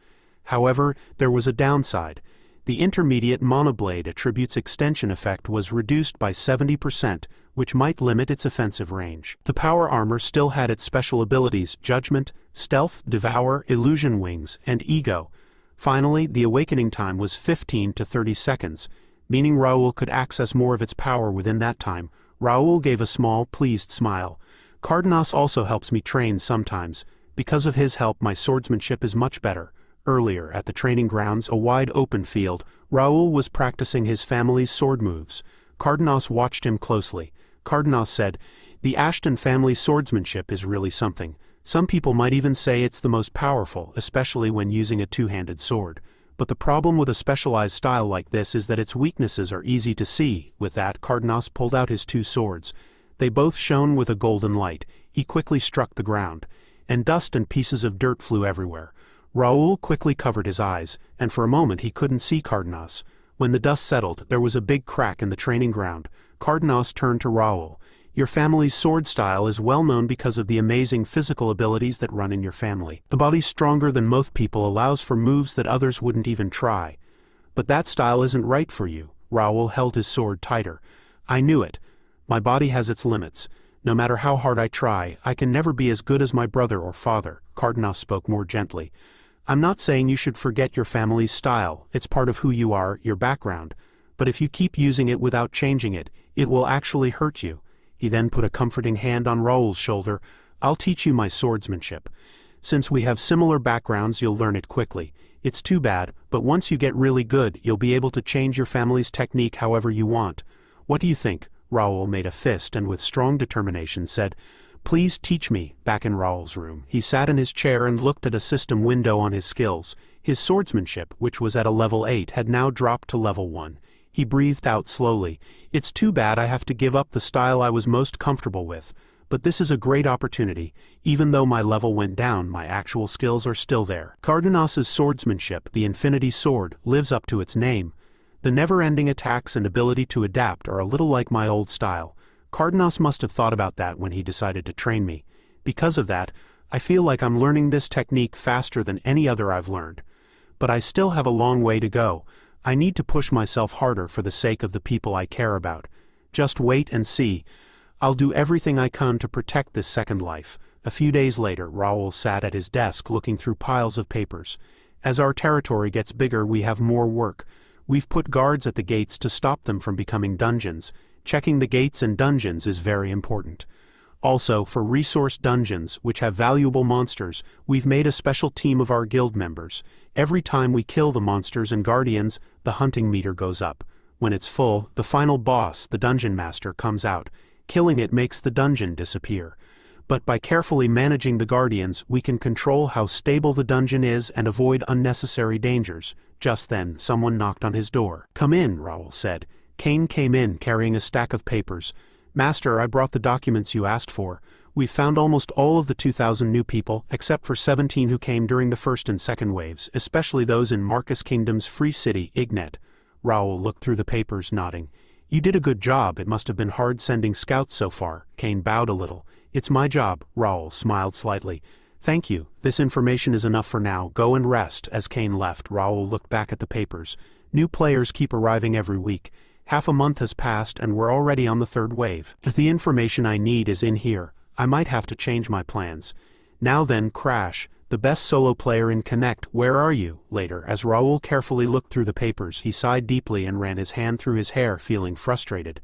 D: However, there was a downside. The intermediate monoblade attribute's extension effect was reduced by 70%, which might limit its offensive range. The power armor still had its special abilities: Judgment, Stealth, Devour, Illusion Wings, and Ego. Finally, the awakening time was 15 to 30 seconds, meaning Raul could access more of its power within that time. Raul gave a small, pleased smile. "Cardenas also helps me train sometimes. Because of his help, my swordsmanship is much better." Earlier, at the training grounds, a wide open field, Raul was practicing his family's sword moves. Cardenas watched him closely. Cardenas said, "The Ashton family swordsmanship is really something. Some people might even say it's the most powerful, especially when using a two-handed sword. But the problem with a specialized style like this is that its weaknesses are easy to see." With that, Cardenas pulled out his 2 swords. They both shone with a golden light. He quickly struck the ground, and dust and pieces of dirt flew everywhere. Raul quickly covered his eyes, and for a moment he couldn't see Cardenas. When the dust settled, there was a big crack in the training ground. Cardenas turned to Raul. "Your family's sword style is well known because of the amazing physical abilities that run in your family. The body stronger than most people allows for moves that others wouldn't even try. But that style isn't right for you." Raul held his sword tighter. "I knew it. My body has its limits. No matter how hard I try, I can never be as good as my brother or father." Cardenas spoke more gently. "I'm not saying you should forget your family's style. It's part of who you are, your background. But if you keep using it without changing it, it will actually hurt you." He then put a comforting hand on Raul's shoulder. "I'll teach you my swordsmanship. Since we have similar backgrounds, you'll learn it quickly. It's too bad, but once you get really good, you'll be able to change your family's technique however you want. What do you think?" Raul made a fist and with strong determination said, "Please teach me." Back in Raul's room, he sat in his chair and looked at a system window on his skills. His swordsmanship, which was at a level 8, had now dropped to level 1. He breathed out slowly. "It's too bad I have to give up the style I was most comfortable with. But this is a great opportunity. Even though my level went down, my actual skills are still there." Cardenas's swordsmanship, the Infinity Sword, lives up to its name. The never-ending attacks and ability to adapt are a little like my old style. Cardenas must have thought about that when he decided to train me. Because of that, I feel like I'm learning this technique faster than any other I've learned. But I still have a long way to go. I need to push myself harder for the sake of the people I care about. Just wait and see. I'll do everything I can to protect this second life." A few days later, Raul sat at his desk looking through piles of papers. "As our territory gets bigger, we have more work. We've put guards at the gates to stop them from becoming dungeons. Checking the gates and dungeons is very important. Also, for resource dungeons, which have valuable monsters, we've made a special team of our guild members. Every time we kill the monsters and guardians, the hunting meter goes up. When it's full, the final boss, the dungeon master, comes out. Killing it makes the dungeon disappear. But by carefully managing the guardians, we can control how stable the dungeon is and avoid unnecessary dangers." Just then, someone knocked on his door. "Come in," Raul said. Kane came in carrying a stack of papers. "Master, I brought the documents you asked for. We've found almost all of the 2,000 new people, except for 17 who came during the first and second waves, especially those in Marcus Kingdom's free city, Ignet." Raul looked through the papers, nodding. "You did a good job. It must have been hard sending scouts so far." Kane bowed a little. "It's my job." Raul smiled slightly. "Thank you. This information is enough for now. Go and rest." As Kane left, Raul looked back at the papers. "New players keep arriving every week. Half a month has passed and we're already on the third wave. The information I need is in here. I might have to change my plans. Now then, Crash, the best solo player in Connect, where are you? Later, as Raul carefully looked through the papers, he sighed deeply and ran his hand through his hair, feeling frustrated.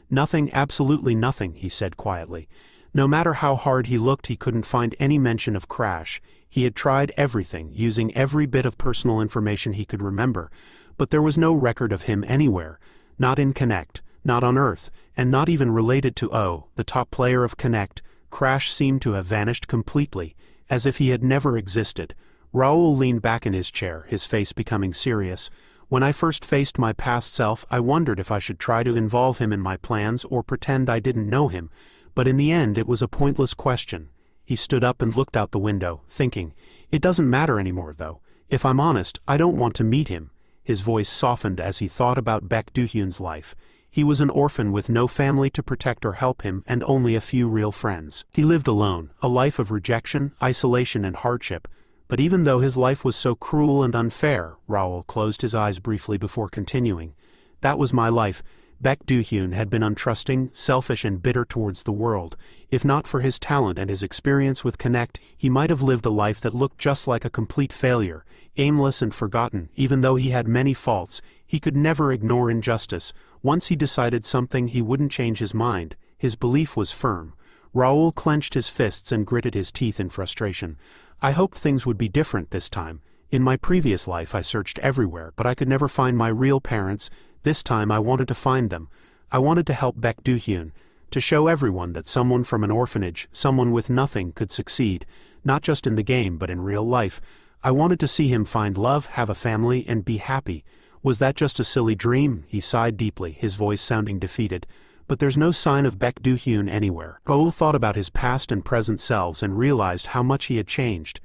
D: Nothing, absolutely nothing, he said quietly. No matter how hard he looked, he couldn't find any mention of Crash. He had tried everything, using every bit of personal information he could remember, but there was no record of him anywhere. Not in Connect, not on Earth, and not even related to O, the top player of Connect. Crash seemed to have vanished completely, as if he had never existed. Raul leaned back in his chair, his face becoming serious. When I first faced my past self, I wondered if I should try to involve him in my plans or pretend I didn't know him, but in the end it was a pointless question. He stood up and looked out the window, thinking, "It doesn't matter anymore, though. If I'm honest, I don't want to meet him." His voice softened as he thought about Bae DoHyun's life. He was an orphan with no family to protect or help him and only a few real friends. He lived alone, a life of rejection, isolation and hardship. But even though his life was so cruel and unfair, Raul closed his eyes briefly before continuing. That was my life. Bae DoHyun had been untrusting, selfish and bitter towards the world. If not for his talent and his experience with Connect, he might have lived a life that looked just like a complete failure, aimless and forgotten. Even though he had many faults, he could never ignore injustice. Once he decided something, he wouldn't change his mind. His belief was firm. Raul clenched his fists and gritted his teeth in frustration. I hoped things would be different this time. In my previous life I searched everywhere, but I could never find my real parents. This time I wanted to find them. I wanted to help Bae DoHyun, to show everyone that someone from an orphanage, someone with nothing, could succeed, not just in the game but in real life. I wanted to see him find love, have a family, and be happy. Was that just a silly dream? He sighed deeply, his voice sounding defeated. But there's no sign of Bae DoHyun anywhere. Raul thought about his past and present selves and realized how much he had changed.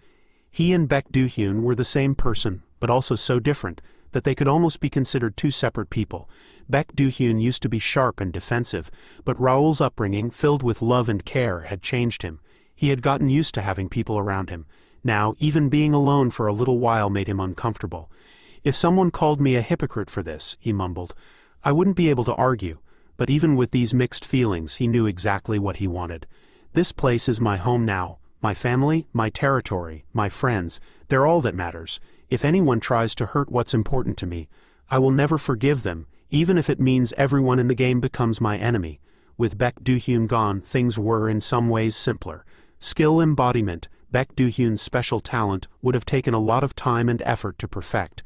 D: He and Bae DoHyun were the same person, but also so different that they could almost be considered two separate people. Bae DoHyun used to be sharp and defensive, but Raul's upbringing, filled with love and care, had changed him. He had gotten used to having people around him. Now, even being alone for a little while made him uncomfortable. If someone called me a hypocrite for this, he mumbled, I wouldn't be able to argue. But even with these mixed feelings, he knew exactly what he wanted. This place is my home now. My family, my territory, my friends, they're all that matters. If anyone tries to hurt what's important to me, I will never forgive them, even if it means everyone in the game becomes my enemy. With Bae DoHyun gone, things were in some ways simpler. Skill embodiment, Bae DoHyun's special talent, would have taken a lot of time and effort to perfect.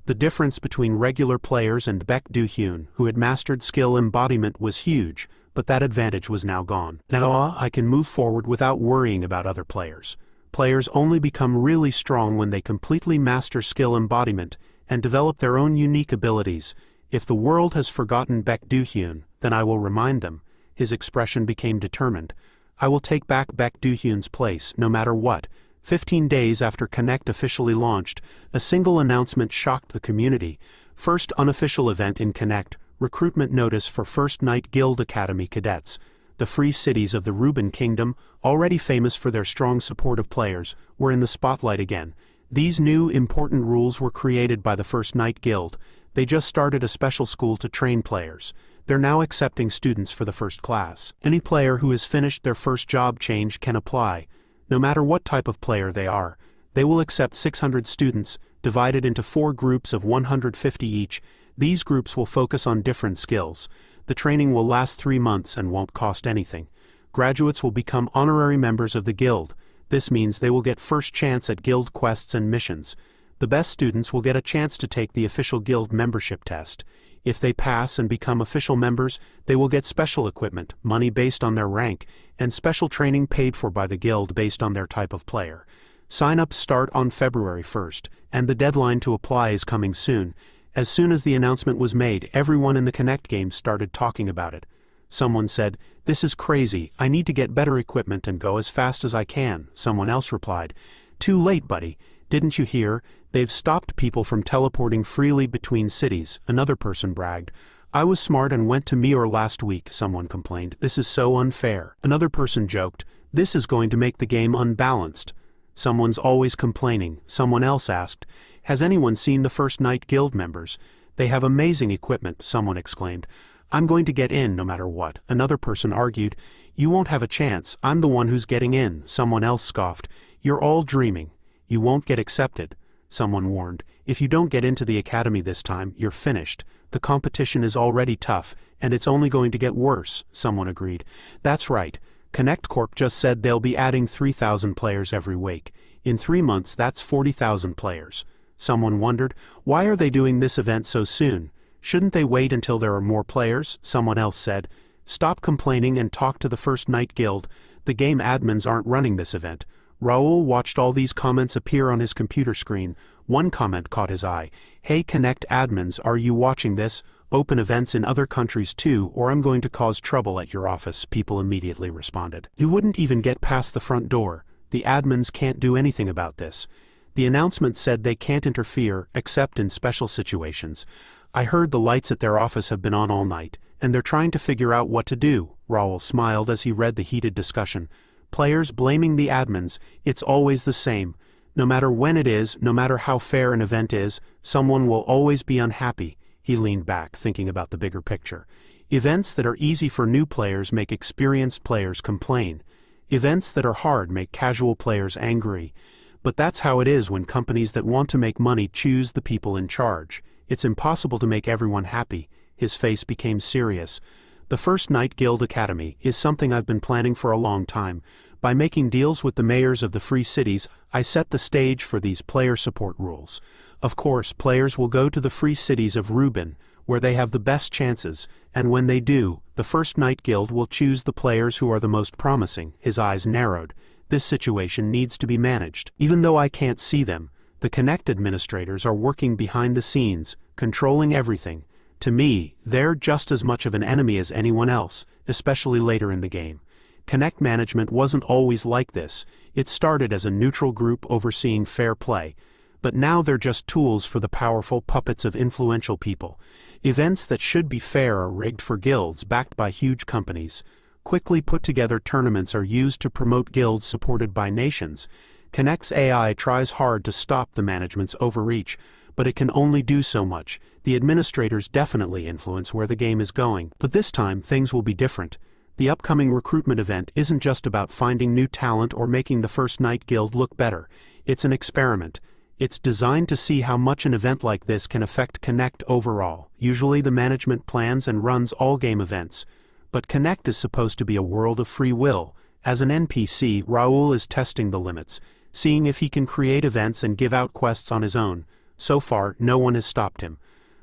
D: The difference between regular players and Bae DoHyun, who had mastered skill embodiment, was huge, but that advantage was now gone. Now I can move forward without worrying about other players. Players only become really strong when they completely master skill embodiment and develop their own unique abilities. If the world has forgotten Bae DoHyun, then I will remind them. His expression became determined. I will take back Bae DoHyun's place, no matter what. 15 days after Connect officially launched, a single announcement shocked the community. First unofficial event in Connect, recruitment notice for First Night Guild Academy cadets. The free cities of the Ruben Kingdom, already famous for their strong support of players, were in the spotlight again. These new, important rules were created by the First Night Guild. They just started a special school to train players. They're now accepting students for the first class. Any player who has finished their first job change can apply. No matter what type of player they are, they will accept 600 students, divided into 4 groups of 150 each. These groups will focus on different skills. The training will last 3 months and won't cost anything. Graduates will become honorary members of the guild. This means they will get first chance at guild quests and missions. The best students will get a chance to take the official guild membership test. If they pass and become official members, they will get special equipment, money based on their rank, and special training paid for by the guild based on their type of player. Sign-ups start on February 1st, and the deadline to apply is coming soon. As soon as the announcement was made, everyone in the Connect game started talking about it. Someone said, "This is crazy, I need to get better equipment and go as fast as I can." Someone else replied, "Too late, buddy. Didn't you hear? They've stopped people from teleporting freely between cities." Another person bragged, "I was smart and went to Mior last week." Someone complained, "This is so unfair." Another person joked, "This is going to make the game unbalanced." Someone's always complaining. Someone else asked, "Has anyone seen the First Night Guild members? They have amazing equipment, someone exclaimed. I'm going to get in no matter what, another person argued. You won't have a chance, I'm the one who's getting in, someone else scoffed. You're all dreaming. You won't get accepted, someone warned. If you don't get into the academy this time, you're finished. The competition is already tough, and it's only going to get worse, someone agreed. That's right. Connect Corp just said they'll be adding 3,000 players every week. In 3 months, that's 40,000 players. Someone wondered, why are they doing this event so soon? Shouldn't they wait until there are more players? Someone else said. Stop complaining and talk to the First Night Guild. The game admins aren't running this event. Raul watched all these comments appear on his computer screen. One comment caught his eye. Hey Connect admins, are you watching this? Open events in other countries too, or I'm going to cause trouble at your office, people immediately responded. You wouldn't even get past the front door. The admins can't do anything about this. The announcement said they can't interfere, except in special situations. I heard the lights at their office have been on all night, and they're trying to figure out what to do. Raul smiled as he read the heated discussion. Players blaming the admins, it's always the same. No matter when it is, no matter how fair an event is, someone will always be unhappy. He leaned back, thinking about the bigger picture. Events that are easy for new players make experienced players complain. Events that are hard make casual players angry. But that's how it is when companies that want to make money choose the people in charge. It's impossible to make everyone happy. His face became serious. The First Night Guild Academy is something I've been planning for a long time. By making deals with the mayors of the free cities, I set the stage for these player support rules. Of course, players will go to the free cities of Rubin, where they have the best chances, and when they do, the First Night Guild will choose the players who are the most promising. His eyes narrowed. This situation needs to be managed. Even though I can't see them, the Connect administrators are working behind the scenes, controlling everything. To me, they're just as much of an enemy as anyone else, especially later in the game. Connect management wasn't always like this. It started as a neutral group overseeing fair play. But now they're just tools for the powerful puppets of influential people. Events that should be fair are rigged for guilds backed by huge companies. Quickly put together tournaments are used to promote guilds supported by nations. Connect's AI tries hard to stop the management's overreach, but it can only do so much. The administrators definitely influence where the game is going, but this time things will be different. The upcoming recruitment event isn't just about finding new talent or making the First Night Guild look better. It's an experiment. It's designed to see how much an event like this can affect Connect overall. Usually the management plans and runs all game events. But Connect is supposed to be a world of free will. As an NPC, Raul is testing the limits, seeing if he can create events and give out quests on his own. So far, no one has stopped him.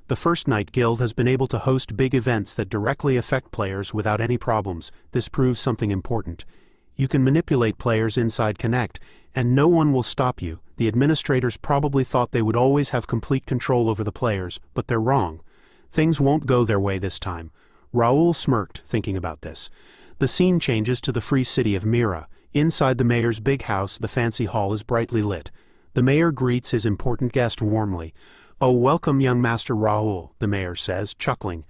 D: The First Night Guild has been able to host big events that directly affect players without any problems. This proves something important. You can manipulate players inside Connect, and no one will stop you. The administrators probably thought they would always have complete control over the players, but they're wrong. Things won't go their way this time. Raul smirked, thinking about this. The scene changes to the free city of Mira. Inside the mayor's big house, the fancy hall is brightly lit. The mayor greets his important guest warmly. "Oh, welcome, young Master Raul," the mayor says, chuckling.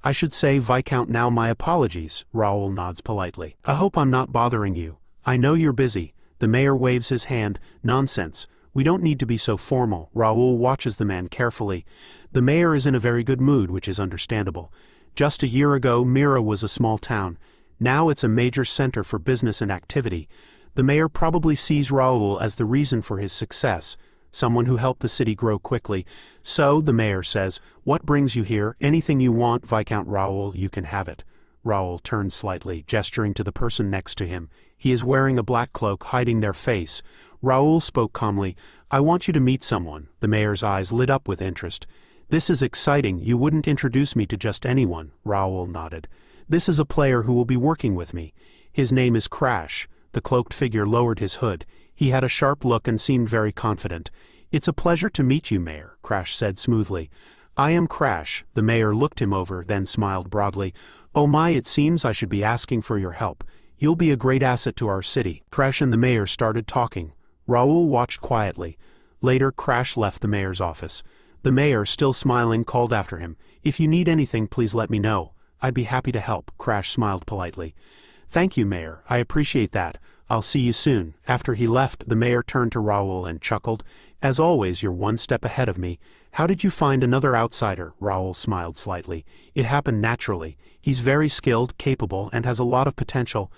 D: "I should say, Viscount, now my apologies," Raul nods politely. "I hope I'm not bothering you. I know you're busy." The mayor waves his hand. "Nonsense. We don't need to be so formal." Raul watches the man carefully. The mayor is in a very good mood, which is understandable. Just a year ago, Mira was a small town. Now it's a major center for business and activity. The mayor probably sees Raul as the reason for his success, someone who helped the city grow quickly. "So," the mayor says, "what brings you here? Anything you want, Viscount Raul, you can have it." Raul turns slightly, gesturing to the person next to him. He is wearing a black cloak, hiding their face. Raul spoke calmly. "I want you to meet someone." The mayor's eyes lit up with interest. "This is exciting. You wouldn't introduce me to just anyone." Raul nodded. "This is a player who will be working with me. His name is Crash." The cloaked figure lowered his hood. He had a sharp look and seemed very confident. "It's a pleasure to meet you, Mayor," Crash said smoothly. "I am Crash." The mayor looked him over, then smiled broadly. "Oh my, it seems I should be asking for your help. You'll be a great asset to our city." Crash and the mayor started talking. Raul watched quietly. Later, Crash left the mayor's office. The mayor, still smiling, called after him. "If you need anything, please let me know. I'd be happy to help." Crash smiled politely. "Thank you, Mayor. I appreciate that. I'll see you soon." After he left, the mayor turned to Raul and chuckled. "As always, you're one step ahead of me. How did you find another outsider? Raul smiled slightly. It happened naturally. He's very skilled, capable, and has a lot of potential.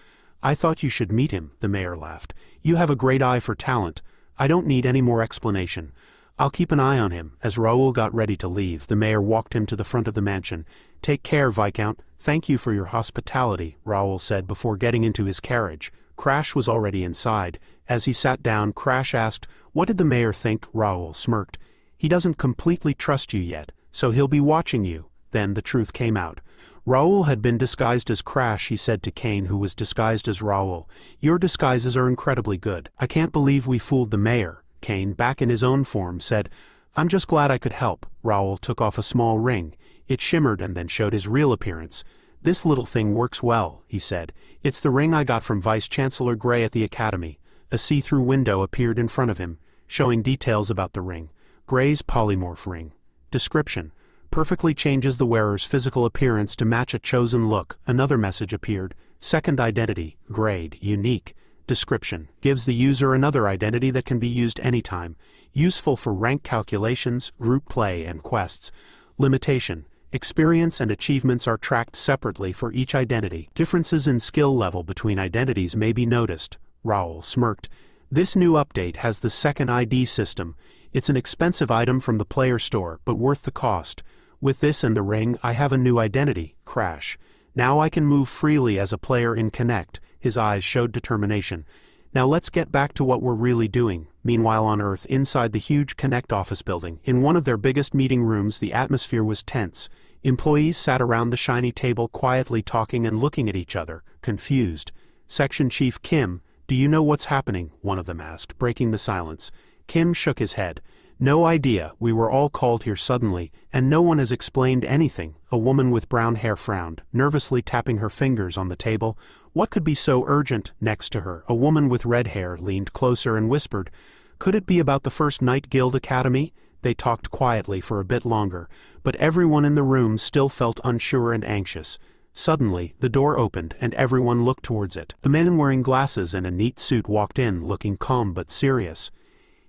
D: I thought you should meet him, the mayor laughed. You have a great eye for talent. I don't need any more explanation. I'll keep an eye on him. As Raul got ready to leave, the mayor walked him to the front of the mansion. Take care, Viscount. Thank you for your hospitality, Raul said before getting into his carriage. Crash was already inside. As he sat down, Crash asked, "What did the mayor think?" Raul smirked. "He doesn't completely trust you yet, so he'll be watching you." Then the truth came out. Raul had been disguised as Crash, he said to Kane, who was disguised as Raul. "Your disguises are incredibly good. I can't believe we fooled the mayor." Kane, back in his own form, said, "I'm just glad I could help." Raul took off a small ring. It shimmered and then showed his real appearance. "This little thing works well," he said. "It's the ring I got from Vice-Chancellor Gray at the Academy." A see-through window appeared in front of him, showing details about the ring. Gray's polymorph ring. Description: perfectly changes the wearer's physical appearance to match a chosen look. Another message appeared. Second identity, grade, unique. Description: gives the user another identity that can be used anytime. Useful for rank calculations, group play, and quests. Limitation: experience and achievements are tracked separately for each identity. Differences in skill level between identities may be noticed. Raul smirked. This new update has the second ID system. It's an expensive item from the player store, but worth the cost. With this and the ring, I have a new identity, Crash. Now I can move freely as a player in Connect. His eyes showed determination. Now let's get back to what we're really doing. Meanwhile on Earth, inside the huge Connect office building, in one of their biggest meeting rooms, the atmosphere was tense. Employees sat around the shiny table quietly talking and looking at each other, confused. Section Chief Kim, "Do you know what's happening?" one of them asked, breaking the silence. Kim shook his head. "No idea. We were all called here suddenly, and no one has explained anything." A woman with brown hair frowned, nervously tapping her fingers on the table. "What could be so urgent?" Next to her, a woman with red hair leaned closer and whispered, "Could it be about the First Night Guild Academy?" They talked quietly for a bit longer, but everyone in the room still felt unsure and anxious. Suddenly, the door opened and everyone looked towards it. A man wearing glasses and a neat suit walked in, looking calm but serious.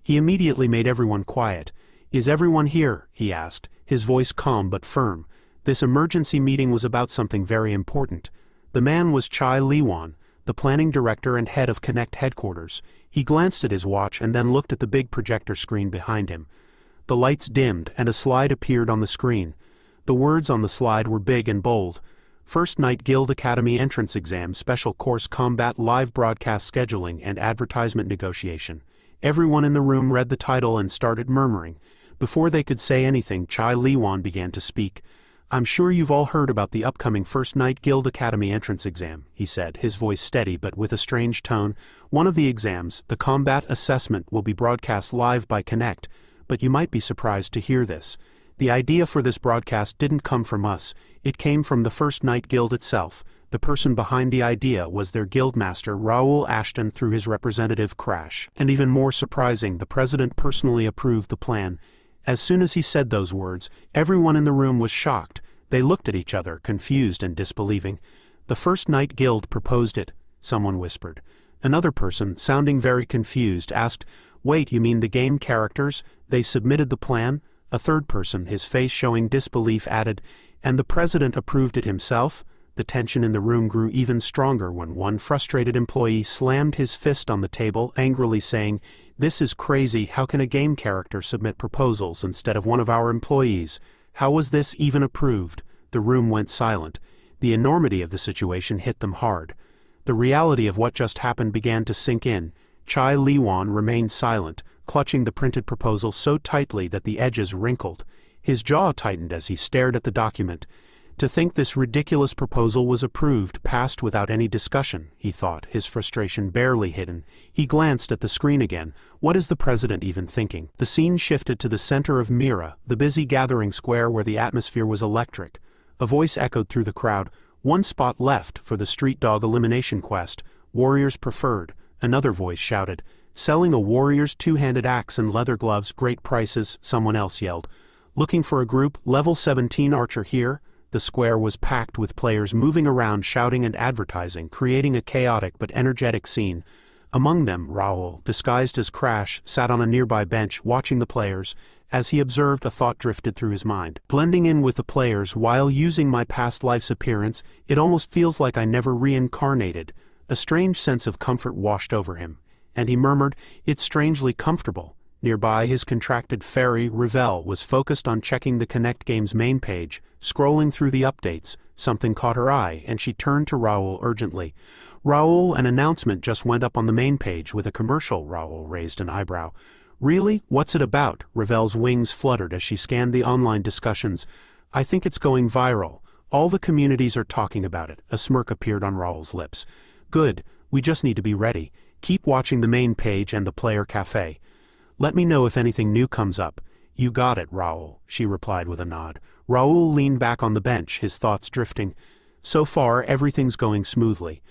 D: He immediately made everyone quiet. "Is everyone here?" he asked, his voice calm but firm. This emergency meeting was about something very important. The man was Chai Liwan, the planning director and head of Connect headquarters. He glanced at his watch and then looked at the big projector screen behind him. The lights dimmed and a slide appeared on the screen. The words on the slide were big and bold. First Night Guild Academy Entrance Exam Special Course Combat Live Broadcast Scheduling and Advertisement Negotiation. Everyone in the room read the title and started murmuring. Before they could say anything, Chai Liwan began to speak. "I'm sure you've all heard about the upcoming First Night Guild Academy entrance exam," he said, his voice steady but with a strange tone. "One of the exams, the combat assessment, will be broadcast live by Connect, but you might be surprised to hear this. The idea for this broadcast didn't come from us. It came from the First Night Guild itself. The person behind the idea was their guildmaster, Raul Ashton, through his representative, Crash. And even more surprising, the president personally approved the plan." As soon as he said those words, everyone in the room was shocked. They looked at each other, confused and disbelieving. "The First Night Guild proposed it," someone whispered. Another person, sounding very confused, asked, "Wait, you mean the game characters? They submitted the plan?" A third person, his face showing disbelief, added, "And the president approved it himself?" The tension in the room grew even stronger when one frustrated employee slammed his fist on the table, angrily saying, "This is crazy. How can a game character submit proposals instead of one of our employees? How was this even approved?" The room went silent. The enormity of the situation hit them hard. The reality of what just happened began to sink in. Chai Liwan remained silent, clutching the printed proposal so tightly that the edges wrinkled. His jaw tightened as he stared at the document. To think this ridiculous proposal was approved, passed without any discussion, he thought, his frustration barely hidden. He glanced at the screen again. What is the president even thinking? The scene shifted to the center of Mira, the busy gathering square where the atmosphere was electric. A voice echoed through the crowd. "One spot left for the street dog elimination quest. Warriors preferred." Another voice shouted. "Selling a warrior's two-handed axe and leather gloves, great prices," someone else yelled. "Looking for a group, level 17 archer here?" The square was packed with players moving around, shouting and advertising, creating a chaotic but energetic scene. Among them, Raul, disguised as Crash, sat on a nearby bench watching the players. As he observed, a thought drifted through his mind. Blending in with the players while using my past life's appearance, it almost feels like I never reincarnated. A strange sense of comfort washed over him, and he murmured, "It's strangely comfortable." Nearby, his contracted fairy, Ravel, was focused on checking the Connect game's main page. Scrolling through the updates, something caught her eye, and she turned to Raul urgently. "Raul, an announcement just went up on the main page with a commercial." Raul raised an eyebrow. "Really? What's it about?" Ravel's wings fluttered as she scanned the online discussions. "I think it's going viral. All the communities are talking about it." A smirk appeared on Raul's lips. "Good, we just need to be ready. Keep watching the main page and the player cafe. Let me know if anything new comes up." "You got it, Raul," she replied with a nod. Raul leaned back on the bench, his thoughts drifting. "So far, everything's going smoothly.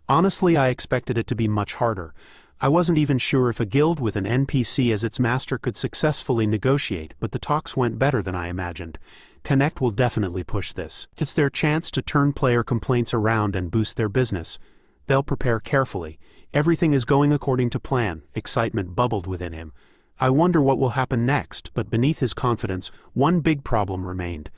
D: Honestly, I expected it to be much harder. I wasn't even sure if a guild with an NPC as its master could successfully negotiate, but the talks went better than I imagined. Connect will definitely push this. It's their chance to turn player complaints around and boost their business. They'll prepare carefully. Everything is going according to plan." Excitement bubbled within him. I wonder what will happen next, but beneath his confidence, one big problem remained.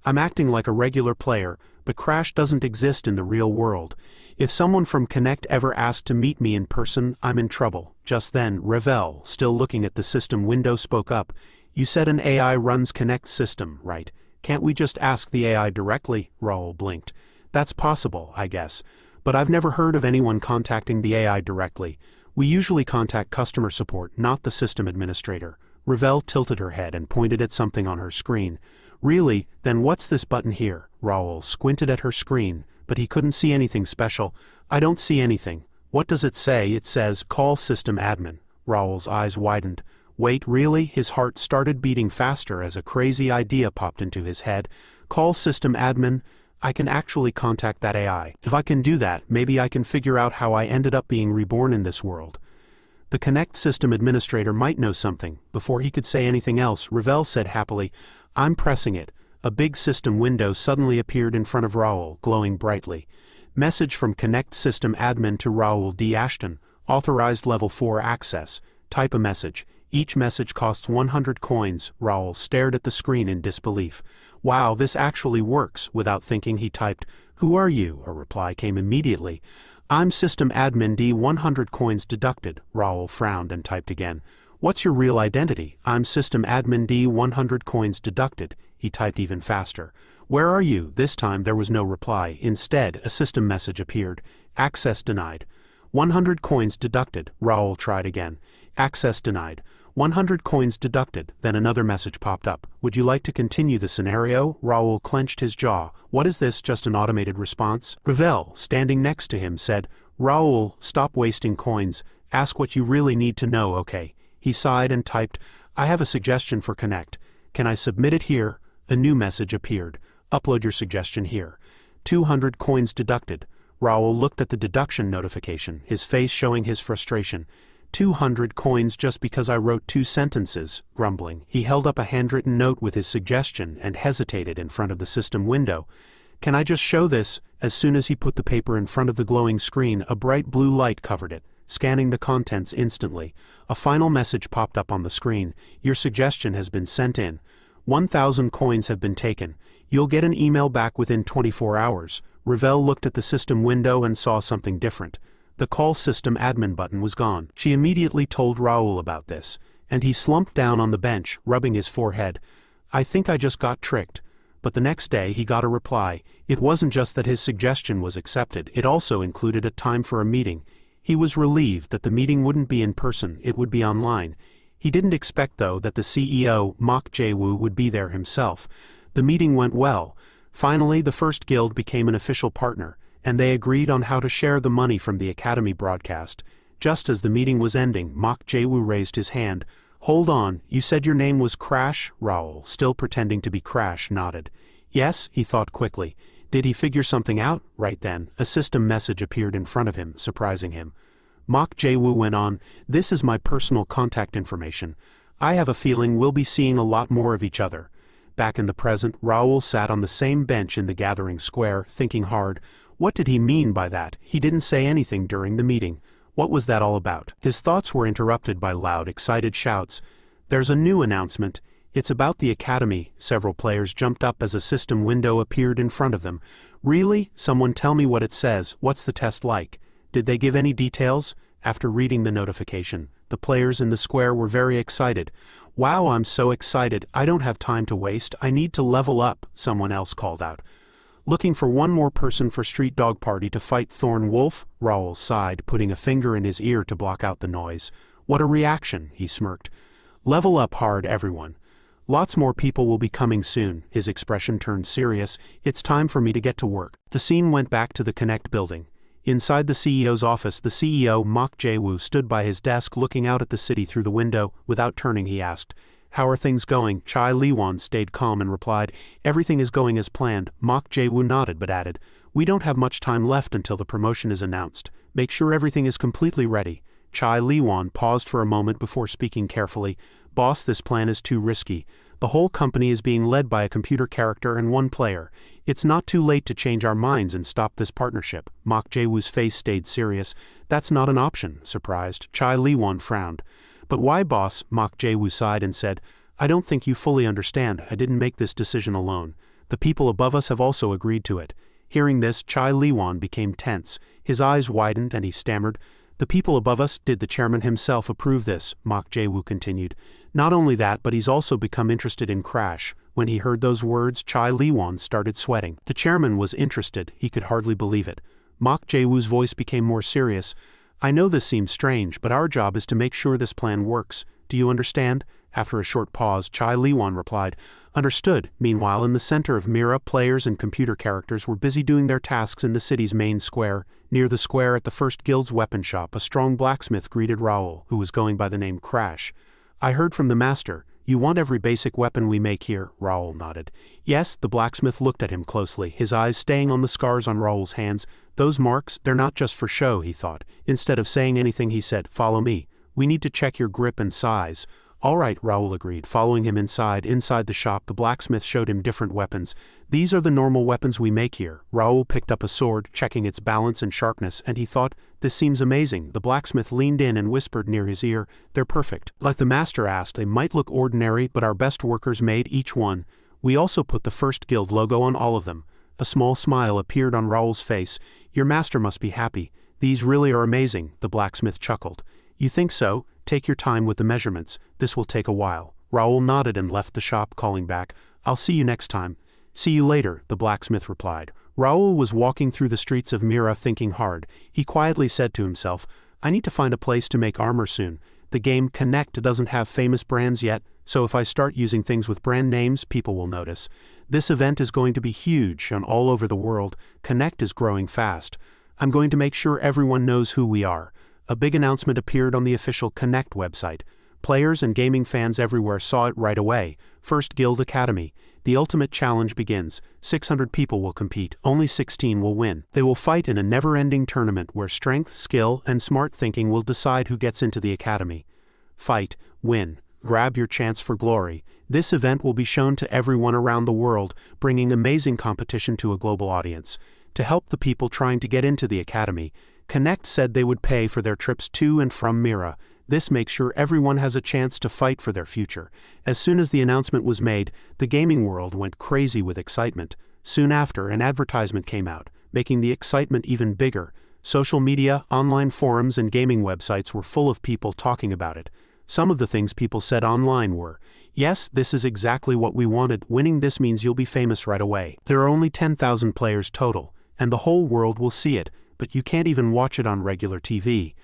D: "I'm acting like a regular player, but Crash doesn't exist in the real world. If someone from Connect ever asked to meet me in person, I'm in trouble." Just then, Ravel, still looking at the system window, spoke up. "You said an AI runs Connect's system, right? Can't we just ask the AI directly?" Raul blinked. "That's possible, I guess. But I've never heard of anyone contacting the AI directly. We usually contact customer support, not the system administrator." Ravel tilted her head and pointed at something on her screen. "Really? Then what's this button here?" Raul squinted at her screen, but he couldn't see anything special. "I don't see anything. What does it say?" "It says, call system admin." Raul's eyes widened. "Wait, really?" His heart started beating faster as a crazy idea popped into his head. "Call system admin? I can actually contact that AI. If I can do that, maybe I can figure out how I ended up being reborn in this world." The Connect system administrator might know something. Before he could say anything else, Ravel said happily, "I'm pressing it." A big system window suddenly appeared in front of Raul, glowing brightly. "Message from Connect system admin to Raul D. Ashton. Authorized level 4 access. Type a message. Each message costs 100 coins." Raul stared at the screen in disbelief. "Wow, this actually works." Without thinking, he typed, "Who are you?" A reply came immediately. "I'm system admin D. 100 coins deducted." Raul frowned and typed again. "What's your real identity?" "I'm system admin D. 100 coins deducted." He typed even faster. "Where are you?" This time there was no reply. Instead, a system message appeared. "Access denied. 100 coins deducted." Raul tried again. "Access denied. 100 coins deducted." Then another message popped up. "Would you like to continue the scenario?" Raul clenched his jaw. "What is this, just an automated response?" Ravel, standing next to him, said, "Raul, stop wasting coins. Ask what you really need to know, okay?" He sighed and typed, "I have a suggestion for Connect. Can I submit it here?" A new message appeared. "Upload your suggestion here. 200 coins deducted." Raul looked at the deduction notification, his face showing his frustration. 200 coins just because I wrote 2 sentences, grumbling. He held up a handwritten note with his suggestion and hesitated in front of the system window. "Can I just show this?" As soon as he put the paper in front of the glowing screen, a bright blue light covered it, scanning the contents instantly. A final message popped up on the screen. "Your suggestion has been sent in. 1,000 coins have been taken. You'll get an email back within 24 hours. Ravel looked at the system window and saw something different. The call system admin button was gone. She immediately told Raul about this, and he slumped down on the bench, rubbing his forehead. "I think I just got tricked." But the next day he got a reply. It wasn't just that his suggestion was accepted, it also included a time for a meeting. He was relieved that the meeting wouldn't be in person, it would be online. He didn't expect, though, that the CEO, Mok Jae-woo, would be there himself. The meeting went well. Finally, the first guild became an official partner, and they agreed on how to share the money from the Academy broadcast. Just as the meeting was ending, Mok Jae-woo raised his hand. "Hold on, you said your name was Crash?" Raul, still pretending to be Crash, nodded. "Yes," he thought quickly. Did he figure something out? Right then, a system message appeared in front of him, surprising him. Mok Jae-woo went on, "This is my personal contact information. I have a feeling we'll be seeing a lot more of each other." Back in the present, Raul sat on the same bench in the gathering square, thinking hard. What did he mean by that? He didn't say anything during the meeting. What was that all about? His thoughts were interrupted by loud, excited shouts. "There's a new announcement. It's about the academy. Several players jumped up as a system window appeared in front of them. Really? Someone tell me what it says. What's the test like? Did they give any details? After reading the notification, the players in the square were very excited. Wow, I'm so excited. I don't have time to waste. I need to level up, someone else called out. Looking for one more person for Street Dog Party to fight Thorn Wolf? Raul sighed, putting a finger in his ear to block out the noise. What a reaction, he smirked. Level up hard, everyone. Lots more people will be coming soon. His expression turned serious. It's time for me to get to work. The scene went back to the Connect building. Inside the CEO's office, the CEO, Mok Jae-woo, stood by his desk looking out at the city through the window. Without turning, he asked, "How are things going?" Chai Lee-won stayed calm and replied, "Everything is going as planned." Mok Jae-woo nodded but added, "We don't have much time left until the promotion is announced. Make sure everything is completely ready." Chai Lee-won paused for a moment before speaking carefully. "Boss, this plan is too risky. The whole company is being led by a computer character and one player. It's not too late to change our minds and stop this partnership." Mok Jae-woo's face stayed serious. "That's not an option." Surprised, Chai Lee-won frowned. "But why, boss?" Mok Jae-woo sighed and said, "I don't think you fully understand. I didn't make this decision alone. The people above us have also agreed to it." Hearing this, Chai Lee-won became tense. His eyes widened and he stammered, "The people above us? Did the chairman himself approve this?" Mok Jae-woo continued. "Not only that, but he's also become interested in Crash." When he heard those words, Chai Lee-won started sweating. The chairman was interested. He could hardly believe it. Mok Jae-woo's voice became more serious. "I know this seems strange, but our job is to make sure this plan works. Do you understand?" After a short pause, Chai Lee-won replied, "Understood." Meanwhile, in the center of Mira, players and computer characters were busy doing their tasks in the city's main square. Near the square at the first guild's weapon shop, a strong blacksmith greeted Raul, who was going by the name Crash. "I heard from the master. You want every basic weapon we make here?" Raul nodded. "Yes." The blacksmith looked at him closely, his eyes staying on the scars on Raul's hands. "Those marks, they're not just for show," he thought. Instead of saying anything, he said, "Follow me. We need to check your grip and size." "All right," Raul agreed, following him inside. Inside the shop, the blacksmith showed him different weapons. "These are the normal weapons we make here." Raul picked up a sword, checking its balance and sharpness, and he thought, "This seems amazing." The blacksmith leaned in and whispered near his ear, "They're perfect. Like the master asked, they might look ordinary, but our best workers made each one. We also put the first guild logo on all of them." A small smile appeared on Raul's face. "Your master must be happy. These really are amazing." The blacksmith chuckled. "You think so? Take your time with the measurements. This will take a while." Raul nodded and left the shop, calling back, "I'll see you next time." "See you later," the blacksmith replied. Raul was walking through the streets of Mira thinking hard. He quietly said to himself, "I need to find a place to make armor soon. The game Connect doesn't have famous brands yet, so if I start using things with brand names, people will notice. This event is going to be huge and all over the world. Connect is growing fast. I'm going to make sure everyone knows who we are." A big announcement appeared on the official Connect website. Players and gaming fans everywhere saw it right away. First Guild Academy. The ultimate challenge begins. 600 people will compete. Only 16 will win. They will fight in a never-ending tournament where strength, skill, and smart thinking will decide who gets into the academy. Fight, win, grab your chance for glory. This event will be shown to everyone around the world, bringing amazing competition to a global audience. To help the people trying to get into the academy, Connect said they would pay for their trips to and from Mira. This makes sure everyone has a chance to fight for their future. As soon as the announcement was made, the gaming world went crazy with excitement. Soon after, an advertisement came out, making the excitement even bigger. Social media, online forums, and gaming websites were full of people talking about it. Some of the things people said online were, "Yes, this is exactly what we wanted. Winning this means you'll be famous right away. There are only 10,000 players total, and the whole world will see it, but you can't even watch it on regular TV.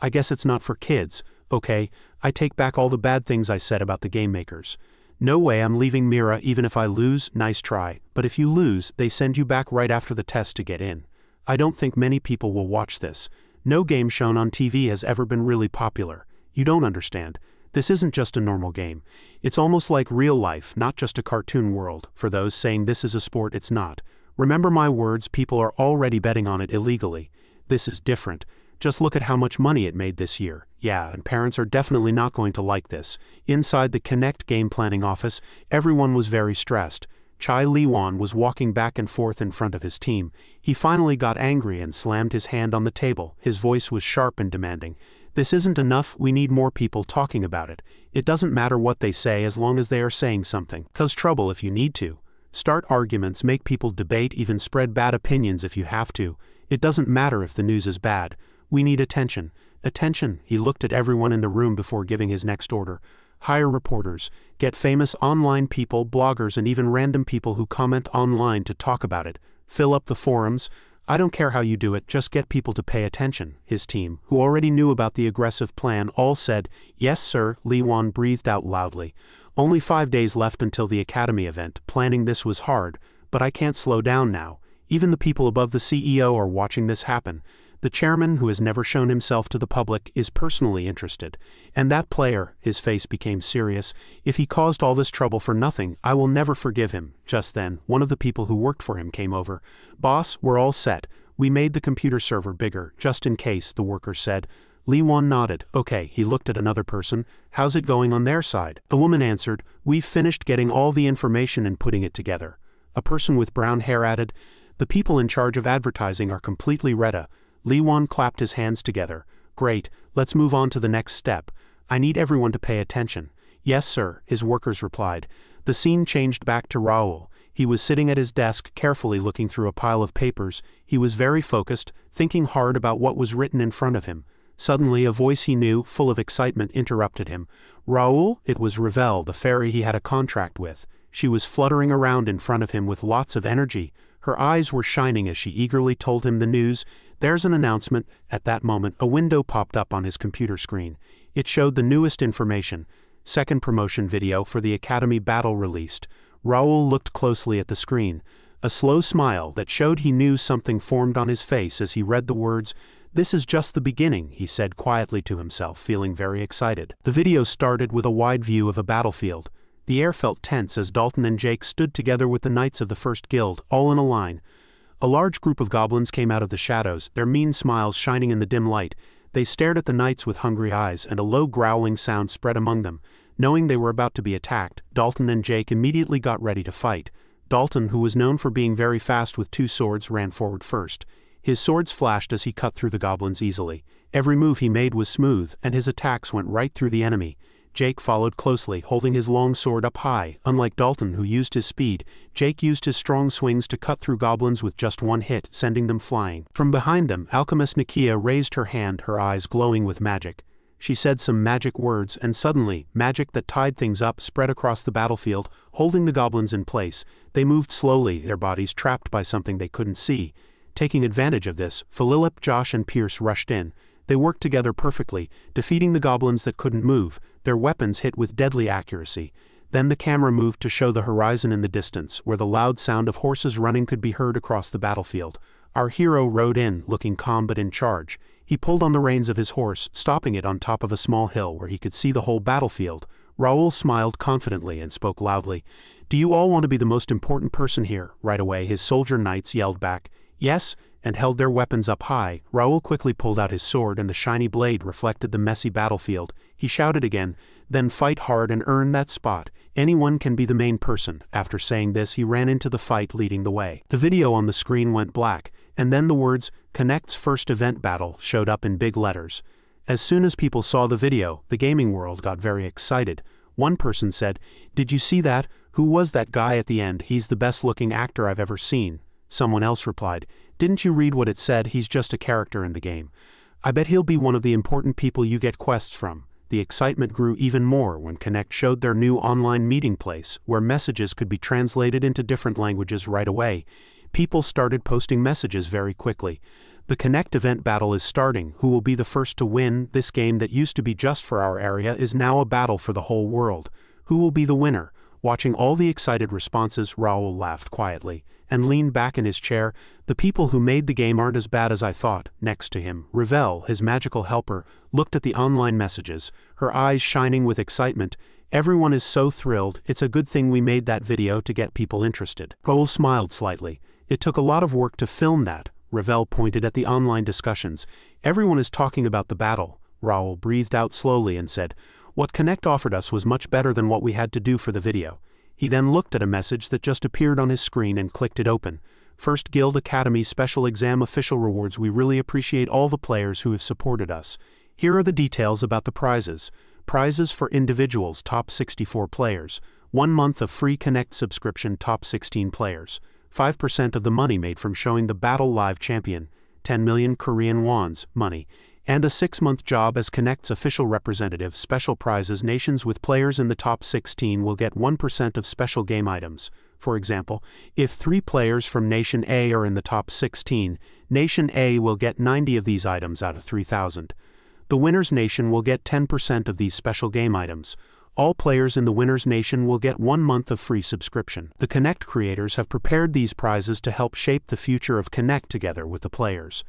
D: I guess it's not for kids. Okay, I take back all the bad things I said about the game makers. No way I'm leaving Mira even if I lose. Nice try. But if you lose, they send you back right after the test to get in. I don't think many people will watch this. No game shown on TV has ever been really popular. You don't understand. This isn't just a normal game. It's almost like real life, not just a cartoon world. For those saying this is a sport, it's not. Remember my words, people are already betting on it illegally. This is different. Just look at how much money it made this year. Yeah, and parents are definitely not going to like this." Inside the Connect game planning office, everyone was very stressed. Chai Lee-won was walking back and forth in front of his team. He finally got angry and slammed his hand on the table. His voice was sharp and demanding. This isn't enough, we need more people talking about it. It doesn't matter what they say as long as they are saying something. Cause trouble if you need to. Start arguments, make people debate, even spread bad opinions if you have to. It doesn't matter if the news is bad. We need attention. Attention, he looked at everyone in the room before giving his next order. Hire reporters, get famous online people, bloggers, and even random people who comment online to talk about it. Fill up the forums. I don't care how you do it, just get people to pay attention. His team, who already knew about the aggressive plan, all said, "Yes, sir." Lee Won breathed out loudly. Only 5 days left until the Academy event. Planning this was hard, but I can't slow down now. Even the people above the CEO are watching this happen. The chairman, who has never shown himself to the public, is personally interested. And that player, his face became serious, if he caused all this trouble for nothing, I will never forgive him. Just then, one of the people who worked for him came over. "Boss, we're all set. We made the computer server bigger, just in case," the worker said. Lee Won nodded. "Okay," he looked at another person. "How's it going on their side?" The woman answered, "We've finished getting all the information and putting it together." A person with brown hair added, "The people in charge of advertising are completely ready." Lee Won clapped his hands together. "Great, let's move on to the next step. I need everyone to pay attention." "Yes, sir," his workers replied. The scene changed back to Raul. He was sitting at his desk, carefully looking through a pile of papers. He was very focused, thinking hard about what was written in front of him. Suddenly, a voice he knew, full of excitement, interrupted him. "Raul?" It was Ravel, the fairy he had a contract with. She was fluttering around in front of him with lots of energy. Her eyes were shining as she eagerly told him the news. "There's an announcement." At that moment, a window popped up on his computer screen. It showed the newest information. Second promotion video for the Academy battle released. Raul looked closely at the screen. A slow smile that showed he knew something formed on his face as he read the words. "This is just the beginning," he said quietly to himself, feeling very excited. The video started with a wide view of a battlefield. The air felt tense as Dalton and Jake stood together with the knights of the First Guild, all in a line. A large group of goblins came out of the shadows, their mean smiles shining in the dim light. They stared at the knights with hungry eyes, and a low growling sound spread among them. Knowing they were about to be attacked, Dalton and Jake immediately got ready to fight. Dalton, who was known for being very fast with 2 swords, ran forward first. His swords flashed as he cut through the goblins easily. Every move he made was smooth, and his attacks went right through the enemy. Jake followed closely, holding his long sword up high. Unlike Dalton, who used his speed, Jake used his strong swings to cut through goblins with just one hit, sending them flying. From behind them, alchemist Nakia raised her hand, her eyes glowing with magic. She said some magic words, and suddenly, magic that tied things up spread across the battlefield, holding the goblins in place. They moved slowly, their bodies trapped by something they couldn't see. Taking advantage of this, Philip, Josh, and Pierce rushed in. They worked together perfectly, defeating the goblins that couldn't move. Their weapons hit with deadly accuracy. Then the camera moved to show the horizon in the distance, where the loud sound of horses running could be heard across the battlefield. Our hero rode in, looking calm but in charge. He pulled on the reins of his horse, stopping it on top of a small hill where he could see the whole battlefield. Raul smiled confidently and spoke loudly. "Do you all want to be the most important person here?" Right away, his soldier knights yelled back, "Yes," and held their weapons up high. Raul quickly pulled out his sword, and the shiny blade reflected the messy battlefield. He shouted again, "Then fight hard and earn that spot. Anyone can be the main person." After saying this, he ran into the fight, leading the way. The video on the screen went black, and then the words, "Connect's first event battle," showed up in big letters. As soon as people saw the video, the gaming world got very excited. One person said, "Did you see that? Who was that guy at the end? He's the best-looking actor I've ever seen." Someone else replied, "Didn't you read what it said? He's just a character in the game. I bet he'll be one of the important people you get quests from." The excitement grew even more when Connect showed their new online meeting place, where messages could be translated into different languages right away. People started posting messages very quickly. "The Connect event battle is starting. Who will be the first to win? This game that used to be just for our area is now a battle for the whole world. Who will be the winner?" Watching all the excited responses, Raul laughed quietly and leaned back in his chair. "The people who made the game aren't as bad as I thought." Next to him, Ravel, his magical helper, looked at the online messages, her eyes shining with excitement. "Everyone is so thrilled. It's a good thing we made that video to get people interested." Raul smiled slightly. "It took a lot of work to film that." Ravel pointed at the online discussions. "Everyone is talking about the battle." Raul breathed out slowly and said, "What Connect offered us was much better than what we had to do for the video." He then looked at a message that just appeared on his screen and clicked it open. "First Guild Academy Special Exam Official Rewards. We really appreciate all the players who have supported us." Here are the details about the prizes. Prizes for individuals, top 64 players. 1 month of free Connect subscription, top 16 players. 5% of the money made from showing the Battle Live champion. 10 million Korean wons, money. And a 6-month job as Connect's official representative. Special prizes. Nations with players in the top 16 will get 1% of special game items. For example, if 3 players from Nation A are in the top 16, Nation A will get 90 of these items out of 3,000. The winner's nation will get 10% of these special game items. All players in the winner's nation will get 1 month of free subscription. The Connect creators have prepared these prizes to help shape the future of Connect together with the players.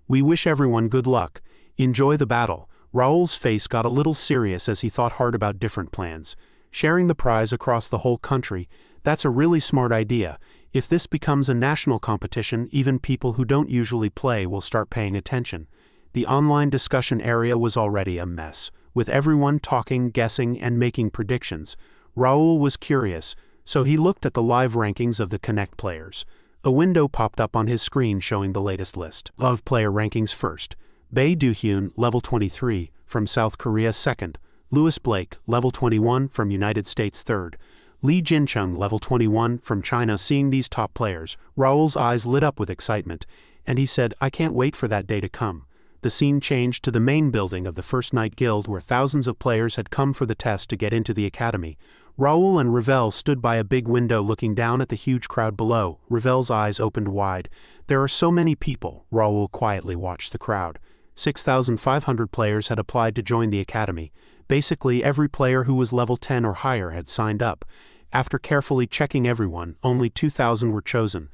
D: We wish everyone good luck. Enjoy the battle. Raul's face got a little serious as he thought hard about different plans. Sharing the prize across the whole country, that's a really smart idea. If this becomes a national competition, even people who don't usually play will start paying attention. The online discussion area was already a mess, with everyone talking, guessing, and making predictions. Raul was curious, so he looked at the live rankings of the Connect players. A window popped up on his screen showing the latest list. Love player rankings first. Bae DoHyun, level 23, from South Korea 2nd. Lewis Blake, level 21, from United States 3rd. Lee Jinchung, level 21, from China. Seeing these top players, Raul's eyes lit up with excitement, and he said, "I can't wait for that day to come." The scene changed to the main building of the First Night Guild where thousands of players had come for the test to get into the academy. Raul and Ravel stood by a big window looking down at the huge crowd below. Ravel's eyes opened wide. There are so many people. Raul quietly watched the crowd. 6,500 players had applied to join the academy. Basically, every player who was level 10 or higher had signed up. After carefully checking everyone, only 2,000 were chosen.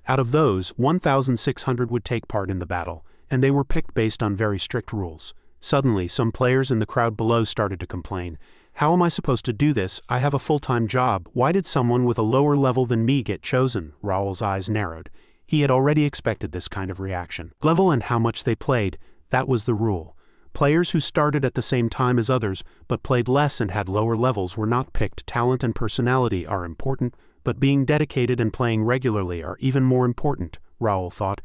D: Out of those, 1,600 would take part in the battle, and they were picked based on very strict rules. Suddenly, some players in the crowd below started to complain. "How am I supposed to do this? I have a full-time job. Why did someone with a lower level than me get chosen?" Raul's eyes narrowed. He had already expected this kind of reaction. Level and how much they played, that was the rule. Players who started at the same time as others, but played less and had lower levels were not picked. Talent and personality are important, but being dedicated and playing regularly are even more important, Raul thought.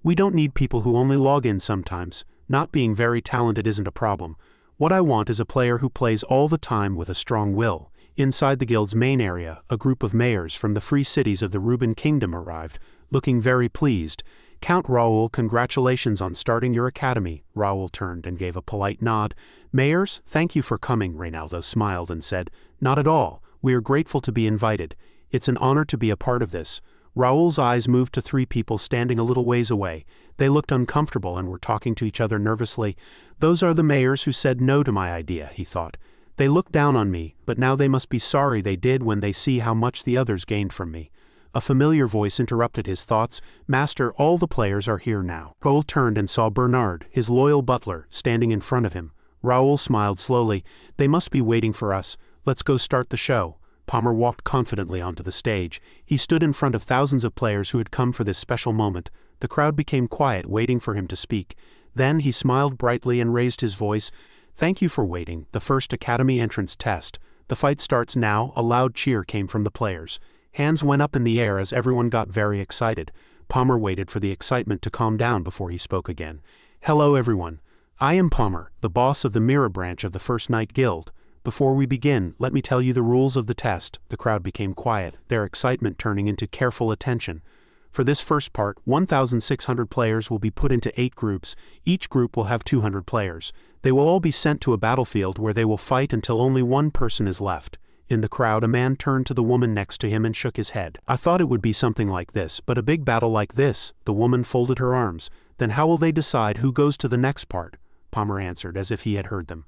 D: We don't need people who only log in sometimes. Not being very talented isn't a problem. What I want is a player who plays all the time with a strong will. Inside the guild's main area, a group of mayors from the free cities of the Ruben Kingdom arrived, looking very pleased. "Count Raul, congratulations on starting your academy." Raul turned and gave a polite nod. "Mayors, thank you for coming," Reynaldo smiled and said. "Not at all. We are grateful to be invited. It's an honor to be a part of this." Raul's eyes moved to 3 people standing a little ways away. They looked uncomfortable and were talking to each other nervously. "Those are the mayors who said no to my idea," he thought. "They looked down on me, but now they must be sorry they did when they see how much the others gained from me." A familiar voice interrupted his thoughts. "Master, all the players are here now." Raul turned and saw Bernard, his loyal butler, standing in front of him. Raul smiled slowly. "They must be waiting for us. Let's go start the show." Palmer walked confidently onto the stage. He stood in front of thousands of players who had come for this special moment. The crowd became quiet, waiting for him to speak. Then he smiled brightly and raised his voice. "Thank you for waiting. The first Academy entrance test. The fight starts now." A loud cheer came from the players. Hands went up in the air as everyone got very excited. Palmer waited for the excitement to calm down before he spoke again. "Hello everyone. I am Palmer, the boss of the Mirror branch of the First Night Guild. Before we begin, let me tell you the rules of the test." The crowd became quiet, their excitement turning into careful attention. For this first part, 1,600 players will be put into 8 groups. Each group will have 200 players. They will all be sent to a battlefield where they will fight until only one person is left. In the crowd, a man turned to the woman next to him and shook his head. "I thought it would be something like this, but a big battle like this." The woman folded her arms. "Then how will they decide who goes to the next part?" Palmer answered as if he had heard them.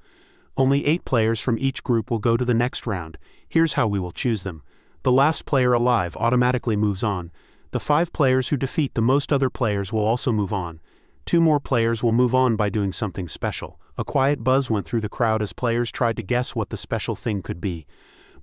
D: "Only 8 players from each group will go to the next round. Here's how we will choose them. The last player alive automatically moves on. The 5 players who defeat the most other players will also move on. 2 more players will move on by doing something special." A quiet buzz went through the crowd as players tried to guess what the special thing could be.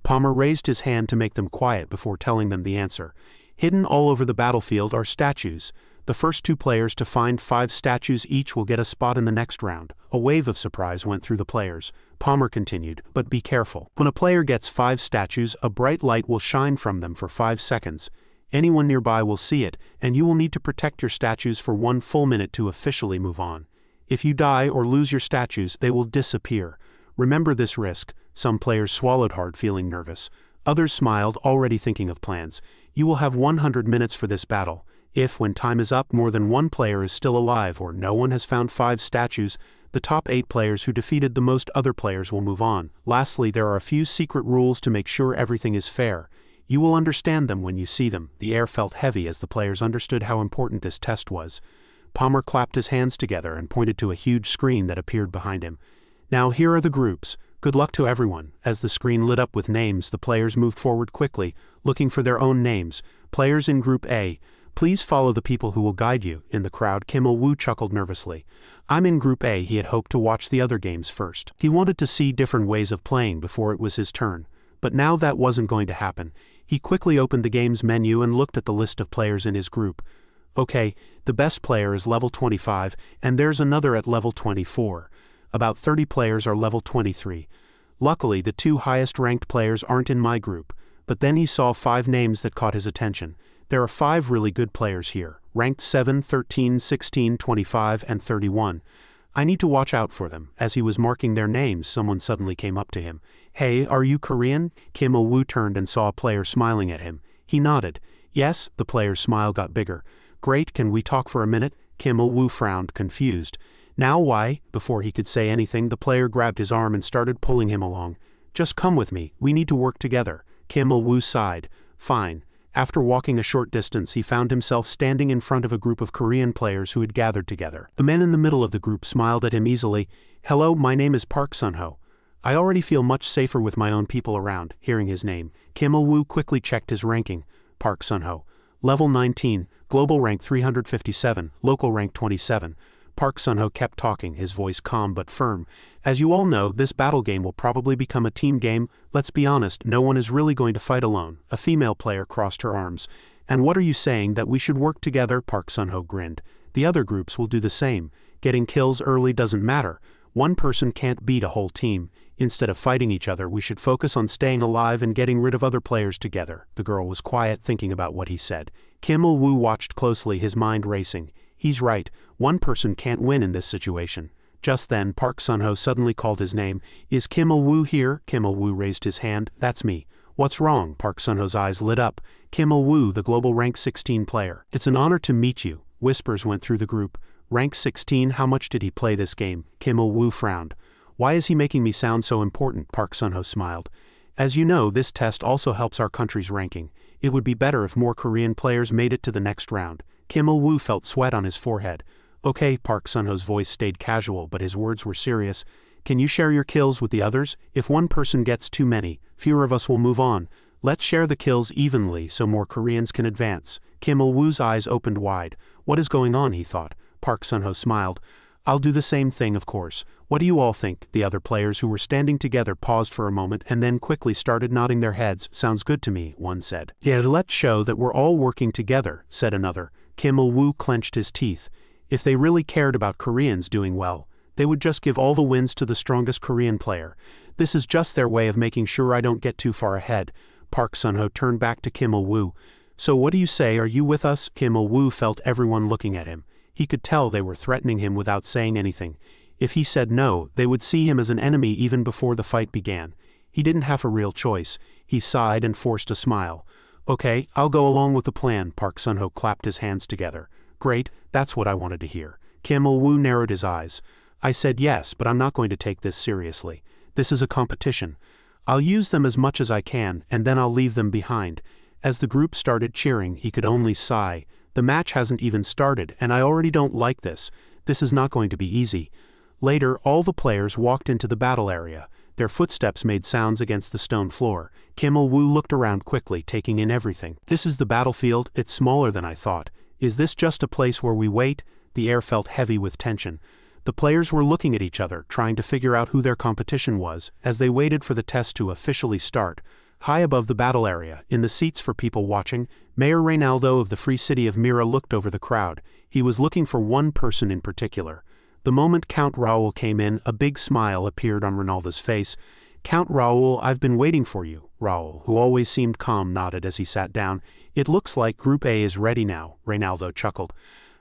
D: Palmer raised his hand to make them quiet before telling them the answer. Hidden all over the battlefield are statues. The first 2 players to find 5 statues each will get a spot in the next round. A wave of surprise went through the players. Palmer continued, "But be careful. When a player gets 5 statues, a bright light will shine from them for 5 seconds. Anyone nearby will see it, and you will need to protect your statues for 1 full minute to officially move on. If you die or lose your statues, they will disappear. Remember this risk. Some players swallowed hard, feeling nervous. Others smiled, already thinking of plans. You will have 100 minutes for this battle. If, when time is up, more than one player is still alive or no one has found 5 statues, the top 8 players who defeated the most other players will move on. Lastly, there are a few secret rules to make sure everything is fair. You will understand them when you see them. The air felt heavy as the players understood how important this test was. Palmer clapped his hands together and pointed to a huge screen that appeared behind him. Now here are the groups. Good luck to everyone. As the screen lit up with names, the players moved forward quickly, looking for their own names. Players in Group A, please follow the people who will guide you. In the crowd, Kim Il-woo chuckled nervously. I'm in Group A. He had hoped to watch the other games first. He wanted to see different ways of playing before it was his turn. But now that wasn't going to happen. He quickly opened the game's menu and looked at the list of players in his group. Okay, the best player is level 25, and there's another at level 24. About 30 players are level 23. Luckily, the 2 highest-ranked players aren't in my group, but then he saw 5 names that caught his attention. There are 5 really good players here, ranked 7, 13, 16, 25, and 31. I need to watch out for them. As he was marking their names, someone suddenly came up to him. Hey, are you Korean? Kim Il-woo turned and saw a player smiling at him. He nodded. Yes, the player's smile got bigger. Great, can we talk for a minute? Kim Il-woo frowned, confused. Now why? Before he could say anything, the player grabbed his arm and started pulling him along. Just come with me, we need to work together. Kim Il-woo sighed. Fine. After walking a short distance, he found himself standing in front of a group of Korean players who had gathered together. The man in the middle of the group smiled at him easily. Hello, my name is Park Sun-ho. I already feel much safer with my own people around. Hearing his name, Kim Il-woo quickly checked his ranking. Park Sun-ho. Level 19, global rank 357, local rank 27. Park Sun-ho kept talking, his voice calm but firm. As you all know, this battle game will probably become a team game. Let's be honest, no one is really going to fight alone. A female player crossed her arms. And what are you saying, that we should work together? Park Sun-ho grinned. The other groups will do the same. Getting kills early doesn't matter. One person can't beat a whole team. Instead of fighting each other, we should focus on staying alive and getting rid of other players together. The girl was quiet, thinking about what he said. Kim Il-woo watched closely, his mind racing. He's right. One person can't win in this situation. Just then, Park Sun-ho suddenly called his name. Is Kim Il-woo here? Kim Il-woo raised his hand. That's me. What's wrong? Park Sun-ho's eyes lit up. Kim Il-woo, the global rank 16 player. It's an honor to meet you. Whispers went through the group. Rank 16, how much did he play this game? Kim Il-woo frowned. Why is he making me sound so important? Park Sun-ho smiled. As you know, this test also helps our country's ranking. It would be better if more Korean players made it to the next round. Kim Il-woo felt sweat on his forehead. Okay, Park Sun-ho's voice stayed casual, but his words were serious. Can you share your kills with the others? If one person gets too many, fewer of us will move on. Let's share the kills evenly so more Koreans can advance. Kim Il-woo's eyes opened wide. What is going on, he thought. Park Sun-ho smiled. I'll do the same thing, of course. What do you all think? The other players who were standing together paused for a moment and then quickly started nodding their heads. Sounds good to me, one said. Yeah, let's show that we're all working together, said another. Kim Il-woo clenched his teeth. If they really cared about Koreans doing well, they would just give all the wins to the strongest Korean player. This is just their way of making sure I don't get too far ahead. Park Sun-ho turned back to Kim Il-woo. So what do you say, are you with us? Kim Il-woo felt everyone looking at him. He could tell they were threatening him without saying anything. If he said no, they would see him as an enemy even before the fight began. He didn't have a real choice. He sighed and forced a smile. Okay, I'll go along with the plan. Park Sun-ho clapped his hands together. Great, that's what I wanted to hear. Kim Il-woo narrowed his eyes. I said yes, but I'm not going to take this seriously. This is a competition. I'll use them as much as I can, and then I'll leave them behind. As the group started cheering, he could only sigh. The match hasn't even started, and I already don't like this. This is not going to be easy. Later, all the players walked into the battle area. Their footsteps made sounds against the stone floor. Kim Il-woo looked around quickly, taking in everything. This is the battlefield. It's smaller than I thought. Is this just a place where we wait? The air felt heavy with tension. The players were looking at each other, trying to figure out who their competition was, as they waited for the test to officially start. High above the battle area, in the seats for people watching, Mayor Reynaldo of the Free City of Mira looked over the crowd. He was looking for one person in particular. The moment Count Raul came in, a big smile appeared on Reynaldo's face. Count Raul, I've been waiting for you. Raul, who always seemed calm, nodded as he sat down. It looks like Group A is ready now, Reynaldo chuckled.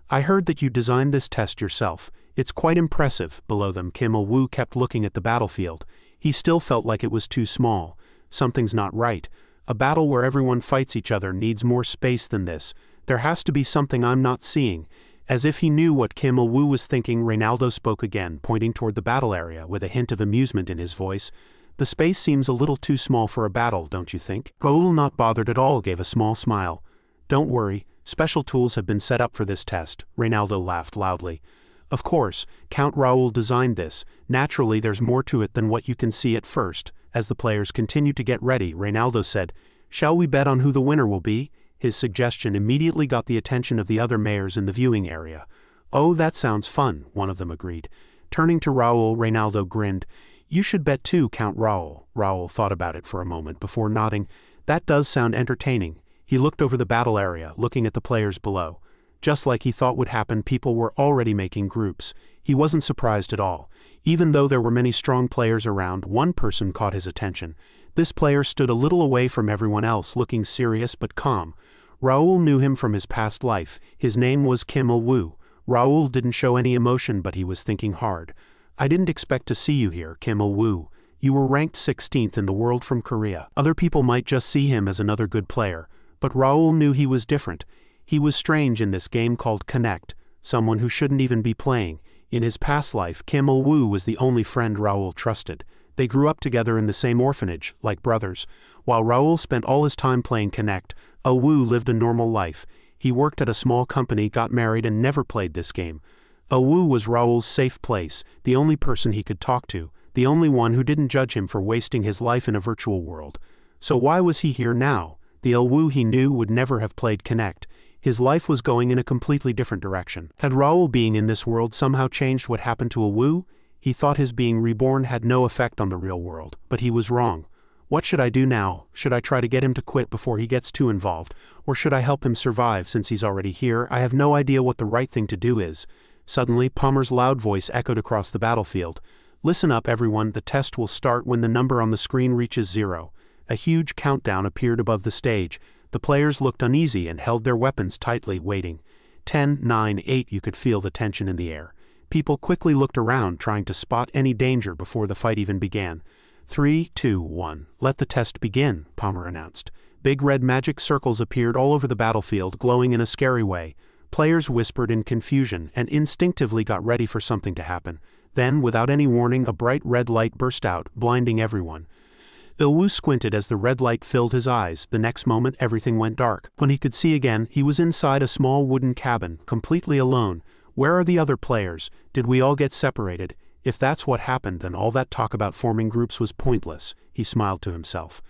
D: I heard that you designed this test yourself. It's quite impressive. Below them, Kim Il-woo kept looking at the battlefield. He still felt like it was too small. Something's not right. A battle where everyone fights each other needs more space than this. There has to be something I'm not seeing. As if he knew what Kim Il-woo was thinking, Reynaldo spoke again, pointing toward the battle area with a hint of amusement in his voice. The space seems a little too small for a battle, don't you think? Raul, not bothered at all, gave a small smile. Don't worry, special tools have been set up for this test. Reynaldo laughed loudly. Of course, Count Raul designed this. Naturally, there's more to it than what you can see at first. As the players continued to get ready, Reynaldo said, "Shall we bet on who the winner will be?" His suggestion immediately got the attention of the other mayors in the viewing area. "Oh, that sounds fun," one of them agreed. Turning to Raul, Reynaldo grinned. "You should bet too, Count Raul." Raul thought about it for a moment before nodding. "That does sound entertaining." He looked over the battle area, looking at the players below. Just like he thought would happen, people were already making groups. He wasn't surprised at all. Even though there were many strong players around, one person caught his attention. This player stood a little away from everyone else, looking serious but calm. Raul knew him from his past life. His name was Kim Il-woo. Raul didn't show any emotion, but he was thinking hard. "I didn't expect to see you here, Kim Il-woo. You were ranked 16th in the world from Korea. Other people might just see him as another good player. But Raul knew he was different. He was strange in this game called Connect, someone who shouldn't even be playing. In his past life, Kim Il-woo was the only friend Raul trusted. They grew up together in the same orphanage, like brothers. While Raul spent all his time playing Connect, Il-woo lived a normal life. He worked at a small company, got married, and never played this game. Il-woo was Raul's safe place, the only person he could talk to, the only one who didn't judge him for wasting his life in a virtual world. So why was he here now? The Il-woo he knew would never have played Connect. His life was going in a completely different direction. Had Raul being in this world somehow changed what happened to Il-woo? He thought his being reborn had no effect on the real world, but he was wrong. What should I do now? Should I try to get him to quit before he gets too involved? Or should I help him survive since he's already here? I have no idea what the right thing to do is. Suddenly, Palmer's loud voice echoed across the battlefield. "Listen up, everyone. The test will start when the number on the screen reaches 0. A huge countdown appeared above the stage. The players looked uneasy and held their weapons tightly, waiting. 10, 9, 8. You could feel the tension in the air. People quickly looked around, trying to spot any danger before the fight even began. 3, 2, 1. Let the test begin, Palmer announced. Big red magic circles appeared all over the battlefield, glowing in a scary way. Players whispered in confusion and instinctively got ready for something to happen. Then, without any warning, a bright red light burst out, blinding everyone. Il-woo squinted as the red light filled his eyes. The next moment, everything went dark. When he could see again, he was inside a small wooden cabin, completely alone. Where are the other players? Did we all get separated? If that's what happened, then all that talk about forming groups was pointless. He smiled to himself.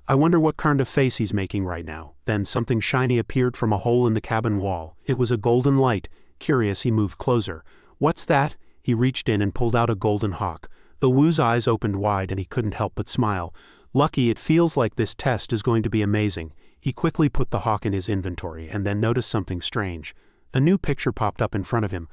D: I wonder what kind of face he's making right now. Then something shiny appeared from a hole in the cabin wall. It was a golden light. Curious, he moved closer. What's that? He reached in and pulled out a golden hawk. Il-woo's eyes opened wide and he couldn't help but smile. Lucky, it feels like this test is going to be amazing. He quickly put the hawk in his inventory and then noticed something strange. A new picture popped up in front of him.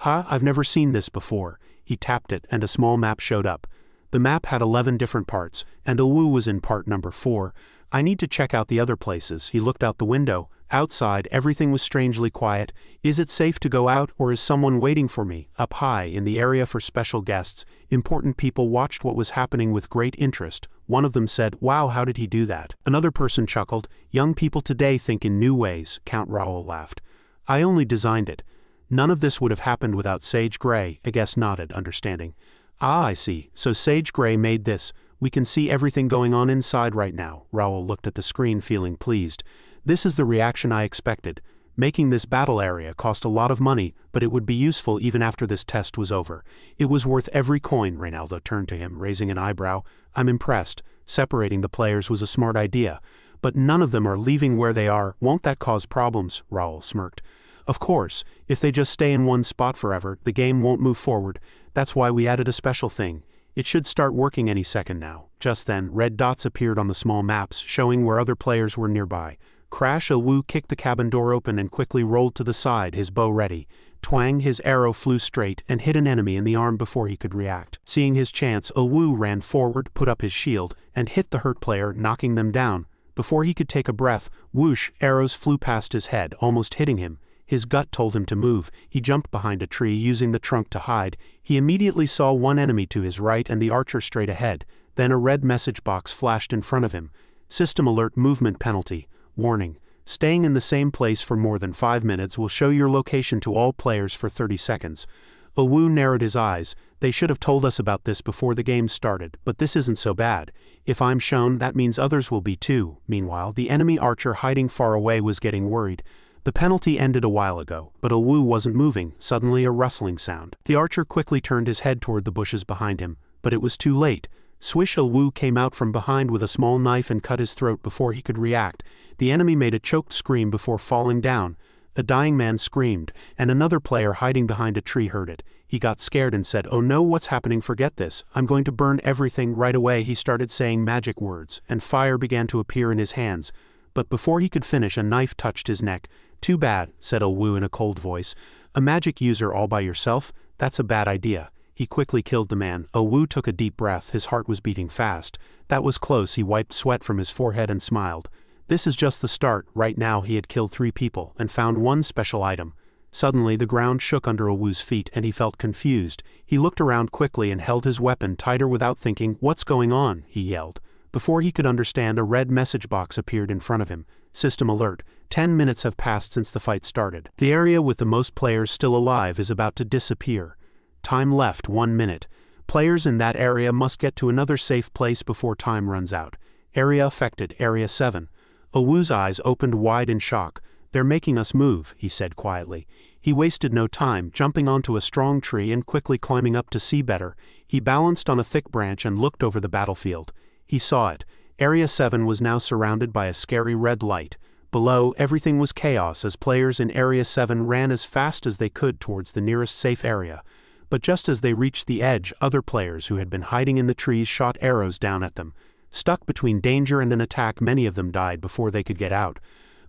D: I've never seen this before. He tapped it and a small map showed up. The map had 11 different parts, and Il-woo was in part number 4. I need to check out the other places. He looked out the window. Outside, everything was strangely quiet. Is it safe to go out, or is someone waiting for me? Up high, in the area for special guests, important people watched what was happening with great interest. One of them said, "Wow, how did he do that?" Another person chuckled. Young people today think in new ways, Count Raul laughed. I only designed it. None of this would have happened without Sage Grey, a guest nodded, understanding. I see. So Sage Grey made this. We can see everything going on inside right now. Raul looked at the screen, feeling pleased. This is the reaction I expected. Making this battle area cost a lot of money, but it would be useful even after this test was over. It was worth every coin. Reynaldo turned to him, raising an eyebrow. I'm impressed. Separating the players was a smart idea. But none of them are leaving where they are. Won't that cause problems? Raul smirked. Of course, if they just stay in one spot forever, the game won't move forward. That's why we added a special thing. It should start working any second now. Just then, red dots appeared on the small maps, showing where other players were nearby. Crash Il-woo kicked the cabin door open and quickly rolled to the side, his bow ready. Twang, his arrow flew straight and hit an enemy in the arm before he could react. Seeing his chance, Il-woo ran forward, put up his shield, and hit the hurt player, knocking them down. Before he could take a breath, whoosh, arrows flew past his head, almost hitting him. His gut told him to move. He jumped behind a tree, using the trunk to hide. He immediately saw one enemy to his right and the archer straight ahead. Then a red message box flashed in front of him. System alert, movement penalty. Warning. Staying in the same place for more than 5 minutes will show your location to all players for 30 seconds. Wu narrowed his eyes. They should have told us about this before the game started, but this isn't so bad. If I'm shown, that means others will be too. Meanwhile, the enemy archer hiding far away was getting worried. The penalty ended a while ago, but Wu wasn't moving. Suddenly a rustling sound. The archer quickly turned his head toward the bushes behind him, but it was too late. Swish! Wu came out from behind with a small knife and cut his throat before he could react. The enemy made a choked scream before falling down. A dying man screamed, and another player hiding behind a tree heard it. He got scared and said, "Oh no, what's happening? Forget this. I'm going to burn everything." Right away he started saying magic words, and fire began to appear in his hands. But before he could finish, a knife touched his neck. "Too bad," said Wu in a cold voice. "A magic user all by yourself? That's a bad idea." He quickly killed the man. Wu took a deep breath. His heart was beating fast. That was close. He wiped sweat from his forehead and smiled. This is just the start. Right now he had killed 3 people and found one special item. Suddenly the ground shook under Wu's feet and he felt confused. He looked around quickly and held his weapon tighter without thinking. "What's going on?" he yelled. Before he could understand, a red message box appeared in front of him. System alert. 10 minutes have passed since the fight started. The area with the most players still alive is about to disappear. Time left 1 minute. Players in that area must get to another safe place before time runs out. Area affected, Area 7. Wu's eyes opened wide in shock. "They're making us move," he said quietly. He wasted no time, jumping onto a strong tree and quickly climbing up to see better. He balanced on a thick branch and looked over the battlefield. He saw it. Area 7 was now surrounded by a scary red light. Below, everything was chaos as players in Area 7 ran as fast as they could towards the nearest safe area. But just as they reached the edge, other players who had been hiding in the trees shot arrows down at them. Stuck between danger and an attack, many of them died before they could get out.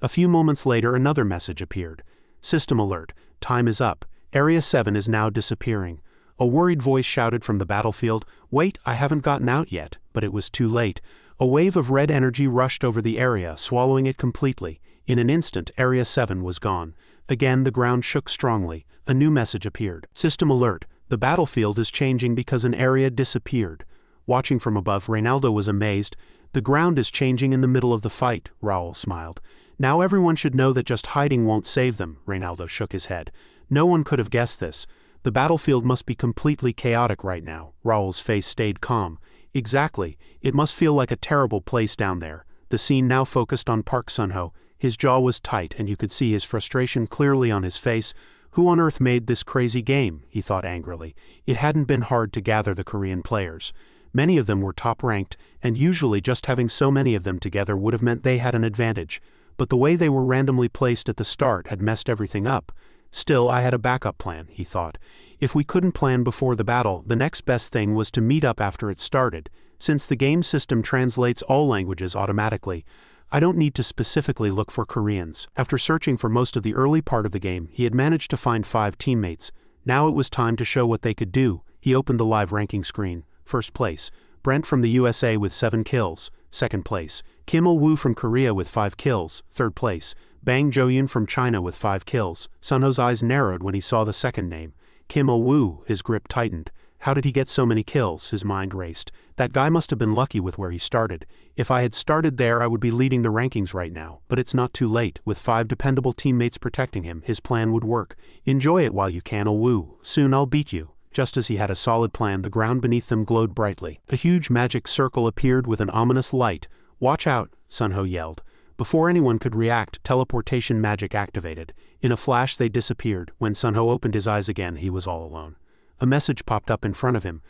D: A few moments later, another message appeared. System alert. Time is up. Area 7 is now disappearing. A worried voice shouted from the battlefield, "Wait, I haven't gotten out yet." But it was too late. A wave of red energy rushed over the area, swallowing it completely. In an instant, Area 7 was gone. Again, the ground shook strongly. A new message appeared. System alert. The battlefield is changing because an area disappeared. Watching from above, Reynaldo was amazed. "The ground is changing in the middle of the fight," Raul smiled. "Now everyone should know that just hiding won't save them." Reynaldo shook his head. "No one could have guessed this. The battlefield must be completely chaotic right now." Raul's face stayed calm. "Exactly. It must feel like a terrible place down there." The scene now focused on Park Sun-ho. His jaw was tight and you could see his frustration clearly on his face. Who on earth made this crazy game? He thought angrily. It hadn't been hard to gather the Korean players. Many of them were top-ranked, and usually just having so many of them together would have meant they had an advantage. But the way they were randomly placed at the start had messed everything up. Still, I had a backup plan, he thought. If we couldn't plan before the battle, the next best thing was to meet up after it started. Since the game system translates all languages automatically, I don't need to specifically look for Koreans. After searching for most of the early part of the game, he had managed to find 5 teammates. Now it was time to show what they could do. He opened the live ranking screen. First place, Brent from the USA with 7 kills. Second place, Kim Il-woo from Korea with 5 kills. Third place, Bae DoHyun from China with 5 kills. Sun-ho's eyes narrowed when he saw the second name. Kim Il-woo, his grip tightened. How did he get so many kills? His mind raced. That guy must have been lucky with where he started. If I had started there, I would be leading the rankings right now. But it's not too late. With 5 dependable teammates protecting him, his plan would work. Enjoy it while you can, Il-woo. Soon I'll beat you. Just as he had a solid plan, the ground beneath them glowed brightly. A huge magic circle appeared with an ominous light. "Watch out," Sun-ho yelled. Before anyone could react, teleportation magic activated. In a flash they disappeared. When Sun-ho opened his eyes again, he was all alone. A message popped up in front of him.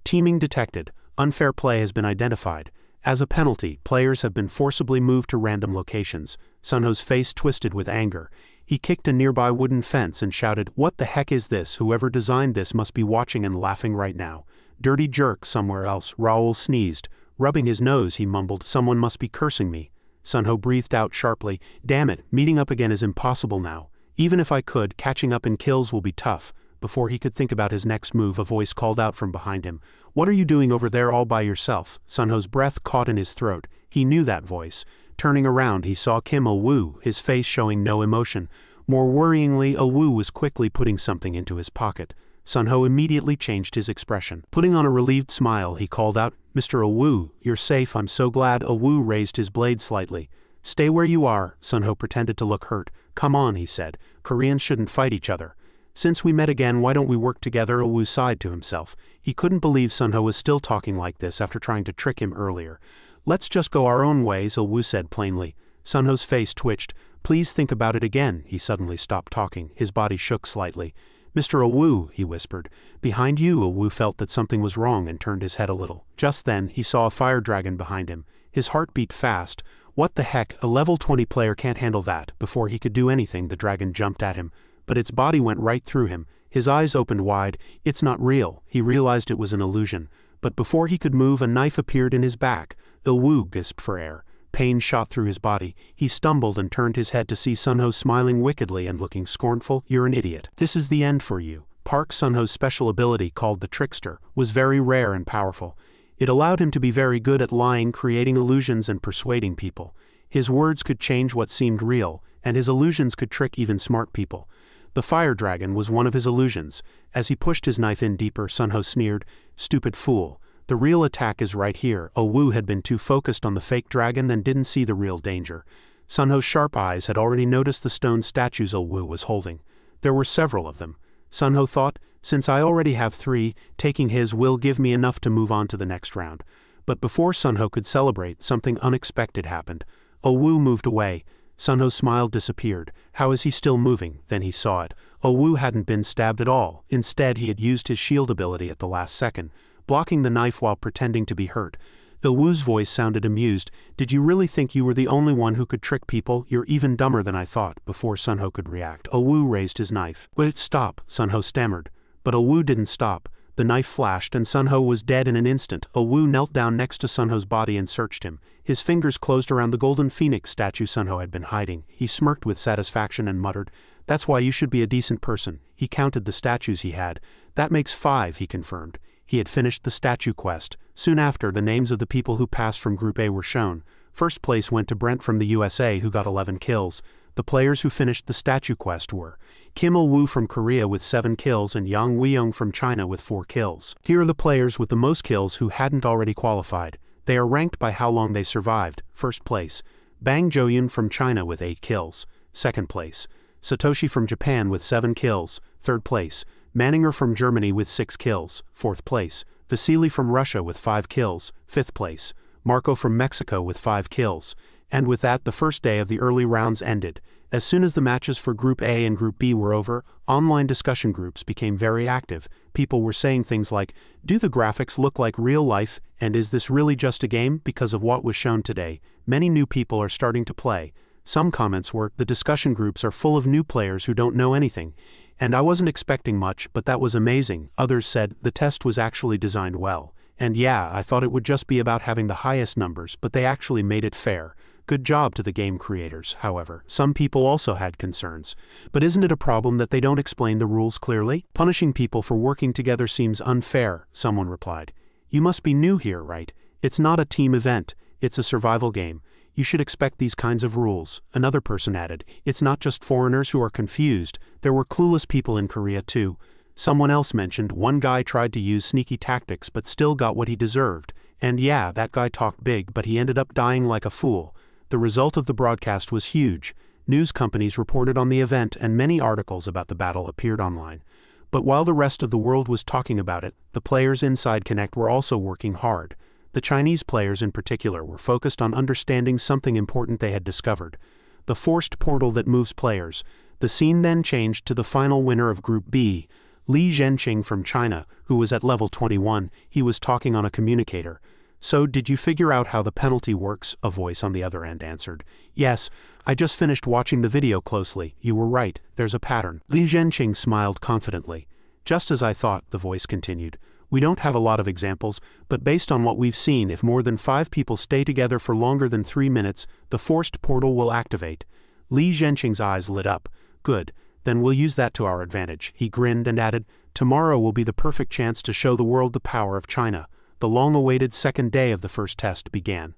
D: "Teaming detected. Unfair play has been identified. As a penalty, players have been forcibly moved to random locations." Sun-ho's face twisted with anger. He kicked a nearby wooden fence and shouted, "What the heck is this? Whoever designed this must be watching and laughing right now." "Dirty jerk." Somewhere else, Raul sneezed. Rubbing his nose, he mumbled, "Someone must be cursing me." Sun-ho breathed out sharply. "Damn it, meeting up again is impossible now. Even if I could, catching up in kills will be tough." Before he could think about his next move, a voice called out from behind him. "What are you doing over there all by yourself?" Sun-ho's breath caught in his throat. He knew that voice. Turning around, he saw Kim Il-woo, his face showing no emotion. More worryingly, Wu was quickly putting something into his pocket. Sunho immediately changed his expression. Putting on a relieved smile, he called out, "Mr. Wu, you're safe, I'm so glad." Wu raised his blade slightly. "Stay where you are." Sunho pretended to look hurt. "Come on," he said. "Koreans shouldn't fight each other. Since we met again, why don't we work together?" Wu sighed to himself. He couldn't believe Sunho was still talking like this after trying to trick him earlier. "Let's just go our own ways," Wu said plainly. Sunho's face twitched. "Please think about it again." He suddenly stopped talking. His body shook slightly. "Mr. Wu," he whispered. "Behind you." Wu felt that something was wrong and turned his head a little. Just then, he saw a fire dragon behind him. His heart beat fast. What the heck, a level 20 player can't handle that. Before he could do anything, the dragon jumped at him. But its body went right through him. His eyes opened wide. "It's not real." He realized it was an illusion. But before he could move, a knife appeared in his back. Wu gasped for air. Pain shot through his body. He stumbled and turned his head to see Sunho smiling wickedly and looking scornful. "You're an idiot. This is the end for you." Park Sunho's special ability, called the Trickster, was very rare and powerful. It allowed him to be very good at lying, creating illusions, and persuading people. His words could change what seemed real, and his illusions could trick even smart people. The fire dragon was one of his illusions. As he pushed his knife in deeper, Sunho sneered, "Stupid fool. The real attack is right here." Wu had been too focused on the fake dragon and didn't see the real danger. Sunho's sharp eyes had already noticed the stone statues Wu was holding. There were several of them. Sunho thought, "Since I already have 3, taking his will give me enough to move on to the next round." But before Sunho could celebrate, something unexpected happened. Wu moved away. Sunho's smile disappeared. How is he still moving? Then he saw it. Wu hadn't been stabbed at all. Instead, he had used his shield ability at the last second, blocking the knife while pretending to be hurt. Wu's voice sounded amused. "Did you really think you were the only one who could trick people? You're even dumber than I thought." Before Sunho could react, Wu raised his knife. "Wait, stop," Sunho stammered. But Wu didn't stop. The knife flashed and Sunho was dead in an instant. Wu knelt down next to Sunho's body and searched him. His fingers closed around the golden phoenix statue Sunho had been hiding. He smirked with satisfaction and muttered, "That's why you should be a decent person." He counted the statues he had. "That makes 5, he confirmed. He had finished the statue quest. Soon after, the names of the people who passed from Group A were shown. First place went to Brent from the USA, who got 11 kills. The players who finished the statue quest were Kim Il-woo from Korea with 7 kills and Yang Weiyong from China with 4 kills. Here are the players with the most kills who hadn't already qualified. They are ranked by how long they survived. First place, Bae DoHyun from China with 8 kills. Second place, Satoshi from Japan with 7 kills. Third place, Manninger from Germany with 6 kills. Fourth place, Vasily from Russia with 5 kills. Fifth place, Marco from Mexico with 5 kills. And with that, the first day of the early rounds ended. As soon as the matches for Group A and Group B were over, online discussion groups became very active. People were saying things like, "Do the graphics look like real life? And is this really just a game?" Because of what was shown today, many new people are starting to play. Some comments were, "The discussion groups are full of new players who don't know anything. And I wasn't expecting much, but that was amazing." Others said, "The test was actually designed well. And yeah, I thought it would just be about having the highest numbers, but they actually made it fair. Good job to the game creators." However, some people also had concerns. "But isn't it a problem that they don't explain the rules clearly? Punishing people for working together seems unfair," someone replied. "You must be new here, right? It's not a team event. It's a survival game. You should expect these kinds of rules." Another person added, "It's not just foreigners who are confused. There were clueless people in Korea too." Someone else mentioned one guy tried to use sneaky tactics but still got what he deserved. And yeah, that guy talked big, but he ended up dying like a fool. The result of the broadcast was huge. News companies reported on the event and many articles about the battle appeared online. But while the rest of the world was talking about it, the players inside Connect were also working hard. The Chinese players in particular were focused on understanding something important they had discovered: the forced portal that moves players. The scene then changed to the final winner of Group B, Li Zhenqing from China, who was at level 21. He was talking on a communicator. "So, did you figure out how the penalty works?" a voice on the other end answered. "Yes, I just finished watching the video closely. You were right, there's a pattern." Li Zhenqing smiled confidently. "Just as I thought," the voice continued. "We don't have a lot of examples, but based on what we've seen, if more than 5 people stay together for longer than 3 minutes, the forced portal will activate." Li Zhenqing's eyes lit up. "Good, then we'll use that to our advantage." He grinned and added, "Tomorrow will be the perfect chance to show the world the power of China." The long-awaited second day of the first test began.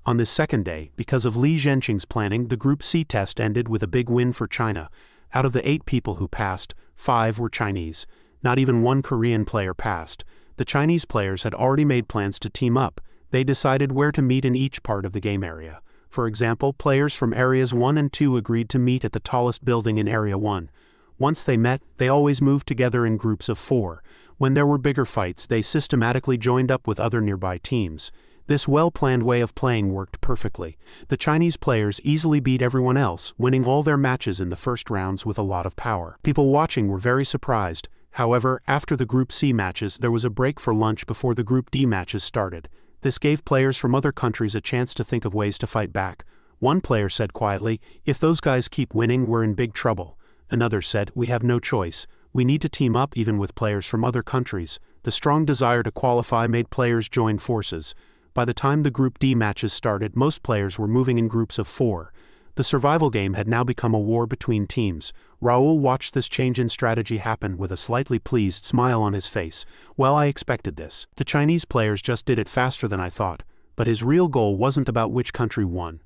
D: On this second day, because of Li Zhenqing's planning, the Group C test ended with a big win for China. Out of the 8 people who passed, 5 were Chinese. Not even one Korean player passed. The Chinese players had already made plans to team up. They decided where to meet in each part of the game area. For example, players from Areas 1 and 2 agreed to meet at the tallest building in Area 1. Once they met, they always moved together in groups of 4. When there were bigger fights, they systematically joined up with other nearby teams. This well-planned way of playing worked perfectly. The Chinese players easily beat everyone else, winning all their matches in the first rounds with a lot of power. People watching were very surprised. However, after the Group C matches, there was a break for lunch before the Group D matches started. This gave players from other countries a chance to think of ways to fight back. One player said quietly, "If those guys keep winning, we're in big trouble." Another said, "We have no choice. We need to team up even with players from other countries." The strong desire to qualify made players join forces. By the time the Group D matches started, most players were moving in groups of 4. The survival game had now become a war between teams. Raul watched this change in strategy happen with a slightly pleased smile on his face. "Well, I expected this. The Chinese players just did it faster than I thought." But his real goal wasn't about which country won.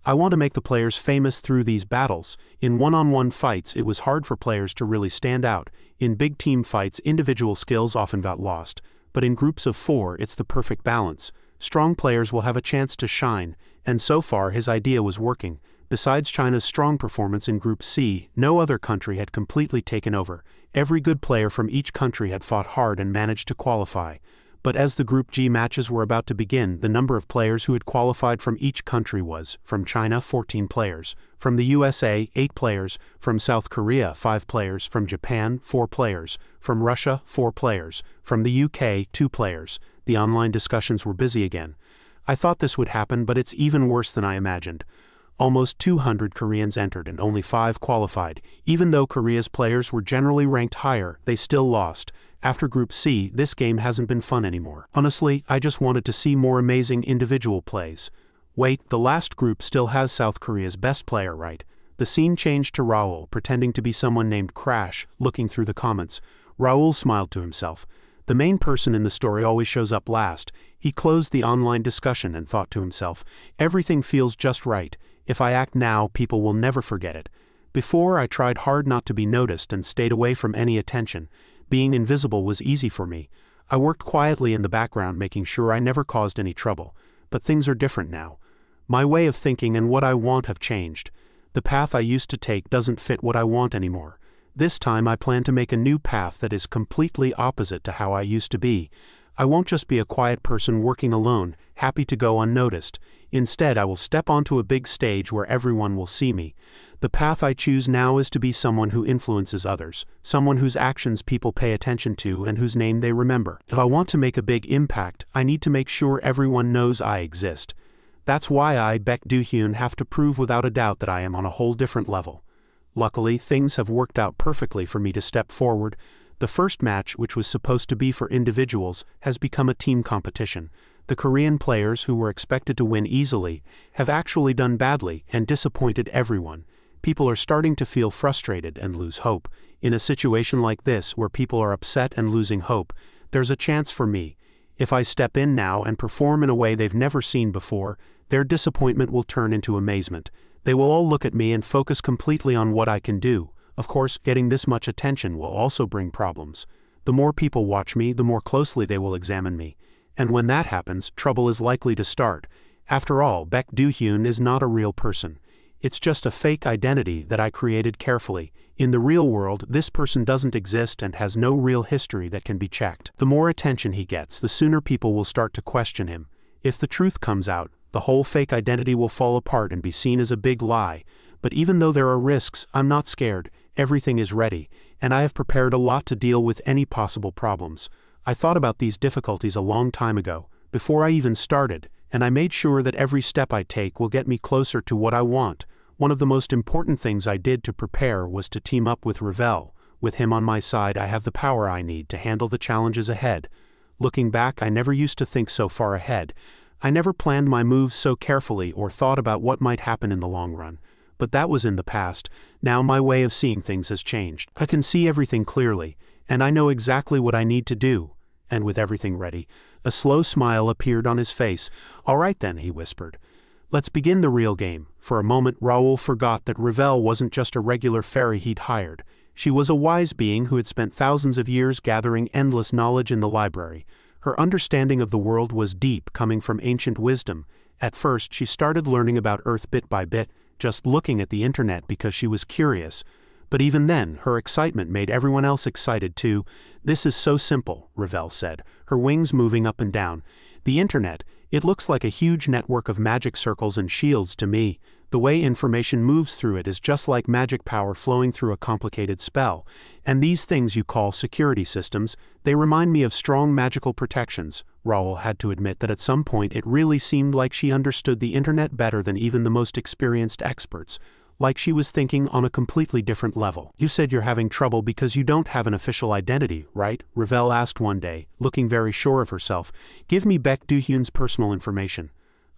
D: "I want to make the players famous through these battles." In one-on-one fights, it was hard for players to really stand out. In big team fights, individual skills often got lost. But in groups of 4, it's the perfect balance. Strong players will have a chance to shine, and so far his idea was working. Besides China's strong performance in Group C, no other country had completely taken over. Every good player from each country had fought hard and managed to qualify. But as the Group G matches were about to begin, the number of players who had qualified from each country was: from China, 14 players; from the USA, 8 players; from South Korea, 5 players; from Japan, 4 players; from Russia, 4 players; from the UK, 2 players. The online discussions were busy again. I thought this would happen, but it's even worse than I imagined. Almost 200 Koreans entered and only 5 qualified. Even though Korea's players were generally ranked higher, they still lost. After Group C, this game hasn't been fun anymore. Honestly, I just wanted to see more amazing individual plays. Wait, the last group still has South Korea's best player, right? The scene changed to Raul, pretending to be someone named Crash, looking through the comments. Raul smiled to himself. The main person in the story always shows up last. He closed the online discussion and thought to himself, "Everything feels just right. If I act now, people will never forget it." Before, I tried hard not to be noticed and stayed away from any attention. Being invisible was easy for me. I worked quietly in the background, making sure I never caused any trouble. But things are different now. My way of thinking and what I want have changed. The path I used to take doesn't fit what I want anymore. This time I plan to make a new path that is completely opposite to how I used to be. I won't just be a quiet person working alone, happy to go unnoticed. Instead, I will step onto a big stage where everyone will see me. The path I choose now is to be someone who influences others, someone whose actions people pay attention to and whose name they remember. If I want to make a big impact, I need to make sure everyone knows I exist. That's why I, Bae DoHyun, have to prove without a doubt that I am on a whole different level. Luckily, things have worked out perfectly for me to step forward. The first match, which was supposed to be for individuals, has become a team competition. The Korean players, who were expected to win easily, have actually done badly and disappointed everyone. People are starting to feel frustrated and lose hope. In a situation like this, where people are upset and losing hope, there's a chance for me. If I step in now and perform in a way they've never seen before, their disappointment will turn into amazement. They will all look at me and focus completely on what I can do. Of course, getting this much attention will also bring problems. The more people watch me, the more closely they will examine me. And when that happens, trouble is likely to start. After all, Bae DoHyun is not a real person. It's just a fake identity that I created carefully. In the real world, this person doesn't exist and has no real history that can be checked. The more attention he gets, the sooner people will start to question him. If the truth comes out, the whole fake identity will fall apart and be seen as a big lie. But even though there are risks, I'm not scared. Everything is ready, and I have prepared a lot to deal with any possible problems. I thought about these difficulties a long time ago, before I even started, and I made sure that every step I take will get me closer to what I want. One of the most important things I did to prepare was to team up with Raul. With him on my side, I have the power I need to handle the challenges ahead. Looking back, I never used to think so far ahead. I never planned my moves so carefully or thought about what might happen in the long run. But that was in the past. Now my way of seeing things has changed. I can see everything clearly, and I know exactly what I need to do. And with everything ready, a slow smile appeared on his face. "All right then," he whispered. Let's begin the real game. For a moment, Raul forgot that Ravel wasn't just a regular fairy he'd hired. She was a wise being who had spent thousands of years gathering endless knowledge in the library. Her understanding of the world was deep, coming from ancient wisdom. At first, she started learning about Earth bit by bit, just looking at the internet because she was curious. But even then, her excitement made everyone else excited too. "This is so simple," Ravel said, her wings moving up and down. "The internet, it looks like a huge network of magic circles and shields to me. The way information moves through it is just like magic power flowing through a complicated spell. And these things you call security systems, they remind me of strong magical protections." Raul had to admit that at some point it really seemed like she understood the internet better than even the most experienced experts. Like she was thinking on a completely different level. "You said you're having trouble because you don't have an official identity, right?" Ravel asked one day, looking very sure of herself. "Give me Bae DoHyun's personal information.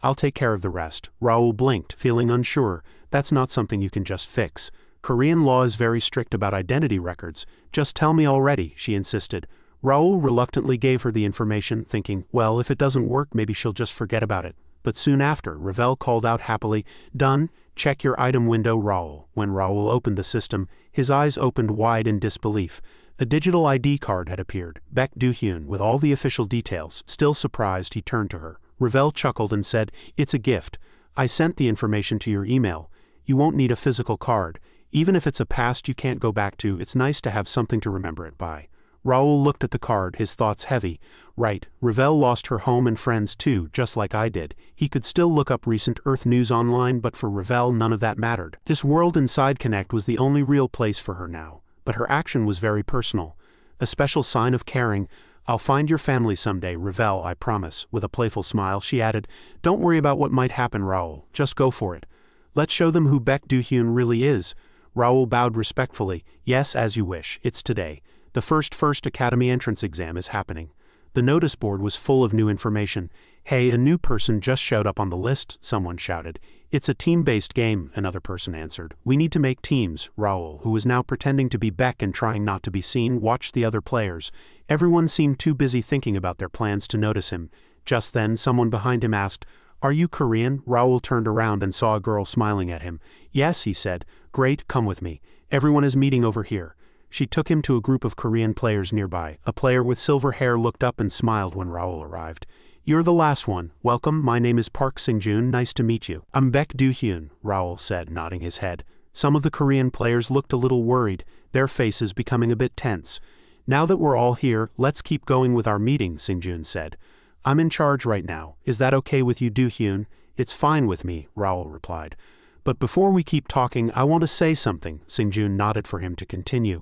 D: I'll take care of the rest." Raul blinked, feeling unsure. "That's not something you can just fix. Korean law is very strict about identity records. Just tell me already," she insisted. Raul reluctantly gave her the information, thinking, well, if it doesn't work, maybe she'll just forget about it. But soon after, Ravel called out happily, "Done. Check your item window, Raul." When Raul opened the system, his eyes opened wide in disbelief. A digital ID card had appeared, Bae DoHyun, with all the official details. Still surprised, he turned to her. Ravel chuckled and said, "It's a gift. I sent the information to your email. You won't need a physical card. Even if it's a past you can't go back to, it's nice to have something to remember it by." Raul looked at the card, his thoughts heavy. Right, Ravel lost her home and friends too, just like I did. He could still look up recent Earth news online, but for Ravel none of that mattered. This world inside Connect was the only real place for her now. But her action was very personal. A special sign of caring. "I'll find your family someday, Ravel, I promise." With a playful smile, she added, "Don't worry about what might happen, Raul. Just go for it. Let's show them who Bae DoHyun really is." Raul bowed respectfully. "Yes, as you wish. It's today. The first Academy entrance exam is happening." The notice board was full of new information. "Hey, a new person just showed up on the list," someone shouted. "It's a team-based game," another person answered. "We need to make teams." Raul, who was now pretending to be Beck and trying not to be seen, watched the other players. Everyone seemed too busy thinking about their plans to notice him. Just then, someone behind him asked, "Are you Korean?" Raul turned around and saw a girl smiling at him. "Yes," he said. "Great, come with me. Everyone is meeting over here." She took him to a group of Korean players nearby. A player with silver hair looked up and smiled when Raul arrived. "You're the last one. Welcome, my name is Park Singjun, nice to meet you." "I'm Bae DoHyun," Raul said, nodding his head. Some of the Korean players looked a little worried, their faces becoming a bit tense. "Now that we're all here, let's keep going with our meeting," Singjun said. "I'm in charge right now. Is that okay with you, DoHyun?" "It's fine with me," Raul replied. "But before we keep talking, I want to say something." Singjun nodded for him to continue.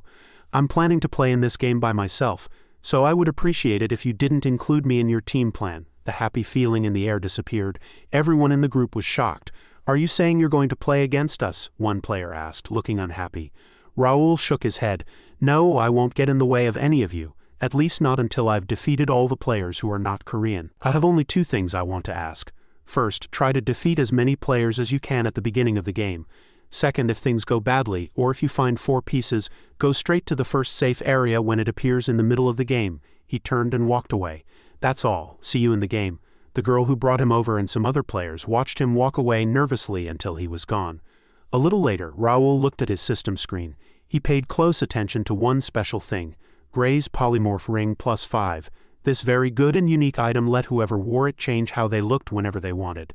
D: "I'm planning to play in this game by myself, so I would appreciate it if you didn't include me in your team plan." The happy feeling in the air disappeared. Everyone in the group was shocked. "Are you saying you're going to play against us?" one player asked, looking unhappy. Raul shook his head. "No, I won't get in the way of any of you. At least not until I've defeated all the players who are not Korean. I have only two things I want to ask. First, try to defeat as many players as you can at the beginning of the game. Second, if things go badly, or if you find 4 pieces, go straight to the first safe area when it appears in the middle of the game." He turned and walked away. "That's all. See you in the game." The girl who brought him over and some other players watched him walk away nervously until he was gone. A little later, Raul looked at his system screen. He paid close attention to one special thing, Gray's polymorph ring +5. This very good and unique item let whoever wore it change how they looked whenever they wanted.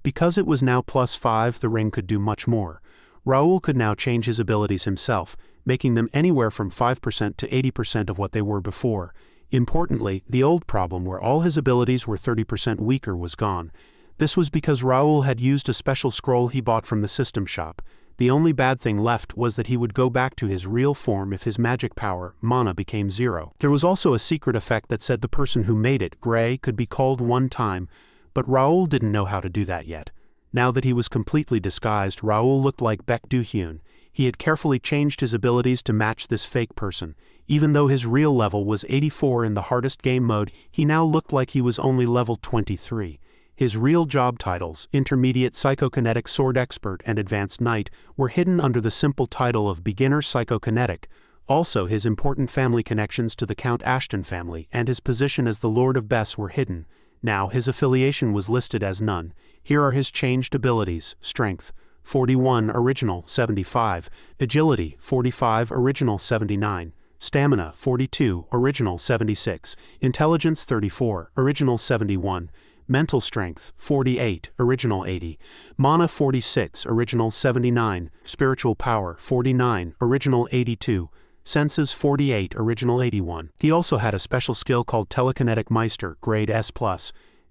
D: Because it was now +5, the ring could do much more. Raul could now change his abilities himself, making them anywhere from 5% to 80% of what they were before. Importantly, the old problem where all his abilities were 30% weaker was gone. This was because Raul had used a special scroll he bought from the system shop. The only bad thing left was that he would go back to his real form if his magic power, mana, became 0. There was also a secret effect that said the person who made it, Gray, could be called one time, but Raul didn't know how to do that yet. Now that he was completely disguised, Raul looked like Bae DoHyun. He had carefully changed his abilities to match this fake person. Even though his real level was 84 in the hardest game mode, he now looked like he was only level 23. His real job titles, Intermediate Psychokinetic Sword Expert and Advanced Knight, were hidden under the simple title of Beginner Psychokinetic. Also, his important family connections to the Count Ashton family and his position as the Lord of Bess were hidden. Now his affiliation was listed as none. Here are his changed abilities: Strength, 41 original 75, Agility, 45 original 79, Stamina, 42 original 76, Intelligence, 34 original 71, Mental Strength, 48 original 80, Mana, 46 original 79, Spiritual Power, 49 original 82, Senses, 48 original 81. He also had a special skill called Telekinetic Meister, grade S+,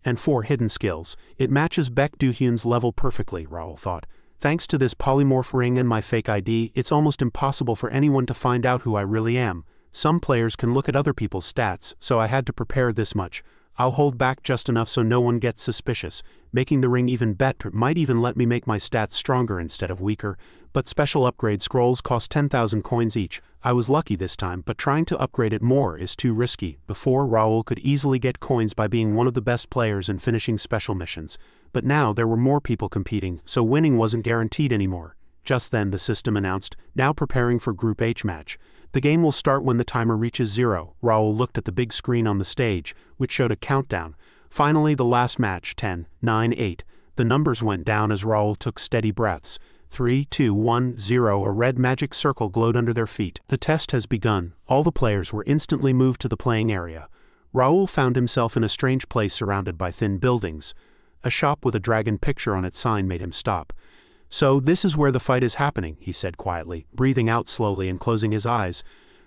D: and 4 hidden skills. It matches Bae DoHyun's level perfectly, Raul thought. Thanks to this polymorph ring and my fake ID, it's almost impossible for anyone to find out who I really am. Some players can look at other people's stats, so I had to prepare this much. I'll hold back just enough so no one gets suspicious. Making the ring even better might even let me make my stats stronger instead of weaker, but special upgrade scrolls cost 10,000 coins each. I was lucky this time, but trying to upgrade it more is too risky. Before, Raul could easily get coins by being one of the best players and finishing special missions. But now there were more people competing, so winning wasn't guaranteed anymore. Just then the system announced, "Now preparing for Group H match. The game will start when the timer reaches 0. Raul looked at the big screen on the stage, which showed a countdown. Finally, the last match, 10, 9, 8. The numbers went down as Raul took steady breaths. 3, 2, 1, 0. A red magic circle glowed under their feet. The test has begun. All the players were instantly moved to the playing area. Raul found himself in a strange place surrounded by thin buildings. A shop with a dragon picture on its sign made him stop. "So this is where the fight is happening," he said quietly, breathing out slowly and closing his eyes.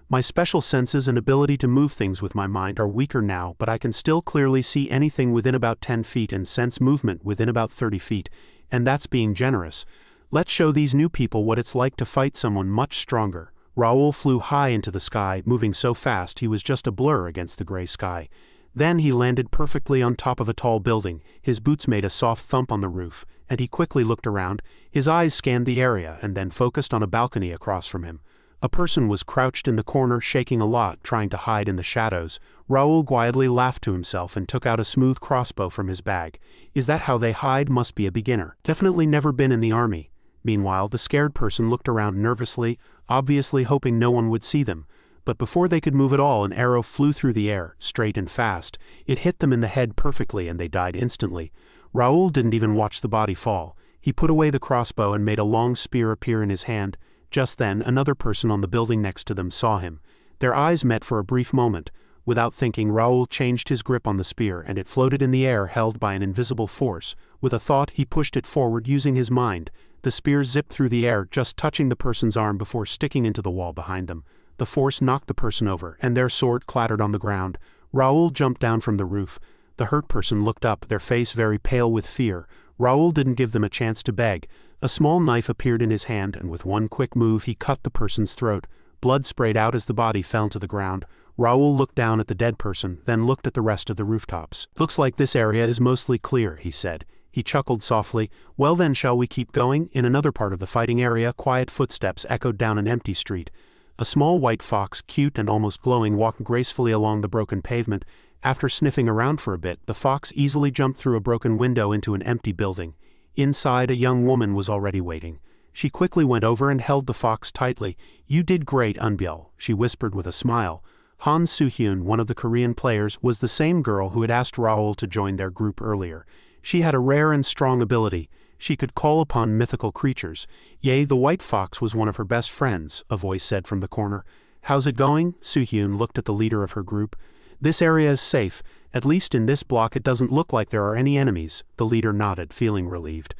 D: "My special senses and ability to move things with my mind are weaker now, but I can still clearly see anything within about 10 feet and sense movement within about 30 feet, and that's being generous. Let's show these new people what it's like to fight someone much stronger." Raul flew high into the sky, moving so fast he was just a blur against the gray sky. Then he landed perfectly on top of a tall building. His boots made a soft thump on the roof, and he quickly looked around. His eyes scanned the area and then focused on a balcony across from him. A person was crouched in the corner, shaking a lot, trying to hide in the shadows. Raul quietly laughed to himself and took out a smooth crossbow from his bag. Is that how they hide? Must be a beginner. Definitely never been in the army. Meanwhile, the scared person looked around nervously, obviously hoping no one would see them. But before they could move at all, an arrow flew through the air, straight and fast. It hit them in the head perfectly and they died instantly. Raul didn't even watch the body fall. He put away the crossbow and made a long spear appear in his hand. Just then, another person on the building next to them saw him. Their eyes met for a brief moment. Without thinking, Raul changed his grip on the spear and it floated in the air, held by an invisible force. With a thought, he pushed it forward using his mind. The spear zipped through the air, just touching the person's arm before sticking into the wall behind them. The force knocked the person over, and their sword clattered on the ground. Raul jumped down from the roof. The hurt person looked up, their face very pale with fear. Raul didn't give them a chance to beg. A small knife appeared in his hand, and with one quick move he cut the person's throat. Blood sprayed out as the body fell to the ground. Raul looked down at the dead person, then looked at the rest of the rooftops. "Looks like this area is mostly clear," he said. He chuckled softly. "Well then, shall we keep going?" In another part of the fighting area, quiet footsteps echoed down an empty street. A small white fox, cute and almost glowing, walked gracefully along the broken pavement. After sniffing around for a bit, the fox easily jumped through a broken window into an empty building. Inside, a young woman was already waiting. She quickly went over and held the fox tightly. "You did great, Unbyul," she whispered with a smile. Han Soo-hyun, one of the Korean players, was the same girl who had asked Raul to join their group earlier. She had a rare and strong ability. She could call upon mythical creatures. Yea, the white fox was one of her best friends, a voice said from the corner. "How's it going?" Soo-hyun looked at the leader of her group. "This area is safe. At least in this block it doesn't look like there are any enemies." The leader nodded, feeling relieved.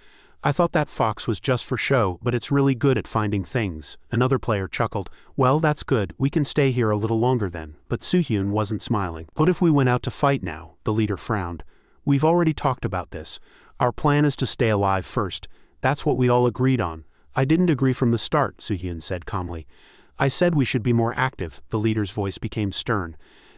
D: "I thought that fox was just for show, but it's really good at finding things." Another player chuckled. "Well, that's good. We can stay here a little longer then." But Soo-hyun wasn't smiling. "What if we went out to fight now?" The leader frowned. "We've already talked about this. Our plan is to stay alive first. That's what we all agreed on." "I didn't agree from the start," Soo-hyun said calmly. "I said we should be more active." The leader's voice became stern.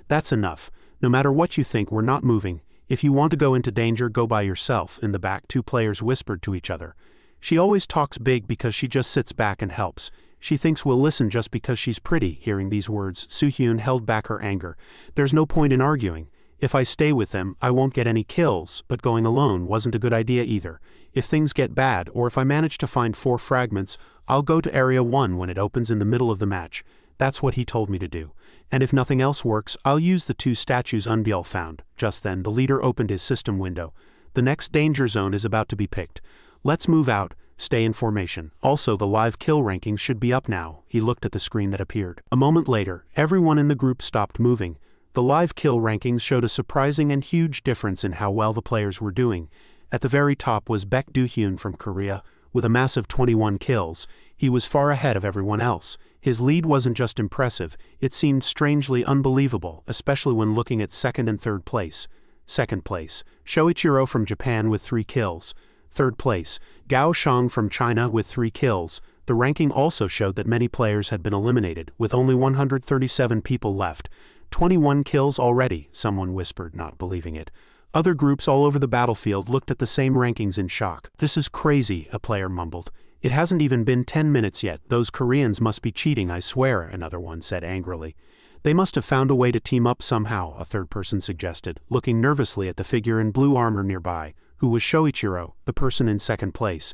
D: "That's enough. No matter what you think, we're not moving. If you want to go into danger, go by yourself." In the back, 2 players whispered to each other. "She always talks big because she just sits back and helps. She thinks we'll listen just because she's pretty." Hearing these words, Soo-hyun held back her anger. "There's no point in arguing. If I stay with them, I won't get any kills, but going alone wasn't a good idea either. If things get bad, or if I manage to find 4 fragments, I'll go to Area 1 when it opens in the middle of the match. That's what he told me to do. And if nothing else works, I'll use the 2 statues Unbyul found." Just then, the leader opened his system window. The next danger zone is about to be picked. Let's move out. Stay in formation. Also, the live kill rankings should be up now. He looked at the screen that appeared. A moment later, everyone in the group stopped moving. The live kill rankings showed a surprising and huge difference in how well the players were doing. At the very top was Bae DoHyun from Korea, with a massive 21 kills. He was far ahead of everyone else. His lead wasn't just impressive, it seemed strangely unbelievable, especially when looking at second and third place. Second place, Shoichiro from Japan with 3 kills. Third place, Gao Shang from China with 3 kills. The ranking also showed that many players had been eliminated, with only 137 people left. 21 kills already, someone whispered, not believing it. Other groups all over the battlefield looked at the same rankings in shock. This is crazy, a player mumbled. It hasn't even been 10 minutes yet. Those Koreans must be cheating, I swear, another one said angrily. They must have found a way to team up somehow, a third person suggested, looking nervously at the figure in blue armor nearby, who was Shoichiro, the person in second place.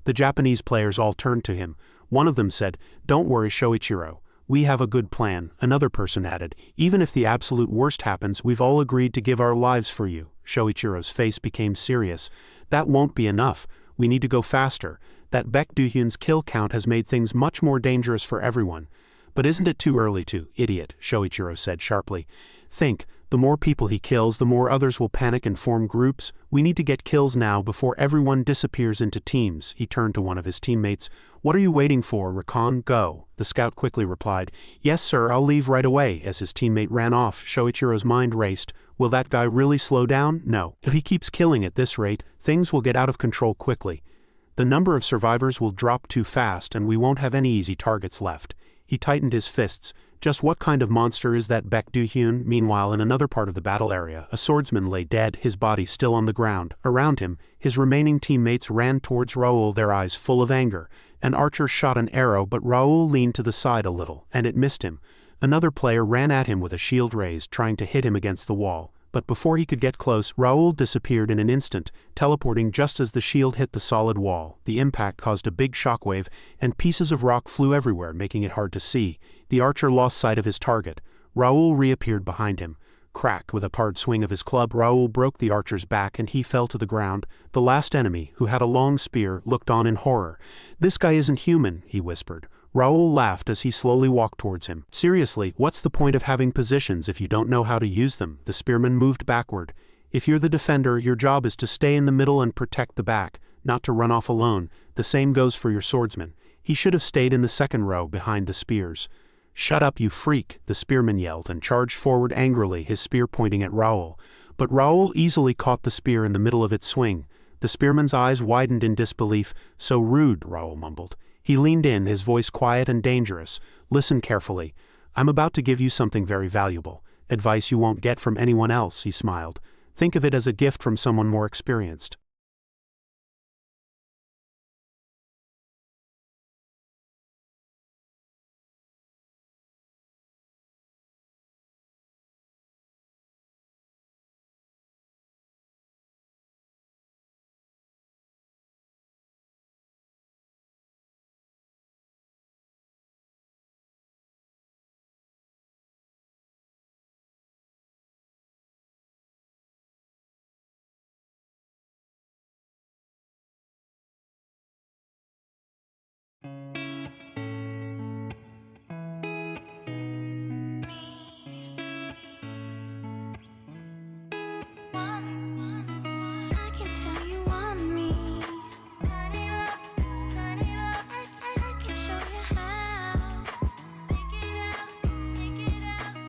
D: The Japanese players all turned to him. One of them said, "Don't worry, Shoichiro. We have a good plan," another person added. "Even if the absolute worst happens, we've all agreed to give our lives for you." Shoichiro's face became serious. "That won't be enough. We need to go faster. That Bae DoHyun's kill count has made things much more dangerous for everyone." "But isn't it too early to, idiot?" Shoichiro said sharply. "Think, the more people he kills, the more others will panic and form groups. We need to get kills now before everyone disappears into teams." He turned to one of his teammates. "What are you waiting for, Recon? Go." The scout quickly replied, "Yes sir, I'll leave right away." As his teammate ran off, Shoichiro's mind raced. Will that guy really slow down? No. If he keeps killing at this rate, things will get out of control quickly. The number of survivors will drop too fast and we won't have any easy targets left. He tightened his fists. Just what kind of monster is that Bae DoHyun? Meanwhile, in another part of the battle area, a swordsman lay dead, his body still on the ground. Around him, his remaining teammates ran towards Raul, their eyes full of anger. An archer shot an arrow, but Raul leaned to the side a little, and it missed him. Another player ran at him with a shield raised, trying to hit him against the wall. But before he could get close, Raul disappeared in an instant, teleporting just as the shield hit the solid wall. The impact caused a big shockwave, and pieces of rock flew everywhere, making it hard to see. The archer lost sight of his target. Raul reappeared behind him. Crack, with a hard swing of his club, Raul broke the archer's back and he fell to the ground. The last enemy, who had a long spear, looked on in horror. "This guy isn't human," he whispered. Raul laughed as he slowly walked towards him. "Seriously, what's the point of having positions if you don't know how to use them?" The spearman moved backward. "If you're the defender, your job is to stay in the middle and protect the back, not to run off alone. The same goes for your swordsman. He should have stayed in the second row behind the spears." "Shut up, you freak," the spearman yelled and charged forward angrily, his spear pointing at Raul. But Raul easily caught the spear in the middle of its swing. The spearman's eyes widened in disbelief. "So rude," Raul mumbled. He leaned in, his voice quiet and dangerous. "Listen carefully. I'm about to give you something very valuable. Advice you won't get from anyone else," he smiled. "Think of it as a gift from someone more experienced.